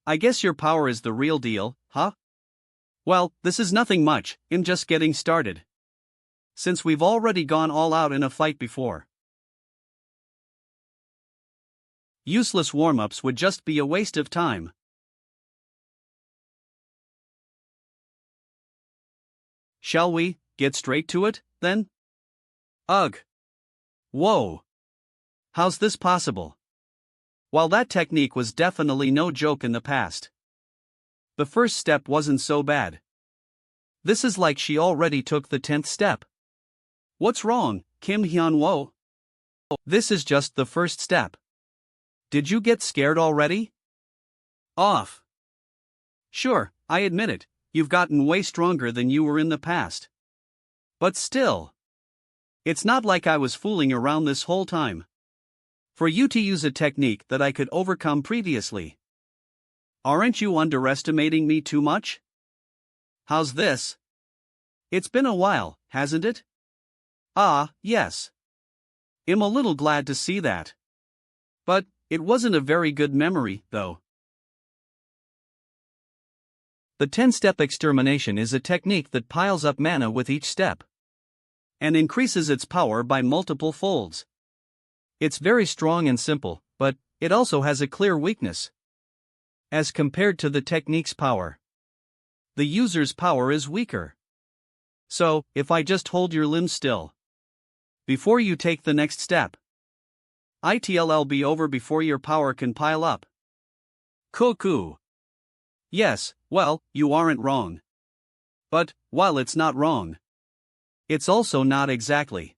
I guess your power is the real deal, huh? Well, this is nothing much, I'm just getting started. Since we've already gone all out in a fight before. Useless warm-ups would just be a waste of time. Shall we get straight to it, then? Ugh. Whoa. How's this possible? While that technique was definitely no joke in the past, the first step wasn't so bad. This is like she already took the 10th step. What's wrong, Hyun-Woo? This is just the first step. Did you get scared already? Off. Sure, I admit it, you've gotten way stronger than you were in the past. But still, it's not like I was fooling around this whole time. For you to use a technique that I could overcome previously. Aren't you underestimating me too much? How's this? It's been a while, hasn't it? Ah, yes. I'm a little glad to see that. But it wasn't a very good memory, though. The 10-step extermination is a technique that piles up mana with each step and increases its power by multiple folds. It's very strong and simple, but it also has a clear weakness. As compared to the technique's power, the user's power is weaker. So, if I just hold your limbs still before you take the next step, it'll be over before your power can pile up. Cuckoo. Yes, well, you aren't wrong. But, while it's not wrong, it's also not exactly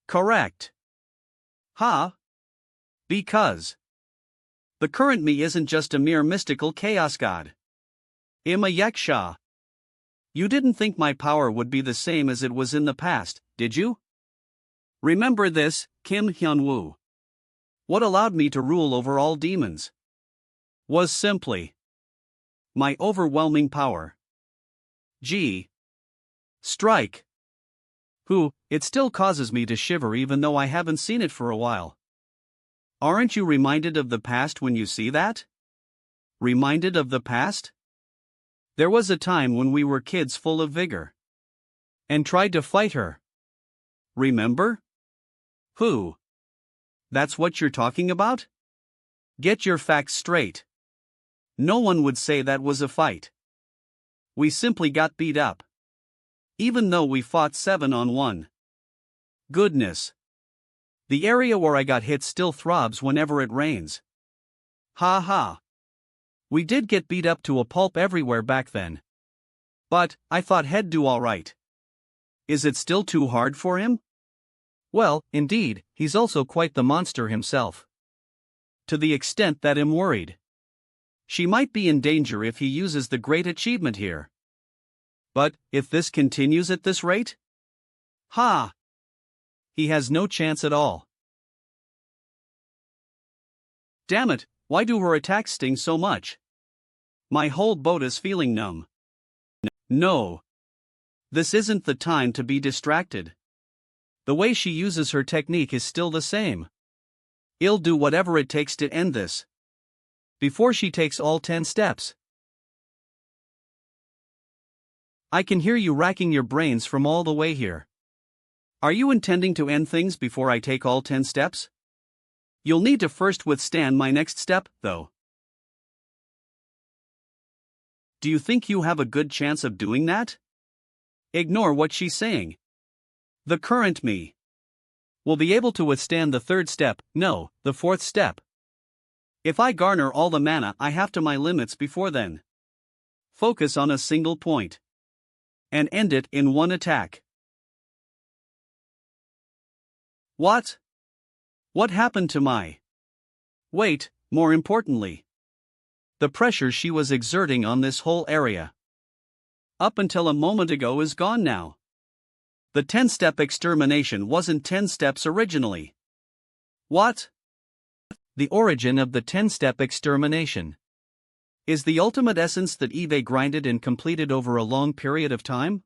correct. Huh? Because the current me isn't just a mere mystical chaos god. I'm a yaksha. You didn't think my power would be the same as it was in the past, did you? Remember this, Hyun-Woo. What allowed me to rule over all demons was simply my overwhelming power. Strike. It still causes me to shiver even though I haven't seen it for a while. Aren't you reminded of the past when you see that? Reminded of the past? There was a time when we were kids full of vigor and tried to fight her. Remember? That's what you're talking about? Get your facts straight. No one would say that was a fight. We simply got beat up. Even though we fought 7-on-1. Goodness. The area where I got hit still throbs whenever it rains. Ha ha. We did get beat up to a pulp everywhere back then. But, I thought he'd do alright. Is it still too hard for him? Well, indeed, he's also quite the monster himself. To the extent that I'm worried she might be in danger if he uses the great achievement here. But, if this continues at this rate? He has no chance at all. Damn it, why do her attacks sting so much? My whole boat is feeling numb. No. This isn't the time to be distracted. The way she uses her technique is still the same. I'll do whatever it takes to end this before she takes all 10 steps. I can hear you racking your brains from all the way here. Are you intending to end things before I take all 10 steps? You'll need to first withstand my next step, though. Do you think you have a good chance of doing that? Ignore what she's saying. The current me will be able to withstand the third step, no, the fourth step. If I garner all the mana I have to my limits before then. Focus on a single point and end it in one attack. What? What happened to my weight, more importantly? The pressure she was exerting on this whole area up until a moment ago is gone now. The 10-step extermination wasn't 10 steps originally. What? The origin of the 10-step extermination is the ultimate essence that Eve grinded and completed over a long period of time?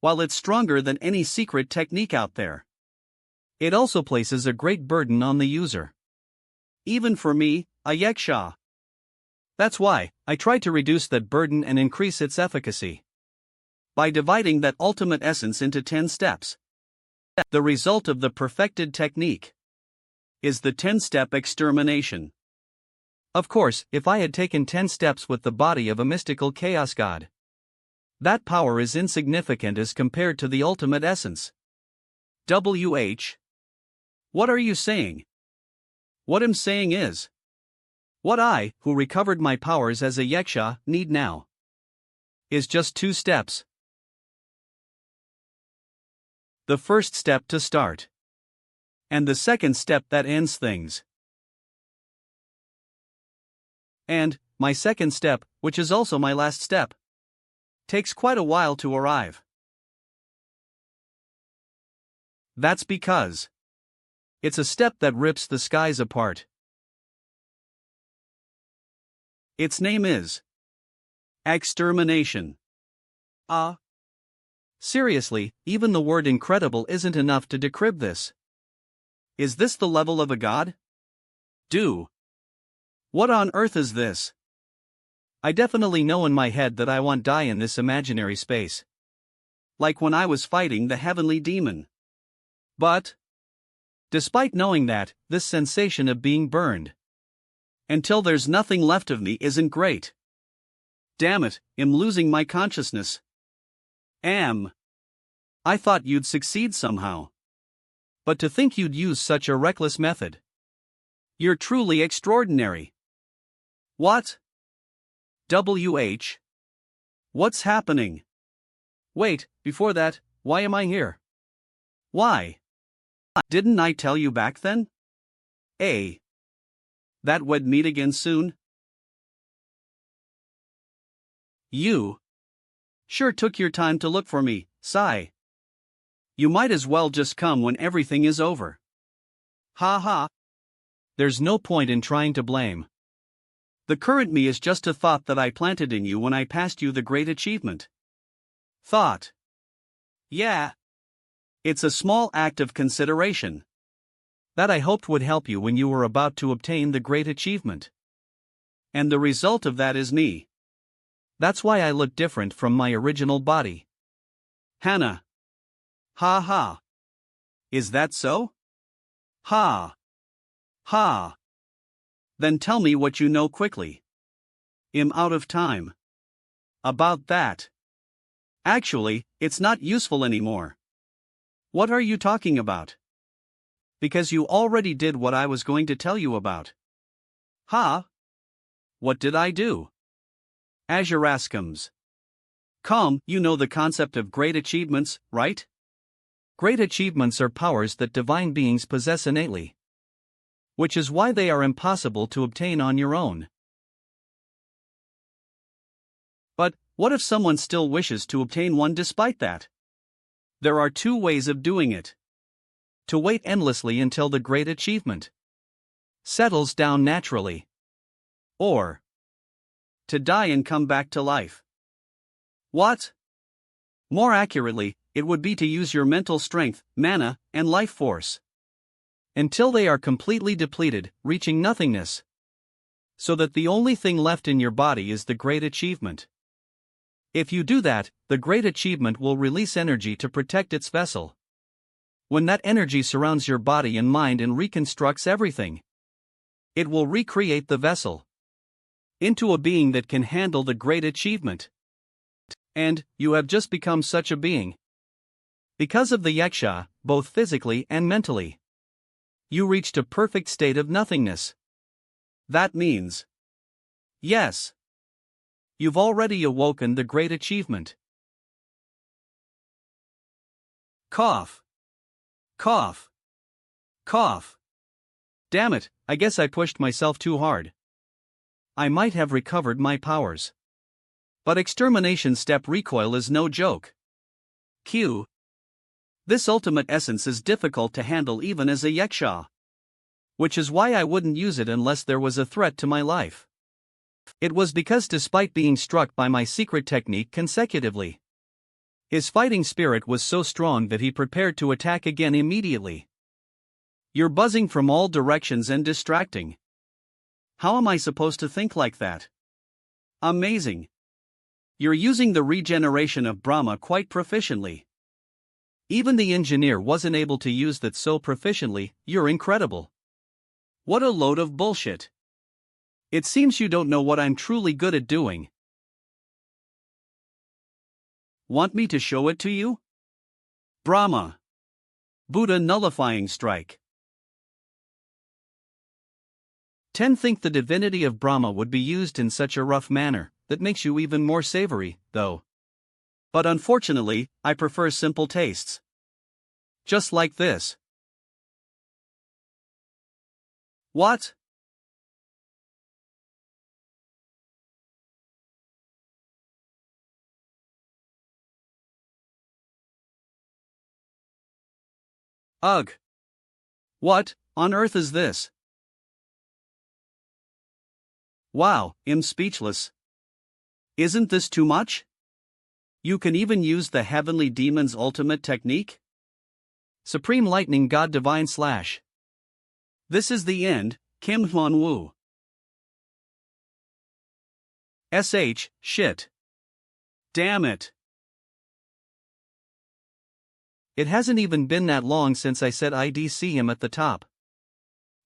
While it's stronger than any secret technique out there, it also places a great burden on the user. Even for me, a yaksha. That's why I tried to reduce that burden and increase its efficacy by dividing that ultimate essence into 10 steps. The result of the perfected technique is the 10-step extermination. Of course, if I had taken 10 steps with the body of a mystical chaos god, that power is insignificant as compared to the ultimate essence. What are you saying? What I'm saying is, what I, who recovered my powers as a yaksha, need now is just 2 steps. The first step to start, and the second step that ends things. And, my second step, which is also my last step, takes quite a while to arrive. That's because it's a step that rips the skies apart. Its name is extermination. Seriously, even the word incredible isn't enough to decrypt this. Is this the level of a god? What on earth is this? I definitely know in my head that I won't die in this imaginary space. Like when I was fighting the heavenly demon. But, despite knowing that, this sensation of being burned until there's nothing left of me isn't great. Damn it, I'm losing my consciousness. I thought you'd succeed somehow. But to think you'd use such a reckless method. You're truly extraordinary. What? WH? What's happening? Wait, before that, why am I here? Why? Didn't I tell you back then? That we'd meet again soon? You sure took your time to look for me, sigh. You might as well just come when everything is over. Ha ha. There's no point in trying to blame. The current me is just a thought that I planted in you when I passed you the great achievement. Thought. Yeah. It's a small act of consideration that I hoped would help you when you were about to obtain the great achievement. And the result of that is me. That's why I look different from my original body. Hannah. Ha ha. Is that so? Ha. Ha. Then tell me what you know quickly. I'm out of time. About that. Actually, it's not useful anymore. What are you talking about? Because you already did what I was going to tell you about. Ha? What did I do? Azuraskums. Come, you know the concept of great achievements, right? Great achievements are powers that divine beings possess innately, which is why they are impossible to obtain on your own. But, what if someone still wishes to obtain one despite that? There are two ways of doing it. To wait endlessly until the great achievement settles down naturally. Or to die and come back to life. What? More accurately, it would be to use your mental strength, mana, and life force until they are completely depleted, reaching nothingness, so that the only thing left in your body is the great achievement. If you do that, the great achievement will release energy to protect its vessel. When that energy surrounds your body and mind and reconstructs everything, it will recreate the vessel into a being that can handle the great achievement. And you have just become such a being. Because of the yaksha, both physically and mentally, you reached a perfect state of nothingness. That means, yes, you've already awoken the great achievement. Cough. Cough. Cough. Damn it, I guess I pushed myself too hard. I might have recovered my powers. But extermination step recoil is no joke. Q. This ultimate essence is difficult to handle even as a yaksha. Which is why I wouldn't use it unless there was a threat to my life. It was because despite being struck by my secret technique consecutively, his fighting spirit was so strong that he prepared to attack again immediately. You're buzzing from all directions and distracting. How am I supposed to think like that? Amazing. You're using the regeneration of Brahma quite proficiently. Even the engineer wasn't able to use that so proficiently. You're incredible. What a load of bullshit. It seems you don't know what I'm truly good at doing. Want me to show it to you? Brahma. Buddha nullifying strike. 10. Think the divinity of Brahma would be used in such a rough manner that makes you even more savory, though. But unfortunately, I prefer simple tastes. Just like this. What? Ugh. What on earth is this? Wow, I'm speechless. Isn't this too much? You can even use the heavenly demon's ultimate technique? Supreme Lightning God Divine Slash. This is the end, Hyun-Woo. Shit. Damn it. It hasn't even been that long since I said I'd see him at the top.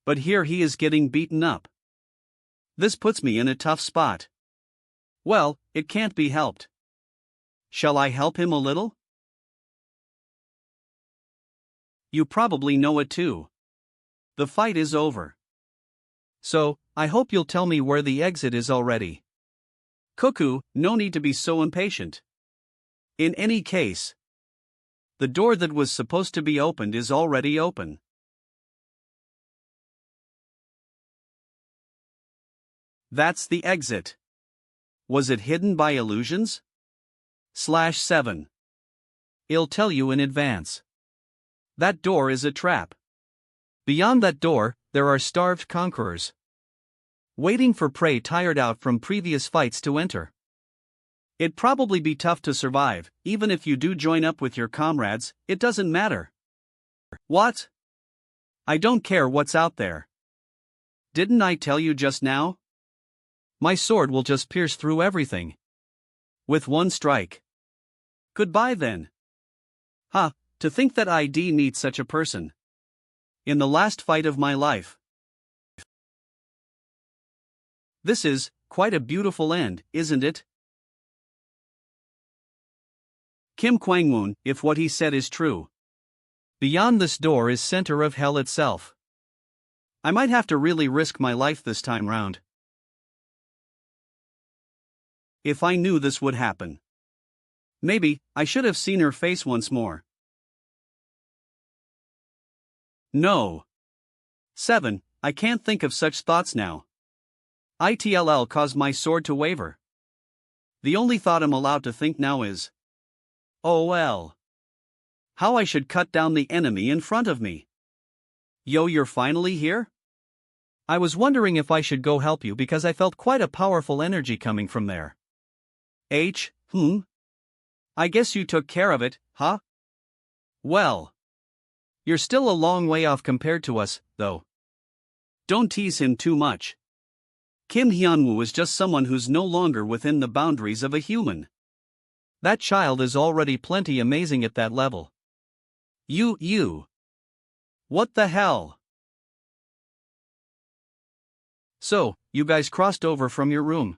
But here he is getting beaten up. This puts me in a tough spot. Well, it can't be helped. Shall I help him a little? You probably know it too. The fight is over. So, I hope you'll tell me where the exit is already. Cuckoo, no need to be so impatient. In any case, the door that was supposed to be opened is already open. That's the exit. Was it hidden by illusions? /7. I'll tell you in advance. That door is a trap. Beyond that door, there are starved conquerors, waiting for prey tired out from previous fights to enter. It'd probably be tough to survive, even if you do join up with your comrades, it doesn't matter. What? I don't care what's out there. Didn't I tell you just now? My sword will just pierce through everything. With one strike. Goodbye then. Ha, to think that I'd meet such a person. In the last fight of my life. This is quite a beautiful end, isn't it? Kim Kwang-woon, if what he said is true. Beyond this door is center of hell itself. I might have to really risk my life this time round. If I knew this would happen. Maybe I should have seen her face once more. No. 7. I can't think of such thoughts now. It'll cause my sword to waver. The only thought I'm allowed to think now is, oh well. How I should cut down the enemy in front of me. Yo, you're finally here? I was wondering if I should go help you because I felt quite a powerful energy coming from there. I guess you took care of it, huh? Well. You're still a long way off compared to us, though. Don't tease him too much. Kim Hyun-Woo is just someone who's no longer within the boundaries of a human. That child is already plenty amazing at that level. You. What the hell? So, you guys crossed over from your room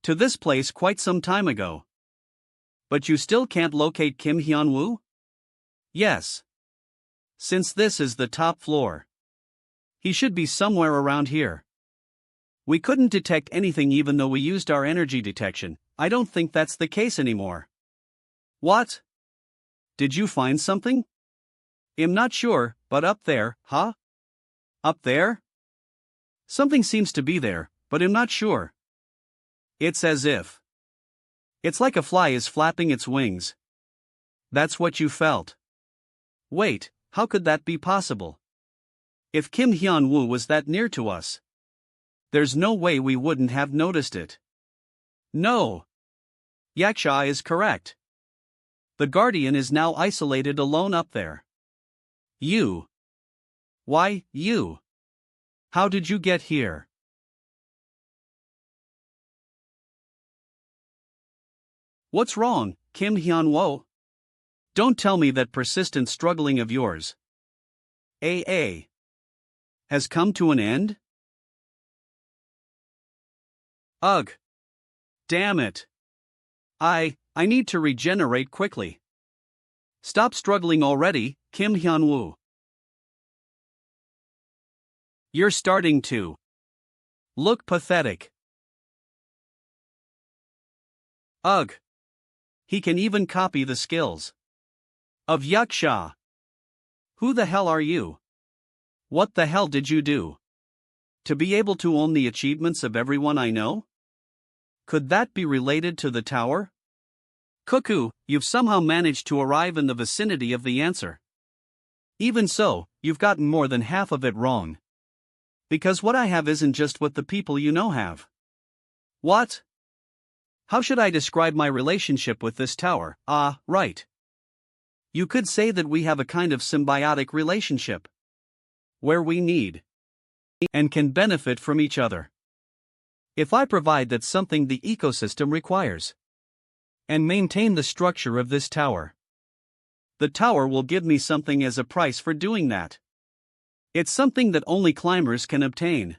to this place quite some time ago. But you still can't locate Kim Hyun-Woo? Yes. Since this is the top floor, he should be somewhere around here. We couldn't detect anything even though we used our energy detection. I don't think that's the case anymore. What? Did you find something? I'm not sure, but up there, huh? Up there? Something seems to be there, but I'm not sure. It's as if. It's like a fly is flapping its wings. That's what you felt. Wait, how could that be possible? If Kim Hyun-Woo was that near to us, there's no way we wouldn't have noticed it. No. Yaksha is correct. The Guardian is now isolated alone up there. You. Why, you? How did you get here? What's wrong, Kim Hyun-Woo? Don't tell me that persistent struggling of yours has come to an end? Ugh. Damn it. I need to regenerate quickly. Stop struggling already, Kim Hyun-Woo. You're starting to look pathetic. Ugh. He can even copy the skills of Yaksha. Who the hell are you? What the hell did you do to be able to own the achievements of everyone I know? Could that be related to the tower? Cuckoo, you've somehow managed to arrive in the vicinity of the answer. Even so, you've gotten more than half of it wrong. Because what I have isn't just what the people you know have. What? How should I describe my relationship with this tower? Right. You could say that we have a kind of symbiotic relationship, where we need and can benefit from each other. If I provide that something the ecosystem requires, and maintain the structure of this tower, the tower will give me something as a price for doing that. It's something that only climbers can obtain.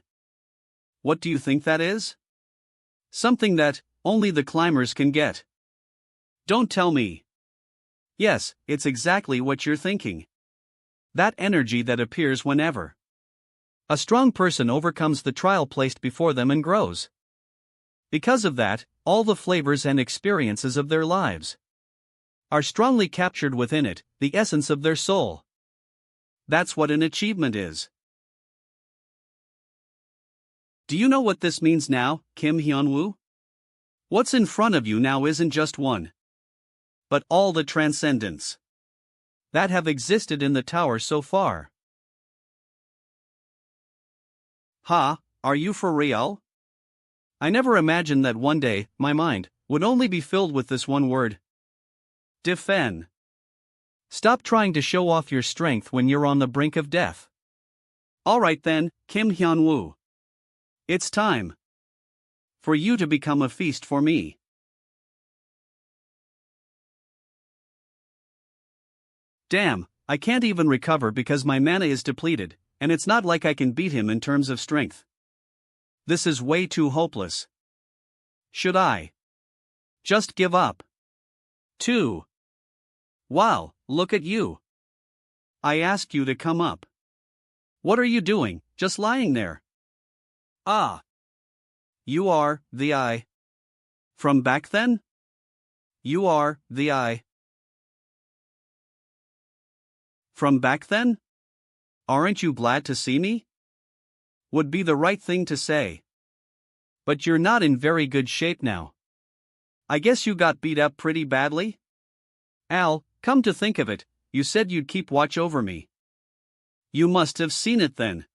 What do you think that is? Something that only the climbers can get. Don't tell me. Yes, it's exactly what you're thinking. That energy that appears whenever a strong person overcomes the trial placed before them and grows. Because of that, all the flavors and experiences of their lives are strongly captured within it, the essence of their soul. That's what an achievement is. Do you know what this means now, Kim Hyun-Woo? What's in front of you now isn't just one, but all the transcendents that have existed in the tower so far. Ha, are you for real? I never imagined that one day, my mind would only be filled with this one word. Defend. Stop trying to show off your strength when you're on the brink of death. Alright then, Kim Hyun-Woo. It's time for you to become a feast for me. Damn, I can't even recover because my mana is depleted, and it's not like I can beat him in terms of strength. This is way too hopeless. Should I just give up? 2. Wow, look at you. I asked you to come up. What are you doing, just lying there? Ah. You are the I. From back then? You are the I. From back then? Aren't you glad to see me? Would be the right thing to say. But you're not in very good shape now. I guess you got beat up pretty badly? Al, come to think of it, you said you'd keep watch over me. You must have seen it then.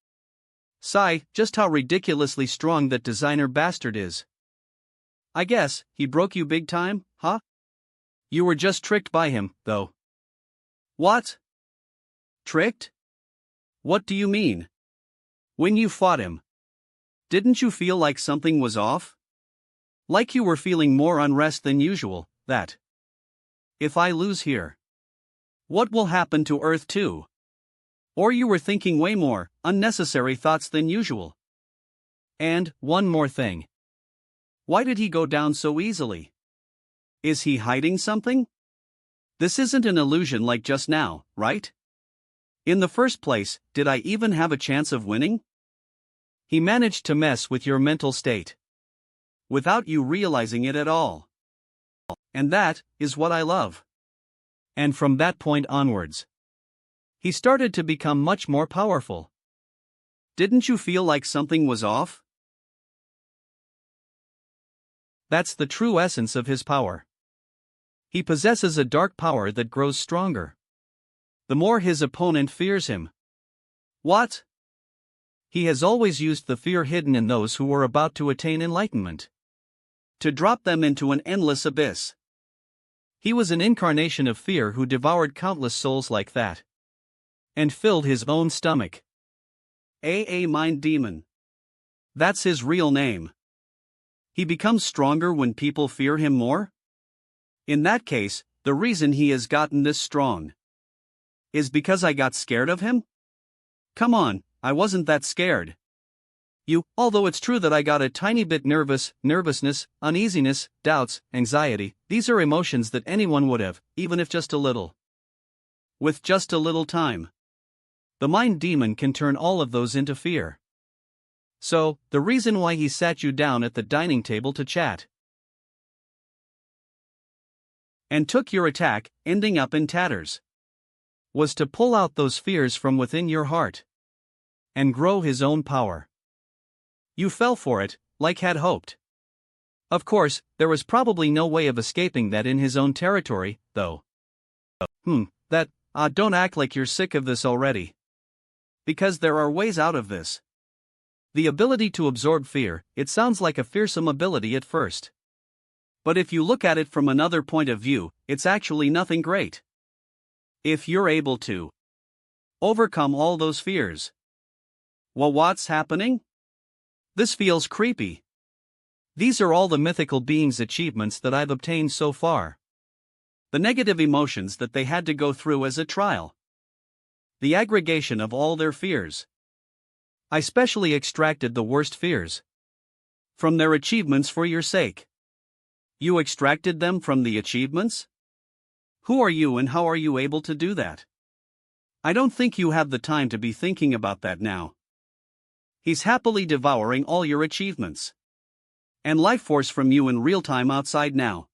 Sigh, just how ridiculously strong that designer bastard is. I guess, he broke you big time, huh? You were just tricked by him, though. What? Tricked? What do you mean? When you fought him, didn't you feel like something was off? Like you were feeling more unrest than usual, that if I lose here, what will happen to Earth 2? Or you were thinking way more unnecessary thoughts than usual. And, one more thing. Why did he go down so easily? Is he hiding something? This isn't an illusion like just now, right? In the first place, did I even have a chance of winning? He managed to mess with your mental state without you realizing it at all. And that is what I love. And from that point onwards, he started to become much more powerful. Didn't you feel like something was off? That's the true essence of his power. He possesses a dark power that grows stronger the more his opponent fears him. What? He has always used the fear hidden in those who were about to attain enlightenment to drop them into an endless abyss. He was an incarnation of fear who devoured countless souls like that and filled his own stomach. A mind demon. That's his real name. He becomes stronger when people fear him more? In that case, the reason he has gotten this strong is because I got scared of him? Come on, I wasn't that scared. Although it's true that I got a tiny bit nervousness, uneasiness, doubts, anxiety, these are emotions that anyone would have, even if just a little. With just a little time. The mind demon can turn all of those into fear. So, the reason why he sat you down at the dining table to chat and took your attack, ending up in tatters, was to pull out those fears from within your heart and grow his own power. You fell for it, like had hoped. Of course, there was probably no way of escaping that in his own territory, though. Don't act like you're sick of this already. Because there are ways out of this. The ability to absorb fear, it sounds like a fearsome ability at first. But if you look at it from another point of view, it's actually nothing great. If you're able to overcome all those fears. Well, what's happening? This feels creepy. These are all the mythical beings' achievements that I've obtained so far. The negative emotions that they had to go through as a trial. The aggregation of all their fears. I specially extracted the worst fears from their achievements for your sake. You extracted them from the achievements? Who are you and how are you able to do that? I don't think you have the time to be thinking about that now. He's happily devouring all your achievements. And life force from you in real time outside now.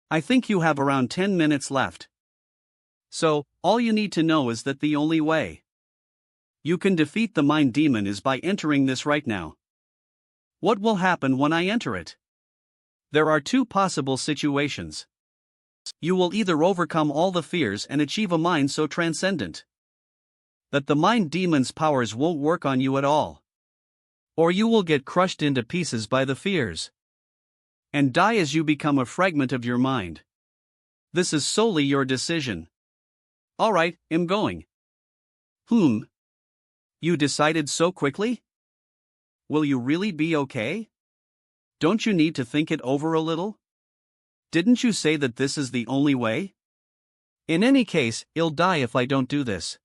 I think you have around 10 minutes left. So, all you need to know is that the only way you can defeat the mind demon is by entering this right now. What will happen when I enter it? There are two possible situations. You will either overcome all the fears and achieve a mind so transcendent that the mind demon's powers won't work on you at all. Or you will get crushed into pieces by the fears and die as you become a fragment of your mind. This is solely your decision. Alright, I'm going. You decided so quickly? Will you really be okay? Don't you need to think it over a little? Didn't you say that this is the only way? In any case, I'll die if I don't do this.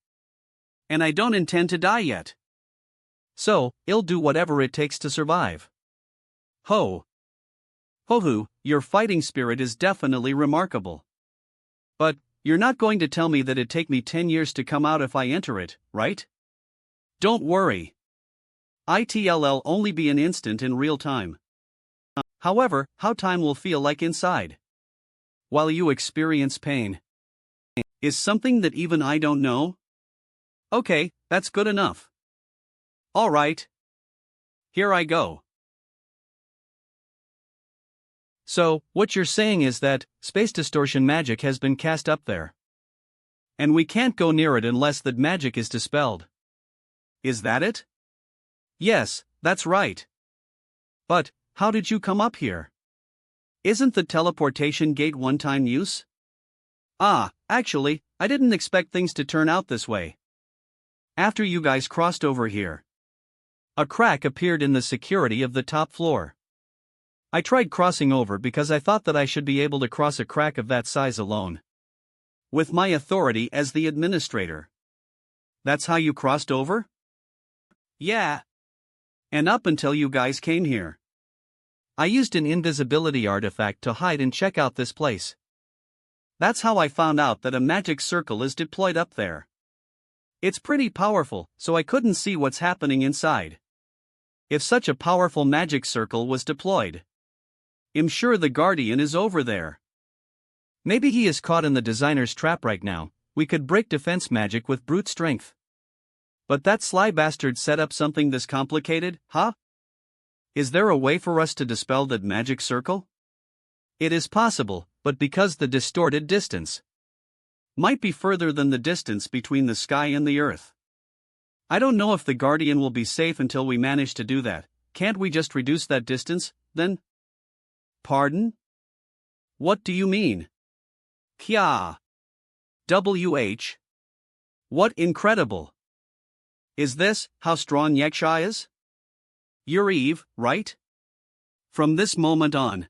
And I don't intend to die yet. So, I'll do whatever it takes to survive. Ho-hu, your fighting spirit is definitely remarkable. But, you're not going to tell me that it'd take me 10 years to come out if I enter it, right? Don't worry. It'll only be an instant in real time. However, how time will feel like inside while you experience pain is something that even I don't know. Okay, that's good enough. Alright. Here I go. So, what you're saying is that space distortion magic has been cast up there. And we can't go near it unless that magic is dispelled. Is that it? Yes, that's right. But, how did you come up here? Isn't the teleportation gate one-time use? Actually, I didn't expect things to turn out this way. After you guys crossed over here, a crack appeared in the security of the top floor. I tried crossing over because I thought that I should be able to cross a crack of that size alone. With my authority as the administrator. That's how you crossed over? Yeah. And up until you guys came here, I used an invisibility artifact to hide and check out this place. That's how I found out that a magic circle is deployed up there. It's pretty powerful, so I couldn't see what's happening inside. If such a powerful magic circle was deployed, I'm sure the Guardian is over there. Maybe he is caught in the designer's trap right now. We could break defense magic with brute strength. But that sly bastard set up something this complicated, huh? Is there a way for us to dispel that magic circle? It is possible, but because the distorted distance might be further than the distance between the sky and the earth. I don't know if the Guardian will be safe until we manage to do that. Can't we just reduce that distance, then? Pardon? What do you mean? Kya. WH. What incredible. Is this how strong Yaksha is? You're Eve, right? From this moment on,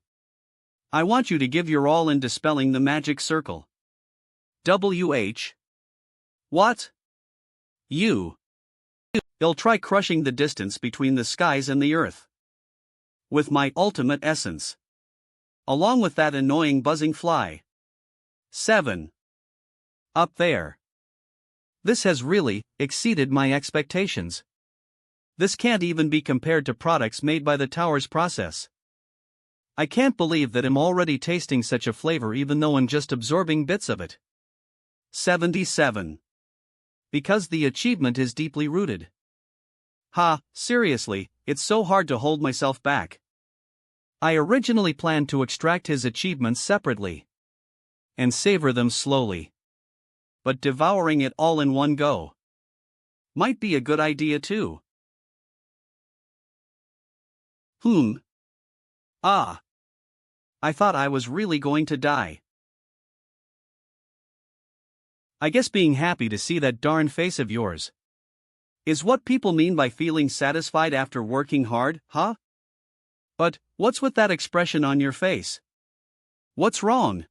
I want you to give your all in dispelling the magic circle. WH. What? I'll try crushing the distance between the skies and the earth with my ultimate essence, along with that annoying buzzing fly. 7. Up there. This has really exceeded my expectations. This can't even be compared to products made by the tower's process. I can't believe that I'm already tasting such a flavor even though I'm just absorbing bits of it. 77. Because the achievement is deeply rooted. Seriously, it's so hard to hold myself back. I originally planned to extract his achievements separately and savor them slowly. But devouring it all in one go might be a good idea too. I thought I was really going to die. I guess being happy to see that darn face of yours is what people mean by feeling satisfied after working hard, huh? But, what's with that expression on your face? What's wrong?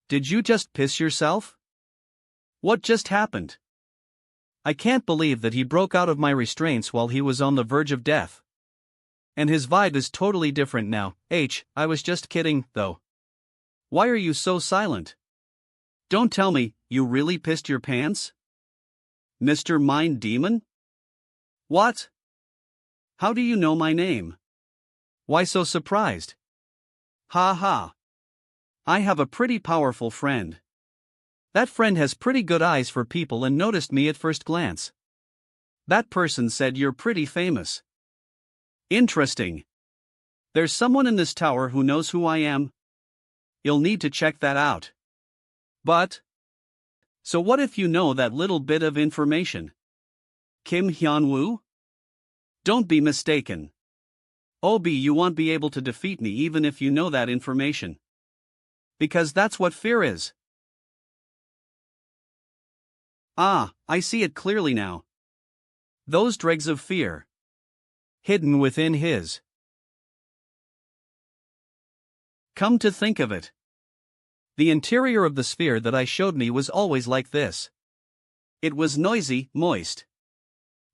Did you just piss yourself? What just happened? I can't believe that he broke out of my restraints while he was on the verge of death. And his vibe is totally different now. I was just kidding, though. Why are you so silent? Don't tell me, you really pissed your pants? Mr. Mind Demon? What? How do you know my name? Why so surprised? Ha ha. I have a pretty powerful friend. That friend has pretty good eyes for people and noticed me at first glance. That person said you're pretty famous. Interesting. There's someone in this tower who knows who I am. You'll need to check that out. But. So what if you know that little bit of information? Kim Hyun-Woo? Don't be mistaken. Obi, you won't be able to defeat me even if you know that information. Because that's what fear is. Ah, I see it clearly now. Those dregs of fear. Hidden within his. Come to think of it. The interior of the sphere that I showed me was always like this. It was noisy, moist.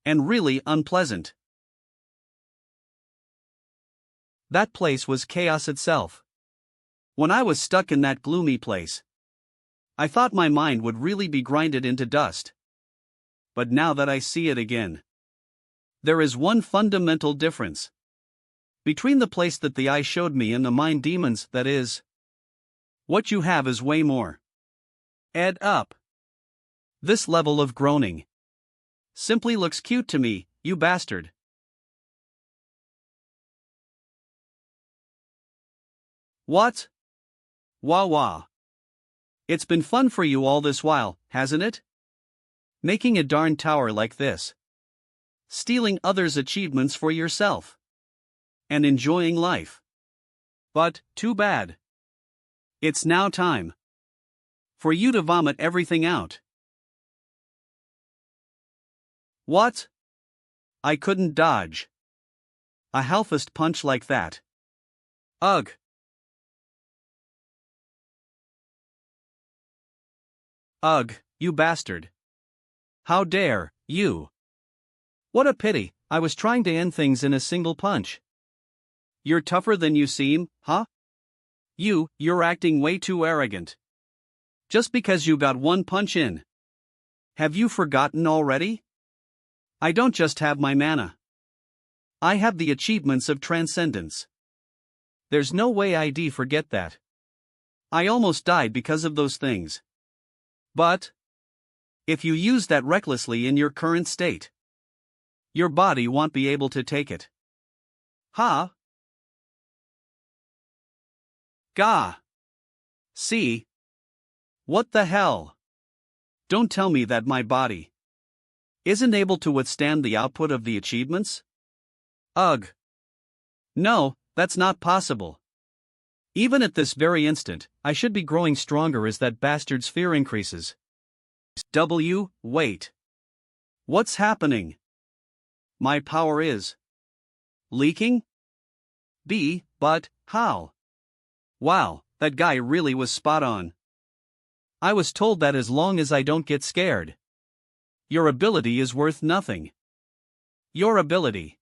And really unpleasant. That place was chaos itself. When I was stuck in that gloomy place, I thought my mind would really be grinded into dust. But now that I see it again, there is one fundamental difference between the place that the eye showed me and the mind demons, that is. What you have is way more. Ed up. This level of groaning simply looks cute to me, you bastard. What? Wah wah. It's been fun for you all this while, hasn't it? Making a darn tower like this. Stealing others' achievements for yourself. And enjoying life. But, too bad. It's now time for you to vomit everything out. What? I couldn't dodge a half-fist punch like that. Ugh. Ugh, you bastard. How dare you? What a pity, I was trying to end things in a single punch. You're tougher than you seem, huh? You're acting way too arrogant. Just because you got one punch in. Have you forgotten already? I don't just have my mana. I have the achievements of transcendence. There's no way I'd forget that. I almost died because of those things. But if you use that recklessly in your current state, your body won't be able to take it. Ha! Gah! See? What the hell? Don't tell me that my body isn't able to withstand the output of the achievements? Ugh. No, that's not possible. Even at this very instant, I should be growing stronger as that bastard's fear increases. Wait. What's happening? My power is leaking? But how? Wow, that guy really was spot on. I was told that as long as I don't get scared, your ability is worth nothing. Your ability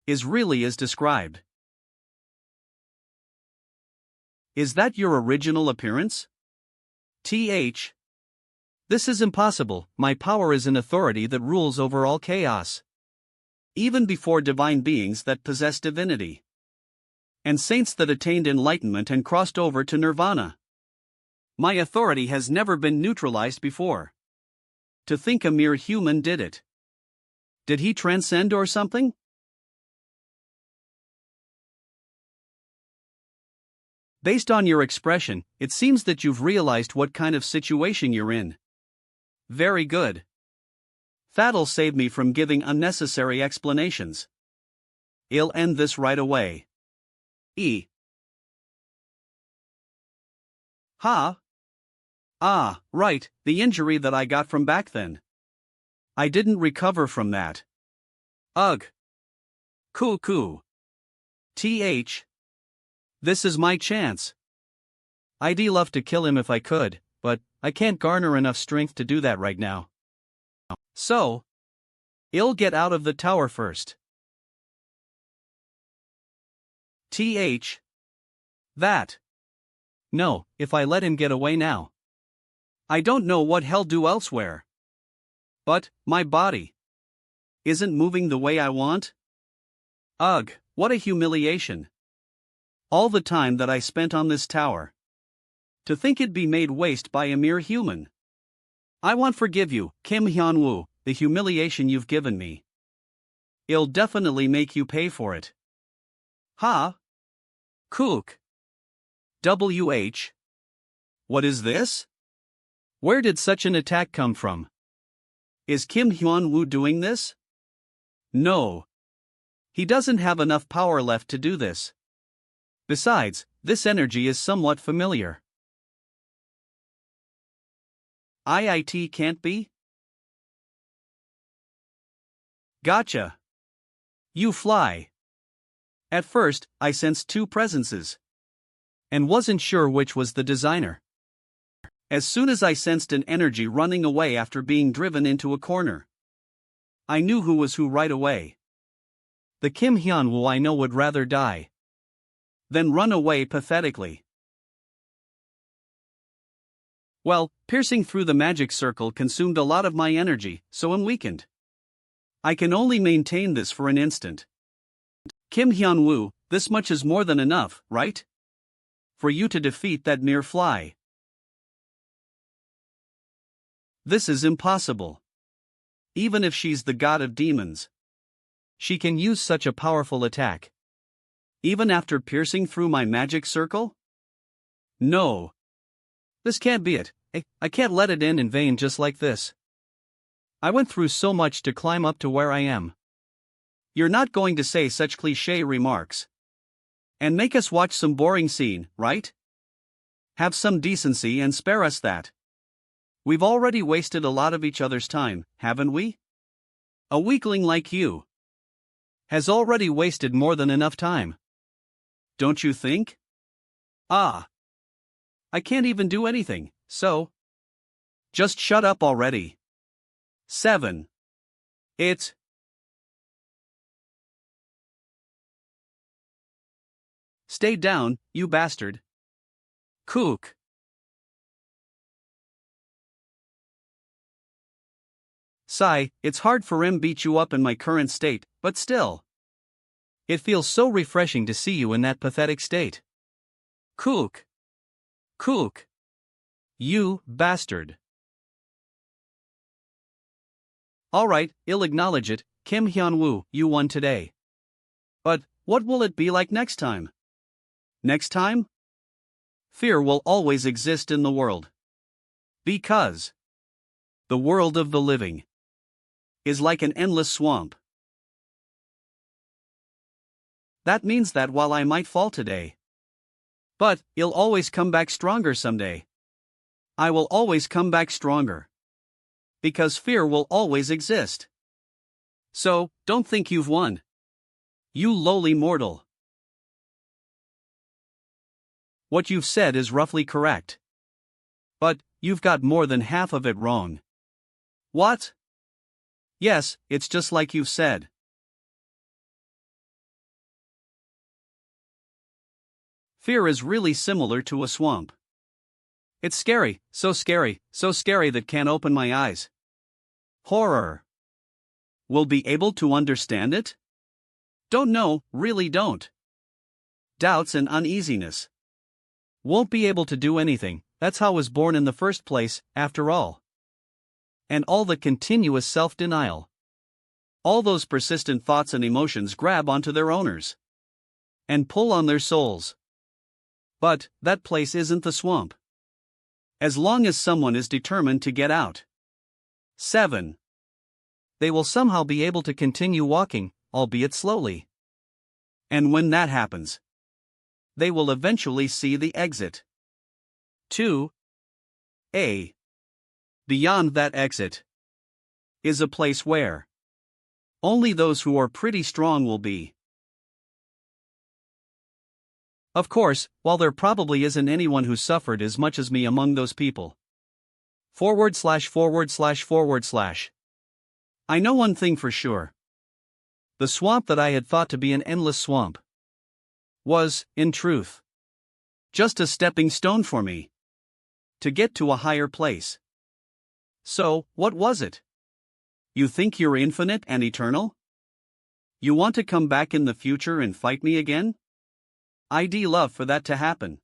is really as described. Is that your original appearance? This is impossible. My power is an authority that rules over all chaos. Even before divine beings that possess divinity. And saints that attained enlightenment and crossed over to nirvana. My authority has never been neutralized before. To think a mere human did it. Did he transcend or something? Based on your expression, it seems that you've realized what kind of situation you're in. Very good. That'll save me from giving unnecessary explanations. I'll end this right away. Ha? Ah, right, the injury that I got from back then. I didn't recover from that. Ugh. Coo. This is my chance. I'd love to kill him if I could, but I can't garner enough strength to do that right now. So, I'll get out of the tower first. That. No, if I let him get away now, I don't know what he'll do elsewhere. But, my body isn't moving the way I want? Ugh, what a humiliation. All the time that I spent on this tower. To think it'd be made waste by a mere human. I won't forgive you, Kim Hyun-Woo, the humiliation you've given me. It'll definitely make you pay for it. Ha? Kook. WH. What is this? Where did such an attack come from? Is Kim Hyun-Woo doing this? No. He doesn't have enough power left to do this. Besides, this energy is somewhat familiar. IIT can't be? Gotcha. You fly. At first, I sensed two presences. And wasn't sure which was the designer. As soon as I sensed an energy running away after being driven into a corner, I knew who was who right away. The Kim Hyun-Woo I know would rather die than run away pathetically. Well, piercing through the magic circle consumed a lot of my energy, so I'm weakened. I can only maintain this for an instant. Kim Hyun-Woo, this much is more than enough, right? For you to defeat that mere fly. This is impossible. Even if she's the god of demons, she can use such a powerful attack. Even after piercing through my magic circle? No. This can't be it. I can't let it in vain just like this. I went through so much to climb up to where I am. You're not going to say such cliché remarks and make us watch some boring scene, right? Have some decency and spare us that. We've already wasted a lot of each other's time, haven't we? A weakling like you has already wasted more than enough time. Don't you think? Ah. I can't even do anything, so just shut up already. 7. Stay down, you bastard. Kook. Sigh, it's hard for him beat you up in my current state, but still. It feels so refreshing to see you in that pathetic state. Kook. Kook. You bastard. Alright, I'll acknowledge it, Kim Hyun-Woo, you won today. But, what will it be like next time? Next time? Fear will always exist in the world. Because the world of the living is like an endless swamp. That means that while I might fall today, but I'll always come back stronger someday. I will always come back stronger. Because fear will always exist. So, don't think you've won. You lowly mortal. What you've said is roughly correct. But, you've got more than half of it wrong. What? Yes, it's just like you've said. Fear is really similar to a swamp. It's scary, so scary that can't open my eyes. Horror. Will be able to understand it? Don't know, really don't. Doubts and uneasiness. Won't be able to do anything, that's how I was born in the first place, after all. And all the continuous self-denial. All those persistent thoughts and emotions grab onto their owners. And pull on their souls. But, that place isn't the swamp. As long as someone is determined to get out. 7. They will somehow be able to continue walking, albeit slowly. And when that happens, they will eventually see the exit. 2. Beyond that exit is a place where only those who are pretty strong will be. Of course, while there probably isn't anyone who suffered as much as me among those people. //. I know one thing for sure. The swamp that I had thought to be an endless swamp was, in truth, just a stepping stone for me to get to a higher place. So, what was it? You think you're infinite and eternal? You want to come back in the future and fight me again? I'd love for that to happen.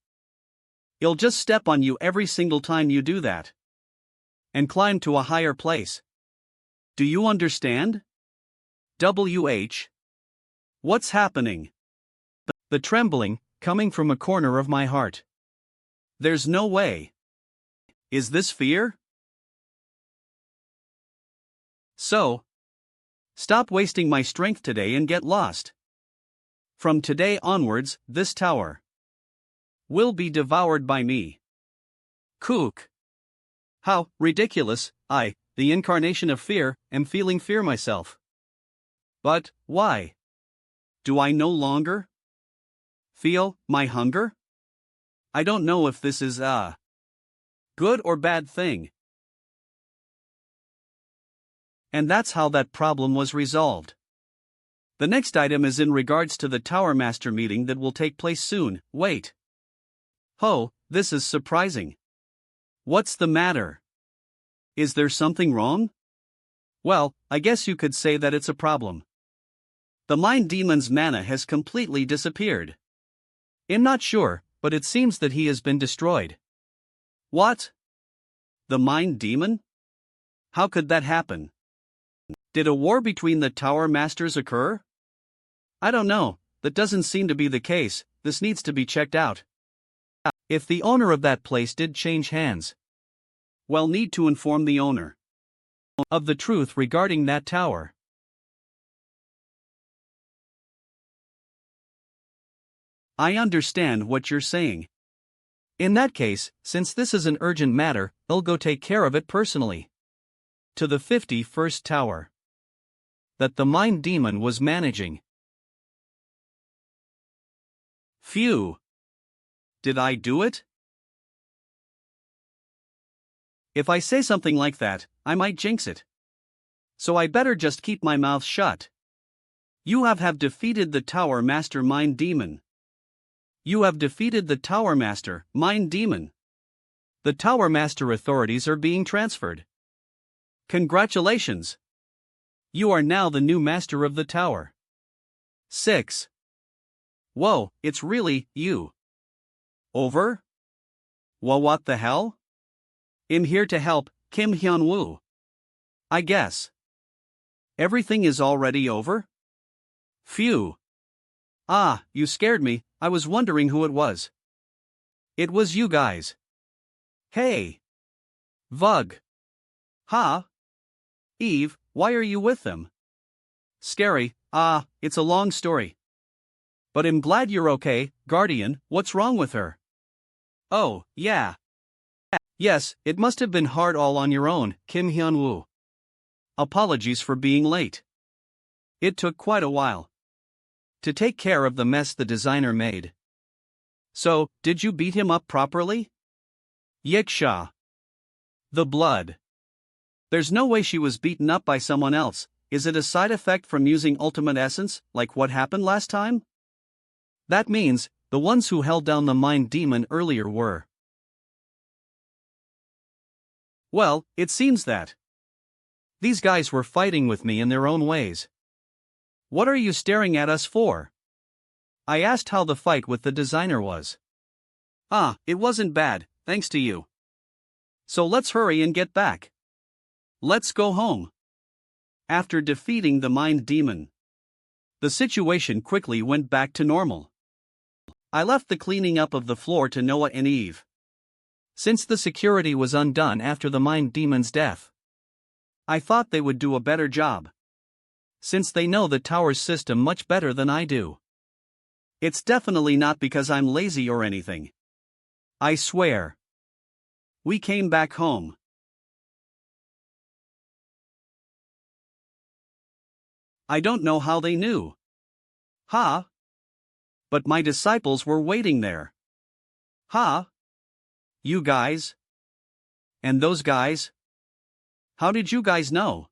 I'll just step on you every single time you do that. And climb to a higher place. Do you understand? What's happening? The trembling, coming from a corner of my heart. There's no way. Is this fear? So, stop wasting my strength today and get lost. From today onwards, this tower will be devoured by me. Kook. How ridiculous! I, the incarnation of fear, am feeling fear myself. But, why? Do I no longer feel my hunger? I don't know if this is a good or bad thing. And that's how that problem was resolved. The next item is in regards to the Tower Master meeting that will take place soon. Wait. Oh, this is surprising. What's the matter? Is there something wrong? Well, I guess you could say that it's a problem. The Mind Demon's mana has completely disappeared. I'm not sure, but it seems that he has been destroyed. What? The Mind Demon? How could that happen? Did a war between the Tower Masters occur? I don't know, that doesn't seem to be the case. This needs to be checked out. If the owner of that place did change hands, well, need to inform the owner of the truth regarding that tower. I understand what you're saying. In that case, since this is an urgent matter, I'll go take care of it personally. To the 51st tower that the Mind Demon was managing. Phew. Did I do it? If I say something like that, I might jinx it. So I better just keep my mouth shut. You have defeated the Tower Master Mind Demon. You have defeated the Tower Master Mind Demon. The Tower Master authorities are being transferred. Congratulations! You are now the new master of the tower. 6. Whoa, it's really you. Over? Well, what the hell? I'm here to help, Hyun-Woo. I guess. Everything is already over? Phew. Ah, you scared me, I was wondering who it was. It was you guys. Hey. Vug. Ha? Eve, why are you with them? Scary, it's a long story. But I'm glad you're okay, Guardian. What's wrong with her? Oh, yeah. Yes, it must have been hard all on your own, Hyun-Woo. Apologies for being late. It took quite a while to take care of the mess the designer made. So, did you beat him up properly? Yiksha. The blood. There's no way she was beaten up by someone else. Is it a side effect from using Ultimate Essence, like what happened last time? That means, the ones who held down the Mind Demon earlier were. Well, it seems that these guys were fighting with me in their own ways. What are you staring at us for? I asked how the fight with the designer was. It wasn't bad, thanks to you. So let's hurry and get back. Let's go home. After defeating the Mind Demon, the situation quickly went back to normal. I left the cleaning up of the floor to Noah and Eve. Since the security was undone after the Mind Demon's death, I thought they would do a better job. Since they know the tower's system much better than I do. It's definitely not because I'm lazy or anything. I swear. We came back home. I don't know how they knew. Ha? But my disciples were waiting there. Ha? You guys? And those guys? How did you guys know?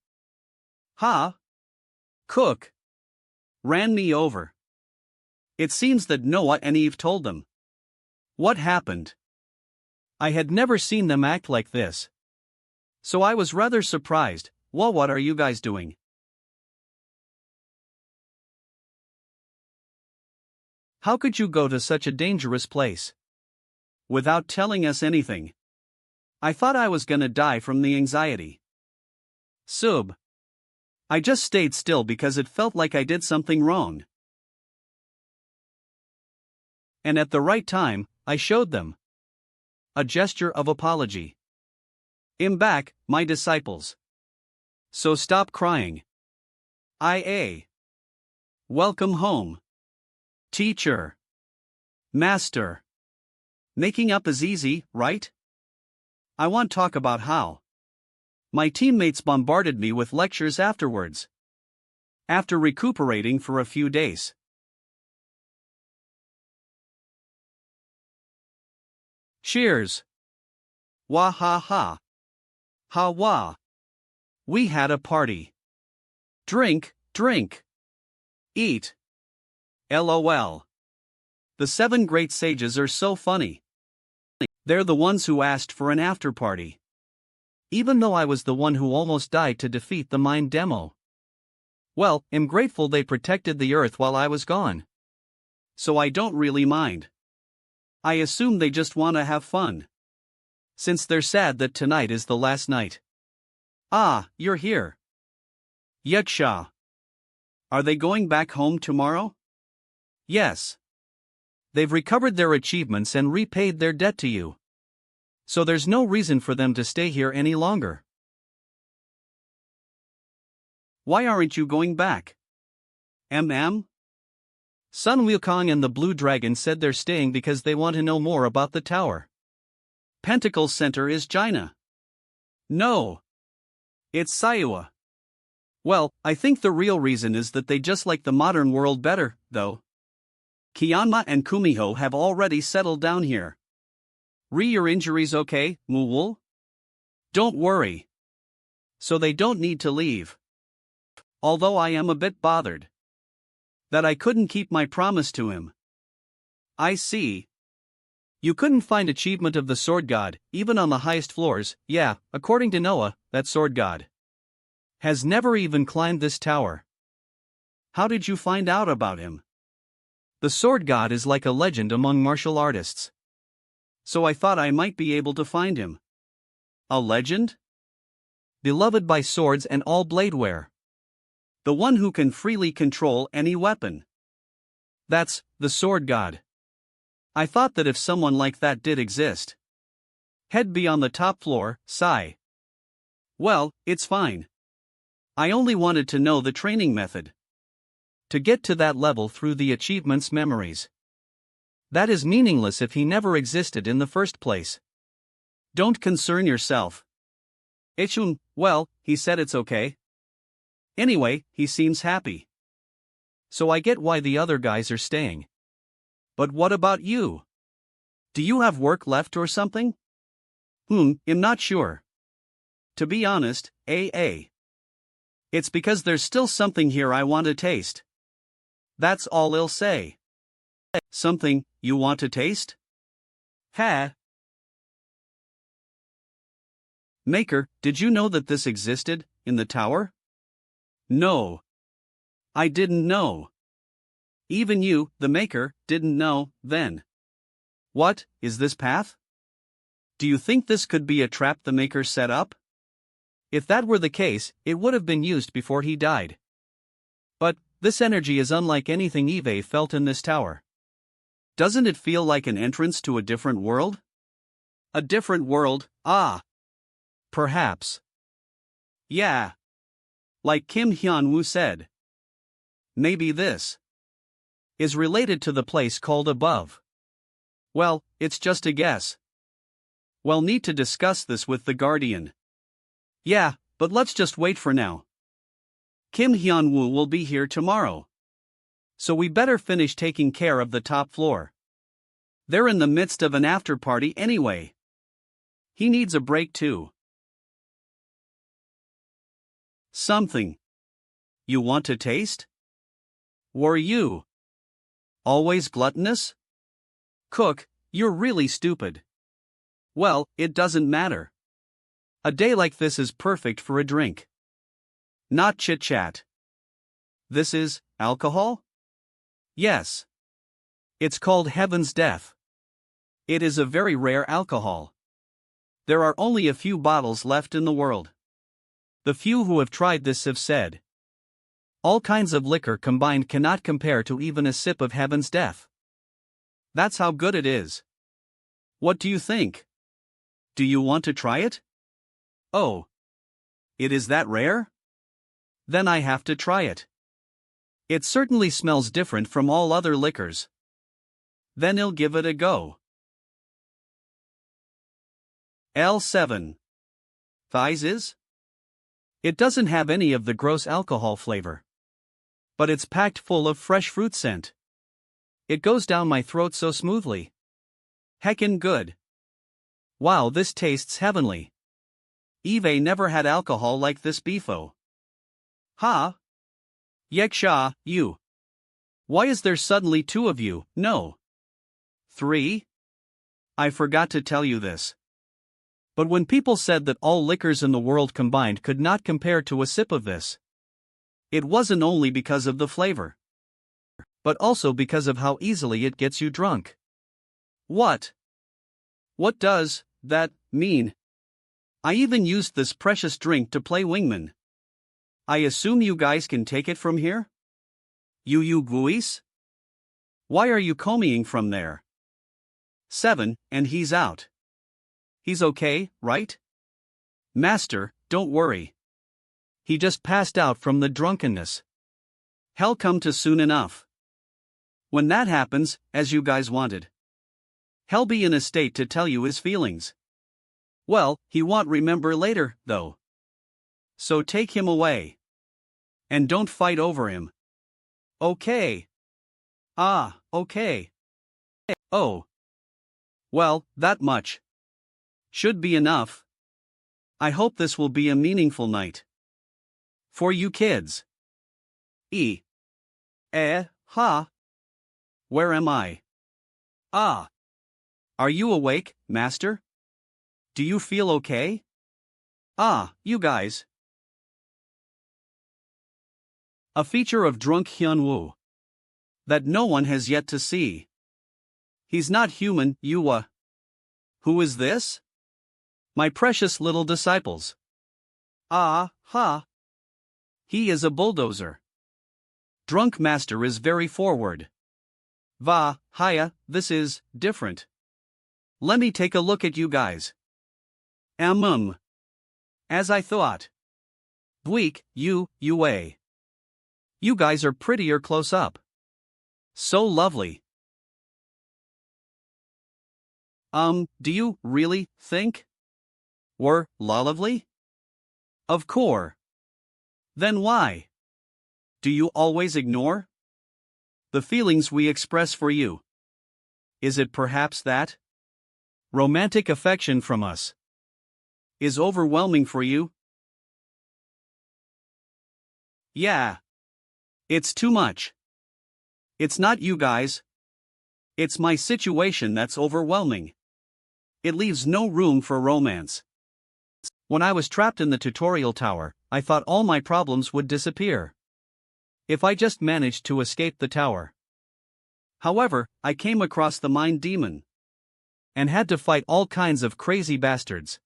Ha? Cook ran me over. It seems that Noah and Eve told them. What happened? I had never seen them act like this. So I was rather surprised. Well, what are you guys doing? How could you go to such a dangerous place? Without telling us anything. I thought I was gonna die from the anxiety. Sub. I just stayed still because it felt like I did something wrong. And at the right time, I showed them. A gesture of apology. I'm back, my disciples. So stop crying. IA. Welcome home. Teacher. Master. Making up is easy, right? I want to talk about how. My teammates bombarded me with lectures afterwards. After recuperating for a few days. Cheers. Wah ha ha. Ha wah. We had a party. Drink, drink. Eat. LOL. The 7 great sages are so funny. They're the ones who asked for an after party. Even though I was the one who almost died to defeat the mind demo. Well, I'm grateful they protected the earth while I was gone. So I don't really mind. I assume they just want to have fun. Since they're sad that tonight is the last night. Ah, you're here. Yaksha. Are they going back home tomorrow? Yes. They've recovered their achievements and repaid their debt to you. So there's no reason for them to stay here any longer. Why aren't you going back? Sun Wukong and the Blue Dragon said they're staying because they want to know more about the tower. Pentacles Center is China. No. It's Sayua. Well, I think the real reason is that they just like the modern world better, though. Kianma and Kumiho have already settled down here. Your injuries okay, Muwul? Don't worry. So they don't need to leave. Although I am a bit bothered. That I couldn't keep my promise to him. I see. You couldn't find achievement of the Sword God, even on the highest floors. Yeah, according to Noah, that Sword God has never even climbed this tower. How did you find out about him? The Sword God is like a legend among martial artists. So I thought I might be able to find him. A legend? Beloved by swords and all bladeware. The one who can freely control any weapon. That's the Sword God. I thought that if someone like that did exist, he'd be on the top floor. Sigh. Well, it's fine. I only wanted to know the training method. To get to that level through the achievements memories. That is meaningless if he never existed in the first place. Don't concern yourself. Ichun, well, he said it's okay. Anyway, he seems happy. So I get why the other guys are staying. But what about you? Do you have work left or something? I'm not sure. To be honest, it's because there's still something here I want to taste. That's all I'll say. Something you want to taste? Ha! Maker, did you know that this existed in the tower? No. I didn't know. Even you, the Maker, didn't know, then. What is this path? Do you think this could be a trap the Maker set up? If that were the case, it would have been used before he died. But this energy is unlike anything Eve felt in this tower. Doesn't it feel like an entrance to a different world? A different world, ah. Perhaps. Yeah. Like Hyun-Woo said. Maybe this is related to the place called above. Well, it's just a guess. We'll need to discuss this with the Guardian. Yeah, but let's just wait for now. Hyun-Woo will be here tomorrow. So we better finish taking care of the top floor. They're in the midst of an after party anyway. He needs a break too. Something you want to taste? Were you Always gluttonous? Cook, you're really stupid. Well, it doesn't matter. A day like this is perfect for a drink. Not chit-chat. This is alcohol? Yes. It's called Heaven's Death. It is a very rare alcohol. There are only a few bottles left in the world. The few who have tried this have said, all kinds of liquor combined cannot compare to even a sip of Heaven's Death. That's how good it is. What do you think? Do you want to try it? Oh. It is that rare? Then I have to try it. It certainly smells different from all other liquors. Then I'll give it a go. L7. Thighs is? It doesn't have any of the gross alcohol flavor. But it's packed full of fresh fruit scent. It goes down my throat so smoothly. Heckin' good. Wow, this tastes heavenly. Eve never had alcohol like this before. Ha? Yeksha, you. Why is there suddenly two of you? No. Three? I forgot to tell you this. But when people said that all liquors in the world combined could not compare to a sip of this, it wasn't only because of the flavor, but also because of how easily it gets you drunk. What? What does that mean? I even used this precious drink to play wingman. I assume you guys can take it from here? You guys? Why are you combing from there? 7, and he's out. He's okay, right? Master, don't worry. He just passed out from the drunkenness. He'll come to soon enough. When that happens, as you guys wanted, he'll be in a state to tell you his feelings. Well, he won't remember later, though. So take him away. And don't fight over him. Okay. Ah, okay. Oh. Well, that much should be enough. I hope this will be a meaningful night for you kids. Ha. Where am I? Ah. Are you awake, Master? Do you feel okay? Ah, you guys. A feature of drunk Hyun-Woo that no one has yet to see. He's not human, Who is this? My precious little disciples. Ah, ha. He is a bulldozer. Drunk Master is very forward. Hiya, this is different. Let me take a look at you guys. As I thought. Bleak, you guys are prettier close up. So lovely. Do you really think we're lovely? Of course. Then why do you always ignore the feelings we express for you? Is it perhaps that romantic affection from us is overwhelming for you? Yeah. It's too much. It's not you guys. It's my situation that's overwhelming. It leaves no room for romance. When I was trapped in the tutorial tower, I thought all my problems would disappear if I just managed to escape the tower. However, I came across the mind demon and had to fight all kinds of crazy bastards.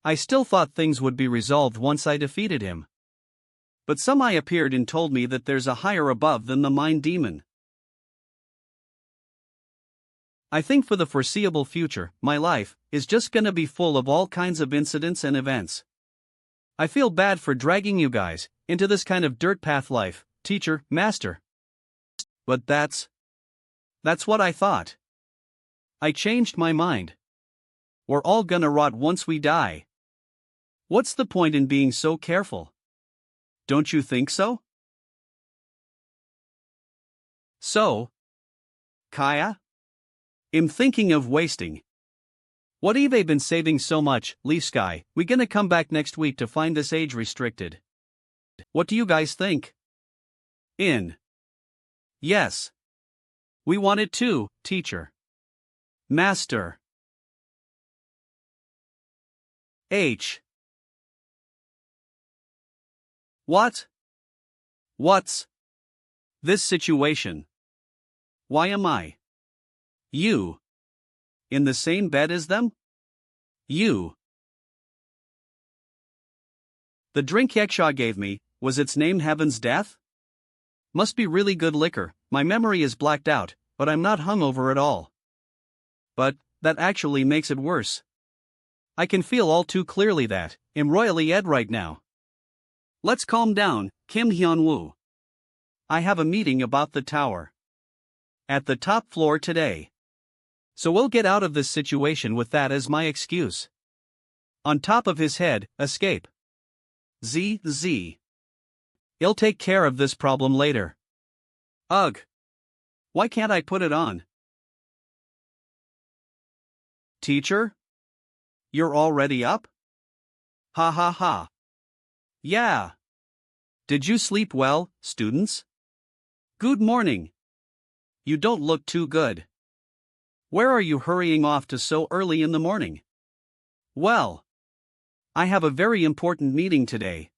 I still thought things would be resolved once I defeated him. But some eye appeared and told me that there's a higher above than the mind demon. I think for the foreseeable future, my life is just gonna be full of all kinds of incidents and events. I feel bad for dragging you guys into this kind of dirt path life, teacher, master. But that's what I thought. I changed my mind. We're all gonna rot once we die. What's the point in being so careful? Don't you think so? So, Kaya? I'm thinking of wasting. What have I been saving so much, Leaf Sky? We gonna come back next week to find this age restricted. What do you guys think? Yes. We want it too, teacher. Master. H. What? What's this situation? Why am I? You. In the same bed as them? You. The drink Yeksha gave me, was its name Heaven's Death? Must be really good liquor, my memory is blacked out, but I'm not hungover at all. But, that actually makes it worse. I can feel all too clearly that, I'm royally ed right now. Let's calm down, Hyun-Woo. I have a meeting about the tower. At the top floor today. So we'll get out of this situation with that as my excuse. On top of his head, escape. Z. He'll take care of this problem later. Ugh. Why can't I put it on? Teacher? You're already up? Ha ha ha. Yeah. Did you sleep well, students? Good morning. You don't look too good. Where are you hurrying off to so early in the morning? Well, I have a very important meeting today.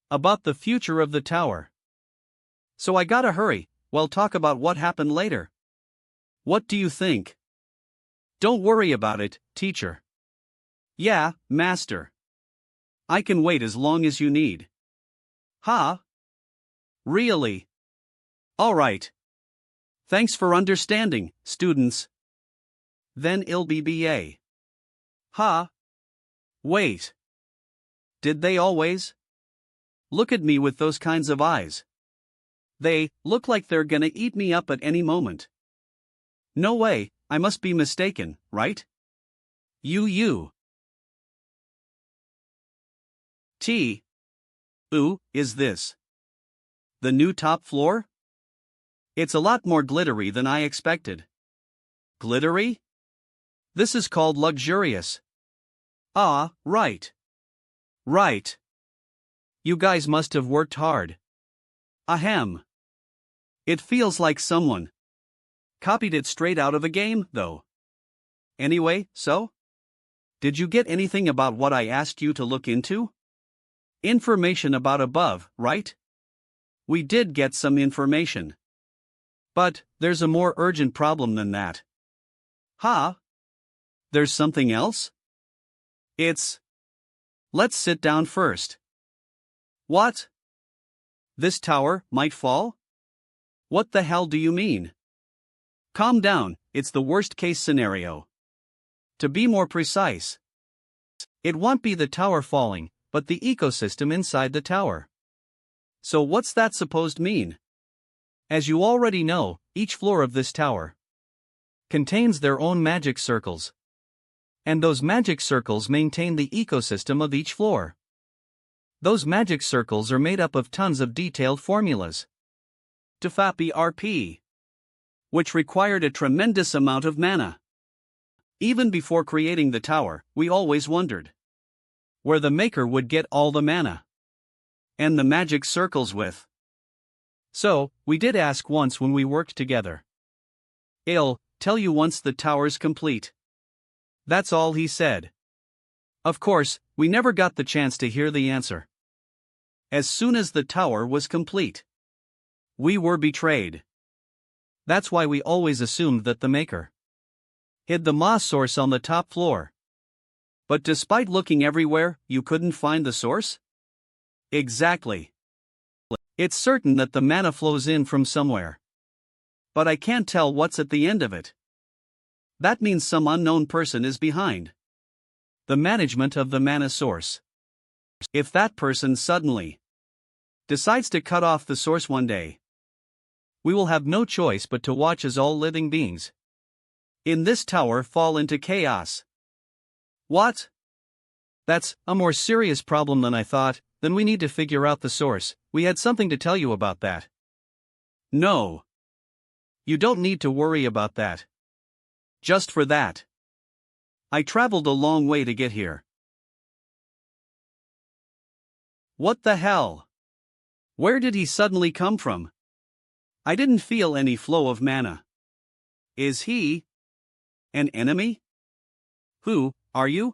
About the future of the tower. So I gotta hurry, we'll talk about what happened later. What do you think? Don't worry about it, teacher. Yeah, master. I can wait as long as you need. Huh? Really? Alright. Thanks for understanding, students. Then it'll be BA. Huh? Wait. Did they always? Look at me with those kinds of eyes. They look like they're gonna eat me up at any moment. No way, I must be mistaken, right? You. T. Ooh, is this the new top floor? It's a lot more glittery than I expected. Glittery? This is called luxurious. Ah, right. Right. You guys must have worked hard. Ahem. It feels like someone copied it straight out of a game, though. Anyway, so? Did you get anything about what I asked you to look into? Information about above, right? We did get some information. But, there's a more urgent problem than that. Huh? There's something else? Let's sit down first. What? This tower might fall? What the hell do you mean? Calm down, it's the worst case scenario. To be more precise, it won't be the tower falling, but the ecosystem inside the tower. So what's that supposed mean? As you already know, each floor of this tower contains their own magic circles. And those magic circles maintain the ecosystem of each floor. Those magic circles are made up of tons of detailed formulas. To FAPI RP. Which required a tremendous amount of mana. Even before creating the tower, we always wondered where the maker would get all the mana and the magic circles with. So, we did ask once when we worked together. I'll tell you once the tower's complete. That's all he said. Of course, we never got the chance to hear the answer. As soon as the tower was complete, we were betrayed. That's why we always assumed that the maker hid the Ma's source on the top floor. But despite looking everywhere, you couldn't find the source? Exactly. It's certain that the mana flows in from somewhere. But I can't tell what's at the end of it. That means some unknown person is behind the management of the mana source. If that person suddenly decides to cut off the source one day, we will have no choice but to watch as all living beings in this tower fall into chaos. What? That's a more serious problem than I thought. Then we need to figure out the source. We had something to tell you about that. No. You don't need to worry about that. Just for that, I traveled a long way to get here. What the hell? Where did he suddenly come from? I didn't feel any flow of mana. Is he an enemy? Who are you?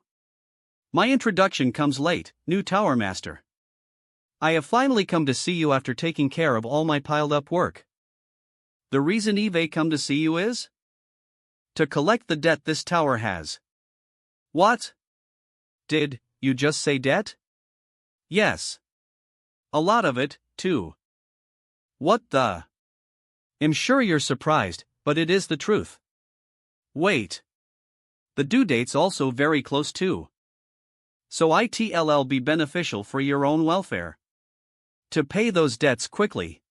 My introduction comes late, new Tower Master. I have finally come to see you after taking care of all my piled up work. The reason Eve come to see you is to collect the debt this tower has. What? Did you just say debt? Yes. A lot of it, too. What the? I'm sure you're surprised, but it is the truth. Wait. The due date's also very close too. So it'll be beneficial for your own welfare to pay those debts quickly.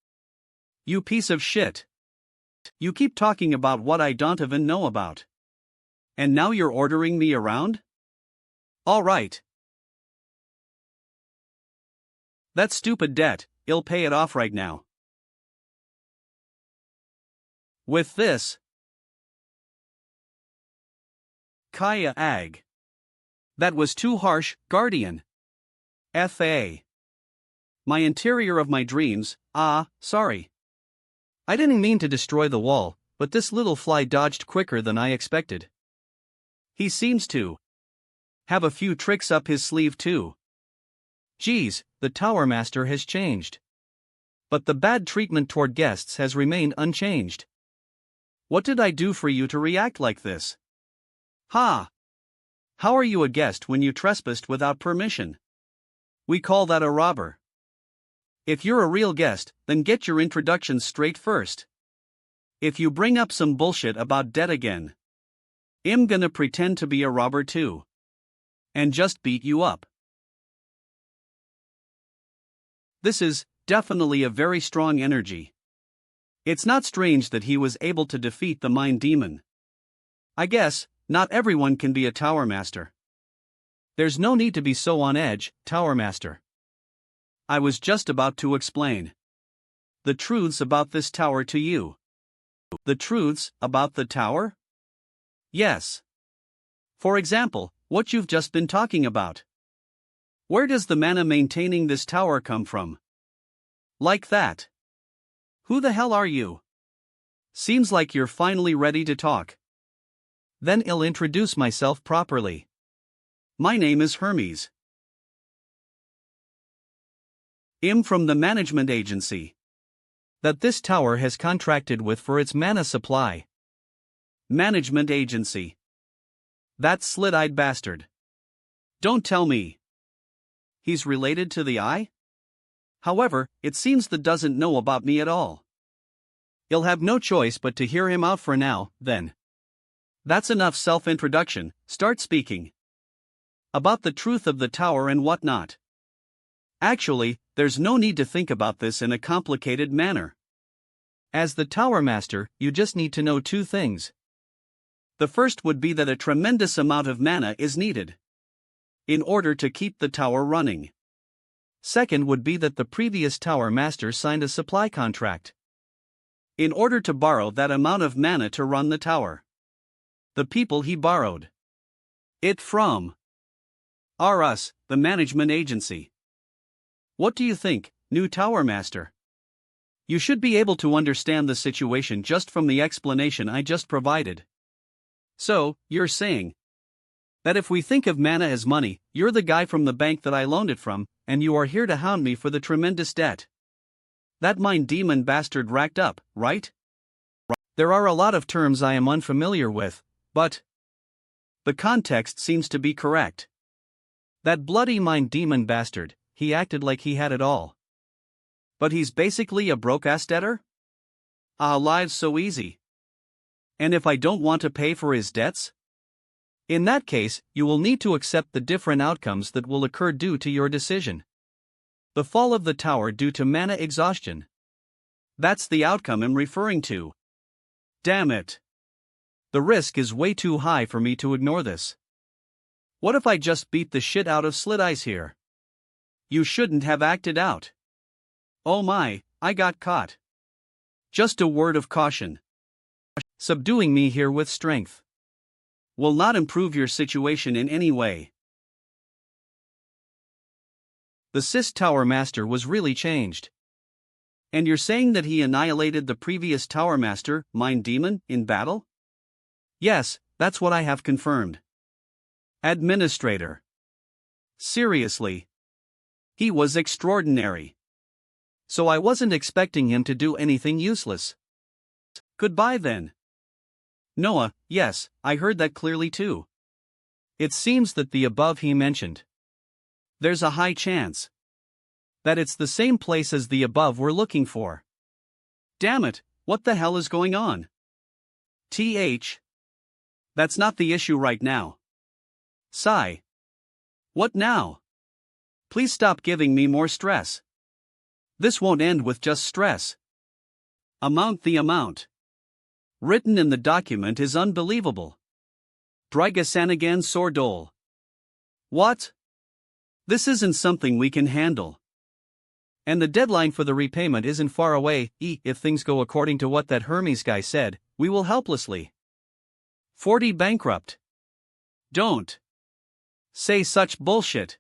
You piece of shit. You keep talking about what I don't even know about. And now you're ordering me around? All right. That stupid debt, I'll pay it off right now. With this. Kaya Ag. That was too harsh, Guardian. F.A. My interior of my dreams, sorry. I didn't mean to destroy the wall, but this little fly dodged quicker than I expected. He seems to have a few tricks up his sleeve too. Geez, the Tower Master has changed. But the bad treatment toward guests has remained unchanged. What did I do for you to react like this? Ha! How are you a guest when you trespassed without permission? We call that a robber. If you're a real guest, then get your introductions straight first. If you bring up some bullshit about debt again, I'm gonna pretend to be a robber too. And just beat you up. This is definitely a very strong energy. It's not strange that he was able to defeat the Mind Demon. I guess, not everyone can be a Tower Master. There's no need to be so on edge, Tower Master. I was just about to explain the truths about this tower to you. The truths about the tower? Yes. For example, what you've just been talking about. Where does the mana maintaining this tower come from? Like that. Who the hell are you? Seems like you're finally ready to talk. Then I'll introduce myself properly. My name is Hermes. I'm from the management agency that this tower has contracted with for its mana supply. Management agency. That slit-eyed bastard. Don't tell me he's related to the Eye? However, it seems that doesn't know about me at all. I'll have no choice but to hear him out for now, then. That's enough self-introduction, start speaking. About the truth of the tower and whatnot. Actually, there's no need to think about this in a complicated manner. As the Tower Master, you just need to know two things. The first would be that a tremendous amount of mana is needed in order to keep the tower running. Second would be that the previous Tower Master signed a supply contract in order to borrow that amount of mana to run the tower. The people he borrowed it from are us, the management agency. What do you think, new Tower Master? You should be able to understand the situation just from the explanation I just provided. So, you're saying that if we think of mana as money, you're the guy from the bank that I loaned it from, and you are here to hound me for the tremendous debt that Mind Demon bastard racked up, right? There are a lot of terms I am unfamiliar with, but the context seems to be correct. That bloody Mind Demon bastard, he acted like he had it all. But he's basically a broke-ass debtor? Life's so easy. And if I don't want to pay for his debts? In that case, you will need to accept the different outcomes that will occur due to your decision. The fall of the tower due to mana exhaustion. That's the outcome I'm referring to. Damn it. The risk is way too high for me to ignore this. What if I just beat the shit out of Slit Eyes here? You shouldn't have acted out. Oh my, I got caught. Just a word of caution. Subduing me here with strength will not improve your situation in any way. The Cis Tower Master was really changed. And you're saying that he annihilated the previous Tower Master, Mind Demon, in battle? Yes, that's what I have confirmed. Administrator. Seriously. He was extraordinary. So I wasn't expecting him to do anything useless. Goodbye then. Noah, yes, I heard that clearly too. It seems that the above he mentioned. There's a high chance that it's the same place as the above we're looking for. Damn it, what the hell is going on? That's not the issue right now. Sigh. What now? Please stop giving me more stress. This won't end with just stress. The amount written in the document is unbelievable. Drygasanagan Sordol. What? This isn't something we can handle. And the deadline for the repayment isn't far away. If things go according to what that Hermes guy said, we will helplessly 40 bankrupt. Don't say such bullshit.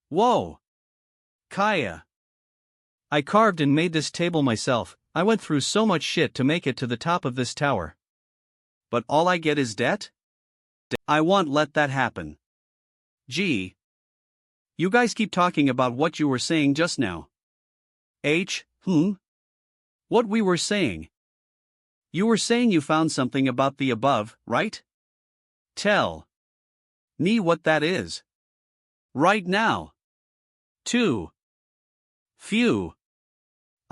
Whoa. Kaya. I carved and made this table myself. I went through so much shit to make it to the top of this tower. But all I get is debt? I won't let that happen. Gee. You guys keep talking about what you were saying just now. What we were saying. You were saying you found something about the above, right? Tell me what that is. Right now. Too few.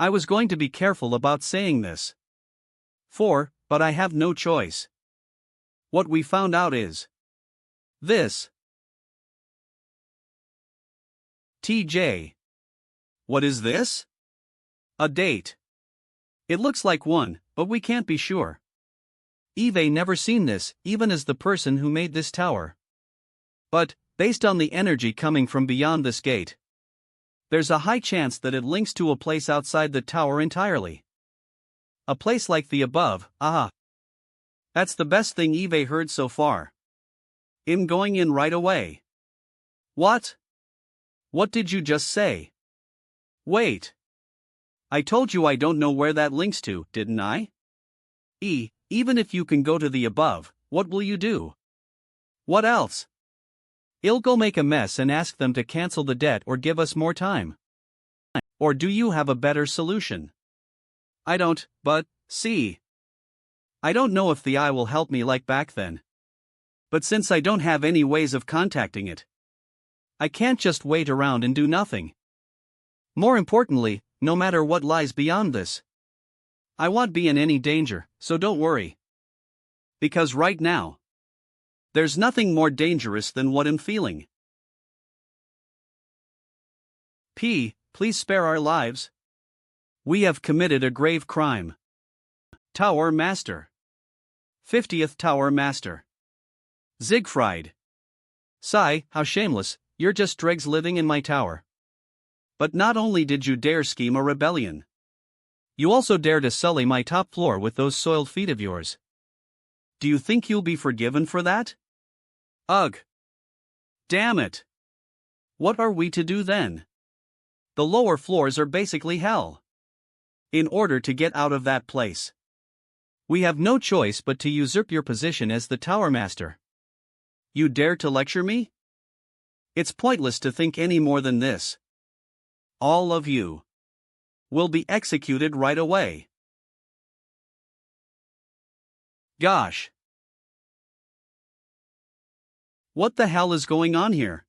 I was going to be careful about saying this. But I have no choice. What we found out is this. TJ. What is this? A date. It looks like one, but we can't be sure. Eve never seen this, even as the person who made this tower. But, based on the energy coming from beyond this gate, there's a high chance that it links to a place outside the tower entirely. A place like the above, That's the best thing Eve heard so far. I'm going in right away. What? What did you just say? Wait. I told you I don't know where that links to, didn't I? Even if you can go to the above, what will you do? What else? I'll go make a mess and ask them to cancel the debt or give us more time. Or do you have a better solution? I don't, but, see. I don't know if the eye will help me like back then. But since I don't have any ways of contacting it, I can't just wait around and do nothing. More importantly, no matter what lies beyond this, I won't be in any danger, so don't worry. Because right now, there's nothing more dangerous than what I'm feeling. Please spare our lives. We have committed a grave crime. Tower Master. 50th Tower Master. Siegfried. Sigh, how shameless, you're just dregs living in my tower. But not only did you dare scheme a rebellion, you also dare to sully my top floor with those soiled feet of yours. Do you think you'll be forgiven for that? Ugh. Damn it. What are we to do then? The lower floors are basically hell. In order to get out of that place, we have no choice but to usurp your position as the Tower Master. You dare to lecture me? It's pointless to think any more than this. All of you will be executed right away. Gosh. What the hell is going on here?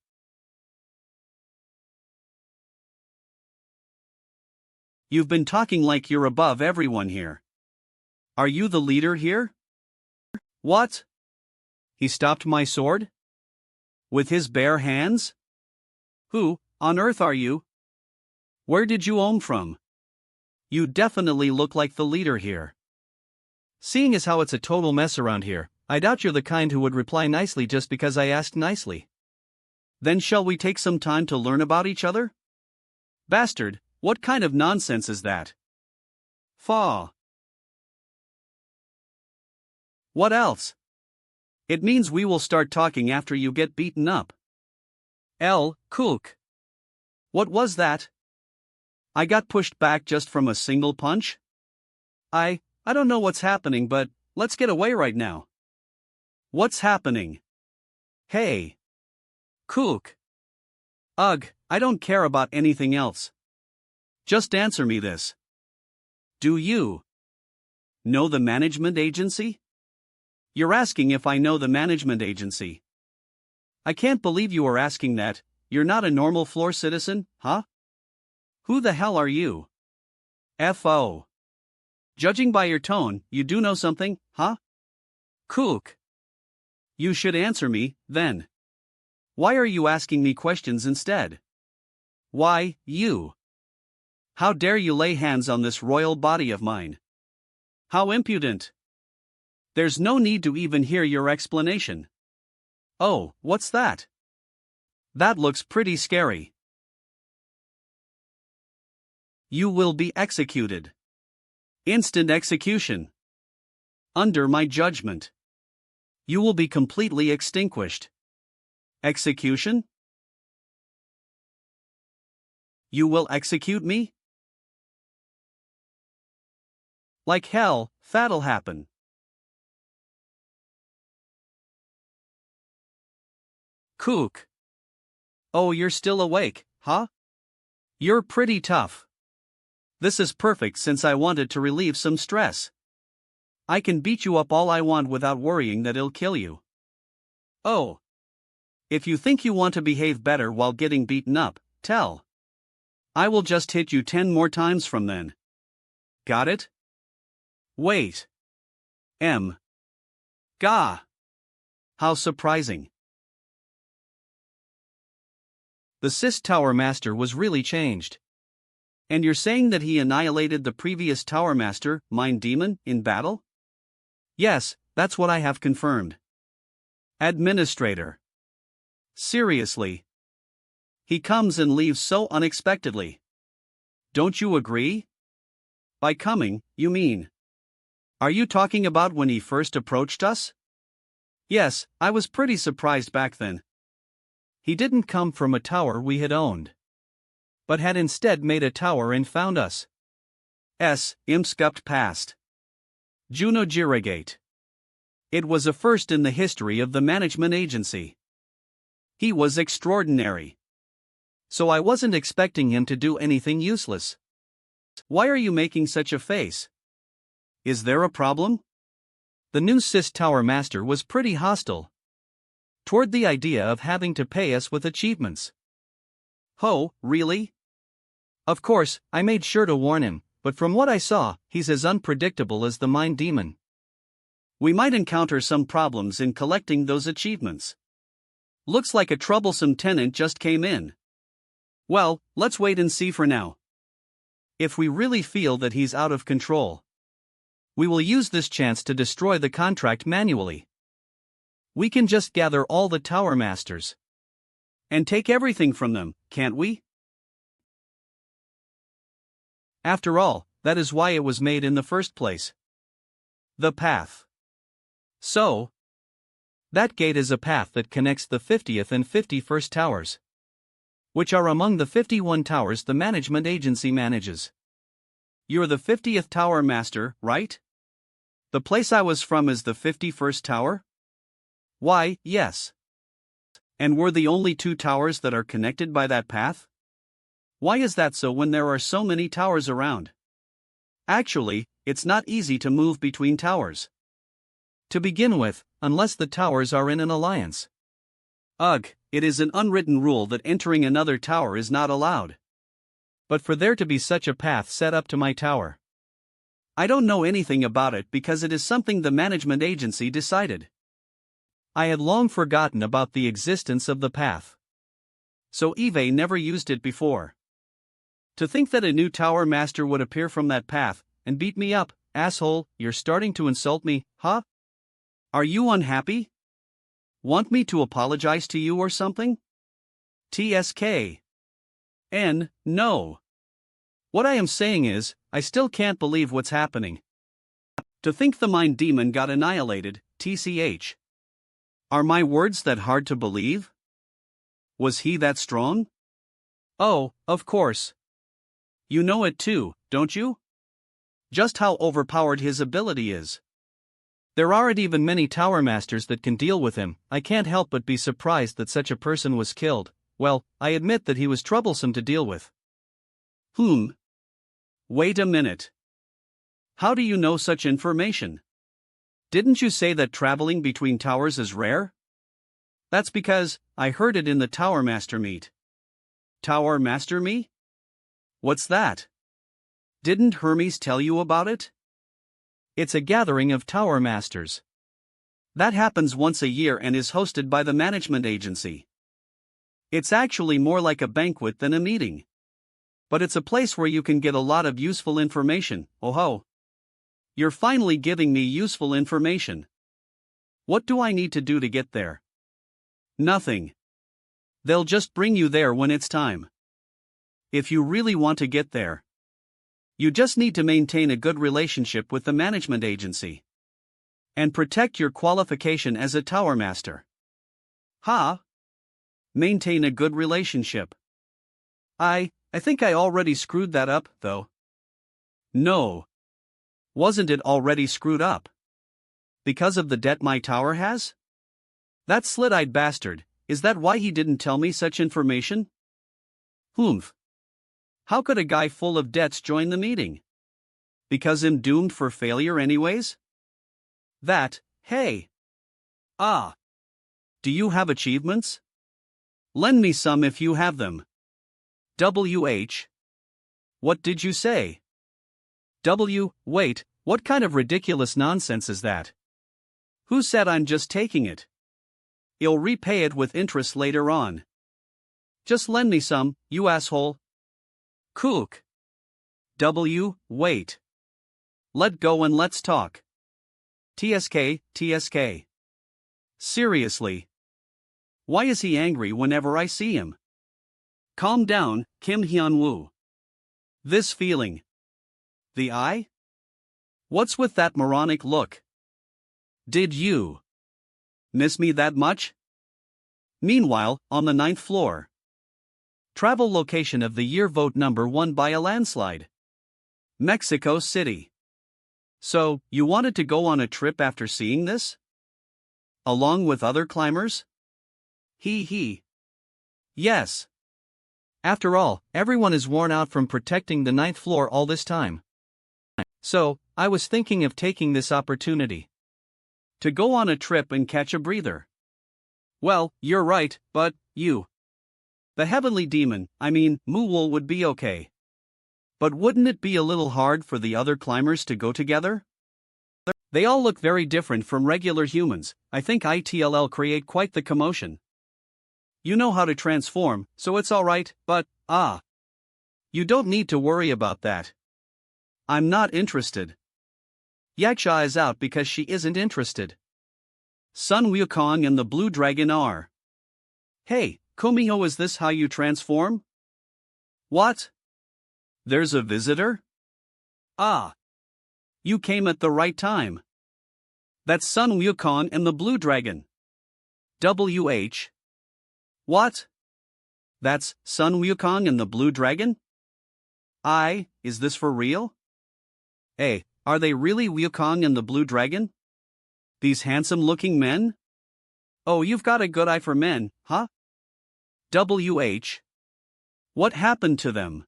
You've been talking like you're above everyone here. Are you the leader here? What? He stopped my sword? With his bare hands? Who on earth are you? Where did you own from? You definitely look like the leader here. Seeing as how it's a total mess around here, I doubt you're the kind who would reply nicely just because I asked nicely. Then shall we take some time to learn about each other? Bastard, what kind of nonsense is that? Faw. What else? It means we will start talking after you get beaten up. Kook. What was that? I got pushed back just from a single punch? I don't know what's happening, but let's get away right now. What's happening? Hey. Kook. Ugh, I don't care about anything else. Just answer me this. Do you know the management agency? You're asking if I know the management agency. I can't believe you are asking that. You're not a normal floor citizen, huh? Who the hell are you? F.O. Judging by your tone, you do know something, huh? Kook. You should answer me, then. Why are you asking me questions instead? Why, you. How dare you lay hands on this royal body of mine? How impudent. There's no need to even hear your explanation. Oh, what's that? That looks pretty scary. You will be executed. Instant execution. Under my judgment. You will be completely extinguished. Execution? You will execute me? Like hell, that'll happen. Kook. Oh, you're still awake, huh? You're pretty tough. This is perfect since I wanted to relieve some stress. I can beat you up all I want without worrying that it'll kill you. Oh. If you think you want to behave better while getting beaten up, tell. I will just hit you 10 more times from then. Got it? Wait. Gah. How surprising. The Cis Tower Master was really changed. And you're saying that he annihilated the previous Tower Master, Mind Demon, in battle? Yes, that's what I have confirmed. Administrator. Seriously. He comes and leaves so unexpectedly. Don't you agree? By coming, you mean. Are you talking about when he first approached us? Yes, I was pretty surprised back then. He didn't come from a tower we had owned, but had instead made a tower and found us. Imscupt past. Juno Jirigate. It was a first in the history of the management agency. He was extraordinary. So I wasn't expecting him to do anything useless. Why are you making such a face? Is there a problem? The new Cis Tower Master was pretty hostile toward the idea of having to pay us with achievements. Oh, really? Of course, I made sure to warn him, but from what I saw, he's as unpredictable as the Mind Demon. We might encounter some problems in collecting those achievements. Looks like a troublesome tenant just came in. Well, let's wait and see for now. If we really feel that he's out of control, we will use this chance to destroy the contract manually. We can just gather all the Tower Masters and take everything from them, can't we? After all, that is why it was made in the first place. The path. So, that gate is a path that connects the 50th and 51st towers, which are among the 51 towers the management agency manages. You're the 50th Tower Master, right? The place I was from is the 51st tower? Why, yes. And we're the only 2 towers that are connected by that path? Why is that so when there are so many towers around? Actually, it's not easy to move between towers. To begin with, unless the towers are in an alliance. Ugh, it is an unwritten rule that entering another tower is not allowed. But for there to be such a path set up to my tower, I don't know anything about it because it is something the management agency decided. I had long forgotten about the existence of the path. So Eve never used it before. To think that a new Tower Master would appear from that path and beat me up, asshole, you're starting to insult me, huh? Are you unhappy? Want me to apologize to you or something? TSK. No. What I am saying is, I still can't believe what's happening. To think the Mind Demon got annihilated, TCH. Are my words that hard to believe? Was he that strong? Oh, of course. You know it too, don't you? Just how overpowered his ability is. There aren't even many tower masters that can deal with him. I can't help but be surprised that such a person was killed. Well, I admit that he was troublesome to deal with. Wait a minute. How do you know such information? Didn't you say that traveling between towers is rare? That's because I heard it in the Tower Master meet. Tower Master meet? What's that? Didn't Hermes tell you about it? It's a gathering of Tower Masters. That happens once a year and is hosted by the management agency. It's actually more like a banquet than a meeting. But it's a place where you can get a lot of useful information. Oh ho! You're finally giving me useful information. What do I need to do to get there? Nothing. They'll just bring you there when it's time. If you really want to get there, you just need to maintain a good relationship with the management agency. And protect your qualification as a Tower Master. Maintain a good relationship. I think I already screwed that up, though. No. Wasn't it already screwed up? Because of the debt my tower has? That slit-eyed bastard, is that why he didn't tell me such information? How could a guy full of debts join the meeting? Because I'm doomed for failure anyways? Hey. Do you have achievements? Lend me some if you have them. What did you say? Wait, what kind of ridiculous nonsense is that? Who said I'm just taking it? You'll repay it with interest later on. Just lend me some, you asshole. Kook. Wait. Let go and let's talk. TSK. Seriously. Why is he angry whenever I see him? Calm down, Hyun-Woo. This feeling. The eye? What's with that moronic look? Did you miss me that much? Meanwhile, on the 9th floor. Travel location of the year, vote number 1 by a landslide. Mexico City. So, you wanted to go on a trip after seeing this? Along with other climbers? Yes. After all, everyone is worn out from protecting the 9th floor all this time. So, I was thinking of taking this opportunity to go on a trip and catch a breather. Well, you're right, but the heavenly demon, Muwol, would be okay. But wouldn't it be a little hard for the other climbers to go together? They all look very different from regular humans. I think it'll create quite the commotion. You know how to transform, so it's alright, but, you don't need to worry about that. I'm not interested. Yaksha is out because she isn't interested. Sun Wukong and the Blue Dragon are. Hey, Komiho, is this how you transform? What? There's a visitor? You came at the right time. That's Sun Wukong and the Blue Dragon. What? That's Sun Wukong and the Blue Dragon? Is this for real? Hey, are they really Wukong and the Blue Dragon? These handsome-looking men? Oh, you've got a good eye for men, huh? What happened to them?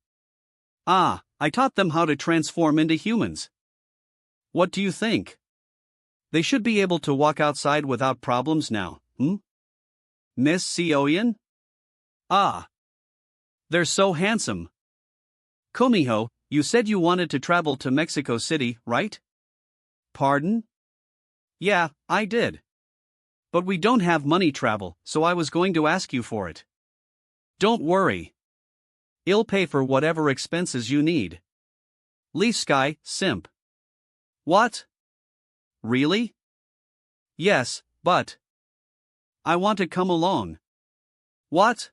I taught them how to transform into humans. What do you think? They should be able to walk outside without problems now, Miss Seoyan? They're so handsome. Komiho, you said you wanted to travel to Mexico City, right? Pardon? Yeah, I did. But we don't have money travel, so I was going to ask you for it. Don't worry. I'll pay for whatever expenses you need. Leaf Sky, simp. What? Really? Yes, but I want to come along. What?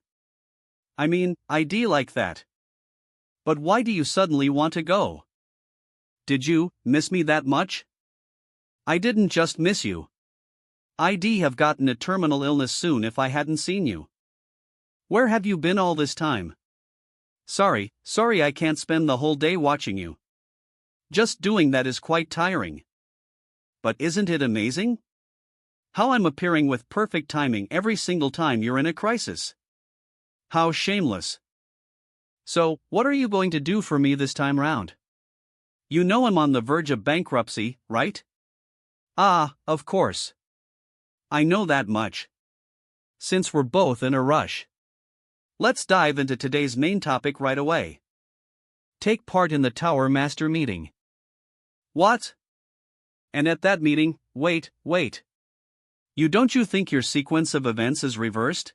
I'd like that. But why do you suddenly want to go? Did you miss me that much? I didn't just miss you. I'd have gotten a terminal illness soon if I hadn't seen you. Where have you been all this time? Sorry I can't spend the whole day watching you. Just doing that is quite tiring. but isn't it amazing? How I'm appearing with perfect timing every single time you're in a crisis. How shameless. So, what are you going to do for me this time round? You know I'm on the verge of bankruptcy, right? Ah, of course. I know that much. Since we're both in a rush, let's dive into today's main topic right away. Take part in the Tower Master meeting. What? And at that meeting, wait. Don't you think your sequence of events is reversed?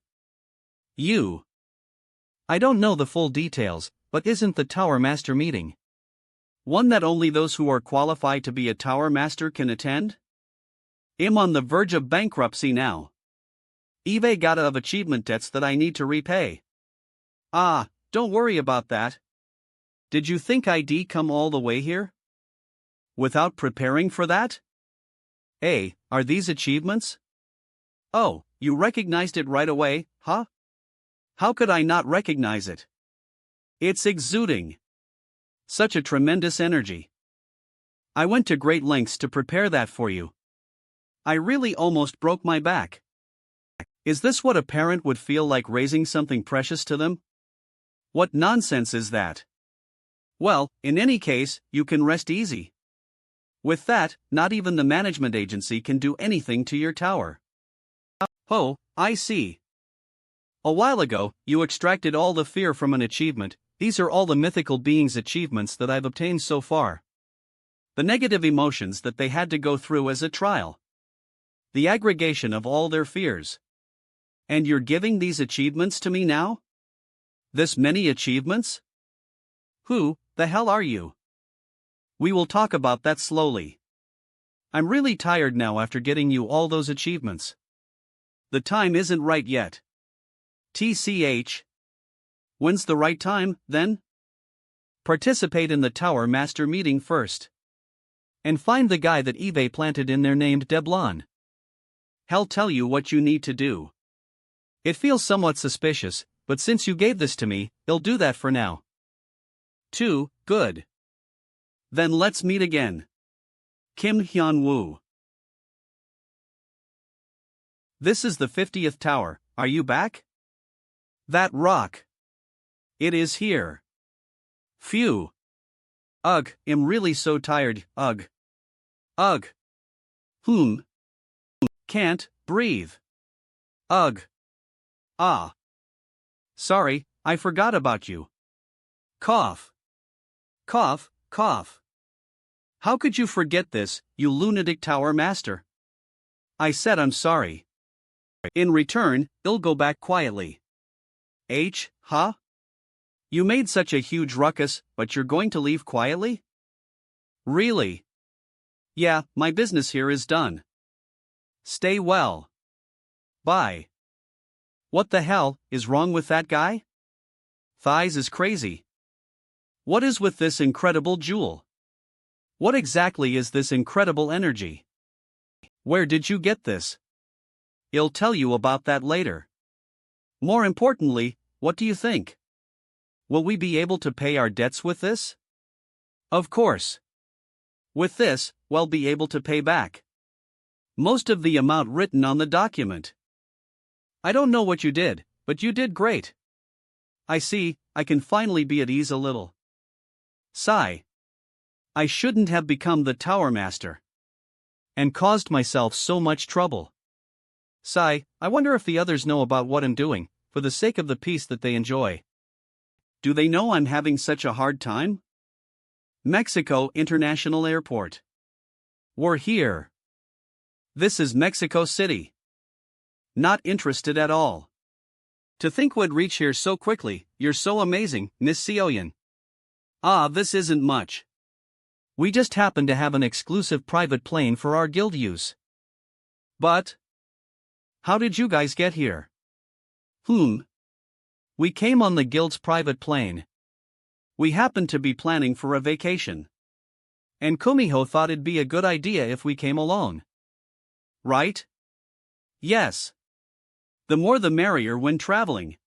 I don't know the full details, but isn't the Tower Master meeting one that only those who are qualified to be a Tower Master can attend? I'm on the verge of bankruptcy now. I've got of achievement debts that I need to repay. Ah, don't worry about that. Did you think I'd come all the way here without preparing for that? Hey, are these achievements? Oh, you recognized it right away, huh? How could I not recognize it? It's exuding such a tremendous energy. I went to great lengths to prepare that for you. I really almost broke my back. Is this what a parent would feel like raising something precious to them? What nonsense is that? Well, in any case, you can rest easy. With that, not even the management agency can do anything to your tower. Oh, I see. A while ago, you extracted all the fear from an achievement. These are all the mythical beings' achievements that I've obtained so far. The negative emotions that they had to go through as a trial. The aggregation of all their fears. And you're giving these achievements to me now? This many achievements? Who the hell are you? We will talk about that slowly. I'm really tired now after getting you all those achievements. The time isn't right yet. TCH. When's the right time, then? Participate in the Tower Master meeting first. And find the guy that Eve planted in there named Deblon. He'll tell you what you need to do. It feels somewhat suspicious, but since you gave this to me, he'll do that for now. 2. Good. Then let's meet again. Kim Hyun-Woo. This is the 50th tower, are you back? That rock. It is here. Phew. Ugh, I'm really so tired, ugh. Ugh. Can't breathe. Ugh. Ah. Sorry, I forgot about you. Cough. Cough, cough. How could you forget this, you lunatic tower master? I said I'm sorry. In return, you'll go back quietly. Huh? You made such a huge ruckus, but you're going to leave quietly? Really? Yeah, my business here is done. Stay well. Bye. What the hell is wrong with that guy? Thighs is crazy. What is with this incredible jewel? What exactly is this incredible energy? Where did you get this? I'll tell you about that later. More importantly, what do you think? Will we be able to pay our debts with this? Of course. With this, we'll be able to pay back most of the amount written on the document. I don't know what you did, but you did great. I see, I can finally be at ease a little. Sigh. I shouldn't have become the Tower Master and caused myself so much trouble. Sigh, I wonder if the others know about what I'm doing, for the sake of the peace that they enjoy. Do they know I'm having such a hard time? Mexico International Airport. We're here. This is Mexico City. Not interested at all. To think we'd reach here so quickly, you're so amazing, Miss Sioyan. Ah, this isn't much. We just happen to have an exclusive private plane for our guild use. But how did you guys get here? We came on the guild's private plane. We happened to be planning for a vacation. And Kumiho thought it'd be a good idea if we came along. Right? Yes. The more the merrier when traveling.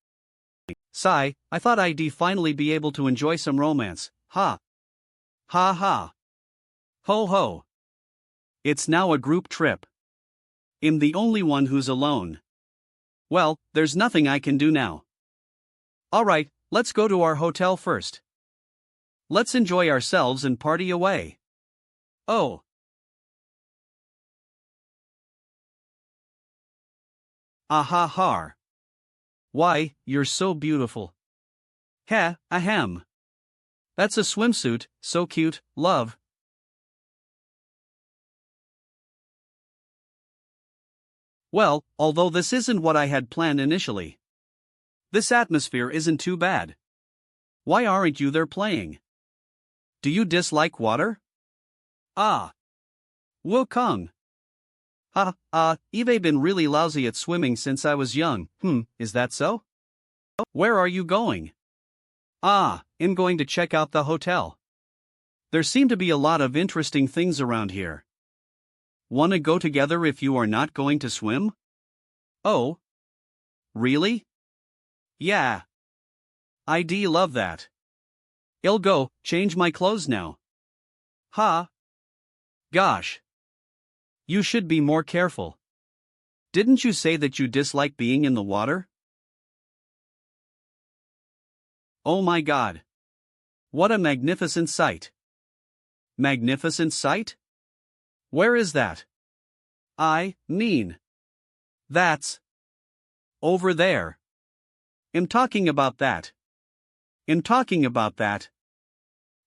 Sigh, I thought I'd finally be able to enjoy some romance, ha. Ha ha. Ho ho. It's now a group trip. I'm the only one who's alone. Well, there's nothing I can do now. Alright, let's go to our hotel first. Let's enjoy ourselves and party away. Oh. Aha har. Why, you're so beautiful. Ha, ahem. That's a swimsuit, so cute, love. Well, although this isn't what I had planned initially. This atmosphere isn't too bad. Why aren't you there playing? Do you dislike water? Ah. Wukong. I've been really lousy at swimming since I was young. Is that so? Where are you going? I'm going to check out the hotel. There seem to be a lot of interesting things around here. Wanna go together if you are not going to swim? Oh. Really? Yeah. I'd love that. I'll go change my clothes now. Gosh. You should be more careful. Didn't you say that you dislike being in the water? Oh my god. What a magnificent sight. Magnificent sight? Where is that? I mean. That's. Over there. I'm talking about that. I'm talking about that.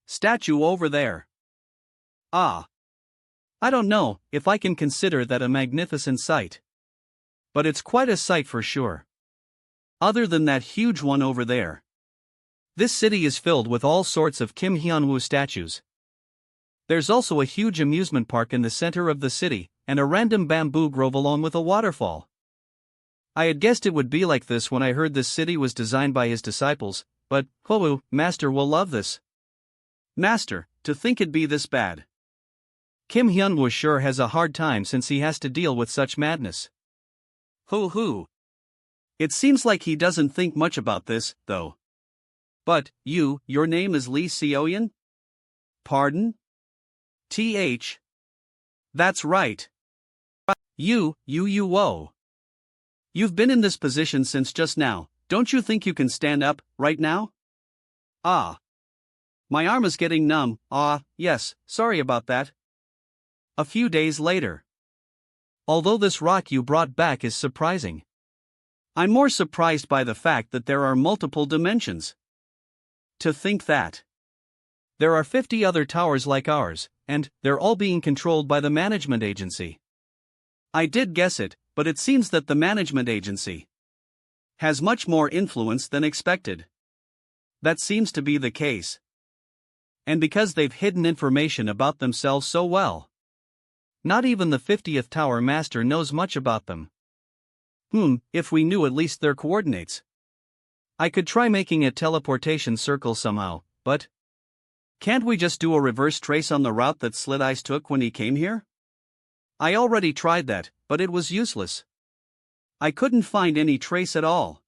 Statue over there. Ah. I don't know if I can consider that a magnificent sight. But it's quite a sight for sure. Other than that huge one over there. This city is filled with all sorts of Hyun-Woo statues. There's also a huge amusement park in the center of the city, and a random bamboo grove along with a waterfall. I had guessed it would be like this when I heard this city was designed by his disciples, but, Master will love this. Master, to think it'd be this bad. Hyun-Woo sure has a hard time since he has to deal with such madness. Hoo. It seems like he doesn't think much about this, though. But, your name is Lee Seoyeon? Pardon? That's right. Whoa. You've been in this position since just now, don't you think you can stand up, right now? My arm is getting numb, yes, sorry about that. A few days later. Although this rock you brought back is surprising. I'm more surprised by the fact that there are multiple dimensions. To think that there are 50 other towers like ours, and they're all being controlled by the management agency. I did guess it, but it seems that the management agency has much more influence than expected. That seems to be the case. And because they've hidden information about themselves so well. Not even the 50th Tower Master knows much about them. If we knew at least their coordinates. I could try making a teleportation circle somehow, but can't we just do a reverse trace on the route that Slit Eyes took when he came here? I already tried that, but it was useless. I couldn't find any trace at all.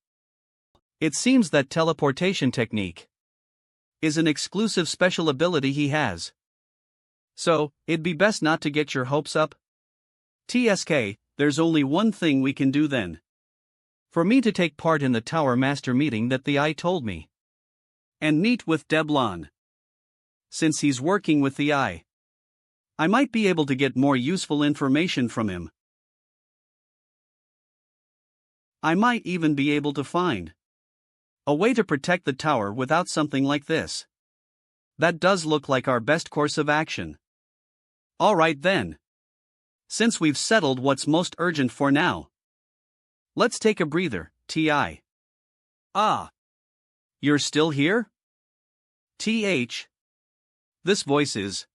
It seems that teleportation technique is an exclusive special ability he has. So, it'd be best not to get your hopes up. TSK, there's only one thing we can do then. For me to take part in the Tower Master meeting that the Eye told me. And meet with Deblon. Since he's working with the Eye, I might be able to get more useful information from him. I might even be able to find a way to protect the tower without something like this. That does look like our best course of action. Alright then. Since we've settled what's most urgent for now, let's take a breather, T.I. You're still here? This voice is.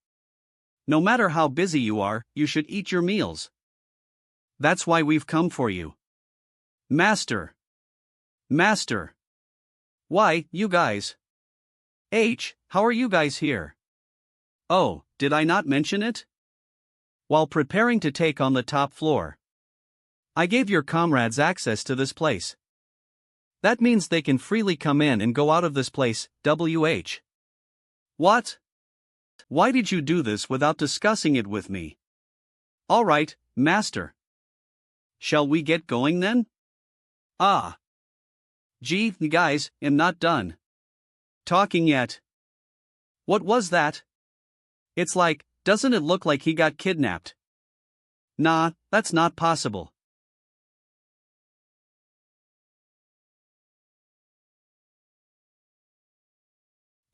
No matter how busy you are, you should eat your meals. That's why we've come for you. Master. Why, you guys. How are you guys here? Oh, did I not mention it? While preparing to take on the top floor, I gave your comrades access to this place. That means they can freely come in and go out of this place, What? Why did you do this without discussing it with me? Alright, Master. Shall we get going then? Ah. Gee, guys, I'm not done talking yet. What was that? It's like, doesn't it look like he got kidnapped? Nah, that's not possible.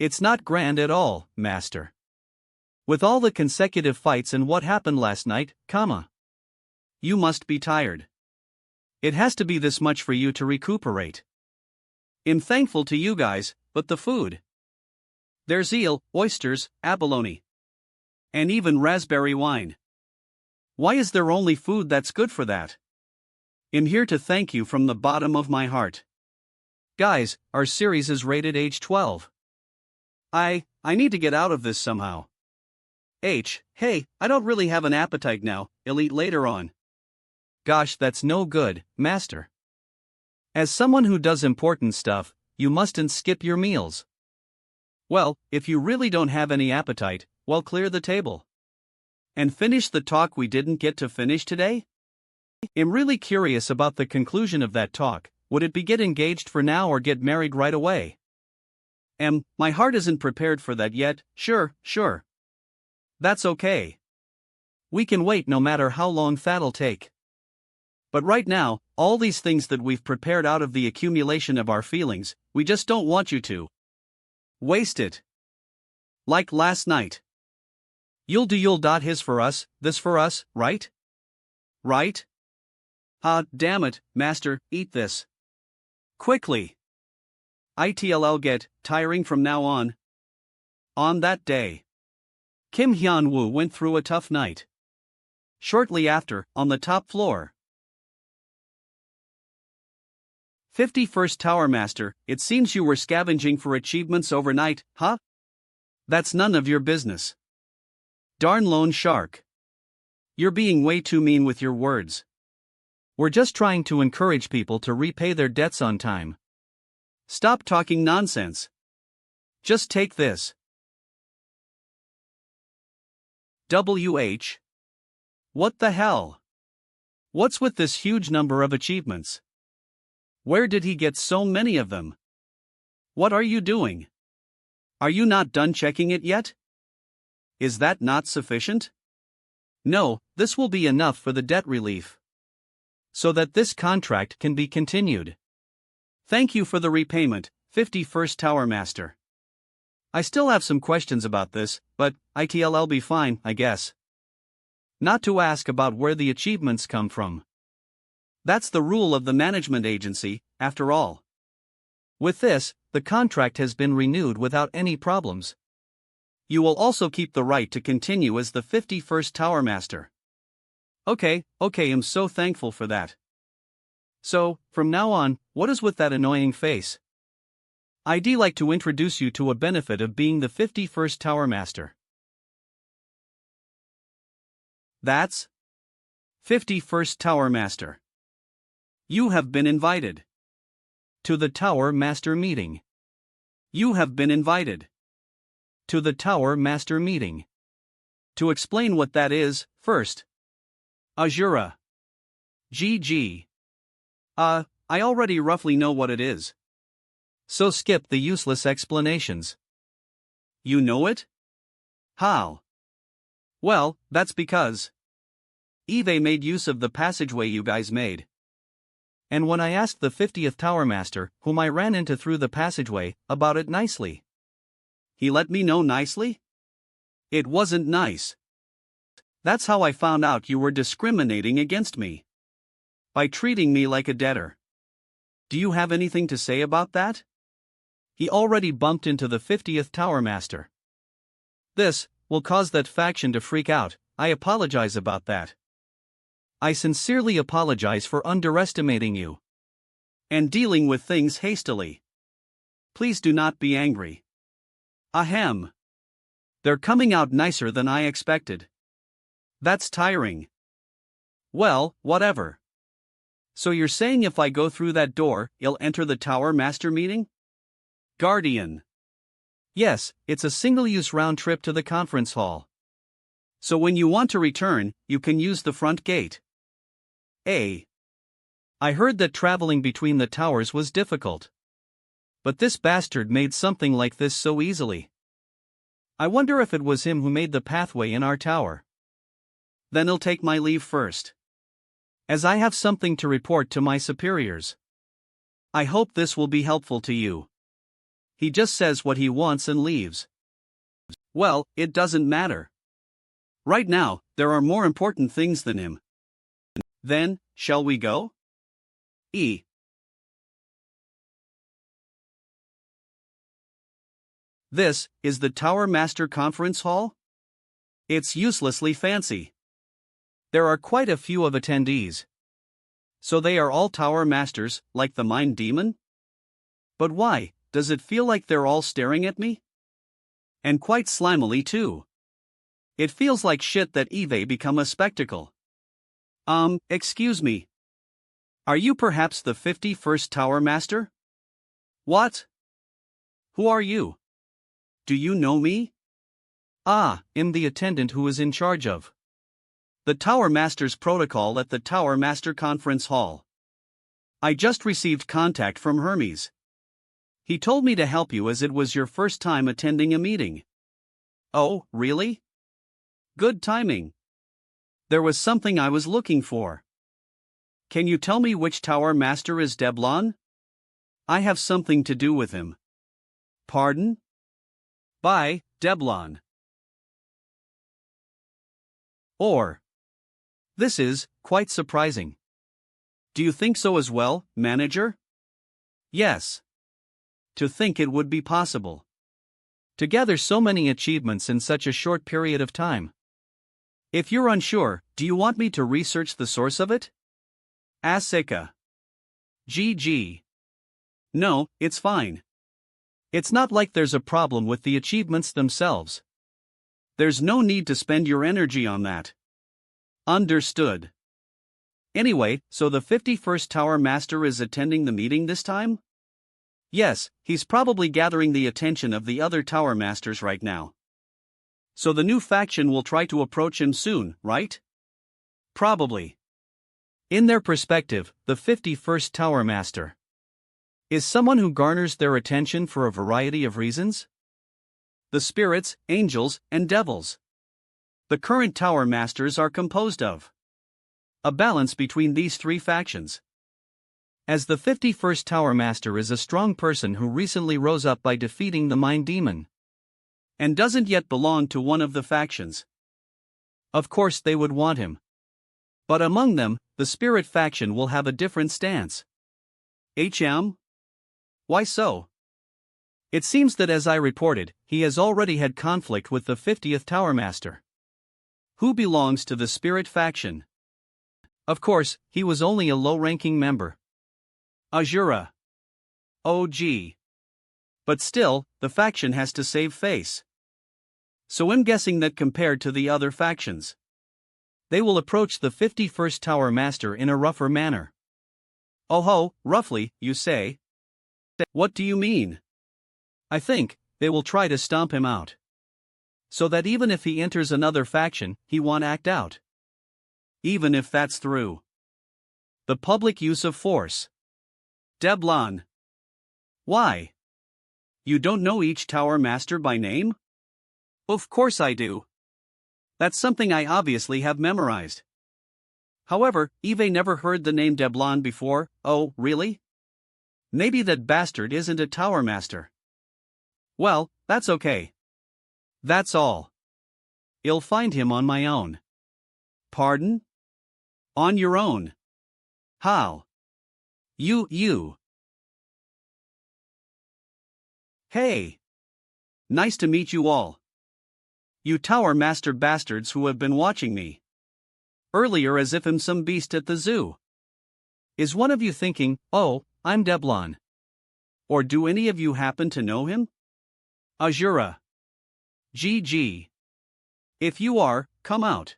It's not grand at all, Master. With all the consecutive fights and what happened last night, you must be tired. It has to be this much for you to recuperate. I'm thankful to you guys, but the food. There's eel, oysters, abalone, and even raspberry wine. Why is there only food that's good for that? I'm here to thank you from the bottom of my heart. Guys, our series is rated age 12. I need to get out of this somehow. Hey, I don't really have an appetite now, I'll eat later on. Gosh, that's no good, Master. As someone who does important stuff, you mustn't skip your meals. Well, if you really don't have any appetite, well, clear the table. And finish the talk we didn't get to finish today? I'm really curious about the conclusion of that talk. Would it be get engaged for now or get married right away? My heart isn't prepared for that yet. Sure. That's okay. We can wait no matter how long that'll take. But right now, all these things that we've prepared out of the accumulation of our feelings, we just don't want you to waste it. Like last night. You'll his for us, this for us, right? Right? Ah, damn it, Master, eat this. Quickly. It'll get tiring from now on. On that day, Hyun-Woo went through a tough night. Shortly after, on the top floor. 51st Tower Master, it seems you were scavenging for achievements overnight, huh? That's none of your business. Darn lone shark. You're being way too mean with your words. We're just trying to encourage people to repay their debts on time. Stop talking nonsense. Just take this. What the hell? What's with this huge number of achievements? Where did he get so many of them? What are you doing? Are you not done checking it yet? Is that not sufficient? No, this will be enough for the debt relief. So that this contract can be continued. Thank you for the repayment, 51st Tower Master. I still have some questions about this, but it'll be fine, I guess. Not to ask about where the achievements come from. That's the rule of the management agency, after all. With this, the contract has been renewed without any problems. You will also keep the right to continue as the 51st Tower Master. Okay, I'm so thankful for that. So, from now on, what is with that annoying face? I'd like to introduce you to a benefit of being the 51st Tower Master. That's 51st Tower Master. You have been invited to the Tower Master meeting. You have been invited to the Tower Master meeting. To explain what that is, first. Azura. GG. I already roughly know what it is. So skip the useless explanations. You know it? How? Well, that's because Eve made use of the passageway you guys made. And when I asked the 50th Tower Master, whom I ran into through the passageway, about it nicely, he let me know nicely? It wasn't nice. That's how I found out you were discriminating against me. By treating me like a debtor. Do you have anything to say about that? He already bumped into the 50th Tower Master. This will cause that faction to freak out. I apologize about that. I sincerely apologize for underestimating you and dealing with things hastily. Please do not be angry. Ahem. They're coming out nicer than I expected. That's tiring. Well, whatever. So you're saying if I go through that door, I'll enter the Tower Master meeting? Guardian. Yes, it's a single-use round trip to the conference hall. So when you want to return, you can use the front gate. I heard that traveling between the towers was difficult. But this bastard made something like this so easily. I wonder if it was him who made the pathway in our tower. Then I'll take my leave first, as I have something to report to my superiors. I hope this will be helpful to you. He just says what he wants and leaves. Well, it doesn't matter. Right now, there are more important things than him. Then, shall we go? This is the Tower Master Conference Hall? It's uselessly fancy. There are quite a few of attendees. So they are all Tower Masters, like the Mind Demon? But why, does it feel like they're all staring at me? And quite slimily too. It feels like shit that Eve become a spectacle. Excuse me. Are you perhaps the 51st Tower Master? What? Who are you? Do you know me? I'm the attendant who is in charge of the Tower Master's protocol at the Tower Master Conference Hall. I just received contact from Hermes. He told me to help you as it was your first time attending a meeting. Oh, really? Good timing. There was something I was looking for. Can you tell me which Tower Master is Deblon? I have something to do with him. Pardon? By Deblon. Or. This is quite surprising. Do you think so as well, manager? Yes. To think it would be possible to gather so many achievements in such a short period of time. If you're unsure, do you want me to research the source of it? Asika. GG. No, it's fine. It's not like there's a problem with the achievements themselves. There's no need to spend your energy on that. Understood. Anyway, so the 51st Tower Master is attending the meeting this time? Yes, he's probably gathering the attention of the other Tower Masters right now. So the new faction will try to approach him soon, right? Probably. In their perspective, the 51st Tower Master is someone who garners their attention for a variety of reasons. The spirits, angels, and devils. The current Tower Masters are composed of a balance between these three factions. As the 51st Tower Master is a strong person who recently rose up by defeating the Mind Demon, and doesn't yet belong to one of the factions. Of course they would want him. But among them, the Spirit faction will have a different stance. Why so? It seems that as I reported, he has already had conflict with the 50th Tower Master, who belongs to the Spirit faction. Of course, he was only a low-ranking member. Azura. OG. But still, the faction has to save face. So I'm guessing that compared to the other factions, they will approach the 51st Tower Master in a rougher manner. Oh ho, roughly, you say? What do you mean? I think they will try to stomp him out, so that even if he enters another faction, he won't act out. Even if that's through the public use of force. Deblon. Why? You don't know each Tower Master by name? Of course I do. That's something I obviously have memorized. However, Eve never heard the name Deblon before. Oh, really? Maybe that bastard isn't a Tower Master. Well, that's okay. That's all. I'll find him on my own. Pardon? On your own. How? You. Hey. Nice to meet you all. You Tower Master bastards who have been watching me earlier as if I'm some beast at the zoo. Is one of you thinking, oh, I'm Deblon? Or do any of you happen to know him? Azura. GG. If you are, come out.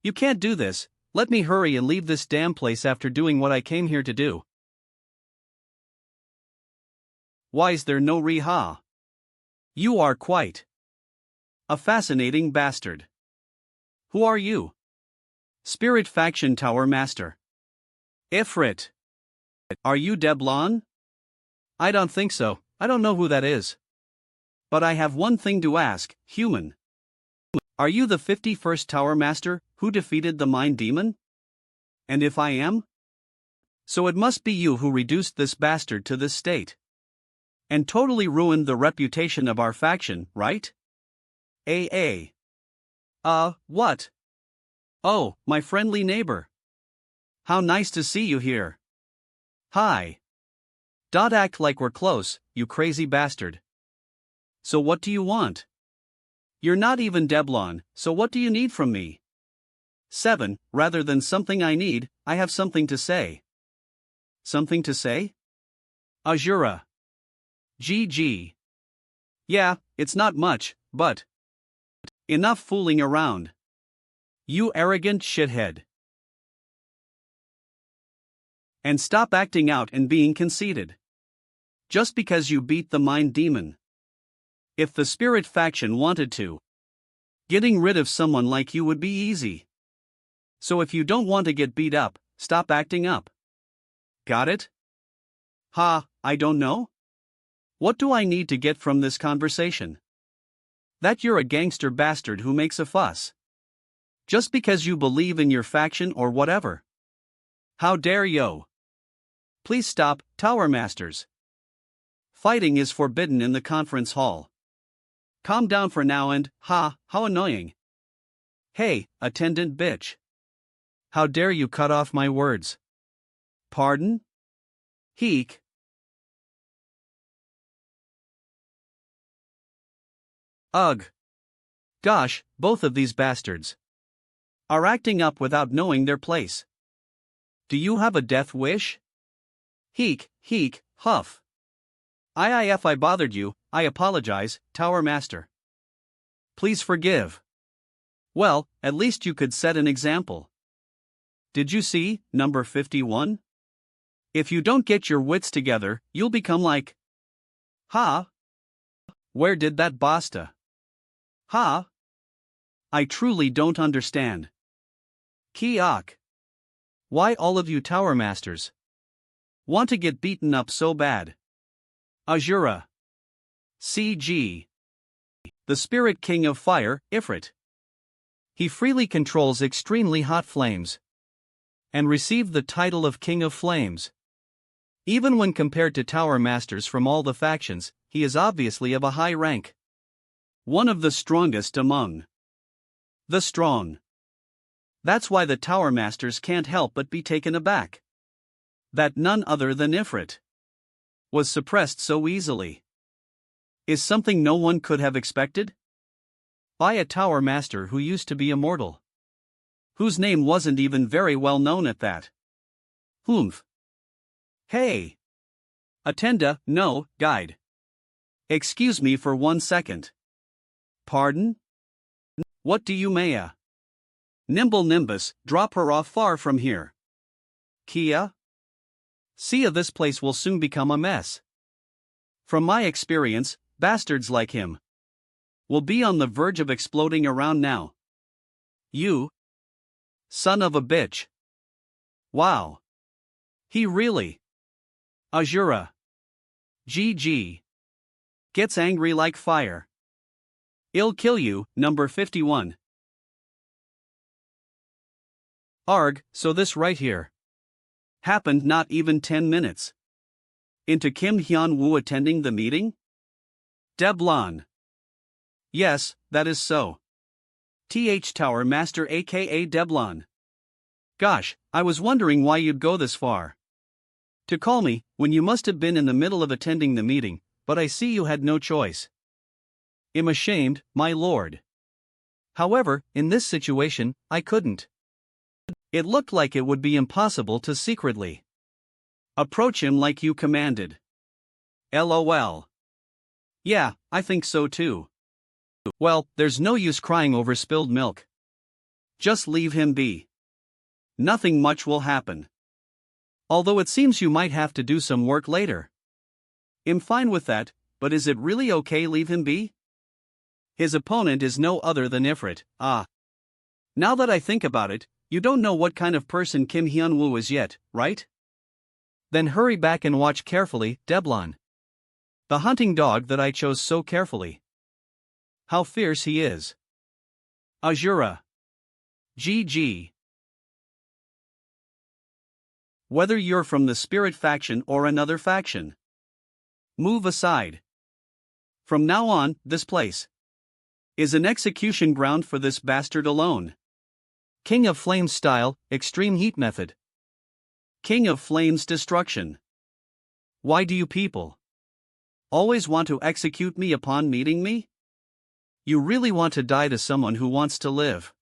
You can't do this. Let me hurry and leave this damn place after doing what I came here to do. Why's there no Riha? You are quite a fascinating bastard. Who are you? Spirit Faction Tower Master. Ifrit. Are you Deblon? I don't think so, I don't know who that is. But I have one thing to ask, human. Are you the 51st Tower Master, who defeated the Mind Demon? And if I am? So it must be you who reduced this bastard to this state. And totally ruined the reputation of our faction, right? What? Oh, my friendly neighbor. How nice to see you here. Hi. Don't act like we're close, you crazy bastard. So what do you want? You're not even Deblon, so what do you need from me? 7. Rather than something I need, I have something to say. Something to say? Azura. GG. Yeah, it's not much, but enough fooling around. You arrogant shithead. And stop acting out and being conceited. Just because you beat the Mind Demon. If the Spirit Faction wanted to, getting rid of someone like you would be easy. So if you don't want to get beat up, stop acting up. Got it? I don't know? What do I need to get from this conversation? That you're a gangster bastard who makes a fuss. Just because you believe in your faction or whatever. How dare you? Please stop, Tower Masters. Fighting is forbidden in the conference hall. Calm down for now and, how annoying. Hey, attendant bitch. How dare you cut off my words? Pardon? Heek. Ugh. Gosh, both of these bastards are acting up without knowing their place. Do you have a death wish? Heek, huff. If I bothered you, I apologize, Tower Master. Please forgive. Well, at least you could set an example. Did you see, number 51? If you don't get your wits together, you'll become like. Where did that basta? I truly don't understand. Kiak. Why all of you Tower Masters want to get beaten up so bad? Azura. CG. The Spirit King of Fire, Ifrit. He freely controls extremely hot flames. And received the title of King of Flames. Even when compared to Tower Masters from all the factions, he is obviously of a high rank. One of the strongest among the strong. That's why the Tower Masters can't help but be taken aback. That none other than Ifrit was suppressed so easily. Is something no one could have expected? By a Tower Master who used to be immortal. Whose name wasn't even very well known at that. Humph. Hey. Attenda, no, guide. Excuse me for 1 second. Pardon? What do you Maya? Nimble Nimbus, drop her off far from here. Kia? See, this place will soon become a mess. From my experience, bastards like him will be on the verge of exploding around now. You son of a bitch. Wow. He really. Azura. GG. Gets angry like fire. I'll kill you, number 51. Arg, so this right here happened not even 10 minutes into Kim Hyun-Woo attending the meeting? Deblon. Yes, that is so. Tower Master aka Deblon. Gosh, I was wondering why you'd go this far to call me, when you must have been in the middle of attending the meeting, but I see you had no choice. I'm ashamed, my lord. However, in this situation, I couldn't. It looked like it would be impossible to secretly approach him like you commanded. LOL. Yeah, I think so too. Well, there's no use crying over spilled milk. Just leave him be. Nothing much will happen. Although it seems you might have to do some work later. I'm fine with that, but is it really okay leave him be? His opponent is no other than Ifrit. Now that I think about it, you don't know what kind of person Kim Hyun-Woo is yet, right? Then hurry back and watch carefully, Deblon. The hunting dog that I chose so carefully. How fierce he is. Azura. GG. Whether you're from the spirit faction or another faction, move aside. From now on, this place is an execution ground for this bastard alone. King of Flames style, extreme heat method. King of Flames destruction. Why do you people always want to execute me upon meeting me? You really want to die to someone who wants to live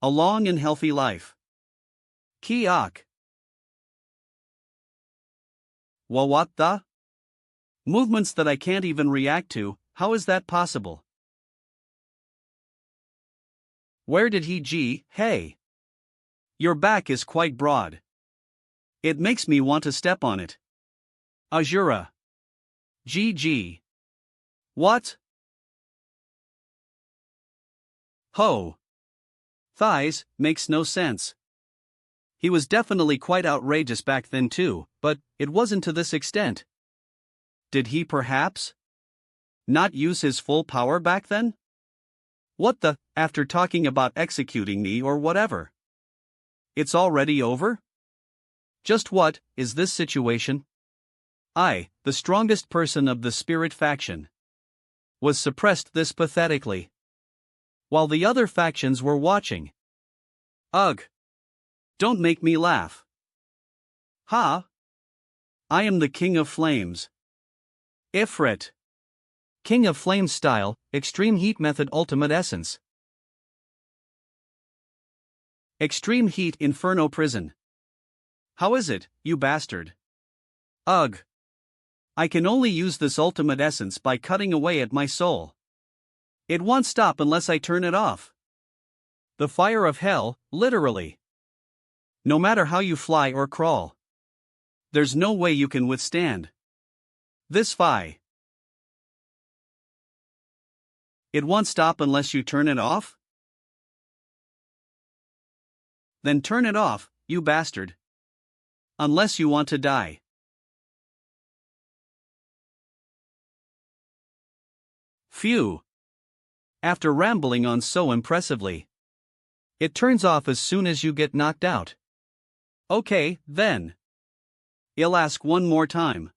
a long and healthy life. Kiak. Well, what the? Movements that I can't even react to, how is that possible? Where did he hey? Your back is quite broad. It makes me want to step on it. Azura. GG. What? Ho. Thighs, makes no sense. He was definitely quite outrageous back then too, but it wasn't to this extent. Did he perhaps not use his full power back then? What the, after talking about executing me or whatever? It's already over? Just what is this situation? I, the strongest person of the spirit faction, was suppressed this pathetically, while the other factions were watching. Ugh. Don't make me laugh. Ha! I am the King of Flames. Ifrit. King of Flames style, extreme heat method ultimate essence. Extreme heat inferno prison. How is it, you bastard? Ugh. I can only use this ultimate essence by cutting away at my soul. It won't stop unless I turn it off. The fire of hell, literally. No matter how you fly or crawl, there's no way you can withstand this fire. It won't stop unless you turn it off? Then turn it off, you bastard. Unless you want to die. Phew. After rambling on so impressively, it turns off as soon as you get knocked out. Okay, then. I'll ask one more time.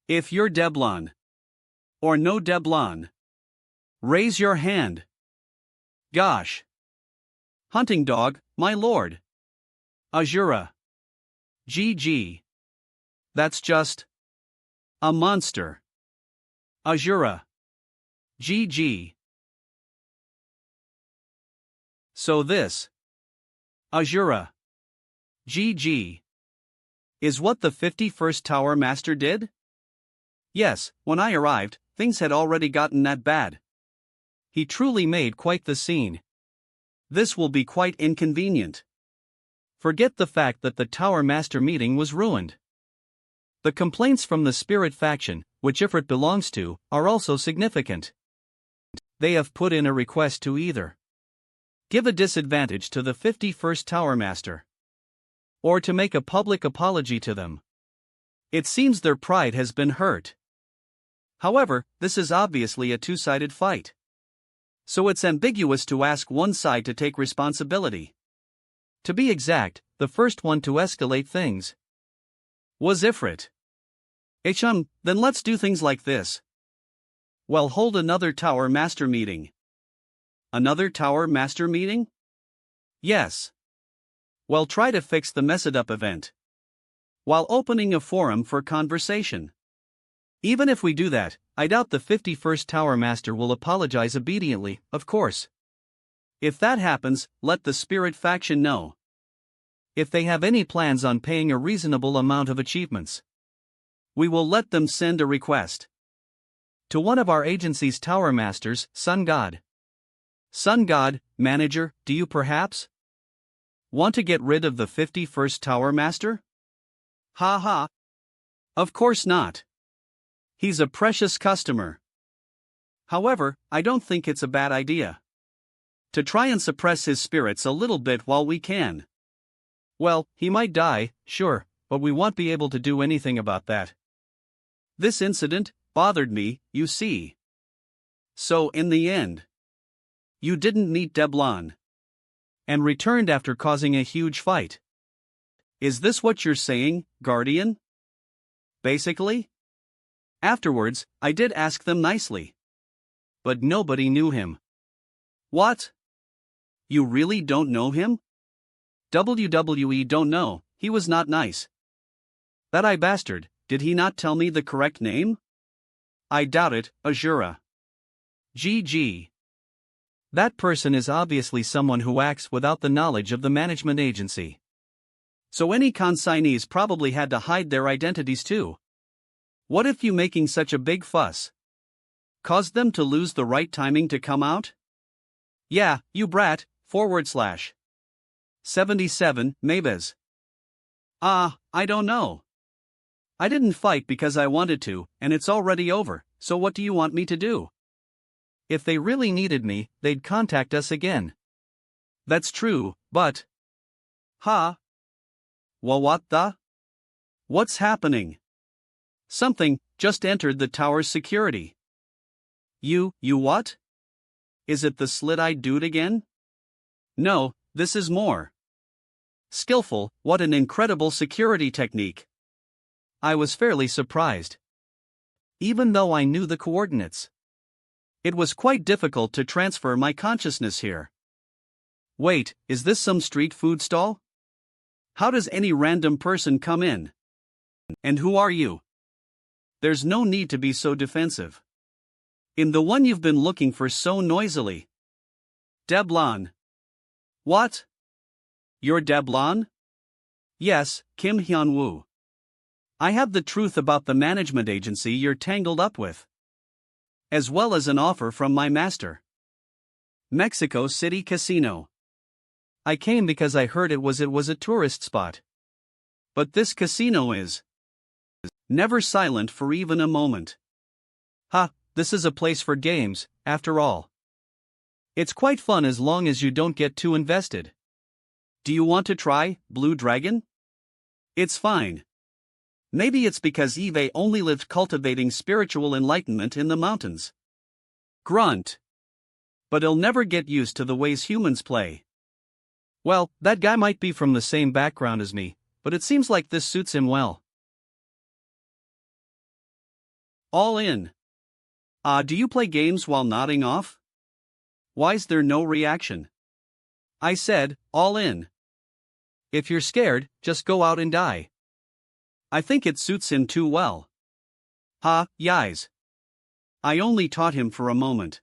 If you're Deblon, or no Deblon, raise your hand. Gosh. Hunting dog, my lord. Azura. GG. That's just a monster. Azura. GG. So this Azura. GG. Is what the 51st Tower Master did? Yes, when I arrived, things had already gotten that bad. He truly made quite the scene. This will be quite inconvenient. Forget the fact that the Tower Master meeting was ruined. The complaints from the Spirit faction, which Ifrit belongs to, are also significant. They have put in a request to either give a disadvantage to the 51st Tower Master, or to make a public apology to them. It seems their pride has been hurt. However, this is obviously a two-sided fight. So it's ambiguous to ask one side to take responsibility. To be exact, the first one to escalate things was Ifrit. Then let's do things like this. Well, hold another Tower Master meeting. Another Tower Master meeting? Yes. Well, try to fix the mess-it-up event while opening a forum for conversation. Even if we do that, I doubt the 51st Tower Master will apologize obediently, of course. If that happens, let the Spirit faction know. If they have any plans on paying a reasonable amount of achievements, we will let them send a request to one of our agency's Tower Masters, Sun God. Sun God, manager, do you perhaps want to get rid of the 51st Tower Master? Ha ha. Of course not. He's a precious customer. However, I don't think it's a bad idea To try and suppress his spirits a little bit while we can. Well, he might die, sure, but we won't be able to do anything about that. This incident bothered me, you see. So in the end, you didn't meet Deblon. And returned after causing a huge fight. Is this what you're saying, Guardian? Basically? Afterwards, I did ask them nicely. But nobody knew him. What? You really don't know him? WWE don't know, he was not nice. That I bastard, did he not tell me the correct name? I doubt it, Azura. GG. That person is obviously someone who acts without the knowledge of the management agency. So any consignees probably had to hide their identities too. What if you making such a big fuss caused them to lose the right timing to come out? Yeah, you brat, /77, Mabez. I don't know. I didn't fight because I wanted to, and it's already over, so what do you want me to do? If they really needed me, they'd contact us again. That's true, but... Well, what the? What's happening? Something just entered the tower's security. You what? Is it the slit-eyed dude again? No, this is more skillful. What an incredible security technique. I was fairly surprised. Even though I knew the coordinates, it was quite difficult to transfer my consciousness here. Wait, is this some street food stall? How does any random person come in? And who are you? There's no need to be so defensive. In the one you've been looking for so noisily. Deblon. What? You're Deblon? Yes, Kim Hyun-Woo. I have the truth about the management agency you're tangled up with, as well as an offer from my master. Mexico City Casino. I came because I heard it was a tourist spot. But this casino is never silent for even a moment. This is a place for games, after all. It's quite fun as long as you don't get too invested. Do you want to try, Blue Dragon? It's fine. Maybe it's because Eve only lived cultivating spiritual enlightenment in the mountains. Grunt. But he'll never get used to the ways humans play. Well, that guy might be from the same background as me, but it seems like this suits him well. All in. Do you play games while nodding off? Why's there no reaction? I said, all in. If you're scared, just go out and die. I think it suits him too well. Yis. I only taught him for a moment.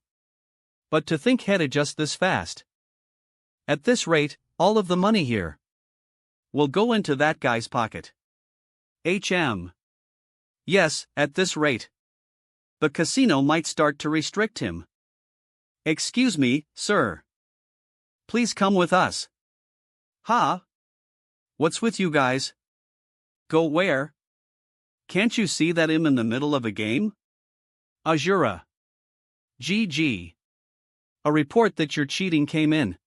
But to think he'd adjust this fast. At this rate, all of the money here will go into that guy's pocket. Yes, at this rate. The casino might start to restrict him. Excuse me, sir. Please come with us. What's with you guys? Go where? Can't you see that I'm in the middle of a game? Azura. GG. A report that you're cheating came in.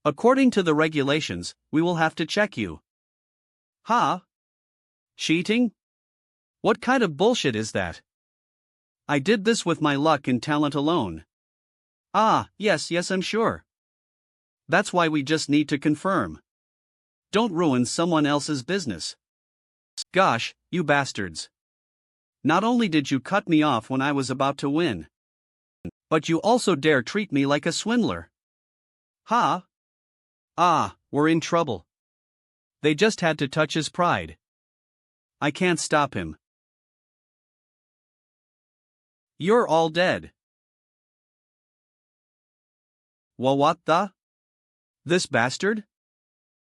According to the regulations, we will have to check you. Cheating? What kind of bullshit is that? I did this with my luck and talent alone. Yes, I'm sure. That's why we just need to confirm. Don't ruin someone else's business. Gosh, you bastards. Not only did you cut me off when I was about to win, but you also dare treat me like a swindler. We're in trouble. They just had to touch his pride. I can't stop him. You're all dead. Well, what the? This bastard?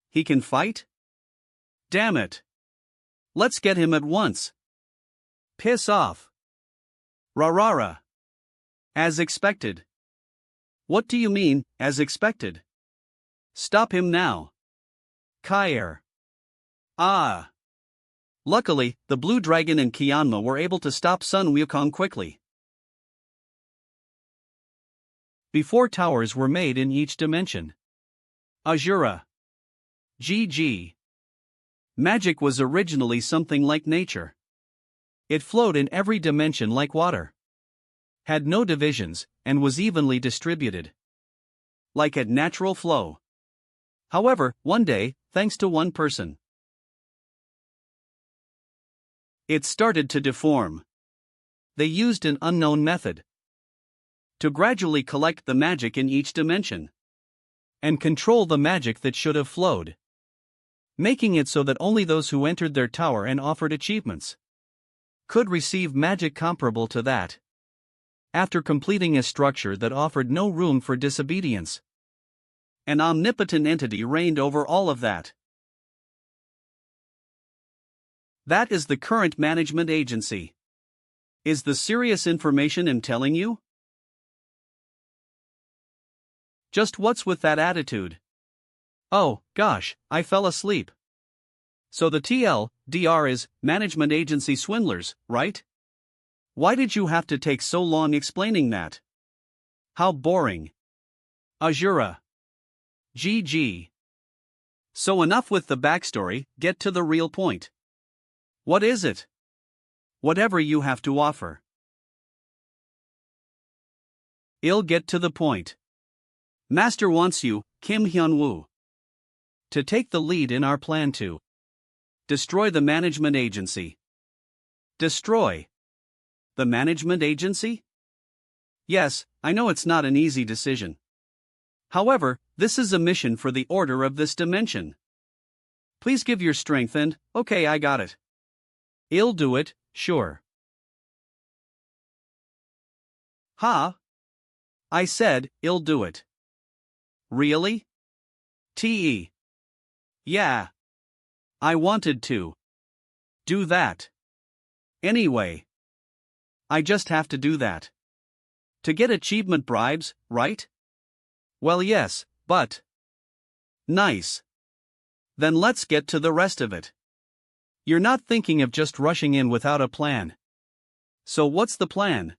He can fight? Damn it. Let's get him at once. Piss off. Rah. As expected. What do you mean, as expected? Stop him now. Kair. Luckily, the Blue Dragon and Hyun-Woo were able to stop Sun Wukong quickly. before towers were made in each dimension. Azura. GG. Magic was originally something like nature. It flowed in every dimension like water. Had no divisions, and was evenly distributed. Like a natural flow. However, one day, thanks to one person, it started to deform. They used an unknown method to gradually collect the magic in each dimension and control the magic that should have flowed, making it so that only those who entered their tower and offered achievements could receive magic comparable to that. After completing a structure that offered no room for disobedience, an omnipotent entity reigned over all of that. That is the current management agency. Is the serious information I'm telling you? Just what's with that attitude? Oh, gosh, I fell asleep. So the TLDR is management agency swindlers, right? Why did you have to take so long explaining that? How boring. Azura. GG. So enough with the backstory, get to the real point. What is it? Whatever you have to offer. I'll get to the point. Master wants you, Hyun-Woo, to take the lead in our plan to destroy the management agency. Destroy the management agency? Yes, I know it's not an easy decision. However, this is a mission for the order of this dimension. Please give your strength and, okay, I got it. I'll do it, sure. Ha! I said, I'll do it. Really? T.E. Yeah. I wanted to do that. Anyway. I just have to do that. To get achievement bribes, right? Well, yes, but. Nice. Then let's get to the rest of it. You're not thinking of just rushing in without a plan. So what's the plan?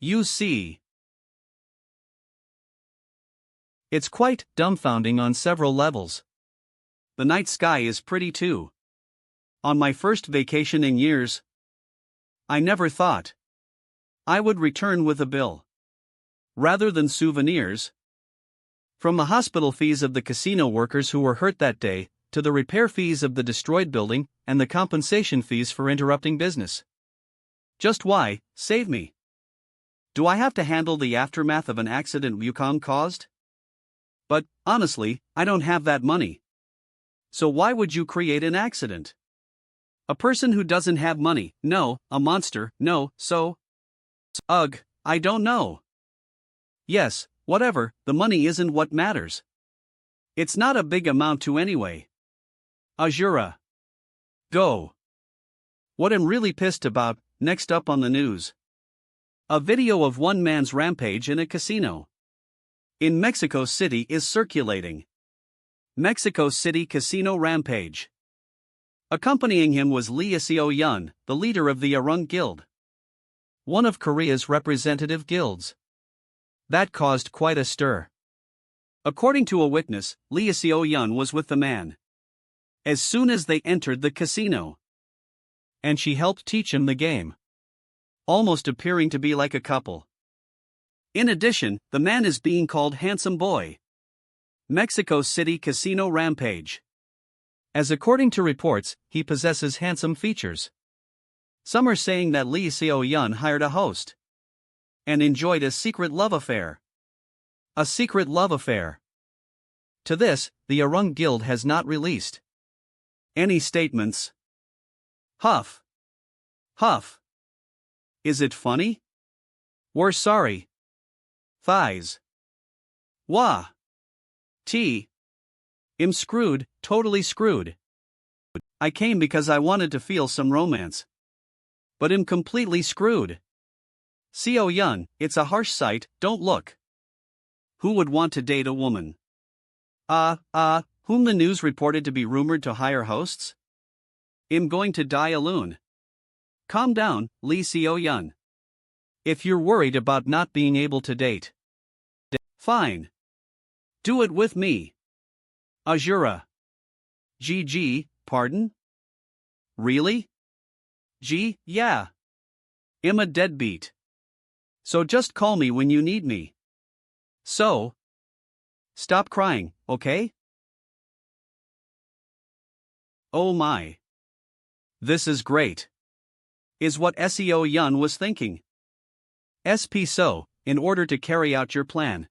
You see. It's quite dumbfounding on several levels. The night sky is pretty too. On my first vacation in years, I never thought I would return with a bill. Rather than souvenirs. From the hospital fees of the casino workers who were hurt that day, to the repair fees of the destroyed building, and the compensation fees for interrupting business. Just why, save me. Do I have to handle the aftermath of an accident Wukong caused? But, honestly, I don't have that money. So why would you create an accident? A person who doesn't have money, no, a monster, no, so? Ugh, I don't know. Yes, whatever, the money isn't what matters. It's not a big amount to anyway. Azura. Go. What I'm really pissed about, next up on the news. A video of one man's rampage in a casino in Mexico City is circulating. Mexico City Casino Rampage. Accompanying him was Lee Seo-yun, the leader of the Imperial Guild, one of Korea's representative guilds. That caused quite a stir. According to a witness, Lee Seo-yun was with the man as soon as they entered the casino, and she helped teach him the game, almost appearing to be like a couple. In addition, the man is being called Handsome Boy. Mexico City Casino Rampage. As according to reports, he possesses handsome features. Some are saying that Lee Seo-yun hired a host and enjoyed a secret love affair. A secret love affair. To this, the Imperial Guild has not released any statements. Huff. Huff. Is it funny? We're sorry. Thighs. Wah. I'm screwed, totally screwed. I came because I wanted to feel some romance. But I'm completely screwed. Seo-yun, it's a harsh sight, don't look. Who would want to date a woman? Whom the news reported to be rumored to hire hosts? I'm going to die alone. Calm down, Lee Seo-yun. If you're worried about not being able to date, fine. Do it with me. Azura. GG, pardon? Really? Yeah. I'm a deadbeat. So just call me when you need me. So? Stop crying, okay? Oh my. This is great. Is what SEO Yun was thinking. So, in order to carry out your plan,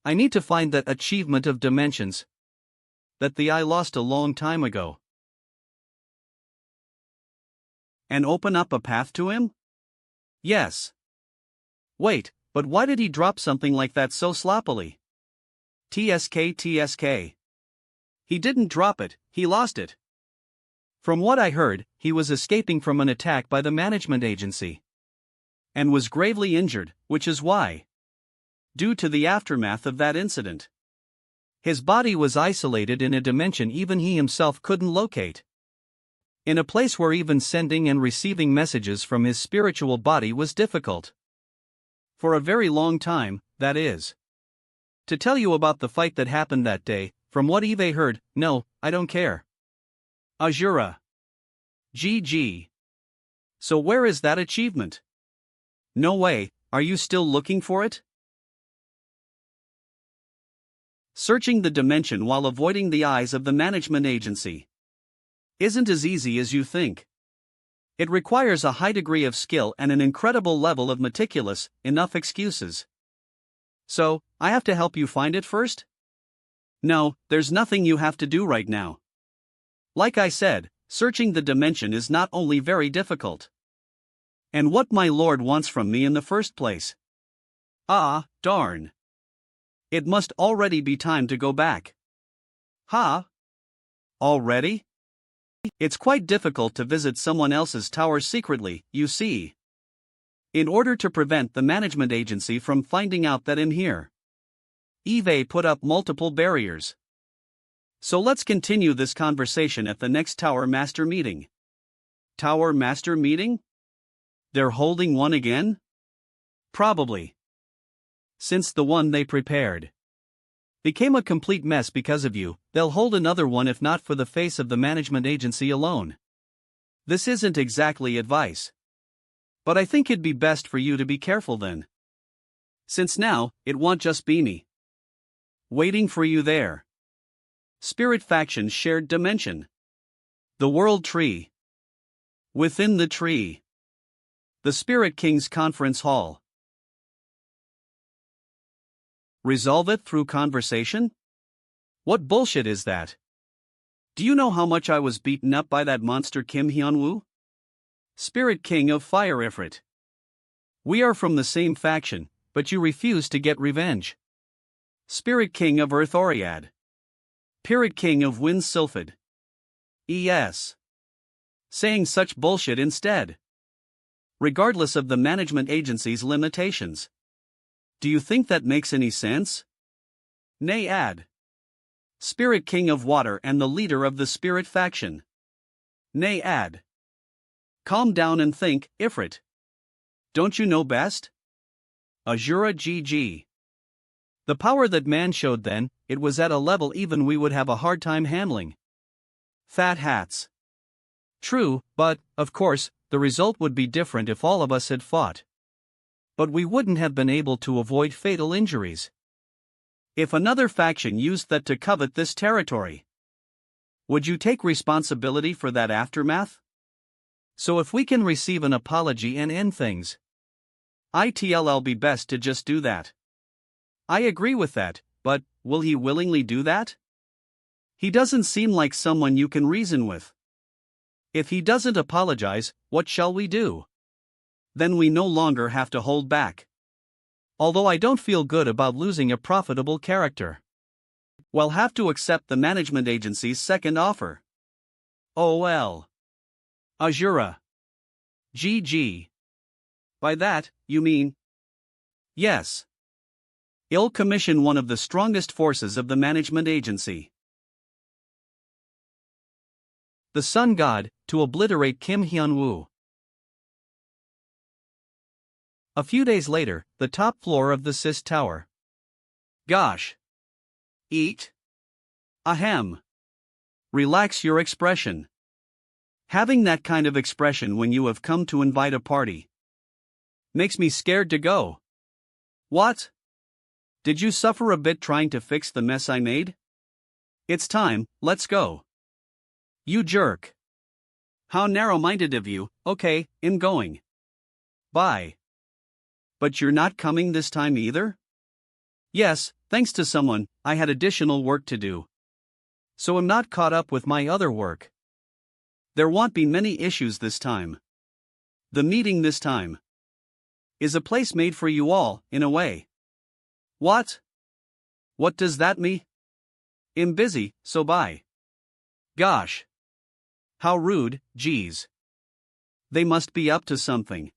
I need to find that achievement of dimensions that the I lost a long time ago. And open up a path to him? Yes. Wait, but why did he drop something like that so sloppily? TSK. He didn't drop it, he lost it. From what I heard, he was escaping from an attack by the management agency. And was gravely injured, which is why, due to the aftermath of that incident, his body was isolated in a dimension even he himself couldn't locate. In a place where even sending and receiving messages from his spiritual body was difficult. For a very long time, that is. To tell you about the fight that happened that day, from what Eve heard, no, I don't care. Azura. GG. So where is that achievement? No way, are you still looking for it? Searching the dimension while avoiding the eyes of the management agency isn't as easy as you think. It requires a high degree of skill and an incredible level of meticulous, enough excuses. So, I have to help you find it first? No, there's nothing you have to do right now. Like I said, searching the dimension is not only very difficult. And what my lord wants from me in the first place? Ah, darn. It must already be time to go back. Ha? Already? It's quite difficult to visit someone else's tower secretly, you see. In order to prevent the management agency from finding out that I'm here, Eve put up multiple barriers. So let's continue this conversation at the next Tower Master meeting. Tower Master meeting? They're holding one again? Probably. Since the one they prepared became a complete mess because of you, they'll hold another one if not for the face of the management agency alone. This isn't exactly advice. But I think it'd be best for you to be careful then. Since now, it won't just be me waiting for you there. Spirit Faction's shared dimension. The World Tree. Within the tree. The Spirit King's Conference Hall. Resolve it through conversation? What bullshit is that? Do you know how much I was beaten up by that monster Hyun-Woo? Spirit King of Fire Ifrit. We are from the same faction, but you refuse to get revenge. Spirit King of Earth Oriad. Pirate King of Wind Sylphid. ES. Saying such bullshit instead. Regardless of the management agency's limitations. Do you think that makes any sense? Nay, add. Spirit King of Water and the leader of the Spirit Faction. Nay, add. Calm down and think, Ifrit. Don't you know best? Azura GG. The power that man showed then, it was at a level even we would have a hard time handling. Fat hats. True, but, of course, the result would be different if all of us had fought. But we wouldn't have been able to avoid fatal injuries. If another faction used that to covet this territory, would you take responsibility for that aftermath? So if we can receive an apology and end things, it'll be best to just do that. I agree with that, but will he willingly do that? He doesn't seem like someone you can reason with. If he doesn't apologize, what shall we do? Then we no longer have to hold back. Although I don't feel good about losing a profitable character. We'll have to accept the management agency's second offer. Oh well. Azura. GG. By that, you mean? Yes. I'll commission one of the strongest forces of the management agency, the Sun God, to obliterate Hyun-Woo. A few days later, the top floor of the CIS tower. Gosh. Eat? Ahem. Relax your expression. Having that kind of expression when you have come to invite a party makes me scared to go. What? Did you suffer a bit trying to fix the mess I made? It's time, let's go. You jerk. How narrow-minded of you. Okay, I'm going. Bye. But you're not coming this time either? Yes, thanks to someone, I had additional work to do. So I'm not caught up with my other work. There won't be many issues this time. The meeting this time is a place made for you all, in a way. What? What does that mean? I'm busy, so bye. Gosh. How rude, geez. They must be up to something.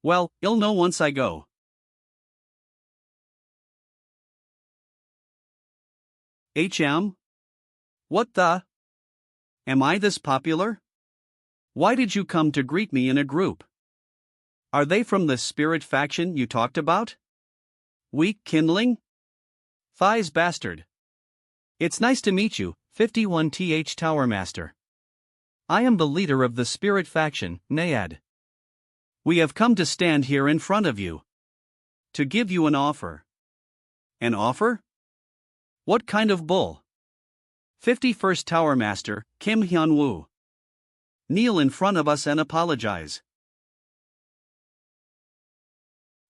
Well, I'll know once I go. What the? Am I this popular? Why did you come to greet me in a group? Are they from the spirit faction you talked about? Weak kindling? Thighs bastard. It's nice to meet you, 51th Tower Master. I am the leader of the spirit faction, Nayad. We have come to stand here in front of you to give you an offer. An offer? What kind of bull? 51st Tower Master, Hyun-Woo. Kneel in front of us and apologize.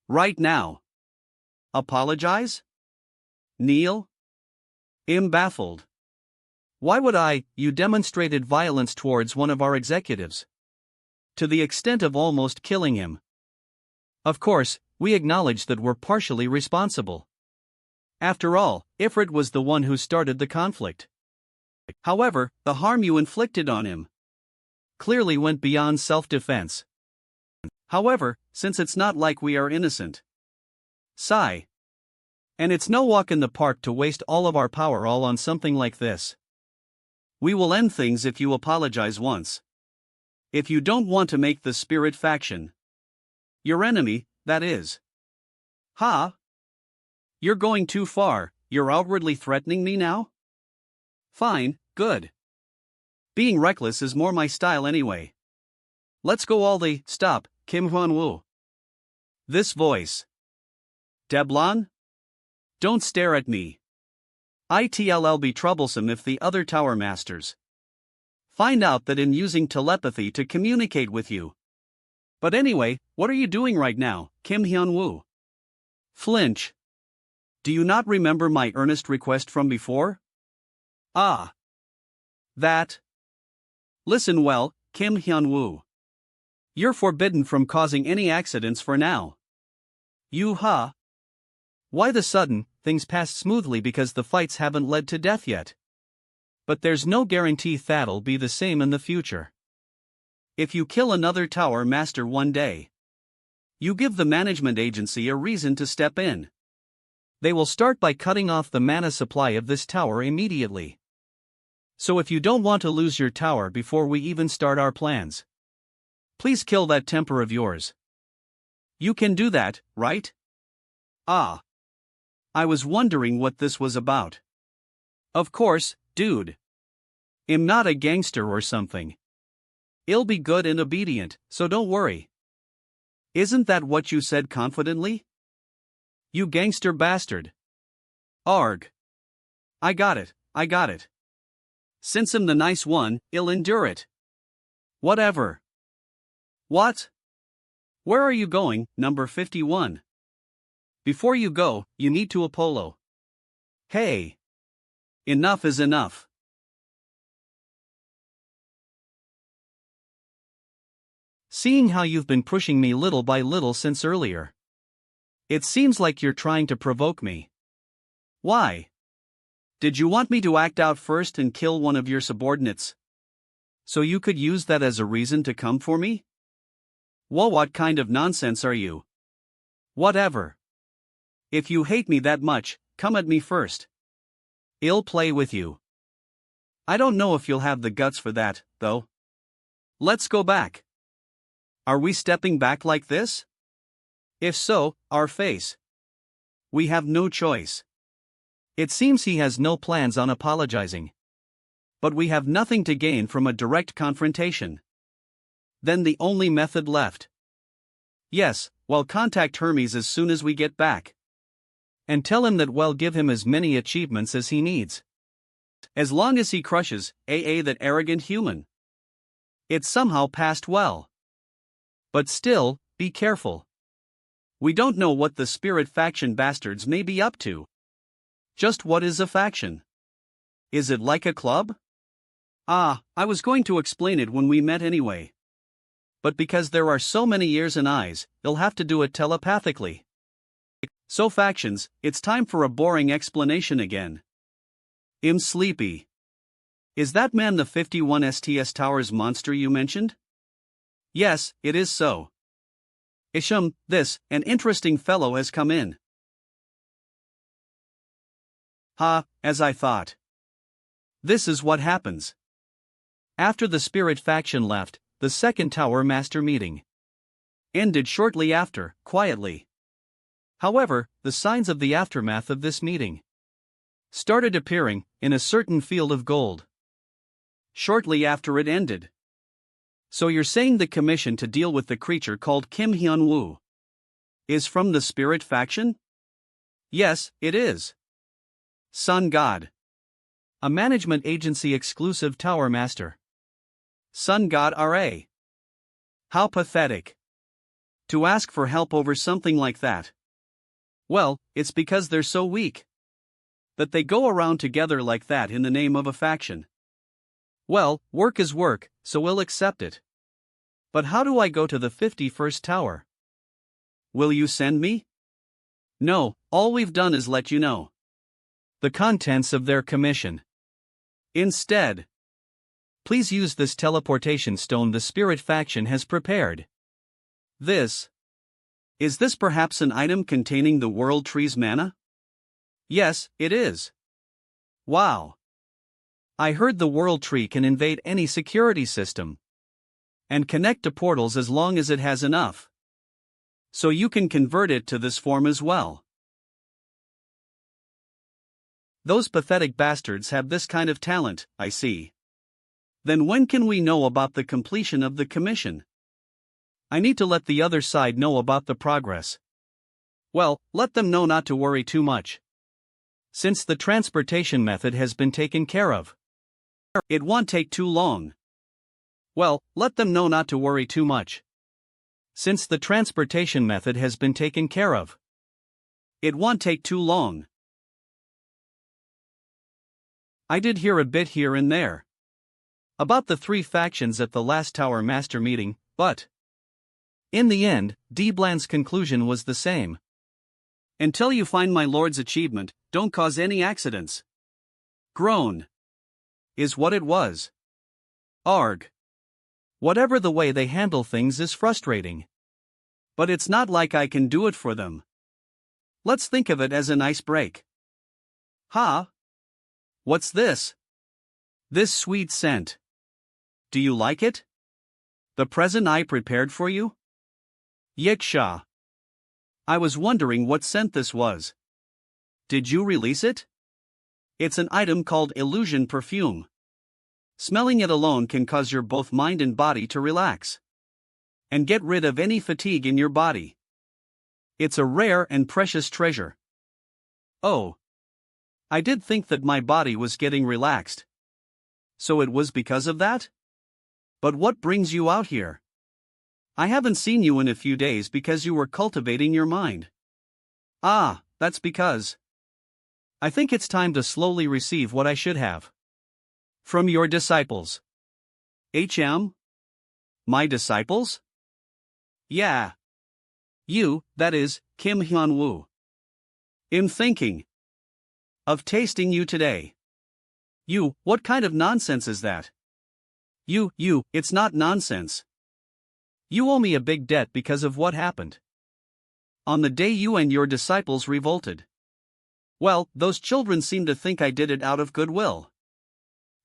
Right now. Apologize? Kneel? I'm baffled. Why would you demonstrated violence towards one of our executives? To the extent of almost killing him. Of course, we acknowledge that we're partially responsible. After all, Ifrit was the one who started the conflict. However, the harm you inflicted on him clearly went beyond self-defense. However, since it's not like we are innocent. Sigh. And it's no walk in the park to waste all of our power all on something like this. We will end things if you apologize once. If you don't want to make the spirit faction your enemy, that is. Ha? You're going too far, you're outwardly threatening me now? Fine, good. Being reckless is more my style anyway. Let's go all the stop, Hyun-Woo. This voice. Deblon? Don't stare at me. It'll be troublesome if the other Tower Masters find out that I'm using telepathy to communicate with you. But anyway, what are you doing right now, Hyun-Woo? Flinch. Do you not remember my earnest request from before? Ah. That. Listen well, Hyun-Woo. You're forbidden from causing any accidents for now. You-ha. Why the sudden, things passed smoothly because the fights haven't led to death yet. But there's no guarantee that'll be the same in the future. If you kill another Tower Master one day, you give the management agency a reason to step in. They will start by cutting off the mana supply of this tower immediately. So if you don't want to lose your tower before we even start our plans, please kill that temper of yours. You can do that, right? Ah. I was wondering what this was about. Of course, dude. I'm not a gangster or something. I'll be good and obedient, so don't worry. Isn't that what you said confidently? You gangster bastard. Arg. I got it. Since I'm the nice one, I'll endure it. Whatever. What? Where are you going, number 51? Before you go, you need to Apollo. Hey. Enough is enough. Seeing how you've been pushing me little by little since earlier, it seems like you're trying to provoke me. Why? Did you want me to act out first and kill one of your subordinates, so you could use that as a reason to come for me? Well, what kind of nonsense are you? Whatever. If you hate me that much, come at me first. I'll play with you. I don't know if you'll have the guts for that, though. Let's go back. Are we stepping back like this? If so, our face. We have no choice. It seems he has no plans on apologizing. But we have nothing to gain from a direct confrontation. Then the only method left. Yes, well, contact Hermes as soon as we get back. And tell him that we'll give him as many achievements as he needs. As long as he crushes that arrogant human. It somehow passed well. But still, be careful. We don't know what the spirit faction bastards may be up to. Just what is a faction? Is it like a club? I was going to explain it when we met anyway. But because there are so many ears and eyes, you'll have to do it telepathically. So factions, it's time for a boring explanation again. I'm sleepy. Is that man the 51 STS Towers monster you mentioned? Yes, it is so. Isham, an interesting fellow has come in. As I thought. This is what happens. After the spirit faction left, the second Tower Master meeting ended shortly after, quietly. However, the signs of the aftermath of this meeting started appearing in a certain field of gold shortly after it ended. So you're saying the commission to deal with the creature called Hyun-Woo is from the spirit faction? Yes, it is. Sun God. A management agency exclusive Tower Master. Sun God RA. How pathetic. To ask for help over something like that. Well, it's because they're so weak that they go around together like that in the name of a faction. Well, work is work, so we'll accept it. But how do I go to the 51st tower? Will you send me? No, all we've done is let you know the contents of their commission. Instead, please use this teleportation stone the spirit faction has prepared. Is this perhaps an item containing the World Tree's mana? Yes, it is. Wow. I heard the World Tree can invade any security system and connect to portals as long as it has enough. So you can convert it to this form as well. Those pathetic bastards have this kind of talent, I see. Then when can we know about the completion of the commission? I need to let the other side know about the progress. Well, let them know not to worry too much. Since the transportation method has been taken care of, it won't take too long. Well, let them know not to worry too much. Since the transportation method has been taken care of, it won't take too long. I did hear a bit here and there about the three factions at the last Tower Master meeting, but in the end, D. Bland's conclusion was the same. Until you find my lord's achievement, don't cause any accidents. Groan. Is what it was. Arg. Whatever the way they handle things is frustrating. But it's not like I can do it for them. Let's think of it as an ice break. What's this? This sweet scent. Do you like it? The present I prepared for you? Yiksha. I was wondering what scent this was. Did you release it? It's an item called illusion perfume. Smelling it alone can cause your both mind and body to relax and get rid of any fatigue in your body. It's a rare and precious treasure. Oh. I did think that my body was getting relaxed. So it was because of that? But what brings you out here? I haven't seen you in a few days because you were cultivating your mind. That's because I think it's time to slowly receive what I should have from your disciples. My disciples? Yeah. You, that is, Hyun-Woo. I'm thinking of tasting you today. You, what kind of nonsense is that? It's not nonsense. You owe me a big debt because of what happened on the day you and your disciples revolted. Well, those children seem to think I did it out of goodwill.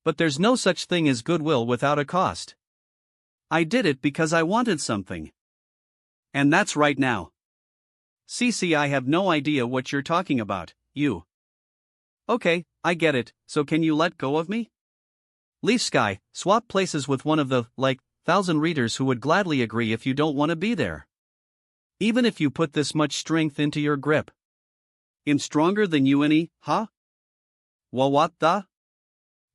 But there's no such thing as goodwill without a cost. I did it because I wanted something. And that's right now. CC, I have no idea what you're talking about, you. Okay, I get it, so can you let go of me? Leaf Sky, swap places with one of the, 1,000 readers who would gladly agree if you don't want to be there. Even if you put this much strength into your grip. I'm stronger than you any, huh? What the?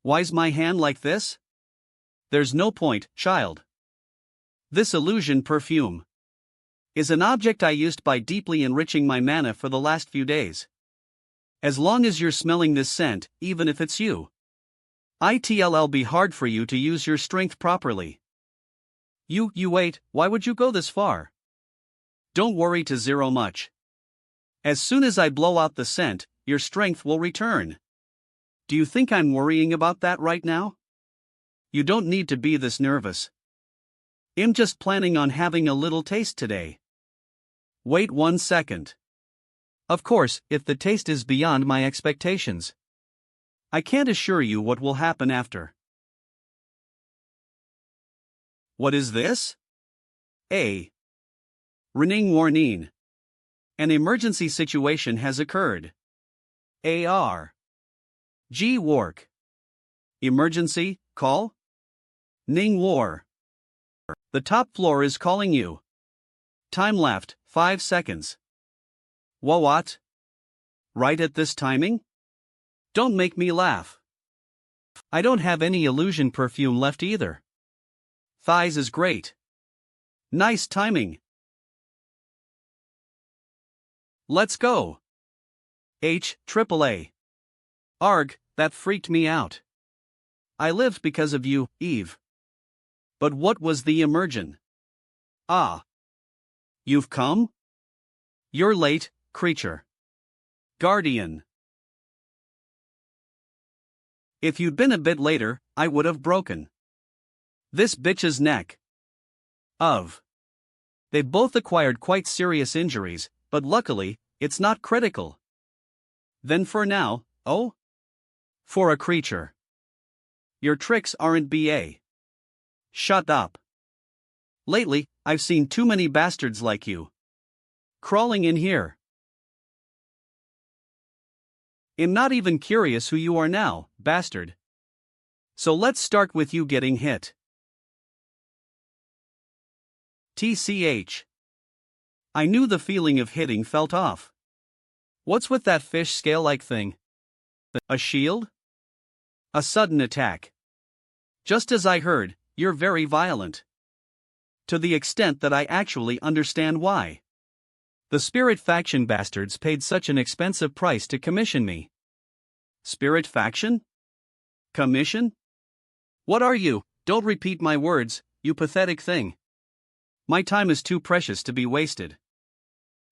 Why's my hand like this? There's no point, child. This illusion perfume is an object I used by deeply enriching my mana for the last few days. As long as you're smelling this scent, even if it's you, it'll be hard for you to use your strength properly. You wait, why would you go this far? Don't worry to zero much. As soon as I blow out the scent, your strength will return. Do you think I'm worrying about that right now? You don't need to be this nervous. I'm just planning on having a little taste today. Wait 1 second. Of course, if the taste is beyond my expectations, I can't assure you what will happen after. What is this? A. Renning warning. An emergency situation has occurred. AR. G. Work. Emergency, call? Ning War. The top floor is calling you. Time left, 5 seconds. What? Right at this timing? Don't make me laugh. I don't have any illusion perfume left either. Thighs is great. Nice timing. Let's go. AAA. Arg, that freaked me out. I lived because of you, Eve. But what was the emergen? Ah. You've come? You're late, creature. Guardian. If you'd been a bit later, I would have broken this bitch's neck. They both acquired quite serious injuries, but luckily, it's not critical. Then for now, for a creature. Your tricks aren't BA. Shut up. Lately, I've seen too many bastards like you crawling in here. I'm not even curious who you are now, bastard. So let's start with you getting hit. TCH. I knew the feeling of hitting felt off. What's with that fish scale-like thing? A shield? A sudden attack. Just as I heard, you're very violent. To the extent that I actually understand why. The Spirit Faction bastards paid such an expensive price to commission me. Spirit Faction? Commission? What are you? Don't repeat my words, you pathetic thing. My time is too precious to be wasted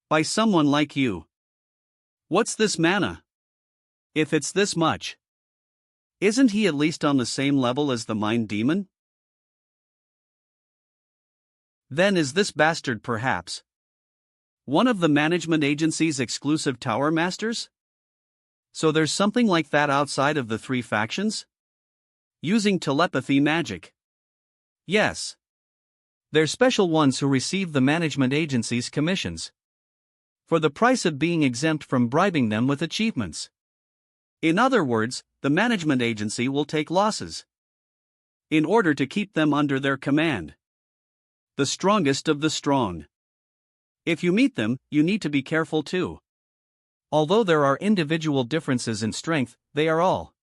by someone like you. What's this mana? If it's this much, isn't he at least on the same level as the Mind Demon? Then is this bastard perhaps one of the management agency's exclusive tower masters? So there's something like that outside of the three factions? Using telepathy magic. Yes. They're special ones who receive the management agency's commissions for the price of being exempt from bribing them with achievements. In other words, the management agency will take losses in order to keep them under their command. The strongest of the strong. If you meet them, you need to be careful too. Although there are individual differences in strength, they are all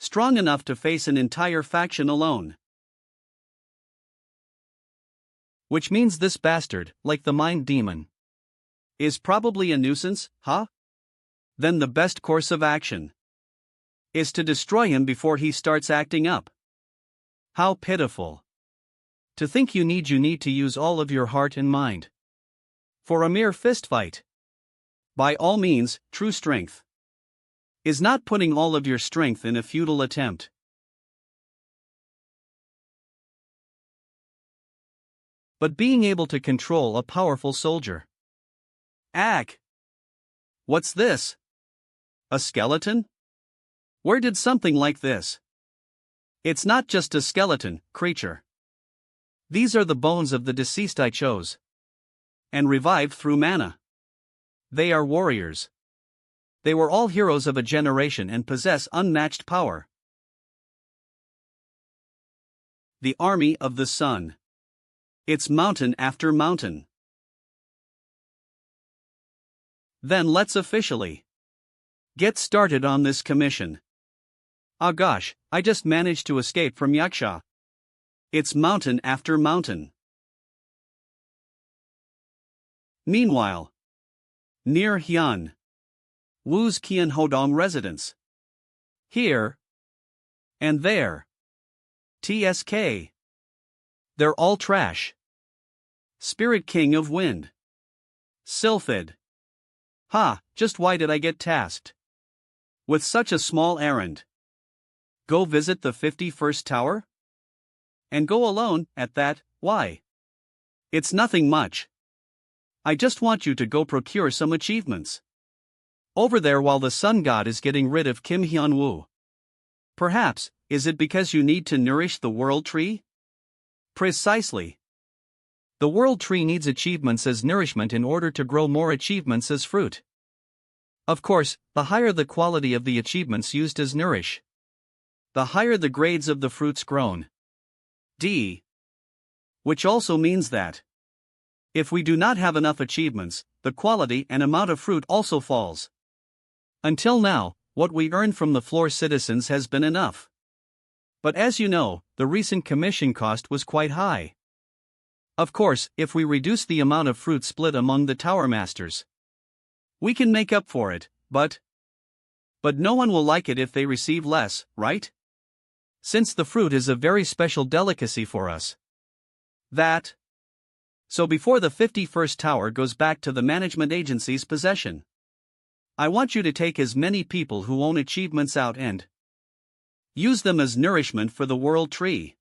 strong enough to face an entire faction alone. Which means this bastard, like the Mind Demon, is probably a nuisance, huh? Then the best course of action is to destroy him before he starts acting up. How pitiful. To think you need to use all of your heart and mind for a mere fistfight. By all means, true strength is not putting all of your strength in a futile attempt. But being able to control a powerful soldier. What's this? A skeleton? Where did something like this? It's not just a skeleton, creature. These are the bones of the deceased I chose and revived through mana. They are warriors. They were all heroes of a generation and possess unmatched power. The Army of the Sun. It's mountain after mountain. Then let's officially get started on this commission. Ah gosh, I just managed to escape from Yaksha. It's mountain after mountain. Meanwhile, near Hyun-Woo's Kian-Hodong residence. Here and there. TSK. They're all trash. Spirit King of Wind. Sylphid. Ha, just why did I get tasked with such a small errand? Go visit the 51st tower? And go alone, at that, why? It's nothing much. I just want you to go procure some achievements over there while the sun god is getting rid of Kim Hyun-Woo. Perhaps, is it because you need to nourish the world tree? Precisely. The world tree needs achievements as nourishment in order to grow more achievements as fruit. Of course, the higher the quality of the achievements used as nourish, the higher the grades of the fruits grown. D. Which also means that if we do not have enough achievements, the quality and amount of fruit also falls. Until now, what we earned from the floor citizens has been enough. But as you know, the recent commission cost was quite high. Of course, if we reduce the amount of fruit split among the tower masters, we can make up for it, but no one will like it if they receive less, right? Since the fruit is a very special delicacy for us. So before the 51st tower goes back to the management agency's possession, I want you to take as many people who own achievements out and use them as nourishment for the world tree.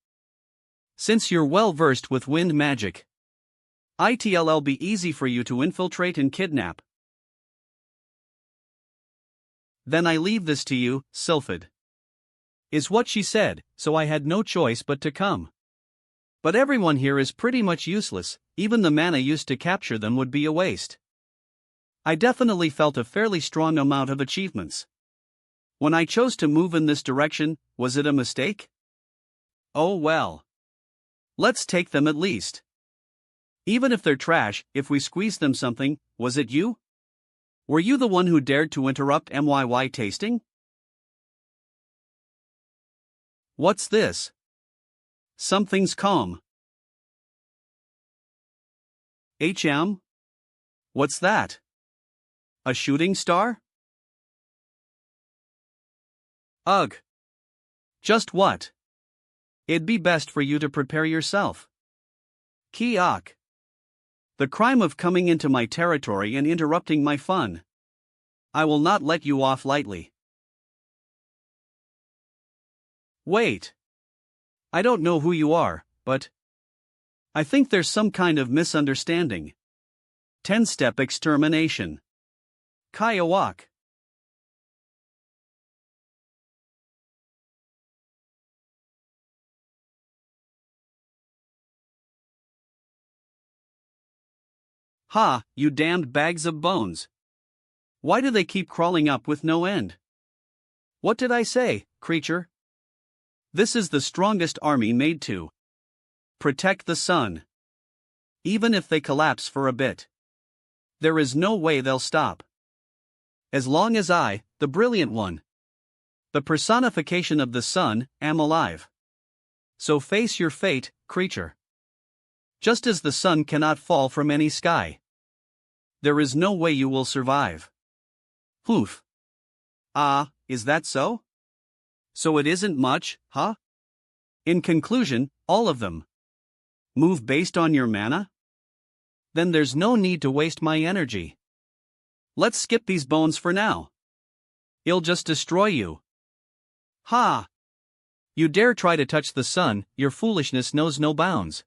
Since you're well versed with wind magic, it'll be easy for you to infiltrate and kidnap. Then I leave this to you, Sylphid. Is what she said, so I had no choice but to come. But everyone here is pretty much useless, even the mana used to capture them would be a waste. I definitely felt a fairly strong amount of achievements. When I chose to move in this direction, was it a mistake? Oh well. Let's take them at least. Even if they're trash, if we squeeze them something, was it you? Were you the one who dared to interrupt MYY tasting? What's this? Something's calm. What's that? A shooting star? Ugh. Just what? It'd be best for you to prepare yourself. Kiok. The crime of coming into my territory and interrupting my fun. I will not let you off lightly. Wait. I don't know who you are, but I think there's some kind of misunderstanding. 10-step extermination. Kaiawak. Ha, you damned bags of bones. Why do they keep crawling up with no end? What did I say, creature? This is the strongest army made to protect the sun. Even if they collapse for a bit, there is no way they'll stop. As long as I, the brilliant one, the personification of the sun, am alive. So face your fate, creature. Just as the sun cannot fall from any sky, there is no way you will survive. Poof. Ah, is that so? So it isn't much, huh? In conclusion, all of them move based on your mana? Then there's no need to waste my energy. Let's skip these bones for now. It'll just destroy you. Ha! You dare try to touch the sun, your foolishness knows no bounds.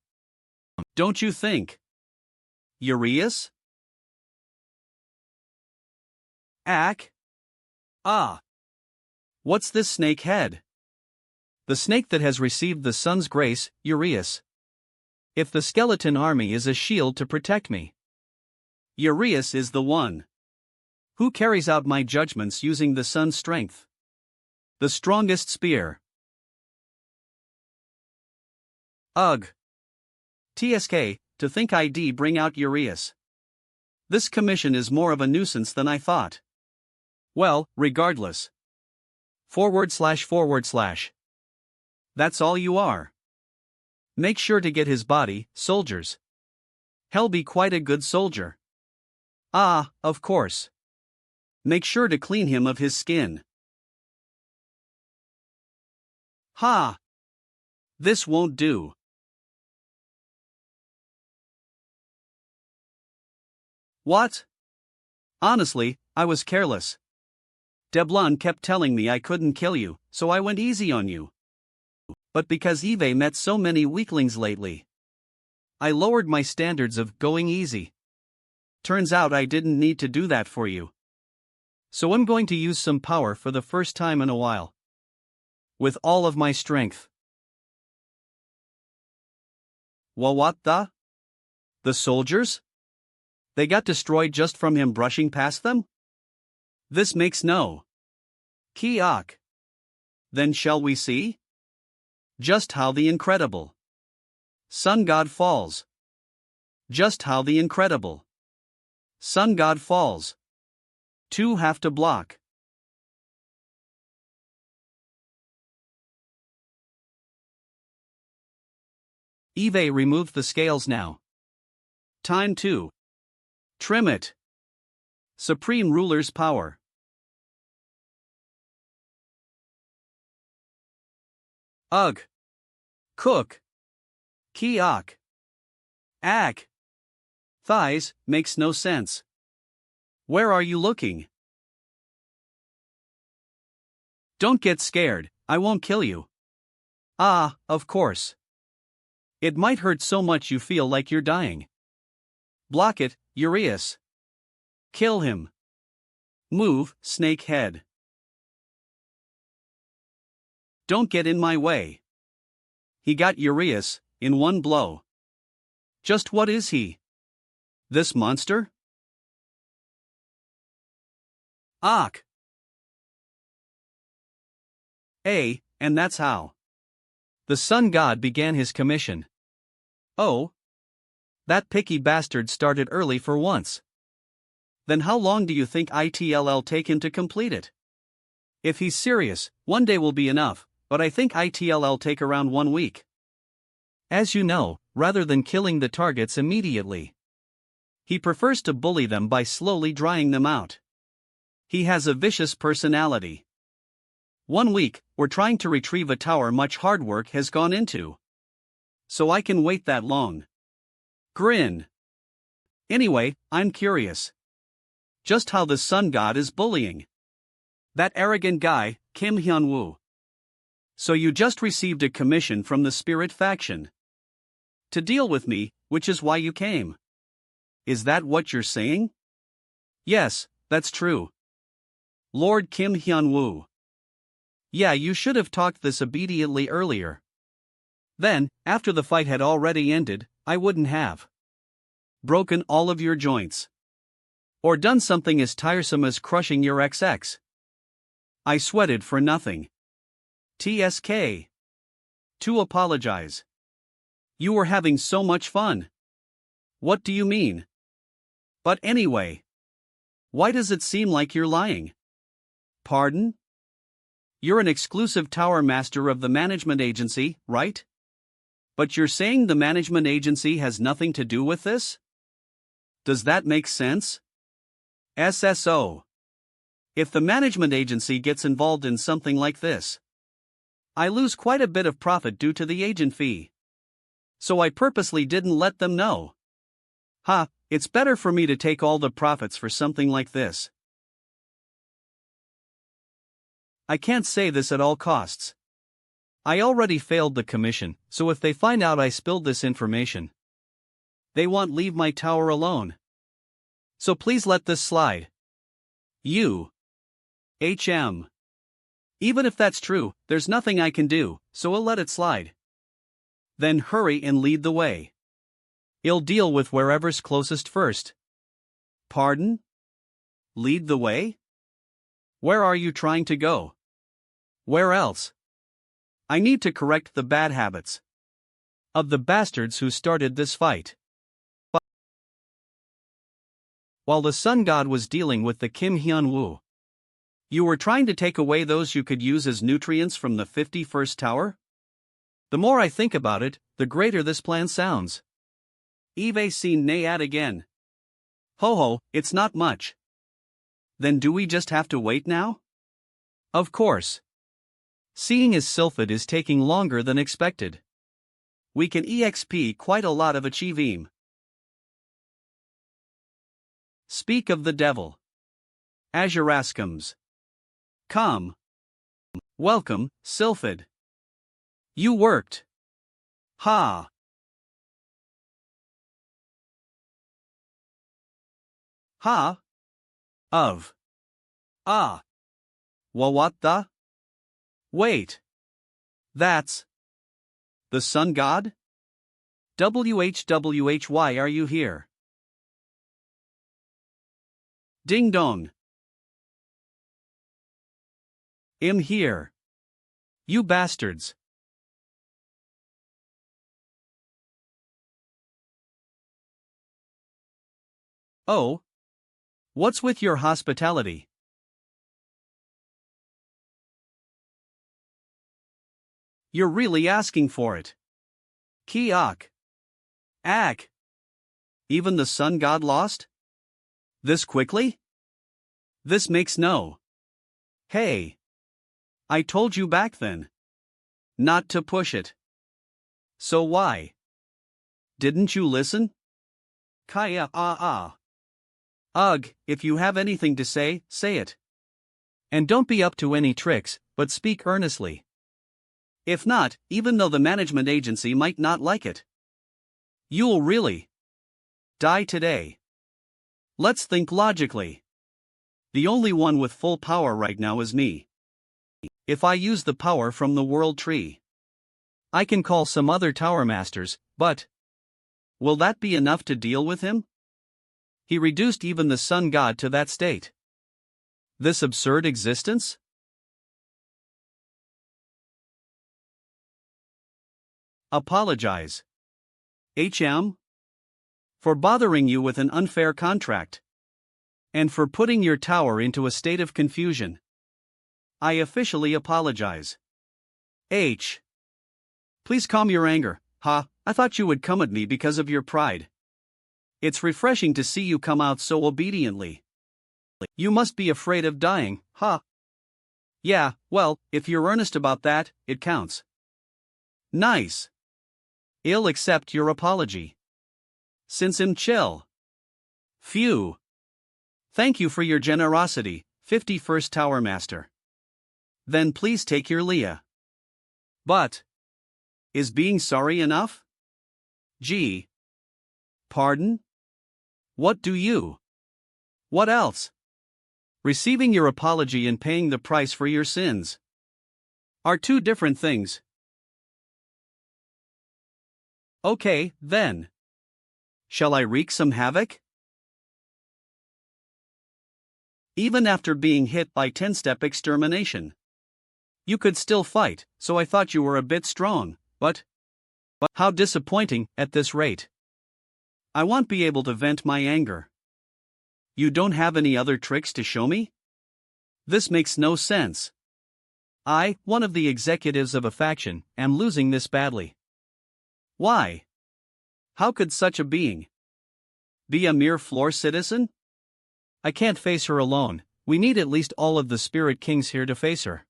Don't you think? Aries? Ack? Ah! What's this snake head? The snake that has received the sun's grace, Aries. If the skeleton army is a shield to protect me, Aries is the one. Who carries out my judgments using the sun's strength? The strongest spear. Ugh. TSK, to think I'd bring out Aries. This commission is more of a nuisance than I thought. Well, regardless. //. That's all you are. Make sure to get his body, soldiers. He'll be quite a good soldier. Ah, of course. Make sure to clean him of his skin. Ha! This won't do. What? Honestly, I was careless. Deblon kept telling me I couldn't kill you, so I went easy on you. But because Eve met so many weaklings lately, I lowered my standards of going easy. Turns out I didn't need to do that for you. So I'm going to use some power for the first time in a while. With all of my strength. Well, what the? The soldiers? They got destroyed just from him brushing past them? This makes no Kiok. Then shall we see? Just how the incredible Sun God falls. Just how the incredible Sun God falls. Two have to block. Eve removed the scales now. Time to trim it. Supreme Ruler's power. Ugh. Cook. Kiok. Ak. Thighs, makes no sense. Where are you looking? Don't get scared, I won't kill you. Ah, of course. It might hurt so much you feel like you're dying. Block it, Aries. Kill him. Move, snake head. Don't get in my way. He got Aries, in one blow. Just what is he? This monster? Ak. And that's how the sun god began his commission. Oh. That picky bastard started early for once. Then how long do you think it'll take him to complete it? If he's serious, one day will be enough, but I think it'll take around 1 week. As you know, rather than killing the targets immediately, he prefers to bully them by slowly drying them out. He has a vicious personality. 1 week, we're trying to retrieve a tower much hard work has gone into. So I can wait that long. Grin. Anyway, I'm curious. Just how the sun god is bullying that arrogant guy, Hyun-Woo. So you just received a commission from the spirit faction to deal with me, which is why you came. Is that what you're saying? Yes, that's true. Lord Hyun-Woo. Yeah, you should have talked this obediently earlier. Then, after the fight had already ended, I wouldn't have broken all of your joints. Or done something as tiresome as crushing your XX. I sweated for nothing. TSK. To apologize. You were having so much fun. What do you mean? But anyway. Why does it seem like you're lying? Pardon? You're an exclusive tower master of the management agency, right? But you're saying the management agency has nothing to do with this? Does that make sense? SSO. If the management agency gets involved in something like this, I lose quite a bit of profit due to the agent fee. So I purposely didn't let them know. Ha, it's better for me to take all the profits for something like this. I can't say this at all costs. I already failed the commission, so if they find out I spilled this information, they won't leave my tower alone. So please let this slide. You. HM. Even if that's true, there's nothing I can do, so I'll let it slide. Then hurry and lead the way. I'll deal with wherever's closest first. Pardon? lead the way? Where are you trying to go? Where else? I need to correct the bad habits of the bastards who started this fight. While the sun god was dealing with the Kim Hyun-Woo, you were trying to take away those you could use as nutrients from the 51st tower? The more I think about it, the greater this plan sounds. Eve seen Nayat again. Ho ho, it's not much. Then do we just have to wait now? Of course. Seeing as Sylphid is taking longer than expected, we can EXP quite a lot of achieveme. Speak of the devil. Azuraskums. Come. Welcome, Sylphid. You worked. Ha. Ha. Of. Ah. What the? Wait. That's the sun god? Why are you here? Ding dong. I'm here. You bastards. Oh. What's with your hospitality? You're really asking for it. Kiak. Ak. Even the sun god lost? This quickly? This makes no. Hey. I told you back then. Not to push it. So why? Didn't you listen? Kaya Ugh, if you have anything to say, say it. And don't be up to any tricks, but speak earnestly. If not, even though the management agency might not like it, you'll really die today. Let's think logically. The only one with full power right now is me. If I use the power from the world tree, I can call some other tower masters, but will that be enough to deal with him? He reduced even the sun god to that state. This absurd existence? Apologize. HM? For bothering you with an unfair contract. And for putting your tower into a state of confusion. I officially apologize. H. Please calm your anger. Ha, I thought you would come at me because of your pride. It's refreshing to see you come out so obediently. You must be afraid of dying, huh? Yeah, well, if you're earnest about that, it counts. Nice. I'll accept your apology. Since I'm chill. Phew. Thank you for your generosity, 51st Tower Master. Then please take your Leah. But is being sorry enough? Gee. Pardon? What do you? What else? Receiving your apology and paying the price for your sins are two different things. Okay, then. Shall I wreak some havoc? Even after being hit by 10-step extermination, you could still fight, so I thought you were a bit strong, but how disappointing at this rate. I won't be able to vent my anger. You don't have any other tricks to show me? This makes no sense. I, one of the executives of a faction, am losing this badly. Why? How could such a being be a mere floor citizen? I can't face her alone, we need at least all of the Spirit Kings here to face her.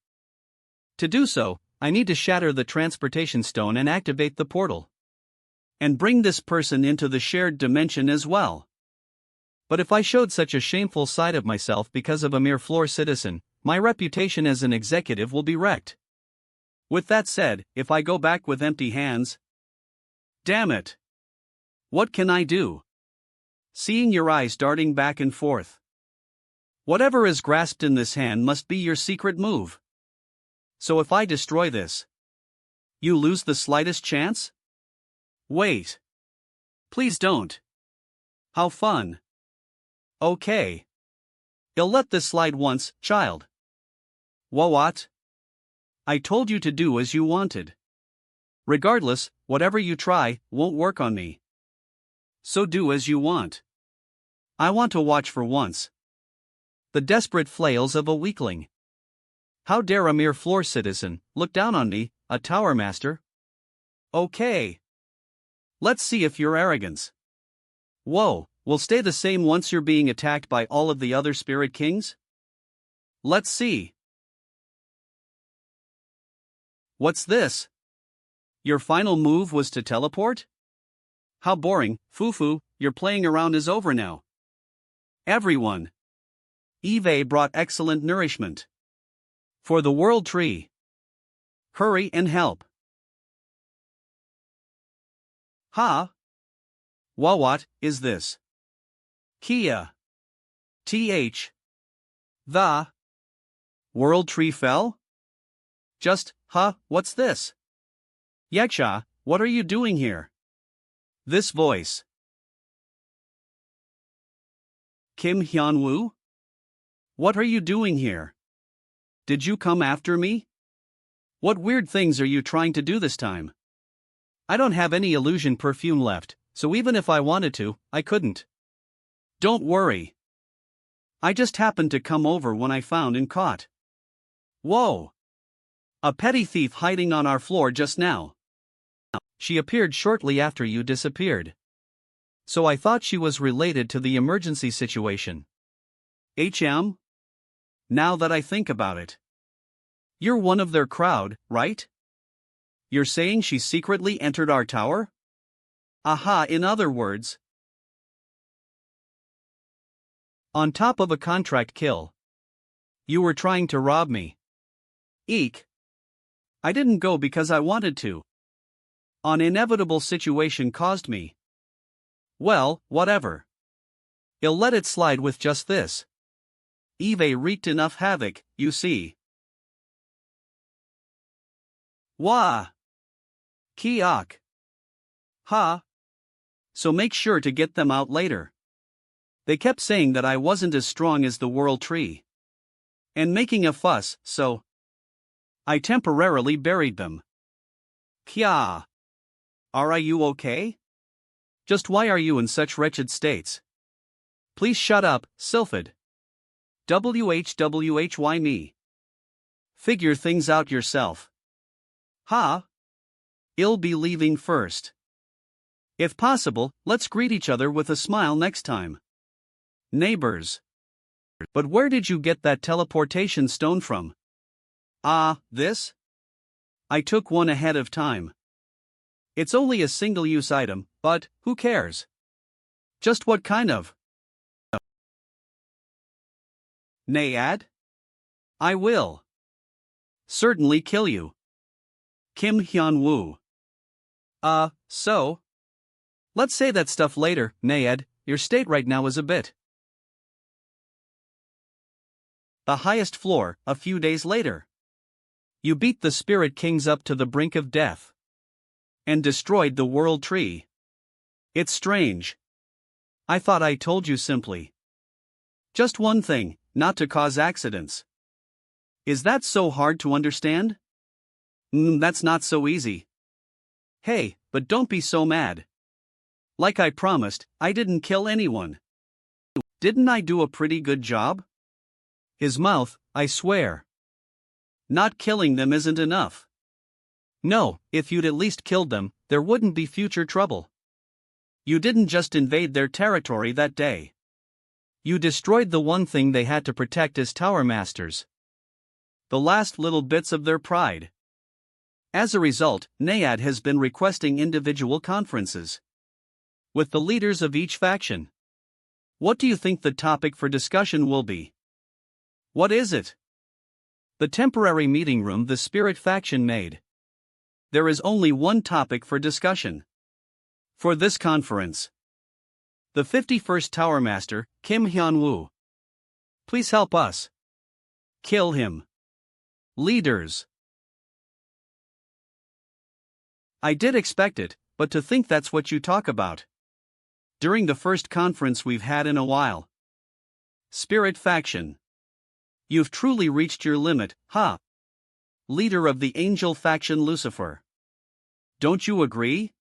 To do so, I need to shatter the transportation stone and activate the portal. And bring this person into the shared dimension as well. But if I showed such a shameful side of myself because of a mere floor citizen, my reputation as an executive will be wrecked. With that said, if I go back with empty hands, damn it! What can I do? Seeing your eyes darting back and forth. Whatever is grasped in this hand must be your secret move. So if I destroy this, you lose the slightest chance? Wait. Please don't. How fun. Okay. You'll let this slide once, child. What? I told you to do as you wanted. Regardless, whatever you try, won't work on me. So do as you want. I want to watch for once. The desperate flails of a weakling. How dare a mere floor citizen look down on me, a tower master? Okay. Let's see if your arrogance will stay the same once you're being attacked by all of the other spirit kings? Let's see. What's this? Your final move was to teleport? How boring, Fufu, your playing around is over now. Everyone. Eve brought excellent nourishment. For the world tree. Hurry and help. Ha? What is this? Kia. TH. The world tree fell? Just, what's this? Yaksha, what are you doing here? This voice. Kim Hyun-Woo? What are you doing here? Did you come after me? What weird things are you trying to do this time? I don't have any illusion perfume left, so even if I wanted to, I couldn't. Don't worry. I just happened to come over when I found and caught. Whoa! A petty thief hiding on our floor just now. She appeared shortly after you disappeared. So I thought she was related to the emergency situation. HM? Now that I think about it. You're one of their crowd, right? You're saying she secretly entered our tower? Aha, in other words. On top of a contract kill. You were trying to rob me. Eek. I didn't go because I wanted to. An inevitable situation caused me. Well, whatever. I'll let it slide with just this. Eve wreaked enough havoc, you see. Wah! Kiok. Ha! So make sure to get them out later. They kept saying that I wasn't as strong as the world tree. And making a fuss, so I temporarily buried them. Kya. Are you okay? Just why are you in such wretched states? Please shut up, Sylphid. WHWHY me. Figure things out yourself. Ha! I'll be leaving first. If possible, let's greet each other with a smile next time. Neighbors. But where did you get that teleportation stone from? This? I took one ahead of time. It's only a single-use item, but who cares? Just what kind of? Nayad? I will certainly kill you. Kim Hyun-Woo. So? Let's say that stuff later, Nayad. Your state right now is a bit. The highest floor, a few days later. You beat the Spirit Kings up to the brink of death. And destroyed the world tree. It's strange. I thought I told you simply. Just one thing, not to cause accidents. Is that so hard to understand? That's not so easy. Hey, but don't be so mad. Like I promised, I didn't kill anyone. Didn't I do a pretty good job? His mouth, I swear. Not killing them isn't enough. No, if you'd at least killed them, there wouldn't be future trouble. You didn't just invade their territory that day. You destroyed the one thing they had to protect as tower masters. The last little bits of their pride. As a result, Nayad has been requesting individual conferences with the leaders of each faction. What do you think the topic for discussion will be? What is it? The temporary meeting room the Spirit faction made. There is only one topic for discussion. For this conference. The 51st Tower Master, Kim Hyun-Woo. Please help us. Kill him. Leaders. I did expect it, but to think that's what you talk about. During the first conference we've had in a while. Spirit faction. You've truly reached your limit, huh? Leader of the angel faction Lucifer. Don't you agree?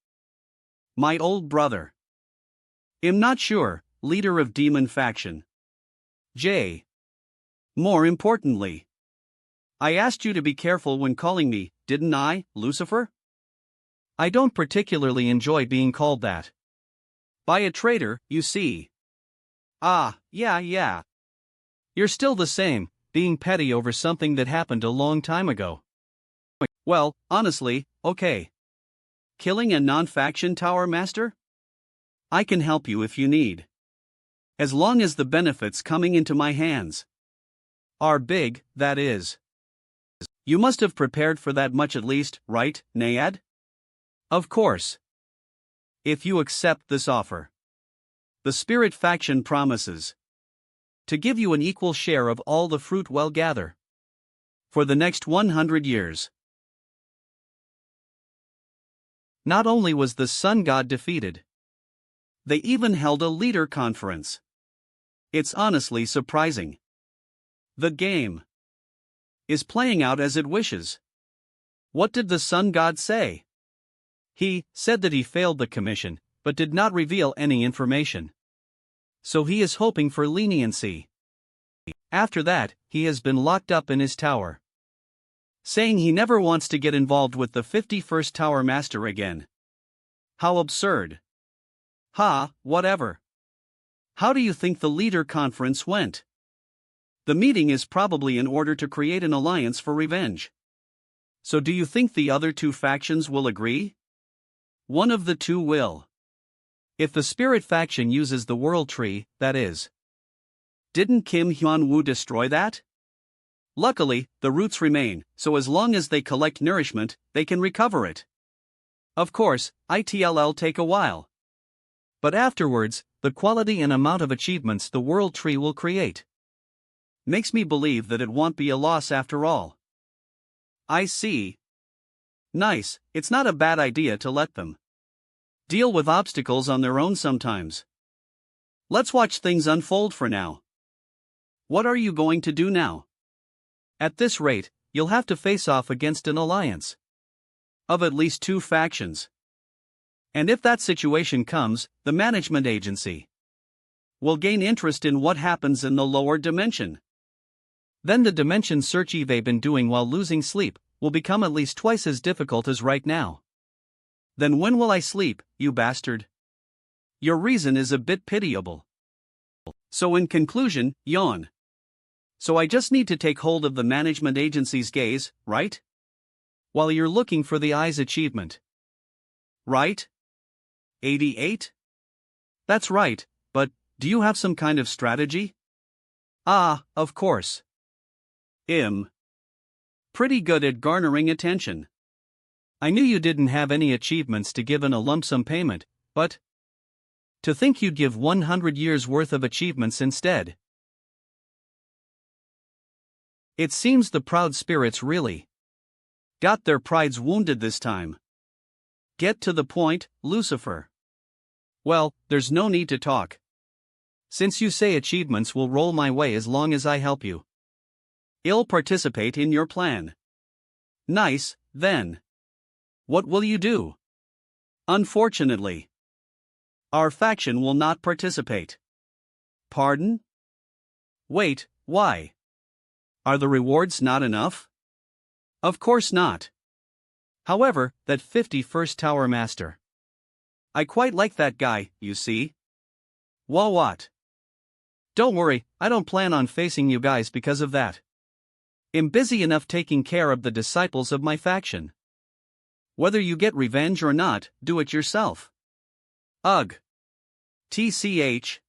My old brother. I'm not sure, leader of demon faction. J. More importantly, I asked you to be careful when calling me, didn't I, Lucifer? I don't particularly enjoy being called that. By a traitor, you see. Ah, yeah. You're still the same, being petty over something that happened a long time ago. Well, honestly, okay. Killing a non-faction tower master? I can help you if you need. As long as the benefits coming into my hands are big, that is. You must have prepared for that much at least, right, Nayad? Of course. If you accept this offer, the Spirit faction promises to give you an equal share of all the fruit we'll gather for the next 100 years. Not only was the sun god defeated, they even held a leader conference. It's honestly surprising. The game is playing out as it wishes. What did the sun god say? He said that he failed the commission, but did not reveal any information. So he is hoping for leniency. After that, he has been locked up in his tower, saying he never wants to get involved with the 51st Tower Master again. How absurd. Whatever. How do you think the leader conference went? The meeting is probably in order to create an alliance for revenge. So do you think the other two factions will agree? One of the two will. If the Spirit faction uses the World Tree, that is. Didn't Kim Hyun-Woo destroy that? Luckily, the roots remain, so as long as they collect nourishment, they can recover it. Of course, it'll take a while. But afterwards, the quality and amount of achievements the World Tree will create makes me believe that it won't be a loss after all. I see. Nice, it's not a bad idea to let them deal with obstacles on their own sometimes. Let's watch things unfold for now. What are you going to do now? At this rate, you'll have to face off against an alliance of at least two factions. And if that situation comes, the management agency will gain interest in what happens in the lower dimension. Then the dimension search they've been doing while losing sleep will become at least twice as difficult as right now. Then when will I sleep, you bastard? Your reason is a bit pitiable. So in conclusion, yawn. So I just need to take hold of the management agency's gaze, right? While you're looking for the eye's achievement. Right? 88? That's right, but do you have some kind of strategy? Of course. Pretty good at garnering attention. I knew you didn't have any achievements to give in a lump sum payment, but to think you'd give 100 years worth of achievements instead. It seems the proud spirits really got their prides wounded this time. Get to the point, Lucifer. Well, there's no need to talk. Since you say achievements will roll my way as long as I help you, I'll participate in your plan. Nice, then. What will you do? Unfortunately, our faction will not participate. Pardon? Wait, why? Are the rewards not enough? Of course not. However, that 51st Tower Master. I quite like that guy, you see. What? Don't worry, I don't plan on facing you guys because of that. I'm busy enough taking care of the disciples of my faction. Whether you get revenge or not, do it yourself. Ugh. TCH.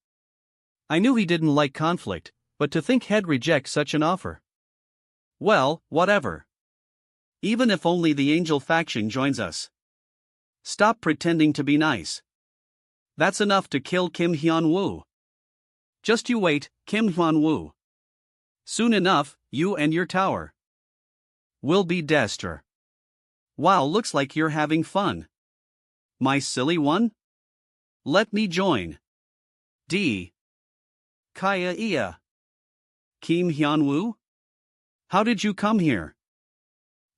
I knew he didn't like conflict, but to think he'd reject such an offer. Well, whatever. Even if only the angel faction joins us. Stop pretending to be nice. That's enough to kill Kim Hyun-Woo. Just you wait, Kim Hyun-Woo. Soon enough, you and your tower will be destroyed. Wow, looks like you're having fun. My silly one? Let me join. D. Kaya Ia. Kim Hyun-Woo? How did you come here?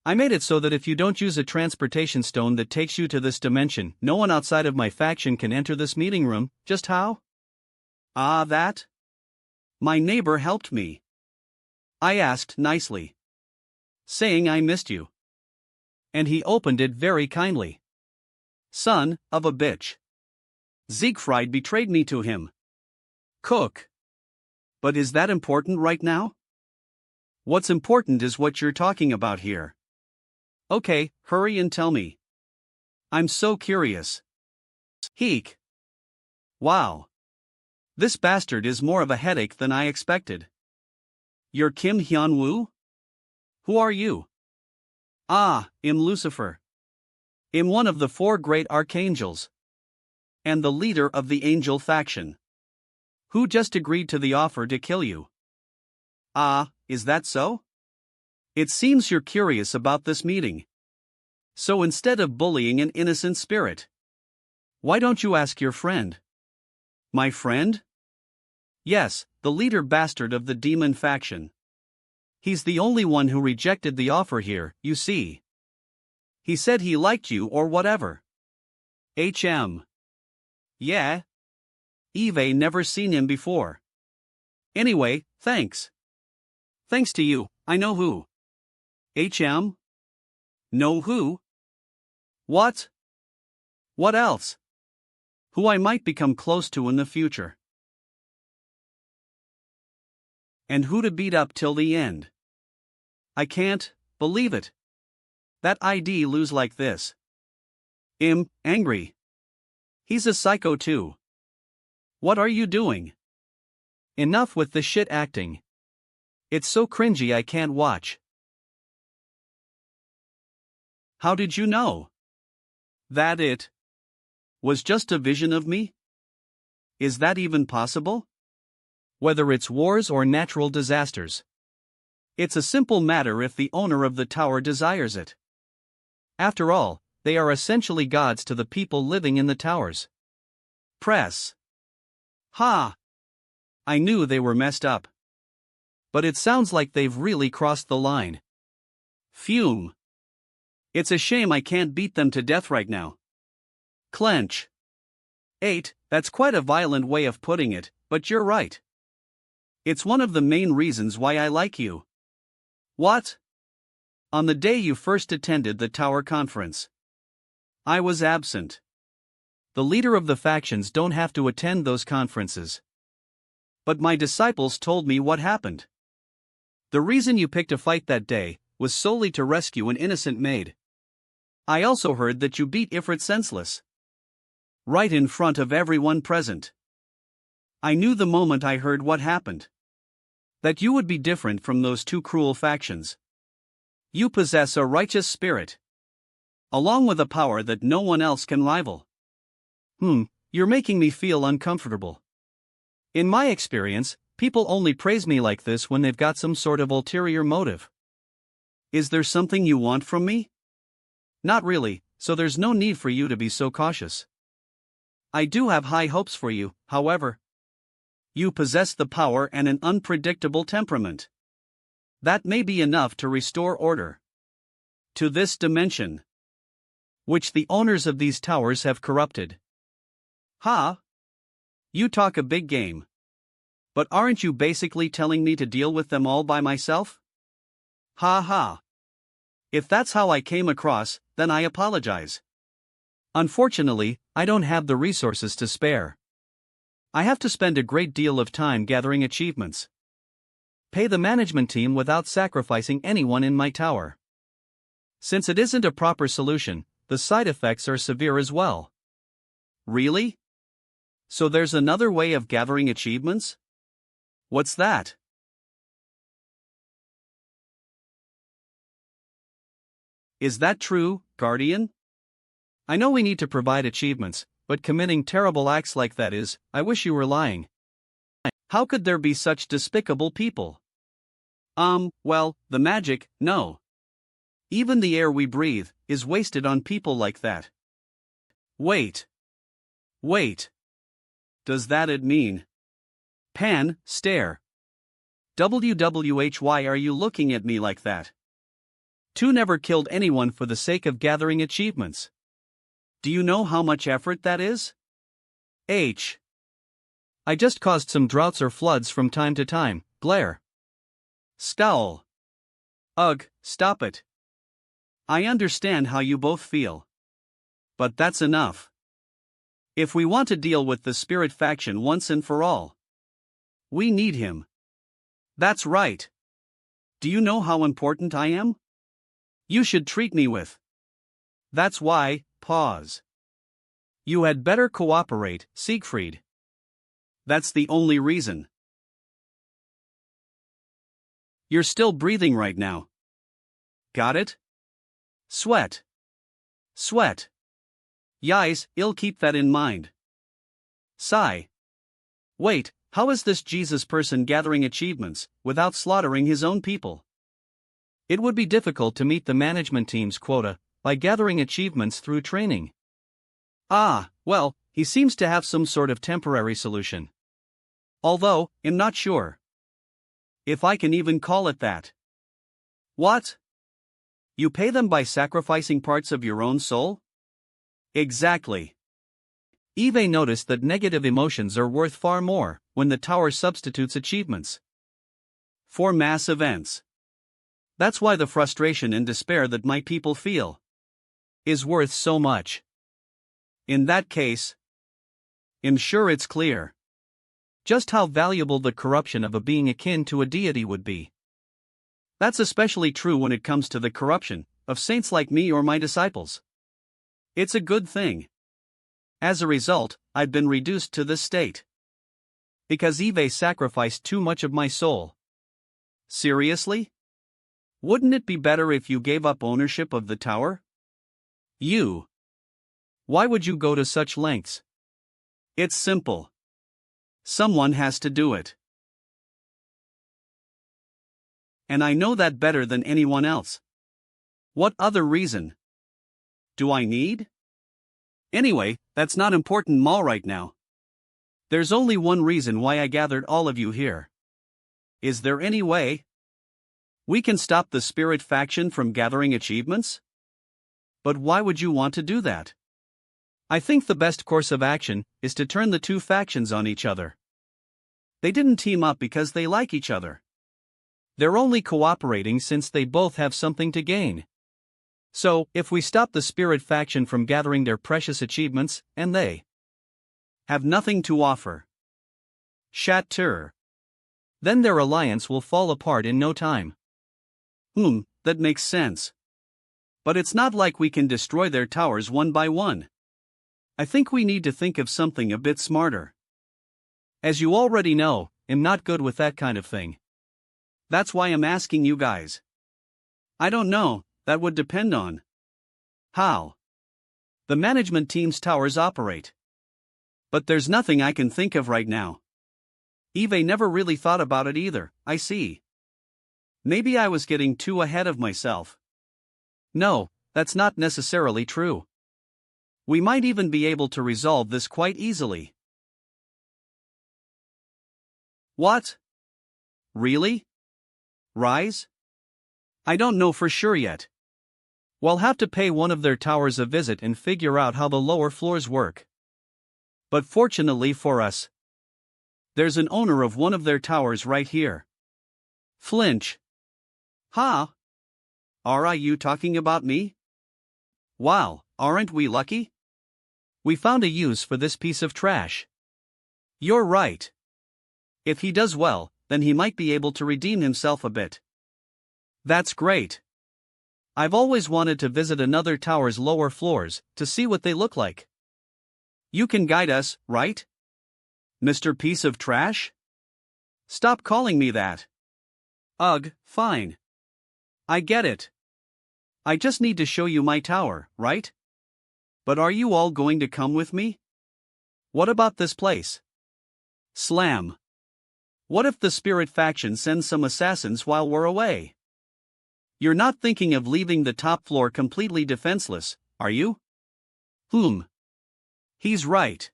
I made it so that if you don't use a transportation stone that takes you to this dimension, no one outside of my faction can enter this meeting room. Just how? Ah, that? My neighbor helped me. I asked nicely, saying I missed you. And he opened it very kindly. Son of a bitch. Siegfried betrayed me to him. Cook. But is that important right now? What's important is what you're talking about here. Okay, hurry and tell me. I'm so curious. Heek. Wow. This bastard is more of a headache than I expected. You're Kim Hyun-Woo? Who are you? Ah, I'm Lucifer. I'm one of the 4 great archangels. And the leader of the angel faction. Who just agreed to the offer to kill you. Ah, is that so? It seems you're curious about this meeting. So instead of bullying an innocent spirit, why don't you ask your friend? My friend? Yes, the leader bastard of the demon faction. He's the only one who rejected the offer here, you see. He said he liked you or whatever. Yeah. Eve never seen him before. Anyway, thanks. Thanks to you, I know who. Know who? What? What else? Who I might become close to in the future. And who to beat up till the end. I can't believe it. That ID lose like this. Angry. He's a psycho too. What are you doing? Enough with the shit acting. It's so cringy I can't watch. How did you know? That it was just a vision of me? Is that even possible? Whether it's wars or natural disasters. It's a simple matter if the owner of the tower desires it. After all, they are essentially gods to the people living in the towers. Press. Ha! I knew they were messed up. But it sounds like they've really crossed the line. Fume. It's a shame I can't beat them to death right now. Clench. 8, that's quite a violent way of putting it, but you're right. It's one of the main reasons why I like you. What? On the day you first attended the Tower Conference. I was absent. The leader of the factions don't have to attend those conferences. But my disciples told me what happened. The reason you picked a fight that day was solely to rescue an innocent maid. I also heard that you beat Ifrit senseless. Right in front of everyone present. I knew the moment I heard what happened. That you would be different from those 2 cruel factions. You possess a righteous spirit. Along with a power that no one else can rival. You're making me feel uncomfortable. In my experience, people only praise me like this when they've got some sort of ulterior motive. Is there something you want from me? Not really, so there's no need for you to be so cautious. I do have high hopes for you, however. You possess the power and an unpredictable temperament. That may be enough to restore order to this dimension, which the owners of these towers have corrupted. Ha! You talk a big game. But aren't you basically telling me to deal with them all by myself? Ha ha. If that's how I came across, then I apologize. Unfortunately, I don't have the resources to spare. I have to spend a great deal of time gathering achievements. Pay the management team without sacrificing anyone in my tower. Since it isn't a proper solution, the side effects are severe as well. Really? So there's another way of gathering achievements? What's that? Is that true, Guardian? I know we need to provide achievements, but committing terrible acts like that is, I wish you were lying. How could there be such despicable people? Well, the magic, no. Even the air we breathe, is wasted on people like that. Wait. Does that it mean? Pan, stare. Why are you looking at me like that? 2 never killed anyone for the sake of gathering achievements. Do you know how much effort that is? I just caused some droughts or floods from time to time. Glare. Scowl. Ugh, stop it. I understand how you both feel. But that's enough. If we want to deal with the spirit faction once and for all, we need him. That's right. Do you know how important I am? You should treat me with. That's why, pause. You had better cooperate, Siegfried. That's the only reason. You're still breathing right now. Got it? Sweat. Sweat. Yais, I'll keep that in mind. Sigh. Wait, how is this Jesus person gathering achievements without slaughtering his own people? It would be difficult to meet the management team's quota by gathering achievements through training. Well, he seems to have some sort of temporary solution. Although, I'm not sure if I can even call it that. What? You pay them by sacrificing parts of your own soul? Exactly. Eve noticed that negative emotions are worth far more when the tower substitutes achievements for mass events. That's why the frustration and despair that my people feel is worth so much. In that case, I'm sure it's clear just how valuable the corruption of a being akin to a deity would be. That's especially true when it comes to the corruption of saints like me or my disciples. It's a good thing. As a result, I've been reduced to this state because Eve sacrificed too much of my soul. Seriously? Wouldn't it be better if you gave up ownership of the tower? You. Why would you go to such lengths? It's simple. Someone has to do it. And I know that better than anyone else. What other reason do I need? Anyway, that's not important right now. There's only one reason why I gathered all of you here. Is there any way we can stop the spirit faction from gathering achievements? But why would you want to do that? I think the best course of action is to turn the two factions on each other. They didn't team up because they like each other. They're only cooperating since they both have something to gain. So, if we stop the spirit faction from gathering their precious achievements, and they have nothing to offer, then their alliance will fall apart in no time. That makes sense. But it's not like we can destroy their towers one by one. I think we need to think of something a bit smarter. As you already know, I'm not good with that kind of thing. That's why I'm asking you guys. I don't know, that would depend on how the management team's towers operate. But there's nothing I can think of right now. Eve never really thought about it either, I see. Maybe I was getting too ahead of myself. No, that's not necessarily true. We might even be able to resolve this quite easily. What? Really? Rise? I don't know for sure yet. We'll have to pay one of their towers a visit and figure out how the lower floors work. But fortunately for us, there's an owner of one of their towers right here. Flinch. Are you talking about me? Wow, aren't we lucky? We found a use for this piece of trash. You're right. If he does well, then he might be able to redeem himself a bit. That's great. I've always wanted to visit another tower's lower floors to see what they look like. You can guide us, right? Mr. Piece of Trash? Stop calling me that. Ugh, fine. I get it. I just need to show you my tower, right? But are you all going to come with me? What about this place? Slam. What if the spirit faction sends some assassins while we're away? You're not thinking of leaving the top floor completely defenseless, are you? He's right.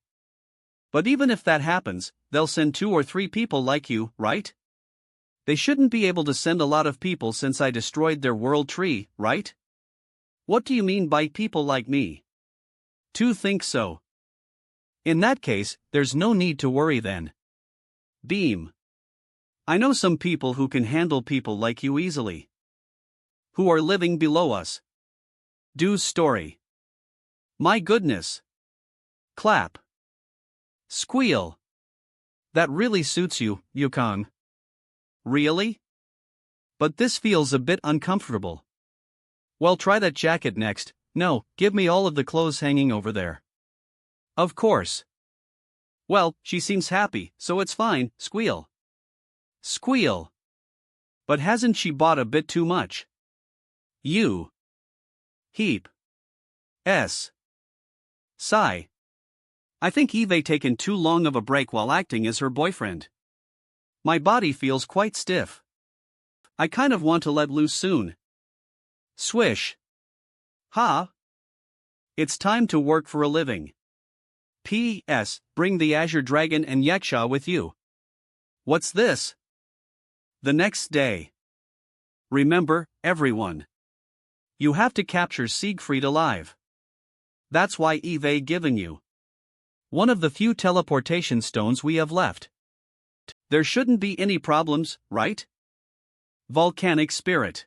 But even if that happens, they'll send 2 or 3 people like you, right? They shouldn't be able to send a lot of people since I destroyed their world tree, right? What do you mean by people like me? To think so. In that case, there's no need to worry then. Beam. I know some people who can handle people like you easily. Who are living below us. Do story. My goodness. Clap. Squeal. That really suits you, Yukong. Really? But this feels a bit uncomfortable. Well, try that jacket next. No, give me all of the clothes hanging over there. Of course. Well, she seems happy, so it's fine. Squeal. Squeal. But hasn't she bought a bit too much? You. Heap. S. Sigh. I think Eve taken too long of a break while acting as her boyfriend. My body feels quite stiff. I kind of want to let loose soon. Swish. Ha. It's time to work for a living. P.S. Bring the Azure Dragon and Yaksha with you. What's this? The next day. Remember, everyone. You have to capture Siegfried alive. That's why Eve given you one of the few teleportation stones we have left. There shouldn't be any problems, right? Volcanic Spirit.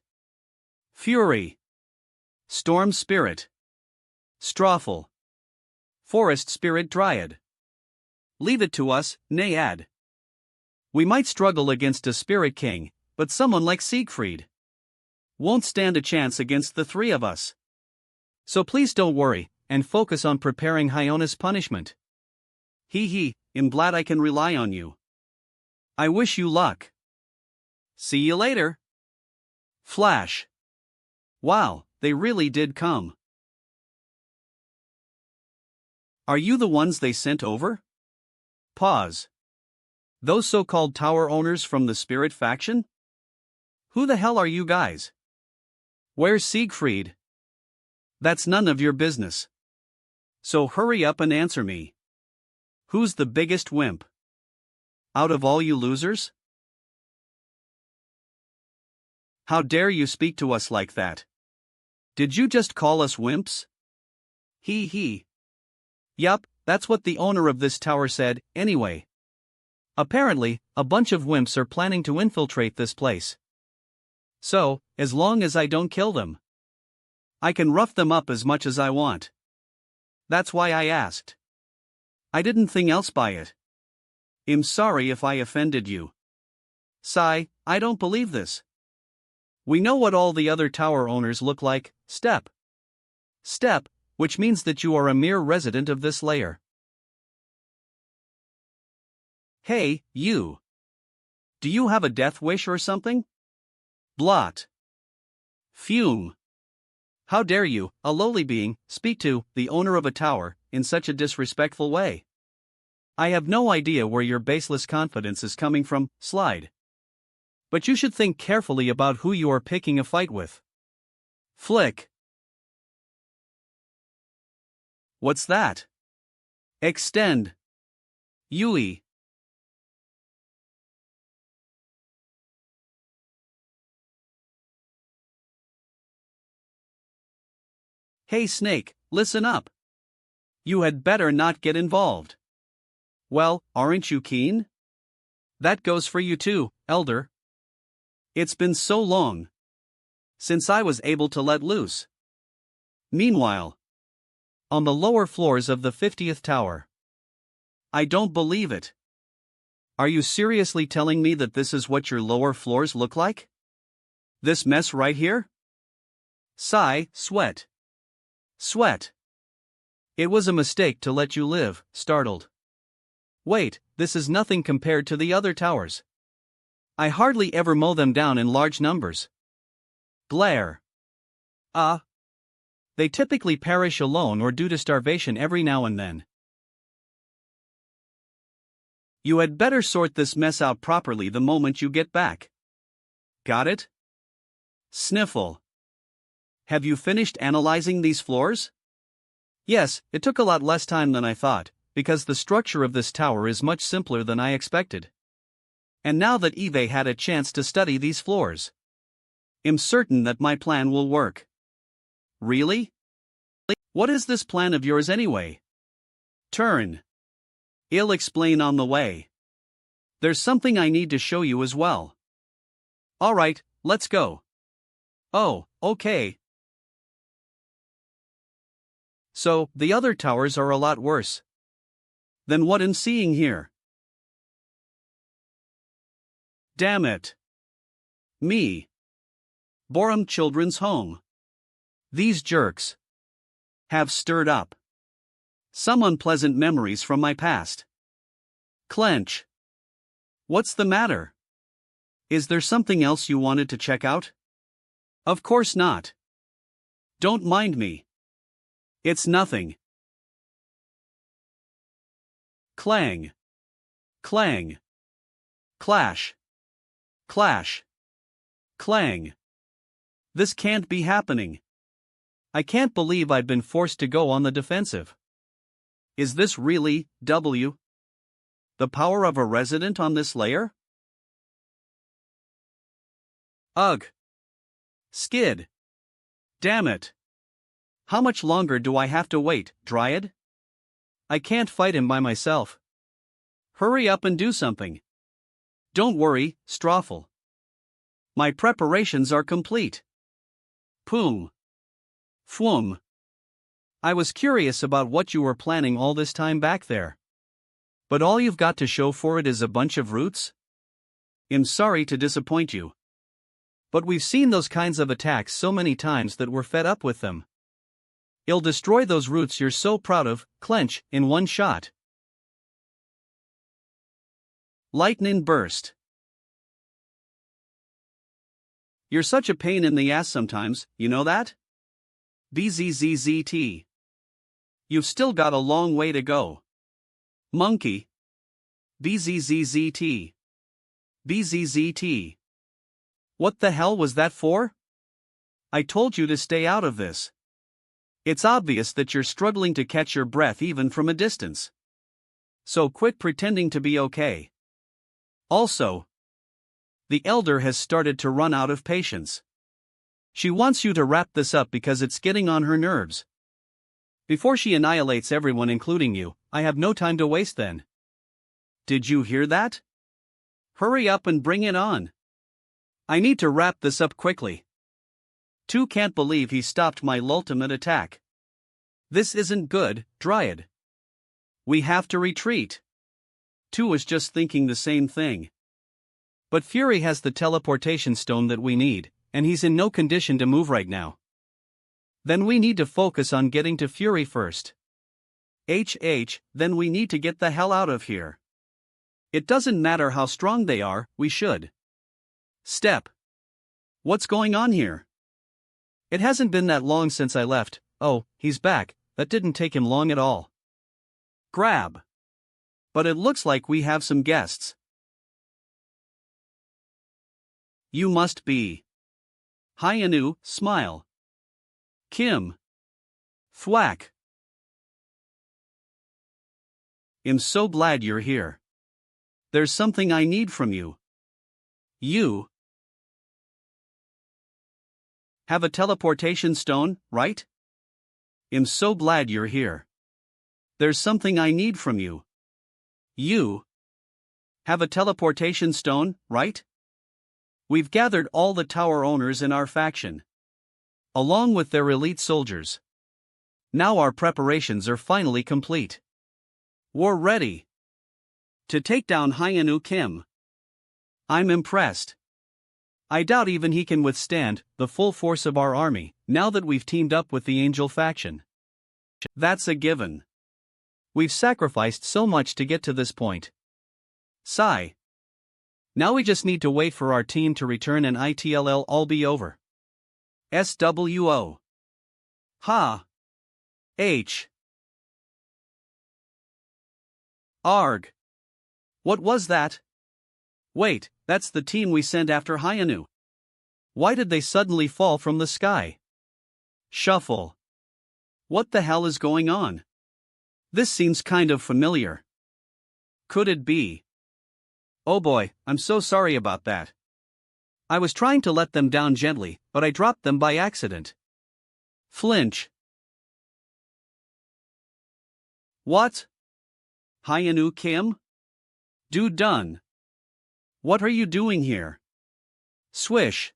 Fury. Storm Spirit. Strawful. Forest Spirit Dryad. Leave it to us, Naiad. We might struggle against a Spirit King, but someone like Siegfried won't stand a chance against the three of us. So please don't worry, and focus on preparing Hyona's punishment. I'm glad I can rely on you. I wish you luck. See you later. Flash. Wow, they really did come. Are you the ones they sent over? Pause. Those so-called tower owners from the Spirit faction? Who the hell are you guys? Where's Siegfried? That's none of your business. So hurry up and answer me. Who's the biggest wimp? Out of all you losers? How dare you speak to us like that? Did you just call us wimps? Yup, that's what the owner of this tower said, anyway. Apparently, a bunch of wimps are planning to infiltrate this place. So, as long as I don't kill them, I can rough them up as much as I want. That's why I asked. I didn't think else by it. I'm sorry if I offended you. Sigh, I don't believe this. We know what all the other tower owners look like. Step, which means that you are a mere resident of this layer. Hey, you. Do you have a death wish or something? Blot. Fume. How dare you, a lowly being, speak to the owner of a tower in such a disrespectful way? I have no idea where your baseless confidence is coming from, Slide. But you should think carefully about who you are picking a fight with. Flick. What's that? Extend. Yui. Hey Snake, listen up. You had better not get involved. Well, aren't you keen? That goes for you too, Elder. It's been so long since I was able to let loose. Meanwhile, on the lower floors of the 50th tower. I don't believe it. Are you seriously telling me that this is what your lower floors look like? This mess right here? Sigh, sweat. Sweat. It was a mistake to let you live, startled. Wait, this is nothing compared to the other towers. I hardly ever mow them down in large numbers. Glare. They typically perish alone or due to starvation every now and then. You had better sort this mess out properly the moment you get back. Got it? Sniffle. Have you finished analyzing these floors? Yes, it took a lot less time than I thought, because the structure of this tower is much simpler than I expected. And now that Eve had a chance to study these floors, I'm certain that my plan will work. Really? What is this plan of yours anyway? Turn. I'll explain on the way. There's something I need to show you as well. Alright, let's go. Oh, okay. So, the other towers are a lot worse than what I'm seeing here. Damn it. Me. Borum Children's Home. These jerks have stirred up some unpleasant memories from my past. Clench. What's the matter? Is there something else you wanted to check out? Of course not. Don't mind me. It's nothing. Clang. Clang. Clash. Clash. Clang. This can't be happening. I can't believe I've been forced to go on the defensive. Is this really, the power of a resident on this layer? Ugh. Skid. Damn it. How much longer do I have to wait, Dryad? I can't fight him by myself. Hurry up and do something. Don't worry, Stroffel. My preparations are complete. Poom. Fwoom. I was curious about what you were planning all this time back there. But all you've got to show for it is a bunch of roots? I'm sorry to disappoint you. But we've seen those kinds of attacks so many times that we're fed up with them. I'll destroy those roots you're so proud of, Clench, in one shot. Lightning burst. You're such a pain in the ass sometimes, you know that? BZZZT. You've still got a long way to go. Monkey. BZZZT. BZZT. What the hell was that for? I told you to stay out of this. It's obvious that you're struggling to catch your breath even from a distance. So quit pretending to be okay. Also, the elder has started to run out of patience. She wants you to wrap this up because it's getting on her nerves. Before she annihilates everyone including you, I have no time to waste then. Did you hear that? Hurry up and bring it on. I need to wrap this up quickly. 2 can't believe he stopped my ultimate attack. This isn't good, Dryad. We have to retreat. 2 is just thinking the same thing. But Fury has the teleportation stone that we need, and he's in no condition to move right now. Then we need to focus on getting to Fury first. Then we need to get the hell out of here. It doesn't matter how strong they are, we should. Step. What's going on here? It hasn't been that long since I left. Oh, he's back. That didn't take him long at all. Grab. But it looks like we have some guests. You must be. Hyun-Woo, smile. Kim. Thwack. I'm so glad you're here. There's something I need from you. You have a teleportation stone, right? I'm so glad you're here. There's something I need from you. You have a teleportation stone, right? We've gathered all the tower owners in our faction, along with their elite soldiers. Now our preparations are finally complete. We're ready to take down Hyun-Woo Kim. I'm impressed. I doubt even he can withstand the full force of our army, now that we've teamed up with the Angel faction. That's a given. We've sacrificed so much to get to this point. Sigh. Now we just need to wait for our team to return and it'll all be over. SWO. Ha. H. Arg. What was that? Wait, that's the team we sent after Hyun-Woo. Why did they suddenly fall from the sky? Shuffle. What the hell is going on? This seems kind of familiar. Could it be Oh boy, I'm so sorry about that. I was trying to let them down gently, but I dropped them by accident. Flinch. What? Hyun-Woo Kim? Do done. What are you doing here? Swish.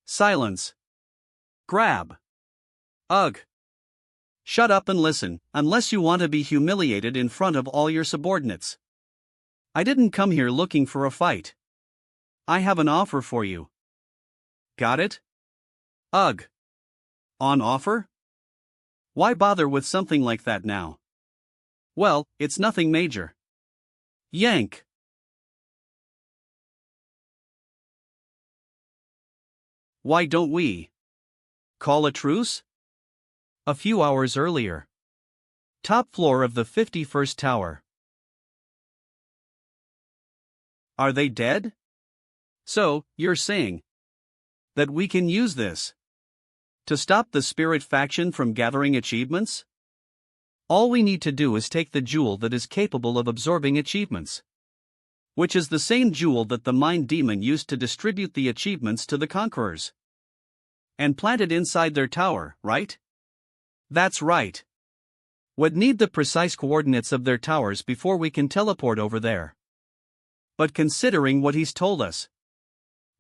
Silence. Grab. Ugh. Shut up and listen, unless you want to be humiliated in front of all your subordinates. I didn't come here looking for a fight. I have an offer for you. Got it? Ugh. On offer? Why bother with something like that now? Well, it's nothing major. Yank. Why don't we call a truce? A few hours earlier. Top floor of the 51st tower. Are they dead? So, you're saying that we can use this to stop the spirit faction from gathering achievements? All we need to do is take the jewel that is capable of absorbing achievements, which is the same jewel that the mind demon used to distribute the achievements to the conquerors, and plant it inside their tower, right? That's right. Would need the precise coordinates of their towers before we can teleport over there. But considering what he's told us,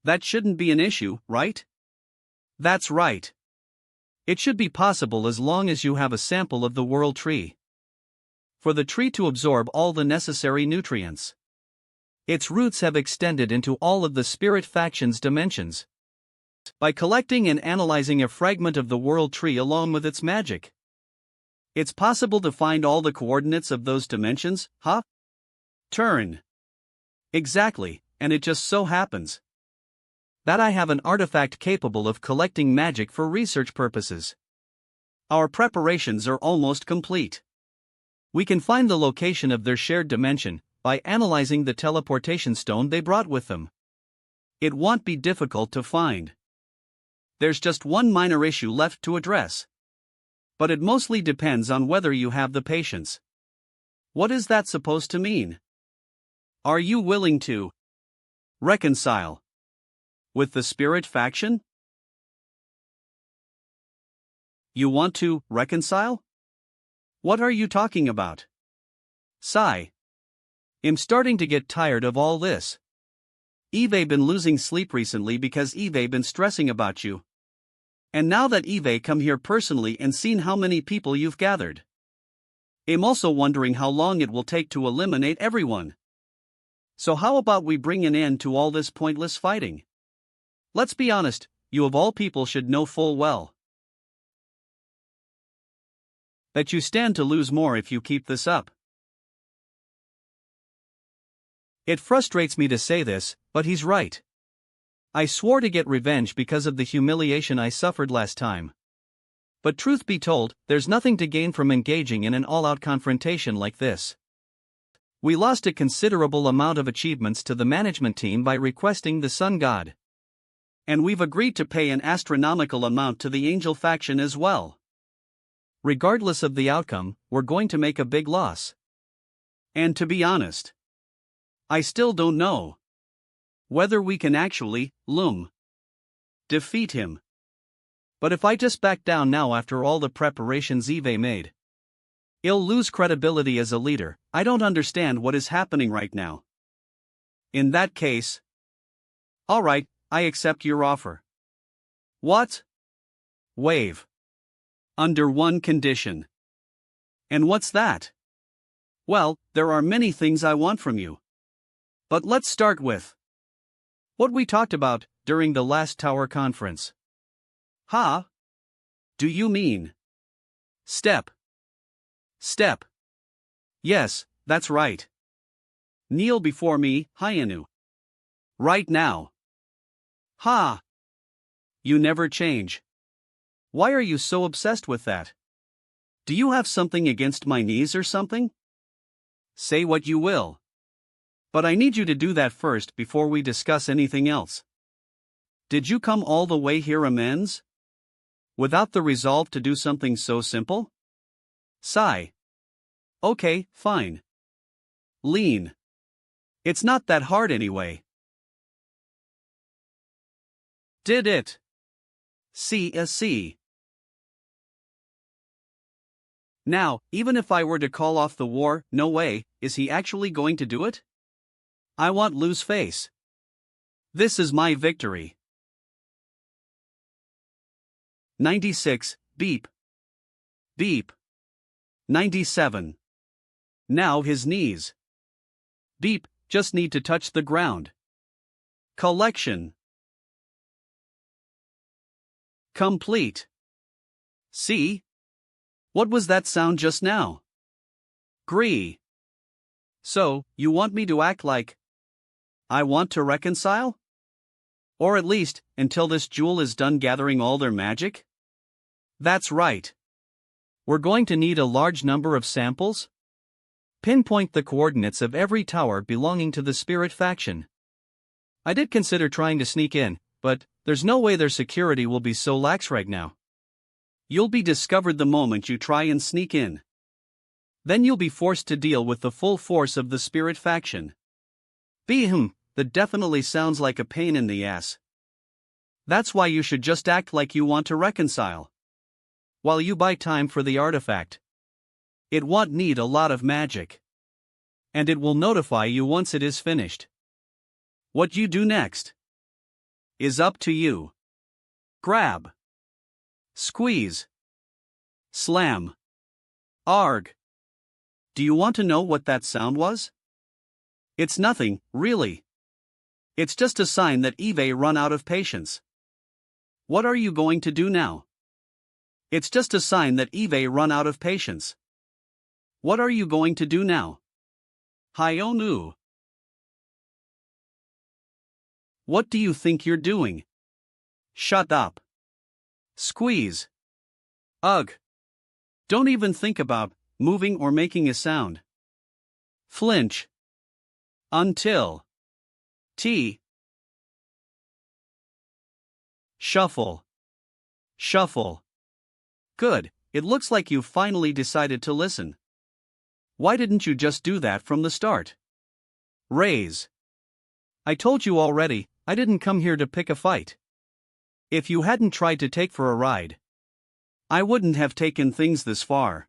that shouldn't be an issue, right? That's right. It should be possible as long as you have a sample of the world tree. For the tree to absorb all the necessary nutrients, its roots have extended into all of the spirit faction's dimensions. By collecting and analyzing a fragment of the world tree along with its magic, it's possible to find all the coordinates of those dimensions, huh? Turn. Exactly, and it just so happens that I have an artifact capable of collecting magic for research purposes. Our preparations are almost complete. We can find the location of their shared dimension by analyzing the teleportation stone they brought with them. It won't be difficult to find. There's just one minor issue left to address. But it mostly depends on whether you have the patience. What is that supposed to mean? Are you willing to reconcile with the spirit faction? You want to reconcile? What are you talking about? Sigh. I'm starting to get tired of all this. Eve been losing sleep recently because Eve been stressing about you. And now that Eve come here personally and seen how many people you've gathered, I'm also wondering how long it will take to eliminate everyone. So how about we bring an end to all this pointless fighting? Let's be honest, you of all people should know full well that you stand to lose more if you keep this up. It frustrates me to say this, but he's right. I swore to get revenge because of the humiliation I suffered last time. But truth be told, there's nothing to gain from engaging in an all-out confrontation like this. We lost a considerable amount of achievements to the management team by requesting the Sun God. And we've agreed to pay an astronomical amount to the Angel faction as well. Regardless of the outcome, we're going to make a big loss. And to be honest, I still don't know whether we can actually defeat him. But if I just back down now after all the preparations Eve made, he'll lose credibility as a leader. I don't understand what is happening right now. In that case, alright, I accept your offer. What? Wave. Under one condition. And what's that? Well, there are many things I want from you. But let's start with what we talked about during the last tower conference. Huh? Do you mean step? Step. Yes, that's right. Kneel before me, Hyun-Woo. Right now. Ha! You never change. Why are you so obsessed with that? Do you have something against my knees or something? Say what you will. But I need you to do that first before we discuss anything else. Did you come all the way here amends? Without the resolve to do something so simple? Sigh. Okay, fine. Lean. It's not that hard anyway. Did it? See. Now, even if I were to call off the war, no way, is he actually going to do it? I want lose face. This is my victory. 96, beep. Beep. 97. Now his knees. Beep, just need to touch the ground. Collection. Complete. See? What was that sound just now? Gree. So, you want me to act like I want to reconcile? Or at least, until this jewel is done gathering all their magic? That's right. We're going to need a large number of samples. Pinpoint the coordinates of every tower belonging to the spirit faction. I did consider trying to sneak in, but there's no way their security will be so lax right now. You'll be discovered the moment you try and sneak in. Then you'll be forced to deal with the full force of the spirit faction. That definitely sounds like a pain in the ass. That's why you should just act like you want to reconcile, while you buy time for the artifact. It won't need a lot of magic, and it will notify you once it is finished. What you do next is up to you. Grab. Squeeze. Slam. Arg. Do you want to know what that sound was? It's nothing, really. It's just a sign that Eve run out of patience. What are you going to do now? It's just a sign that Eve run out of patience. What are you going to do now? Hyun-Woo. What do you think you're doing? Shut up. Squeeze. Ugh. Don't even think about moving or making a sound. Flinch. Until. T. Shuffle. Shuffle. Good, it looks like you finally decided to listen. Why didn't you just do that from the start? Raise. I told you already, I didn't come here to pick a fight. If you hadn't tried to take for a ride, I wouldn't have taken things this far.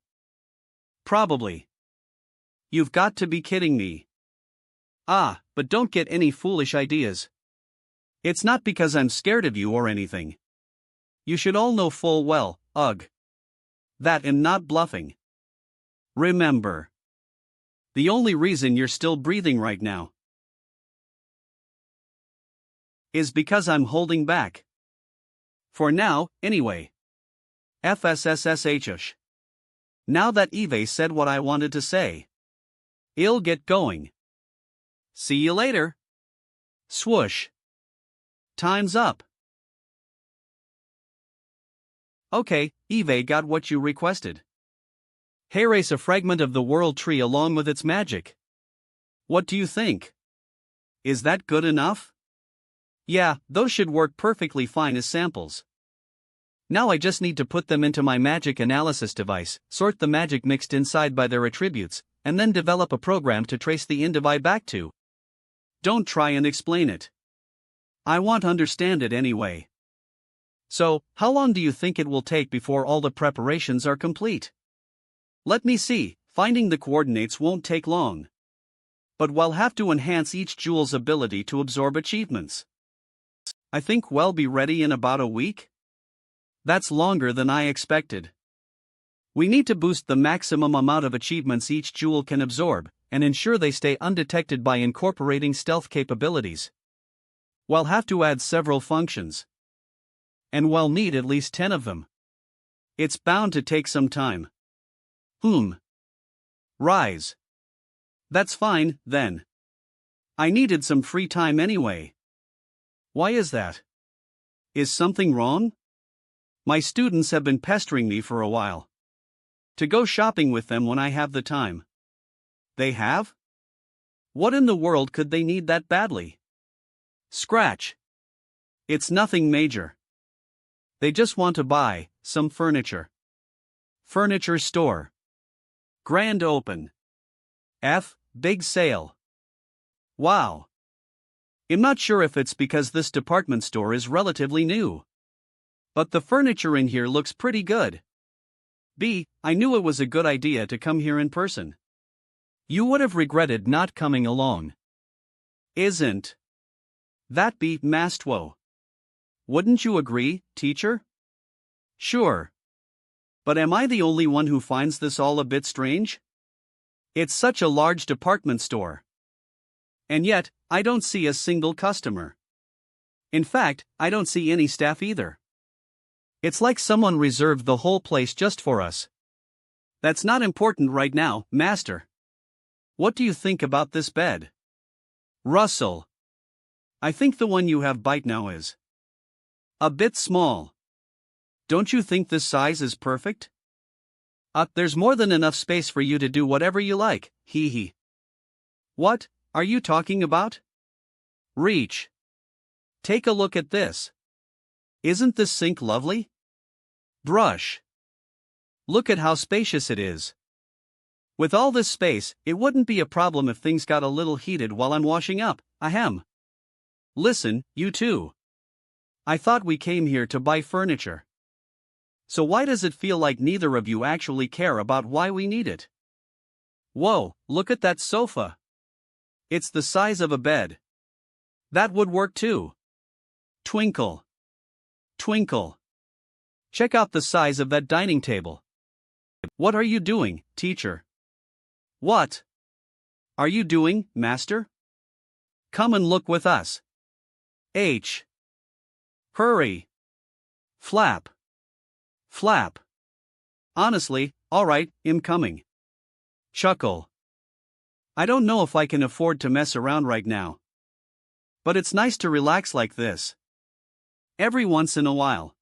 Probably. You've got to be kidding me. But don't get any foolish ideas. It's not because I'm scared of you or anything. You should all know full well, that I'm not bluffing. Remember. The only reason you're still breathing right now is because I'm holding back. For now, anyway. FSSSH. Now that Eve said what I wanted to say, I'll get going. See you later. Swoosh. Time's up. Okay, Eve got what you requested. Erase a fragment of the world tree along with its magic. What do you think? Is that good enough? Yeah, those should work perfectly fine as samples. Now I just need to put them into my magic analysis device, sort the magic mixed inside by their attributes, and then develop a program to trace the indivi back to. Don't try and explain it. I won't understand it anyway. So, how long do you think it will take before all the preparations are complete? Let me see, finding the coordinates won't take long. But we'll have to enhance each jewel's ability to absorb achievements. I think we'll be ready in about a week? That's longer than I expected. We need to boost the maximum amount of achievements each jewel can absorb, and ensure they stay undetected by incorporating stealth capabilities. We'll have to add several functions. And we'll need at least 10 of them. It's bound to take some time. Rise. That's fine, then. I needed some free time anyway. Why is that? Is something wrong? My students have been pestering me for a while to go shopping with them when I have the time. They have? What in the world could they need that badly? Scratch. It's nothing major. They just want to buy some furniture. Furniture store. Grand open. Big sale. Wow. I'm not sure if it's because this department store is relatively new. But the furniture in here looks pretty good. B. I knew it was a good idea to come here in person. You would have regretted not coming alone. Isn't that B. Mastwo? Wouldn't you agree, teacher? Sure. But am I the only one who finds this all a bit strange? It's such a large department store. And yet, I don't see a single customer. In fact, I don't see any staff either. It's like someone reserved the whole place just for us. That's not important right now, Master. What do you think about this bed? Russell. I think the one you have right now is a bit small. Don't you think this size is perfect? There's more than enough space for you to do whatever you like, hee hee. What are you talking about? Reach. Take a look at this. Isn't this sink lovely? Brush. Look at how spacious it is. With all this space, it wouldn't be a problem if things got a little heated while I'm washing up, ahem. Listen, you two. I thought we came here to buy furniture. So why does it feel like neither of you actually care about why we need it? Whoa, look at that sofa. It's the size of a bed. That would work too. Twinkle. Twinkle. Check out the size of that dining table. What are you doing, teacher? What are you doing, master? Come and look with us. H. Hurry. Flap. Flap. Honestly, alright, I'm coming. Chuckle. I don't know if I can afford to mess around right now. But it's nice to relax like this. Every once in a while.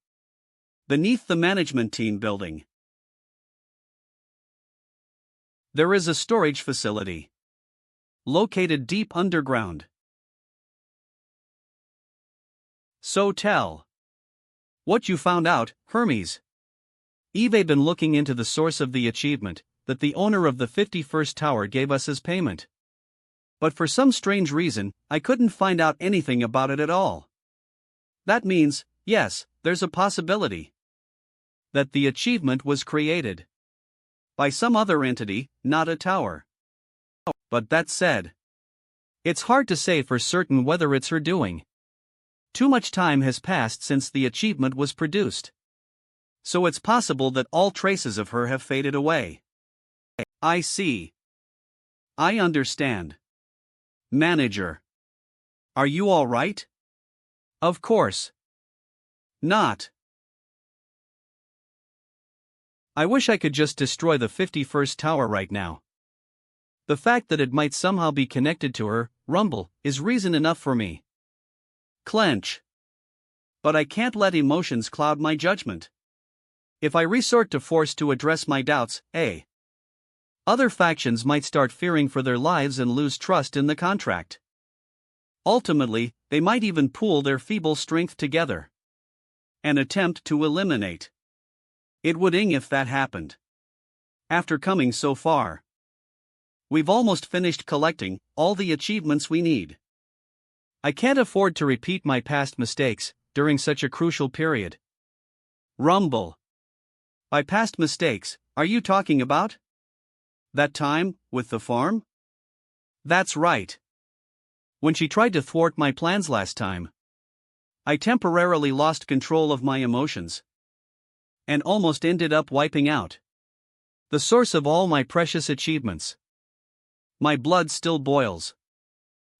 Beneath the management team building, there is a storage facility located deep underground. So tell what you found out, Hermes. Eve been looking into the source of the achievement that the owner of the 51st tower gave us as payment. But for some strange reason, I couldn't find out anything about it at all. That means, yes, there's a possibility that the achievement was created by some other entity, not a tower. But that said, it's hard to say for certain whether it's her doing. Too much time has passed since the achievement was produced. So it's possible that all traces of her have faded away. I see. I understand. Manager. Are you all right? Of course. Not. I wish I could just destroy the 51st tower right now. The fact that it might somehow be connected to her, Rumble, is reason enough for me. Clench. But I can't let emotions cloud my judgment. If I resort to force to address my doubts, other factions might start fearing for their lives and lose trust in the contract. Ultimately, they might even pool their feeble strength together and attempt to eliminate. It would ing if that happened. After coming so far, we've almost finished collecting all the achievements we need. I can't afford to repeat my past mistakes during such a crucial period. Rumble. By past mistakes, are you talking about that time with the farm? That's right. When she tried to thwart my plans last time, I temporarily lost control of my emotions and almost ended up wiping out the source of all my precious achievements. My blood still boils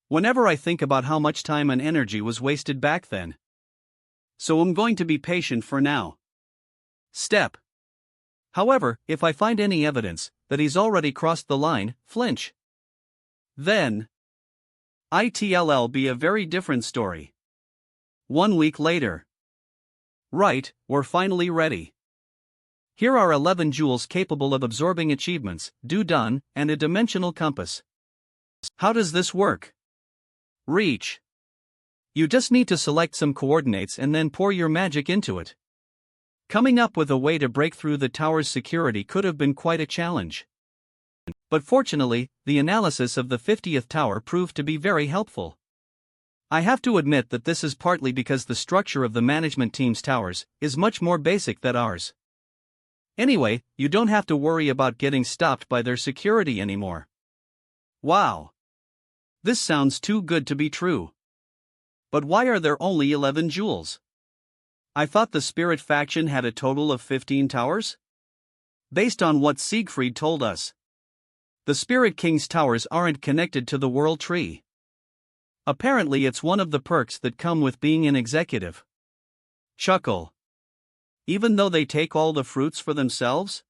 whenever I think about how much time and energy was wasted back then. So I'm going to be patient for now. Step. However, if I find any evidence that he's already crossed the line, flinch. Then it'll be a very different story. 1 week later. Right, we're finally ready. Here are 11 jewels capable of absorbing achievements, done, and a dimensional compass. How does this work? Reach. You just need to select some coordinates and then pour your magic into it. Coming up with a way to break through the tower's security could have been quite a challenge. But fortunately, the analysis of the 50th tower proved to be very helpful. I have to admit that this is partly because the structure of the management team's towers is much more basic than ours. Anyway, you don't have to worry about getting stopped by their security anymore. Wow! This sounds too good to be true. But why are there only 11 jewels? I thought the Spirit faction had a total of 15 towers? Based on what Siegfried told us, the Spirit King's towers aren't connected to the World Tree. Apparently it's one of the perks that come with being an executive. Chuckle. Even though they take all the fruits for themselves?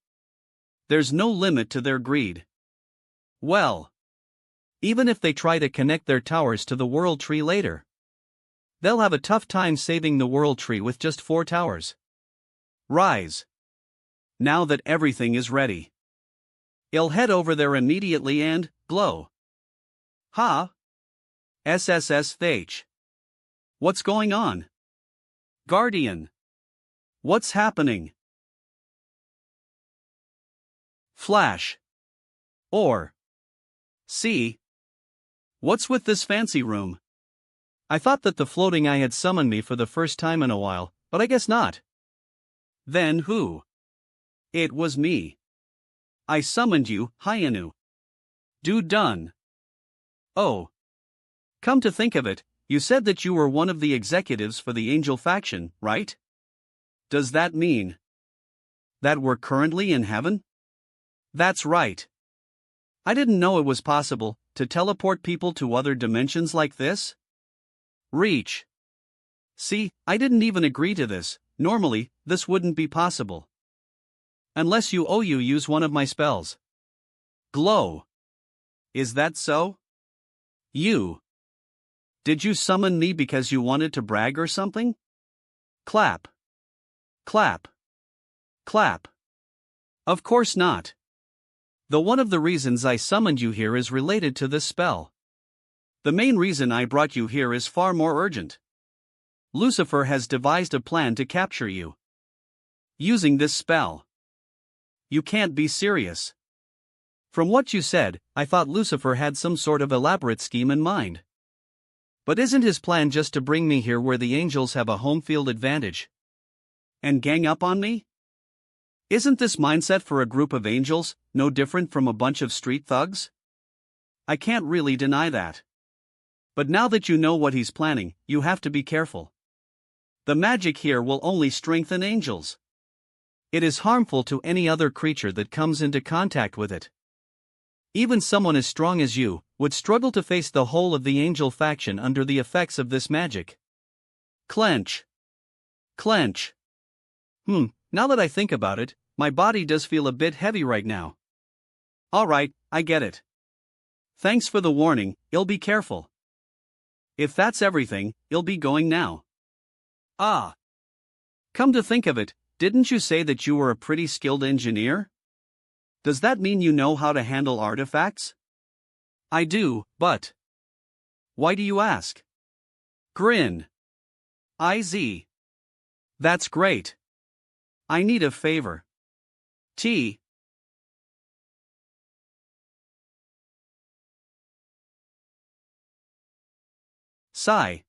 There's no limit to their greed. Well, even if they try to connect their towers to the World Tree later, they'll have a tough time saving the World Tree with just 4 towers. Rise. Now that everything is ready, I'll head over there immediately and glow. Ha! SSSH. What's going on? Guardian. What's happening? Flash. Or. See. What's with this fancy room? I thought that the floating eye had summoned me for the first time in a while, but I guess not. Then who? It was me. I summoned you, Hyun-Woo. Do done. Oh. Come to think of it, you said that you were one of the executives for the Angel faction, right? Does that mean that we're currently in heaven? That's right. I didn't know it was possible to teleport people to other dimensions like this. Reach. See, I didn't even agree to this. Normally, this wouldn't be possible. Unless you use one of my spells. Glow. Is that so? You. Did you summon me because you wanted to brag or something? Clap. Clap. Clap. Of course not. Though one of the reasons I summoned you here is related to this spell. The main reason I brought you here is far more urgent. Lucifer has devised a plan to capture you. Using this spell. You can't be serious. From what you said, I thought Lucifer had some sort of elaborate scheme in mind. But isn't his plan just to bring me here where the angels have a home field advantage? And gang up on me? Isn't this mindset for a group of angels no different from a bunch of street thugs? I can't really deny that. But now that you know what he's planning, you have to be careful. The magic here will only strengthen angels. It is harmful to any other creature that comes into contact with it. Even someone as strong as you would struggle to face the whole of the angel faction under the effects of this magic. Clench. Clench. Now that I think about it, my body does feel a bit heavy right now. Alright, I get it. Thanks for the warning, I'll be careful. If that's everything, I'll be going now. Ah. Come to think of it, didn't you say that you were a pretty skilled engineer? Does that mean you know how to handle artifacts? I do, but why do you ask? Grin. IZ. That's great. I need a favor. T. Sigh.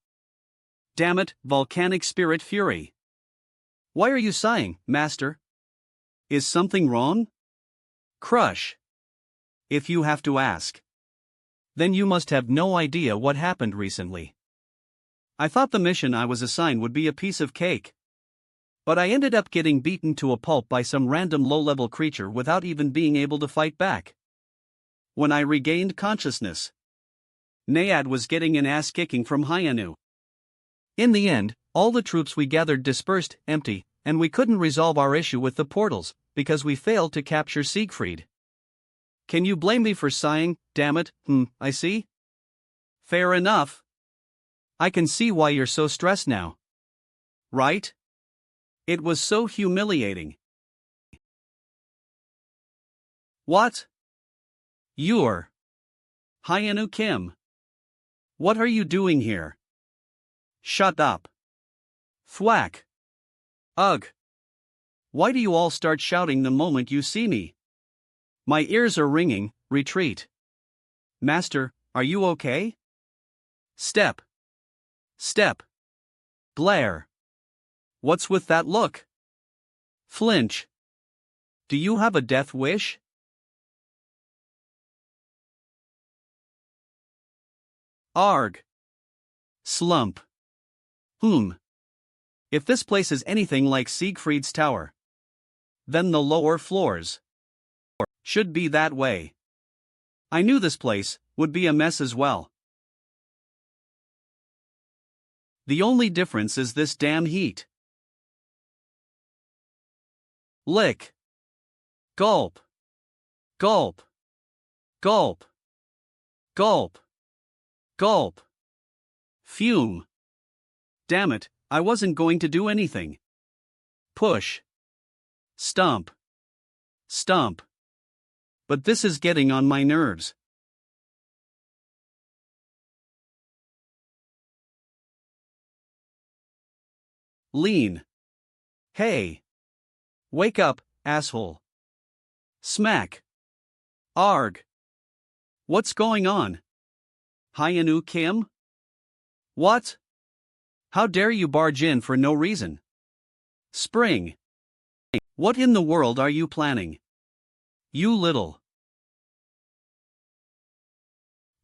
Damn it, volcanic spirit fury. Why are you sighing, master? Is something wrong? Crush. If you have to ask, then you must have no idea what happened recently. I thought the mission I was assigned would be a piece of cake. But I ended up getting beaten to a pulp by some random low-level creature without even being able to fight back. When I regained consciousness, Nayad was getting an ass-kicking from Hyun-Woo. In the end, all the troops we gathered dispersed empty, and we couldn't resolve our issue with the portals, because we failed to capture Siegfried. Can you blame me for sighing, damn it? I see. Fair enough. I can see why you're so stressed now. Right? It was so humiliating. What? You're Hyun-Woo Kim. What are you doing here? Shut up. Thwack. Ugh. Why do you all start shouting the moment you see me? My ears are ringing, retreat. Master, are you okay? Step. Step. Glare. What's with that look? Flinch. Do you have a death wish? Arg. Slump. If this place is anything like Siegfried's Tower, then the lower floors should be that way. I knew this place would be a mess as well. The only difference is this damn heat. Lick. Gulp. Gulp. Gulp. Gulp. Gulp. Fume. Damn it, I wasn't going to do anything. Push. Stump. Stump. But this is getting on my nerves. Lean. Hey. Wake up, asshole. Smack. Arg. What's going on? Hyun-Woo Kim? What? How dare you barge in for no reason? Spring. What in the world are you planning? You little.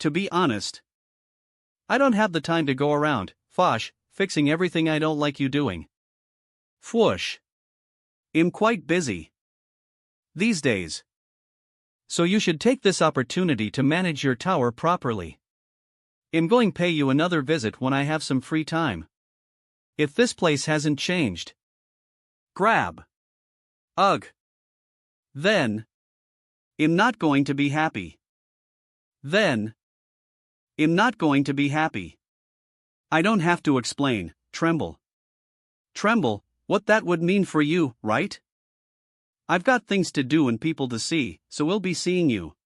To be honest, I don't have the time to go around, fixing everything I don't like you doing. Fwoosh. I'm quite busy these days. So you should take this opportunity to manage your tower properly. I'm going to pay you another visit when I have some free time. If this place hasn't changed. Grab. Ugh. Then. I'm not going to be happy. Then. I'm not going to be happy. I don't have to explain, tremble. Tremble, what that would mean for you, right? I've got things to do and people to see, so we'll be seeing you.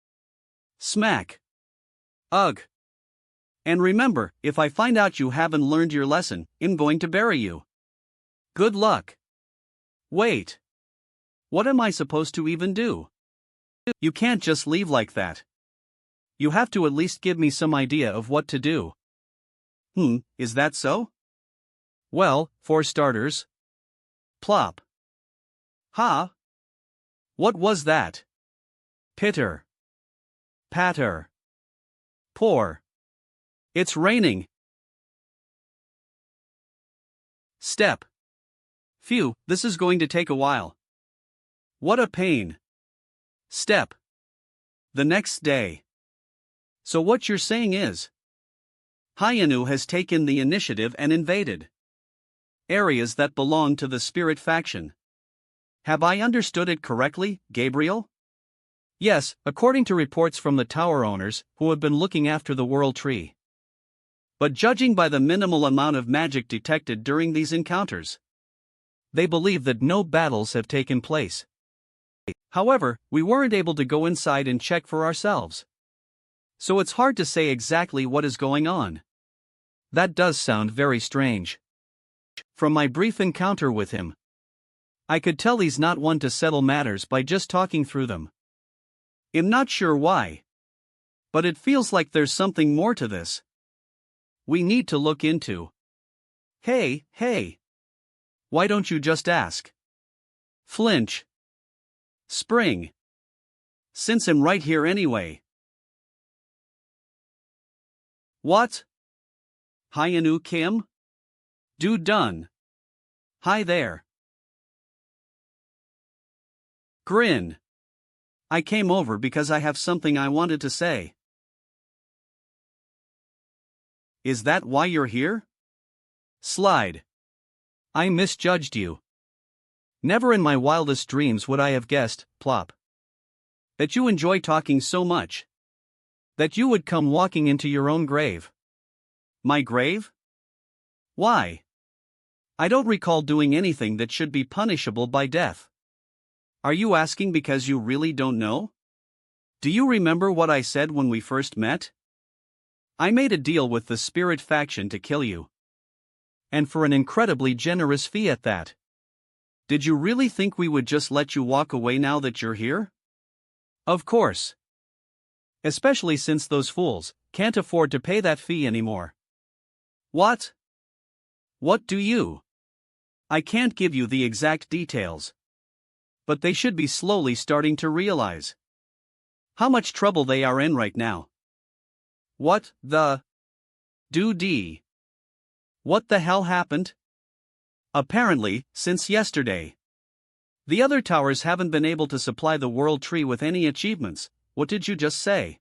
Smack. Ugh. And remember, if I find out you haven't learned your lesson, I'm going to bury you. Good luck. Wait. What am I supposed to even do? You can't just leave like that. You have to at least give me some idea of what to do. Is that so? Well, for starters. Plop. Ha? What was that? Pitter. Patter. Pour. It's raining. Step. Phew, this is going to take a while. What a pain. Step. The next day. So what you're saying is, Hyun-Woo has taken the initiative and invaded areas that belong to the spirit faction. Have I understood it correctly, Gabriel? Yes, according to reports from the tower owners, who have been looking after the world tree. But judging by the minimal amount of magic detected during these encounters, they believe that no battles have taken place. However, we weren't able to go inside and check for ourselves. So it's hard to say exactly what is going on. That does sound very strange. From my brief encounter with him, I could tell he's not one to settle matters by just talking through them. I'm not sure why, but it feels like there's something more to this. We need to look into. Hey. Why don't you just ask? Flinch. Spring. Since I'm right here anyway. What? Hyun-Woo Kim? Do done. Hi there. Grin. I came over because I have something I wanted to say. Is that why you're here? Slide. I misjudged you. Never in my wildest dreams would I have guessed, plop, that you enjoy talking so much. That you would come walking into your own grave. My grave? Why? I don't recall doing anything that should be punishable by death. Are you asking because you really don't know? Do you remember what I said when we first met? I made a deal with the spirit faction to kill you. And for an incredibly generous fee at that. Did you really think we would just let you walk away now that you're here? Of course. Especially since those fools can't afford to pay that fee anymore. What? What do you? I can't give you the exact details. But they should be slowly starting to realize how much trouble they are in right now. What the? Do-dee. What the hell happened? Apparently, since yesterday, the other towers haven't been able to supply the world tree with any achievements. What did you just say?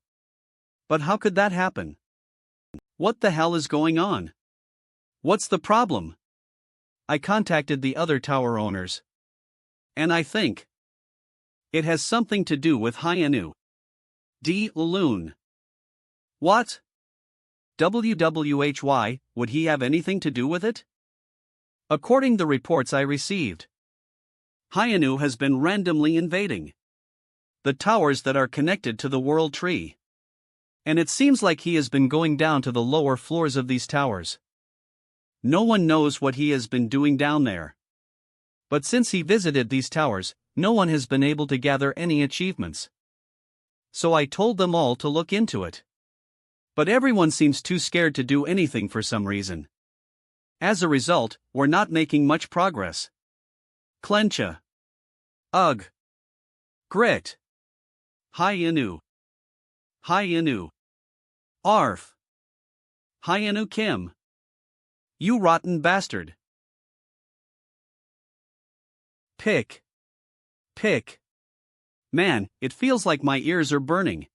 But how could that happen? What the hell is going on? What's the problem? I contacted the other tower owners. And I think it has something to do with Hyun-Woo. Loon. What? WWHY, would he have anything to do with it? According to the reports I received, Hyun-Woo has been randomly invading the towers that are connected to the world tree. And it seems like he has been going down to the lower floors of these towers. No one knows what he has been doing down there. But since he visited these towers, no one has been able to gather any achievements. So I told them all to look into it. But everyone seems too scared to do anything for some reason. As a result, we're not making much progress. Clencha. Ugh. Grit. Hyun-Woo. Hyun-Woo. Arf. Hyun-Woo Kim. You rotten bastard. Pick. Man, it feels like my ears are burning.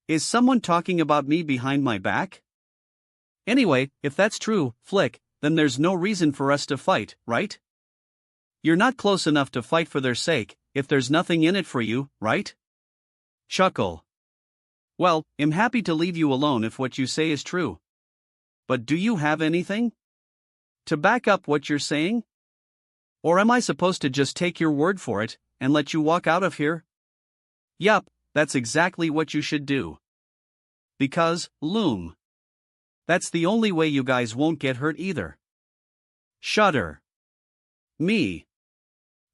Is someone talking about me behind my back? Anyway, if that's true, Flick, then there's no reason for us to fight, right? You're not close enough to fight for their sake, if there's nothing in it for you, right? Chuckle. Well, I'm happy to leave you alone if what you say is true. But do you have anything to back up what you're saying? Or am I supposed to just take your word for it and let you walk out of here? Yup, that's exactly what you should do. Because, Loom, that's the only way you guys won't get hurt either. Shudder. Me.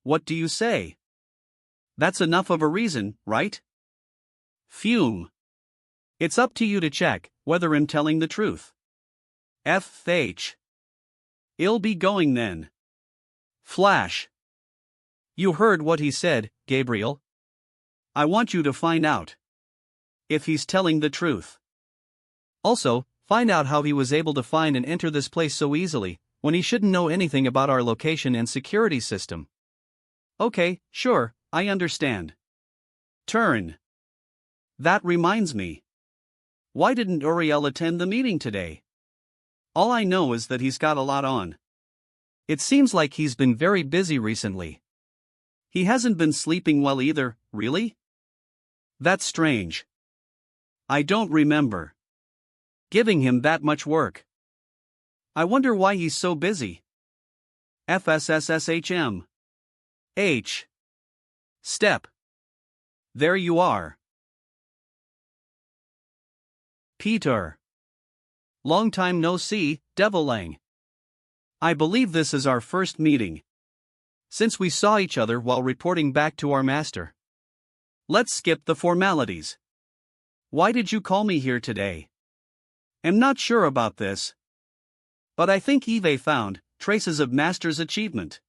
What do you say? That's enough of a reason, right? Fume. It's up to you to check whether I'm telling the truth. FH. I'll be going then. Flash. You heard what he said, Gabriel. I want you to find out if he's telling the truth. Also, find out how he was able to find and enter this place so easily, when he shouldn't know anything about our location and security system. Okay, sure, I understand. Turn. That reminds me. Why didn't Uriel attend the meeting today? All I know is that he's got a lot on. It seems like he's been very busy recently. He hasn't been sleeping well either, really? That's strange. I don't remember giving him that much work. I wonder why he's so busy. FSSSHM. H. Step. There you are. Peter. Long time no see, Devilang. I believe this is our first meeting since we saw each other while reporting back to our master. Let's skip the formalities. Why did you call me here today? I'm not sure about this, but I think Eve found traces of Master's achievement.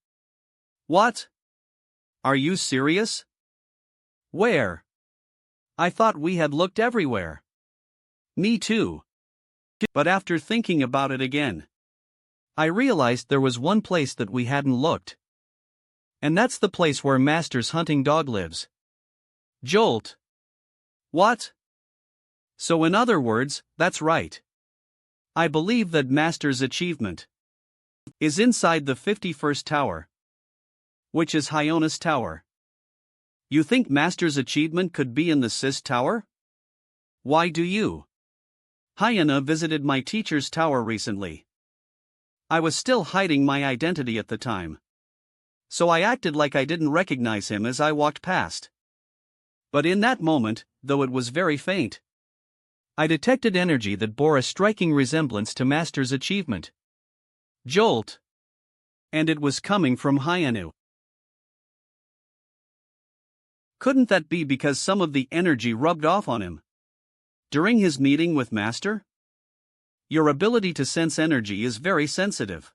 What? Are you serious? Where? I thought we had looked everywhere. Me too. But after thinking about it again, I realized there was one place that we hadn't looked. And that's the place where Master's hunting dog lives. Jolt. What? So in other words, that's right. I believe that Master's achievement is inside the 51st tower, which is Hyona's tower. You think Master's achievement could be in the Sis tower? Why do you? Hyuna visited my teacher's tower recently. I was still hiding my identity at the time, so I acted like I didn't recognize him as I walked past. But in that moment, though it was very faint, I detected energy that bore a striking resemblance to Master's achievement. Jolt. And it was coming from Hyun-Woo. Couldn't that be because some of the energy rubbed off on him during his meeting with Master? Your ability to sense energy is very sensitive.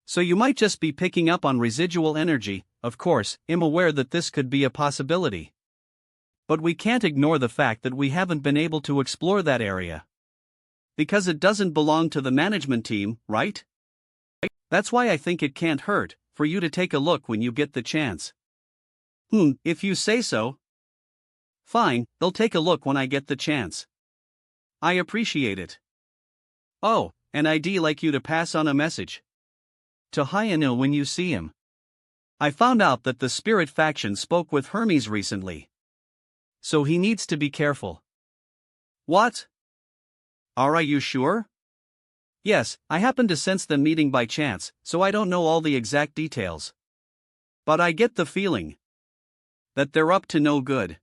So you might just be picking up on residual energy. Of course, I'm aware that this could be a possibility. But we can't ignore the fact that we haven't been able to explore that area. Because it doesn't belong to the management team, right? That's why I think it can't hurt for you to take a look when you get the chance. If you say so. Fine, they'll take a look when I get the chance. I appreciate it. Oh, and I'd like you to pass on a message to Hyun-Woo when you see him. I found out that the Spirit faction spoke with Hermes recently. So he needs to be careful. What? Are you sure? Yes, I happened to sense them meeting by chance, so I don't know all the exact details. But I get the feeling that they're up to no good.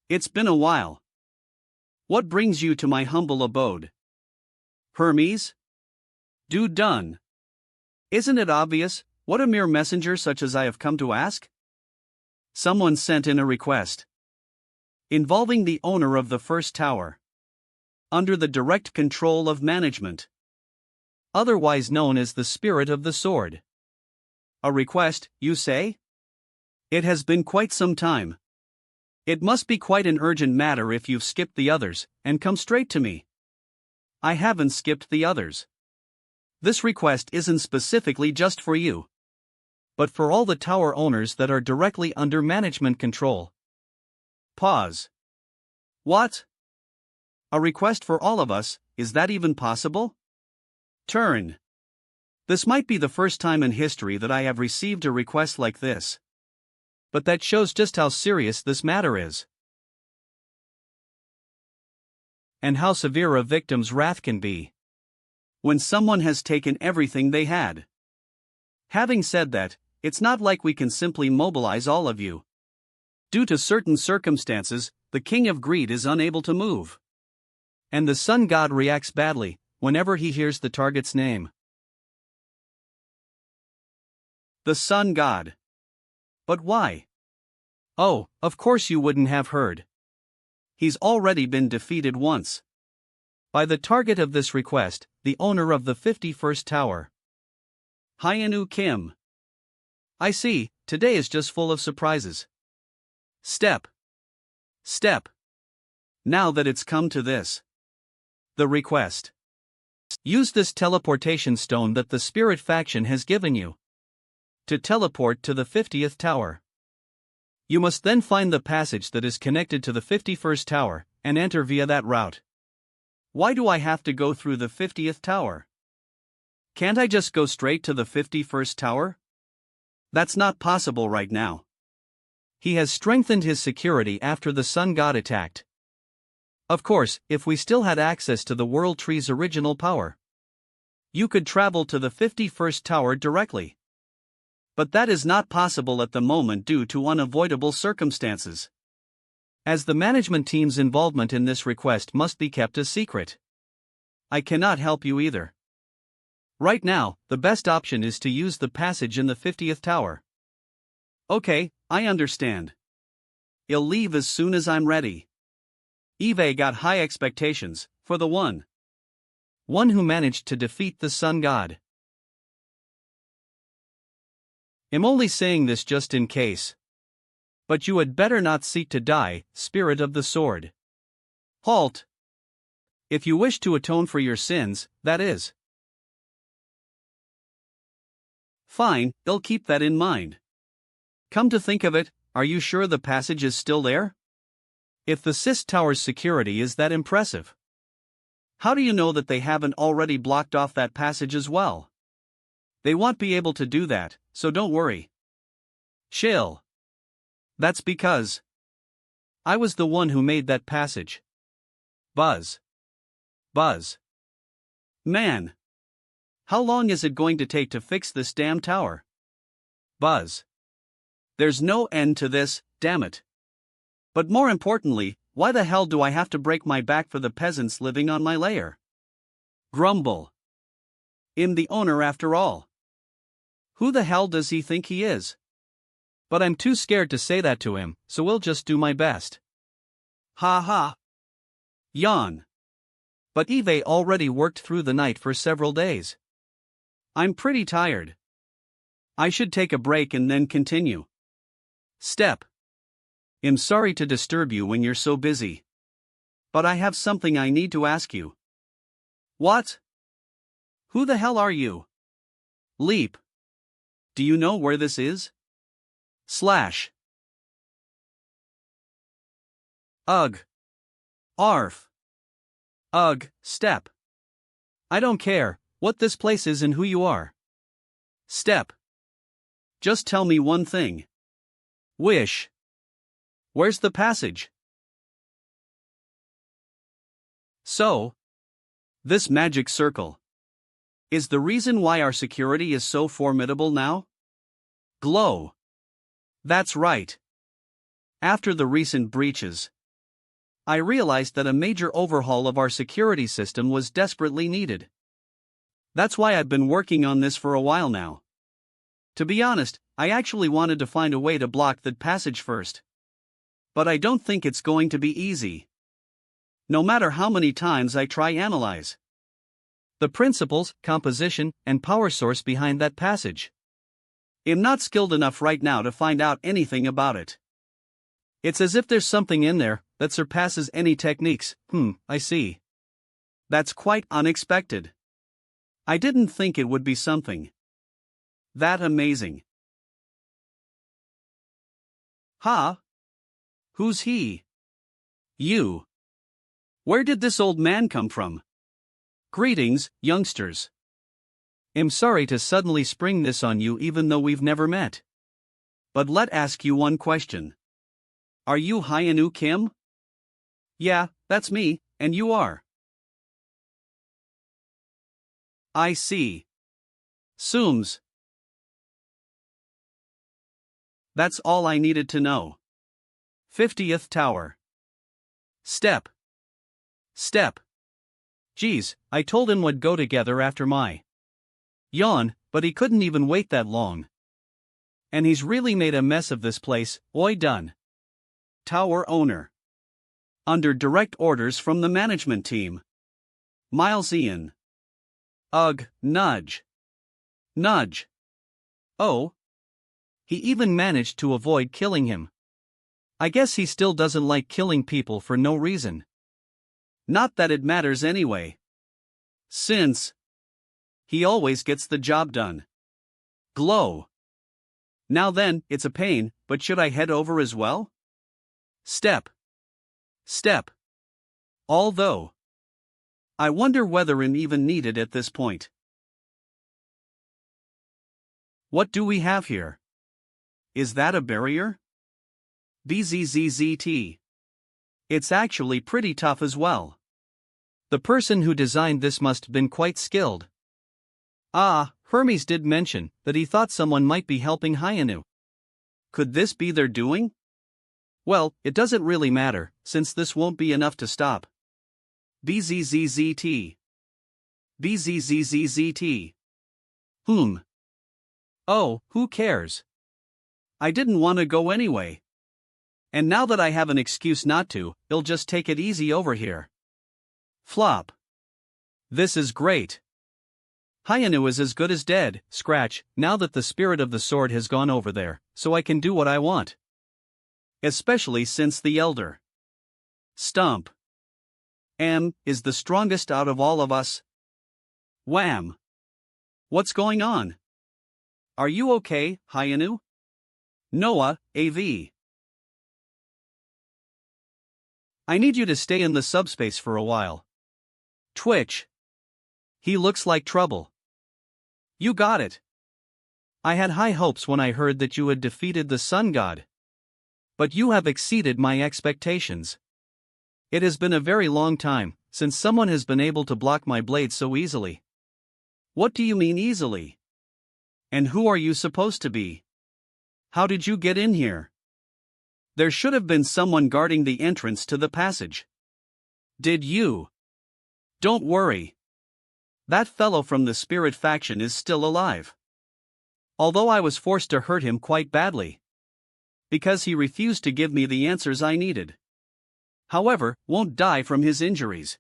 It's been a while. What brings you to my humble abode? Hermes? Dude done. Isn't it obvious what a mere messenger such as I have come to ask? Someone sent in a request involving the owner of the first tower, under the direct control of management, otherwise known as the Spirit of the Sword. A request, you say? It has been quite some time. It must be quite an urgent matter if you've skipped the others, and come straight to me. I haven't skipped the others. This request isn't specifically just for you, but for all the tower owners that are directly under management control. Pause. What? A request for all of us, is that even possible? Turn. This might be the first time in history that I have received a request like this. But that shows just how serious this matter is. And how severe a victim's wrath can be when someone has taken everything they had. Having said that, it's not like we can simply mobilize all of you. Due to certain circumstances, the King of Greed is unable to move. And the Sun God reacts badly whenever he hears the target's name. The Sun God. But why? Oh, of course you wouldn't have heard. He's already been defeated once. By the target of this request, the owner of the 51st tower. Hyun-Woo Kim. I see, today is just full of surprises. Step. Now that it's come to this. The request. Use this teleportation stone that the Spirit faction has given you to teleport to the 50th tower. You must then find the passage that is connected to the 51st tower, and enter via that route. Why do I have to go through the 50th tower? Can't I just go straight to the 51st tower? That's not possible right now. He has strengthened his security after the Sun God attacked. Of course, if we still had access to the World Tree's original power, you could travel to the 51st tower directly. But that is not possible at the moment due to unavoidable circumstances. As the management team's involvement in this request must be kept a secret, I cannot help you either. Right now, the best option is to use the passage in the 50th tower. Okay, I understand. I'll leave as soon as I'm ready. Eve got high expectations for the one who managed to defeat the Sun God. I'm only saying this just in case. But you had better not seek to die, Spirit of the Sword. Halt. If you wish to atone for your sins, that is. Fine, I'll keep that in mind. Come to think of it, are you sure the passage is still there? If the CIS Tower's security is that impressive, how do you know that they haven't already blocked off that passage as well? They won't be able to do that, so don't worry. Chill. That's because I was the one who made that passage. Buzz. Man. How long is it going to take to fix this damn tower? Buzz. There's no end to this, damn it. But more importantly, why the hell do I have to break my back for the peasants living on my lair? Grumble. I'm the owner after all. Who the hell does he think he is? But I'm too scared to say that to him, so we'll just do my best. Ha ha. Yawn. But Eve already worked through the night for several days. I'm pretty tired. I should take a break and then continue. Step. I'm sorry to disturb you when you're so busy. But I have something I need to ask you. What? Who the hell are you? Leap. Do you know where this is? Slash. Ugh. Arf. Ugh, step. I don't care what this place is and who you are. Step. Just tell me one thing. Wish. Where's the passage? So, this magic circle is the reason why our security is so formidable now? Glow. That's right. After the recent breaches, I realized that a major overhaul of our security system was desperately needed. That's why I've been working on this for a while now. To be honest, I actually wanted to find a way to block that passage first. But I don't think it's going to be easy. No matter how many times I try analyze the principles, composition, and power source behind that passage, I'm not skilled enough right now to find out anything about it. It's as if there's something in there that surpasses any techniques. I see. That's quite unexpected. I didn't think it would be something that amazing. Ha? Who's he? You. Where did this old man come from? Greetings, youngsters. I'm sorry to suddenly spring this on you even though we've never met. But let ask you one question. Are you Hyun-Woo Kim? Yeah, that's me, and you are. I see. Sooms. That's all I needed to know. 50th Tower. Step. Step. Geez, I told him we'd go together after my yawn, but he couldn't even wait that long. And he's really made a mess of this place. Oi done. Tower owner. Under direct orders from the management team. Miles Ian. Ugh, nudge. Nudge. Oh. He even managed to avoid killing him. I guess he still doesn't like killing people for no reason. Not that it matters anyway. Since he always gets the job done. Glow. Now then, it's a pain, but should I head over as well? Step. Step. Although, I wonder whether I'm even needed at this point. What do we have here? Is that a barrier? BZZZT. It's actually pretty tough as well. The person who designed this must have been quite skilled. Ah, Hermes did mention that he thought someone might be helping Hyun-Woo. Could this be their doing? Well, it doesn't really matter, since this won't be enough to stop. BZZZT. BZZZZT. Oh, who cares? I didn't want to go anyway. And now that I have an excuse not to, I'll just take it easy over here. Flop. This is great. Hyun-Woo is as good as dead, scratch, now that the spirit of the sword has gone over there, so I can do what I want. Especially since the elder Stump is the strongest out of all of us. Wham! What's going on? Are you okay, Hyun-Woo? Noah, AV. I need you to stay in the subspace for a while. Twitch. He looks like trouble. You got it. I had high hopes when I heard that you had defeated the sun god. But you have exceeded my expectations. It has been a very long time since someone has been able to block my blade so easily. What do you mean easily? And who are you supposed to be? How did you get in here? There should have been someone guarding the entrance to the passage. Did you? Don't worry. That fellow from the spirit faction is still alive. Although I was forced to hurt him quite badly. Because he refused to give me the answers I needed. However, won't die from his injuries.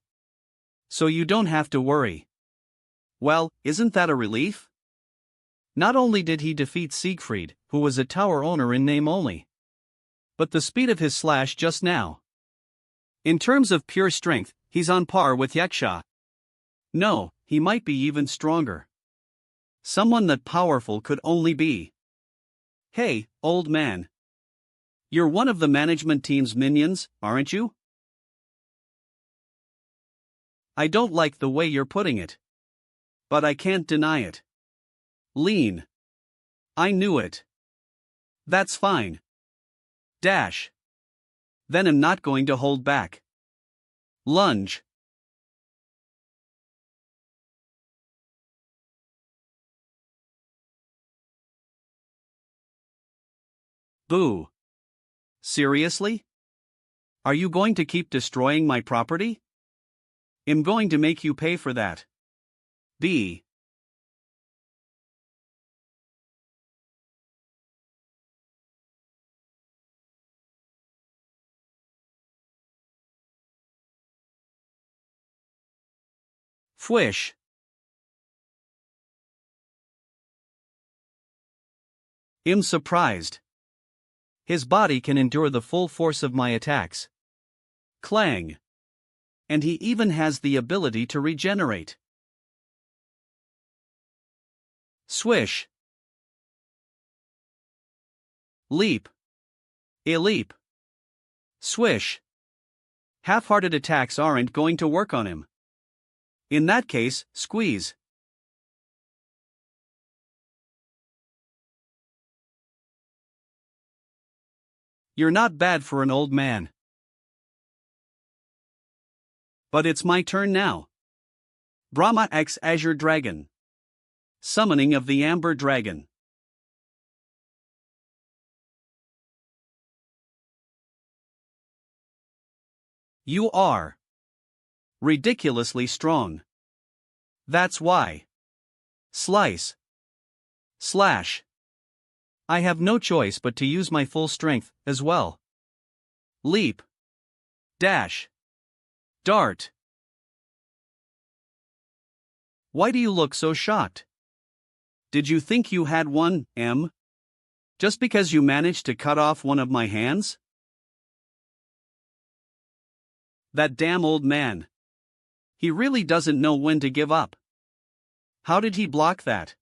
So you don't have to worry. Well, isn't that a relief? Not only did he defeat Siegfried, who was a tower owner in name only, but the speed of his slash just now. In terms of pure strength, he's on par with Yaksha. No, he might be even stronger. Someone that powerful could only be. Hey, old man. You're one of the management team's minions, aren't you? I don't like the way you're putting it. But I can't deny it. Lean. I knew it. That's fine. Dash. Then I'm not going to hold back. Lunge. Boo. Seriously? Are you going to keep destroying my property? I'm going to make you pay for that. B. Fwish. I'm surprised. His body can endure the full force of my attacks. Clang. And he even has the ability to regenerate. Swish. Leap. A leap. Swish. Half-hearted attacks aren't going to work on him. In that case, squeeze. You're not bad for an old man. But it's my turn now. Brahma X Azure Dragon. Summoning of the Amber Dragon. You are ridiculously strong. That's why. Slice. Slash. I have no choice but to use my full strength, as well. Leap. Dash. Dart. Why do you look so shocked? Did you think you had one, M? Just because you managed to cut off one of my hands? That damn old man. He really doesn't know when to give up. How did he block that?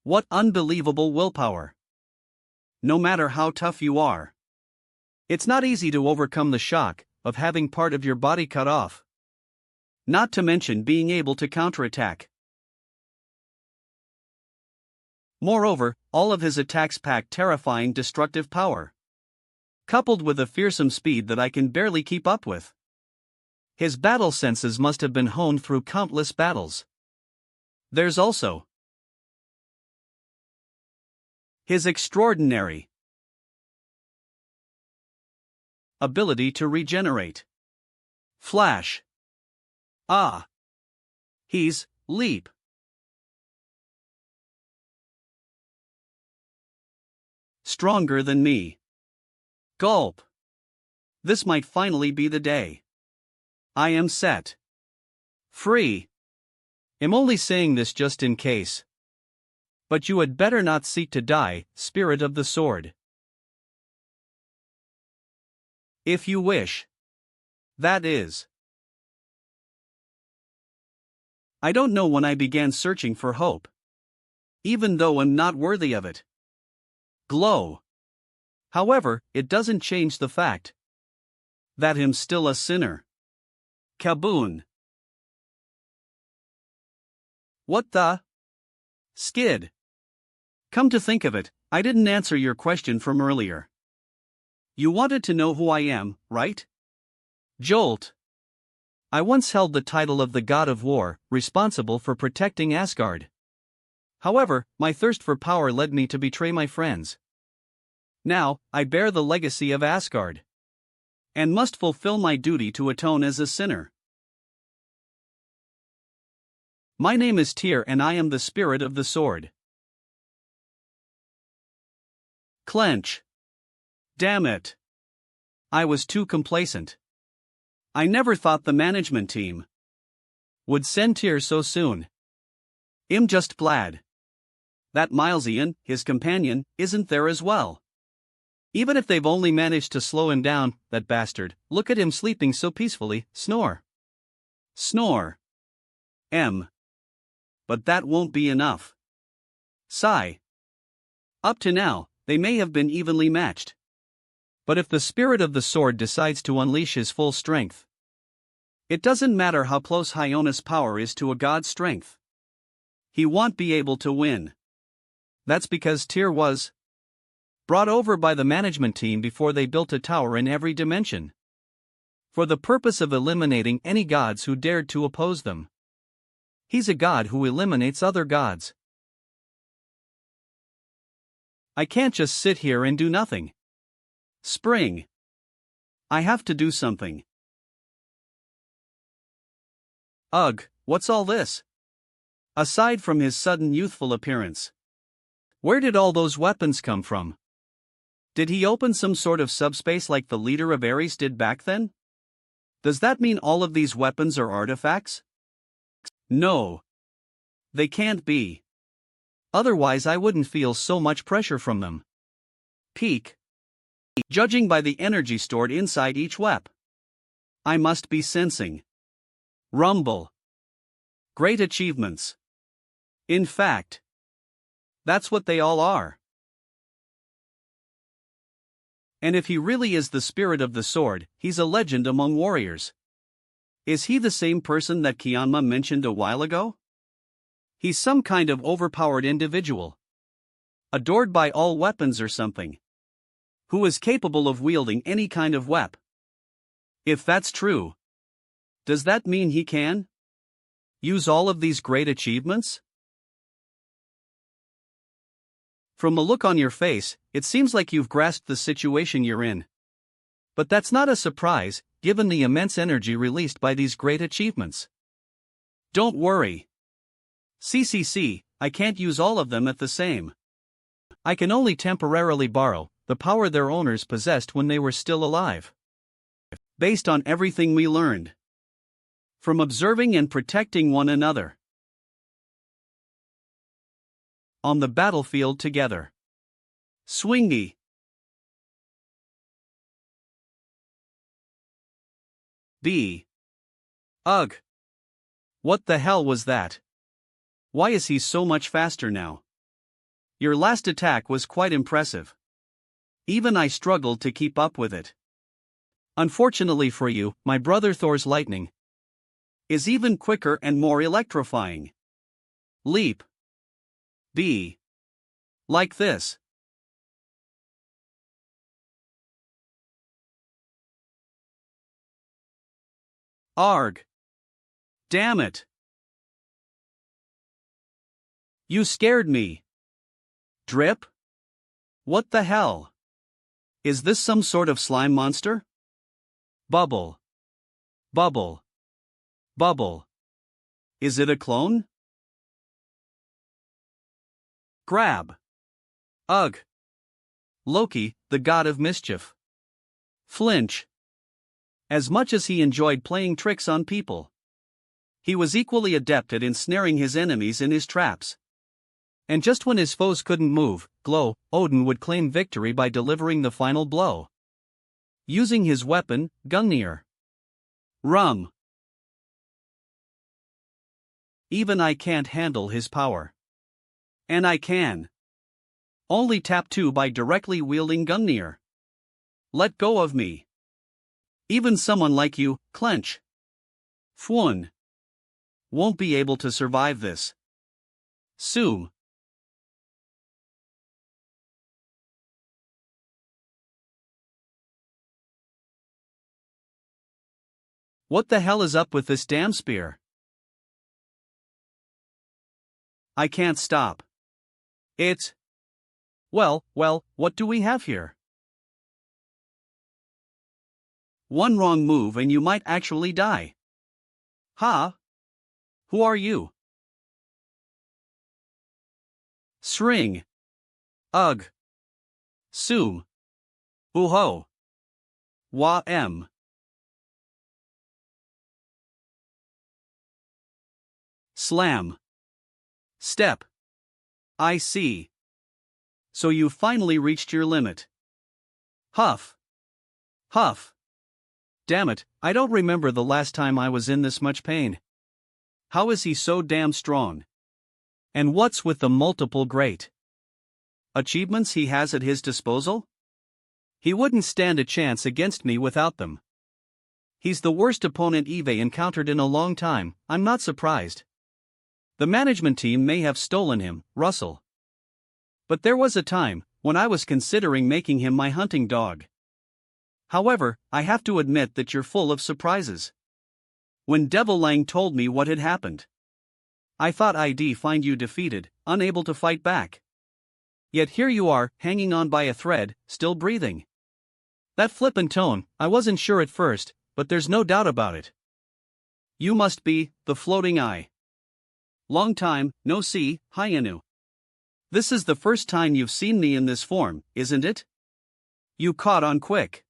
What unbelievable willpower. No matter how tough you are. It's not easy to overcome the shock of having part of your body cut off. Not to mention being able to counterattack. Moreover, all of his attacks pack terrifying destructive power. Coupled with a fearsome speed that I can barely keep up with. His battle senses must have been honed through countless battles. There's also his extraordinary ability to regenerate. Flash. Ah. He's leap. Stronger than me. Gulp. This might finally be the day. I am set. Free. I'm only saying this just in case. But you had better not seek to die, Spirit of the Sword. If you wish. That is. I don't know when I began searching for hope. Even though I'm not worthy of it. Glow. However, it doesn't change the fact that I'm still a sinner. Kaboom. What the? Skid. Come to think of it, I didn't answer your question from earlier. You wanted to know who I am, right? Jolt. I once held the title of the God of War, responsible for protecting Asgard. However, my thirst for power led me to betray my friends. Now, I bear the legacy of Asgard. and must fulfill my duty to atone as a sinner. My name is Tyr and I am the spirit of the sword. Clench. Damn it. I was too complacent. I never thought the management team would send Tyr so soon. I'm just glad that Milesian, his companion, isn't there as well. Even if they've only managed to slow him down, that bastard, look at him sleeping so peacefully, snore. Snore. But that won't be enough. Sigh. Up to now, they may have been evenly matched. But if the spirit of the sword decides to unleash his full strength, it doesn't matter how close Hyun's power is to a god's strength. He won't be able to win. That's because Tyr was brought over by the management team before they built a tower in every dimension, for the purpose of eliminating any gods who dared to oppose them. He's a god who eliminates other gods. I can't just sit here and do nothing. Spring. I have to do something. Ugh, what's all this? Aside from his sudden youthful appearance, where did all those weapons come from? Did he open some sort of subspace like the leader of Aries did back then? Does that mean all of these weapons are artifacts? No. They can't be. Otherwise I wouldn't feel so much pressure from them. Peak. Judging by the energy stored inside each wep, I must be sensing. Rumble. Great achievements. In fact, that's what they all are. And if he really is the spirit of the sword, he's a legend among warriors. Is he the same person that Kianma mentioned a while ago? He's some kind of overpowered individual, adored by all weapons or something, who is capable of wielding any kind of wep. If that's true, does that mean he can use all of these great achievements? From the look on your face, it seems like you've grasped the situation you're in. But that's not a surprise, given the immense energy released by these great achievements. Don't worry. I can't use all of them at the same. I can only temporarily borrow the power their owners possessed when they were still alive. Based on everything we learned from observing and protecting one another on the battlefield together. Swingy. Ugh. What the hell was that? Why is he so much faster now? Your last attack was quite impressive. Even I struggled to keep up with it. Unfortunately for you, my brother Thor's lightning is even quicker and more electrifying. Leap. Like this. Arg. Damn it. You scared me. Drip? What the hell? Is this some sort of slime monster? Bubble. Bubble. Bubble. Is it a clone? Grab. Ugh. Loki, the god of mischief. Flinch. As much as he enjoyed playing tricks on people, he was equally adept at ensnaring his enemies in his traps. And just when his foes couldn't move, Odin would claim victory by delivering the final blow, using his weapon, Gungnir. Rum. Even I can't handle his power. And I can only tap 2 by directly wielding Gungnir. Let go of me. Even someone like you, Clench. Fwun. Won't be able to survive this. Soon. What the hell is up with this damn spear? I can't stop. It's... Well, what do we have here? One wrong move and you might actually die. Ha! Who are you? Sring. Ugh. Sum. Uho. Wa em. Slam. Step. I see. So you finally reached your limit. Huff. Huff. Damn it, I don't remember the last time I was in this much pain. How is he so damn strong? And what's with the multiple great achievements he has at his disposal? He wouldn't stand a chance against me without them. He's the worst opponent Eve encountered in a long time, I'm not surprised. The management team may have stolen him, Russell. But there was a time when I was considering making him my hunting dog. However, I have to admit that you're full of surprises. When Devil Lang told me what had happened, I thought I'd find you defeated, unable to fight back. Yet here you are, hanging on by a thread, still breathing. That flippant tone, I wasn't sure at first, but there's no doubt about it. You must be the Floating Eye. Long time, no see, Hyun-Woo. This is the first time you've seen me in this form, isn't it? You caught on quick.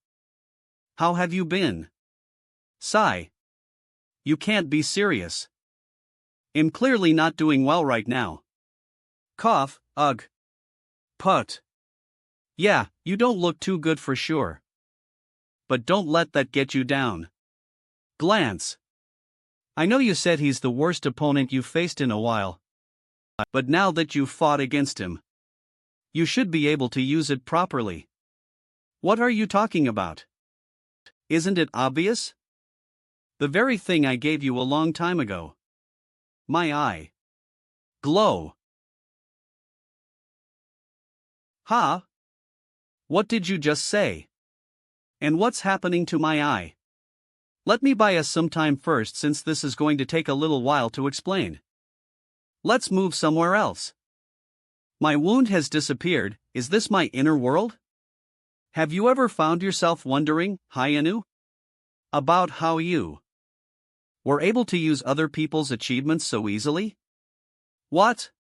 How have you been? Sigh. You can't be serious. I'm clearly not doing well right now. Cough, ugh. Put. Yeah, you don't look too good for sure. But don't let that get you down. Glance. I know you said he's the worst opponent you've faced in a while. But now that you've fought against him, you should be able to use it properly. What are you talking about? Isn't it obvious? The very thing I gave you a long time ago. My eye. Glow. Ha? What did you just say? And what's happening to my eye? Let me buy us some time first since this is going to take a little while to explain. Let's move somewhere else. My wound has disappeared, is this my inner world? Have you ever found yourself wondering, Hyun-Woo, about how you were able to use other people's achievements so easily? What?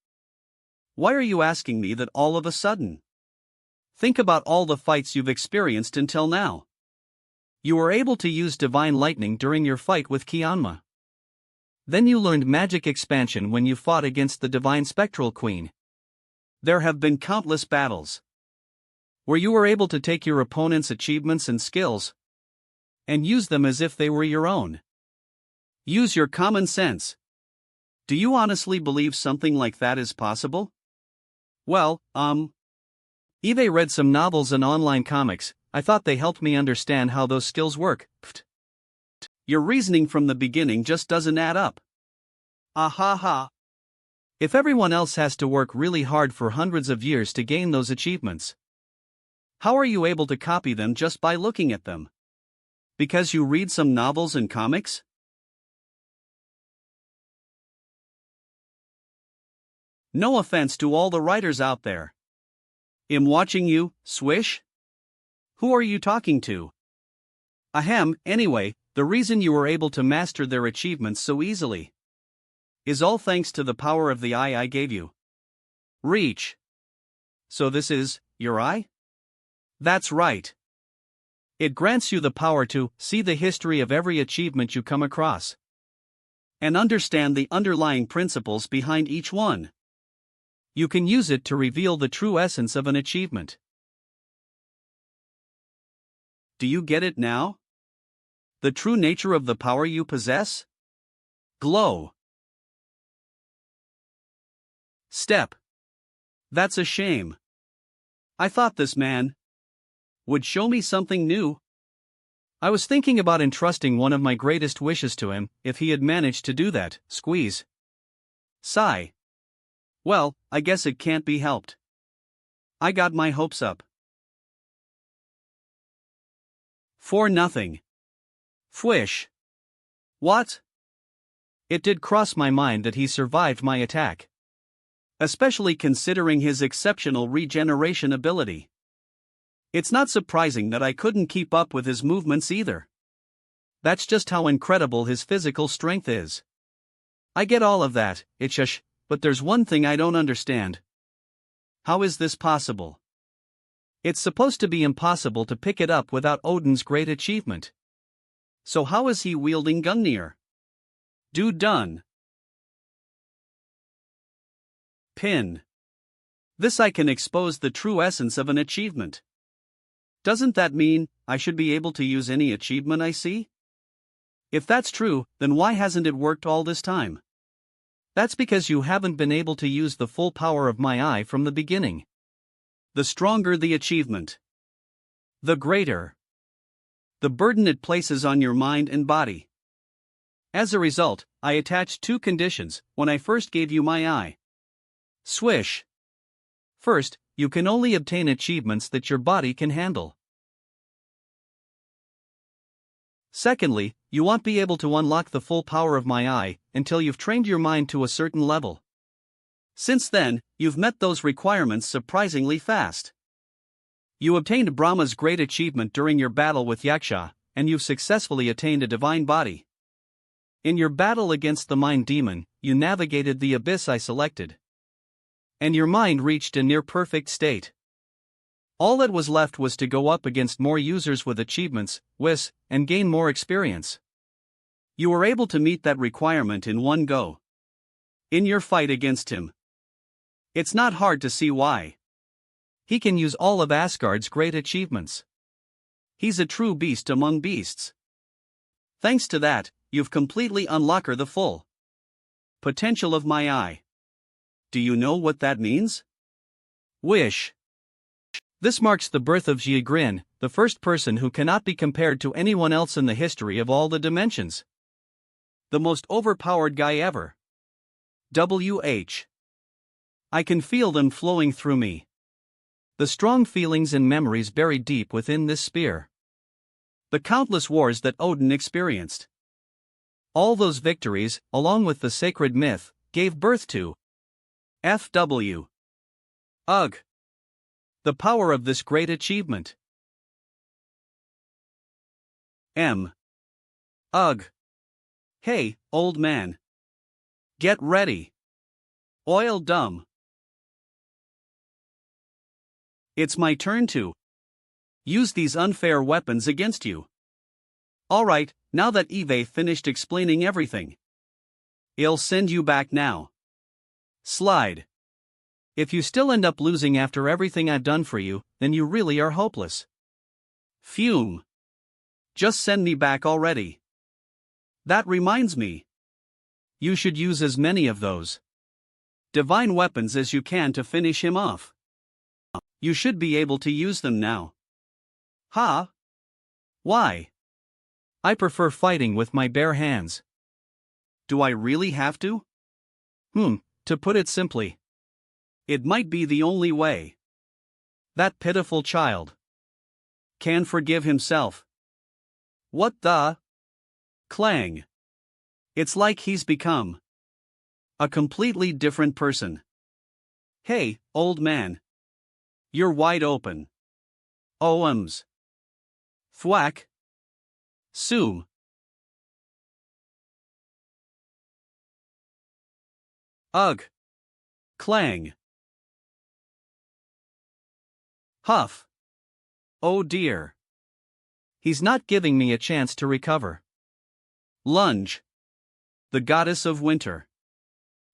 Why are you asking me that all of a sudden? Think about all the fights you've experienced until now. You were able to use Divine Lightning during your fight with Kyanma. Then you learned Magic Expansion when you fought against the Divine Spectral Queen. There have been countless battles where you were able to take your opponent's achievements and skills and use them as if they were your own. Use your common sense. Do you honestly believe something like that is possible? Well, Eve read some novels and online comics. I thought they helped me understand how those skills work. Pfft. Your reasoning from the beginning just doesn't add up. Ah ha ha. If everyone else has to work really hard for hundreds of years to gain those achievements, how are you able to copy them just by looking at them? Because you read some novels and comics? No offense to all the writers out there. I'm watching you, Swish? Who are you talking to? Ahem, anyway, the reason you were able to master their achievements so easily is all thanks to the power of the eye I gave you. Reach. So this is your eye? That's right. It grants you the power to see the history of every achievement you come across and understand the underlying principles behind each one. You can use it to reveal the true essence of an achievement. Do you get it now? The true nature of the power you possess? Glow. Step. That's a shame. I thought this man would show me something new. I was thinking about entrusting one of my greatest wishes to him, if he had managed to do that. Squeeze. Sigh. Well, I guess it can't be helped. I got my hopes up. For nothing. Fwish. What? It did cross my mind that he survived my attack. Especially considering his exceptional regeneration ability. It's not surprising that I couldn't keep up with his movements either. That's just how incredible his physical strength is. I get all of that, but there's one thing I don't understand. How is this possible? It's supposed to be impossible to pick it up without Odin's great achievement. So how is he wielding Gungnir? Do done. Pin. This I can expose the true essence of an achievement. Doesn't that mean I should be able to use any achievement I see? If that's true, then why hasn't it worked all this time? That's because you haven't been able to use the full power of my eye from the beginning. The stronger the achievement, the greater the burden it places on your mind and body. As a result, I attached two conditions when I first gave you my eye. Swish. First, you can only obtain achievements that your body can handle. Secondly, you won't be able to unlock the full power of my eye until you've trained your mind to a certain level. Since then, you've met those requirements surprisingly fast. You obtained Brahma's great achievement during your battle with Yaksha, and you've successfully attained a divine body. In your battle against the mind demon, you navigated the abyss I selected. And your mind reached a near-perfect state. All that was left was to go up against more users with achievements, WIS, and gain more experience. You were able to meet that requirement in one go. In your fight against him. It's not hard to see why. He can use all of Asgard's great achievements. He's a true beast among beasts. Thanks to that, you've completely unlocked the full potential of my eye. Do you know what that means? Wish. This marks the birth of Jiagrin, the first person who cannot be compared to anyone else in the history of all the dimensions. The most overpowered guy ever. WH. I can feel them flowing through me. The strong feelings and memories buried deep within this spear. The countless wars that Odin experienced. All those victories, along with the sacred myth, gave birth to FW. Ugh. The power of this great achievement. M. Ugh. Hey, old man. Get ready. Oil dumb. It's my turn to use these unfair weapons against you. Alright, now that Eve finished explaining everything, I'll send you back now. Slide. If you still end up losing after everything I've done for you, then you really are hopeless. Fume. Just send me back already. That reminds me. You should use as many of those divine weapons as you can to finish him off. You should be able to use them now. Huh? Why? I prefer fighting with my bare hands. Do I really have to? To put it simply, it might be the only way. That pitiful child can forgive himself. What the? Clang. It's like he's become a completely different person. Hey, old man. You're wide open. Oums. Thwack. Soom. Ugh. Clang. Huff. Oh dear. He's not giving me a chance to recover. Lunge. The goddess of winter.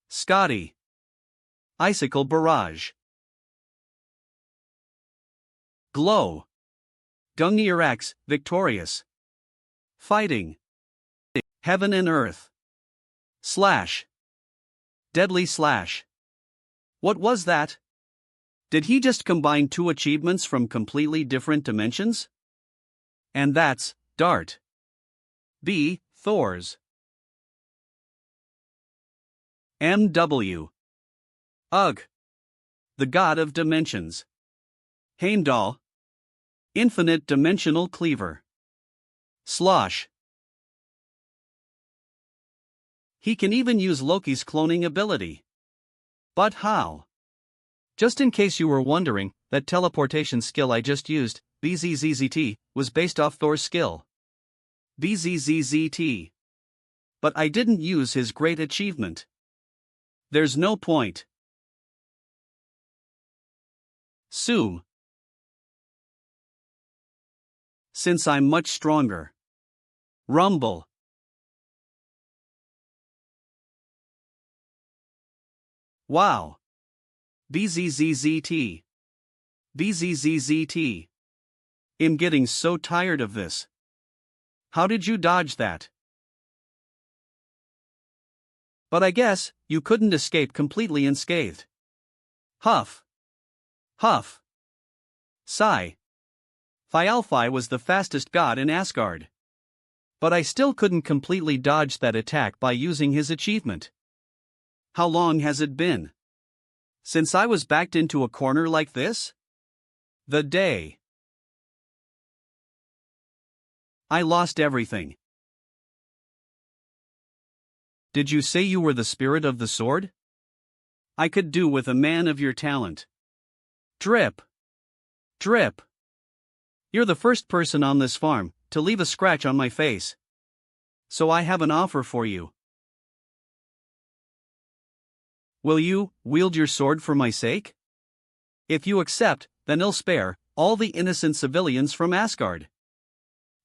Scotty. Icicle barrage. Glow. Gungnir X, victorious. Fighting. Heaven and earth. Slash. Deadly slash. What was that? Did he just combine two achievements from completely different dimensions? And that's Dart. B. Thor's. MW. Ugh. The god of dimensions. Heimdall. Infinite dimensional cleaver. Slosh. He can even use Loki's cloning ability. But how? Just in case you were wondering, that teleportation skill I just used, BZZZT, was based off Thor's skill. bzzzt. But I didn't use his great achievement. There's no point. Sue. Since I'm much stronger. Rumble. Wow. bzzzt. bzzzt. I'm getting so tired of this. How did you dodge that? But I guess you couldn't escape completely unscathed. Huff. Huff. Sigh. Thialfi was the fastest god in Asgard. But I still couldn't completely dodge that attack by using his achievement. How long has it been since I was backed into a corner like this? The day I lost everything. Did you say you were the spirit of the sword? I could do with a man of your talent. Drip. Drip. You're the first person on this farm to leave a scratch on my face. So I have an offer for you. Will you wield your sword for my sake? If you accept, then I'll spare all the innocent civilians from Asgard.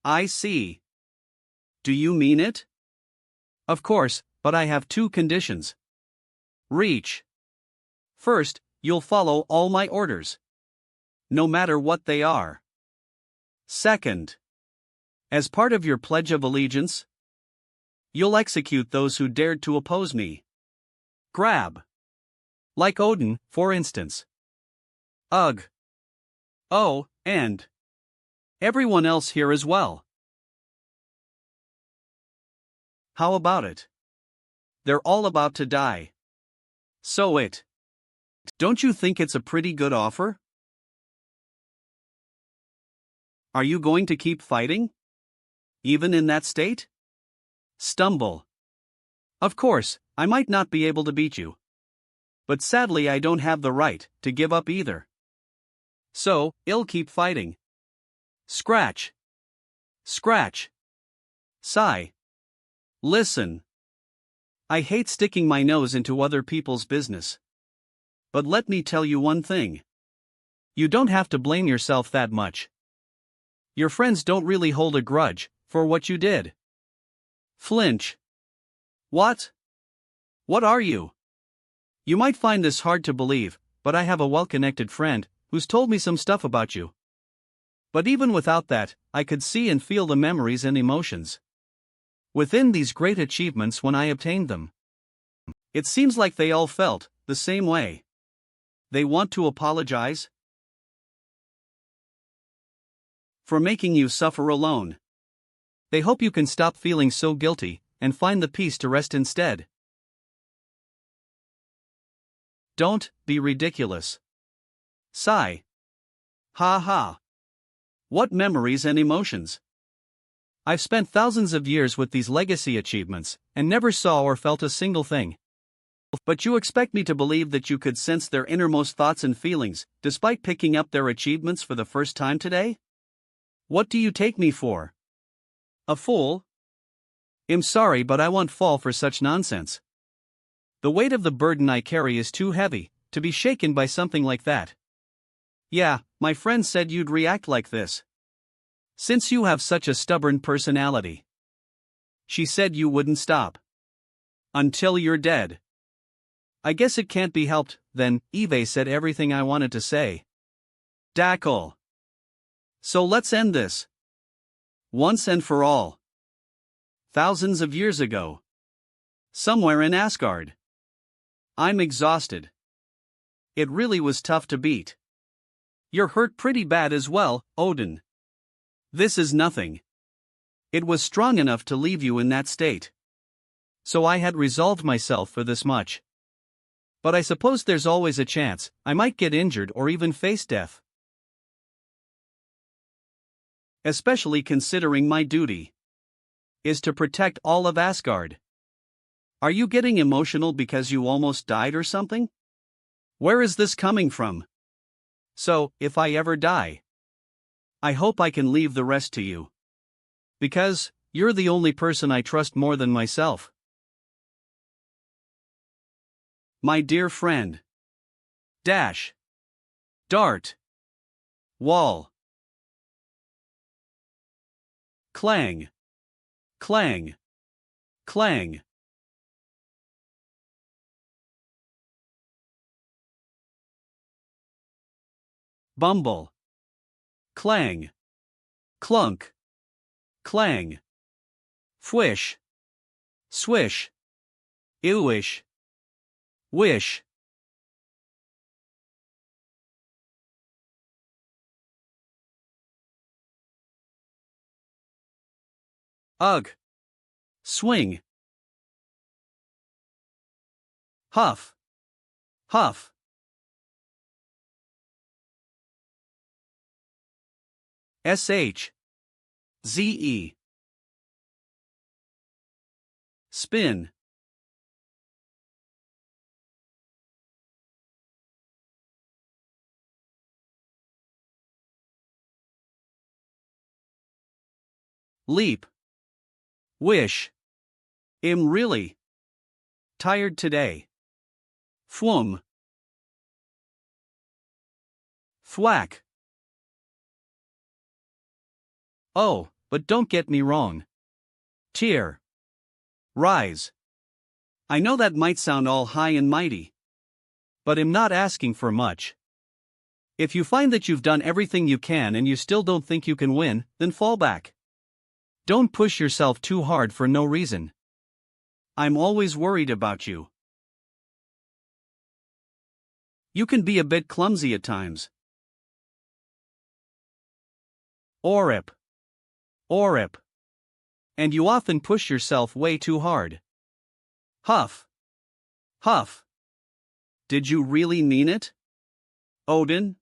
I see. Do you mean it? Of course, but I have two conditions. Reach. First, you'll follow all my orders, no matter what they are. Second, as part of your pledge of allegiance, you'll execute those who dared to oppose me. Grab. Like Odin, for instance. Ugh. Oh, and everyone else here as well. How about it? They're all about to die. So don't you think it's a pretty good offer? Are you going to keep fighting? Even in that state? Stumble. Of course, I might not be able to beat you. But sadly I don't have the right to give up either. So, I'll keep fighting. Scratch. Scratch. Sigh. Listen. I hate sticking my nose into other people's business. But let me tell you one thing. You don't have to blame yourself that much. Your friends don't really hold a grudge for what you did. Flinch. What? What are you? You might find this hard to believe, but I have a well-connected friend who's told me some stuff about you. But even without that, I could see and feel the memories and emotions within these great achievements when I obtained them. It seems like they all felt the same way. They want to apologize for making you suffer alone. They hope you can stop feeling so guilty and find the peace to rest instead. Don't be ridiculous. Sigh. Ha ha. What memories and emotions. I've spent thousands of years with these legacy achievements and never saw or felt a single thing. But you expect me to believe that you could sense their innermost thoughts and feelings, despite picking up their achievements for the first time today? What do you take me for? A fool? I'm sorry, but I won't fall for such nonsense. The weight of the burden I carry is too heavy to be shaken by something like that. Yeah, my friend said you'd react like this. Since you have such a stubborn personality. She said you wouldn't stop. Until you're dead. I guess it can't be helped, then. Eve said everything I wanted to say. Dackle. So let's end this. Once and for all. Thousands of years ago. Somewhere in Asgard. I'm exhausted. It really was tough to beat. You're hurt pretty bad as well, Odin. This is nothing. It was strong enough to leave you in that state. So I had resolved myself for this much. But I suppose there's always a chance I might get injured or even face death. Especially considering my duty is to protect all of Asgard. Are you getting emotional because you almost died or something? Where is this coming from? So, if I ever die, I hope I can leave the rest to you. Because, You're the only person I trust more than myself. My dear friend. Dash. Dart. Wall. Clang. Clang. Clang. Bumble. Clang. Clunk. Clang. Fwish. Swish. Ewish. Wish. Ugh. Swing. Huff. Huff. Sh. Ze. Spin. Leap. Wish. Am really tired today. Fwum. Thwack. Oh, but don't get me wrong. Tear. Rise. I know that might sound all high and mighty, but I'm not asking for much. If you find that you've done everything you can and you still don't think you can win, then fall back. Don't push yourself too hard for no reason. I'm always worried about you. You can be a bit clumsy at times. Orip. Orip. And you often push yourself way too hard. Huff. Huff. Did you really mean it? Odin?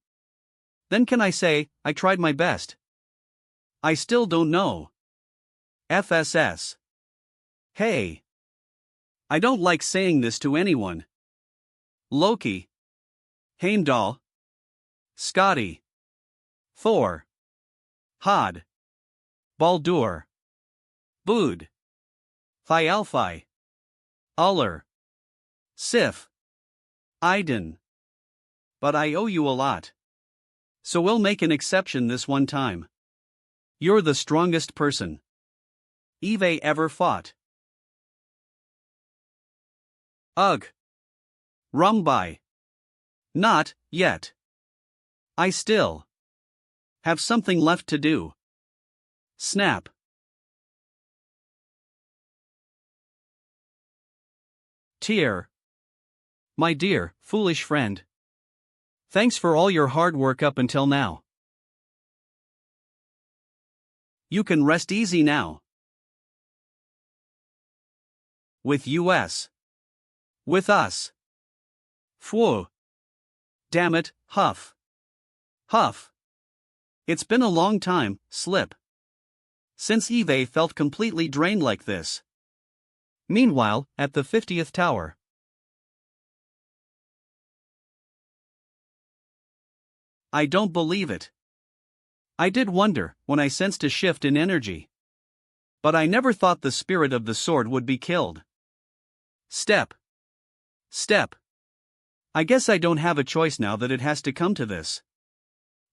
Then can I say, I tried my best? I still don't know. FSS. Hey. I don't like saying this to anyone. Loki. Heimdall. Scotty. Thor. Hod. Baldur. Bood. Thialfi. Uller. Sif. Iden. But I owe you a lot. So we'll make an exception this one time. You're the strongest person Eve ever fought. Ugh. Rumbai. Not yet. I still have something left to do. Snap. Tear. My dear, foolish friend. Thanks for all your hard work up until now. You can rest easy now. With us. With us. Phew. Damn it, Huff. Huff. It's been a long time, Slip. Since Eve felt completely drained like this. Meanwhile, at the 50th tower. I don't believe it. I did wonder when I sensed a shift in energy. But I never thought the spirit of the sword would be killed. Step. Step. I guess I don't have a choice now that it has to come to this.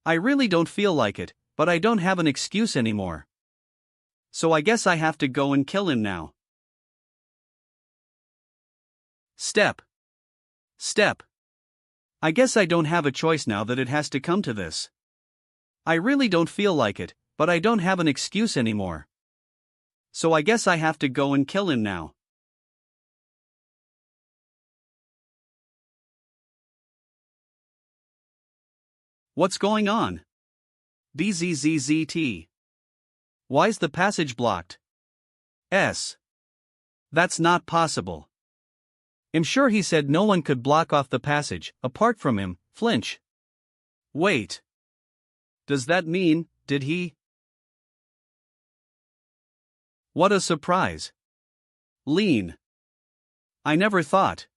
I really don't feel like it, but I don't have an excuse anymore. So I guess I have to go and kill him now. Step. Step. I guess I don't have a choice now that it has to come to this. I really don't feel like it, but I don't have an excuse anymore. So I guess I have to go and kill him now. What's going on? BZZZT. Why's the passage blocked? S. That's not possible. I'm sure he said no one could block off the passage, apart from him, Flinch. Wait. Does that mean, did he? What a surprise. Lean. I never thought.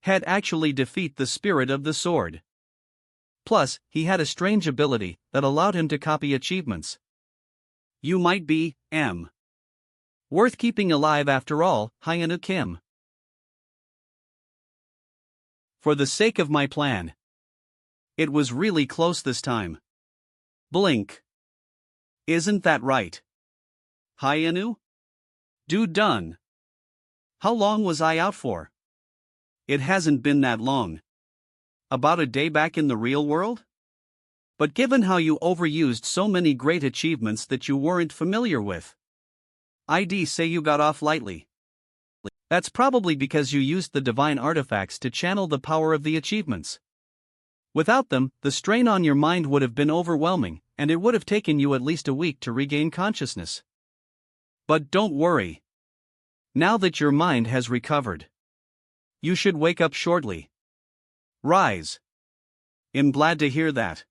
Had actually defeat the spirit of the sword. Plus, he had a strange ability that allowed him to copy achievements. You might be, M. Worth keeping alive after all, Hyun-Woo Kim. For the sake of my plan. It was really close this time. Blink. Isn't that right? Hyun-Woo? Dude done. How long was I out for? It hasn't been that long. About a day back in the real world? But given how you overused so many great achievements that you weren't familiar with, I'd say you got off lightly. That's probably because you used the divine artifacts to channel the power of the achievements. Without them, the strain on your mind would have been overwhelming, and it would have taken you at least a week to regain consciousness. But don't worry. Now that your mind has recovered, you should wake up shortly. Rise. I'm glad to hear that.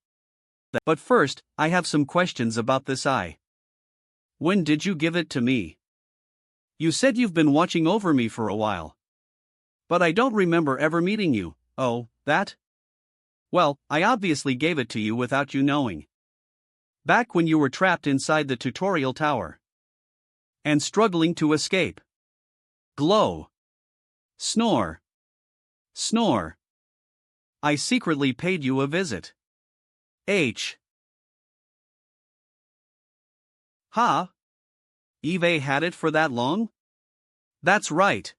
But first, I have some questions about this eye. When did you give it to me? You said you've been watching over me for a while. But I don't remember ever meeting you. Oh, that? Well, I obviously gave it to you without you knowing. Back when you were trapped inside the tutorial tower. And struggling to escape. Glow. Snore. Snore. I secretly paid you a visit. H. Ha? Eve had it for that long? That's right.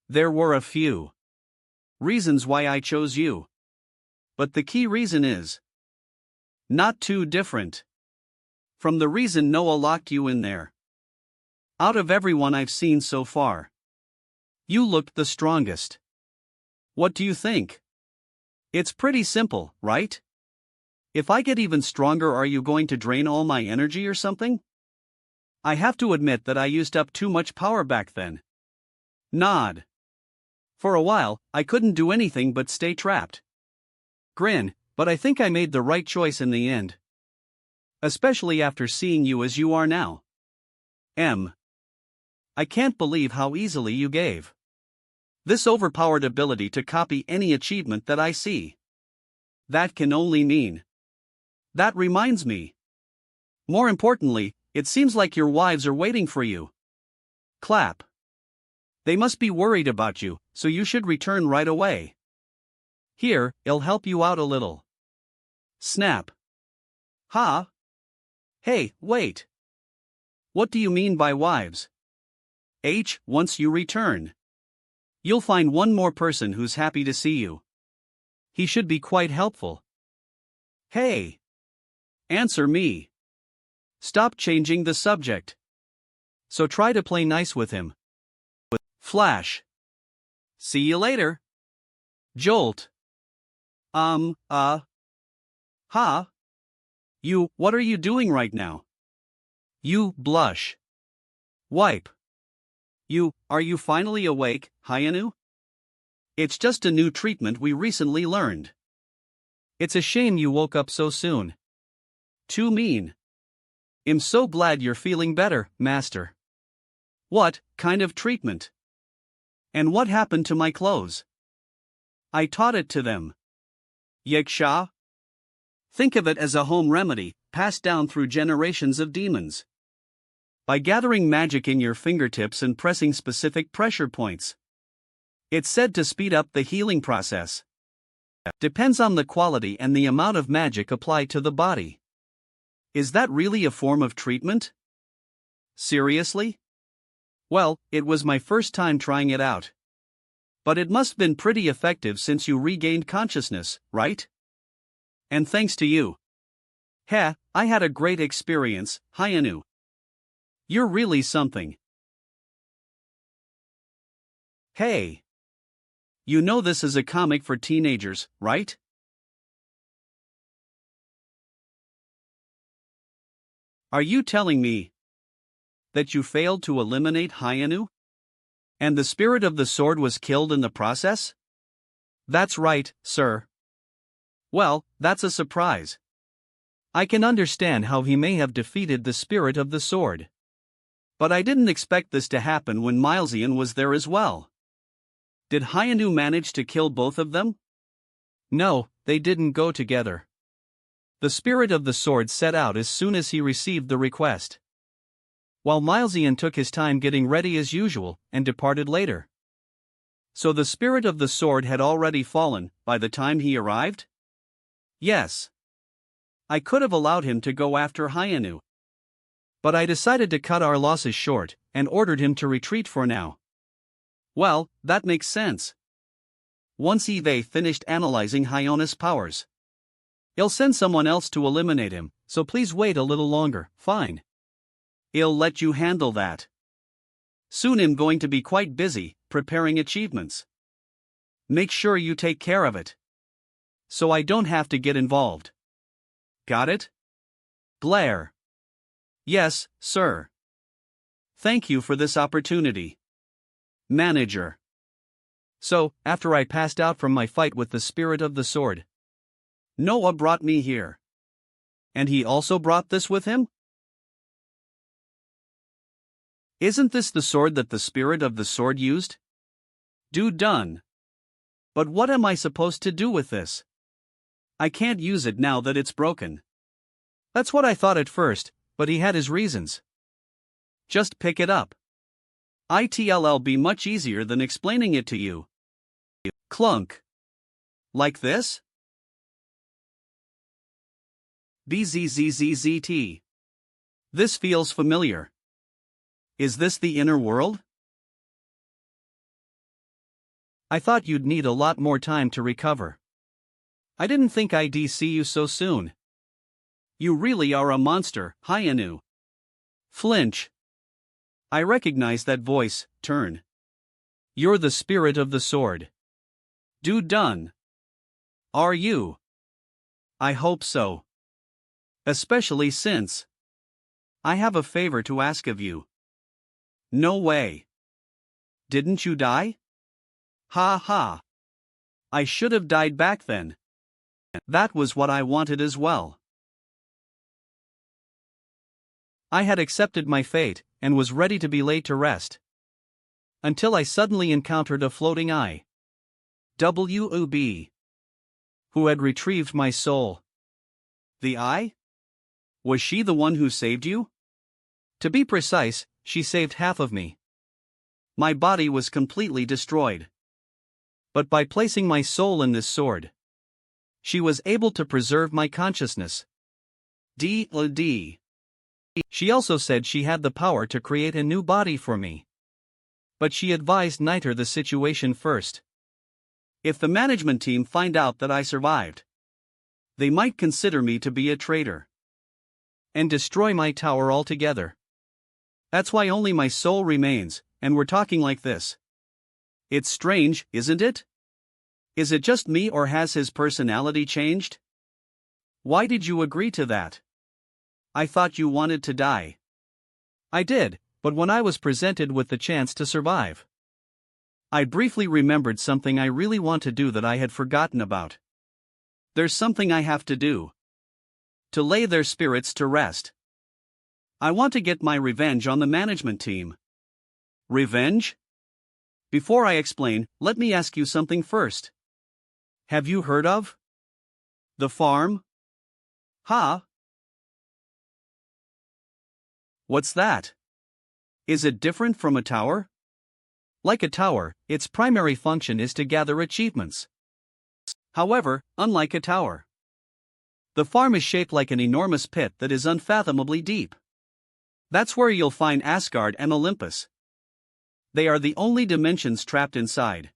There were a few reasons why I chose you. But the key reason is not too different from the reason Noah locked you in there. Out of everyone I've seen so far, you looked the strongest. What do you think? It's pretty simple, right? If I get even stronger, are you going to drain all my energy or something? I have to admit that I used up too much power back then. Nod. For a while, I couldn't do anything but stay trapped. Grin, but I think I made the right choice in the end. Especially after seeing you as you are now. I can't believe how easily you gave this overpowered ability to copy any achievement that I see. That can only mean. That reminds me. More importantly, it seems like your wives are waiting for you. Clap. They must be worried about you, so you should return right away. Here, I'll help you out a little. Snap. Ha? Hey, wait. What do you mean by wives? Once you return, you'll find one more person who's happy to see you. He should be quite helpful. Hey. Answer me. Stop changing the subject. So try to play nice with him. Flash. See you later. Jolt. Ha? What are you doing right now? You blush. Wipe. Are you finally awake, Hyun-Woo? It's just a new treatment we recently learned. It's a shame you woke up so soon. Too mean. I'm so glad you're feeling better, Master. What kind of treatment? And what happened to my clothes? I taught it to them. Yaksha? Think of it as a home remedy, passed down through generations of demons. By gathering magic in your fingertips and pressing specific pressure points. It's said to speed up the healing process. Depends on the quality and the amount of magic applied to the body. Is that really a form of treatment? Seriously? Well, it was my first time trying it out. But it must have been pretty effective since you regained consciousness, right? And thanks to you. I had a great experience, Hyun-Woo. You're really something. Hey. You know this is a comic for teenagers, right? Are you telling me that you failed to eliminate Hyun-Woo? And the spirit of the sword was killed in the process? That's right, sir. Well, that's a surprise. I can understand how he may have defeated the spirit of the sword. But I didn't expect this to happen when Milesian was there as well. Did Hyun-Woo manage to kill both of them? No, they didn't go together. The spirit of the sword set out as soon as he received the request. while Milesian took his time getting ready as usual and departed later. So the spirit of the sword had already fallen by the time he arrived? Yes. I could have allowed him to go after Hyun-Woo. But I decided to cut our losses short and ordered him to retreat for now. Well, that makes sense. Once Eve finished analyzing Hyun-Woo's powers, he'll send someone else to eliminate him, so please wait a little longer. Fine. He'll let you handle that. Soon I'm going to be quite busy preparing achievements. Make sure you take care of it, so I don't have to get involved. Got it? Blair. Yes, sir. Thank you for this opportunity. Manager. So, after I passed out from my fight with the spirit of the sword, Noah brought me here. And he also brought this with him? Isn't this the sword that the spirit of the sword used? Done. But what am I supposed to do with this? I can't use it now that it's broken. That's what I thought at first, but he had his reasons. Just pick it up. It'll be much easier than explaining it to you. Clunk. Like this? BZZZZT. This feels familiar. Is this the inner world? I thought you'd need a lot more time to recover. I didn't think I'd see you so soon. You really are a monster, Hyun-Woo. Flinch. I recognize that voice, turn. You're the spirit of the sword. Done. Are you? I hope so. Especially since I have a favor to ask of you. No way. Didn't you die? Ha ha. I should have died back then. That was what I wanted as well. I had accepted my fate and was ready to be laid to rest. Until I suddenly encountered a floating eye. WUB. Who had retrieved my soul. The eye? Was she the one who saved you? To be precise, she saved half of me. My body was completely destroyed. But by placing my soul in this sword, she was able to preserve my consciousness. D. She also said she had the power to create a new body for me. But she advised Niter the situation first. If the management team find out that I survived, they might consider me to be a traitor and destroy my tower altogether. That's why only my soul remains, and we're talking like this. It's strange, isn't it? Is it just me or has his personality changed? Why did you agree to that? I thought you wanted to die. I did, but when I was presented with the chance to survive, I briefly remembered something I really want to do that I had forgotten about. There's something I have to do. To lay their spirits to rest. I want to get my revenge on the management team. Revenge? Before I explain, let me ask you something first. Have you heard of the farm? Ha? What's that? Is it different from a tower? Like a tower, its primary function is to gather achievements. However, unlike a tower, the farm is shaped like an enormous pit that is unfathomably deep. That's where you'll find Asgard and Olympus. They are the only dimensions trapped inside.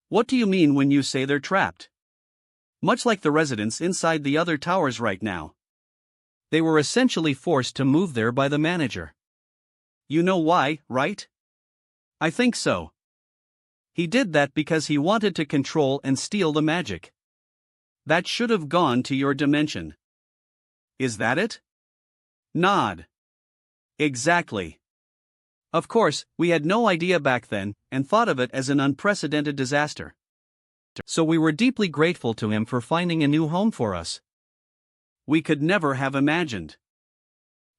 What do you mean when you say they're trapped? Much like the residents inside the other towers right now. They were essentially forced to move there by the manager. You know why, right? I think so. He did that because he wanted to control and steal the magic. That should have gone to your dimension. Is that it? Nod. Exactly. Of course, we had no idea back then and thought of it as an unprecedented disaster. So we were deeply grateful to him for finding a new home for us. We could never have imagined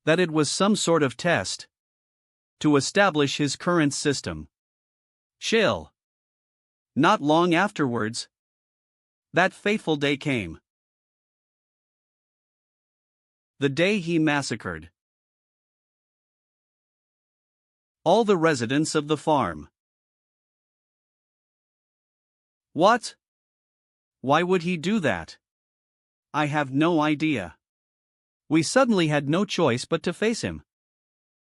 that it was some sort of test to establish his current system. Chill. Not long afterwards, that fateful day came. The day he massacred all the residents of the farm. What? Why would he do that? I have no idea. We suddenly had no choice but to face him.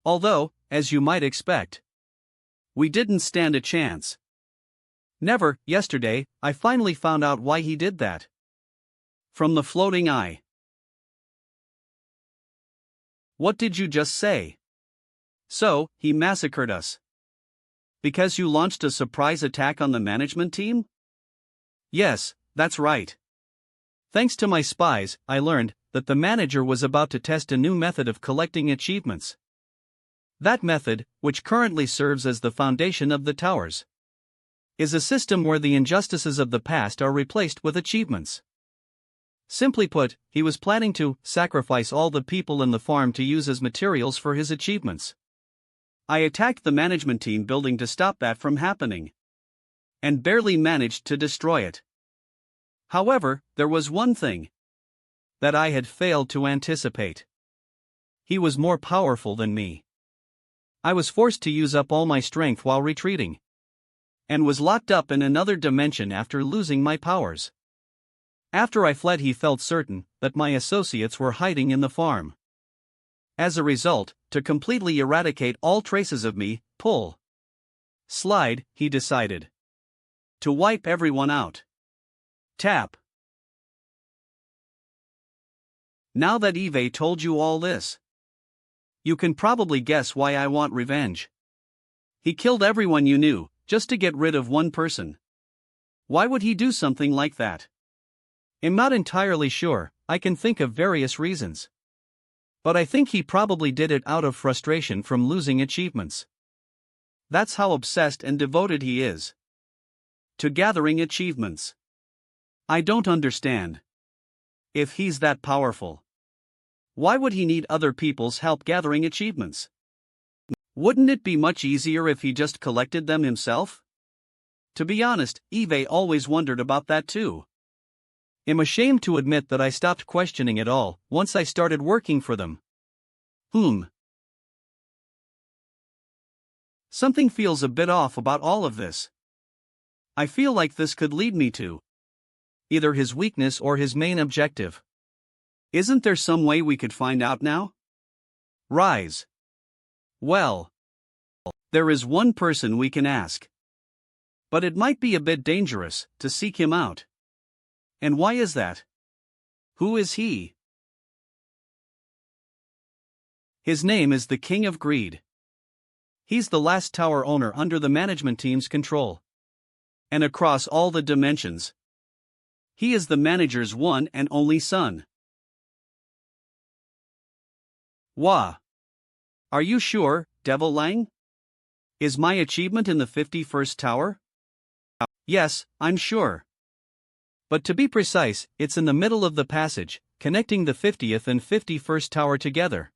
Although, as you might expect, we didn't stand a chance. Never, yesterday, I finally found out why he did that. From the floating eye. What did you just say? So, he massacred us. Because you launched a surprise attack on the management team? Yes, that's right. Thanks to my spies, I learned that the manager was about to test a new method of collecting achievements. That method, which currently serves as the foundation of the towers, is a system where the injustices of the past are replaced with achievements. Simply put, he was planning to sacrifice all the people in the farm to use as materials for his achievements. I attacked the management team building to stop that from happening, and barely managed to destroy it. However, there was one thing that I had failed to anticipate. He was more powerful than me. I was forced to use up all my strength while retreating, and was locked up in another dimension after losing my powers. After I fled, he felt certain that my associates were hiding in the farm. As a result, to completely eradicate all traces of me, pull, slide, he decided to wipe everyone out. Tap. Now that Eve told you all this, you can probably guess why I want revenge. He killed everyone you knew, just to get rid of one person. Why would he do something like that? I'm not entirely sure. I can think of various reasons. But I think he probably did it out of frustration from losing achievements. That's how obsessed and devoted he is to gathering achievements. I don't understand. If he's that powerful, why would he need other people's help gathering achievements? Wouldn't it be much easier if he just collected them himself? To be honest, Eve always wondered about that too. I'm ashamed to admit that I stopped questioning it all once I started working for them. Something feels a bit off about all of this. I feel like this could lead me to either his weakness or his main objective. Isn't there some way we could find out now? Rise. Well, there is one person we can ask. But it might be a bit dangerous to seek him out. And why is that? Who is he? His name is the King of Greed. He's the last tower owner under the management team's control. And across all the dimensions, he is the manager's one and only son. Wah. Are you sure, Devil Lang? Is my achievement in the 51st tower? Yes, I'm sure. But to be precise, it's in the middle of the passage, connecting the 50th and 51st tower together.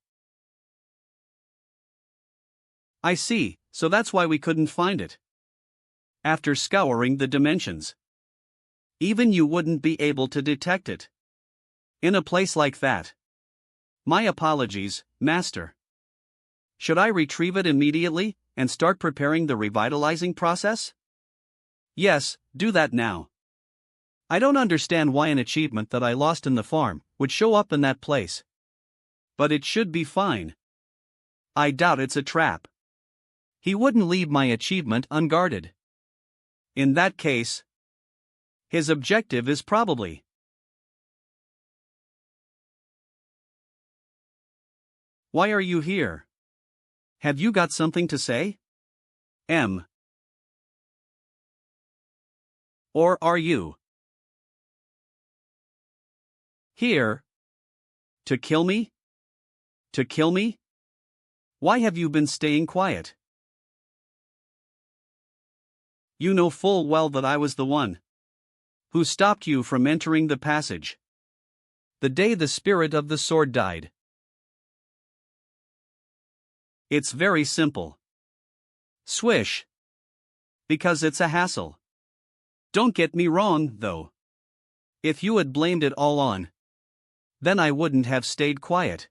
I see, so that's why we couldn't find it. After scouring the dimensions, even you wouldn't be able to detect it. In a place like that. My apologies, Master. Should I retrieve it immediately and start preparing the revitalizing process? Yes, do that now. I don't understand why an achievement that I lost in the farm would show up in that place. But it should be fine. I doubt it's a trap. He wouldn't leave my achievement unguarded. In that case, his objective is probably. Why are you here? Have you got something to say? Or are you here to kill me? To kill me? Why have you been staying quiet? You know full well that I was the one who stopped you from entering the passage the day the spirit of the sword died. It's very simple. Swish. Because it's a hassle. Don't get me wrong, though. If you had blamed it all on, then I wouldn't have stayed quiet.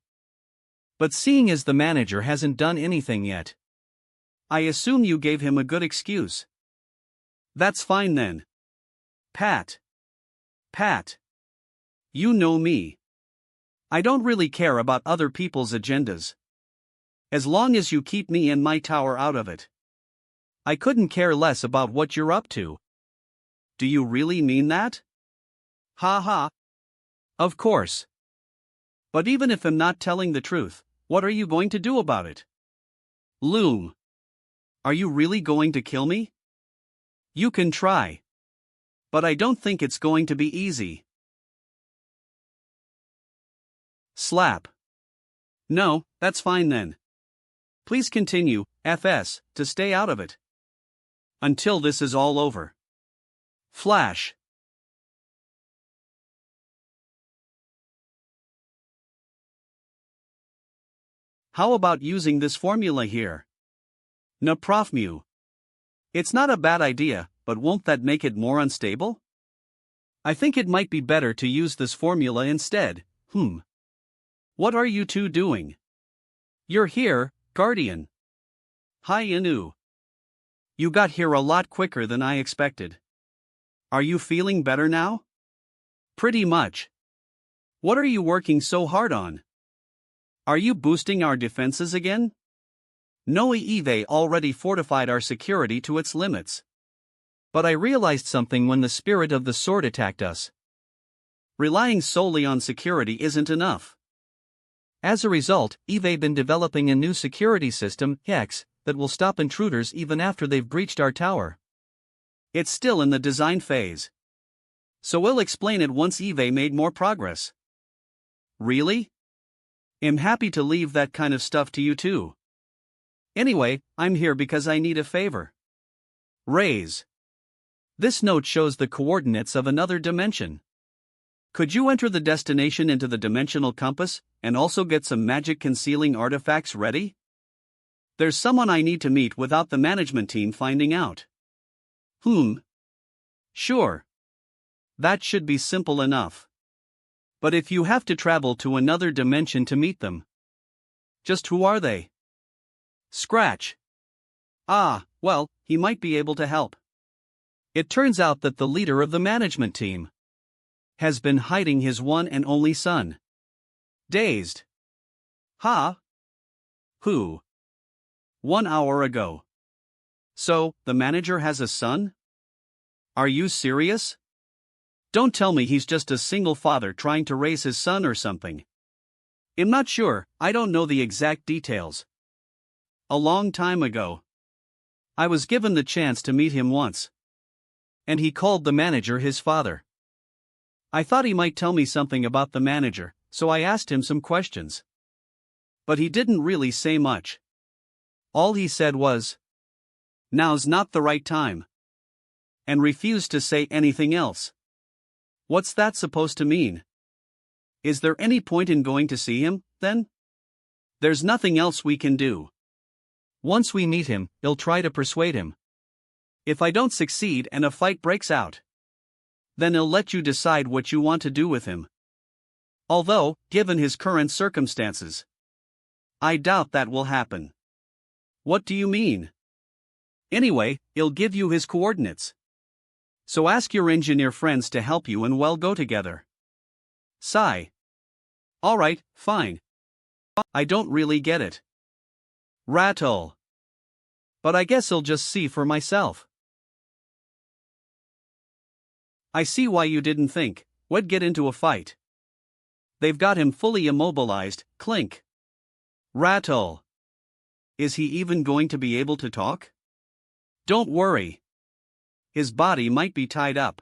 But seeing as the manager hasn't done anything yet, I assume you gave him a good excuse. That's fine then. Pat. Pat. You know me. I don't really care about other people's agendas. As long as you keep me and my tower out of it. I couldn't care less about what you're up to. Do you really mean that? Ha ha. Of course. But even if I'm not telling the truth, what are you going to do about it? Loom. Are you really going to kill me? You can try. But I don't think it's going to be easy. Slap. No, that's fine then. Please continue, FS, to stay out of it. Until this is all over. Flash. How about using this formula here? Na Prof Mu. It's not a bad idea, but won't that make it more unstable? I think it might be better to use this formula instead. What are you two doing? You're here, Guardian. Hyun-Woo. You got here a lot quicker than I expected. Are you feeling better now? Pretty much. What are you working so hard on? Are you boosting our defenses again? Eve already fortified our security to its limits. But I realized something when the spirit of the sword attacked us. Relying solely on security isn't enough. As a result, Eve been developing a new security system, Hex, that will stop intruders even after they've breached our tower. It's still in the design phase. So we'll explain it once Eve made more progress. Really? I'm happy to leave that kind of stuff to you too. Anyway, I'm here because I need a favor. Raise. This note shows the coordinates of another dimension. Could you enter the destination into the dimensional compass, and also get some magic concealing artifacts ready? There's someone I need to meet without the management team finding out. Sure. That should be simple enough. But if you have to travel to another dimension to meet them. Just who are they? Scratch. Well, he might be able to help. It turns out that the leader of the management team has been hiding his one and only son. Dazed. Who? 1 hour ago. So, the manager has a son? Are you serious? Don't tell me he's just a single father trying to raise his son or something. I'm not sure, I don't know the exact details. A long time ago. I was given the chance to meet him once. And he called the manager his father. I thought he might tell me something about the manager, so I asked him some questions. But he didn't really say much. All he said was, "Now's not the right time." And refused to say anything else. What's that supposed to mean? Is there any point in going to see him, then? There's nothing else we can do. Once we meet him, I'll try to persuade him. If I don't succeed and a fight breaks out, then I'll let you decide what you want to do with him. Although, given his current circumstances, I doubt that will happen. What do you mean? Anyway, I'll give you his coordinates. So ask your engineer friends to help you and we'll go together. Sigh. Alright, fine. I don't really get it. Rattle. But I guess I'll just see for myself. I see why you didn't think we'd get into a fight. They've got him fully immobilized, clink. Rattle. Is he even going to be able to talk? Don't worry. His body might be tied up,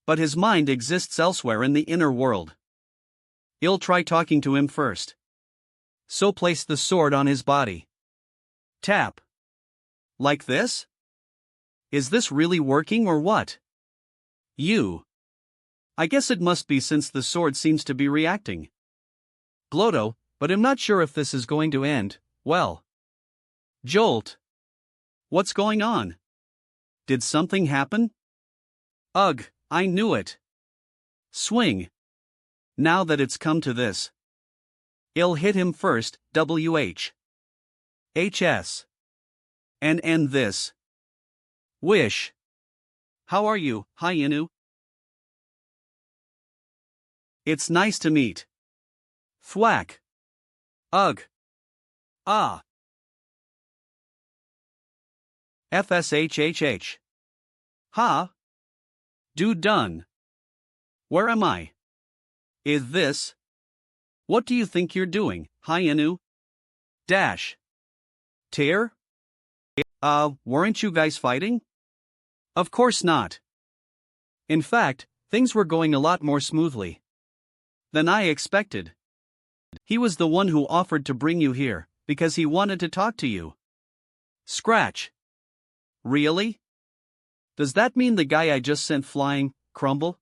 but his mind exists elsewhere in the inner world. I'll try talking to him first. So place the sword on his body. Tap. Like this? Is this really working or what? I guess it must be since the sword seems to be reacting. Glotto, but I'm not sure if this is going to end well. Jolt. What's going on? Did something happen? Ugh, I knew it. Swing. Now that it's come to this, I'll hit him first, WH. HS. And end this. Wish. How are you, Hyun-Woo? It's nice to meet. Thwack. Ugh. Ah. FSHHH. Ha. Do done. Where am I? Is this? What do you think you're doing, Hyun-Woo? Dash. Tear? Weren't you guys fighting? Of course not. In fact, things were going a lot more smoothly than I expected. He was the one who offered to bring you here, because he wanted to talk to you. Scratch. Really? Does that mean the guy I just sent flying, Crumble,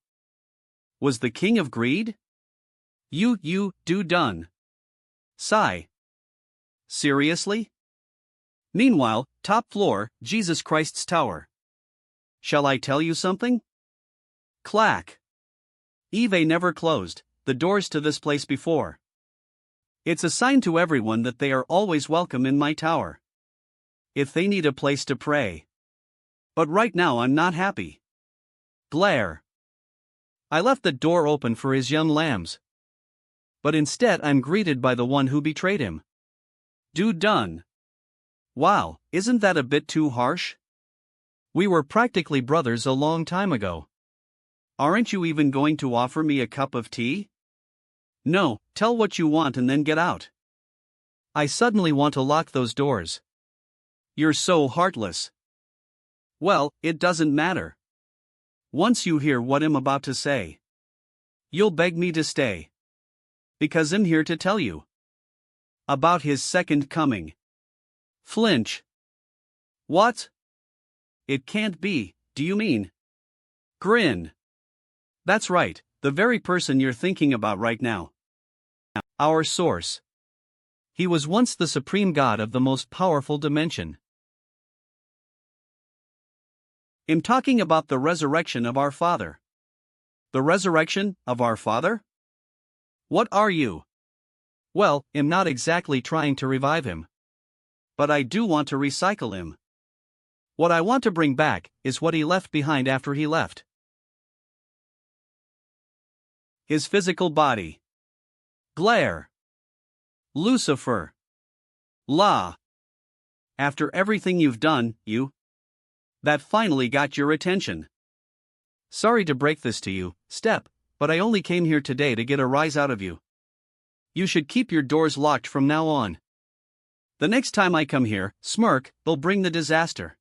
was the king of greed? You do done. Sigh. Seriously? Meanwhile, top floor, Jesus Christ's tower. Shall I tell you something? Clack. Eve never closed the doors to this place before. It's a sign to everyone that they are always welcome in my tower, if they need a place to pray. But right now I'm not happy. Glare. I left the door open for his young lambs. But instead I'm greeted by the one who betrayed him. Do done. Wow, isn't that a bit too harsh? We were practically brothers a long time ago. Aren't you even going to offer me a cup of tea? No, tell what you want and then get out. I suddenly want to lock those doors. You're so heartless. Well, it doesn't matter. Once you hear what I'm about to say, you'll beg me to stay. Because I'm here to tell you about his second coming. Flinch. What? It can't be, do you mean? Grin. That's right, the very person you're thinking about right now. Our source. He was once the supreme god of the most powerful dimension. I'm talking about the resurrection of our father. The resurrection of our father? What are you? Well, I'm not exactly trying to revive him. But I do want to recycle him. What I want to bring back is what he left behind after he left. His physical body. Glare. Lucifer. La. After everything you've done, that finally got your attention. Sorry to break this to you, Step, but I only came here today to get a rise out of you. You should keep your doors locked from now on. The next time I come here, Smirk will bring the disaster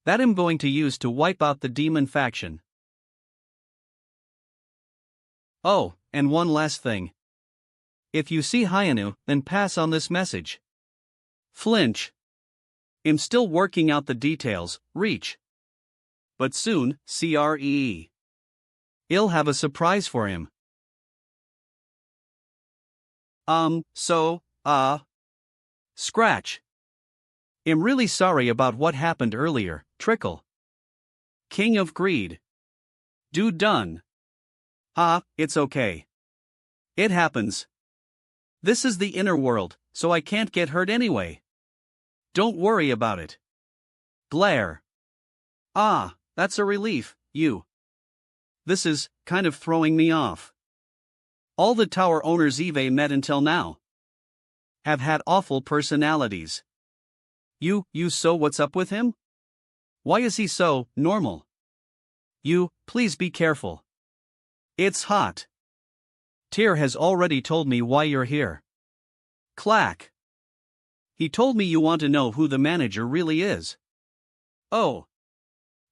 that I'm going to use to wipe out the demon faction. Oh, and one last thing. If you see Hyun-Woo, then pass on this message. Flinch. I'm still working out the details, reach. But soon, CREE. I'll have a surprise for him. Scratch. I'm really sorry about what happened earlier, Trickle. King of Greed. Do done. It's okay. It happens. This is the inner world, so I can't get hurt anyway. Don't worry about it. Glare. That's a relief, This is kind of throwing me off. All the tower owners Eve met until now have had awful personalities. So what's up with him? Why is he so normal? Please be careful. It's hot. Tyr has already told me why you're here. Clack. He told me you want to know who the manager really is. Oh.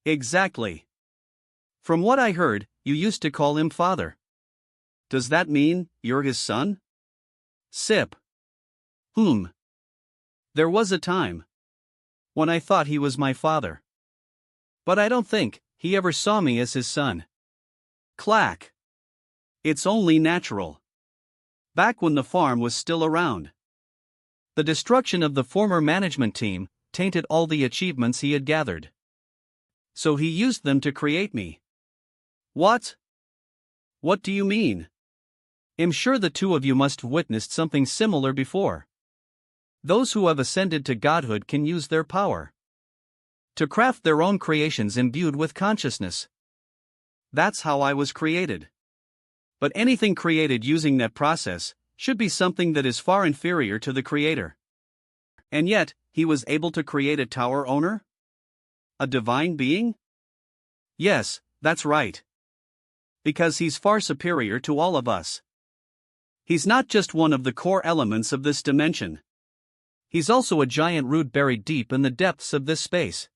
Exactly. From what I heard, you used to call him father. Does that mean you're his son? Sip. There was a time when I thought he was my father. But I don't think he ever saw me as his son. Clack. It's only natural. Back when the farm was still around. The destruction of the former management team tainted all the achievements he had gathered. So he used them to create me. What? What do you mean? I'm sure the two of you must have witnessed something similar before. Those who have ascended to godhood can use their power to craft their own creations imbued with consciousness. That's how I was created. But anything created using that process should be something that is far inferior to the creator. And yet, he was able to create a tower owner? A divine being? Yes, that's right. Because he's far superior to all of us. He's not just one of the core elements of this dimension. He's also a giant root buried deep in the depths of this space.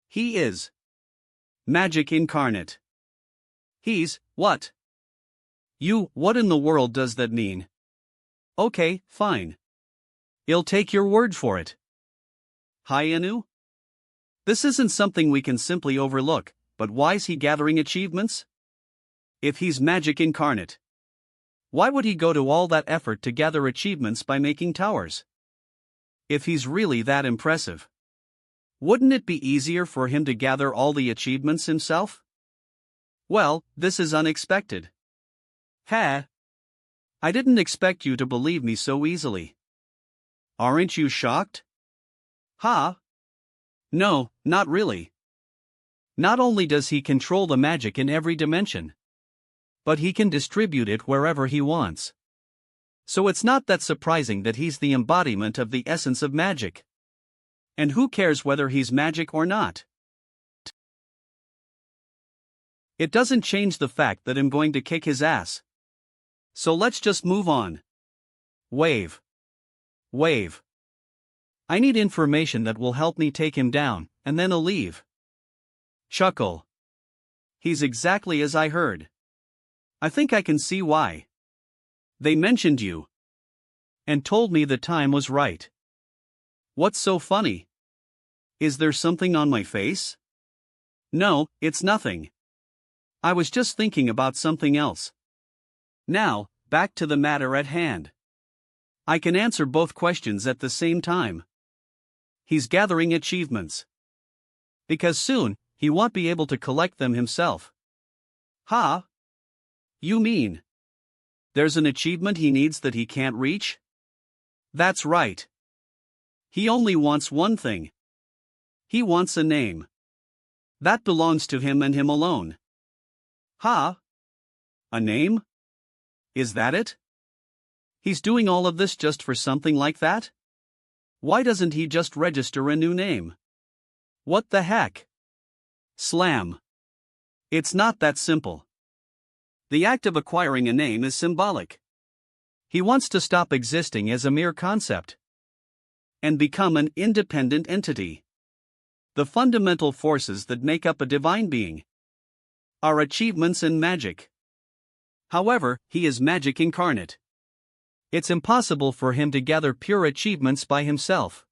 He is magic incarnate. He's what? What in the world does that mean? Okay, fine. I'll take your word for it. Hyun-Woo? This isn't something we can simply overlook, but why's he gathering achievements? If he's magic incarnate, why would he go to all that effort to gather achievements by making towers? If he's really that impressive, wouldn't it be easier for him to gather all the achievements himself? Well, this is unexpected. I didn't expect you to believe me so easily. Aren't you shocked? No, not really. Not only does he control the magic in every dimension, but he can distribute it wherever he wants. So it's not that surprising that he's the embodiment of the essence of magic. And who cares whether he's magic or not? It doesn't change the fact that I'm going to kick his ass. So let's just move on. Wave. I need information that will help me take him down, and then I'll leave. Chuckle. He's exactly as I heard. I think I can see why. They mentioned you. And told me the time was right. What's so funny? Is there something on my face? No, it's nothing. I was just thinking about something else. Now, back to the matter at hand. I can answer both questions at the same time. He's gathering achievements. Because soon, he won't be able to collect them himself. You mean there's an achievement he needs that he can't reach? That's right. He only wants one thing. He wants a name. That belongs to him and him alone. A name? Is that it? He's doing all of this just for something like that? Why doesn't he just register a new name? What the heck? Slam. It's not that simple. The act of acquiring a name is symbolic. He wants to stop existing as a mere concept and become an independent entity. The fundamental forces that make up a divine being are achievements and magic. However, he is magic incarnate. It's impossible for him to gather pure achievements by himself.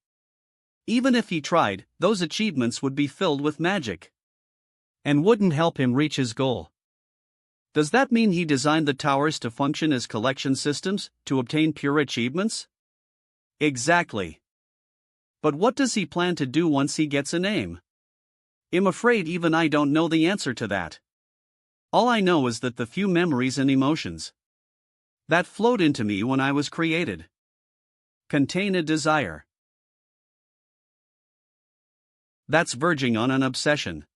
Even if he tried, those achievements would be filled with magic and wouldn't help him reach his goal. Does that mean he designed the towers to function as collection systems to obtain pure achievements? Exactly. But what does he plan to do once he gets a name? I'm afraid even I don't know the answer to that. All I know is that the few memories and emotions that flowed into me when I was created contain a desire that's verging on an obsession.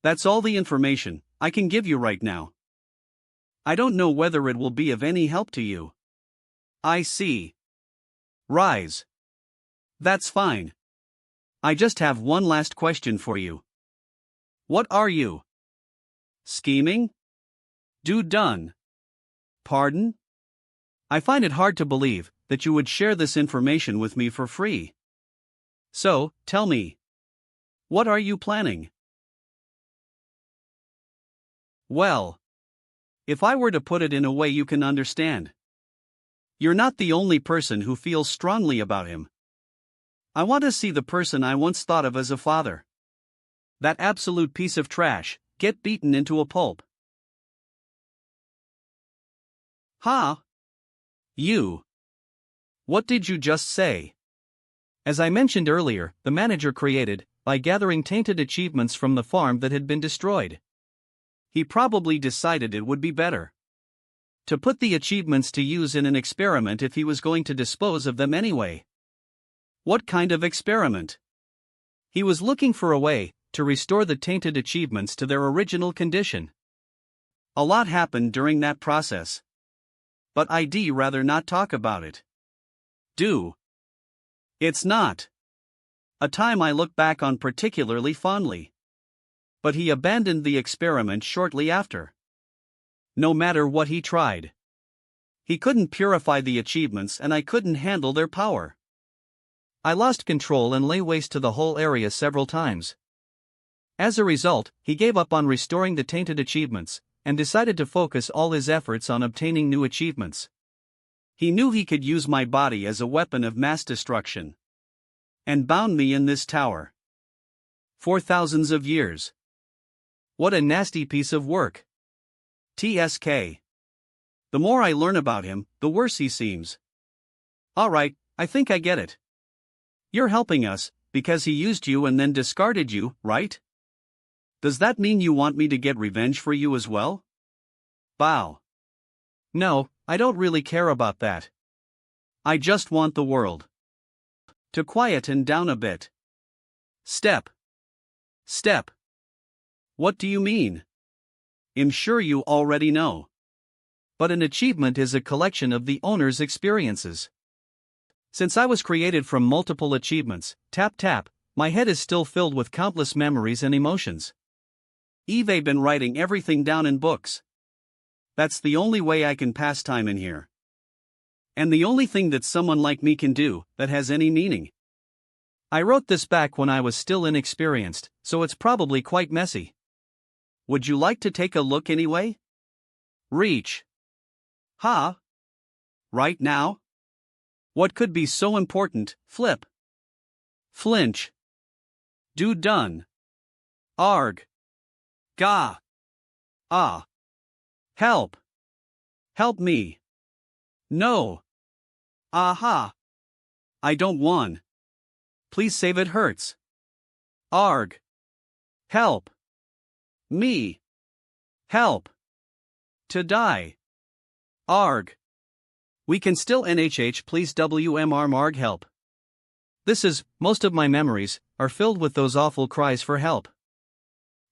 That's all the information I can give you right now. I don't know whether it will be of any help to you. I see. Rise. That's fine. I just have one last question for you. What are you? Scheming? Done. Pardon? I find it hard to believe that you would share this information with me for free. So, tell me. What are you planning? Well, if I were to put it in a way you can understand, you're not the only person who feels strongly about him. I want to see the person I once thought of as a father. That absolute piece of trash get beaten into a pulp. You. What did you just say? As I mentioned earlier, the manager created, by gathering tainted achievements from the farm that had been destroyed. He probably decided it would be better To put the achievements to use in an experiment if he was going to dispose of them anyway. What kind of experiment? He was looking for a way to restore the tainted achievements to their original condition. A lot happened during that process. But I'd rather not talk about it. It's not a time I look back on particularly fondly. But he abandoned the experiment shortly after. No matter what he tried, he couldn't purify the achievements and I couldn't handle their power. I lost control and lay waste to the whole area several times. As a result, he gave up on restoring the tainted achievements, and decided to focus all his efforts on obtaining new achievements. He knew he could use my body as a weapon of mass destruction. And bound me in this tower. For thousands of years. What a nasty piece of work. TSK. The more I learn about him, the worse he seems. Alright, I think I get it. You're helping us, because he used you and then discarded you, right? Does that mean you want me to get revenge for you as well? Bow. No, I don't really care about that. I just want the world to quieten down a bit. Step. What do you mean? I'm sure you already know. But an achievement is a collection of the owner's experiences. Since I was created from multiple achievements, tap, my head is still filled with countless memories and emotions. I've been writing everything down in books. That's the only way I can pass time in here. And the only thing that someone like me can do that has any meaning. I wrote this back when I was still inexperienced, so it's probably quite messy. Would you like to take a look anyway? Reach. Huh? Right now? What could be so important? Flip. Flinch. Do done. Arg. Ga. Ah. Help. Help me. No. Aha. I don't want. Please save, it hurts. Arg. Help. Me. Help. To die. Arg. We can still NHH, please WMR Marg help. Most of my memories are filled with those awful cries for help.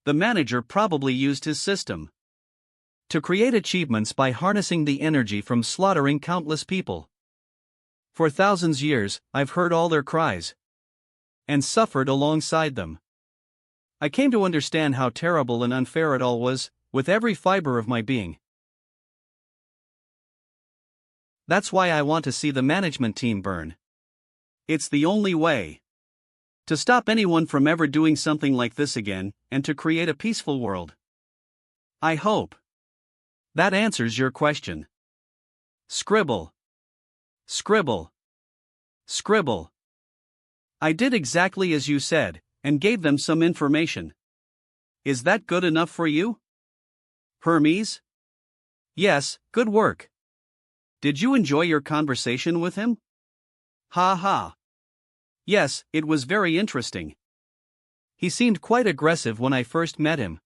The manager probably used his system to create achievements by harnessing the energy from slaughtering countless people. For thousands of years, I've heard all their cries and suffered alongside them. I came to understand how terrible and unfair it all was, with every fiber of my being. That's why I want to see the management team burn. It's the only way to stop anyone from ever doing something like this again, and to create a peaceful world. I hope that answers your question. Scribble. I did exactly as you said, and gave them some information. Is that good enough for you? Hermes? Yes, good work. Did you enjoy your conversation with him? Ha ha. Yes, it was very interesting. He seemed quite aggressive when I first met him.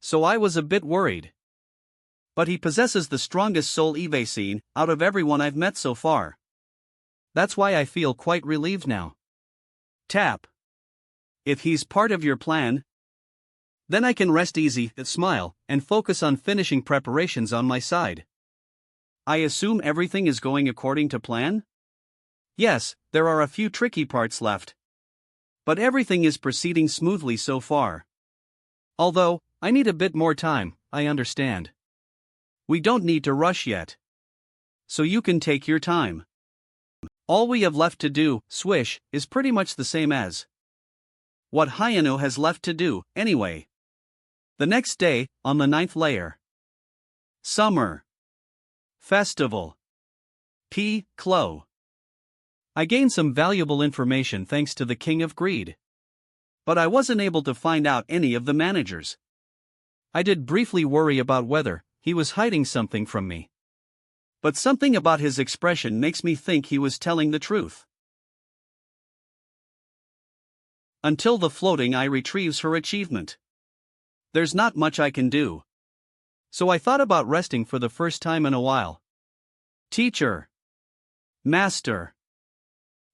So I was a bit worried. But he possesses the strongest soul I've seen out of everyone I've met so far. That's why I feel quite relieved now. Tap. If he's part of your plan, then I can rest easy, smile, and focus on finishing preparations on my side. I assume everything is going according to plan? Yes, there are a few tricky parts left. But everything is proceeding smoothly so far. Although, I need a bit more time, I understand. We don't need to rush yet. So you can take your time. All we have left to do, swish, is pretty much the same as what Hyun-Woo has left to do, anyway. The next day, on the 9th layer. Summer. Festival. Clo. I gained some valuable information thanks to the King of Greed. But I wasn't able to find out any of the managers. I did briefly worry about whether he was hiding something from me. But something about his expression makes me think he was telling the truth. Until the floating eye retrieves her achievement. There's not much I can do. So I thought about resting for the first time in a while. Teacher. Master.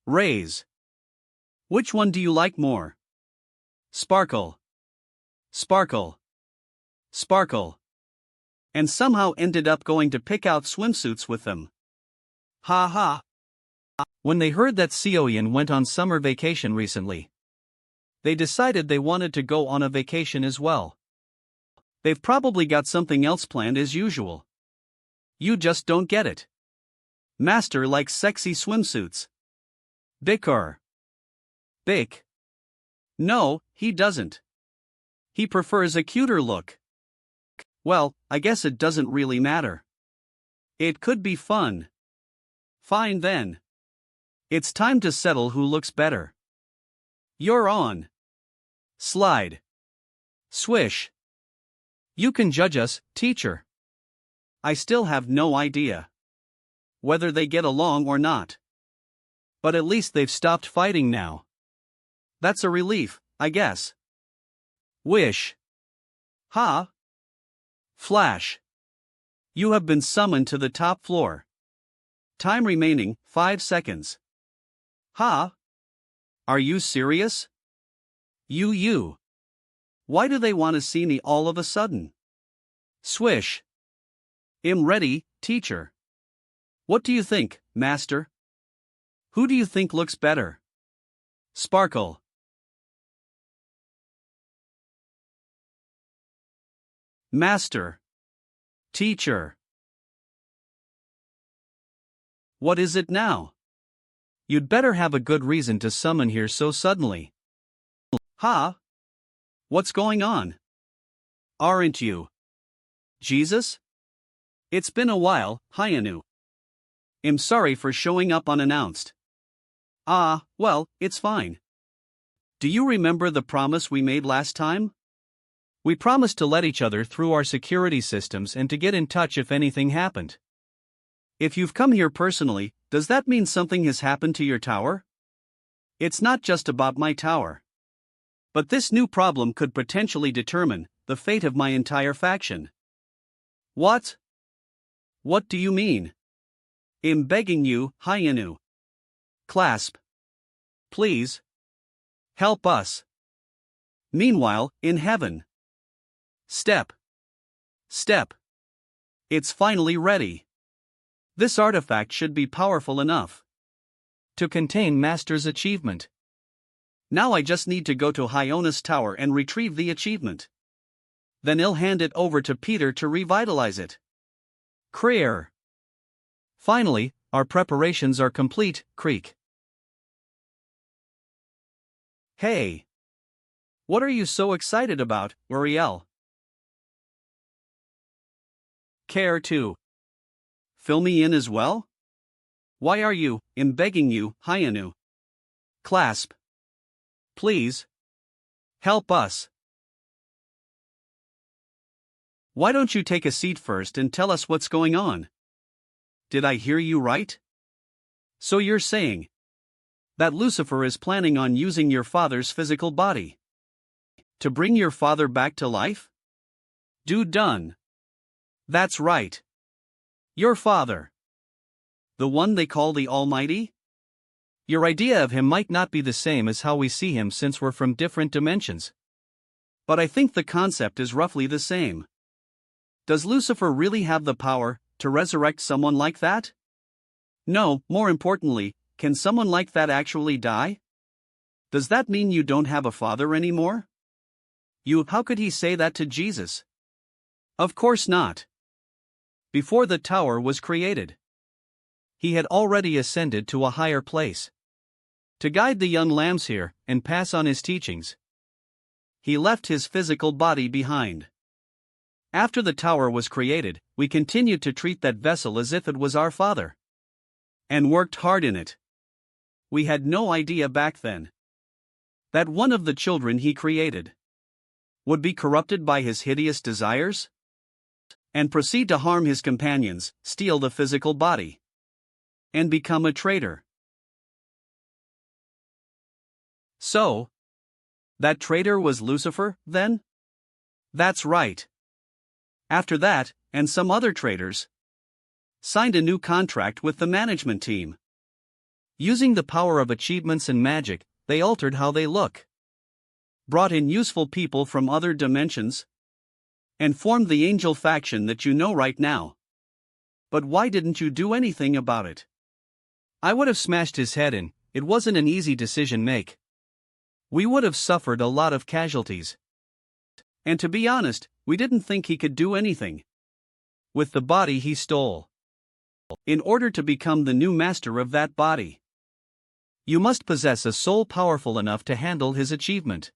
Raise. Which one do you like more? Sparkle. Sparkle. Sparkle. And somehow ended up going to pick out swimsuits with them. Ha ha. When they heard that Seoyeon went on summer vacation recently, they decided they wanted to go on a vacation as well. They've probably got something else planned as usual. You just don't get it. Master likes sexy swimsuits. Bicker. Bick. No, he doesn't. He prefers a cuter look. Well, I guess it doesn't really matter. It could be fun. Fine then. It's time to settle who looks better. You're on. Slide. Swish. You can judge us, teacher. I still have no idea whether they get along or not. But at least they've stopped fighting now. That's a relief, I guess. Wish. Ha. Flash. You have been summoned to the top floor. Time remaining, 5 seconds. Ha. Are you serious? You. Why do they want to see me all of a sudden? Swish. I'm ready, teacher. What do you think, master? Who do you think looks better? Sparkle. Master. Teacher. What is it now? You'd better have a good reason to summon here so suddenly. Ha? What's going on? Aren't you Jesus? It's been a while, Hyun-Woo. I'm sorry for showing up unannounced. Well, it's fine. Do you remember the promise we made last time? We promised to let each other through our security systems and to get in touch if anything happened. If you've come here personally, does that mean something has happened to your tower? It's not just about my tower. But this new problem could potentially determine the fate of my entire faction. What? What do you mean? I'm begging you, Hyun-Woo. Clasp. Please. Help us. Meanwhile, in heaven. Step. Step. It's finally ready. This artifact should be powerful enough to contain Master's achievement. Now I just need to go to Hyona's tower and retrieve the achievement. Then I'll hand it over to Peter to revitalize it. Creer. Finally, our preparations are complete, Creek. Hey. What are you so excited about, Uriel? Care to fill me in as well? Why are you, I'm begging you, Hyun-Woo. Clasp. Please. Help us. Why don't you take a seat first and tell us what's going on? Did I hear you right? So you're saying that Lucifer is planning on using your father's physical body to bring your father back to life? Done. That's right. Your father. The one they call the Almighty? Your idea of him might not be the same as how we see him since we're from different dimensions. But I think the concept is roughly the same. Does Lucifer really have the power to resurrect someone like that? No, more importantly, can someone like that actually die? Does that mean you don't have a father anymore? How could he say that to Jesus? Of course not. Before the tower was created, he had already ascended to a higher place to guide the young lambs here and pass on his teachings. He left his physical body behind. After the tower was created, we continued to treat that vessel as if it was our father and worked hard in it. We had no idea back then that one of the children he created would be corrupted by his hideous desires and proceed to harm his companions, steal the physical body, and become a traitor. So, that traitor was Lucifer, then? That's right. After that, and some other traders signed a new contract with the management team. Using the power of achievements and magic, they altered how they look, brought in useful people from other dimensions, and formed the angel faction that you know right now. But why didn't you do anything about it? I would have smashed his head in. It wasn't an easy decision make. We would have suffered a lot of casualties. And to be honest, we didn't think he could do anything with the body he stole. In order to become the new master of that body, you must possess a soul powerful enough to handle his achievement.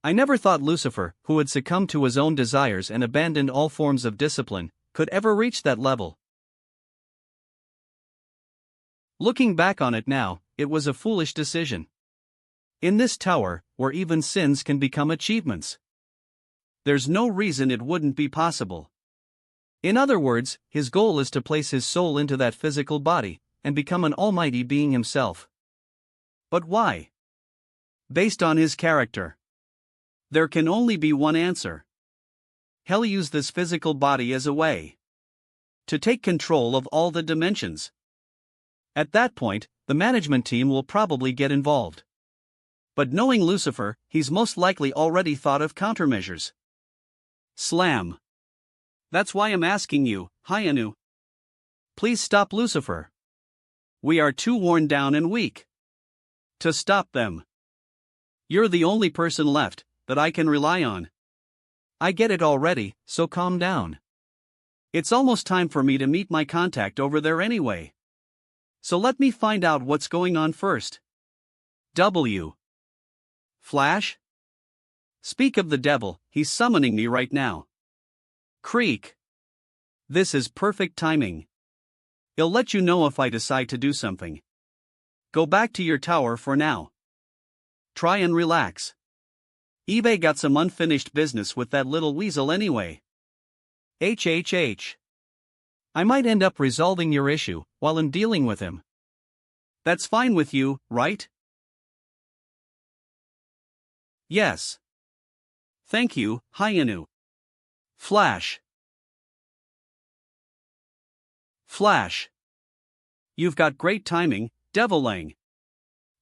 I never thought Lucifer, who had succumbed to his own desires and abandoned all forms of discipline, could ever reach that level. Looking back on it now, it was a foolish decision. In this tower, where even sins can become achievements, there's no reason it wouldn't be possible. In other words, his goal is to place his soul into that physical body, and become an almighty being himself. But why? Based on his character, there can only be one answer. He'll use this physical body as a way to take control of all the dimensions. At that point, the management team will probably get involved. But knowing Lucifer, he's most likely already thought of countermeasures. Slam. That's why I'm asking you, Hyun-Woo. Please stop Lucifer. We are too worn down and weak to stop them. You're the only person left that I can rely on. I get it already, so calm down. It's almost time for me to meet my contact over there anyway. So let me find out what's going on first. W. Flash? Speak of the devil, he's summoning me right now. Creak. This is perfect timing. He'll let you know if I decide to do something. Go back to your tower for now. Try and relax. eBay got some unfinished business with that little weasel anyway. HHH. I might end up resolving your issue while I'm dealing with him. That's fine with you, right? Yes. Thank you, Hyun-Woo. Flash. Flash. You've got great timing, Deviling.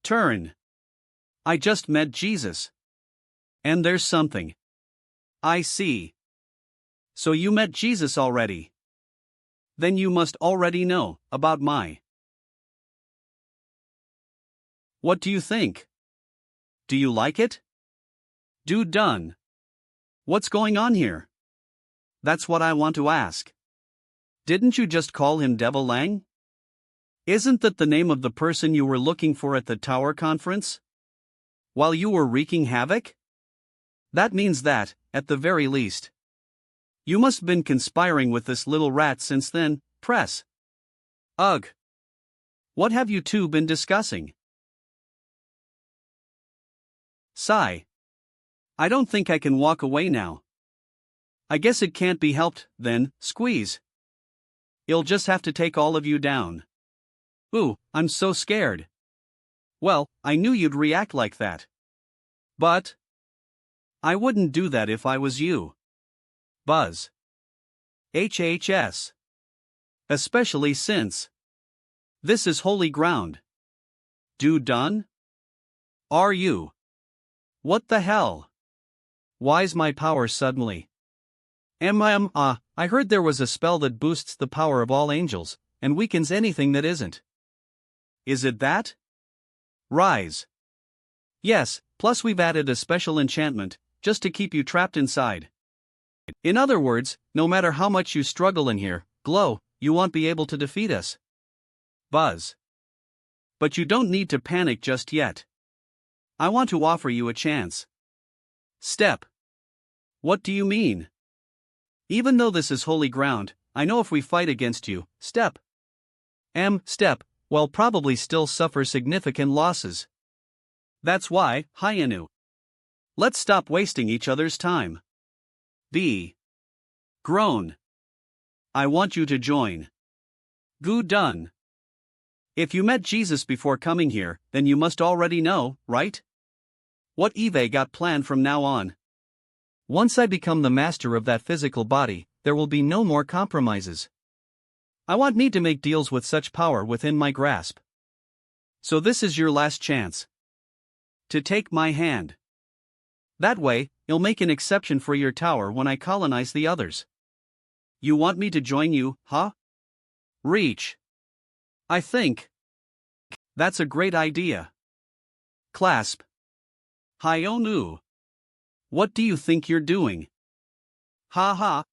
Turn. I just met Jesus. And there's something. I see. So you met Jesus already. Then you must already know about my. What do you think? Do you like it? Do done. What's going on here? That's what I want to ask. Didn't you just call him Deviling? Isn't that the name of the person you were looking for at the Tower Conference? While you were wreaking havoc? That means that, at the very least, you must have been conspiring with this little rat since then, press. Ugh. What have you two been discussing? Sigh. I don't think I can walk away now. I guess it can't be helped, then, squeeze. You'll just have to take all of you down. Ooh, I'm so scared. Well, I knew you'd react like that. But I wouldn't do that if I was you. Buzz. HHS. Especially since this is holy ground. Do done? Are you? What the hell? Why's my power suddenly? I heard there was a spell that boosts the power of all angels, and weakens anything that isn't. Is it that? Rise. Yes, plus we've added a special enchantment, just to keep you trapped inside. In other words, no matter how much you struggle in here, Glow, you won't be able to defeat us. Buzz. But you don't need to panic just yet. I want to offer you a chance. Step. What do you mean? Even though this is holy ground, I know if we fight against you, Step, well, probably still suffer significant losses. That's why, Hyun-Woo. Let's stop wasting each other's time. B. Groan. I want you to join. Goo done. If you met Jesus before coming here, then you must already know, right? What Eve got planned from now on. Once I become the master of that physical body, there will be no more compromises. I want me to make deals with such power within my grasp. So this is your last chance. To take my hand. That way, you'll make an exception for your tower when I colonize the others. You want me to join you, huh? Reach. I think. That's a great idea. Clasp. Hyun-Woo. What do you think you're doing? Ha ha.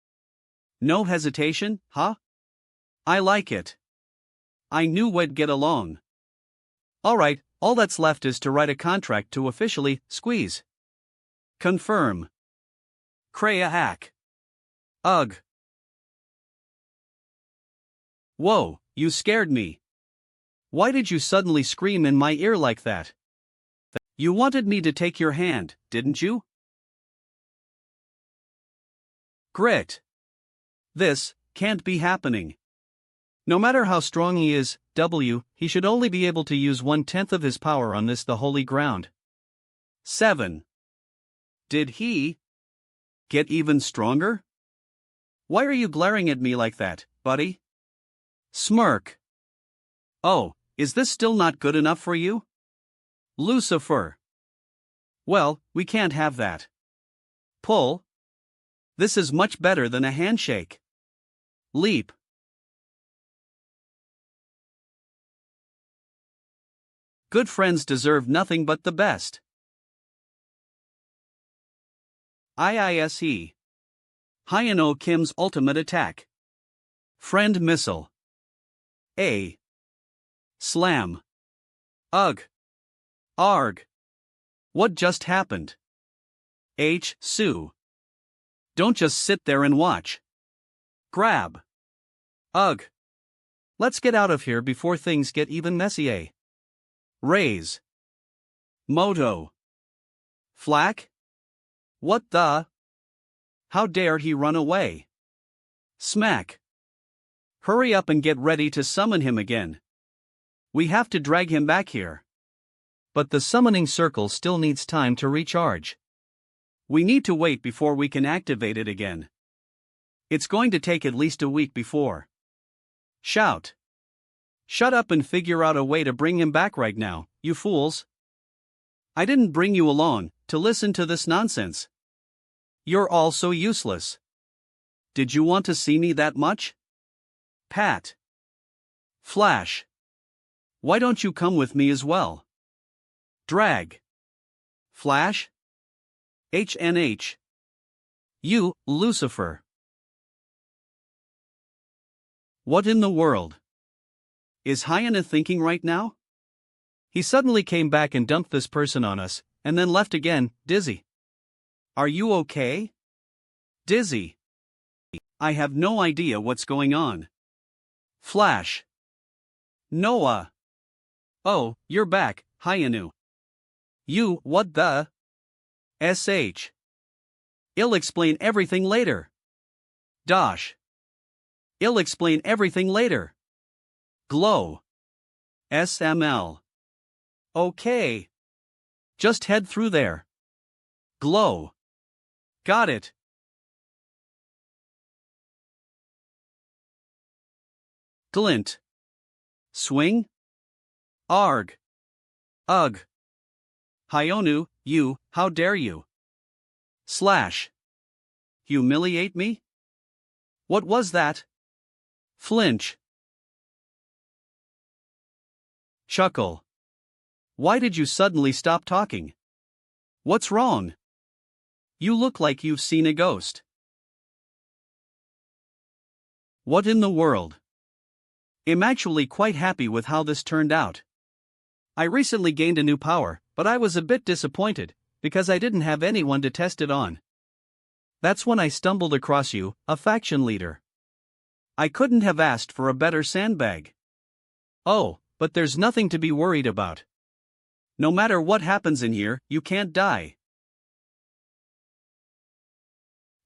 No hesitation, huh? I like it. I knew we'd get along. Alright, all that's left is to write a contract to officially squeeze. Confirm. Kreia hack. Ugh. Whoa, you scared me. Why did you suddenly scream in my ear like that? You wanted me to take your hand, didn't you? Grit. This can't be happening. No matter how strong he is, he should only be able to use 1/10 of his power on this the holy ground. 7. Did he get even stronger? Why are you glaring at me like that, buddy? Smirk. Oh, is this still not good enough for you? Lucifer. Well, we can't have that. Pull. This is much better than a handshake. Leap. Good friends deserve nothing but the best. IISE. Hyun-Woo Kim's ultimate attack. Friend missile. A. Slam. Ugh. Arg. What just happened? H. Sue. Don't just sit there and watch. Grab. Ugh. Let's get out of here before things get even messier. Raise. Moto. Flack? What the? How dare he run away? Smack. Hurry up and get ready to summon him again. We have to drag him back here. But the summoning circle still needs time to recharge. We need to wait before we can activate it again. It's going to take at least a week before. Shout. Shut up and figure out a way to bring him back right now, you fools. I didn't bring you along to listen to this nonsense. You're all so useless. Did you want to see me that much? Pat. Flash. Why don't you come with me as well? Drag. Flash. HNH. You, Lucifer. What in the world? Is Hyun-Woo thinking right now? He suddenly came back and dumped this person on us, and then left again, dizzy. Are you okay? Dizzy. I have no idea what's going on. Flash. Noah. Oh, you're back, Hyun-Woo. You, what the? SH. I'll explain everything later. Dosh. I'll explain everything later. Glow. SML. Okay. Just head through there. Glow. Got it. Glint. Swing. Arg. Ugh. Hyun-Woo, you, how dare you? Slash. Humiliate me? What was that? Flinch. Chuckle. Why did you suddenly stop talking? What's wrong? You look like you've seen a ghost. What in the world? I'm actually quite happy with how this turned out. I recently gained a new power, but I was a bit disappointed, because I didn't have anyone to test it on. That's when I stumbled across you, a faction leader. I couldn't have asked for a better sandbag. Oh, but there's nothing to be worried about. No matter what happens in here, you can't die.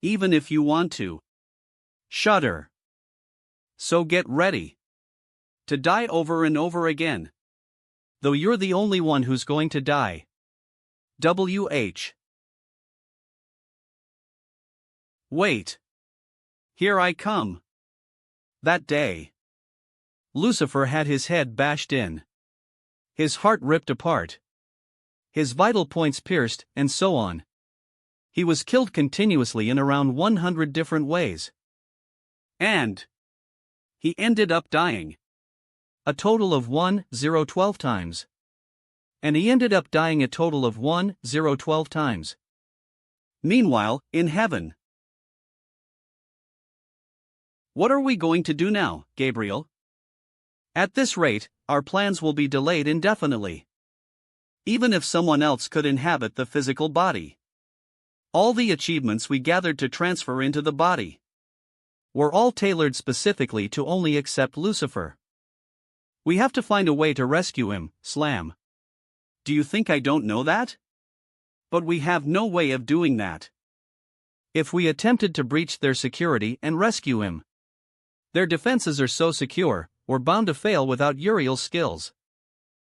Even if you want to. Shudder. So get ready. To die over and over again. Though you're the only one who's going to die. WH. Wait. Here I come. That day, Lucifer had his head bashed in. His heart ripped apart. His vital points pierced, and so on. He was killed continuously in around 100 different ways. And he ended up dying. A total of 12 times. And he ended up dying a total of 12 times. Meanwhile, in heaven. What are we going to do now, Gabriel? At this rate, our plans will be delayed indefinitely. Even if someone else could inhabit the physical body. All the achievements we gathered to transfer into the body were all tailored specifically to only accept Lucifer. We have to find a way to rescue him, Slam. Do you think I don't know that? But we have no way of doing that. If we attempted to breach their security and rescue him, their defenses are so secure, we're bound to fail without Uriel's skills.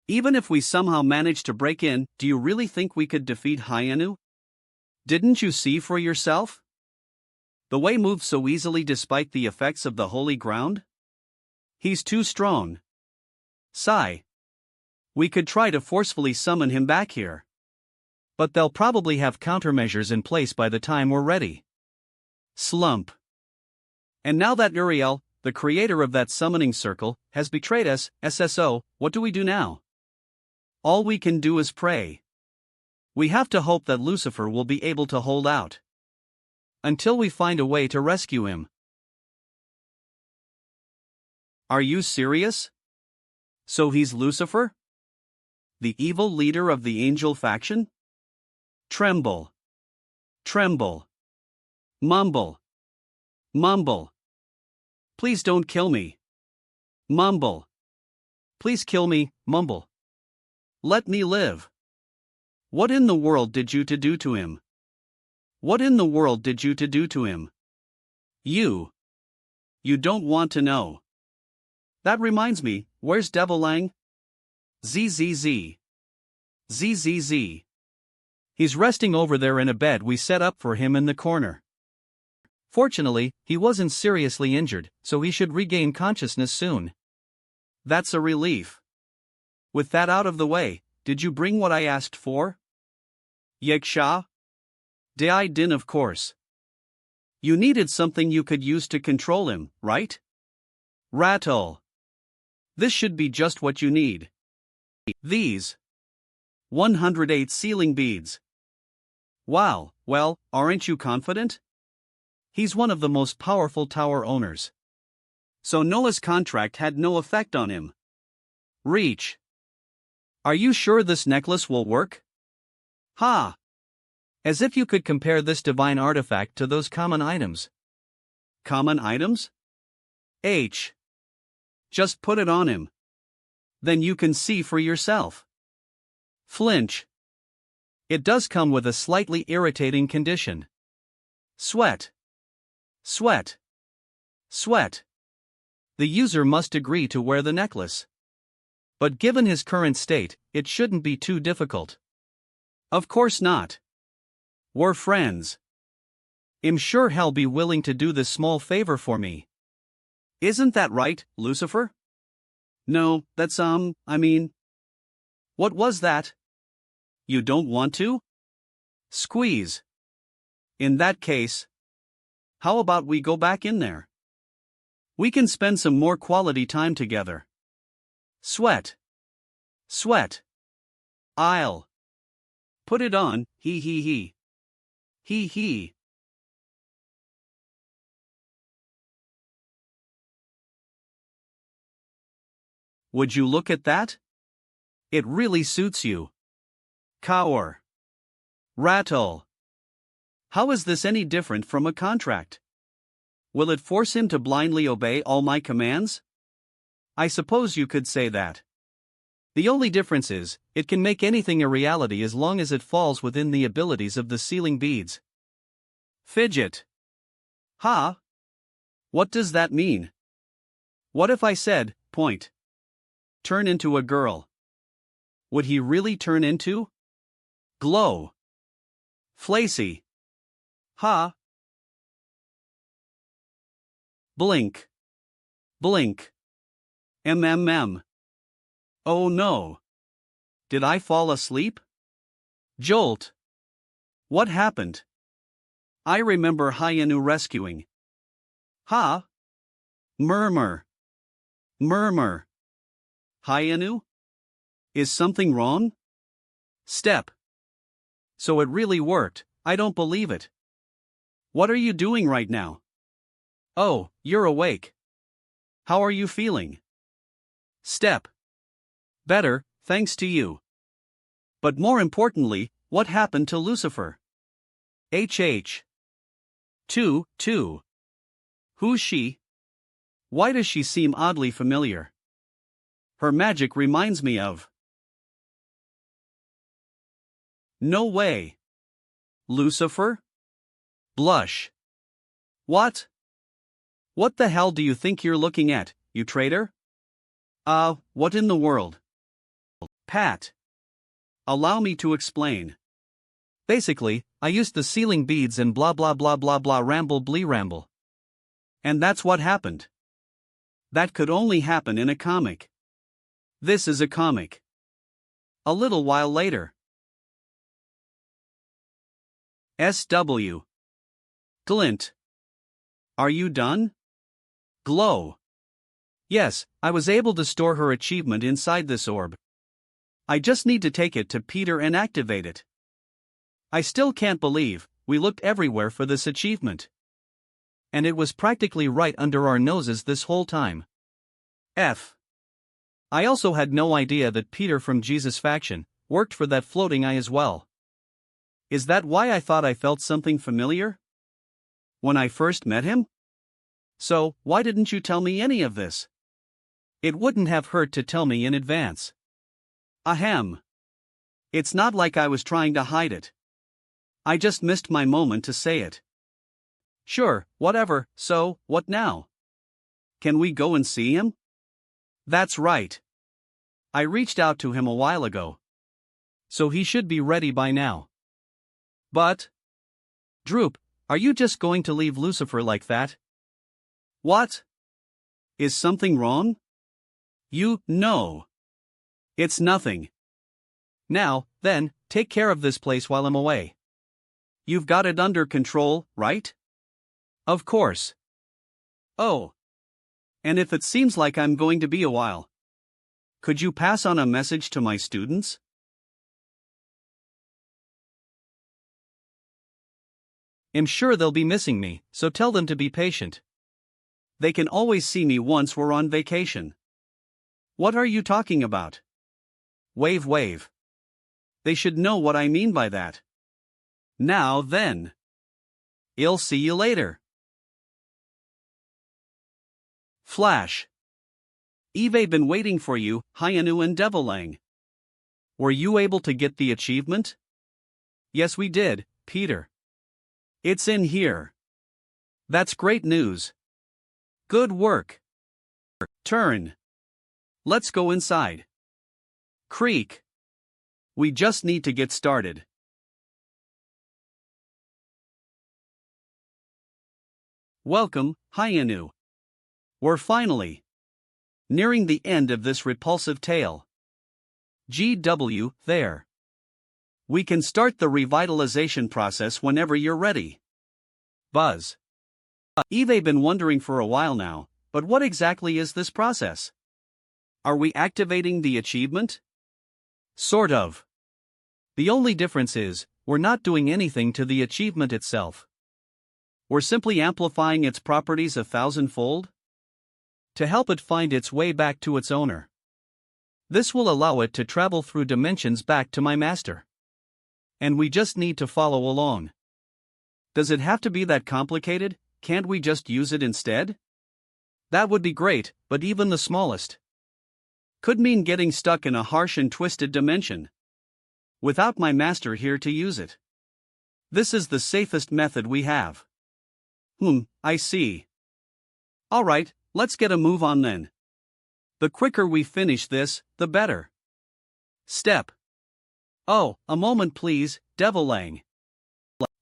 Even if we somehow manage to break in, do you really think we could defeat Hyun-Woo? Didn't you see for yourself? The way moves so easily despite the effects of the holy ground? He's too strong. Sigh. We could try to forcefully summon him back here. But they'll probably have countermeasures in place by the time we're ready. Slump. And now that Uriel, the creator of that summoning circle, has betrayed us, SSO, what do we do now? All we can do is pray. We have to hope that Lucifer will be able to hold out. Until we find a way to rescue him. Are you serious? So he's Lucifer? The evil leader of the angel faction? Tremble. Tremble. Mumble. Mumble. Please don't kill me. Mumble. Please kill me, mumble. Let me live. What in the world did you to do to him? What in the world did you to do to him? You don't want to know. That reminds me, where's Devil Lang? ZZZ. ZZZ. He's resting over there in a bed we set up for him in the corner. Fortunately, he wasn't seriously injured, so he should regain consciousness soon. That's a relief. With that out of the way, did you bring what I asked for? Yeksha? I didn't, of course. You needed something you could use to control him, right? Rattle. This should be just what you need. These 108 sealing beads. Wow, well, aren't you confident? He's one of the most powerful tower owners. So Noah's contract had no effect on him. Reach. Are you sure this necklace will work? Ha! As if you could compare this divine artifact to those common items. Common items? H. Just put it on him. Then you can see for yourself. Flinch. It does come with a slightly irritating condition. Sweat. Sweat. Sweat. The user must agree to wear the necklace. But given his current state, it shouldn't be too difficult. Of course not. We're friends. I'm sure he'll be willing to do this small favor for me. Isn't that right, Lucifer? No, that's What was that? You don't want to? Squeeze. In that case, how about we go back in there? We can spend some more quality time together. Sweat. Sweat. I'll put it on, he. He. Would you look at that? It really suits you. Cower. Rattle. How is this any different from a contract? Will it force him to blindly obey all my commands? I suppose you could say that. The only difference is, it can make anything a reality as long as it falls within the abilities of the sealing beads. Fidget. Ha? What does that mean? What if I said, point. Turn into a girl? Would he really turn into? Glow. Flacy. Ha? Blink. Blink. MMM. Oh no. Did I fall asleep? Jolt. What happened? I remember Hyun-Woo rescuing. Ha? Murmur. Murmur. Hyun-Woo? Is something wrong? Step. So it really worked, I don't believe it. What are you doing right now? Oh, you're awake. How are you feeling? Step. Better, thanks to you. But more importantly, what happened to Lucifer? HH. 2. Who's she? Why does she seem oddly familiar? Her magic reminds me of. No way. Lucifer? Blush. What? What the hell do you think you're looking at, you traitor? What in the world? Pat. Allow me to explain. Basically, I used the ceiling beads and blah blah blah blah blah ramble blee ramble. And that's what happened. That could only happen in a comic. This is a comic. A little while later. SW. Glint. Are you done? Glow. Yes, I was able to store her achievement inside this orb. I just need to take it to Peter and activate it. I still can't believe, we looked everywhere for this achievement. And it was practically right under our noses this whole time. F. I also had no idea that Peter from Jesus Faction worked for that floating eye as well. Is that why I thought I felt something familiar? When I first met him? So, why didn't you tell me any of this? It wouldn't have hurt to tell me in advance. Ahem. It's not like I was trying to hide it. I just missed my moment to say it. Sure, whatever, so, what now? Can we go and see him? That's right. I reached out to him a while ago. So he should be ready by now. But? Droop, are you just going to leave Lucifer like that? What? Is something wrong? No. It's nothing. Now, then, take care of this place while I'm away. You've got it under control, right? Of course. Oh. And if it seems like I'm going to be a while, could you pass on a message to my students? I'm sure they'll be missing me, so tell them to be patient. They can always see me once we're on vacation. What are you talking about? Wave. They should know what I mean by that. Now then. I'll see you later. Flash. Eve been waiting for you, Hyun-Woo and Devilang. Were you able to get the achievement? Yes, we did, Peter. It's in here. That's great news. Good work. Turn. Let's go inside. Creak. We just need to get started. Welcome, Hyun-Woo. We're finally nearing the end of this repulsive tale. GW, there. We can start the revitalization process whenever you're ready. Buzz. Eve been wondering for a while now, but what exactly is this process? Are we activating the achievement? Sort of. The only difference is, we're not doing anything to the achievement itself. We're simply amplifying its properties 1,000-fold to help it find its way back to its owner. This will allow it to travel through dimensions back to my master. And we just need to follow along. Does it have to be that complicated? Can't we just use it instead? That would be great, but even the smallest could mean getting stuck in a harsh and twisted dimension without my master here to use it. This is the safest method we have. I see. Alright, let's get a move on then. The quicker we finish this, the better. Step. Oh, a moment please, Devilang.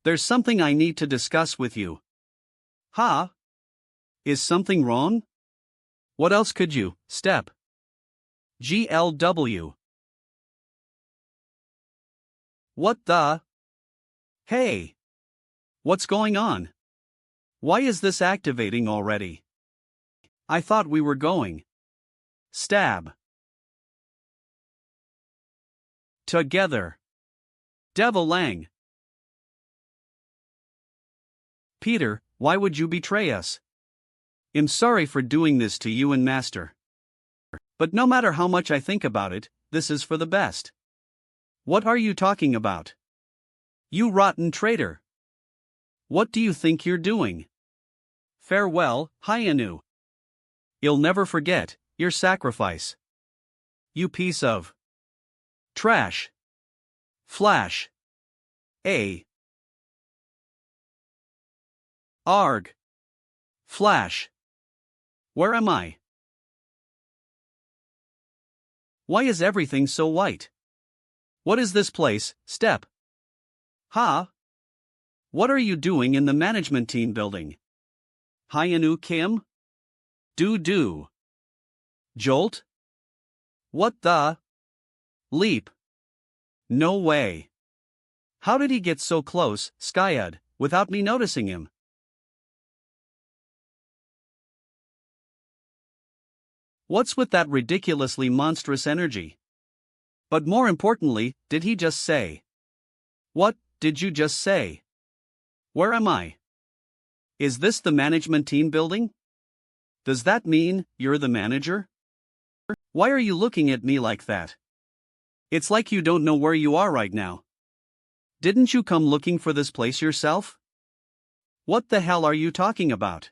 There's something I need to discuss with you. Ha? Is something wrong? What else could you, step? GLW. What the? Hey! What's going on? Why is this activating already? I thought we were going. Stab. Together. Devil Lang. Peter, why would you betray us? I'm sorry for doing this to you and Master. But no matter how much I think about it, this is for the best. What are you talking about? You rotten traitor. What do you think you're doing? Farewell, Hyun-Woo. You'll never forget your sacrifice. You piece of trash. Flash. A. Arg. Flash. Where am I? Why is everything so white? What is this place, Step? Ha? What are you doing in the management team building? Hyun-Woo Kim? Do. Jolt? What the? Leap. No way. How did he get so close, Skyud, without me noticing him? What's with that ridiculously monstrous energy? But more importantly, did he just say? What did you just say? Where am I? Is this the management team building? Does that mean you're the manager? Why are you looking at me like that? It's like you don't know where you are right now. Didn't you come looking for this place yourself? What the hell are you talking about?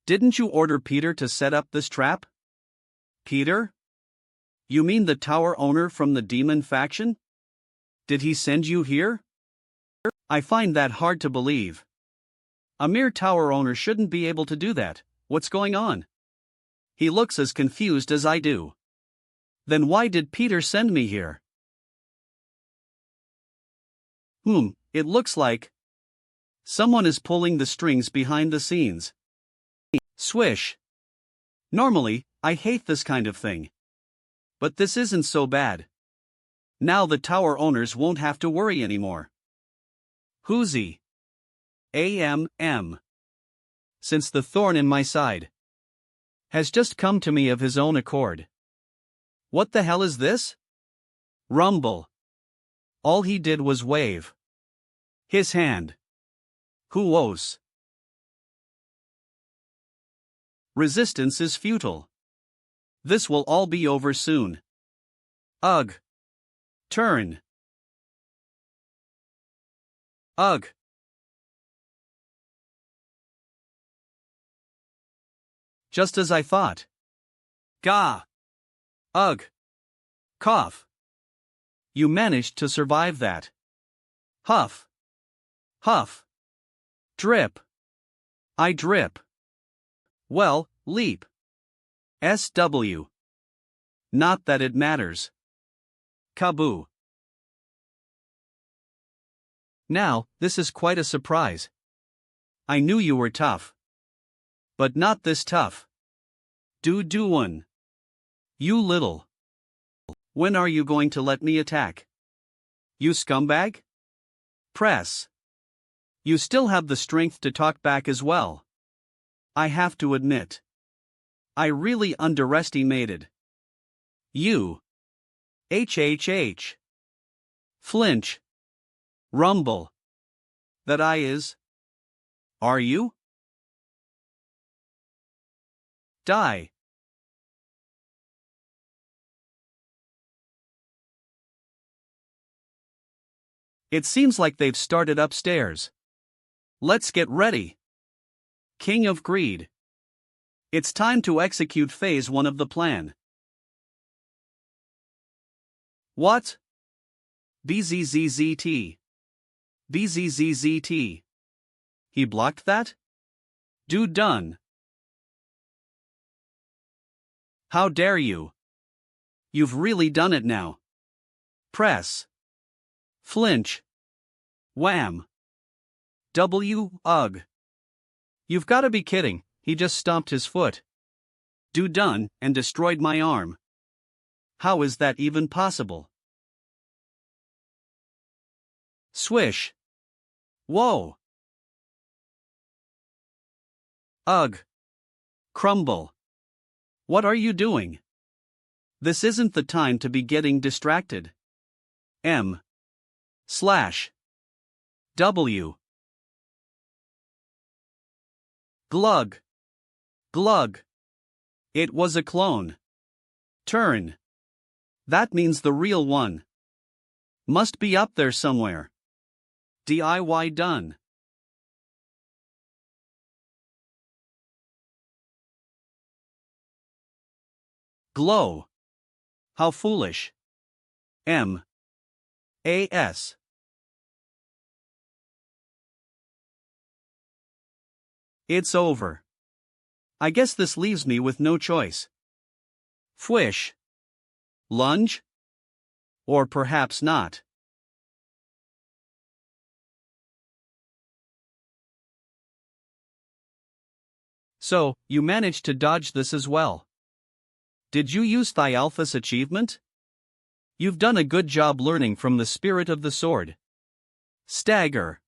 Didn't you order Peter to set up this trap? Peter? You mean the tower owner from the demon faction? Did he send you here? I find that hard to believe. A mere tower owner shouldn't be able to do that. What's going on? He looks as confused as I do. Then why did Peter send me here? It looks like someone is pulling the strings behind the scenes. Swish. Normally, I hate this kind of thing. But this isn't so bad. Now the tower owners won't have to worry anymore. Who's he? Since the thorn in my side has just come to me of his own accord. What the hell is this? Rumble. All he did was wave his hand. Huos. Resistance is futile. This will all be over soon. Ugh. Turn. Ugh. Just as I thought. Gah. Ugh. Cough. You managed to survive that. Huff. Huff. Drip. I drip. Well, leap. SW. Not that it matters. Kaboo. Now, this is quite a surprise. I knew you were tough. But not this tough. Do-one. You little. When are you going to let me attack? You scumbag? Press. You still have the strength to talk back as well. I have to admit. I really underestimated you. HHH. Flinch. Rumble. That I is. Are you? Die. It seems like they've started upstairs. Let's get ready. King of Greed. It's time to execute phase 1 of the plan. What? BZZZT. BZZZT. He blocked that? Do done. How dare you? You've really done it now. Press. Flinch. Wham. Ugh. You've gotta be kidding, he just stomped his foot. Do done, and destroyed my arm. How is that even possible? Swish. Whoa. Ugh. Crumble. What are you doing? This isn't the time to be getting distracted. M. Slash. W. Glug. Glug. It was a clone. Turn. That means the real one. Must be up there somewhere. DIY done. Glow. How foolish. M. A.S. It's over. I guess this leaves me with no choice. Fwish. Lunge? Or perhaps not. So, you managed to dodge this as well. Did you use Thialphus achievement? You've done a good job learning from the spirit of the sword. Stagger.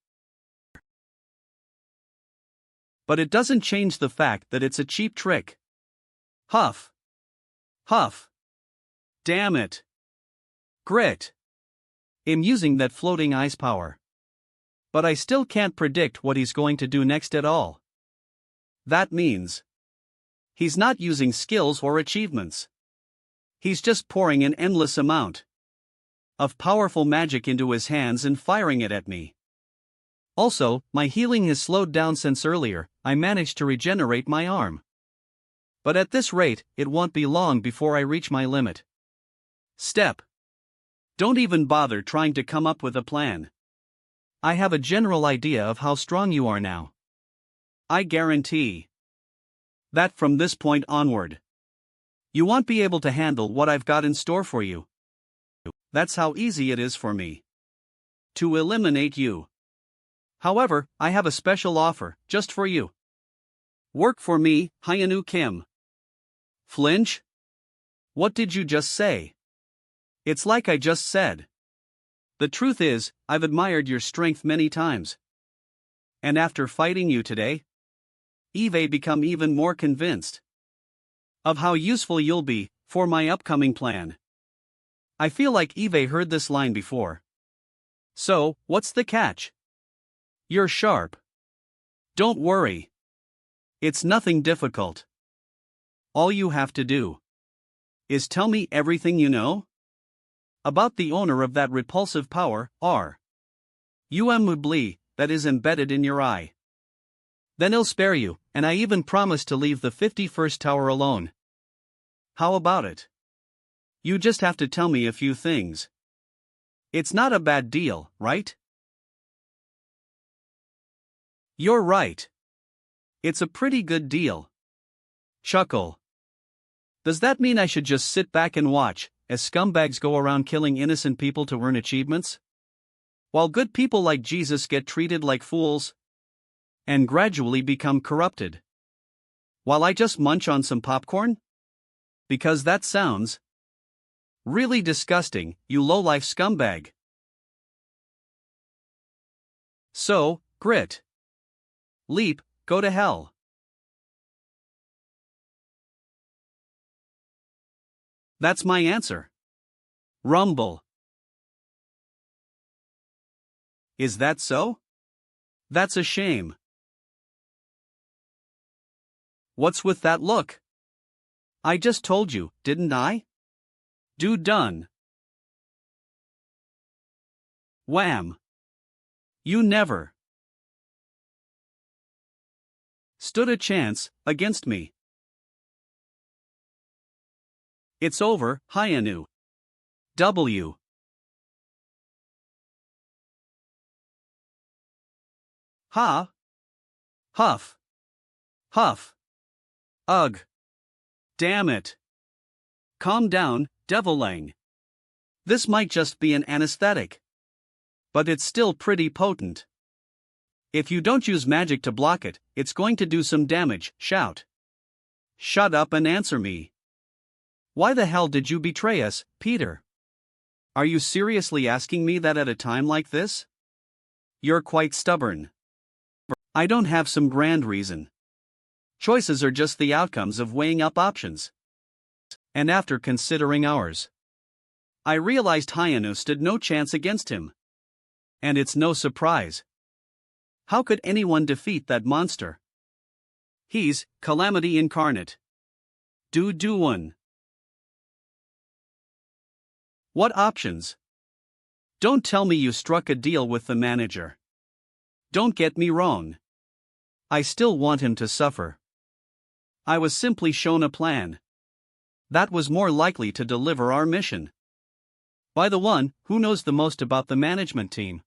But it doesn't change the fact that it's a cheap trick. Huff. Huff. Damn it. Grit. I'm using that floating ice power. But I still can't predict what he's going to do next at all. That means he's not using skills or achievements. He's just pouring an endless amount of powerful magic into his hands and firing it at me. Also, my healing has slowed down since earlier. I managed to regenerate my arm. But at this rate, it won't be long before I reach my limit. Step. Don't even bother trying to come up with a plan. I have a general idea of how strong you are now. I guarantee that from this point onward, you won't be able to handle what I've got in store for you. That's how easy it is for me to eliminate you. However, I have a special offer, just for you. Work for me, Hyun-Woo Kim. Flinch? What did you just say? It's like I just said. The truth is, I've admired your strength many times. And after fighting you today, I've become even more convinced of how useful you'll be for my upcoming plan. I feel like I've heard this line before. So, what's the catch? You're sharp. Don't worry. It's nothing difficult. All you have to do is tell me everything you know about the owner of that repulsive power, Hyun-Woo, that is embedded in your eye. Then he'll spare you, and I even promise to leave the 51st tower alone. How about it? You just have to tell me a few things. It's not a bad deal, right? You're right. It's a pretty good deal. Chuckle. Does that mean I should just sit back and watch as scumbags go around killing innocent people to earn achievements? While good people like Jesus get treated like fools and gradually become corrupted. While I just munch on some popcorn? Because that sounds really disgusting, you low-life scumbag. So, grit. Leap, go to hell. That's my answer. Rumble. Is that so? That's a shame. What's with that look? I just told you, didn't I? Do done. Wham. You never stood a chance against me. It's over, Hyun-Woo. W. Ha. Huff. Huff. Ugh. Damn it. Calm down, Deviling. This might just be an anesthetic. But it's still pretty potent. If you don't use magic to block it, it's going to do some damage. Shout. Shut up and answer me. Why the hell did you betray us, Peter? Are you seriously asking me that at a time like this? You're quite stubborn. I don't have some grand reason. Choices are just the outcomes of weighing up options. And after considering ours, I realized Hyun-Woo stood no chance against him. And it's no surprise. How could anyone defeat that monster? He's Calamity incarnate. Do-one. What options? Don't tell me you struck a deal with the manager. Don't get me wrong. I still want him to suffer. I was simply shown a plan that was more likely to deliver our mission. By the one who knows the most about the management team.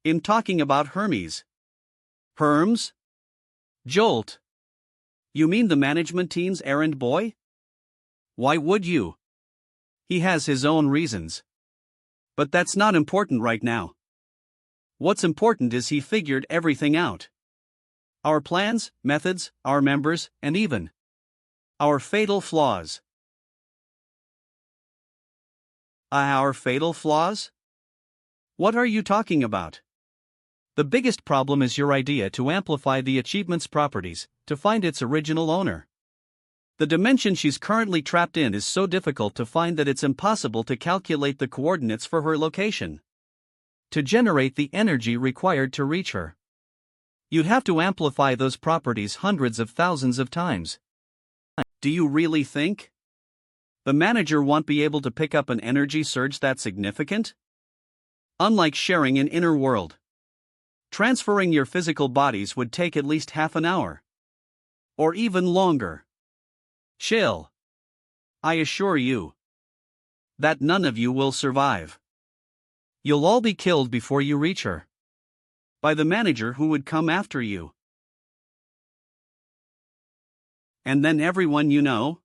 I'm talking about Hermes. Herms? Jolt. You mean the management team's errand boy? Why would you? He has his own reasons. But that's not important right now. What's important is he figured everything out. Our plans, methods, our members, and even our fatal flaws. Our fatal flaws? What are you talking about? The biggest problem is your idea to amplify the achievement's properties, to find its original owner. The dimension she's currently trapped in is so difficult to find that it's impossible to calculate the coordinates for her location. To generate the energy required to reach her, you'd have to amplify those properties hundreds of thousands of times. Do you really think the manager won't be able to pick up an energy surge that significant? Unlike sharing an inner world, transferring your physical bodies would take at least half an hour. Or even longer. Chill. I assure you that none of you will survive. You'll all be killed before you reach her. By the manager who would come after you. And then everyone you know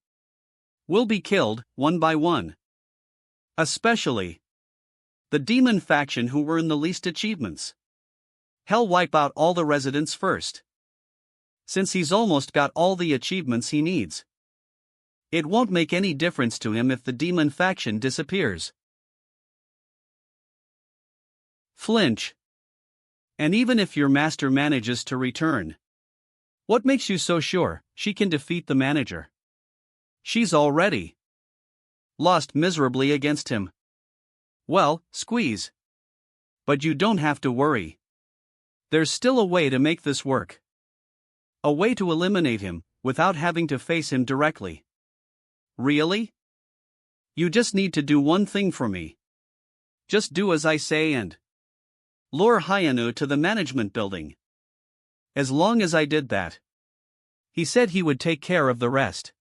will be killed, one by one. Especially the demon faction who earn the least achievements. He'll wipe out all the residents first. Since he's almost got all the achievements he needs. It won't make any difference to him if the demon faction disappears. Flinch. And even if your master manages to return, what makes you so sure she can defeat the manager? She's already lost miserably against him. Well, squeeze. But you don't have to worry. There's still a way to make this work. A way to eliminate him, without having to face him directly. Really? You just need to do one thing for me. Just do as I say and lure Hyun-Woo to the management building. As long as I did that, he said he would take care of the rest.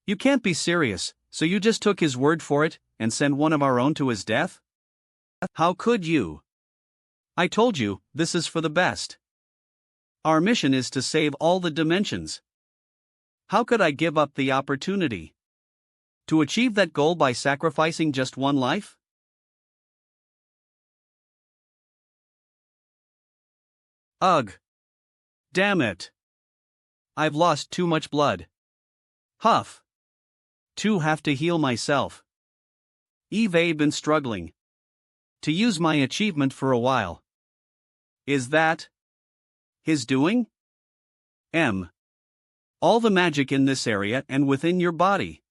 You can't be serious, so you just took his word for it, and sent one of our own to his death? How could you? I told you, this is for the best. Our mission is to save all the dimensions. How could I give up the opportunity to achieve that goal by sacrificing just one life? Ugh. Damn it. I've lost too much blood. Huff. Have to heal myself. I've been struggling to use my achievement for a while. Is that his doing? All the magic in this area and within your body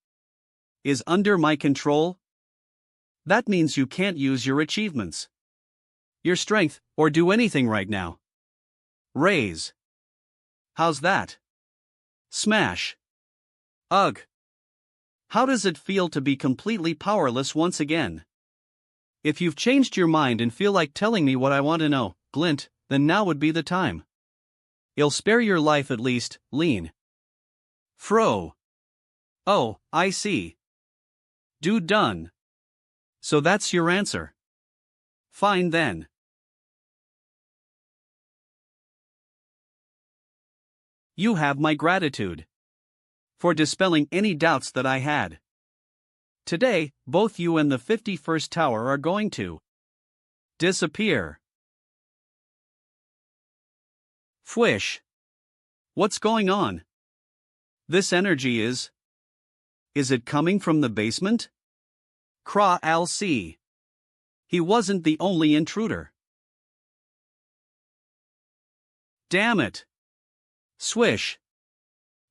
is under my control? That means you can't use your achievements, your strength, or do anything right now. Raise. How's that? Smash. Ugh. How does it feel to be completely powerless once again? If you've changed your mind and feel like telling me what I want to know, Glint, then now would be the time. It'll spare your life at least, Lean. Fro. Oh, I see. Done. So that's your answer. Fine then. You have my gratitude for dispelling any doubts that I had. Today, both you and the 51st Tower are going to disappear. Fwish. What's going on? This energy is it coming from the basement? Kra LC. He wasn't the only intruder. Damn it. Swish.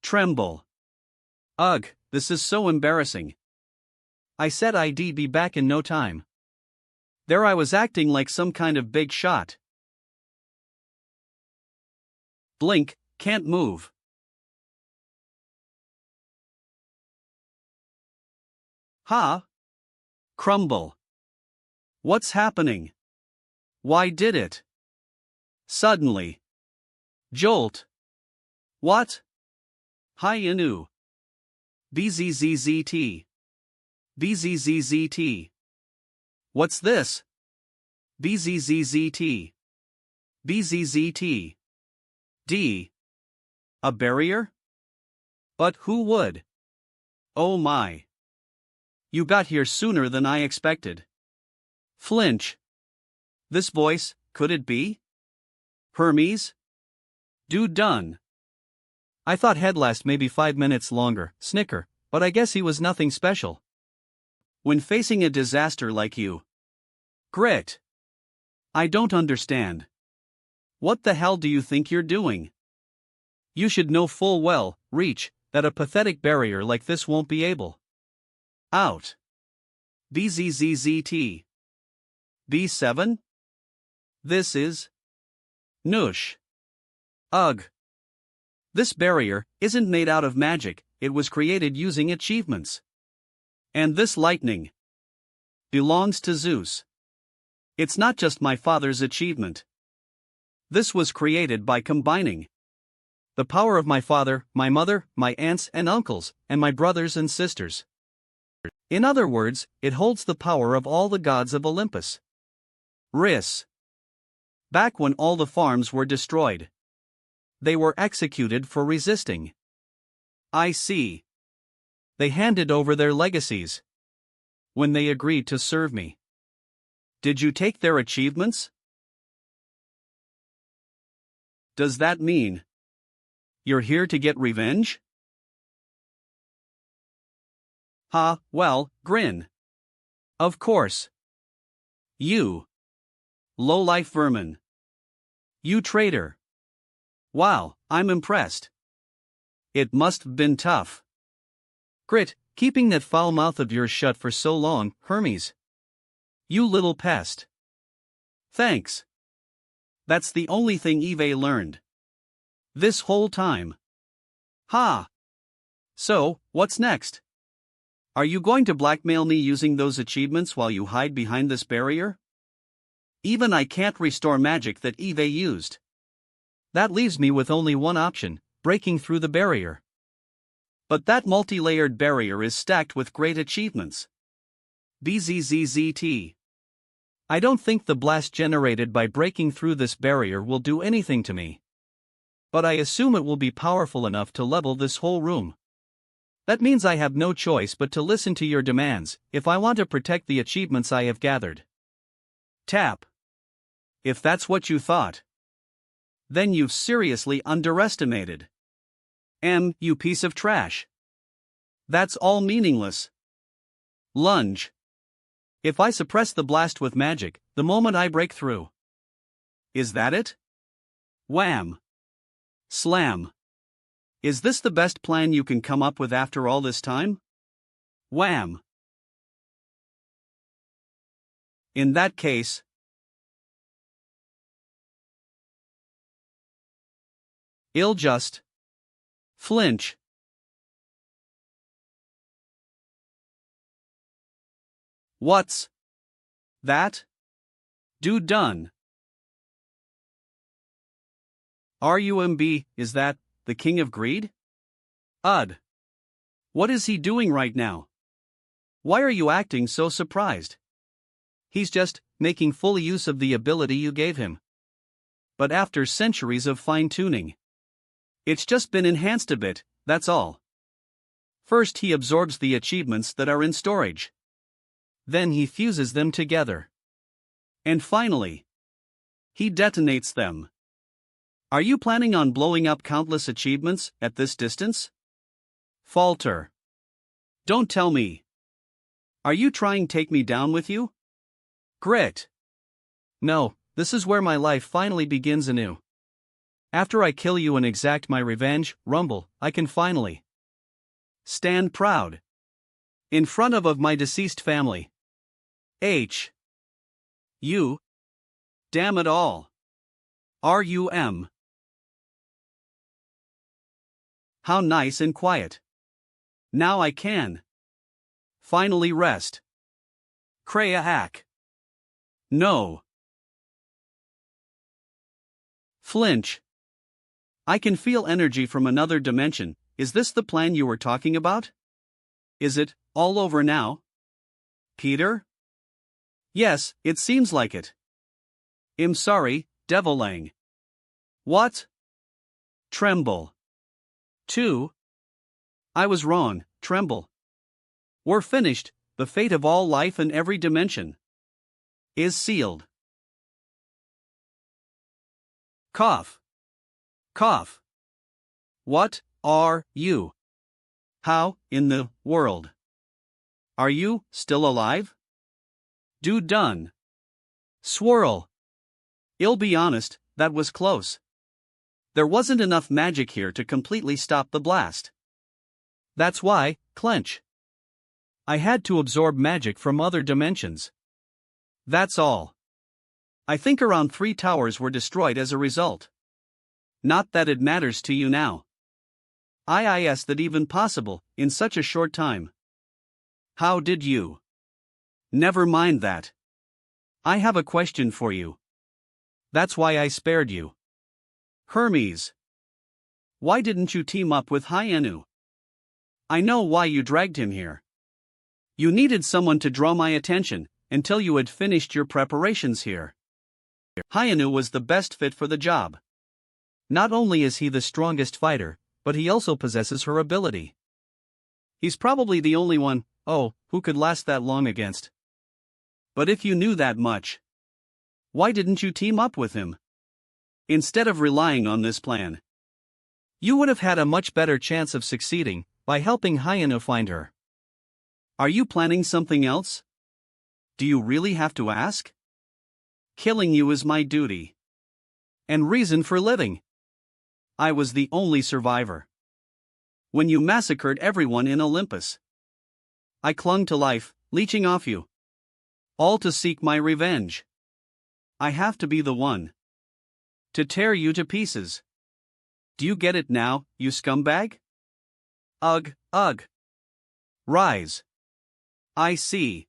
Tremble. Ugh, this is so embarrassing. I said I'd be back in no time. There I was acting like some kind of big shot. Blink, can't move. Ha! Crumble. What's happening? Why did it? Suddenly. Jolt. What? Hyun-Woo. BZZZT. BZZZT. What's this? BZZZT. BZZT. D. A barrier? But who would? Oh my. You got here sooner than I expected. Flinch. This voice, could it be? Hermes? Dude done. I thought he'd last maybe 5 minutes longer, snicker, but I guess he was nothing special. When facing a disaster like you. Grit. I don't understand. What the hell do you think you're doing? You should know full well, Reach, that a pathetic barrier like this won't be able. Out. BZZZT. B7? This is Noosh. Ugh. This barrier isn't made out of magic, it was created using achievements. And this lightning belongs to Zeus. It's not just my father's achievement. This was created by combining the power of my father, my mother, my aunts and uncles, and my brothers and sisters. In other words, it holds the power of all the gods of Olympus. Ris. Back when all the farms were destroyed, they were executed for resisting. I see. They handed over their legacies when they agreed to serve me. Did you take their achievements? Does that mean you're here to get revenge? Ha, well, grin. Of course. You low-life vermin. You traitor. Wow, I'm impressed. It must've been tough. Grit, keeping that foul mouth of yours shut for so long, Hermes. You little pest. Thanks. That's the only thing Eve learned this whole time. Ha! So, what's next? Are you going to blackmail me using those achievements while you hide behind this barrier? Even I can't restore magic that Eve used. That leaves me with only one option, breaking through the barrier. But that multi-layered barrier is stacked with great achievements. BZZZT. I don't think the blast generated by breaking through this barrier will do anything to me. But I assume it will be powerful enough to level this whole room. That means I have no choice but to listen to your demands, if I want to protect the achievements I have gathered. Tap. If that's what you thought, then you've seriously underestimated. You piece of trash. That's all meaningless. Lunge. If I suppress the blast with magic, the moment I break through. Is that it? Wham. Slam. Is this the best plan you can come up with after all this time? Wham. In that case, I'll just flinch. What's that? Dude done. RUMB, is that the king of greed? What is he doing right now? Why are you acting so surprised? He's just making full use of the ability you gave him. But after centuries of fine-tuning, it's just been enhanced a bit, that's all. First he absorbs the achievements that are in storage. Then he fuses them together. And finally, he detonates them. Are you planning on blowing up countless achievements at this distance? Falter. Don't tell me. Are you trying to take me down with you? Grit. No, this is where my life finally begins anew. After I kill you and exact my revenge, Rumble, I can finally stand proud in front of my deceased family. H. U. Damn it all. R-U-M. How nice and quiet. Now I can finally rest. Kreia hack. No. Flinch. I can feel energy from another dimension. Is this the plan you were talking about? Is it all over now? Peter? Yes, it seems like it. I'm sorry, Devilang. What? Tremble. 2. I was wrong, Tremble. We're finished, the fate of all life in every dimension is sealed. Cough. Cough. What are you? How in the world are you still alive? Do done. Swirl. I'll be honest, that was close. There wasn't enough magic here to completely stop the blast. That's why, clench. I had to absorb magic from other dimensions. That's all. I think around 3 towers were destroyed as a result. Not that it matters to you now. IIS that even possible, in such a short time. How did you? Never mind that. I have a question for you. That's why I spared you. Hermes. Why didn't you team up with Hyun-Woo? I know why you dragged him here. You needed someone to draw my attention, until you had finished your preparations here. Hyun-Woo was the best fit for the job. Not only is he the strongest fighter, but he also possesses her ability. He's probably the only one, who could last that long against. But if you knew that much, why didn't you team up with him? Instead of relying on this plan, you would have had a much better chance of succeeding by helping Hyun-Woo find her. Are you planning something else? Do you really have to ask? Killing you is my duty and reason for living. I was the only survivor when you massacred everyone in Olympus. I clung to life, leeching off you, all to seek my revenge. I have to be the one to tear you to pieces. Do you get it now, you scumbag? Ugh, ugh. Rise. I see.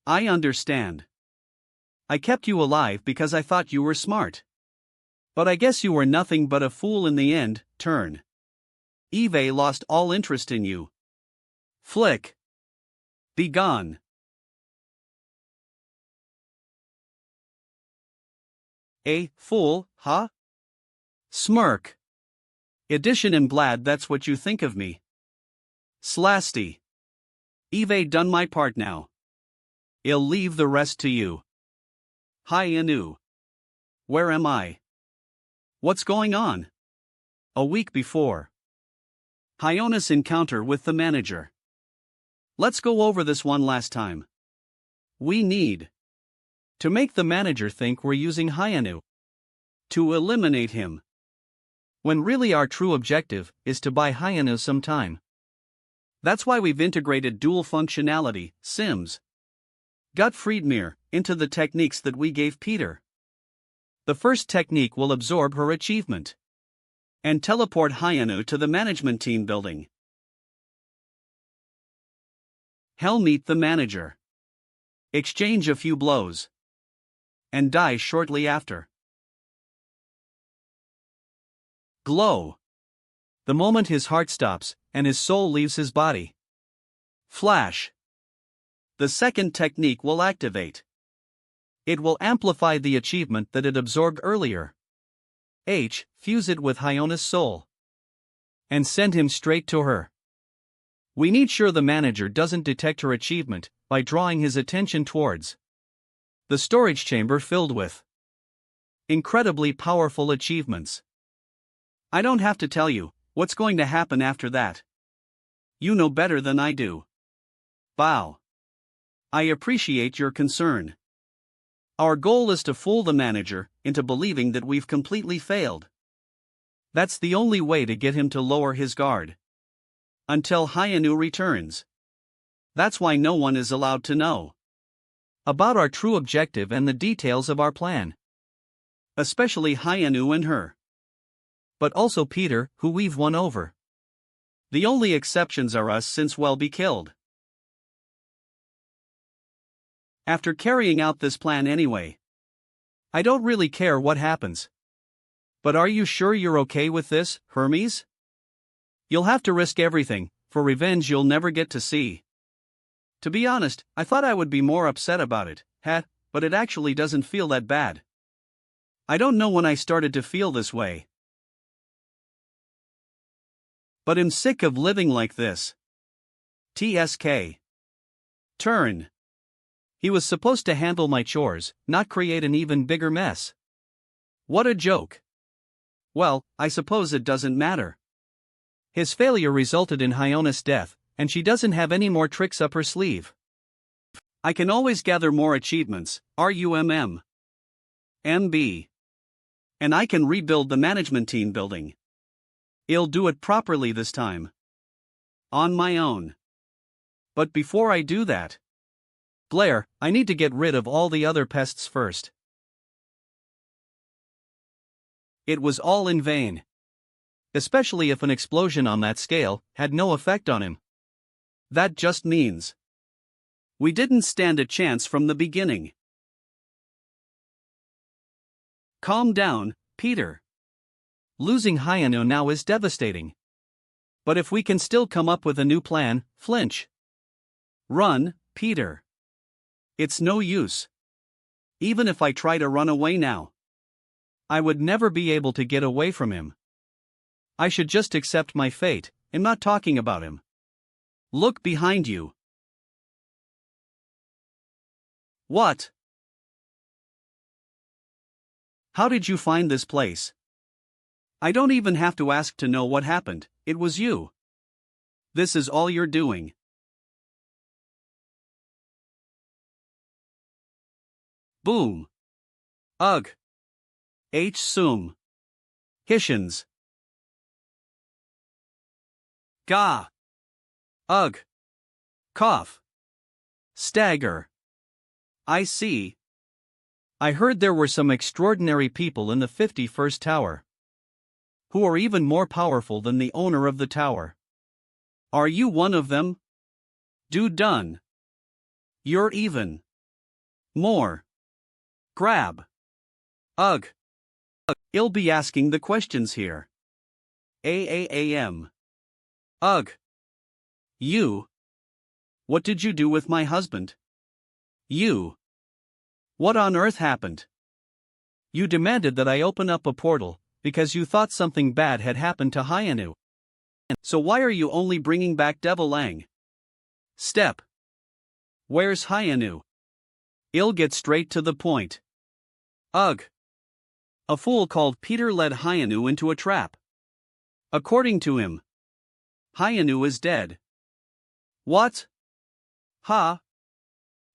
I understand. I kept you alive because I thought you were smart. But I guess you were nothing but a fool in the end. Turn. Eve lost all interest in you. Flick. Be gone. A fool, huh? Smirk. Edition and Blad, that's what you think of me. Slasty. Eve done my part now. I'll leave the rest to you. Hyun-Woo. Where am I? What's going on? A week before. Hyuna's encounter with the manager. Let's go over this one last time. We need to make the manager think we're using Hyun-Woo to eliminate him, when really our true objective is to buy Hyun-Woo some time. That's why we've integrated dual functionality, Sims, Gottfriedmir, into the techniques that we gave Peter. The first technique will absorb her achievement and teleport Hyun-Woo to the management team building. Hell, meet the manager. Exchange a few blows. And die shortly after. Glow. The moment his heart stops, and his soul leaves his body. Flash. The second technique will activate. It will amplify the achievement that it absorbed earlier. H. Fuse it with Hyuna's soul. And send him straight to her. We need sure the manager doesn't detect her achievement by drawing his attention towards the storage chamber filled with Incredibly powerful achievements. I don't have to tell you what's going to happen after that. You know better than I do. Bow. I appreciate your concern. Our goal is to fool the manager into believing that we've completely failed. That's the only way to get him to lower his guard. Until Hyun-Woo returns. That's why no one is allowed to know about our true objective and the details of our plan. Especially Hyun-Woo and her. But also Peter, who we've won over. The only exceptions are us, since we'll be killed. After carrying out this plan anyway. I don't really care what happens. But are you sure you're okay with this, Hermes? You'll have to risk everything, for revenge you'll never get to see. To be honest, I thought I would be more upset about it, but it actually doesn't feel that bad. I don't know when I started to feel this way. But I'm sick of living like this. TSK. Turn. He was supposed to handle my chores, not create an even bigger mess. What a joke. Well, I suppose it doesn't matter. His failure resulted in Hyona's death, and she doesn't have any more tricks up her sleeve. I can always gather more achievements, RUMM. MB. And I can rebuild the management team building. I'll do it properly this time. On my own. But before I do that, Blair, I need to get rid of all the other pests first. It was all in vain. Especially if an explosion on that scale had no effect on him. That just means we didn't stand a chance from the beginning. Calm down, Peter. Losing Hyun-Woo now is devastating. But if we can still come up with a new plan, flinch. Run, Peter. It's no use. Even if I try to run away now, I would never be able to get away from him. I should just accept my fate, and not talking about him. Look behind you. What? How did you find this place? I don't even have to ask to know what happened, it was you. This is all you're doing. Boom. Ugh. H. Sum. Hishins. Ga. Ugh. Cough. Stagger. I see. I heard there were some extraordinary people in the 51st tower. Who are even more powerful than the owner of the tower. Are you one of them? Do done. You're even. More. Grab. Ugh. I'll be asking the questions here. AAAM. Ugh. You. What did you do with my husband? You. What on earth happened? You demanded that I open up a portal, because you thought something bad had happened to Hyun-Woo. So why are you only bringing back Devil Lang? Step. Where's Hyun-Woo? I'll get straight to the point. Ugh. A fool called Peter led Hyun-Woo into a trap. According to him, Hyun-Woo is dead. What? Ha?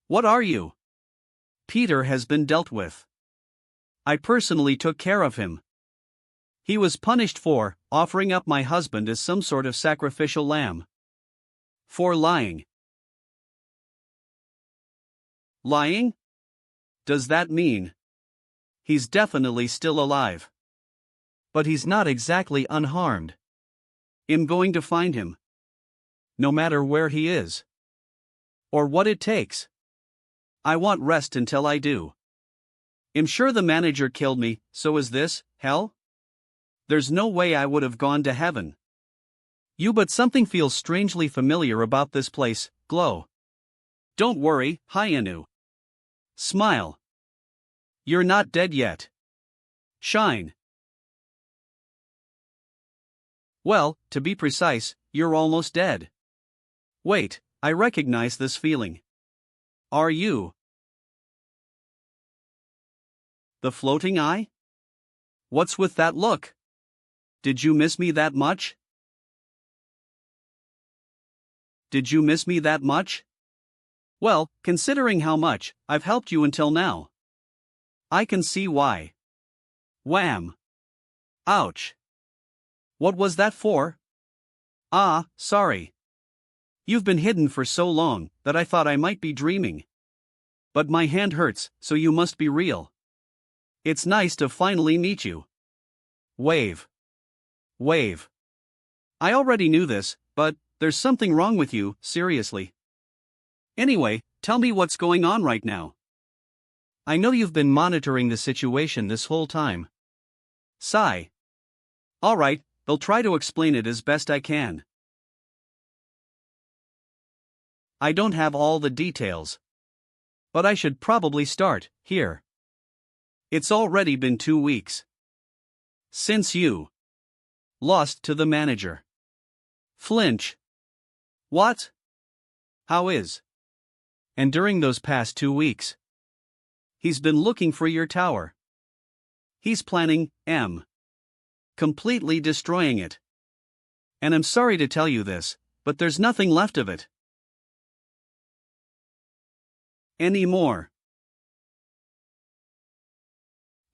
What are you? Peter has been dealt with. I personally took care of him. He was punished for offering up my husband as some sort of sacrificial lamb. For lying. Lying? Does that mean he's definitely still alive? But he's not exactly unharmed. I'm going to find him. No matter where he is. Or what it takes. I want rest until I do. I'm sure the manager killed me, so is this hell? There's no way I would have gone to heaven. But something feels strangely familiar about this place, Glow. Don't worry, Hyun-Woo. Smile. You're not dead yet. Shine. Well, to be precise, you're almost dead. Wait, I recognize this feeling. Are you the floating eye? What's with that look? Did you miss me that much? Did you miss me that much? Well, considering how much I've helped you until now, I can see why. Wham! Ouch! What was that for? Ah, sorry. You've been hidden for so long that I thought I might be dreaming. But my hand hurts, so you must be real. It's nice to finally meet you. Wave. Wave. I already knew this, but there's something wrong with you, seriously. Anyway, tell me what's going on right now. I know you've been monitoring the situation this whole time. Sigh. Alright, I'll try to explain it as best I can. I don't have all the details. But I should probably start here. It's already been 2 weeks since you lost to the manager. Flinch. What? How is? And during those past 2 weeks, he's been looking for your tower. He's planning, completely destroying it. And I'm sorry to tell you this, but there's nothing left of it anymore.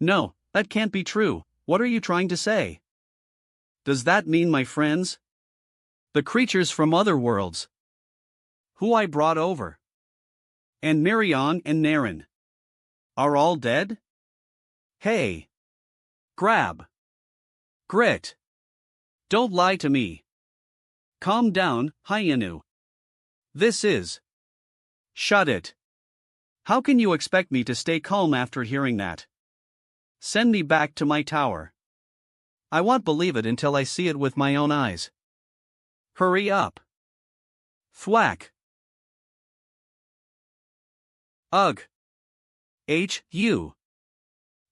No, that can't be true. What are you trying to say? Does that mean my friends, the creatures from other worlds, who I brought over, and Marion and Naren, are all dead? Hey! Grab! Grit! Don't lie to me. Calm down, Hyun-Woo. This is... Shut it. How can you expect me to stay calm after hearing that? Send me back to my tower. I won't believe it until I see it with my own eyes. Hurry up. Thwack. Ugh. You.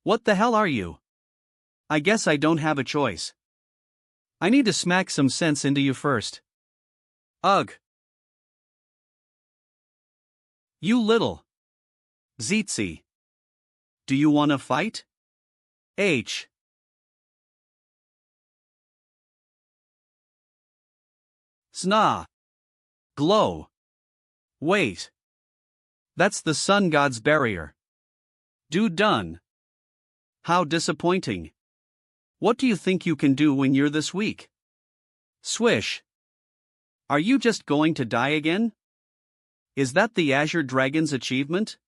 What the hell are you? I guess I don't have a choice. I need to smack some sense into you first. Ugh. You little Zeetsy. Do you wanna fight? Sna. Glow. Wait. That's the sun god's barrier. Done. How disappointing. What do you think you can do when you're this weak? Swish. Are you just going to die again? Is that the Azure Dragon's achievement?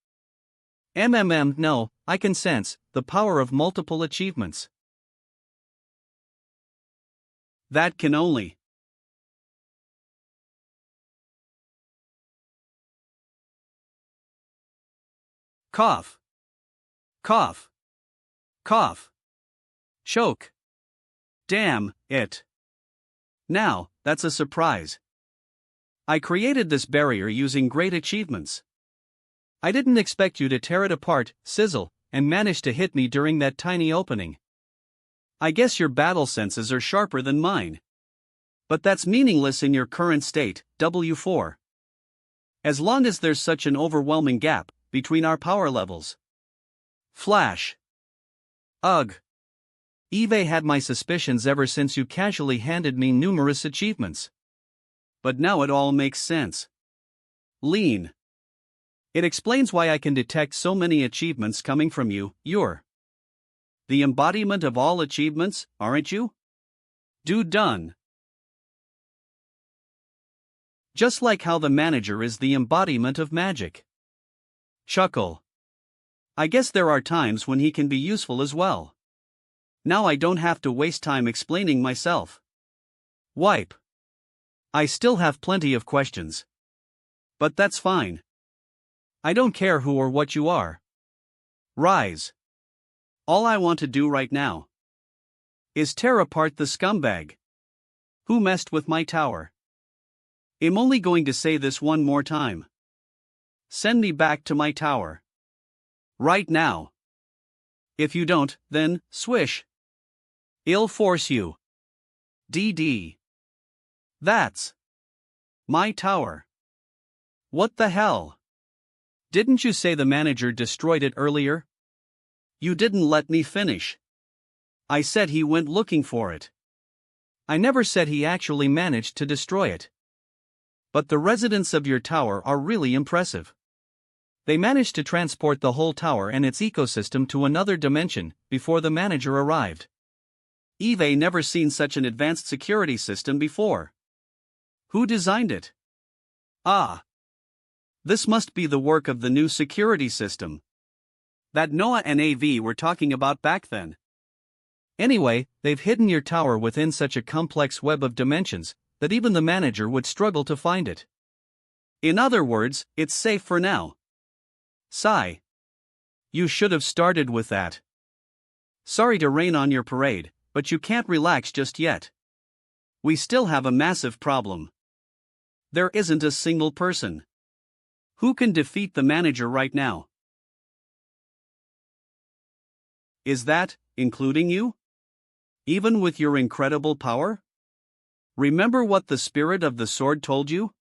No, I can sense the power of multiple achievements. That can only cough. Cough. Cough. Choke. Damn it. Now, that's a surprise. I created this barrier using great achievements. I didn't expect you to tear it apart, sizzle, and manage to hit me during that tiny opening. I guess your battle senses are sharper than mine. But that's meaningless in your current state, W4. As long as there's such an overwhelming gap between our power levels. Flash. Ugh. Eve had my suspicions ever since you casually handed me numerous achievements. But now it all makes sense. Lean. It explains why I can detect so many achievements coming from you. You're the embodiment of all achievements, aren't you? Done. Just like how the manager is the embodiment of magic. Chuckle. I guess there are times when he can be useful as well. Now I don't have to waste time explaining myself. Wipe. I still have plenty of questions. But that's fine. I don't care who or what you are. Rise. All I want to do right now is tear apart the scumbag who messed with my tower. I'm only going to say this one more time. Send me back to my tower. Right now. If you don't, then, swish. I'll force you. That's my tower. What the hell? Didn't you say the manager destroyed it earlier? You didn't let me finish. I said he went looking for it. I never said he actually managed to destroy it. But the residents of your tower are really impressive. They managed to transport the whole tower and its ecosystem to another dimension before the manager arrived. Eve never seen such an advanced security system before. Who designed it? Ah. This must be the work of the new security system that Noah and AV were talking about back then. Anyway, they've hidden your tower within such a complex web of dimensions that even the manager would struggle to find it. In other words, it's safe for now. Sigh. You should have started with that. Sorry to rain on your parade, but you can't relax just yet. We still have a massive problem. There isn't a single person who can defeat the manager right now. Is that, including you? Even with your incredible power? Remember what the spirit of the sword told you?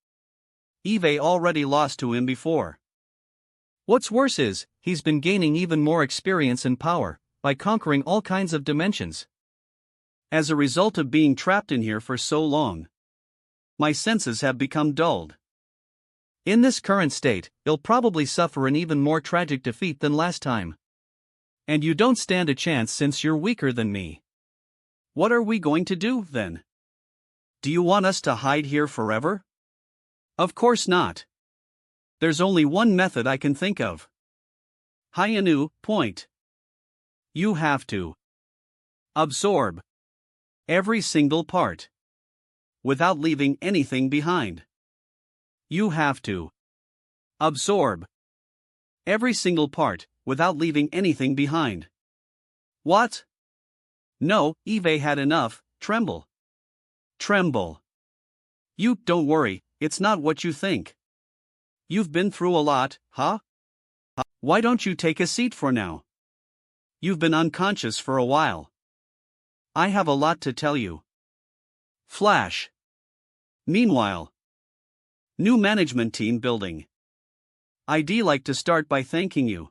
Eve already lost to him before. What's worse is, he's been gaining even more experience and power by conquering all kinds of dimensions. As a result of being trapped in here for so long, my senses have become dulled. In this current state, you'll probably suffer an even more tragic defeat than last time. And you don't stand a chance since you're weaker than me. What are we going to do, then? Do you want us to hide here forever? Of course not. There's only one method I can think of. Hyun-Woo, point. You have to absorb every single part without leaving anything behind. You have to absorb every single part without leaving anything behind. What? No, Eve had enough. Tremble. Tremble. You, don't worry, it's not what you think. You've been through a lot, huh? Why don't you take a seat for now? You've been unconscious for a while. I have a lot to tell you. Flash. Meanwhile, new management team building. I'd like to start by thanking you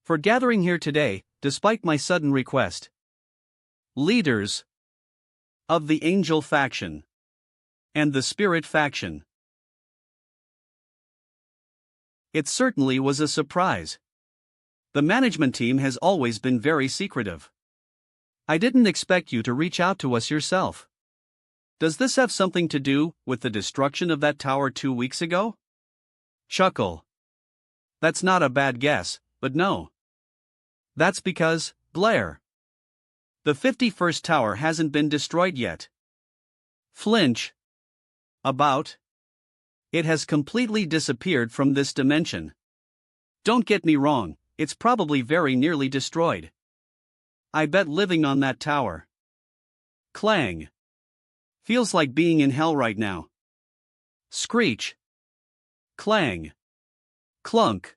for gathering here today, despite my sudden request. Leaders of the Angel faction and the Spirit faction. It certainly was a surprise. The management team has always been very secretive. I didn't expect you to reach out to us yourself. Does this have something to do with the destruction of that tower 2 weeks ago? Chuckle. That's not a bad guess, but no. That's because, Blair. The 51st tower hasn't been destroyed yet. Flinch. About. It has completely disappeared from this dimension. Don't get me wrong, it's probably very nearly destroyed. I bet living on that tower. Clang. Feels like being in hell right now. Screech. Clang. Clunk.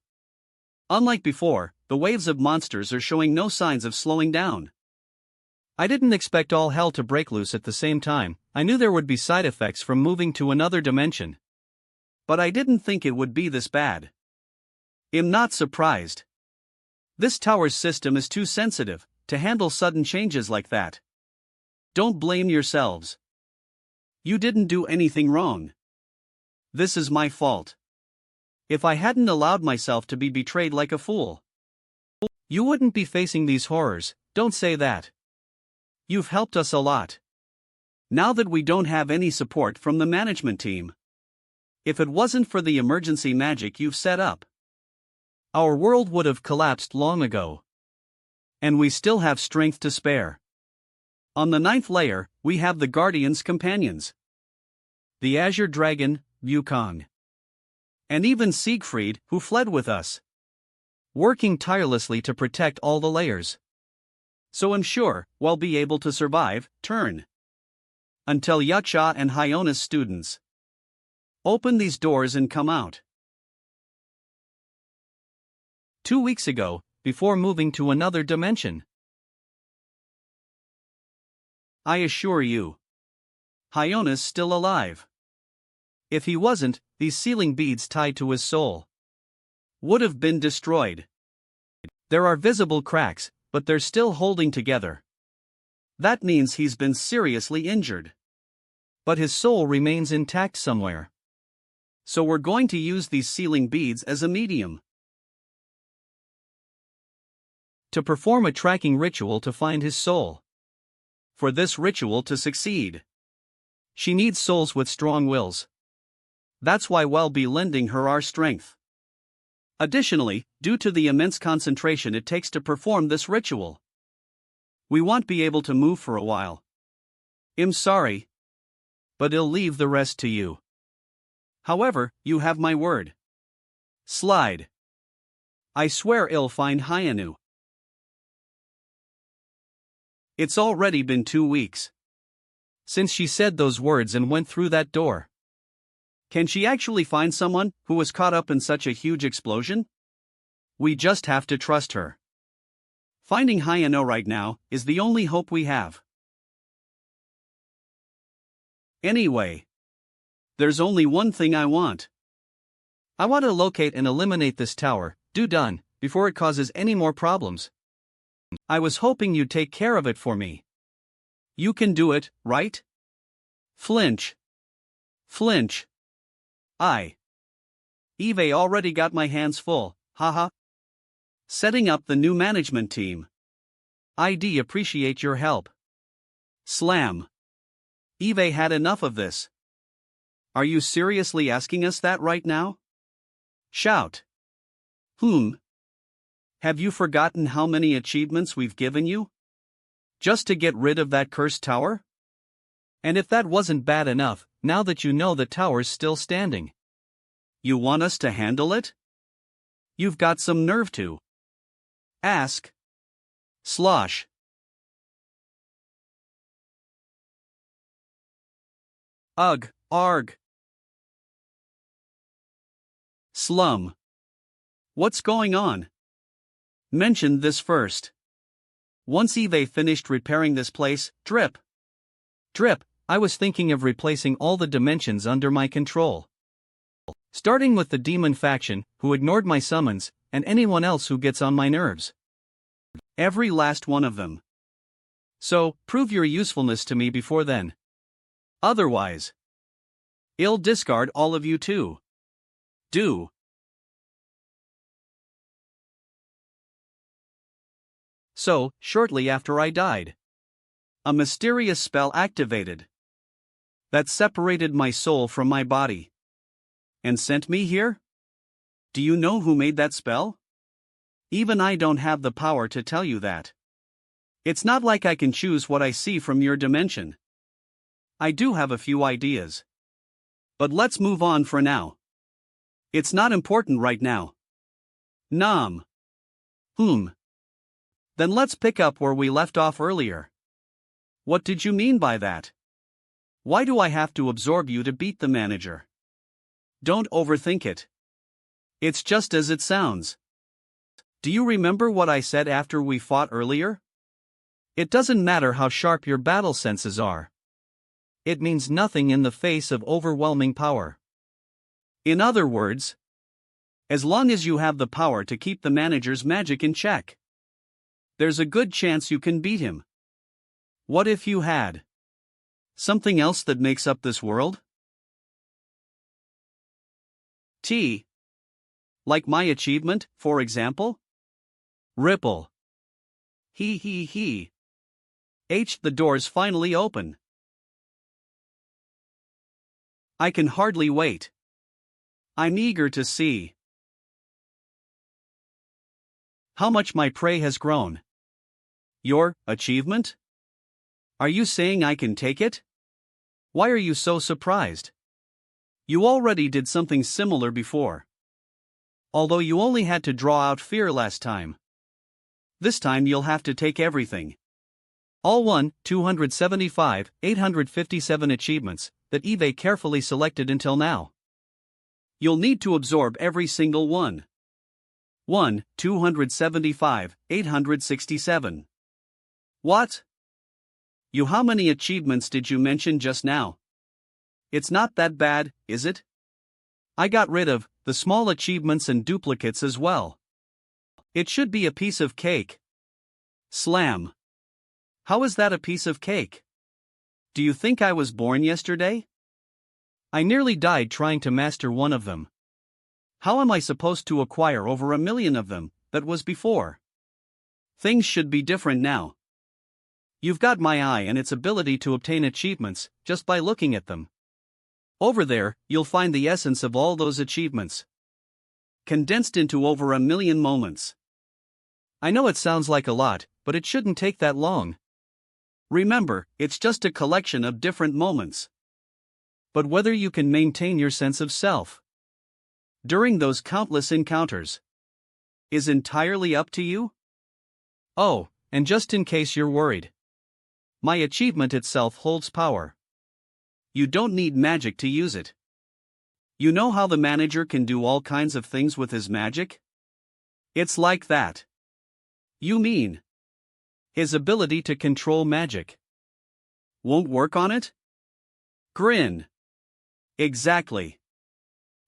Unlike before, the waves of monsters are showing no signs of slowing down. I didn't expect all hell to break loose at the same time. I knew there would be side effects from moving to another dimension. But I didn't think it would be this bad. I'm not surprised. This tower's system is too sensitive to handle sudden changes like that. Don't blame yourselves. You didn't do anything wrong. This is my fault. If I hadn't allowed myself to be betrayed like a fool, you wouldn't be facing these horrors. Don't say that. You've helped us a lot. Now that we don't have any support from the management team. If it wasn't for the emergency magic you've set up, our world would have collapsed long ago. And we still have strength to spare. On the 9th layer, we have the Guardian's companions. The Azure Dragon, Wukong. And even Siegfried, who fled with us. Working tirelessly to protect all the layers. So I'm sure we'll be able to survive. Turn. Until Yaksha and Hyona's students open these doors and come out. 2 weeks ago, before moving to another dimension. I assure you, Hyona's still alive. If he wasn't, these sealing beads tied to his soul would have been destroyed. There are visible cracks, but they're still holding together. That means he's been seriously injured. But his soul remains intact somewhere. So we're going to use these sealing beads as a medium to perform a tracking ritual to find his soul. For this ritual to succeed, she needs souls with strong wills. That's why we'll be lending her our strength. Additionally, due to the immense concentration it takes to perform this ritual, we won't be able to move for a while. I'm sorry, but I'll leave the rest to you. However, you have my word. Slide. I swear I'll find Hyun-Woo. It's already been 2 weeks since she said those words and went through that door. Can she actually find someone who was caught up in such a huge explosion? We just have to trust her. Finding Hyun-Woo right now is the only hope we have. Anyway, there's only one thing I want. I want to locate and eliminate this tower, done, before it causes any more problems. I was hoping you'd take care of it for me. You can do it, right? Flinch. Flinch. Eve already got my hands full, haha. Setting up the new management team. I'd appreciate your help. Slam. Eve had enough of this. Are you seriously asking us that right now? Shout. Have you forgotten how many achievements we've given you? Just to get rid of that cursed tower? And if that wasn't bad enough, now that you know the tower's still standing, you want us to handle it? You've got some nerve to ask. Slosh. Ugh, arg. Slum. What's going on? Mention this first. Once Eve finished repairing this place, drip, I was thinking of replacing all the dimensions under my control. Starting with the demon faction, who ignored my summons, and anyone else who gets on my nerves. Every last one of them. So, prove your usefulness to me before then. Otherwise, I'll discard all of you too. Do. So, shortly after I died, a mysterious spell activated that separated my soul from my body and sent me here? Do you know who made that spell? Even I don't have the power to tell you that. It's not like I can choose what I see from your dimension. I do have a few ideas. But let's move on for now. It's not important right now. Nam. Then let's pick up where we left off earlier. What did you mean by that? Why do I have to absorb you to beat the manager? Don't overthink it. It's just as it sounds. Do you remember what I said after we fought earlier? It doesn't matter how sharp your battle senses are. It means nothing in the face of overwhelming power. In other words, as long as you have the power to keep the manager's magic in check, there's a good chance you can beat him. What if you had something else that makes up this world? Like my achievement, for example? Ripple. He. The door's finally open. I can hardly wait. I'm eager to see how much my prey has grown. Your achievement? Are you saying I can take it? Why are you so surprised? You already did something similar before. Although you only had to draw out fear last time. This time you'll have to take everything. All 275, 857 achievements that Eve carefully selected until now. You'll need to absorb every single one. 275, 867. What? How many achievements did you mention just now? It's not that bad, is it? I got rid of the small achievements and duplicates as well. It should be a piece of cake. Slam. How is that a piece of cake? Do you think I was born yesterday? I nearly died trying to master one of them. How am I supposed to acquire over 1,000,000 of them, that was before? Things should be different now. You've got my eye and its ability to obtain achievements, just by looking at them. Over there, you'll find the essence of all those achievements, condensed into over 1,000,000 moments. I know it sounds like a lot, but it shouldn't take that long. Remember, it's just a collection of different moments. But whether you can maintain your sense of self during those countless encounters is entirely up to you. Oh, and just in case you're worried, my achievement itself holds power. You don't need magic to use it. You know how the manager can do all kinds of things with his magic? It's like that. You mean his ability to control magic won't work on it? Grin. Exactly.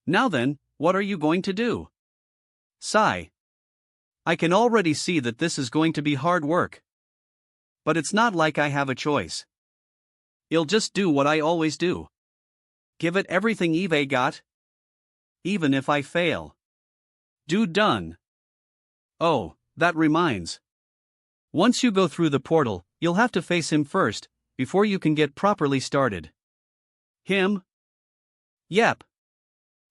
Now then, what are you going to do? Sigh. I can already see that this is going to be hard work. But it's not like I have a choice. I'll just do what I always do. Give it everything Eve got. Even if I fail. Done. Oh, that reminds. Once you go through the portal, you'll have to face him first, before you can get properly started. Him? Yep.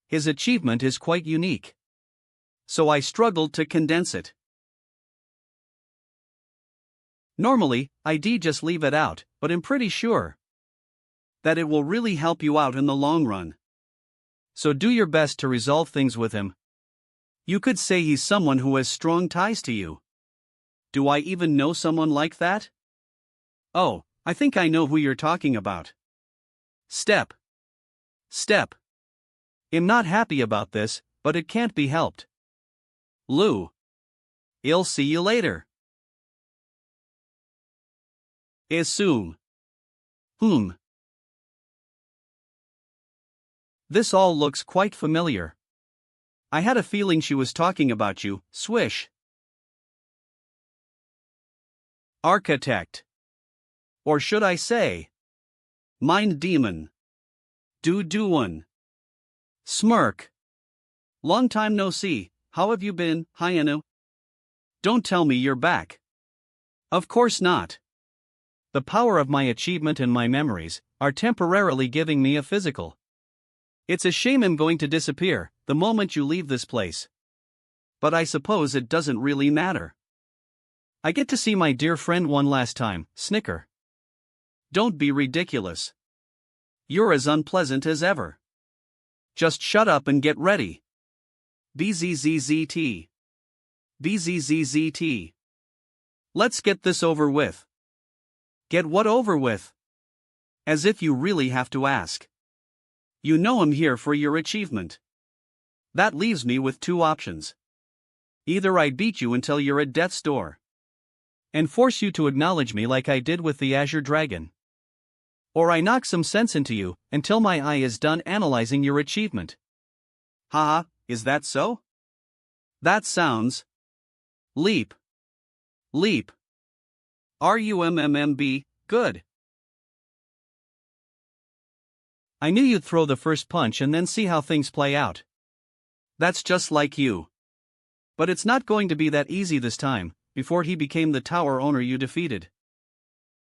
His achievement is quite unique. So I struggled to condense it. Normally, I'd just leave it out, but I'm pretty sure that it will really help you out in the long run. So do your best to resolve things with him. You could say he's someone who has strong ties to you. Do I even know someone like that? Oh, I think I know who you're talking about. Step. I'm not happy about this, but it can't be helped. Lou. I'll see you later. Assume. This all looks quite familiar. I had a feeling she was talking about you, Swish. Architect. Or should I say, mind demon. Doon. Smirk. Long time no see, how have you been, Hyun-Woo? Don't tell me you're back. Of course not. The power of my achievement and my memories are temporarily giving me a physical. It's a shame I'm going to disappear the moment you leave this place. But I suppose it doesn't really matter. I get to see my dear friend one last time, snicker. Don't be ridiculous. You're as unpleasant as ever. Just shut up and get ready. BZZZT. BZZZT. Let's get this over with. Get what over with? As if you really have to ask. You know I'm here for your achievement. That leaves me with two options. Either I beat you until you're at death's door and force you to acknowledge me like I did with the Azure Dragon. Or I knock some sense into you until my eye is done analyzing your achievement. Haha, is that so? That sounds. Leap. RUMMMB, good. I knew you'd throw the first punch and then see how things play out. That's just like you. But it's not going to be that easy this time, before he became the tower owner you defeated.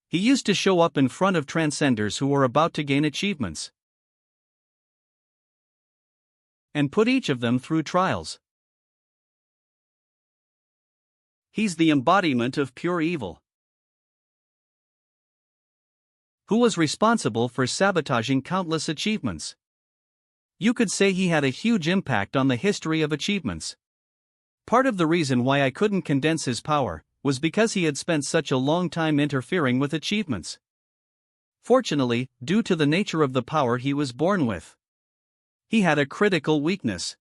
He used to show up in front of transcenders who were about to gain achievements and put each of them through trials. He's the embodiment of pure evil, who was responsible for sabotaging countless achievements. You could say he had a huge impact on the history of achievements. Part of the reason why I couldn't condense his power was because he had spent such a long time interfering with achievements. Fortunately, due to the nature of the power he was born with, he had a critical weakness.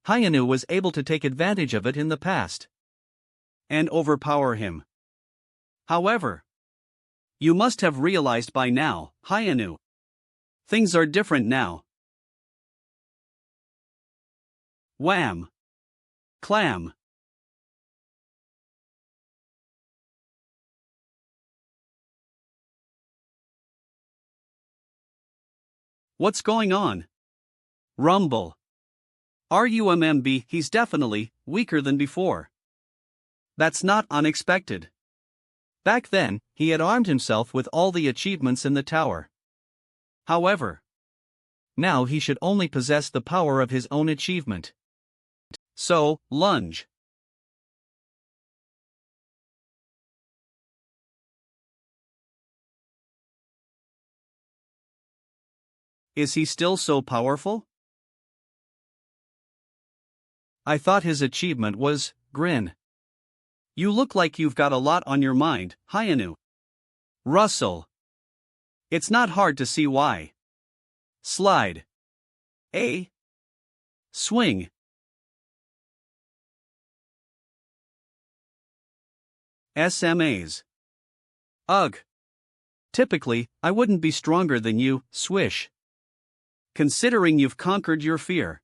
Hyun-Woo was able to take advantage of it in the past and overpower him. However, you must have realized by now, Hyun-Woo, things are different now. Wham! Clam! What's going on? Rumble. RUMMB, he's definitely weaker than before. That's not unexpected. Back then, he had armed himself with all the achievements in the tower. However, now he should only possess the power of his own achievement. So, lunge. Is he still so powerful? I thought his achievement was grin. You look like you've got a lot on your mind, Hyun-Woo. Russell. It's not hard to see why. Slide. A. Swing. SMAs. Ugh. Typically, I wouldn't be stronger than you, swish. Considering you've conquered your fear.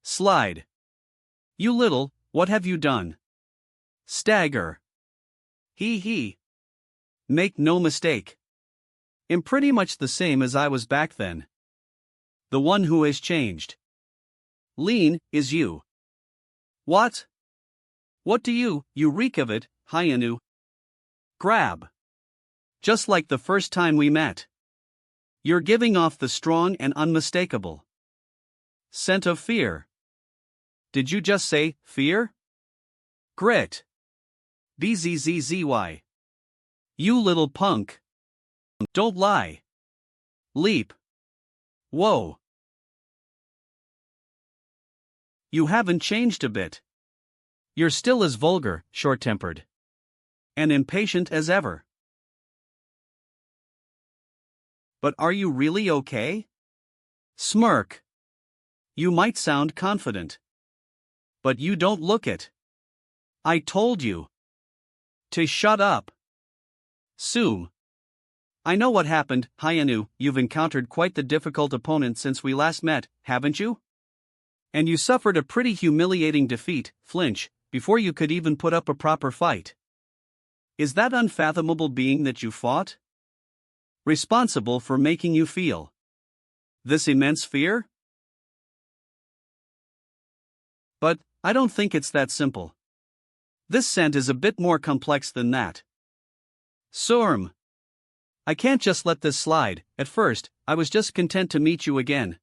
Slide. You little, what have you done? Stagger. He. Make no mistake. I'm pretty much the same as I was back then. The one who has changed. Lean, is you. What? What do you reek of it, Hyun-Woo? Grab. Just like the first time we met. You're giving off the strong and unmistakable scent of fear. Did you just say, fear? Grit. BZZZY. You little punk. Don't lie. Leap. Whoa. You haven't changed a bit. You're still as vulgar, short-tempered, and impatient as ever. But are you really okay? Smirk. You might sound confident, but you don't look it. I told you to shut up. Sue. I know what happened, Hyun-Woo. You've encountered quite the difficult opponent since we last met, haven't you? And you suffered a pretty humiliating defeat, flinch, before you could even put up a proper fight. Is that unfathomable being that you fought responsible for making you feel this immense fear? But I don't think it's that simple. This scent is a bit more complex than that. Surm. I can't just let this slide. At first, I was just content to meet you again.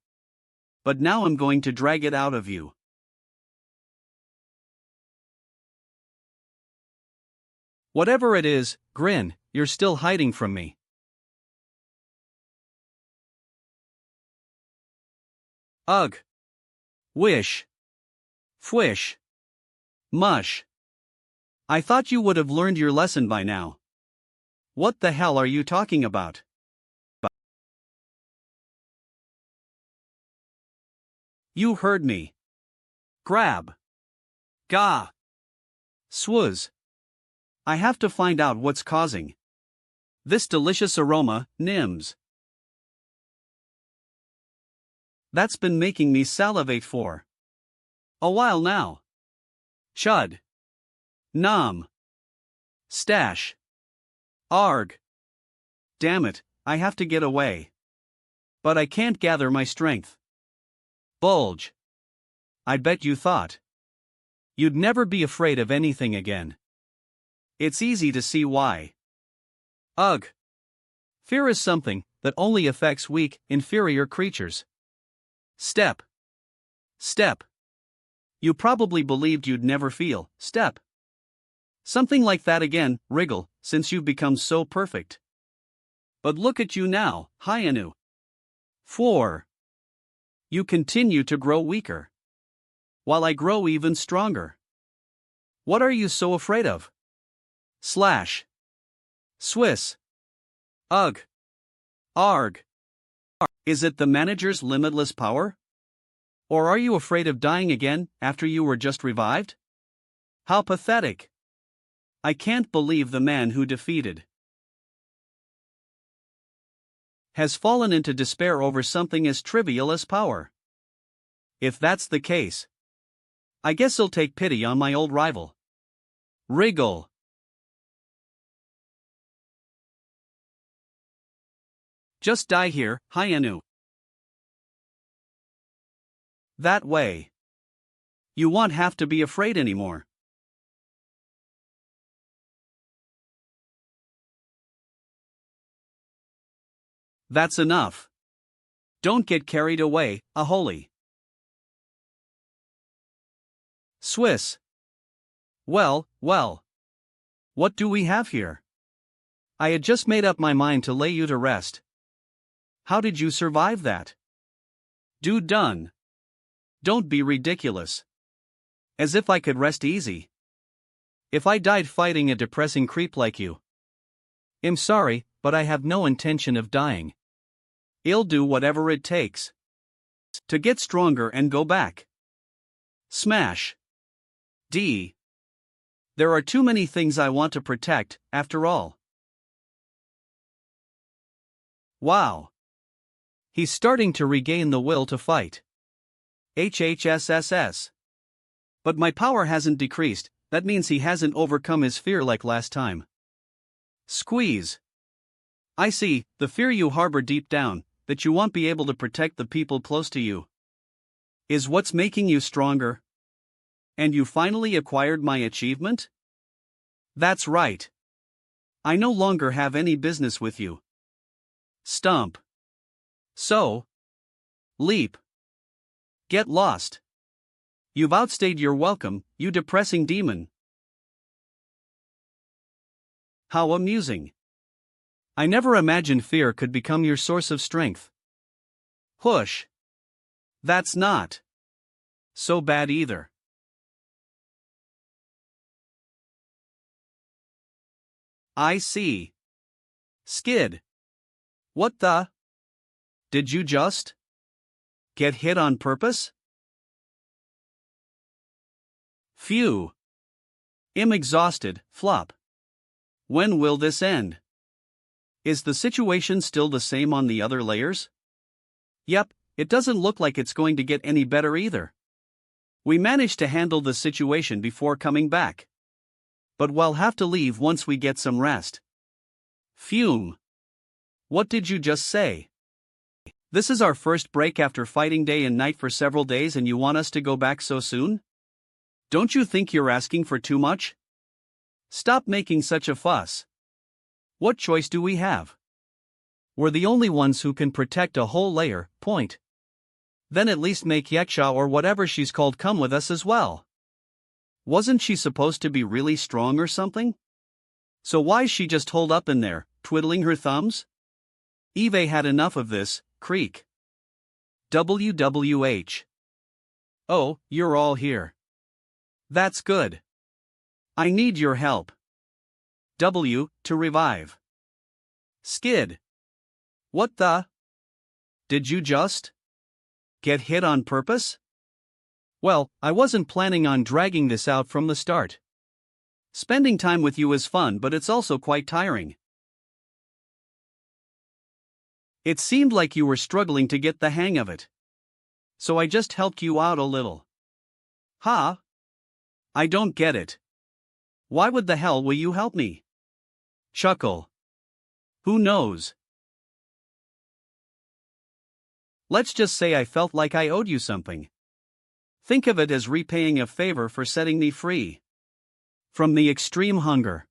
But now I'm going to drag it out of you. Whatever it is, grin, you're still hiding from me. Ugh. Wish. Fwish. Mush. I thought you would have learned your lesson by now. What the hell are you talking about? You heard me. Grab. Gah. Swooz. I have to find out what's causing this delicious aroma, Nims. That's been making me salivate for a while now. Chud. Nom. Stash. Arg. Damn it, I have to get away. But I can't gather my strength. Bulge. I bet you thought you'd never be afraid of anything again. It's easy to see why. Ugh. Fear is something that only affects weak, inferior creatures. Step. Step. You probably believed you'd never feel step. Something like that again, wriggle, since you've become so perfect. But look at you now, Hyun-Woo. 4. You continue to grow weaker, while I grow even stronger. What are you so afraid of? Slash. Swiss. Ugh. Arg. Is it the manager's limitless power? Or are you afraid of dying again after you were just revived? How pathetic. I can't believe the man who defeated has fallen into despair over something as trivial as power. If that's the case, I guess I'll take pity on my old rival. Wriggle. Just die here, Hyun-Woo. That way. You won't have to be afraid anymore. That's enough. Don't get carried away, Aholy. Swiss. Well, well. What do we have here? I had just made up my mind to lay you to rest. How did you survive that? Dude, done. Don't be ridiculous. As if I could rest easy. If I died fighting a depressing creep like you. I'm sorry, but I have no intention of dying. I'll do whatever it takes to get stronger and go back. Smash. D. There are too many things I want to protect, after all. Wow. He's starting to regain the will to fight. HHSSS. But my power hasn't decreased, that means he hasn't overcome his fear like last time. Squeeze. I see, the fear you harbor deep down, that you won't be able to protect the people close to you, is what's making you stronger. And you finally acquired my achievement? That's right. I no longer have any business with you. Stump. So. Leap. Get lost. You've outstayed your welcome, you depressing demon. How amusing. I never imagined fear could become your source of strength. Push. That's not so bad either. I see. Skid. What the? Did you just get hit on purpose? Phew. I'm exhausted, flop. When will this end? Is the situation still the same on the other layers? Yep, it doesn't look like it's going to get any better either. We managed to handle the situation before coming back. But we'll have to leave once we get some rest. Fume. What did you just say? This is our first break after fighting day and night for several days and you want us to go back so soon? Don't you think you're asking for too much? Stop making such a fuss. What choice do we have? We're the only ones who can protect a whole layer, point. Then at least make Yeksha or whatever she's called come with us as well. Wasn't she supposed to be really strong or something? So why's she just holed up in there, twiddling her thumbs? Eve had enough of this, creak. WWH. Oh, you're all here. That's good. I need your help. W, to revive. Skid. What the? Did you just get hit on purpose? Well, I wasn't planning on dragging this out from the start. Spending time with you is fun, but it's also quite tiring. It seemed like you were struggling to get the hang of it. So I just helped you out a little. Huh? I don't get it. Why would the hell will you help me? Chuckle. Who knows? Let's just say I felt like I owed you something. Think of it as repaying a favor for setting me free from the extreme hunger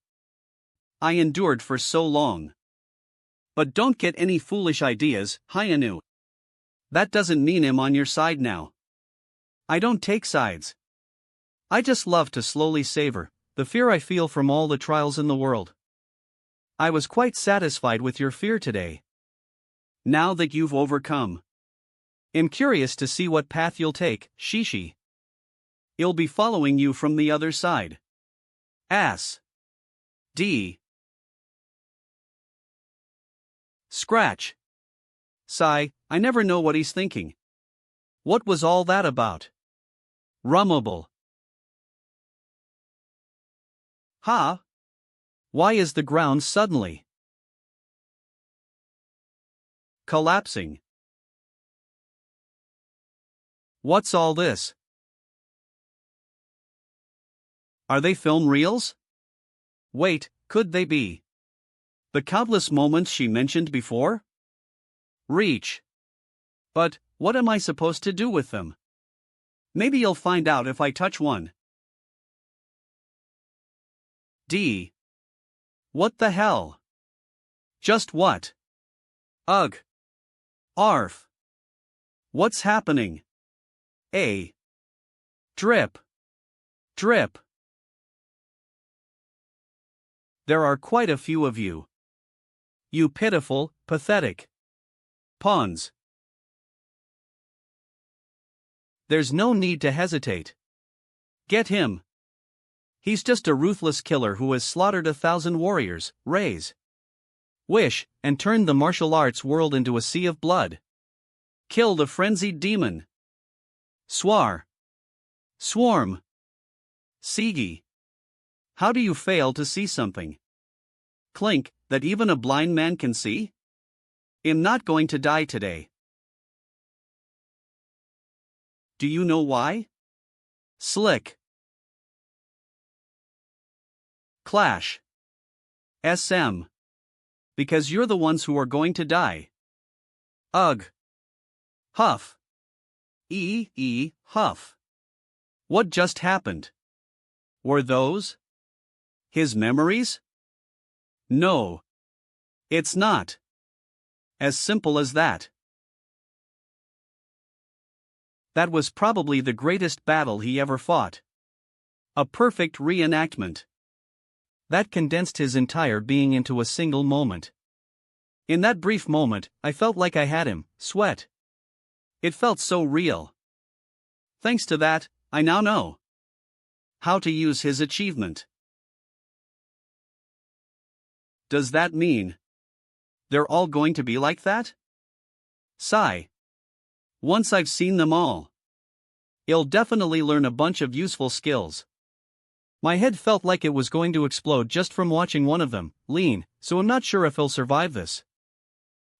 I endured for so long. But don't get any foolish ideas, Hyun-Woo. That doesn't mean I'm on your side now. I don't take sides. I just love to slowly savor the fear I feel from all the trials in the world. I was quite satisfied with your fear today. Now that you've overcome, I'm curious to see what path you'll take, Shishi. I'll be following you from the other side. Ass. D. Scratch. Sigh, I never know what he's thinking. What was all that about? Rummable. Ha? Why is the ground suddenly collapsing? What's all this? Are they film reels? Wait, could they be the countless moments she mentioned before? Reach. But, what am I supposed to do with them? Maybe you'll find out if I touch one. D. What the hell? Just what? Ugh. Arf. What's happening? A. Drip. Drip. There are quite a few of you. You pitiful, pathetic pawns. There's no need to hesitate. Get him. He's just a ruthless killer who has slaughtered 1,000 warriors, raise, wish, and turned the martial arts world into a sea of blood. Killed a frenzied demon. Swar. Swarm. Sigi. How do you fail to see something? Clink, that even a blind man can see? I'm not going to die today. Do you know why? Slick. Clash. SM. Because you're the ones who are going to die. Ugh. Huff. Huff. What just happened? Were those his memories? No. It's not. As simple as that. That was probably the greatest battle he ever fought. A perfect reenactment. That condensed his entire being into a single moment. In that brief moment, I felt like I had him, sweat. It felt so real. Thanks to that, I now know how to use his achievement. Does that mean they're all going to be like that? Sigh. Once I've seen them all, I'll definitely learn a bunch of useful skills. My head felt like it was going to explode just from watching one of them, lean, so I'm not sure if he'll survive this.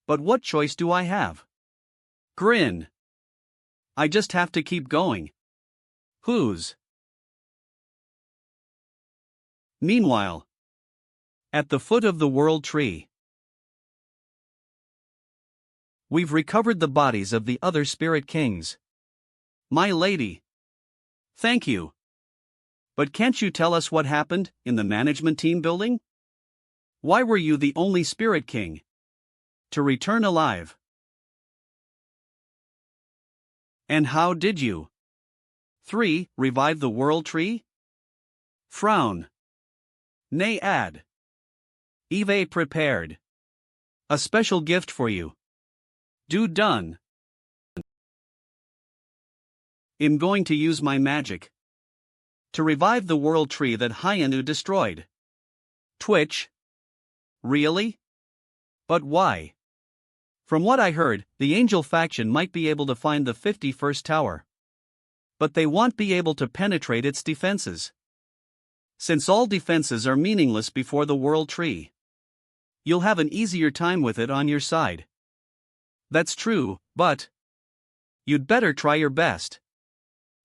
But what choice do I have? Grin. I just have to keep going. Whose? Meanwhile, at the foot of the World Tree, we've recovered the bodies of the other spirit kings. My lady. Thank you. But can't you tell us what happened in the management team building? Why were you the only spirit king to return alive? And how did you 3. Revive the World Tree? Frown. Nay, add. Eve prepared a special gift for you. Do done. I'm going to use my magic to revive the World Tree that Hyun-Woo destroyed. Twitch. Really? But why? From what I heard, the Angel faction might be able to find the 51st tower. But they won't be able to penetrate its defenses. Since all defenses are meaningless before the World Tree, you'll have an easier time with it on your side. That's true, but you'd better try your best.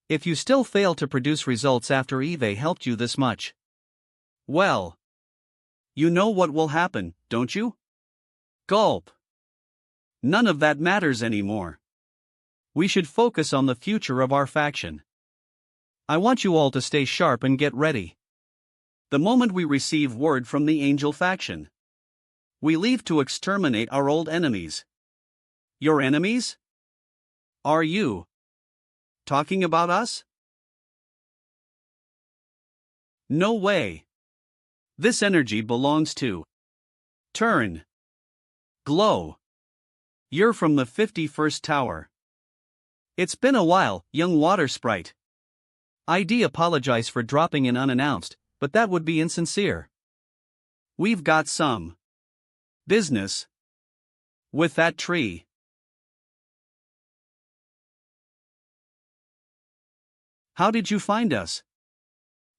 If you still fail to produce results after Eve helped you this much, well, you know what will happen, don't you? Gulp. None of that matters anymore. We should focus on the future of our faction. I want you all to stay sharp and get ready. The moment we receive word from the Angel faction, we leave to exterminate our old enemies. Your enemies? Are you talking about us? No way. This energy belongs to Turn. Glow. You're from the 51st tower. It's been a while, young water sprite. I'd apologize for dropping in unannounced, but that would be insincere. We've got some business with that tree. How did you find us?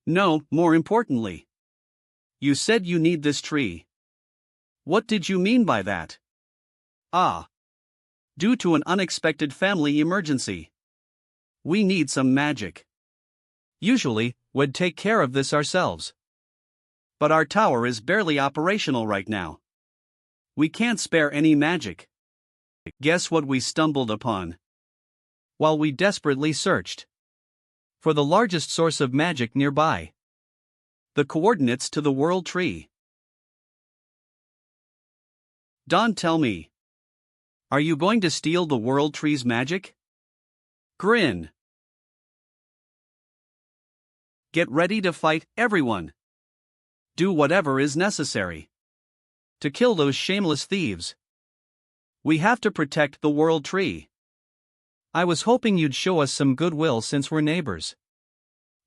No, more importantly, you said you need this tree. What did you mean by that? Due to an unexpected family emergency. We need some magic. Usually, we'd take care of this ourselves. But our tower is barely operational right now. We can't spare any magic. Guess what we stumbled upon while we desperately searched? For the largest source of magic nearby. The coordinates to the world tree. Don't tell me. Are you going to steal the world tree's magic? Grin. Get ready to fight, everyone. Do whatever is necessary to kill those shameless thieves. We have to protect the world tree. I was hoping you'd show us some goodwill since we're neighbors.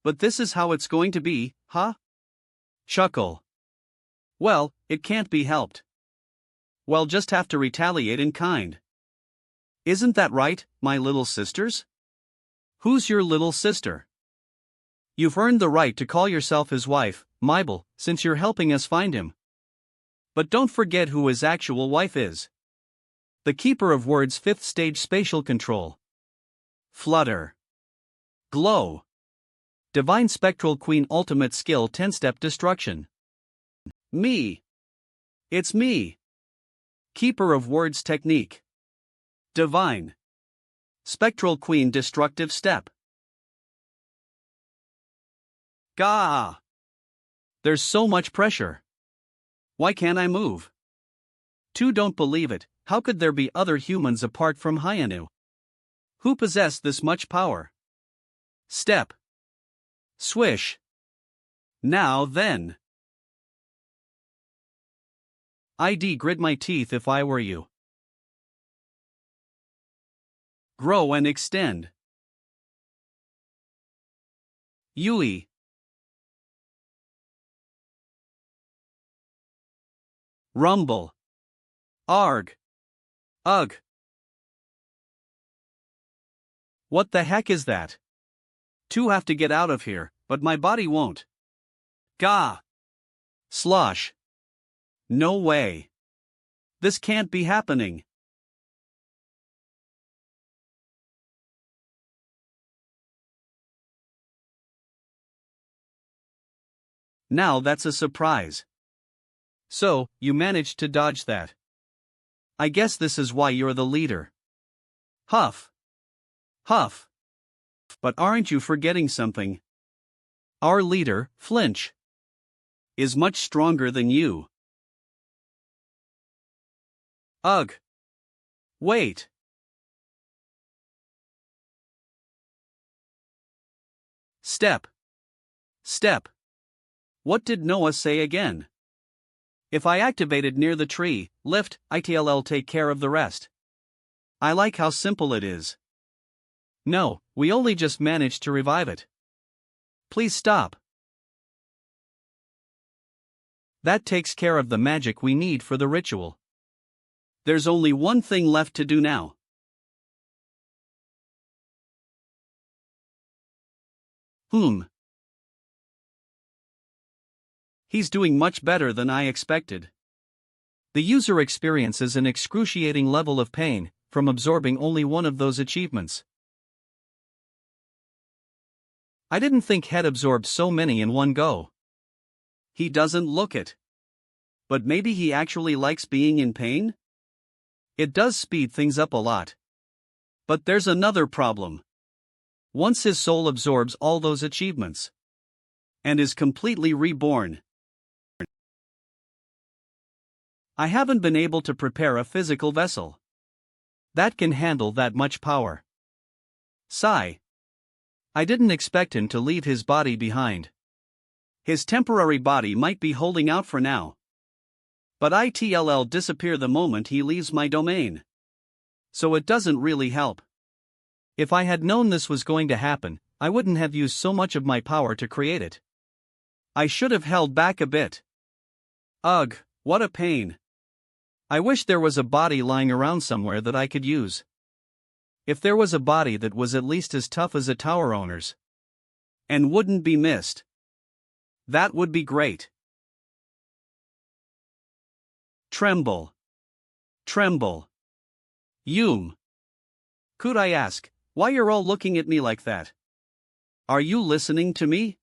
But this is how it's going to be, huh? Chuckle. Well, it can't be helped. We'll just have to retaliate in kind. Isn't that right, my little sisters? Who's your little sister? You've earned the right to call yourself his wife, Mybel, since you're helping us find him. But don't forget who his actual wife is. The Keeper of Words' 5th stage spatial control. Flutter. Glow. Divine Spectral Queen ultimate skill 10-step destruction. Me. It's me. Keeper of Words technique. Divine Spectral Queen destructive step. Gah! There's so much pressure. Why can't I move? Don't believe it. How could there be other humans apart from Hyun-Woo? Who possess this much power? Step. Swish. Now then. I'd grit my teeth if I were you. Grow and extend. Yui. Rumble. Arg. Ugh. What the heck is that? Have to get out of here, but my body won't. Gah! Slosh. No way. This can't be happening. Now that's a surprise. So, you managed to dodge that. I guess this is why you're the leader. Huff. Huff. But aren't you forgetting something? Our leader, Flinch, is much stronger than you. Ugh. Wait. Step. Step. What did Noah say again? If I activated near the tree, lift, it'll take care of the rest. I like how simple it is. No, we only just managed to revive it. Please stop. That takes care of the magic we need for the ritual. There's only one thing left to do now. He's doing much better than I expected. The user experiences an excruciating level of pain from absorbing only one of those achievements. I didn't think he'd absorb so many in one go. He doesn't look it. But maybe he actually likes being in pain? It does speed things up a lot. But there's another problem. Once his soul absorbs all those achievements and is completely reborn, I haven't been able to prepare a physical vessel that can handle that much power. Sigh. I didn't expect him to leave his body behind. His temporary body might be holding out for now. But it'll disappear the moment he leaves my domain. So it doesn't really help. If I had known this was going to happen, I wouldn't have used so much of my power to create it. I should have held back a bit. Ugh, what a pain. I wish there was a body lying around somewhere that I could use. If there was a body that was at least as tough as a tower owner's and wouldn't be missed, that would be great. Tremble. Tremble. Could I ask, why you're all looking at me like that? Are you listening to me?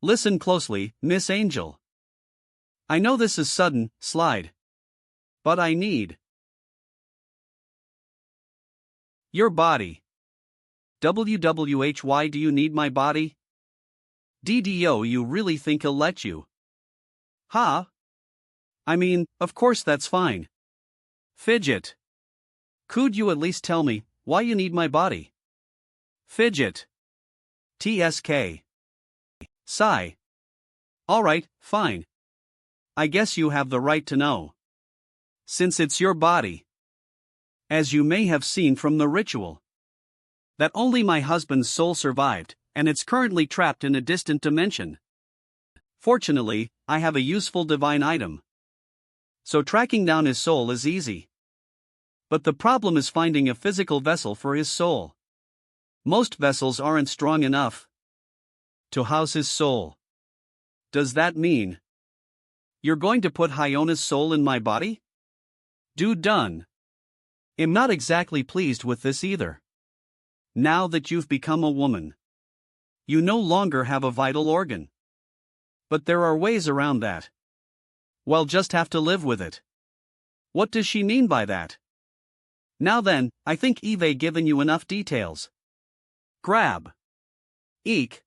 Listen closely, Miss Angel. I know this is sudden, slide. But I need your body WWH, why do you need my body? DDO, you really think he'll let you? Huh? I mean, of course that's fine. Fidget. Could you at least tell me why you need my body? Fidget. TSK. Sigh. Alright, fine. I guess you have the right to know. Since it's your body. As you may have seen from the ritual, that only my husband's soul survived, and it's currently trapped in a distant dimension. Fortunately, I have a useful divine item, so tracking down his soul is easy. But the problem is finding a physical vessel for his soul. Most vessels aren't strong enough to house his soul. Does that mean you're going to put Hyona's soul in my body? Dude, done. I'm not exactly pleased with this either. Now that you've become a woman, you no longer have a vital organ. But there are ways around that. Well, just have to live with it. What does she mean by that? Now then, I think Eve given you enough details. Grab. Eek.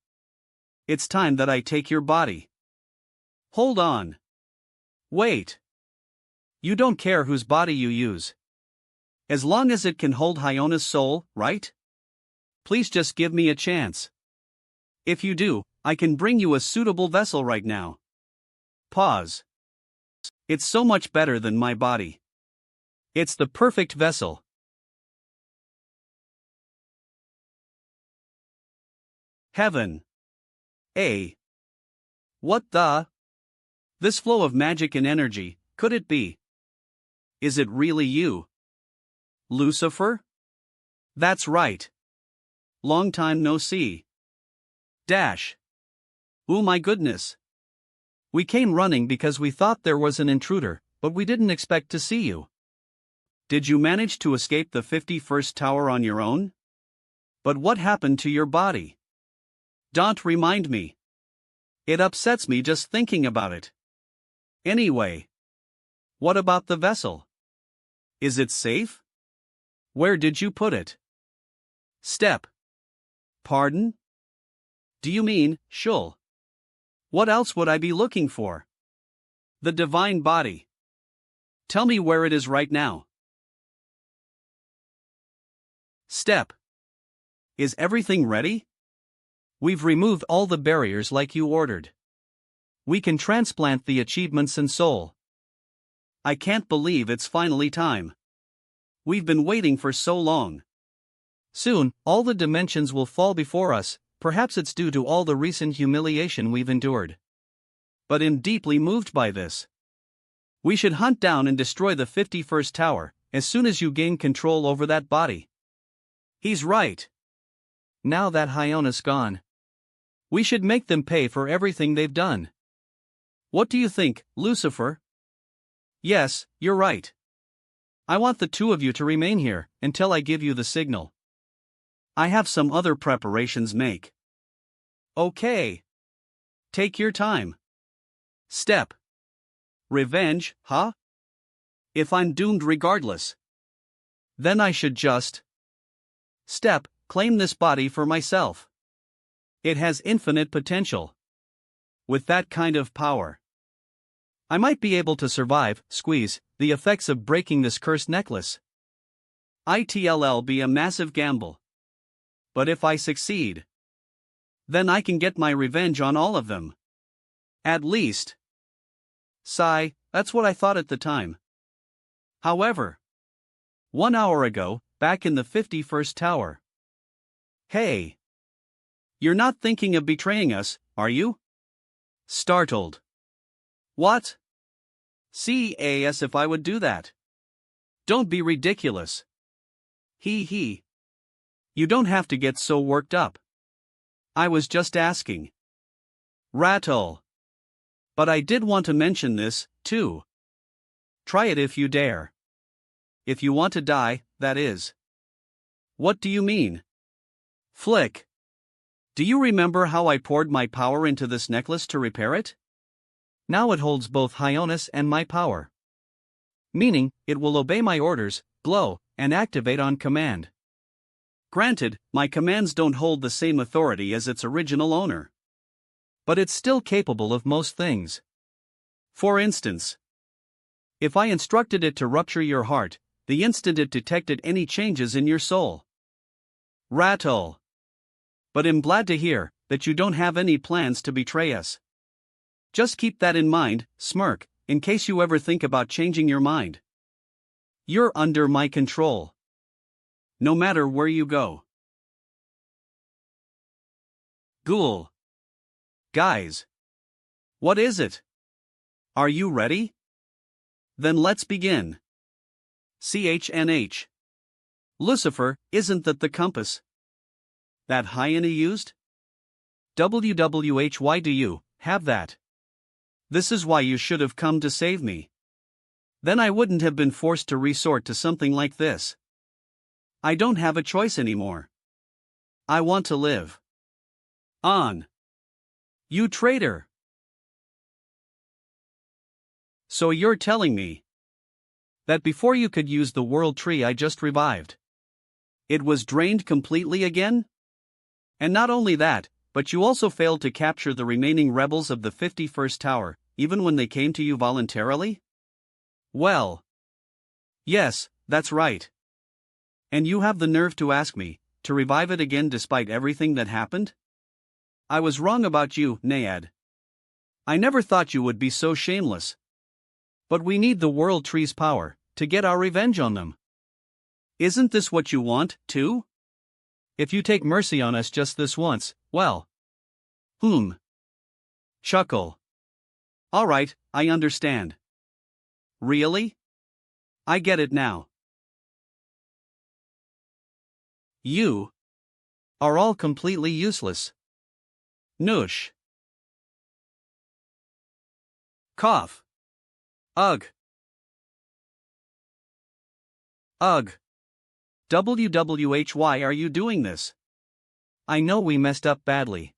It's time that I take your body. Hold on. Wait. You don't care whose body you use. As long as it can hold Hyona's soul, right? Please just give me a chance. If you do, I can bring you a suitable vessel right now. Pause. It's so much better than my body. It's the perfect vessel. Heaven. What the? This flow of magic and energy, could it be? Is it really you? Lucifer? That's right. Long time no see. Dash. Oh my goodness. We came running because we thought there was an intruder, but we didn't expect to see you. Did you manage to escape the 51st tower on your own? But what happened to your body? Don't remind me. It upsets me just thinking about it. Anyway. What about the vessel? Is it safe? Where did you put it? Step. Pardon? Do you mean, shul? What else would I be looking for? The divine body. Tell me where it is right now. Step. Is everything ready? We've removed all the barriers like you ordered. We can transplant the achievements and soul. I can't believe it's finally time. We've been waiting for so long. Soon, all the dimensions will fall before us. Perhaps it's due to all the recent humiliation we've endured. But I'm deeply moved by this. We should hunt down and destroy the 51st tower, as soon as you gain control over that body. He's right. Now that Hyona's gone, we should make them pay for everything they've done. What do you think, Lucifer? Yes, you're right. I want the two of you to remain here, until I give you the signal. I have some other preparations make. Okay. Take your time. Step. Revenge, huh? If I'm doomed regardless, then I should just Step, claim this body for myself. It has infinite potential. With that kind of power, I might be able to survive, squeeze, the effects of breaking this cursed necklace. It'll be a massive gamble. But if I succeed, then I can get my revenge on all of them. At least. Sigh, that's what I thought at the time. However, 1 hour ago, back in the 51st tower. Hey! You're not thinking of betraying us, are you? Startled. What? As if I would do that. Don't be ridiculous. He. You don't have to get so worked up. I was just asking. Rattle. But I did want to mention this, too. Try it if you dare. If you want to die, that is. What do you mean? Flick. Do you remember how I poured my power into this necklace to repair it? Now it holds both Hyona's and my power. Meaning, it will obey my orders, glow, and activate on command. Granted, my commands don't hold the same authority as its original owner. But it's still capable of most things. For instance, if I instructed it to rupture your heart, the instant it detected any changes in your soul. Rattle. But I'm glad to hear that you don't have any plans to betray us. Just keep that in mind, Smirk, in case you ever think about changing your mind. You're under my control. No matter where you go. Ghoul. Guys. What is it? Are you ready? Then let's begin. CHNH. Lucifer, isn't that the compass that hyena used? WWH, why do you have that? This is why you should have come to save me. Then I wouldn't have been forced to resort to something like this. I don't have a choice anymore. I want to live on. You traitor! So you're telling me that before you could use the world tree I just revived, it was drained completely again? And not only that, but you also failed to capture the remaining rebels of the 51st Tower, even when they came to you voluntarily? Well. Yes, that's right. And you have the nerve to ask me to revive it again despite everything that happened? I was wrong about you, Naiad. I never thought you would be so shameless. But we need the World Tree's power to get our revenge on them. Isn't this what you want, too? If you take mercy on us just this once, well. Chuckle. Alright, I understand. Really? I get it now. You are all completely useless. Noosh. Cough. Ugh. Ugh. WWH, why are you doing this? I know we messed up badly.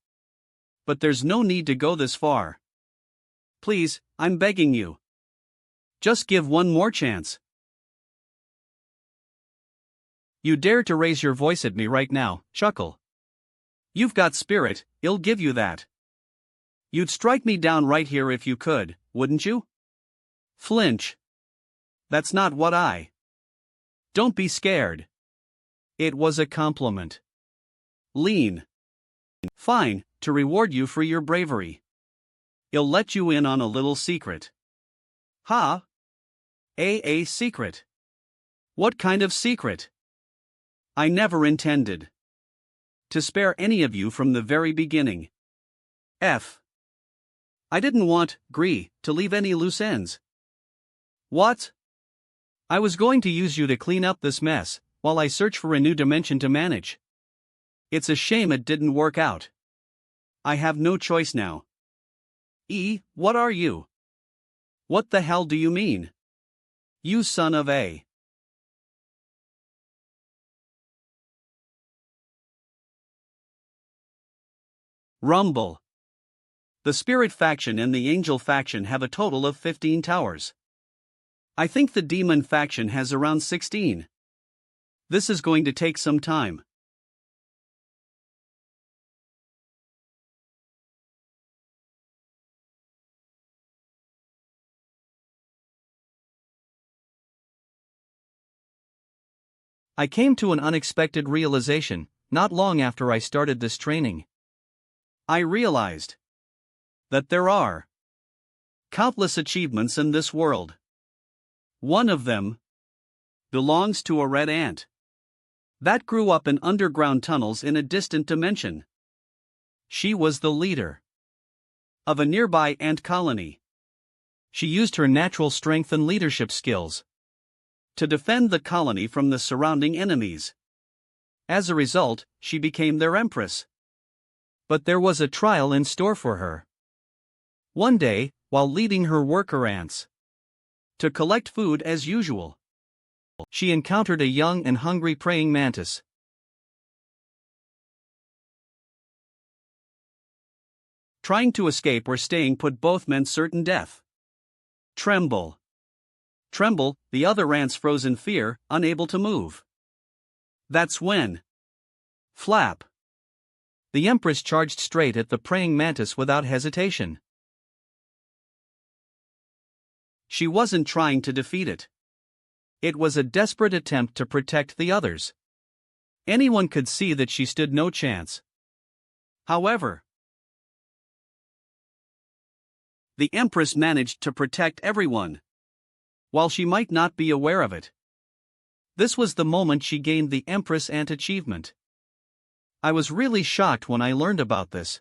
But there's no need to go this far. Please, I'm begging you. Just give one more chance. You dare to raise your voice at me right now, Chuckle. You've got spirit, I'll give you that. You'd strike me down right here if you could, wouldn't you? Flinch. That's not what I. Don't be scared. It was a compliment. Lean. Fine, to reward you for your bravery. I'll let you in on a little secret. Ha? A secret. What kind of secret? I never intended to spare any of you from the very beginning. I didn't want, to leave any loose ends. What? I was going to use you to clean up this mess, while I search for a new dimension to manage. It's a shame it didn't work out. I have no choice now. What are you? What the hell do you mean? You son of a. Rumble. The Spirit faction and the Angel faction have a total of 15 towers. I think the Demon faction has around 16. This is going to take some time. I came to an unexpected realization, not long after I started this training. I realized that there are countless achievements in this world. One of them belongs to a red ant that grew up in underground tunnels in a distant dimension. She was the leader of a nearby ant colony. She used her natural strength and leadership skills to defend the colony from the surrounding enemies. As a result, she became their empress. But there was a trial in store for her. One day, while leading her worker ants to collect food as usual, she encountered a young and hungry praying mantis. Trying to escape or staying put both meant certain death. Tremble. Tremble, the other ants froze in fear, unable to move. That's when Flap. The Empress charged straight at the praying mantis without hesitation. She wasn't trying to defeat it. It was a desperate attempt to protect the others. Anyone could see that she stood no chance. However, the Empress managed to protect everyone, while she might not be aware of it. This was the moment she gained the Empress Ant achievement. I was really shocked when I learned about this.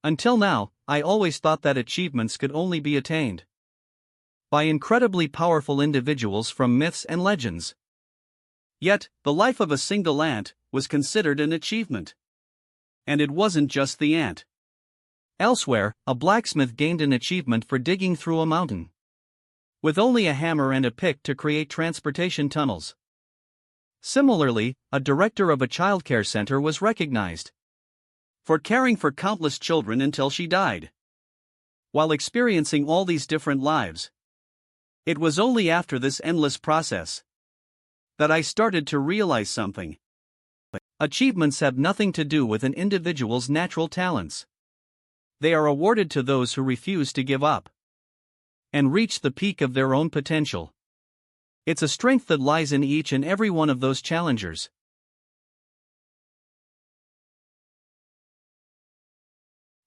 Until now, I always thought that achievements could only be attained by incredibly powerful individuals from myths and legends. Yet, the life of a single ant was considered an achievement. And it wasn't just the ant. Elsewhere, a blacksmith gained an achievement for digging through a mountain with only a hammer and a pick to create transportation tunnels. Similarly, a director of a childcare center was recognized for caring for countless children until she died. While experiencing all these different lives, it was only after this endless process that I started to realize something. Achievements have nothing to do with an individual's natural talents. They are awarded to those who refuse to give up and reach the peak of their own potential. It's a strength that lies in each and every one of those challengers.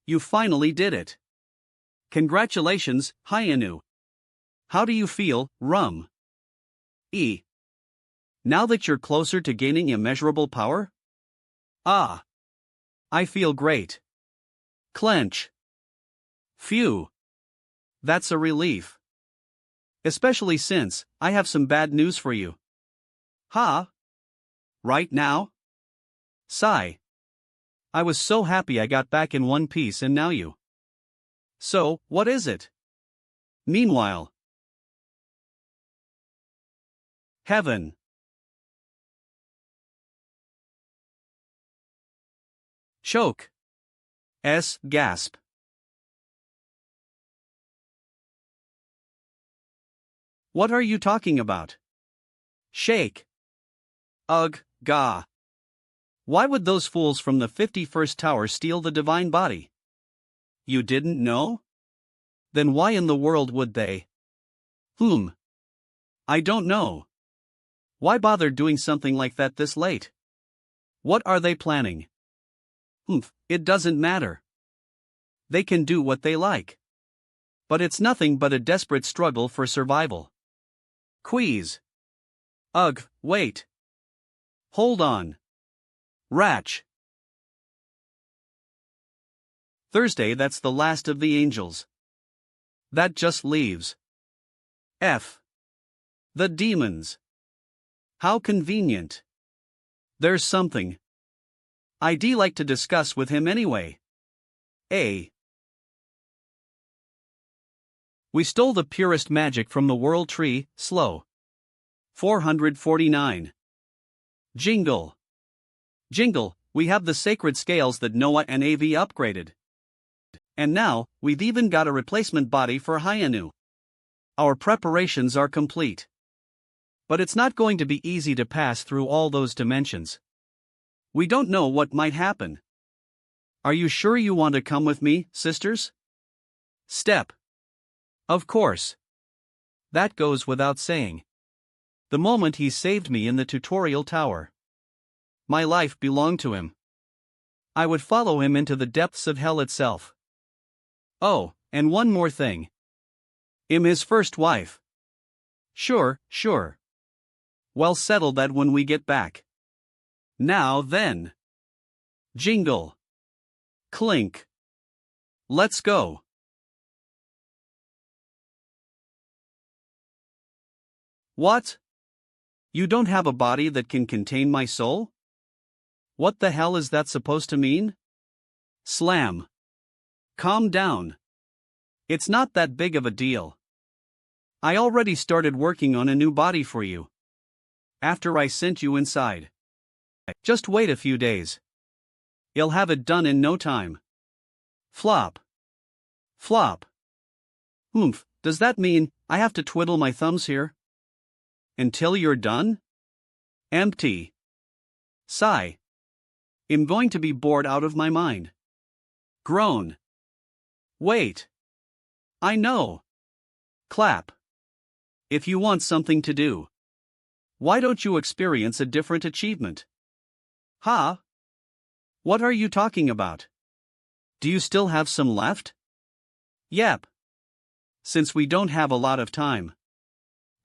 You finally did it. Congratulations, Hyun-Woo. How do you feel, Rum? E. Now that you're closer to gaining immeasurable power? Ah. I feel great. Clench. Phew. That's a relief. Especially since I have some bad news for you. Huh? Right now? Sigh. I was so happy I got back in one piece and now you. So, what is it? Meanwhile. Heaven. Choke. Gasp. What are you talking about? Shake. Ugh, gah. Why would those fools from the 51st Tower steal the divine body? You didn't know? Then why in the world would they? I don't know. Why bother doing something like that this late? What are they planning? It doesn't matter. They can do what they like. But it's nothing but a desperate struggle for survival. Queeze. Ugh, wait. Hold on. Ratch. Thursday, that's the last of the angels. That just leaves the demons. How convenient. There's something I'd like to discuss with him anyway. We stole the purest magic from the world tree, slow. 449. Jingle. Jingle, we have the sacred scales that Noah and Av upgraded. And now, we've even got a replacement body for Hyun-Woo. Our preparations are complete. But it's not going to be easy to pass through all those dimensions. We don't know what might happen. Are you sure you want to come with me, sisters? Step. Of course. That goes without saying. The moment he saved me in the tutorial tower, my life belonged to him. I would follow him into the depths of hell itself. Oh, and one more thing. I'm his first wife. Sure. We'll settle that when we get back. Now then. Jingle. Clink. Let's go. What? You don't have a body that can contain my soul? What the hell is that supposed to mean? Slam. Calm down. It's not that big of a deal. I already started working on a new body for you. After I sent you inside. Just wait a few days. You'll have it done in no time. Flop. Flop. Does that mean I have to twiddle my thumbs here? Until you're done? Empty. Sigh. I'm going to be bored out of my mind. Groan. Wait. I know. Clap. If you want something to do, why don't you experience a different achievement? Huh? What are you talking about? Do you still have some left? Yep. Since we don't have a lot of time,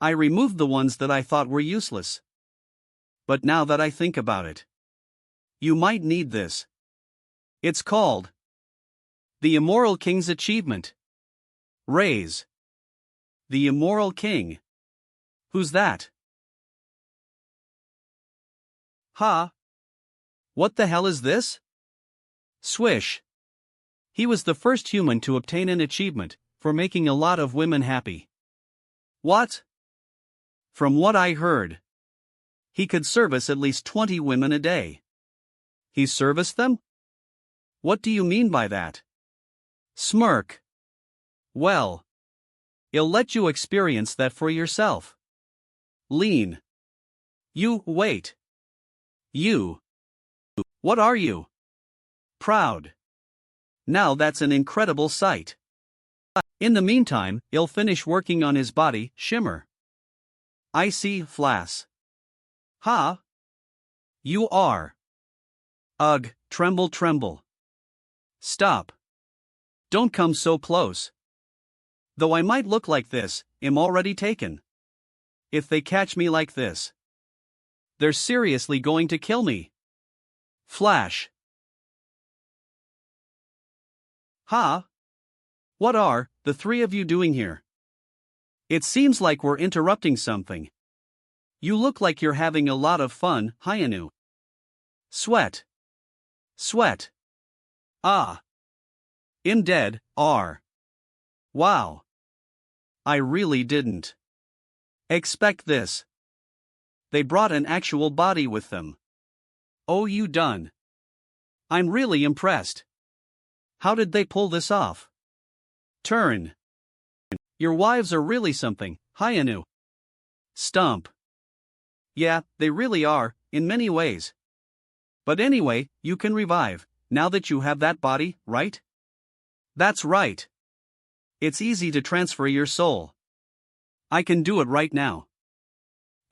I removed the ones that I thought were useless. But now that I think about it, you might need this. It's called the Immoral King's Achievement. Raise. The Immoral King. Who's that? Ha! What the hell is this? Swish. He was the first human to obtain an achievement for making a lot of women happy. What? From what I heard, he could service at least 20 women a day. He serviced them? What do you mean by that? Smirk. Well, I'll let you experience that for yourself. Lean. You, wait. You. What are you? Proud. Now that's an incredible sight. In the meantime, I'll finish working on his body, Shimmer. Icy Flass. Ha! You are. Ugh, tremble, tremble. Stop. Don't come so close. Though I might look like this, I'm already taken. If they catch me like this, they're seriously going to kill me. Flash. Ha! What are the three of you doing here? It seems like we're interrupting something. You look like you're having a lot of fun, Hyun-Woo. Sweat. Sweat. Ah. I'm dead, Wow. I really didn't expect this. They brought an actual body with them. Oh, you done. I'm really impressed. How did they pull this off? Turn. Your wives are really something, Hyun-Woo. Stump. Yeah, they really are, in many ways. But anyway, you can revive, now that you have that body, right? That's right. It's easy to transfer your soul. I can do it right now.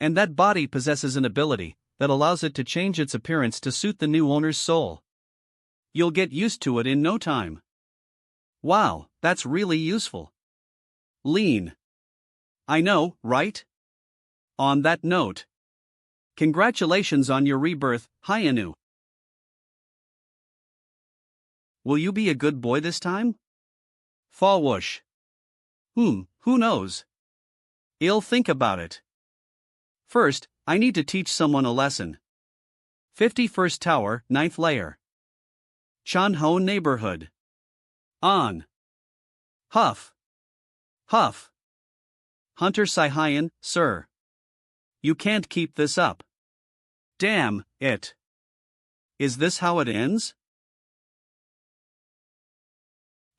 And that body possesses an ability that allows it to change its appearance to suit the new owner's soul. You'll get used to it in no time. Wow, that's really useful. Lean. I know, right? On that note, congratulations on your rebirth, Hyun-Woo. Will you be a good boy this time? Fawwoosh. Who knows? I'll think about it. First, I need to teach someone a lesson. 51st Tower, 9th layer. Chonho neighborhood. On. Huff. Huff. Hunter Hyun, sir. You can't keep this up. Damn it. Is this how it ends?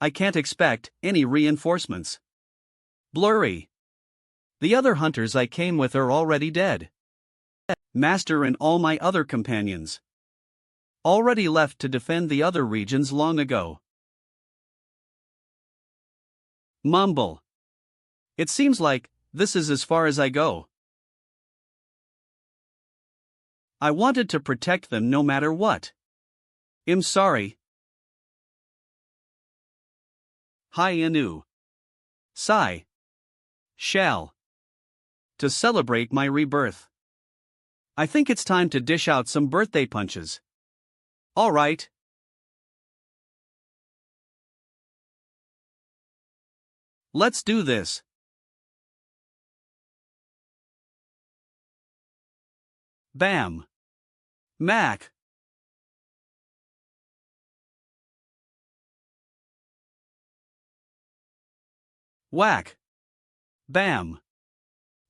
I can't expect any reinforcements. Blurry. The other hunters I came with are already dead. Master and all my other companions already left to defend the other regions long ago. Mumble. It seems like this is as far as I go. I wanted to protect them no matter what. I'm sorry. Hyun-Woo. Sigh. Shall. To celebrate my rebirth, I think it's time to dish out some birthday punches. All right. Let's do this. Bam. Mac. Whack. Bam.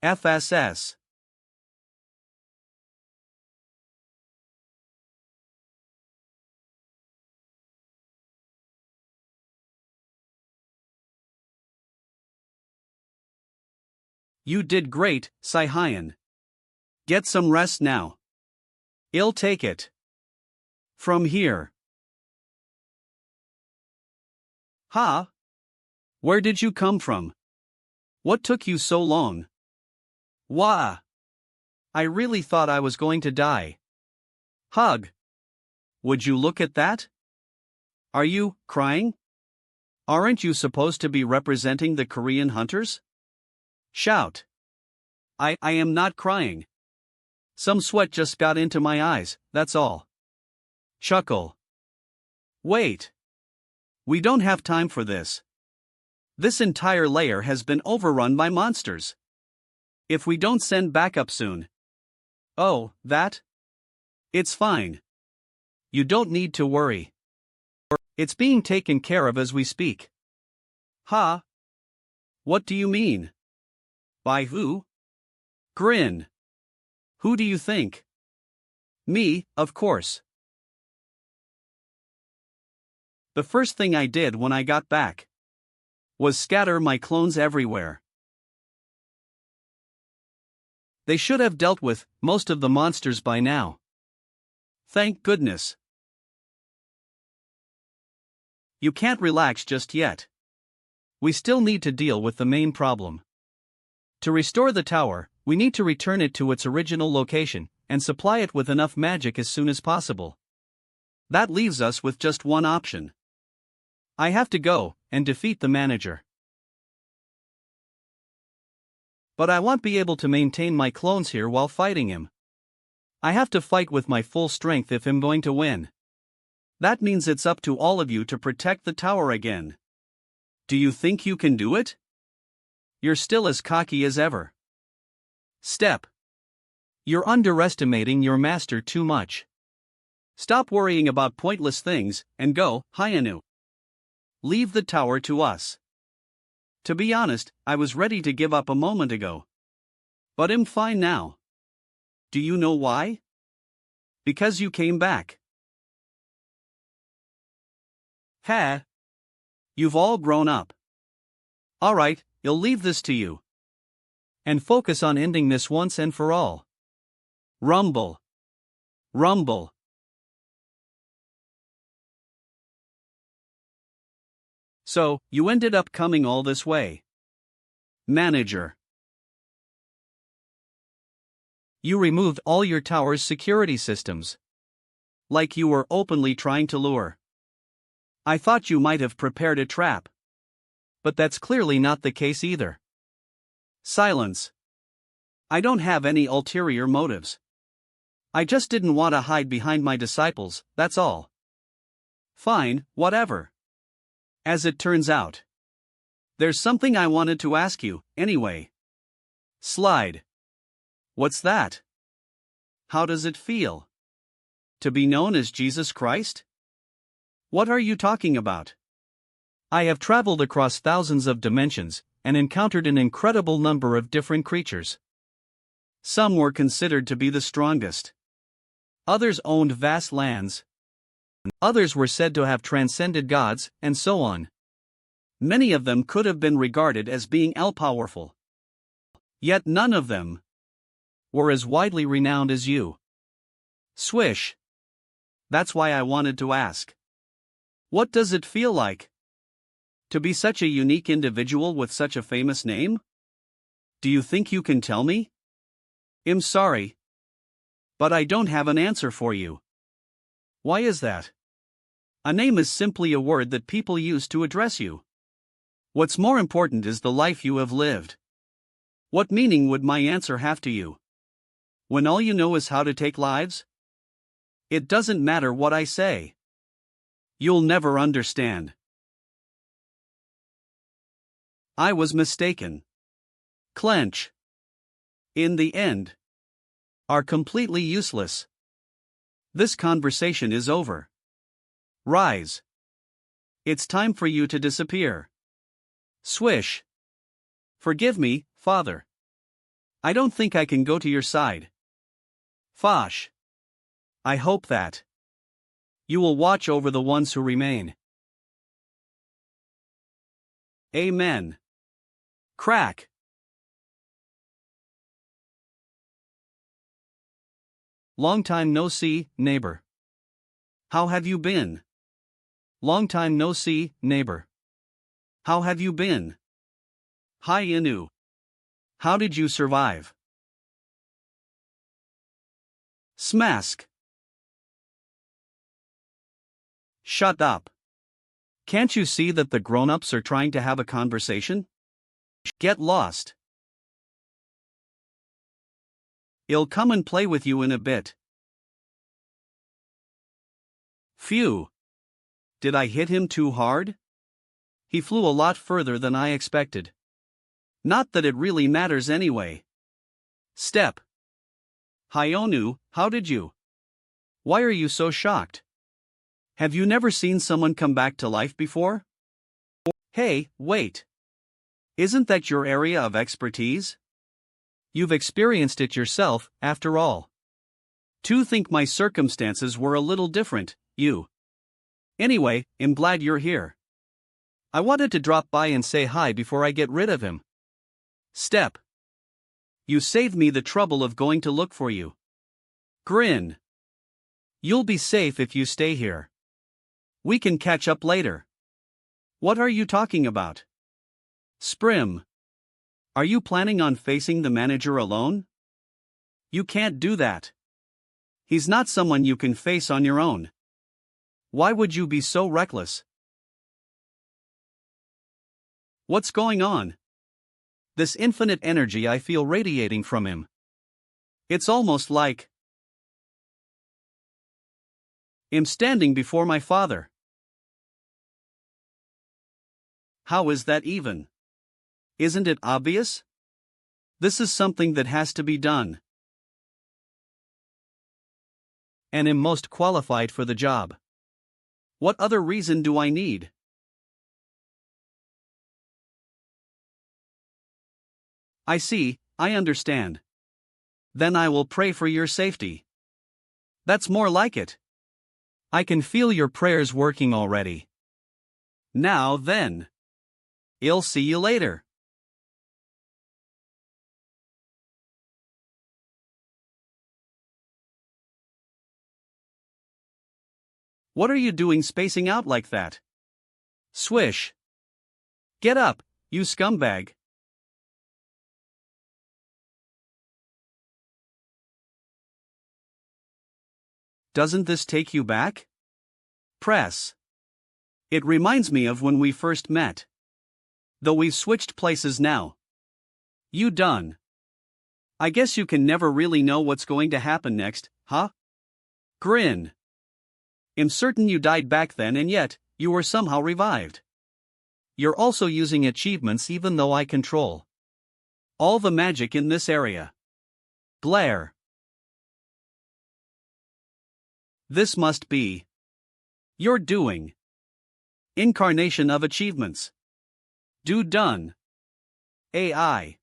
FSS. You did great, Hyun. Get some rest now. I'll take it. From here. Ha? Where did you come from? What took you so long? Wah! I really thought I was going to die. Hug. Would you look at that? Are you crying? Aren't you supposed to be representing the Korean hunters? Shout. I am not crying. Some sweat just got into my eyes, that's all. Chuckle. Wait. We don't have time for this. This entire layer has been overrun by monsters. If we don't send backup soon. Oh, that? It's fine. You don't need to worry. It's being taken care of as we speak. Ha? What do you mean? By who? Grin. Who do you think? Me, of course. The first thing I did when I got back was scatter my clones everywhere. They should have dealt with most of the monsters by now. Thank goodness. You can't relax just yet. We still need to deal with the main problem. To restore the tower, we need to return it to its original location and supply it with enough magic as soon as possible. That leaves us with just one option. I have to go and defeat the manager. But I won't be able to maintain my clones here while fighting him. I have to fight with my full strength if I'm going to win. That means it's up to all of you to protect the tower again. Do you think you can do it? You're still as cocky as ever. Step. You're underestimating your master too much. Stop worrying about pointless things and go, Hyun-Woo. Leave the tower to us. To be honest, I was ready to give up a moment ago. But I'm fine now. Do you know why? Because you came back. Ha! You've all grown up. Alright, I'll leave this to you. And focus on ending this once and for all. Rumble. Rumble. So, you ended up coming all this way. Manager. You removed all your tower's security systems. Like you were openly trying to lure. I thought you might have prepared a trap. But that's clearly not the case either. Silence. I don't have any ulterior motives. I just didn't want to hide behind my disciples, that's all. Fine, whatever. As it turns out. There's something I wanted to ask you, anyway. Slide. What's that? How does it feel? To be known as Jesus Christ? What are you talking about? I have traveled across thousands of dimensions and encountered an incredible number of different creatures. Some were considered to be the strongest. Others owned vast lands. Others were said to have transcended gods, and so on. Many of them could have been regarded as being all-powerful. Yet none of them were as widely renowned as you. Swish. That's why I wanted to ask. What does it feel like to be such a unique individual with such a famous name? Do you think you can tell me? I'm sorry, but I don't have an answer for you. Why is that? A name is simply a word that people use to address you. What's more important is the life you have lived. What meaning would my answer have to you? When all you know is how to take lives? It doesn't matter what I say. You'll never understand. I was mistaken. Clench. In the end. Are completely useless. This conversation is over. Rise. It's time for you to disappear. Swish. Forgive me, Father. I don't think I can go to your side. Fosh. I hope that you will watch over the ones who remain. Amen. Crack. Long time no see, neighbor. How have you been? Long time no see, neighbor. How have you been? Hi Inu. How did you survive? Smask. Shut up. Can't you see that the grown-ups are trying to have a conversation? Get lost. I'll come and play with you in a bit. Phew. Did I hit him too hard? He flew a lot further than I expected. Not that it really matters anyway. Step. Hyun-Woo, how did you? Why are you so shocked? Have you never seen someone come back to life before? Hey, wait. Isn't that your area of expertise? You've experienced it yourself, after all. To think my circumstances were a little different, you. Anyway, I'm glad you're here. I wanted to drop by and say hi before I get rid of him. Step. You saved me the trouble of going to look for you. Grin. You'll be safe if you stay here. We can catch up later. What are you talking about? Sprim. Are you planning on facing the manager alone? You can't do that. He's not someone you can face on your own. Why would you be so reckless? What's going on? This infinite energy I feel radiating from him. It's almost like I'm standing before my father. How is that even? Isn't it obvious? This is something that has to be done. And am most qualified for the job. What other reason do I need? I see, I understand. Then I will pray for your safety. That's more like it. I can feel your prayers working already. Now then. I'll see you later. What are you doing spacing out like that? Swish. Get up, you scumbag. Doesn't this take you back? Press. It reminds me of when we first met. Though we've switched places now. You done. I guess you can never really know what's going to happen next, huh? Grin. I'm certain you died back then and yet, you were somehow revived. You're also using achievements even though I control all the magic in this area. Glare. This must be your doing. Incarnation of achievements. Do done. AI.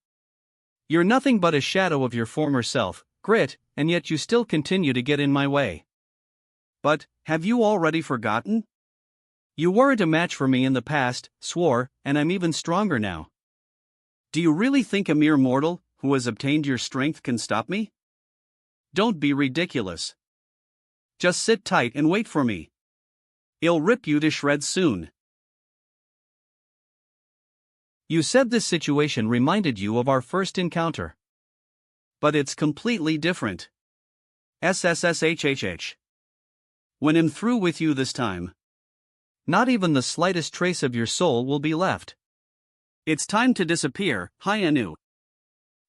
You're nothing but a shadow of your former self, Grit, and yet you still continue to get in my way. But, have you already forgotten? You weren't a match for me in the past, swore, and I'm even stronger now. Do you really think a mere mortal, who has obtained your strength, can stop me? Don't be ridiculous. Just sit tight and wait for me. I'll rip you to shreds soon. You said this situation reminded you of our first encounter. But it's completely different. SSSHHH. When I'm through with you this time, not even the slightest trace of your soul will be left. It's time to disappear, Hyun-Woo.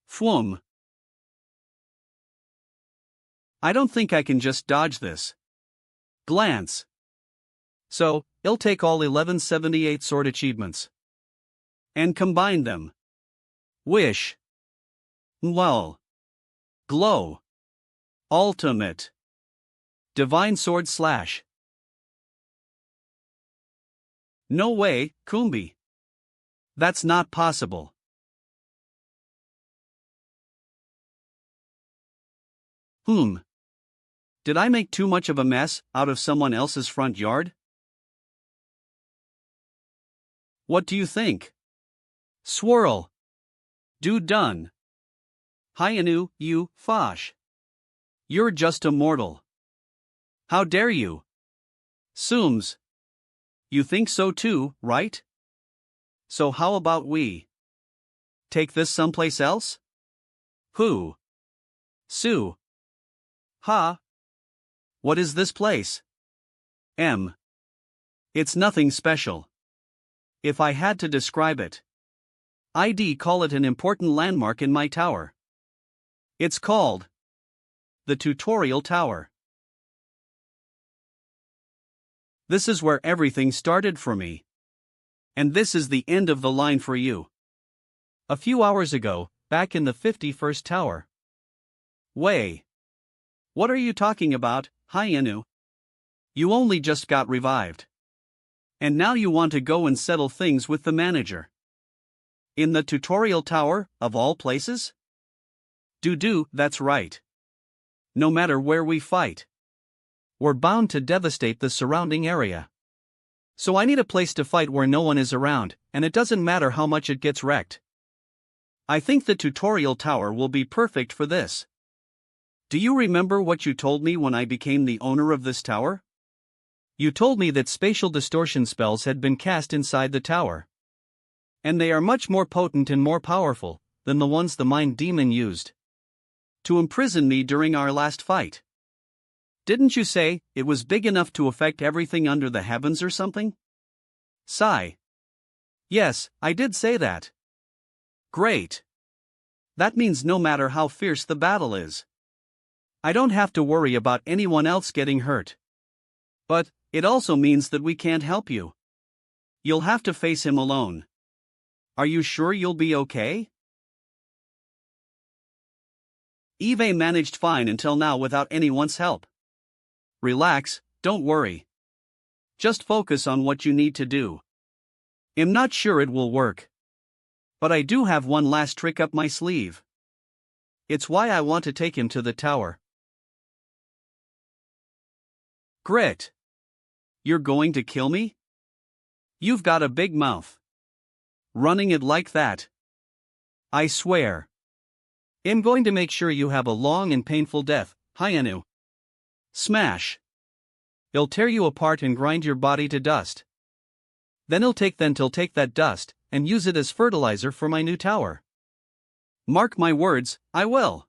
Fwum. I don't think I can just dodge this. Glance. So, I'll take all 1178 sword achievements. And combine them. Wish. Well. Glow. Ultimate. Divine Sword Slash. No way, Kumbi. That's not possible. Did I make too much of a mess out of someone else's front yard? What do you think? Swirl. Do done. Hyun-Woo, you, Fosh. You're just a mortal. How dare you? Sooms. You think so too, right? So how about we take this someplace else? Who? Sue. Ha. What is this place? M. It's nothing special. If I had to describe it, I'd call it an important landmark in my tower. It's called the Tutorial Tower. This is where everything started for me. And this is the end of the line for you. A few hours ago, back in the 51st tower. Way. What are you talking about, Hyun-Woo? You only just got revived. And now you want to go and settle things with the manager. In the Tutorial Tower, of all places? That's right. No matter where we fight, we're bound to devastate the surrounding area. So I need a place to fight where no one is around, and it doesn't matter how much it gets wrecked. I think the Tutorial Tower will be perfect for this. Do you remember what you told me when I became the owner of this tower? You told me that spatial distortion spells had been cast inside the tower. And they are much more potent and more powerful than the ones the Mind Demon used to imprison me during our last fight. Didn't you say it was big enough to affect everything under the heavens or something? Sigh. Yes, I did say that. Great. That means no matter how fierce the battle is, I don't have to worry about anyone else getting hurt. But it also means that we can't help you. You'll have to face him alone. Are you sure you'll be okay? Eve managed fine until now without anyone's help. Relax, don't worry. Just focus on what you need to do. I'm not sure it will work. But I do have one last trick up my sleeve. It's why I want to take him to the tower. Grit. You're going to kill me? You've got a big mouth. Running it like that. I swear. I'm going to make sure you have a long and painful death, Hyun-Woo. Smash. He'll tear you apart and grind your body to dust. Then he'll take that dust and use it as fertilizer for my new tower. Mark my words, I will.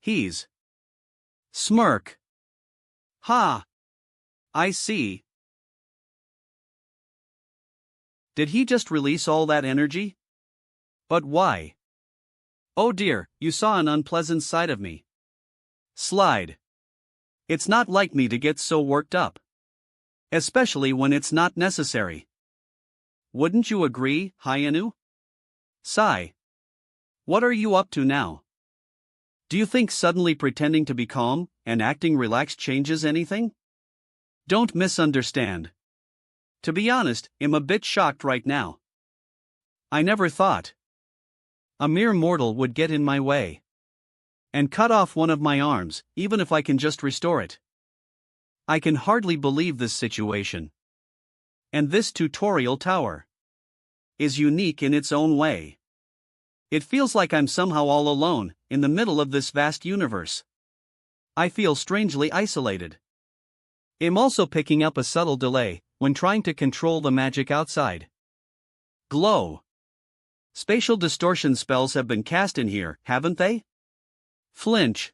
He's. Smirk. Ha. I see. Did he just release all that energy? But why? Oh dear, you saw an unpleasant side of me. Slide. It's not like me to get so worked up. Especially when it's not necessary. Wouldn't you agree, Hyun-Woo? Sigh. What are you up to now? Do you think suddenly pretending to be calm and acting relaxed changes anything? Don't misunderstand. To be honest, I'm a bit shocked right now. I never thought a mere mortal would get in my way and cut off one of my arms, even if I can just restore it. I can hardly believe this situation. And this tutorial tower is unique in its own way. It feels like I'm somehow all alone, in the middle of this vast universe. I feel strangely isolated. I'm also picking up a subtle delay when trying to control the magic outside. Glow. Spatial distortion spells have been cast in here, haven't they? Flinch.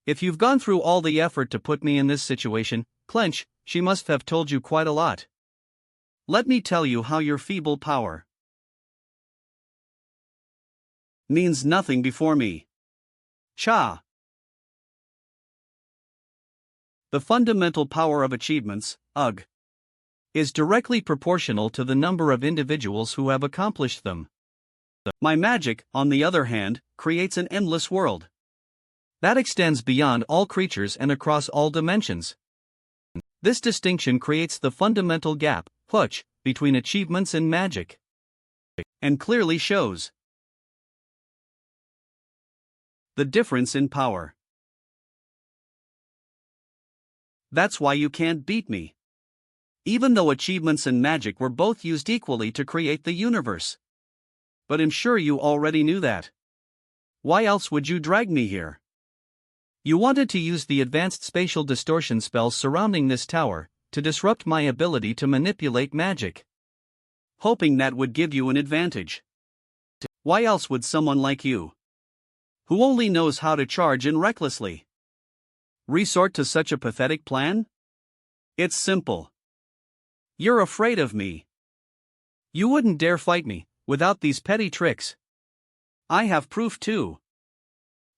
If you've gone through all the effort to put me in this situation, Clench, she must have told you quite a lot. Let me tell you how your feeble power means nothing before me. Cha. The fundamental power of achievements, UG, is directly proportional to the number of individuals who have accomplished them. My magic, on the other hand, creates an endless world that extends beyond all creatures and across all dimensions. This distinction creates the fundamental gap, push, between achievements and magic, and clearly shows the difference in power. That's why you can't beat me. Even though achievements and magic were both used equally to create the universe. But I'm sure you already knew that. Why else would you drag me here? You wanted to use the advanced spatial distortion spells surrounding this tower to disrupt my ability to manipulate magic, hoping that would give you an advantage. Why else would someone like you, who only knows how to charge in recklessly, resort to such a pathetic plan? It's simple. You're afraid of me. You wouldn't dare fight me without these petty tricks. I have proof too.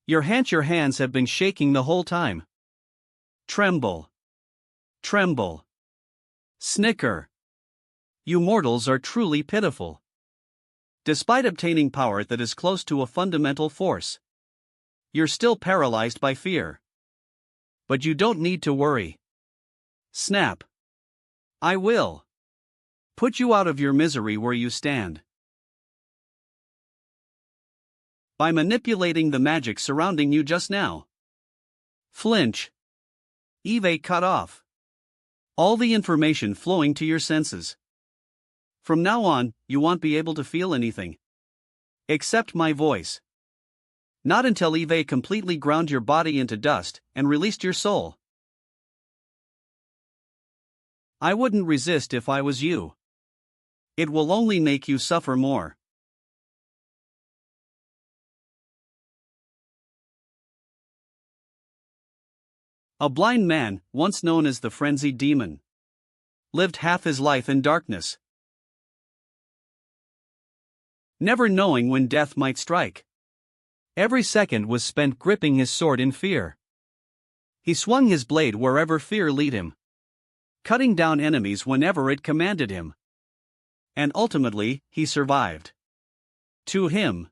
Your hands have been shaking the whole time. Tremble. Tremble. Snicker. You mortals are truly pitiful. Despite obtaining power that is close to a fundamental force, you're still paralyzed by fear. But you don't need to worry. Snap. I will put you out of your misery where you stand. By manipulating the magic surrounding you just now. Flinch. Eve cut off all the information flowing to your senses. From now on, you won't be able to feel anything except my voice. Not until Eve completely ground your body into dust and released your soul. I wouldn't resist if I was you. It will only make you suffer more. A blind man, once known as the Frenzied Demon, lived half his life in darkness, never knowing when death might strike. Every second was spent gripping his sword in fear. He swung his blade wherever fear led him, cutting down enemies whenever it commanded him. And ultimately, he survived. To him,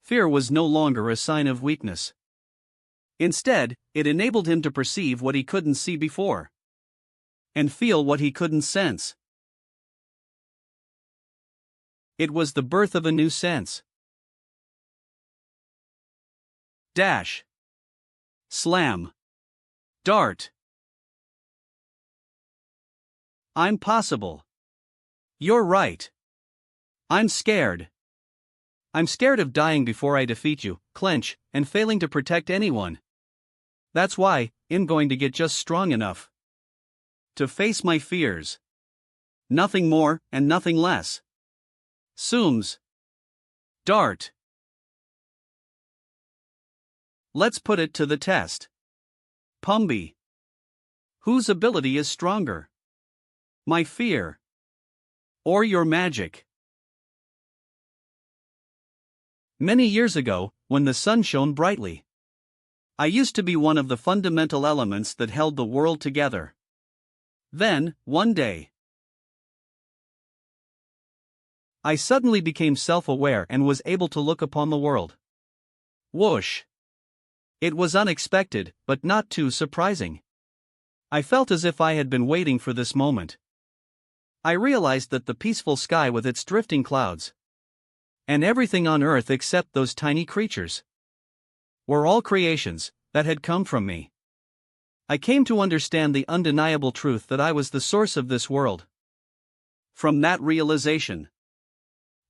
fear was no longer a sign of weakness. Instead, it enabled him to perceive what he couldn't see before, and feel what he couldn't sense. It was the birth of a new sense. Dash. Slam. Dart. I'm possible. You're right. I'm scared. I'm scared of dying before I defeat you, clench, and failing to protect anyone. That's why I'm going to get just strong enough to face my fears. Nothing more and nothing less. Sooms. Dart. Let's put it to the test. Pumby. Whose ability is stronger? My fear or your magic? Many years ago, when the sun shone brightly, I used to be one of the fundamental elements that held the world together. Then, one day, I suddenly became self-aware and was able to look upon the world. Whoosh! It was unexpected, but not too surprising. I felt as if I had been waiting for this moment. I realized that the peaceful sky with its drifting clouds, and everything on earth except those tiny creatures, were all creations that had come from me. I came to understand the undeniable truth that I was the source of this world. From that realization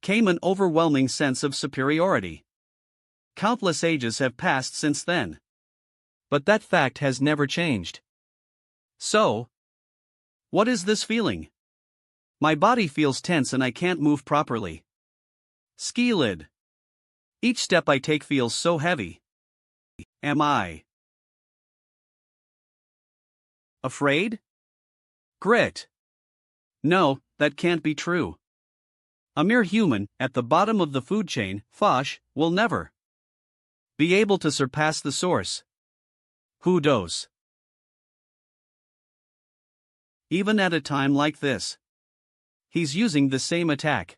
came an overwhelming sense of superiority. Countless ages have passed since then, but that fact has never changed. So, what is this feeling? My body feels tense and I can't move properly. Skilid. Each step I take feels so heavy. Am I afraid? Grit. No, that can't be true. A mere human, at the bottom of the food chain, Fosh, will never be able to surpass the source. Who knows? Even at a time like this, he's using the same attack.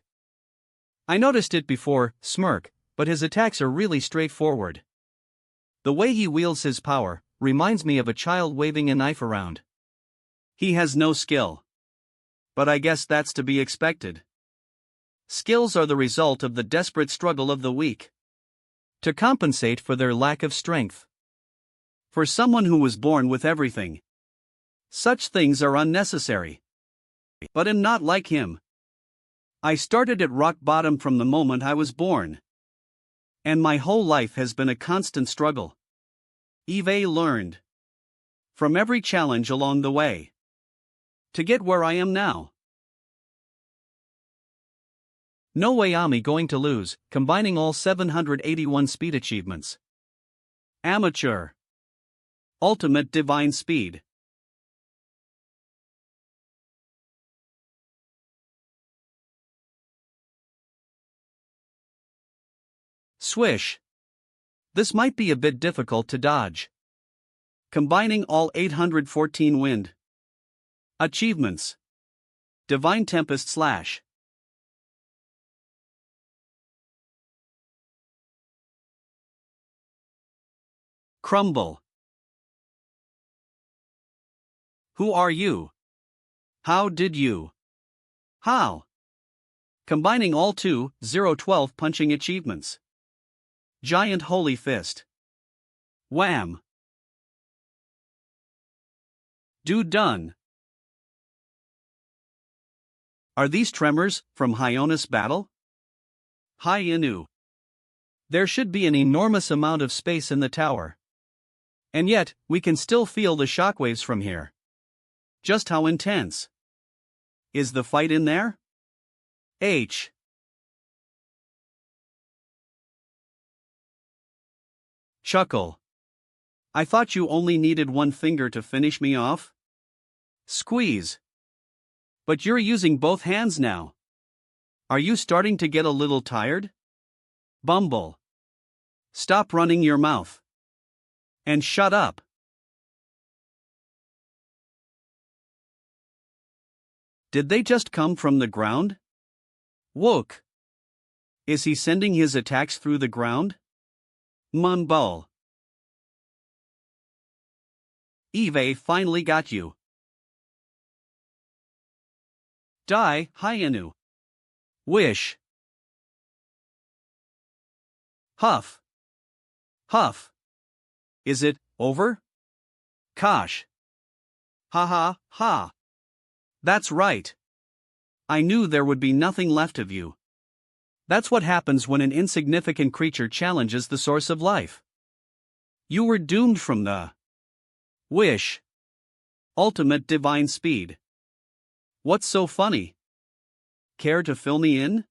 I noticed it before, smirk, but his attacks are really straightforward. The way he wields his power reminds me of a child waving a knife around. He has no skill. But I guess that's to be expected. Skills are the result of the desperate struggle of the weak to compensate for their lack of strength. For someone who was born with everything, such things are unnecessary. But I'm not like him. I started at rock bottom from the moment I was born. And my whole life has been a constant struggle. Eve learned from every challenge along the way to get where I am now. No way I'm going to lose, combining all 781 speed achievements. Amateur. Ultimate divine speed. Swish. This might be a bit difficult to dodge. Combining all 814 wind achievements. Divine Tempest Slash. Crumble. Who are you? How did you? How? Combining all 2,012 punching achievements. Giant Holy Fist. Wham! Do done. Are these tremors from Hyonus battle? Hyun-Woo. There should be an enormous amount of space in the tower. And yet, we can still feel the shockwaves from here. Just how intense is the fight in there? H. Chuckle. I thought you only needed one finger to finish me off? Squeeze. But you're using both hands now. Are you starting to get a little tired? Bumble. Stop running your mouth. And shut up. Did they just come from the ground? Wook. Is he sending his attacks through the ground? Munbul. Eve finally got you. Die, Hyun-Woo. Wish. Huff. Huff. Is it over? Kosh. Ha ha ha. That's right. I knew there would be nothing left of you. That's what happens when an insignificant creature challenges the source of life. You were doomed from the Wish. Ultimate divine speed. What's so funny? Care to fill me in?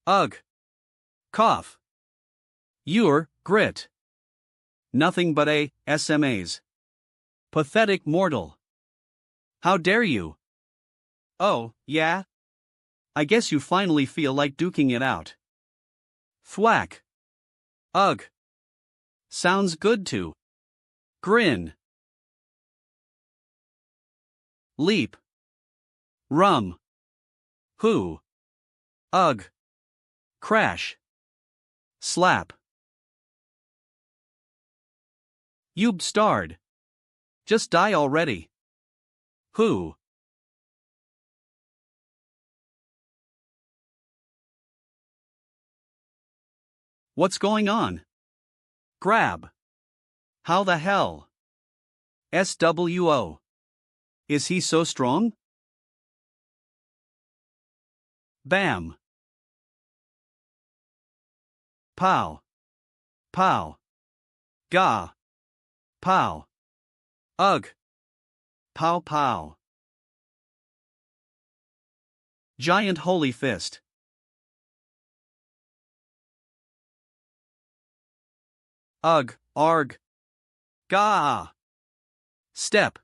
Ugh. Cough. You're grit. Nothing but SMAs. Pathetic mortal. How dare you? Oh, yeah? I guess you finally feel like duking it out. Thwack. Ugh. Sounds good to. Grin. Leap. Rum. Who? Ugh. Crash. Slap. You'b starred. Just die already. Who? What's going on? Grab. How the hell? SWO. Is he so strong? Bam. Pow. Pow. Ga. Pow. Ugh. Pow pow. Giant Holy Fist. Ugh, arg. Ga. Step.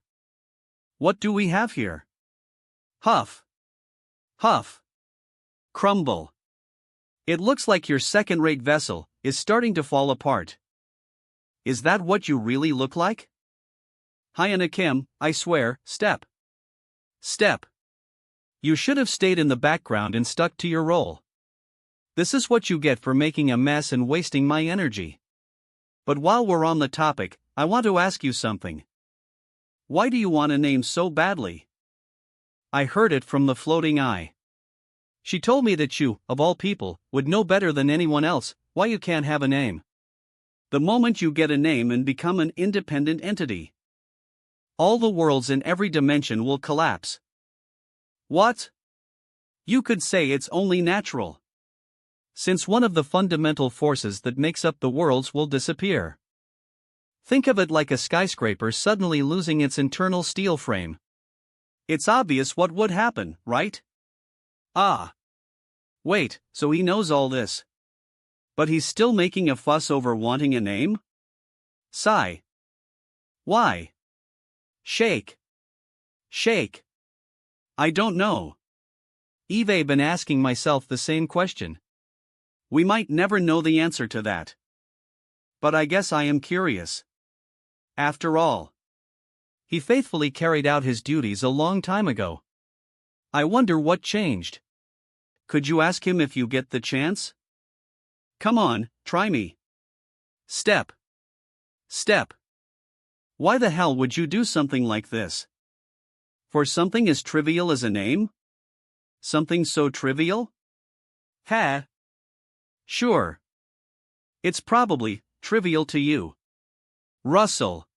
What do we have here? Huff. Huff. Crumble. It looks like your second-rate vessel is starting to fall apart. Is that what you really look like? Hyun-Woo, I swear, step. Step. You should have stayed in the background and stuck to your role. This is what you get for making a mess and wasting my energy. But while we're on the topic, I want to ask you something. Why do you want a name so badly? I heard it from the floating eye. She told me that you, of all people, would know better than anyone else why you can't have a name. The moment you get a name and become an independent entity, all the worlds in every dimension will collapse. What? You could say it's only natural. Since one of the fundamental forces that makes up the worlds will disappear. Think of it like a skyscraper suddenly losing its internal steel frame. It's obvious what would happen, right? Ah. Wait, so he knows all this. But he's still making a fuss over wanting a name? Sigh. Why? Shake. Shake. I don't know. I've been asking myself the same question. We might never know the answer to that. But I guess I am curious. After all, he faithfully carried out his duties a long time ago. I wonder what changed. Could you ask him if you get the chance? Come on, try me. Step. Step. Why the hell would you do something like this? For something as trivial as a name? Something so trivial? Ha. Sure. It's probably trivial to you. Russell.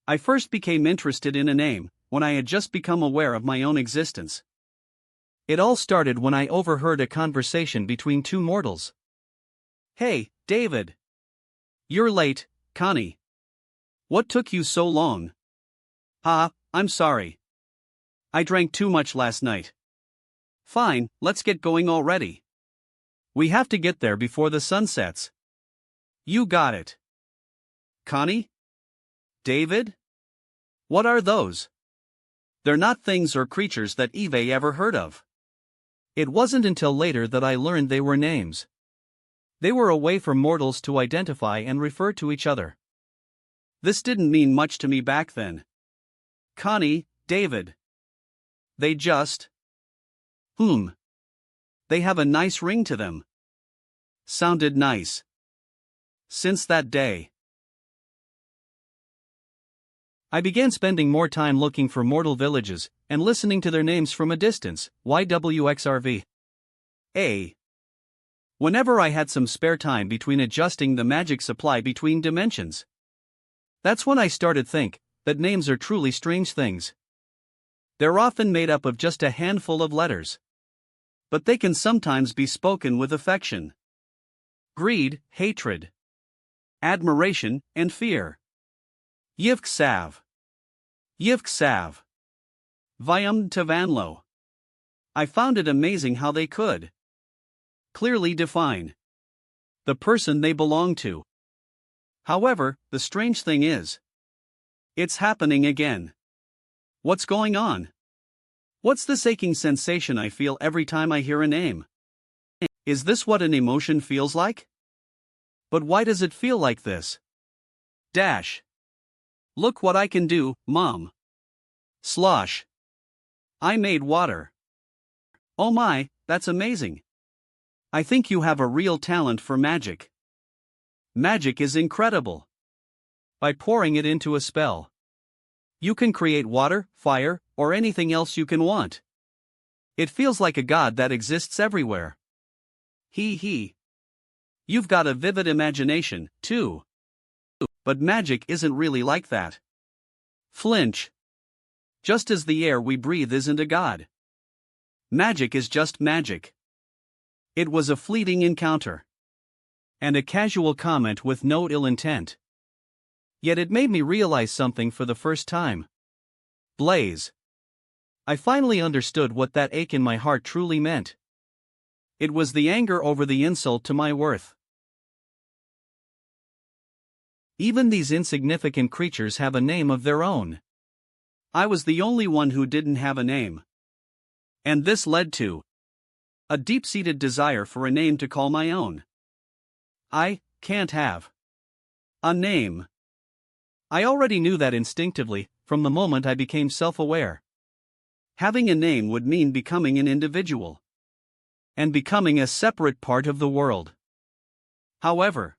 I first became interested in a name when I had just become aware of my own existence. It all started when I overheard a conversation between two mortals. Hey, David. You're late, Connie. What took you so long? I'm sorry. I drank too much last night. Fine, let's get going already. We have to get there before the sun sets. You got it. Connie? David? What are those? They're not things or creatures that Eve ever heard of. It wasn't until later that I learned they were names. They were a way for mortals to identify and refer to each other. This didn't mean much to me back then. Connie, David. They just... They have a nice ring to them. Sounded nice. Since that day, I began spending more time looking for mortal villages and listening to their names from a distance. YWXRV. Whenever I had some spare time between adjusting the magic supply between dimensions. That's when I started to think that names are truly strange things. They're often made up of just a handful of letters. But they can sometimes be spoken with affection. Greed, hatred, admiration, and fear. Yivksav. Yivksav. Vyam Tavanlo. I found it amazing how they could clearly define the person they belong to. However, the strange thing is, it's happening again. What's going on? What's this aching sensation I feel every time I hear a name? Is this what an emotion feels like? But why does it feel like this? Dash. Look what I can do, Mom. Slosh. I made water. Oh my, that's amazing. I think you have a real talent for magic. Magic is incredible. By pouring it into a spell, you can create water, fire, or anything else you can want. It feels like a god that exists everywhere. Hee. You've got a vivid imagination, too. But magic isn't really like that. Flinch. Just as the air we breathe isn't a god. Magic is just magic. It was a fleeting encounter. And a casual comment with no ill intent. Yet it made me realize something for the first time. Blaze. I finally understood what that ache in my heart truly meant. It was the anger over the insult to my worth. Even these insignificant creatures have a name of their own. I was the only one who didn't have a name. And this led to a deep-seated desire for a name to call my own. I can't have a name. I already knew that instinctively, from the moment I became self-aware. Having a name would mean becoming an individual. And becoming a separate part of the world. However,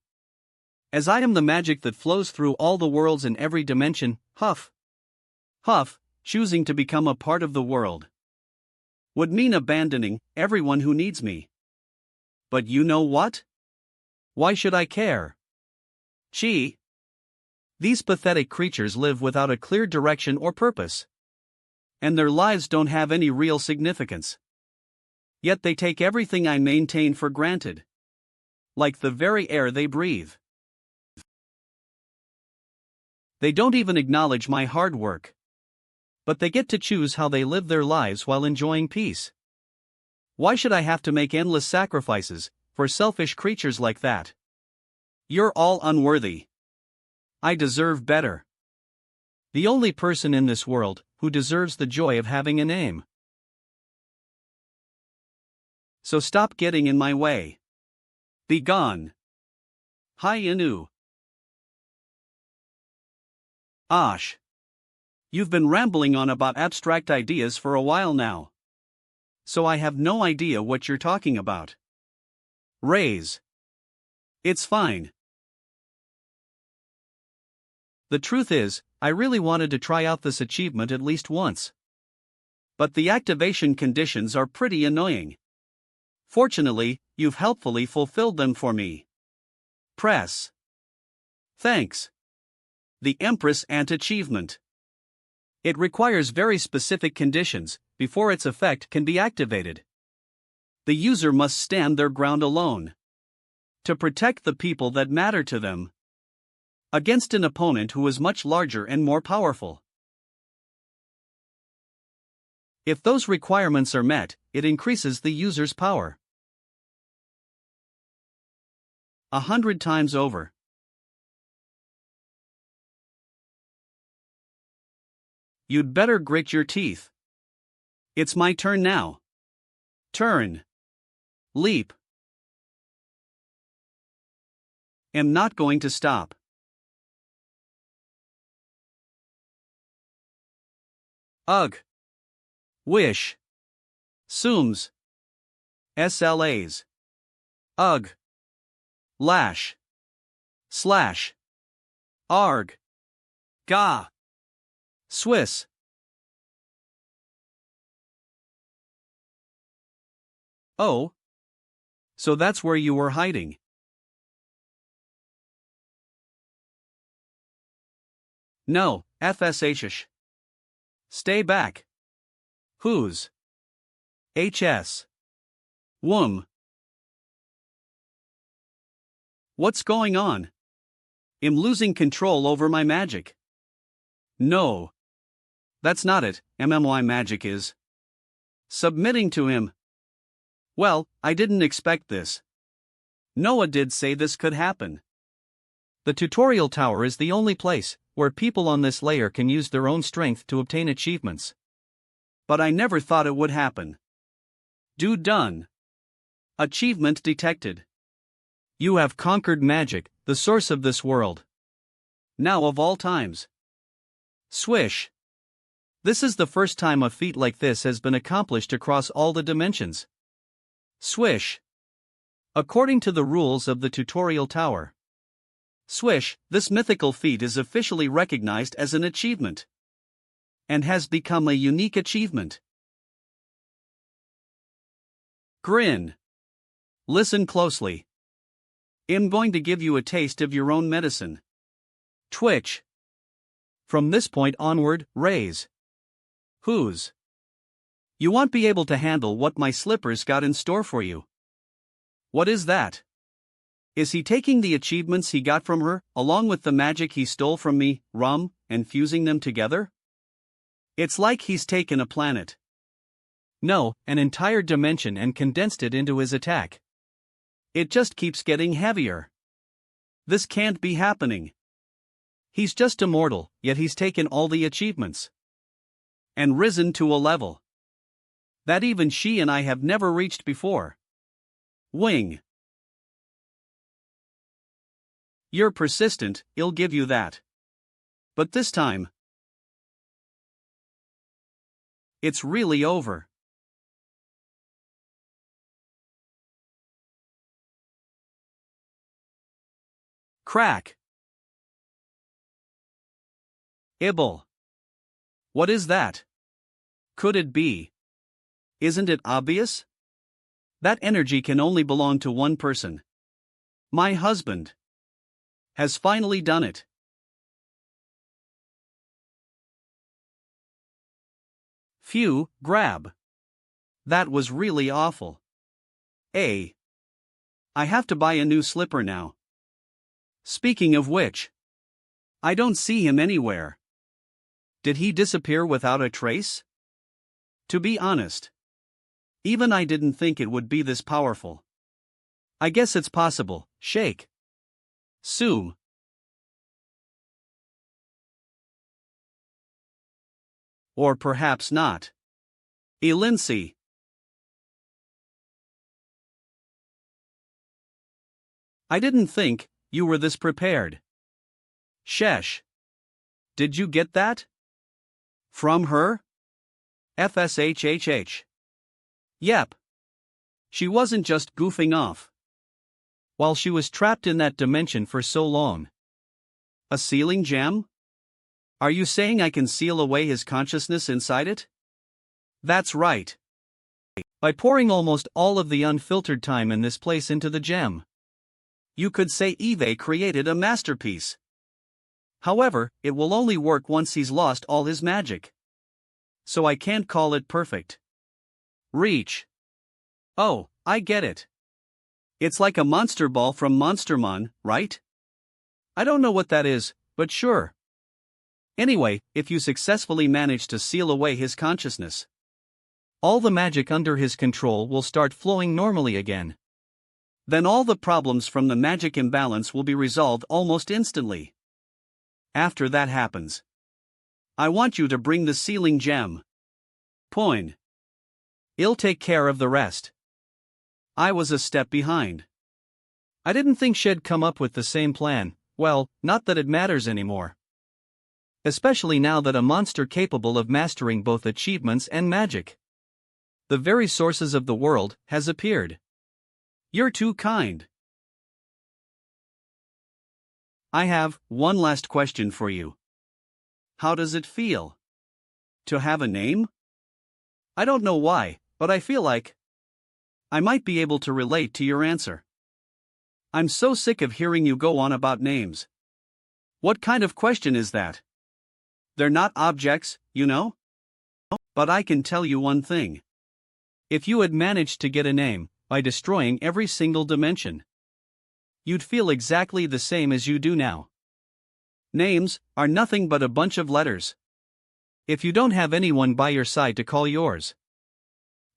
as I am the magic that flows through all the worlds in every dimension, Huff, choosing to become a part of the world would mean abandoning everyone who needs me. But you know what? Why should I care? Gee. These pathetic creatures live without a clear direction or purpose. And their lives don't have any real significance. Yet they take everything I maintain for granted. Like the very air they breathe. They don't even acknowledge my hard work. But they get to choose how they live their lives while enjoying peace. Why should I have to make endless sacrifices for selfish creatures like that? You're all unworthy. I deserve better. The only person in this world who deserves the joy of having a name. So stop getting in my way. Be gone. Hyun-Woo. Osh. You've been rambling on about abstract ideas for a while now. So I have no idea what you're talking about. Raise. It's fine. The truth is, I really wanted to try out this achievement at least once. But the activation conditions are pretty annoying. Fortunately, you've helpfully fulfilled them for me. Press. Thanks. The Empress Ant Achievement. It requires very specific conditions before its effect can be activated. The user must stand their ground alone. To protect the people that matter to them. Against an opponent who is much larger and more powerful. If those requirements are met, it increases the user's power 100 times over. You'd better grit your teeth. It's my turn now. Turn. Leap. Am not going to stop. Ugh. Wish. Sooms. SLAs. Ugh. Lash. Slash. Arg. Ga. Swiss. Oh. So that's where you were hiding. No, FSH. Stay back. Whose? HS. Whom. What's going on? I'm losing control over my magic. No. That's not it, MMY magic is. Submitting to him. Well, I didn't expect this. Noah did say this could happen. The tutorial tower is the only place where people on this layer can use their own strength to obtain achievements. But I never thought it would happen. Do done. Achievement detected. You have conquered magic, the source of this world. Now of all times. Swish. This is the first time a feat like this has been accomplished across all the dimensions. Swish. According to the rules of the tutorial tower. Swish, this mythical feat is officially recognized as an achievement. And has become a unique achievement. Grin. Listen closely. I'm going to give you a taste of your own medicine. Twitch. From this point onward, raise. Whose? You won't be able to handle what my slippers got in store for you. What is that? Is he taking the achievements he got from her, along with the magic he stole from me, and fusing them together? It's like he's taken a planet. No, an entire dimension and condensed it into his attack. It just keeps getting heavier. This can't be happening. He's just immortal, yet he's taken all the achievements. And risen to a level that even she and I have never reached before. Wing. You're persistent, I'll give you that. But this time, it's really over. Crack. Ibble. What is that? Could it be? Isn't it obvious? That energy can only belong to one person. My husband has finally done it. Phew, grab. That was really awful. I have to buy a new slipper now. Speaking of which, I don't see him anywhere. Did he disappear without a trace? To be honest, even I didn't think it would be this powerful. I guess it's possible, shake. Sue. Or perhaps not. Lindsay. I didn't think you were this prepared. Shesh. Did you get that? From her? FSHHH. Yep. She wasn't just goofing off. While she was trapped in that dimension for so long. A sealing gem? Are you saying I can seal away his consciousness inside it? That's right. By pouring almost all of the unfiltered time in this place into the gem. You could say Eve created a masterpiece. However, it will only work once he's lost all his magic. So I can't call it perfect. Reach. Oh, I get it. It's like a monster ball from Monstermon, right? I don't know what that is, but sure. Anyway, if you successfully manage to seal away his consciousness, all the magic under his control will start flowing normally again. Then all the problems from the magic imbalance will be resolved almost instantly. After that happens, I want you to bring the sealing gem. Point. I'll take care of the rest. I was a step behind. I didn't think she'd come up with the same plan, well, not that it matters anymore. Especially now that a monster capable of mastering both achievements and magic, the very sources of the world, has appeared. You're too kind. I have one last question for you. How does it feel to have a name? I don't know why, but I feel like I might be able to relate to your answer. I'm so sick of hearing you go on about names. What kind of question is that? They're not objects, you know? But I can tell you one thing. If you had managed to get a name by destroying every single dimension, you'd feel exactly the same as you do now. Names are nothing but a bunch of letters. If you don't have anyone by your side to call yours.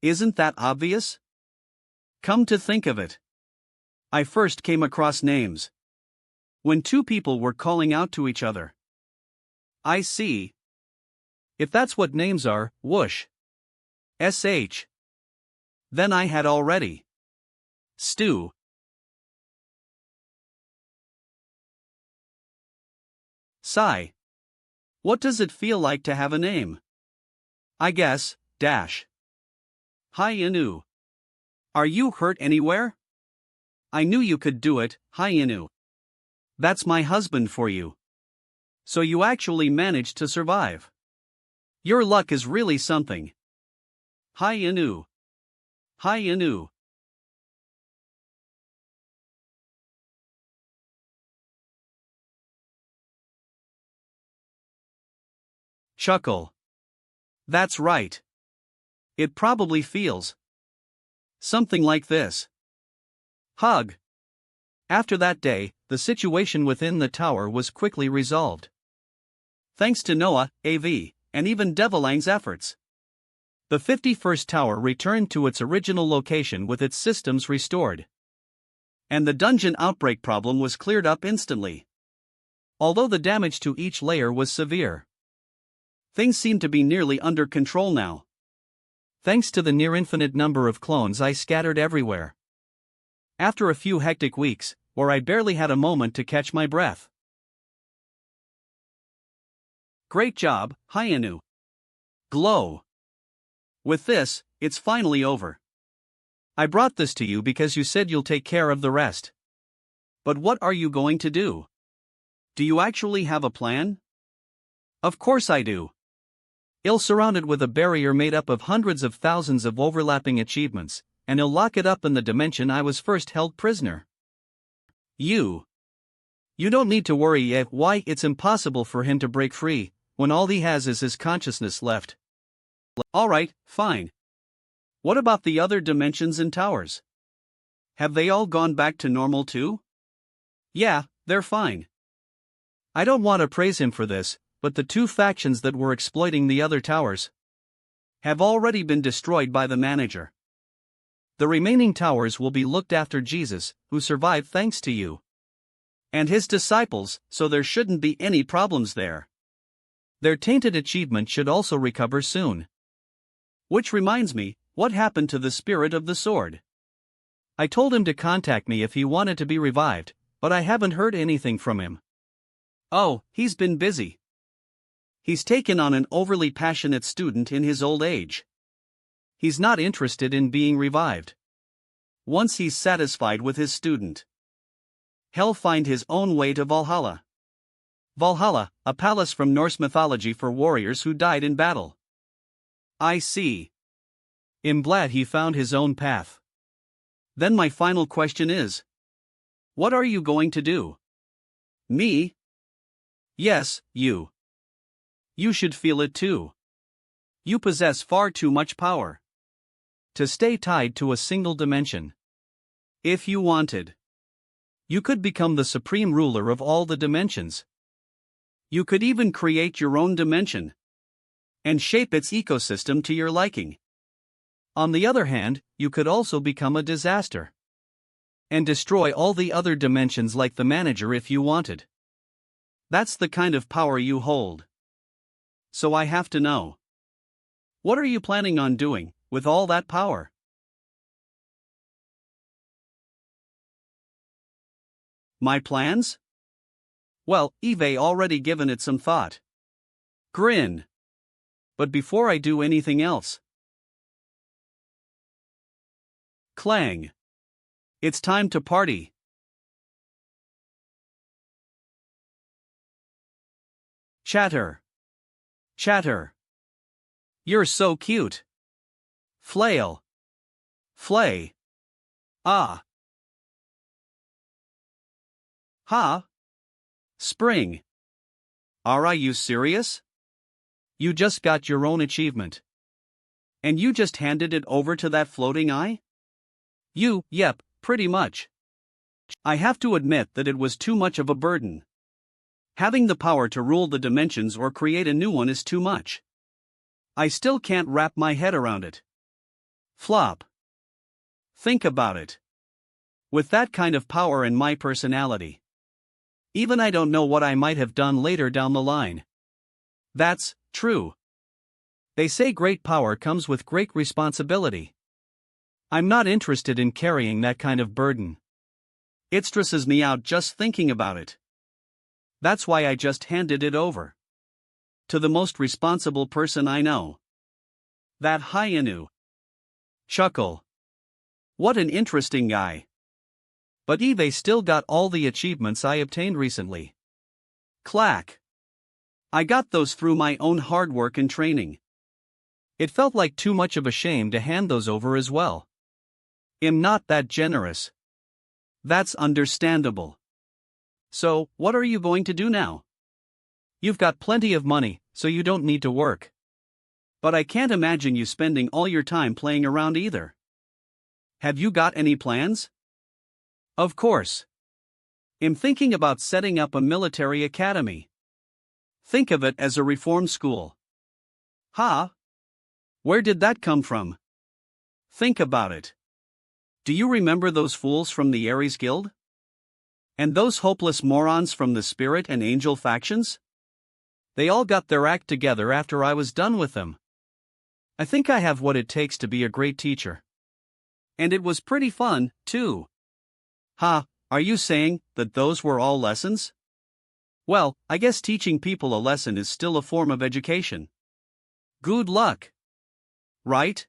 Isn't that obvious? Come to think of it, I first came across names when two people were calling out to each other. I see. If that's what names are, whoosh. SH. Then I had already. Stew. Sigh. What does it feel like to have a name? I guess, dash. Hyun-Woo. Are you hurt anywhere? I knew you could do it, Hyun-Woo. That's my husband for you. So you actually managed to survive. Your luck is really something. Hyun-Woo. Hyun-Woo. Chuckle. That's right. It probably feels something like this. Hug. After that day, the situation within the tower was quickly resolved. Thanks to Noah, AV, and even Devilang's efforts. The 51st tower returned to its original location with its systems restored. And the dungeon outbreak problem was cleared up instantly. Although the damage to each layer was severe, things seemed to be nearly under control now. Thanks to the near-infinite number of clones I scattered everywhere. After a few hectic weeks, where I barely had a moment to catch my breath. Great job, Hyun-Woo. Glow. With this, it's finally over. I brought this to you because you said you'll take care of the rest. But what are you going to do? Do you actually have a plan? Of course I do. I'll surround it with a barrier made up of hundreds of thousands of overlapping achievements, and I'll lock it up in the dimension I was first held prisoner. You don't need to worry yet why it's impossible for him to break free, when all he has is his consciousness left. Alright, fine. What about the other dimensions and towers? Have they all gone back to normal too? Yeah, they're fine. I don't want to praise him for this, but the two factions that were exploiting the other towers have already been destroyed by the manager. The remaining towers will be looked after Jesus, who survived thanks to you and his disciples, so there shouldn't be any problems there. Their tainted achievement should also recover soon. Which reminds me, what happened to the spirit of the sword? I told him to contact me if he wanted to be revived, but I haven't heard anything from him. Oh, he's been busy. He's taken on an overly passionate student in his old age. He's not interested in being revived. Once he's satisfied with his student, he'll find his own way to Valhalla. Valhalla, a palace from Norse mythology for warriors who died in battle. I see. I'm glad he found his own path. Then my final question is, what are you going to do? Me? Yes, you. You should feel it too. You possess far too much power to stay tied to a single dimension. If you wanted, you could become the supreme ruler of all the dimensions. You could even create your own dimension and shape its ecosystem to your liking. On the other hand, you could also become a disaster and destroy all the other dimensions like the manager if you wanted. That's the kind of power you hold. So I have to know, what are you planning on doing with all that power? My plans? Well, Eve already given it some thought. Grin. But before I do anything else. Clang. It's time to party. Chatter. Chatter. You're so cute. Flail. Flay. Ah. Ha. Spring. Are you serious? You just got your own achievement. And you just handed it over to that floating eye? Yep, pretty much. I have to admit that it was too much of a burden. Having the power to rule the dimensions or create a new one is too much. I still can't wrap my head around it. Flop. Think about it. With that kind of power and my personality, even I don't know what I might have done later down the line. That's true. They say great power comes with great responsibility. I'm not interested in carrying that kind of burden. It stresses me out just thinking about it. That's why I just handed it over to the most responsible person I know. That Hyun-Woo. Chuckle. What an interesting guy. But Eve still got all the achievements I obtained recently. Clack. I got those through my own hard work and training. It felt like too much of a shame to hand those over as well. I'm not that generous. That's understandable. So, what are you going to do now? You've got plenty of money, so you don't need to work. But I can't imagine you spending all your time playing around either. Have you got any plans? Of course. I'm thinking about setting up a military academy. Think of it as a reform school. Ha? Where did that come from? Think about it. Do you remember those fools from the Aries Guild? And those hopeless morons from the Spirit and Angel factions? They all got their act together after I was done with them. I think I have what it takes to be a great teacher. And it was pretty fun, too. Ha, are you saying that those were all lessons? Well, I guess teaching people a lesson is still a form of education. Good luck. Right?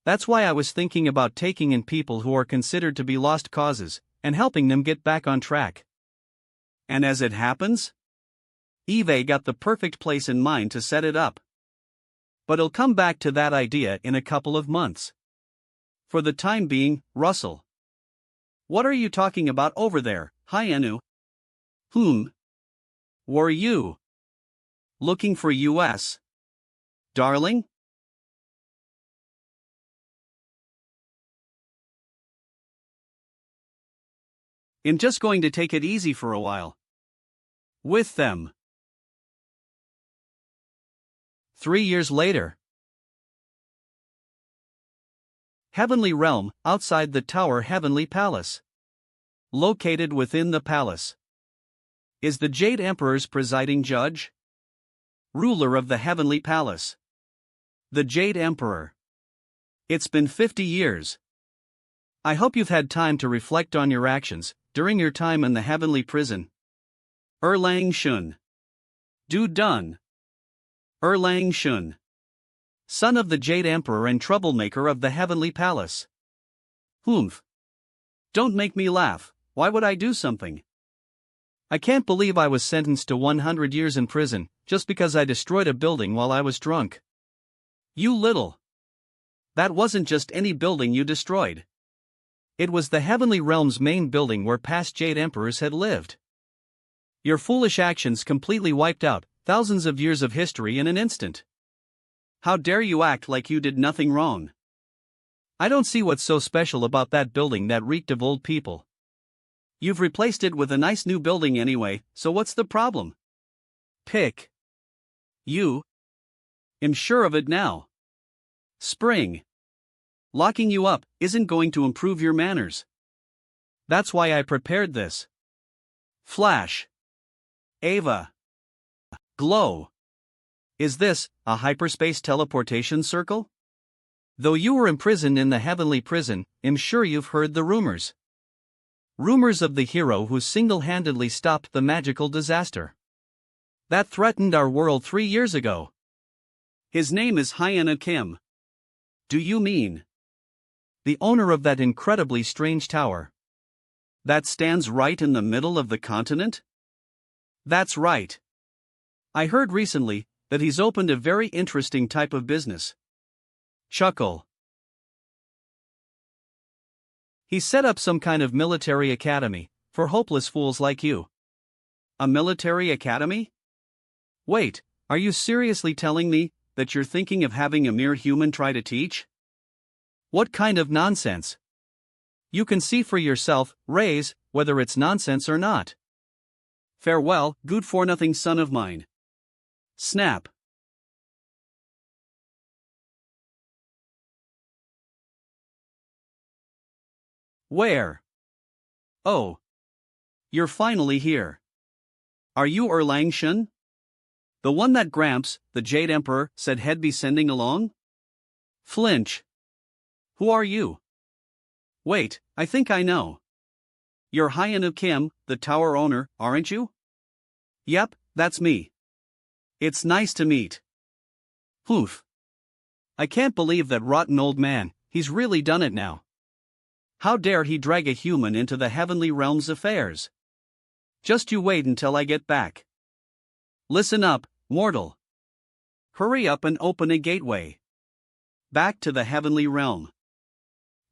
That's why I was thinking about taking in people who are considered to be lost causes, and helping them get back on track. And as it happens, Eve got the perfect place in mind to set it up. But I'll come back to that idea in a couple of months. For the time being, Russell. What are you talking about over there, Hyun-Woo? Were you looking for US? Darling? I'm just going to take it easy for a while. With them. 3 years later. Heavenly Realm, outside the Tower Heavenly Palace. Located within the palace. Is the Jade Emperor's presiding judge? Ruler of the Heavenly Palace. The Jade Emperor. It's been 50 years. I hope you've had time to reflect on your actions during your time in the Heavenly Prison. Erlang Shun. Do done. Erlang Shun. Son of the Jade Emperor and troublemaker of the Heavenly Palace. Humph. Don't make me laugh, why would I do something? I can't believe I was sentenced to 100 years in prison, just because I destroyed a building while I was drunk. You little. That wasn't just any building you destroyed. It was the Heavenly Realm's main building where past Jade Emperors had lived. Your foolish actions completely wiped out thousands of years of history in an instant. How dare you act like you did nothing wrong? I don't see what's so special about that building that reeked of old people. You've replaced it with a nice new building anyway, so what's the problem? Pick. You. I'm sure of it now. Spring. Locking you up isn't going to improve your manners. That's why I prepared this. Flash. Ava. Glow. Is this a hyperspace teleportation circle? Though you were imprisoned in the Heavenly Prison, I'm sure you've heard the rumors. Rumors of the hero who single-handedly stopped the magical disaster that threatened our world 3 years ago. His name is Hyun-Woo. Do you mean the owner of that incredibly strange tower that stands right in the middle of the continent? That's right. I heard recently that he's opened a very interesting type of business. Chuckle. He set up some kind of military academy for hopeless fools like you. A military academy? Wait, are you seriously telling me that you're thinking of having a mere human try to teach? What kind of nonsense? You can see for yourself, Rays, whether it's nonsense or not. Farewell, good-for-nothing son of mine. Snap. Where? Oh. You're finally here. Are you Erlang Shun? The one that Gramps, the Jade Emperor, said he'd be sending along? Flinch. Who are you? Wait, I think I know. You're Hyun-Woo, the tower owner, aren't you? Yep, that's me. It's nice to meet. Poof. I can't believe that rotten old man, he's really done it now. How dare he drag a human into the Heavenly Realm's affairs? Just you wait until I get back. Listen up, mortal. Hurry up and open a gateway back to the Heavenly Realm.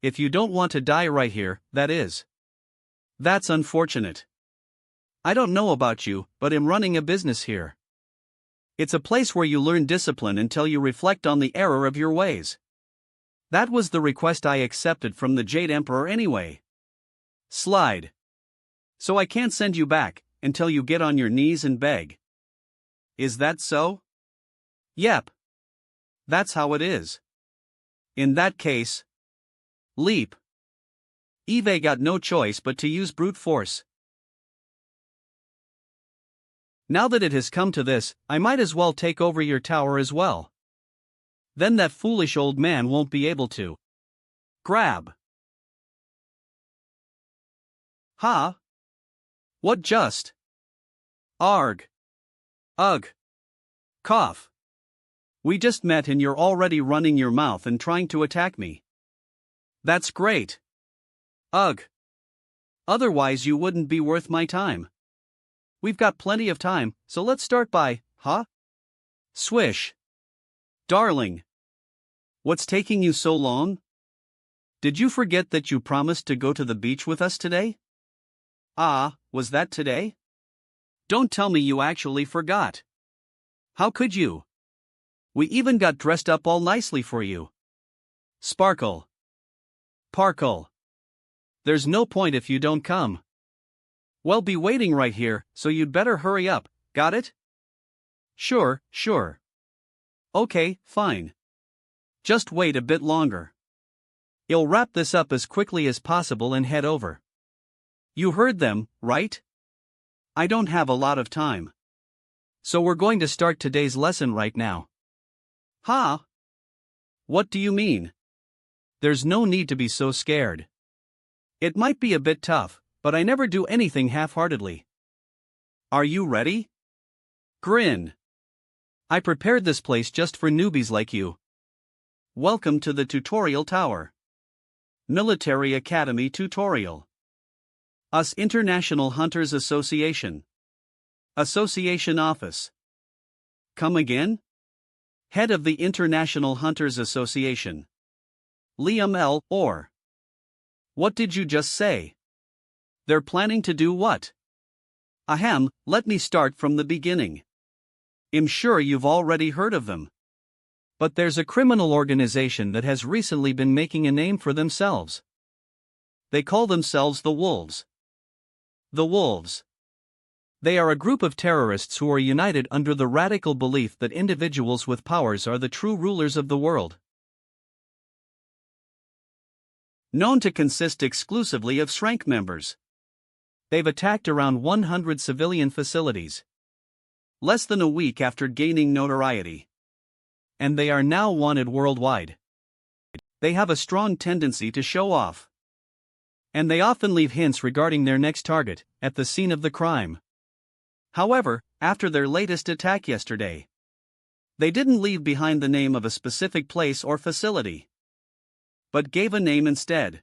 If you don't want to die right here, that is. That's unfortunate. I don't know about you, but I'm running a business here. It's a place where you learn discipline until you reflect on the error of your ways. That was the request I accepted from the Jade Emperor anyway. Slide. So I can't send you back until you get on your knees and beg. Is that so? Yep. That's how it is. In that case, leap. Eve got no choice but to use brute force. Now that it has come to this, I might as well take over your tower as well. Then that foolish old man won't be able to grab. Ha? What just? Arg. Ugh. Cough. We just met and you're already running your mouth and trying to attack me. That's great. Ugh. Otherwise you wouldn't be worth my time. We've got plenty of time, so let's start by, Swish. Darling. What's taking you so long? Did you forget that you promised to go to the beach with us today? Ah, was that today? Don't tell me you actually forgot. How could you? We even got dressed up all nicely for you. Sparkle. Parkle. There's no point if you don't come. Well, be waiting right here, so you'd better hurry up, got it? Sure. Okay, fine. Just wait a bit longer. I'll wrap this up as quickly as possible and head over. You heard them, right? I don't have a lot of time. So we're going to start today's lesson right now. Huh? What do you mean? There's no need to be so scared. It might be a bit tough, but I never do anything half-heartedly. Are you ready? Grin. I prepared this place just for newbies like you. Welcome to the tutorial tower. Military Academy Tutorial. US International Hunters Association. Association Office. Come again? Head of the International Hunters Association. Liam L. Orr. What did you just say? They're planning to do what? Ahem, let me start from the beginning. I'm sure you've already heard of them. But there's a criminal organization that has recently been making a name for themselves. They call themselves the Wolves. The Wolves. They are a group of terrorists who are united under the radical belief that individuals with powers are the true rulers of the world. Known to consist exclusively of Shrank members. They've attacked around 100 civilian facilities. Less than a week after gaining notoriety. And they are now wanted worldwide. They have a strong tendency to show off. And they often leave hints regarding their next target, at the scene of the crime. However, after their latest attack yesterday, they didn't leave behind the name of a specific place or facility, but gave a name instead.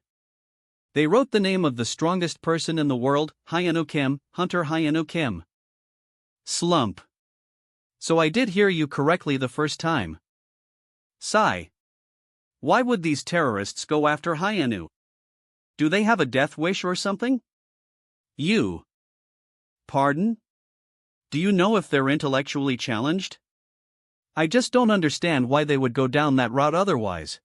They wrote the name of the strongest person in the world, Hyun-Woo Kim, Hunter Hyun-Woo Kim. Slump. So I did hear you correctly the first time. Sigh. Why would these terrorists go after Hyun-Woo? Do they have a death wish or something? You. Pardon? Do you know if they're intellectually challenged? I just don't understand why they would go down that route otherwise.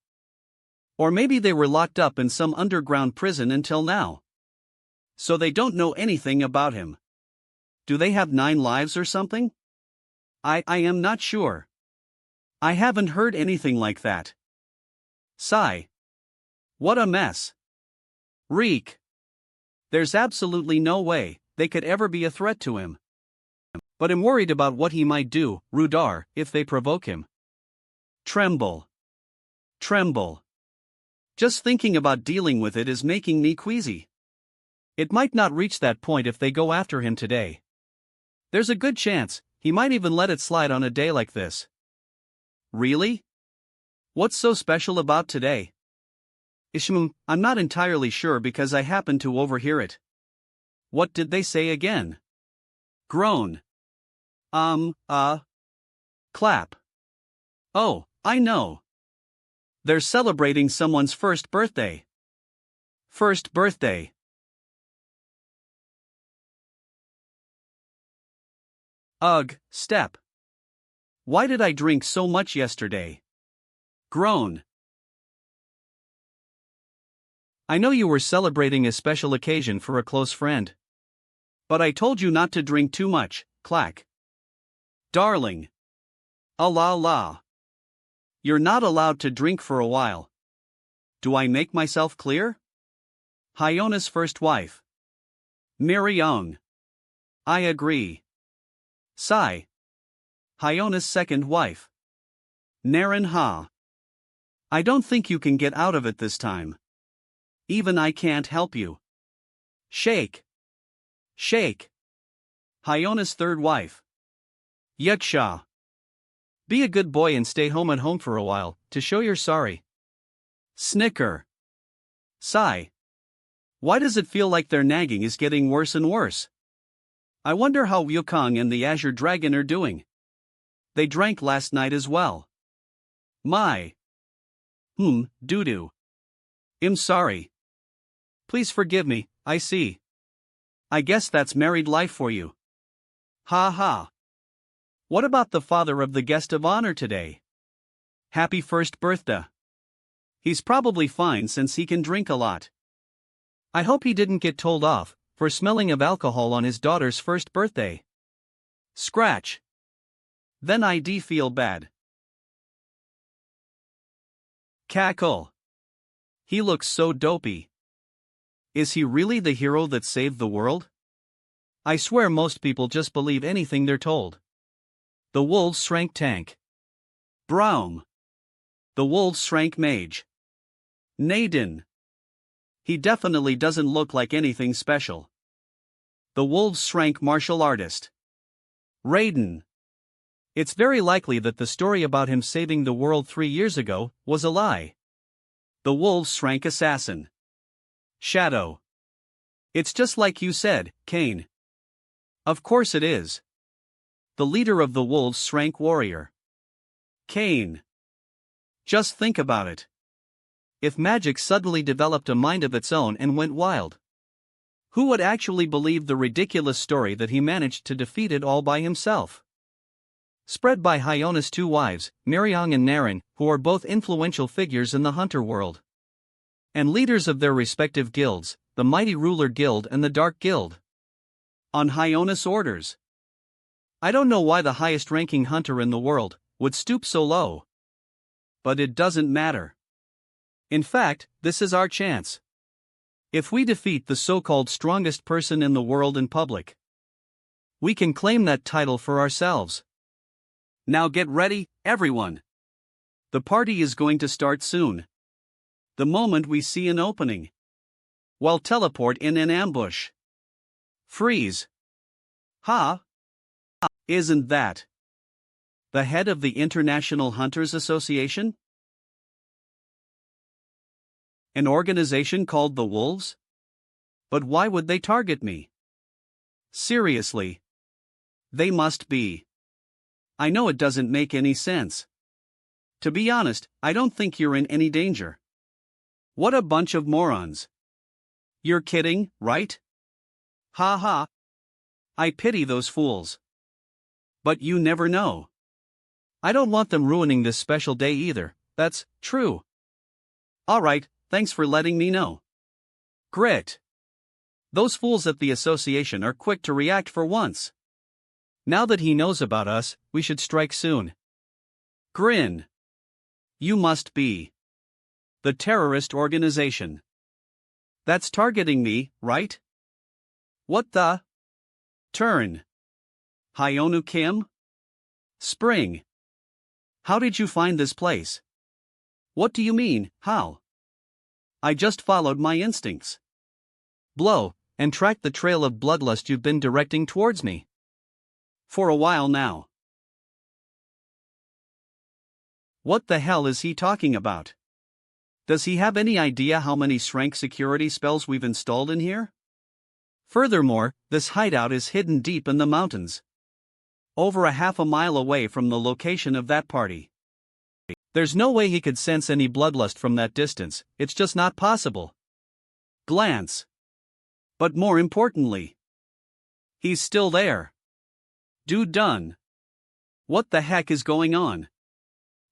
Or maybe they were locked up in some underground prison until now. So they don't know anything about him. Do they have 9 lives or something? I am not sure. I haven't heard anything like that. Sigh. What a mess. Reek. There's absolutely no way they could ever be a threat to him. But I'm worried about what he might do, Rudar, if they provoke him. Tremble. Tremble. Just thinking about dealing with it is making me queasy. It might not reach that point if they go after him today. There's a good chance he might even let it slide on a day like this. Really? What's so special about today? I'm not entirely sure because I happened to overhear it. What did they say again? Groan. Clap. Oh, I know. They're celebrating someone's first birthday. First birthday. Ugh, step. Why did I drink so much yesterday? Groan. I know you were celebrating a special occasion for a close friend. But I told you not to drink too much, clack. Darling. La. You're not allowed to drink for a while. Do I make myself clear? Hyona's first wife. Miri-young. I agree. Sigh. Hyona's second wife. Naren-ha. I don't think you can get out of it this time. Even I can't help you. Shake. Shake. Hyona's third wife. Yuksha. Be a good boy and stay home at home for a while, to show you're sorry. Snicker. Sigh. Why does it feel like their nagging is getting worse and worse? I wonder how Wukong and the Azure Dragon are doing. They drank last night as well. My. Doo-doo. I'm sorry. Please forgive me, I see. I guess that's married life for you. Ha ha. What about the father of the guest of honor today? Happy first birthday. He's probably fine since he can drink a lot. I hope he didn't get told off, for smelling of alcohol on his daughter's first birthday. Scratch. Then I'd feel bad. Cackle. He looks so dopey. Is he really the hero that saved the world? I swear most people just believe anything they're told. The wolves shrank tank. Braum. The wolves shrank mage. Naden. He definitely doesn't look like anything special. The wolves shrank martial artist. Raiden. It's very likely that the story about him saving the world 3 years ago was a lie. The wolves shrank assassin. Shadow. It's just like you said, Kane. Of course it is. The leader of the wolves shrank warrior. Kane. Just think about it. If magic suddenly developed a mind of its own and went wild, who would actually believe the ridiculous story that he managed to defeat it all by himself? Spread by Hyun's 2 wives, Myeryong and Naren, who are both influential figures in the hunter world, and leaders of their respective guilds, the Mighty Ruler Guild and the Dark Guild. On Hyun's orders. I don't know why the highest-ranking hunter in the world would stoop so low. But it doesn't matter. In fact, this is our chance. If we defeat the so-called strongest person in the world in public, we can claim that title for ourselves. Now get ready, everyone. The party is going to start soon. The moment we see an opening, we'll teleport in an ambush. Freeze. Ha! Isn't that the head of the International Hunters Association? An organization called the Wolves? But why would they target me? Seriously. They must be. I know it doesn't make any sense. To be honest, I don't think you're in any danger. What a bunch of morons. You're kidding, right? Ha ha. I pity those fools. But you never know. I don't want them ruining this special day either, that's true. Alright, thanks for letting me know. Grit. Those fools at the association are quick to react for once. Now that he knows about us, we should strike soon. Grin. You must be the terrorist organization that's targeting me, right? What the? Turn. Hyun Kim? Spring. How did you find this place? What do you mean, how? I just followed my instincts. Blow, and tracked the trail of bloodlust you've been directing towards me. For a while now. What the hell is he talking about? Does he have any idea how many shrank security spells we've installed in here? Furthermore, this hideout is hidden deep in the mountains, over a half a mile away from the location of that party. There's no way he could sense any bloodlust from that distance, it's just not possible. Glance. But more importantly, he's still there. Dude done. What the heck is going on?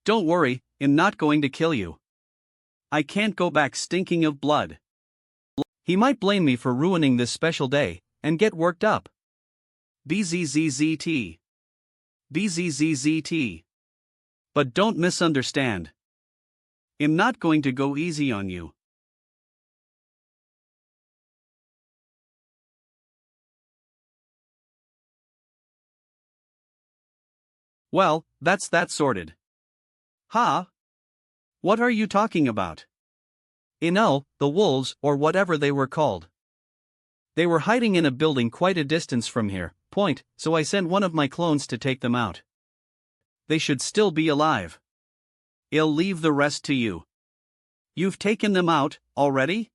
Don't worry, I'm not going to kill you. I can't go back stinking of blood. He might blame me for ruining this special day, and get worked up. BZZZT. BZZZT. But don't misunderstand. I'm not going to go easy on you. Well, that's that sorted. Ha? What are you talking about? The wolves, or whatever they were called. They were hiding in a building quite a distance from here, so I sent one of my clones to take them out. They should still be alive. I'll leave the rest to you. You've taken them out, already?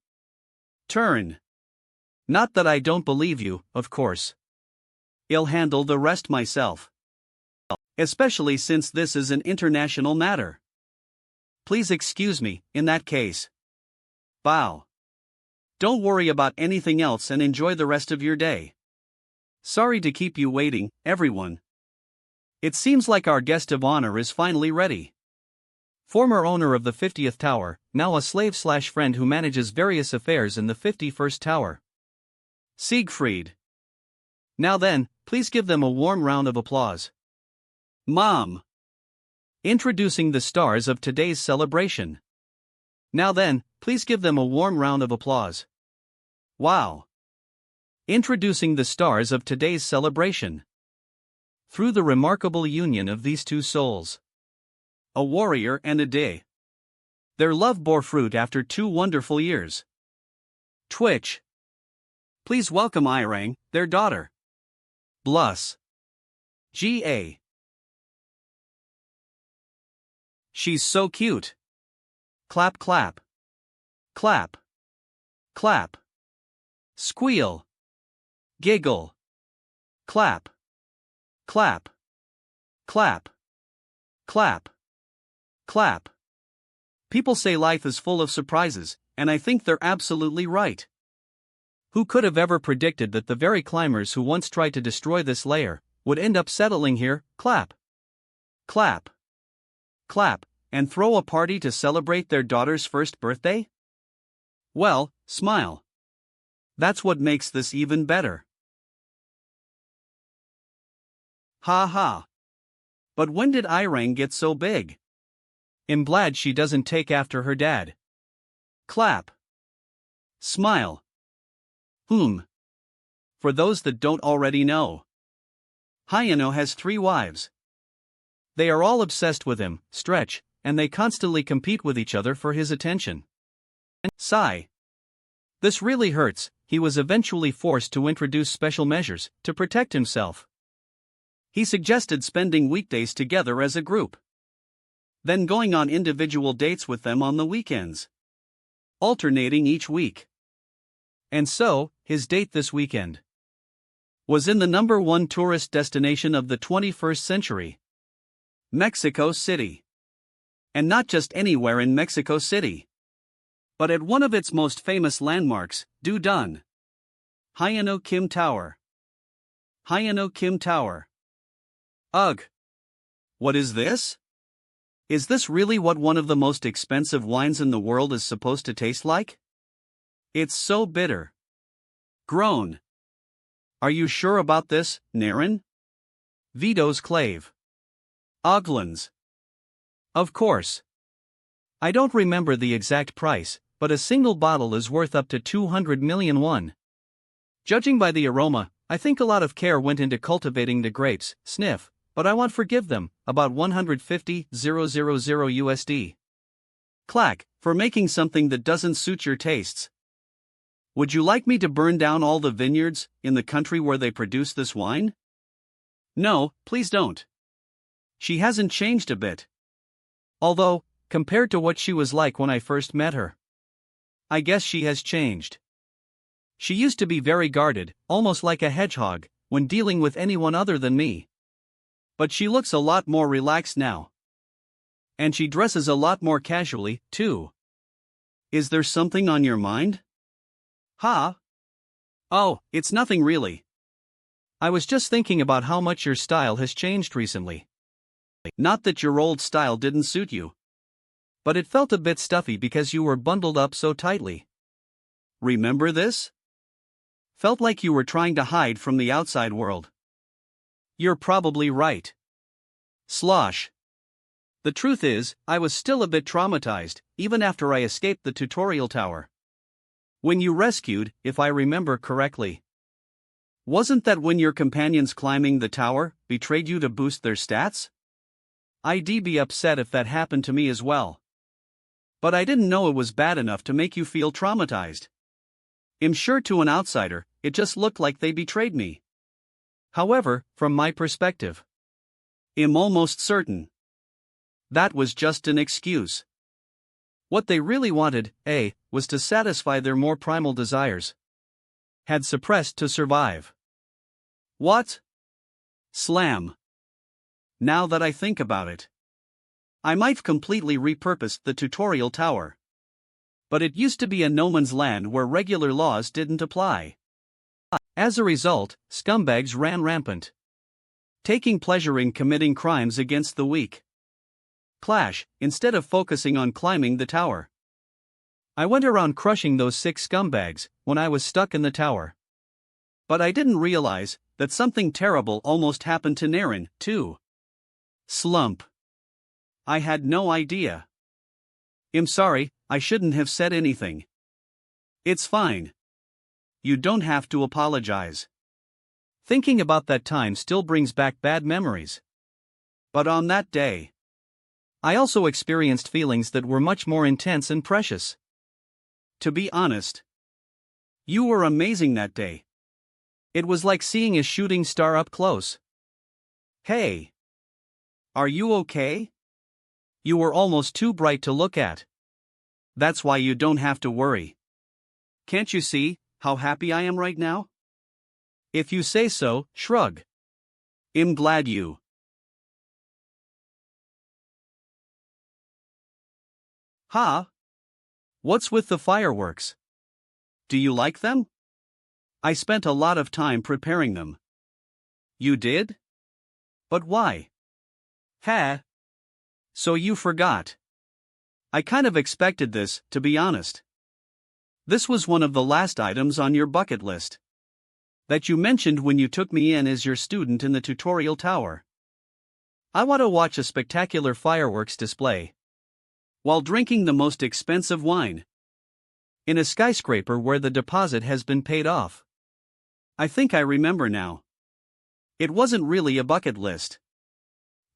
Turn. Not that I don't believe you, of course. I'll handle the rest myself. Especially since this is an international matter. Please excuse me, in that case. Bow. Don't worry about anything else and enjoy the rest of your day. Sorry to keep you waiting, everyone. It seems like our guest of honor is finally ready. Former owner of the 50th tower, now a slave/friend who manages various affairs in the 51st tower. Siegfried. Now then, please give them a warm round of applause. Mom. Introducing the stars of today's celebration. Now then, please give them a warm round of applause. Wow. Introducing the stars of today's celebration. Through the remarkable union of these two souls, a warrior and a day, their love bore fruit after 2 wonderful years. Twitch. Please welcome Irang, their daughter. Blus. G.A. She's so cute. Clap clap. Clap. Clap. Squeal. Giggle. Clap. Clap. Clap. Clap. Clap. People say life is full of surprises, and I think they're absolutely right. Who could have ever predicted that the very climbers who once tried to destroy this layer would end up settling here? Clap. Clap. Clap, and throw a party to celebrate their daughter's first birthday? Well, smile. That's what makes this even better. Ha ha. But when did Irang get so big? I'm glad she doesn't take after her dad. Clap. Smile. For those that don't already know, Hyun-Woo has 3 wives. They are all obsessed with him, stretch, and they constantly compete with each other for his attention. Sigh. This really hurts. He was eventually forced to introduce special measures to protect himself. He suggested spending weekdays together as a group, then going on individual dates with them on the weekends, alternating each week. And so, his date this weekend was in the #1 tourist destination of the 21st century, Mexico City. And not just anywhere in Mexico City, but at one of its most famous landmarks, Dudun. Hyun-Woo Kim Tower. Hyun-Woo Kim Tower. Ugh. What is this? Is this really what one of the most expensive wines in the world is supposed to taste like? It's so bitter. Groan. Are you sure about this, Naren? Vito's Clave. Oglands. Of course. I don't remember the exact price, but a single bottle is worth up to 200 million won. Judging by the aroma, I think a lot of care went into cultivating the grapes. Sniff, but I won't forgive them, about 150,000 USD. Clack, for making something that doesn't suit your tastes. Would you like me to burn down all the vineyards in the country where they produce this wine? No, please don't. She hasn't changed a bit. Although, compared to what she was like when I first met her, I guess she has changed. She used to be very guarded, almost like a hedgehog, when dealing with anyone other than me. But she looks a lot more relaxed now. And she dresses a lot more casually, too. Is there something on your mind? Huh? Oh, it's nothing really. I was just thinking about how much your style has changed recently. Not that your old style didn't suit you, but it felt a bit stuffy because you were bundled up so tightly. Remember this? Felt like you were trying to hide from the outside world. You're probably right. Slosh. The truth is, I was still a bit traumatized, even after I escaped the tutorial tower. When you rescued, if I remember correctly. Wasn't that when your companions climbing the tower betrayed you to boost their stats? I'd be upset if that happened to me as well. But I didn't know it was bad enough to make you feel traumatized. I'm sure to an outsider, it just looked like they betrayed me. However, from my perspective, I'm almost certain that was just an excuse. What they really wanted, was to satisfy their more primal desires. Had suppressed to survive. What? Slam. Now that I think about it, I might completely repurposed the tutorial tower. But it used to be a no man's land where regular laws didn't apply. As a result, scumbags ran rampant, taking pleasure in committing crimes against the weak. Clash, instead of focusing on climbing the tower. I went around crushing those 6 scumbags when I was stuck in the tower. But I didn't realize that something terrible almost happened to Naren, too. Slump. I had no idea. I'm sorry, I shouldn't have said anything. It's fine. You don't have to apologize. Thinking about that time still brings back bad memories. But on that day, I also experienced feelings that were much more intense and precious. To be honest, you were amazing that day. It was like seeing a shooting star up close. Hey. Are you okay? You were almost too bright to look at. That's why you don't have to worry. Can't you see how happy I am right now? If you say so, shrug. I'm glad you. Huh? What's with the fireworks? Do you like them? I spent a lot of time preparing them. You did? But why? Ha. So you forgot. I kind of expected this, to be honest. This was one of the last items on your bucket list that you mentioned when you took me in as your student in the tutorial tower. I want to watch a spectacular fireworks display while drinking the most expensive wine in a skyscraper where the deposit has been paid off. I think I remember now. It wasn't really a bucket list.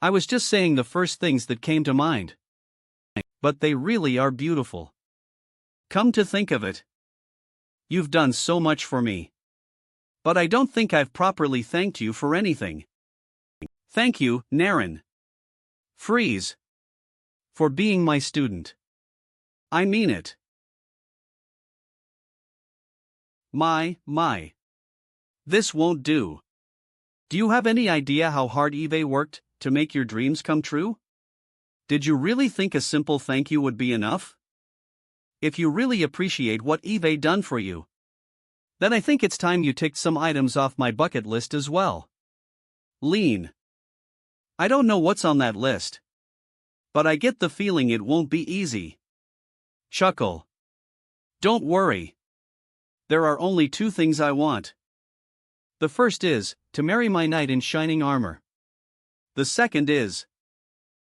I was just saying the first things that came to mind. But they really are beautiful. Come to think of it, you've done so much for me. But I don't think I've properly thanked you for anything. Thank you, Naren. Freeze. For being my student. I mean it. My. This won't do. Do you have any idea how hard Eve worked to make your dreams come true? Did you really think a simple thank you would be enough? If you really appreciate what Eve done for you, then I think it's time you ticked some items off my bucket list as well. Lean. I don't know what's on that list, but I get the feeling it won't be easy. Chuckle. Don't worry. There are only two things I want. The first is to marry my knight in shining armor. The second is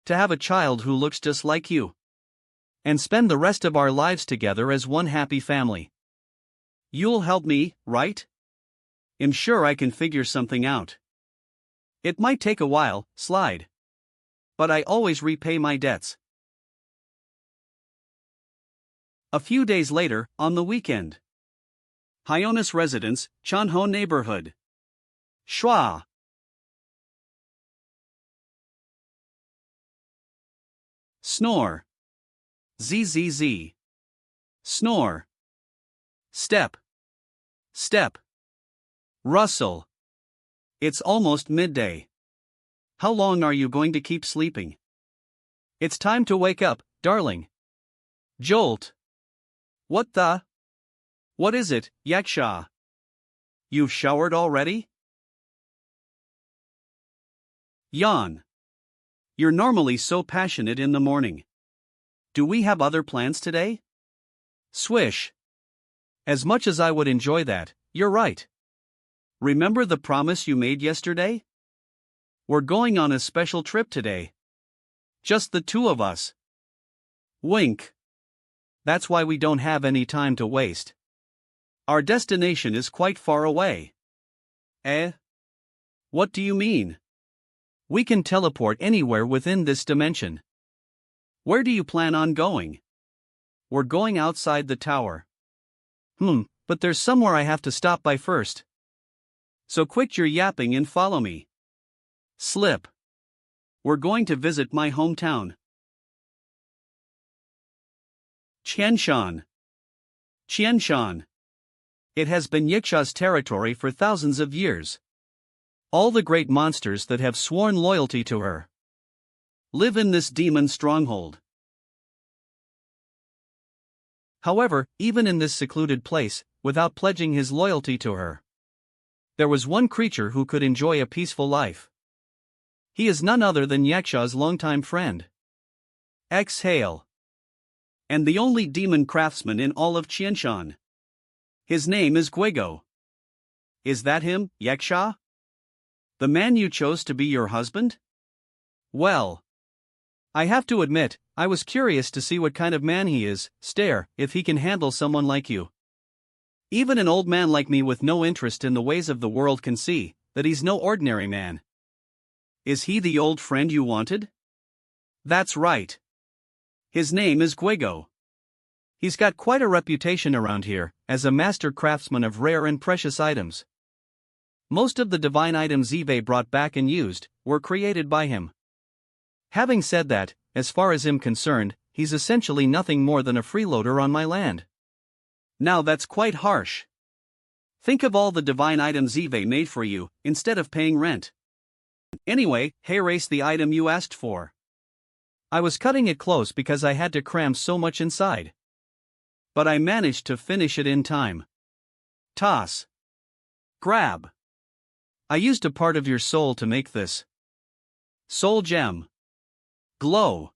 to have a child who looks just like you and spend the rest of our lives together as one happy family. You'll help me, right? I'm sure I can figure something out. It might take a while, Slide. But I always repay my debts. A few days later, on the weekend. Hyunwoo's residence, Chonho neighborhood. Schwa. Snore. ZZZ. Snore. Step. Step. Rustle. It's almost midday. How long are you going to keep sleeping? It's time to wake up, darling. Jolt. What the? What is it, Yaksha? You've showered already? Yawn. You're normally so passionate in the morning. Do we have other plans today? Swish. As much as I would enjoy that, you're right. Remember the promise you made yesterday? We're going on a special trip today. Just the two of us. Wink. That's why we don't have any time to waste. Our destination is quite far away. Eh? What do you mean? We can teleport anywhere within this dimension. Where do you plan on going? We're going outside the tower. But there's somewhere I have to stop by first. So quit your yapping and follow me. Slip. We're going to visit my hometown. Qianshan. Qianshan. It has been Yiksha's territory for thousands of years. All the great monsters that have sworn loyalty to her live in this demon stronghold. However, even in this secluded place, without pledging his loyalty to her, there was one creature who could enjoy a peaceful life. He is none other than Yaksha's longtime friend. Exhale. And the only demon craftsman in all of Qianshan. His name is Guigo. Is that him, Yaksha? The man you chose to be your husband? Well, I have to admit, I was curious to see what kind of man he is, if he can handle someone like you. Even an old man like me with no interest in the ways of the world can see that he's no ordinary man. Is he the old friend you wanted? That's right. His name is Guego. He's got quite a reputation around here as a master craftsman of rare and precious items. Most of the divine items Eve brought back and used were created by him. Having said that, as far as I'm concerned, he's essentially nothing more than a freeloader on my land. Now that's quite harsh. Think of all the divine items Eve made for you, instead of paying rent. Anyway, race the item you asked for. I was cutting it close because I had to cram so much inside. But I managed to finish it in time. Toss. Grab. I used a part of your soul to make this. Soul gem. Glow.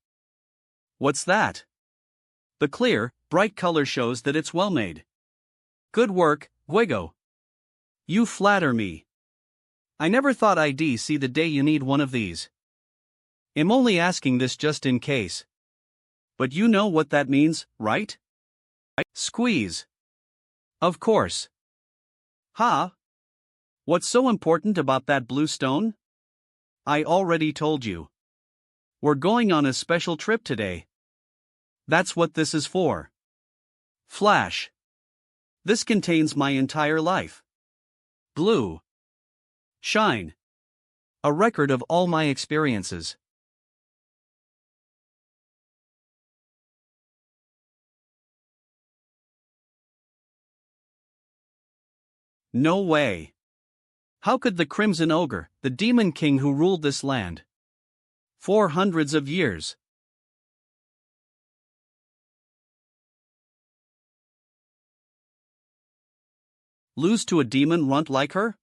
What's that? The clear, bright color shows that it's well made. Good work, Guego. You flatter me. I never thought I'd see the day you need one of these. I'm only asking this just in case. But you know what that means, right? Squeeze. Of course. Ha? What's so important about that blue stone? I already told you. We're going on a special trip today. That's what this is for. Flash. This contains my entire life. Blue. Shine. A record of all my experiences. No way. How could the Crimson Ogre, the Demon King who ruled this land for hundreds of years, lose to a demon runt like her?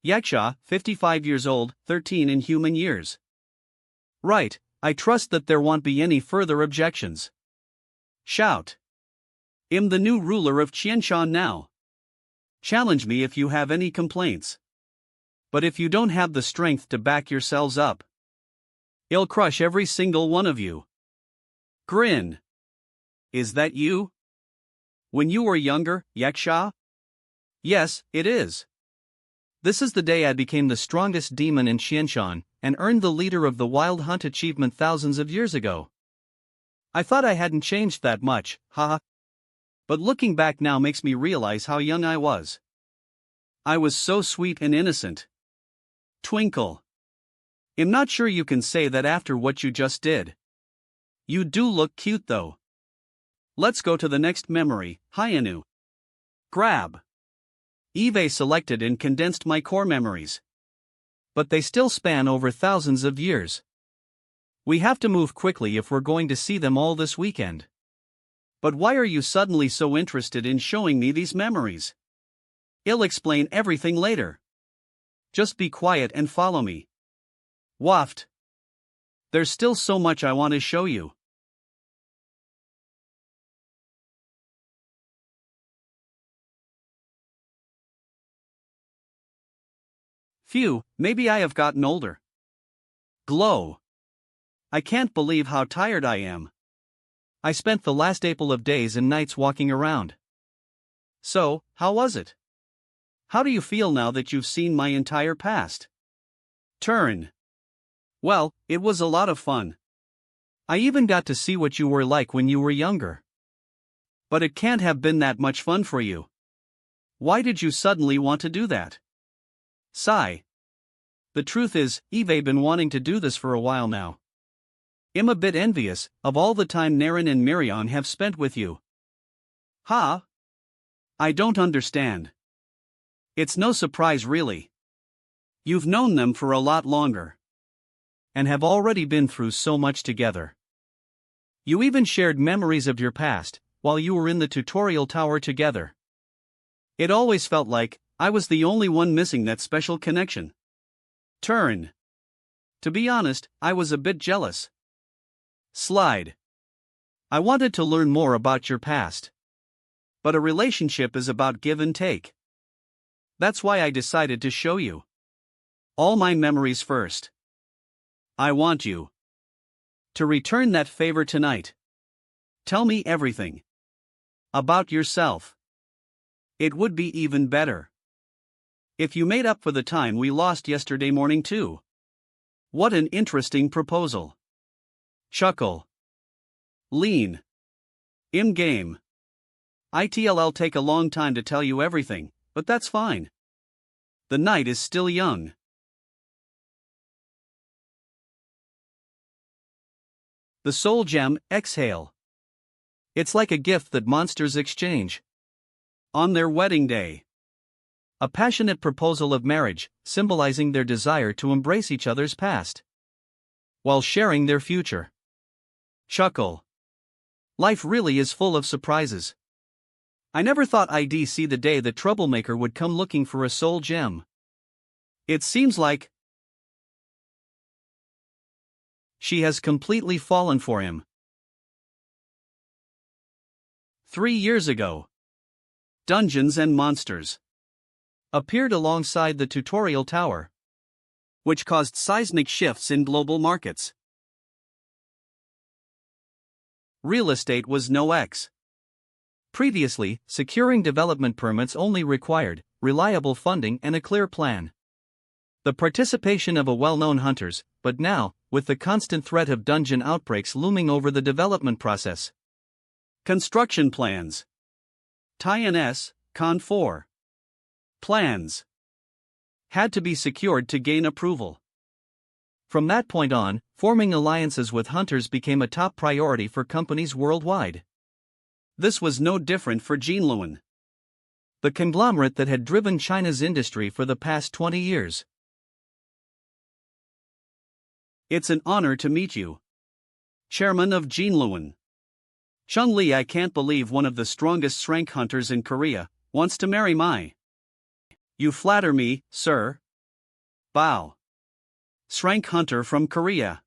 Yaksha, 55 years old, 13 in human years. Right, I trust that there won't be any further objections. Shout. I'm the new ruler of Qianshan now. Challenge me if you have any complaints. But if you don't have the strength to back yourselves up, I'll crush every single one of you. Grin. Is that you? When you were younger, Yaksha? Yes, it is. This is the day I became the strongest demon in Qianshan, and earned the leader of the Wild Hunt achievement thousands of years ago. I thought I hadn't changed that much, haha. But looking back now makes me realize how young I was. I was so sweet and innocent. Twinkle. I'm not sure you can say that after what you just did. You do look cute though. Let's go to the next memory, Hyun-Woo. Grab. Eve selected and condensed my core memories. But they still span over thousands of years. We have to move quickly if we're going to see them all this weekend. But why are you suddenly so interested in showing me these memories? I'll explain everything later. Just be quiet and follow me. Waft. There's still so much I want to show you. Phew, maybe I have gotten older. Glow. I can't believe how tired I am. I spent the last couple of days and nights walking around. So, how was it? How do you feel now that you've seen my entire past? Turn. Well, it was a lot of fun. I even got to see what you were like when you were younger. But it can't have been that much fun for you. Why did you suddenly want to do that? Sigh. The truth is, Eve been wanting to do this for a while now. I'm a bit envious of all the time Naren and Miriam have spent with you. Ha? I don't understand. It's no surprise really. You've known them for a lot longer. And have already been through so much together. You even shared memories of your past, while you were in the tutorial tower together. It always felt like I was the only one missing that special connection. Turn. To be honest, I was a bit jealous. Slide. I wanted to learn more about your past. But a relationship is about give and take. That's why I decided to show you all my memories first. I want you to return that favor tonight. Tell me everything about yourself. It would be even better if you made up for the time we lost yesterday morning too. What an interesting proposal. Chuckle. Lean. In-game. It'll take a long time to tell you everything, but that's fine. The night is still young. The soul gem, exhale. It's like a gift that monsters exchange on their wedding day. A passionate proposal of marriage, symbolizing their desire to embrace each other's past while sharing their future. Chuckle. Life really is full of surprises. I never thought I'd see the day the troublemaker would come looking for a soul gem. It seems like she has completely fallen for him. 3 years ago, Dungeons and Monsters appeared alongside the tutorial tower, which caused seismic shifts in global markets. Real estate was no X. Previously, securing development permits only required reliable funding and a clear plan. The participation of a well-known hunters, but now, with the constant threat of dungeon outbreaks looming over the development process. Construction plans. Tie-ins, Con 4. Plans had to be secured to gain approval. From that point on, forming alliances with hunters became a top priority for companies worldwide. This was no different for Jinluan, the conglomerate that had driven China's industry for the past 20 years. It's an honor to meet you, Chairman of Jinluan. Chung Li. I can't believe one of the strongest shrank hunters in Korea wants to marry my. You flatter me, sir. Bow. Shrank hunter from Korea.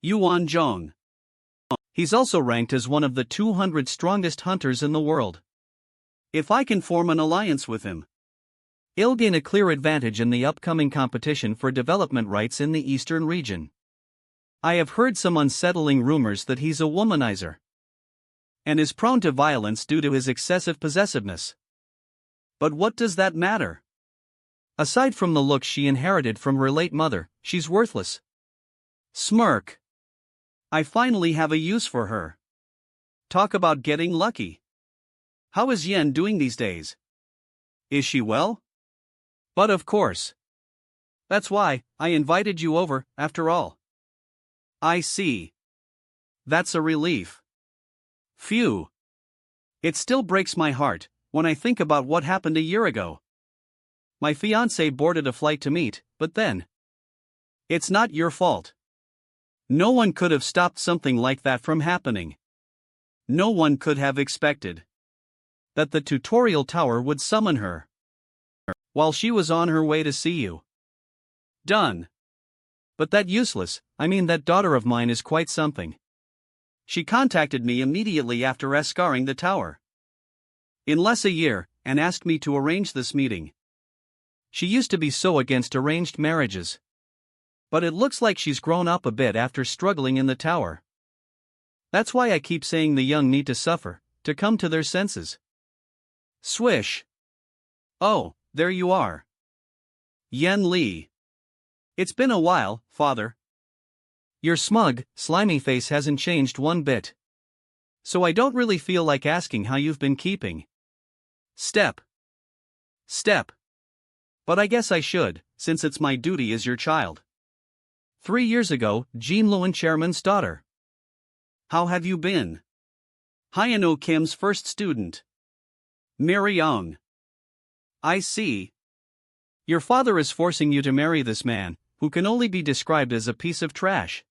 Yuan Zhong. He's also ranked as one of the 200 strongest hunters in the world. If I can form an alliance with him, he'll gain a clear advantage in the upcoming competition for development rights in the eastern region. I have heard some unsettling rumors that he's a womanizer and is prone to violence due to his excessive possessiveness. But what does that matter? Aside from the look she inherited from her late mother, she's worthless. Smirk. I finally have a use for her. Talk about getting lucky. How is Yen doing these days? Is she well? But of course. That's why I invited you over, after all. I see. That's a relief. Phew. It still breaks my heart when I think about what happened a year ago. My fiancé boarded a flight to meet, but then. It's not your fault. No one could have stopped something like that from happening. No one could have expected that the tutorial tower would summon her while she was on her way to see you. Done. But that that daughter of mine is quite something. She contacted me immediately after escaring the tower. In less a year, and asked me to arrange this meeting. She used to be so against arranged marriages. But it looks like she's grown up a bit after struggling in the tower. That's why I keep saying the young need to suffer, to come to their senses. Swish. Oh, there you are. Yen Li. It's been a while, father. Your smug, slimy face hasn't changed one bit. So I don't really feel like asking how you've been keeping. Step. But I guess I should, since it's my duty as your child. 3 years ago, Jinluan chairman's daughter. How have you been? Hyun-Woo Kim's first student. Myung. I see. Your father is forcing you to marry this man, who can only be described as a piece of trash.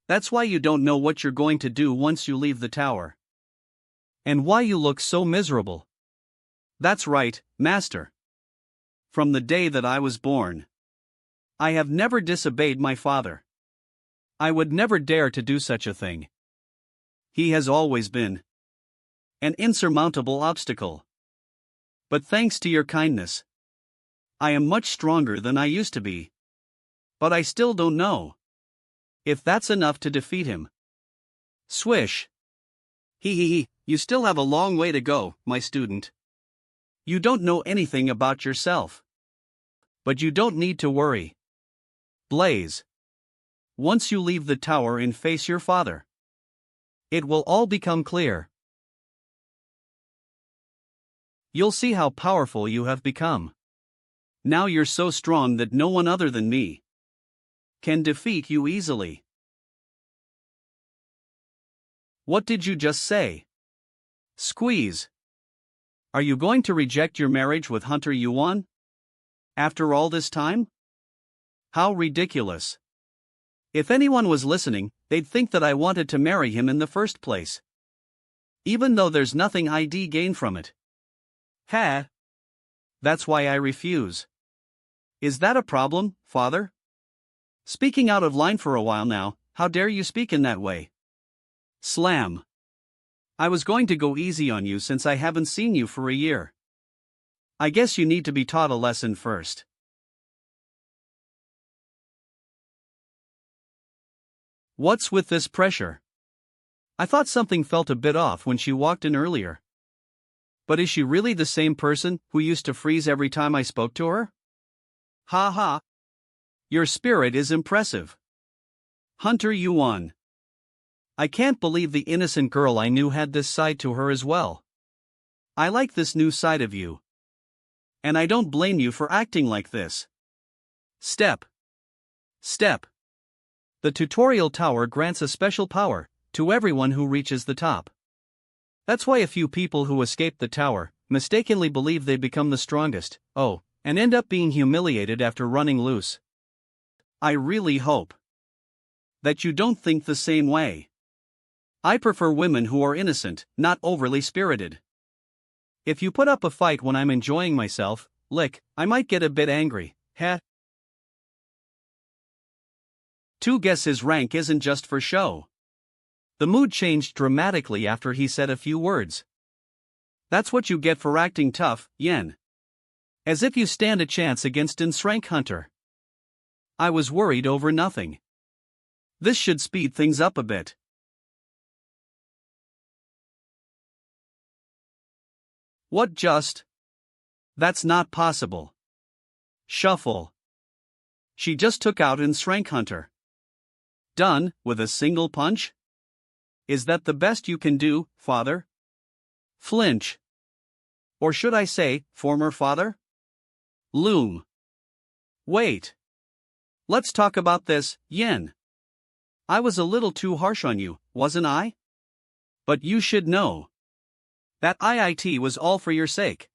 That's why you don't know what you're going to do once you leave the tower. And why you look so miserable. That's right, master. From the day that I was born, I have never disobeyed my father. I would never dare to do such a thing. He has always been an insurmountable obstacle. But thanks to your kindness, I am much stronger than I used to be. But I still don't know if that's enough to defeat him. Swish. Hee, you still have a long way to go, my student. You don't know anything about yourself. But you don't need to worry. Blaze. Once you leave the tower and face your father, it will all become clear. You'll see how powerful you have become. Now you're so strong that no one other than me can defeat you easily. What did you just say? Squeeze. Are you going to reject your marriage with Hunter Yuan? After all this time? How ridiculous. If anyone was listening, they'd think that I wanted to marry him in the first place. Even though there's nothing ID gain from it. Ha! That's why I refuse. Is that a problem, father? Speaking out of line for a while now, how dare you speak in that way? Slam. I was going to go easy on you since I haven't seen you for a year. I guess you need to be taught a lesson first. What's with this pressure? I thought something felt a bit off when she walked in earlier. But is she really the same person who used to freeze every time I spoke to her? Ha ha. Your spirit is impressive. Hunter Yuan. I can't believe the innocent girl I knew had this side to her as well. I like this new side of you. And I don't blame you for acting like this. Step. Step. The tutorial tower grants a special power to everyone who reaches the top. That's why a few people who escape the tower mistakenly believe they become the strongest, and end up being humiliated after running loose. I really hope that you don't think the same way. I prefer women who are innocent, not overly spirited. If you put up a fight when I'm enjoying myself, I might get a bit angry, heh? To guess his rank isn't just for show. The mood changed dramatically after he said a few words. That's what you get for acting tough, Yen. As if you stand a chance against Nsrank Hunter. I was worried over nothing. This should speed things up a bit. What just? That's not possible. Shuffle. She just took out Nsrank Hunter. Done, with a single punch? Is that the best you can do, father? Flinch. Or should I say, former father? Loom. Wait. Let's talk about this, Yen. I was a little too harsh on you, wasn't I? But you should know that IIT was all for your sake.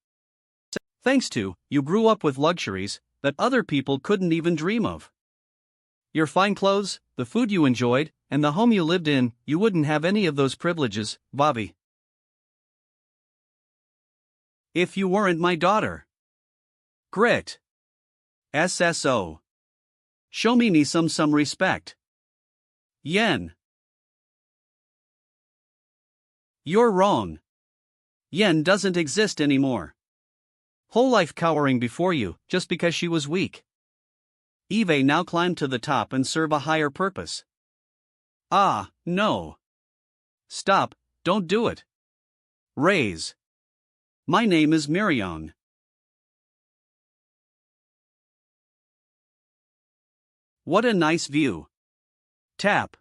Thanks to, you grew up with luxuries that other people couldn't even dream of. Your fine clothes, the food you enjoyed, and the home you lived in, you wouldn't have any of those privileges, Bobby. If you weren't my daughter. Grit. SSO. Show me some respect. Yen. You're wrong. Yen doesn't exist anymore. Whole life cowering before you, just because she was weak. Eve now climbed to the top and serve a higher purpose. Ah, no. Stop, don't do it. Raise. My name is Miriam. What a nice view. Tap.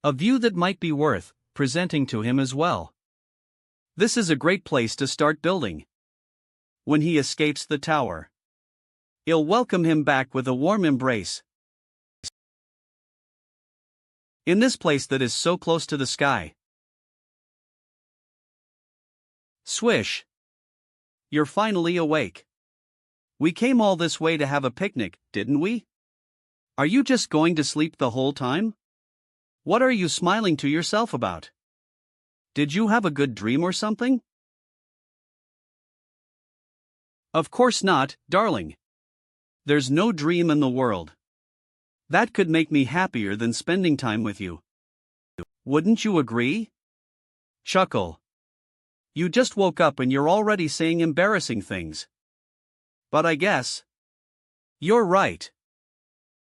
A view that might be worth presenting to him as well. This is a great place to start building. When he escapes the tower, I'll welcome him back with a warm embrace. In this place that is so close to the sky. Swish. You're finally awake. We came all this way to have a picnic, didn't we? Are you just going to sleep the whole time? What are you smiling to yourself about? Did you have a good dream or something? Of course not, darling. There's no dream in the world that could make me happier than spending time with you. Wouldn't you agree? Chuckle. You just woke up and you're already saying embarrassing things. but I guess you're right.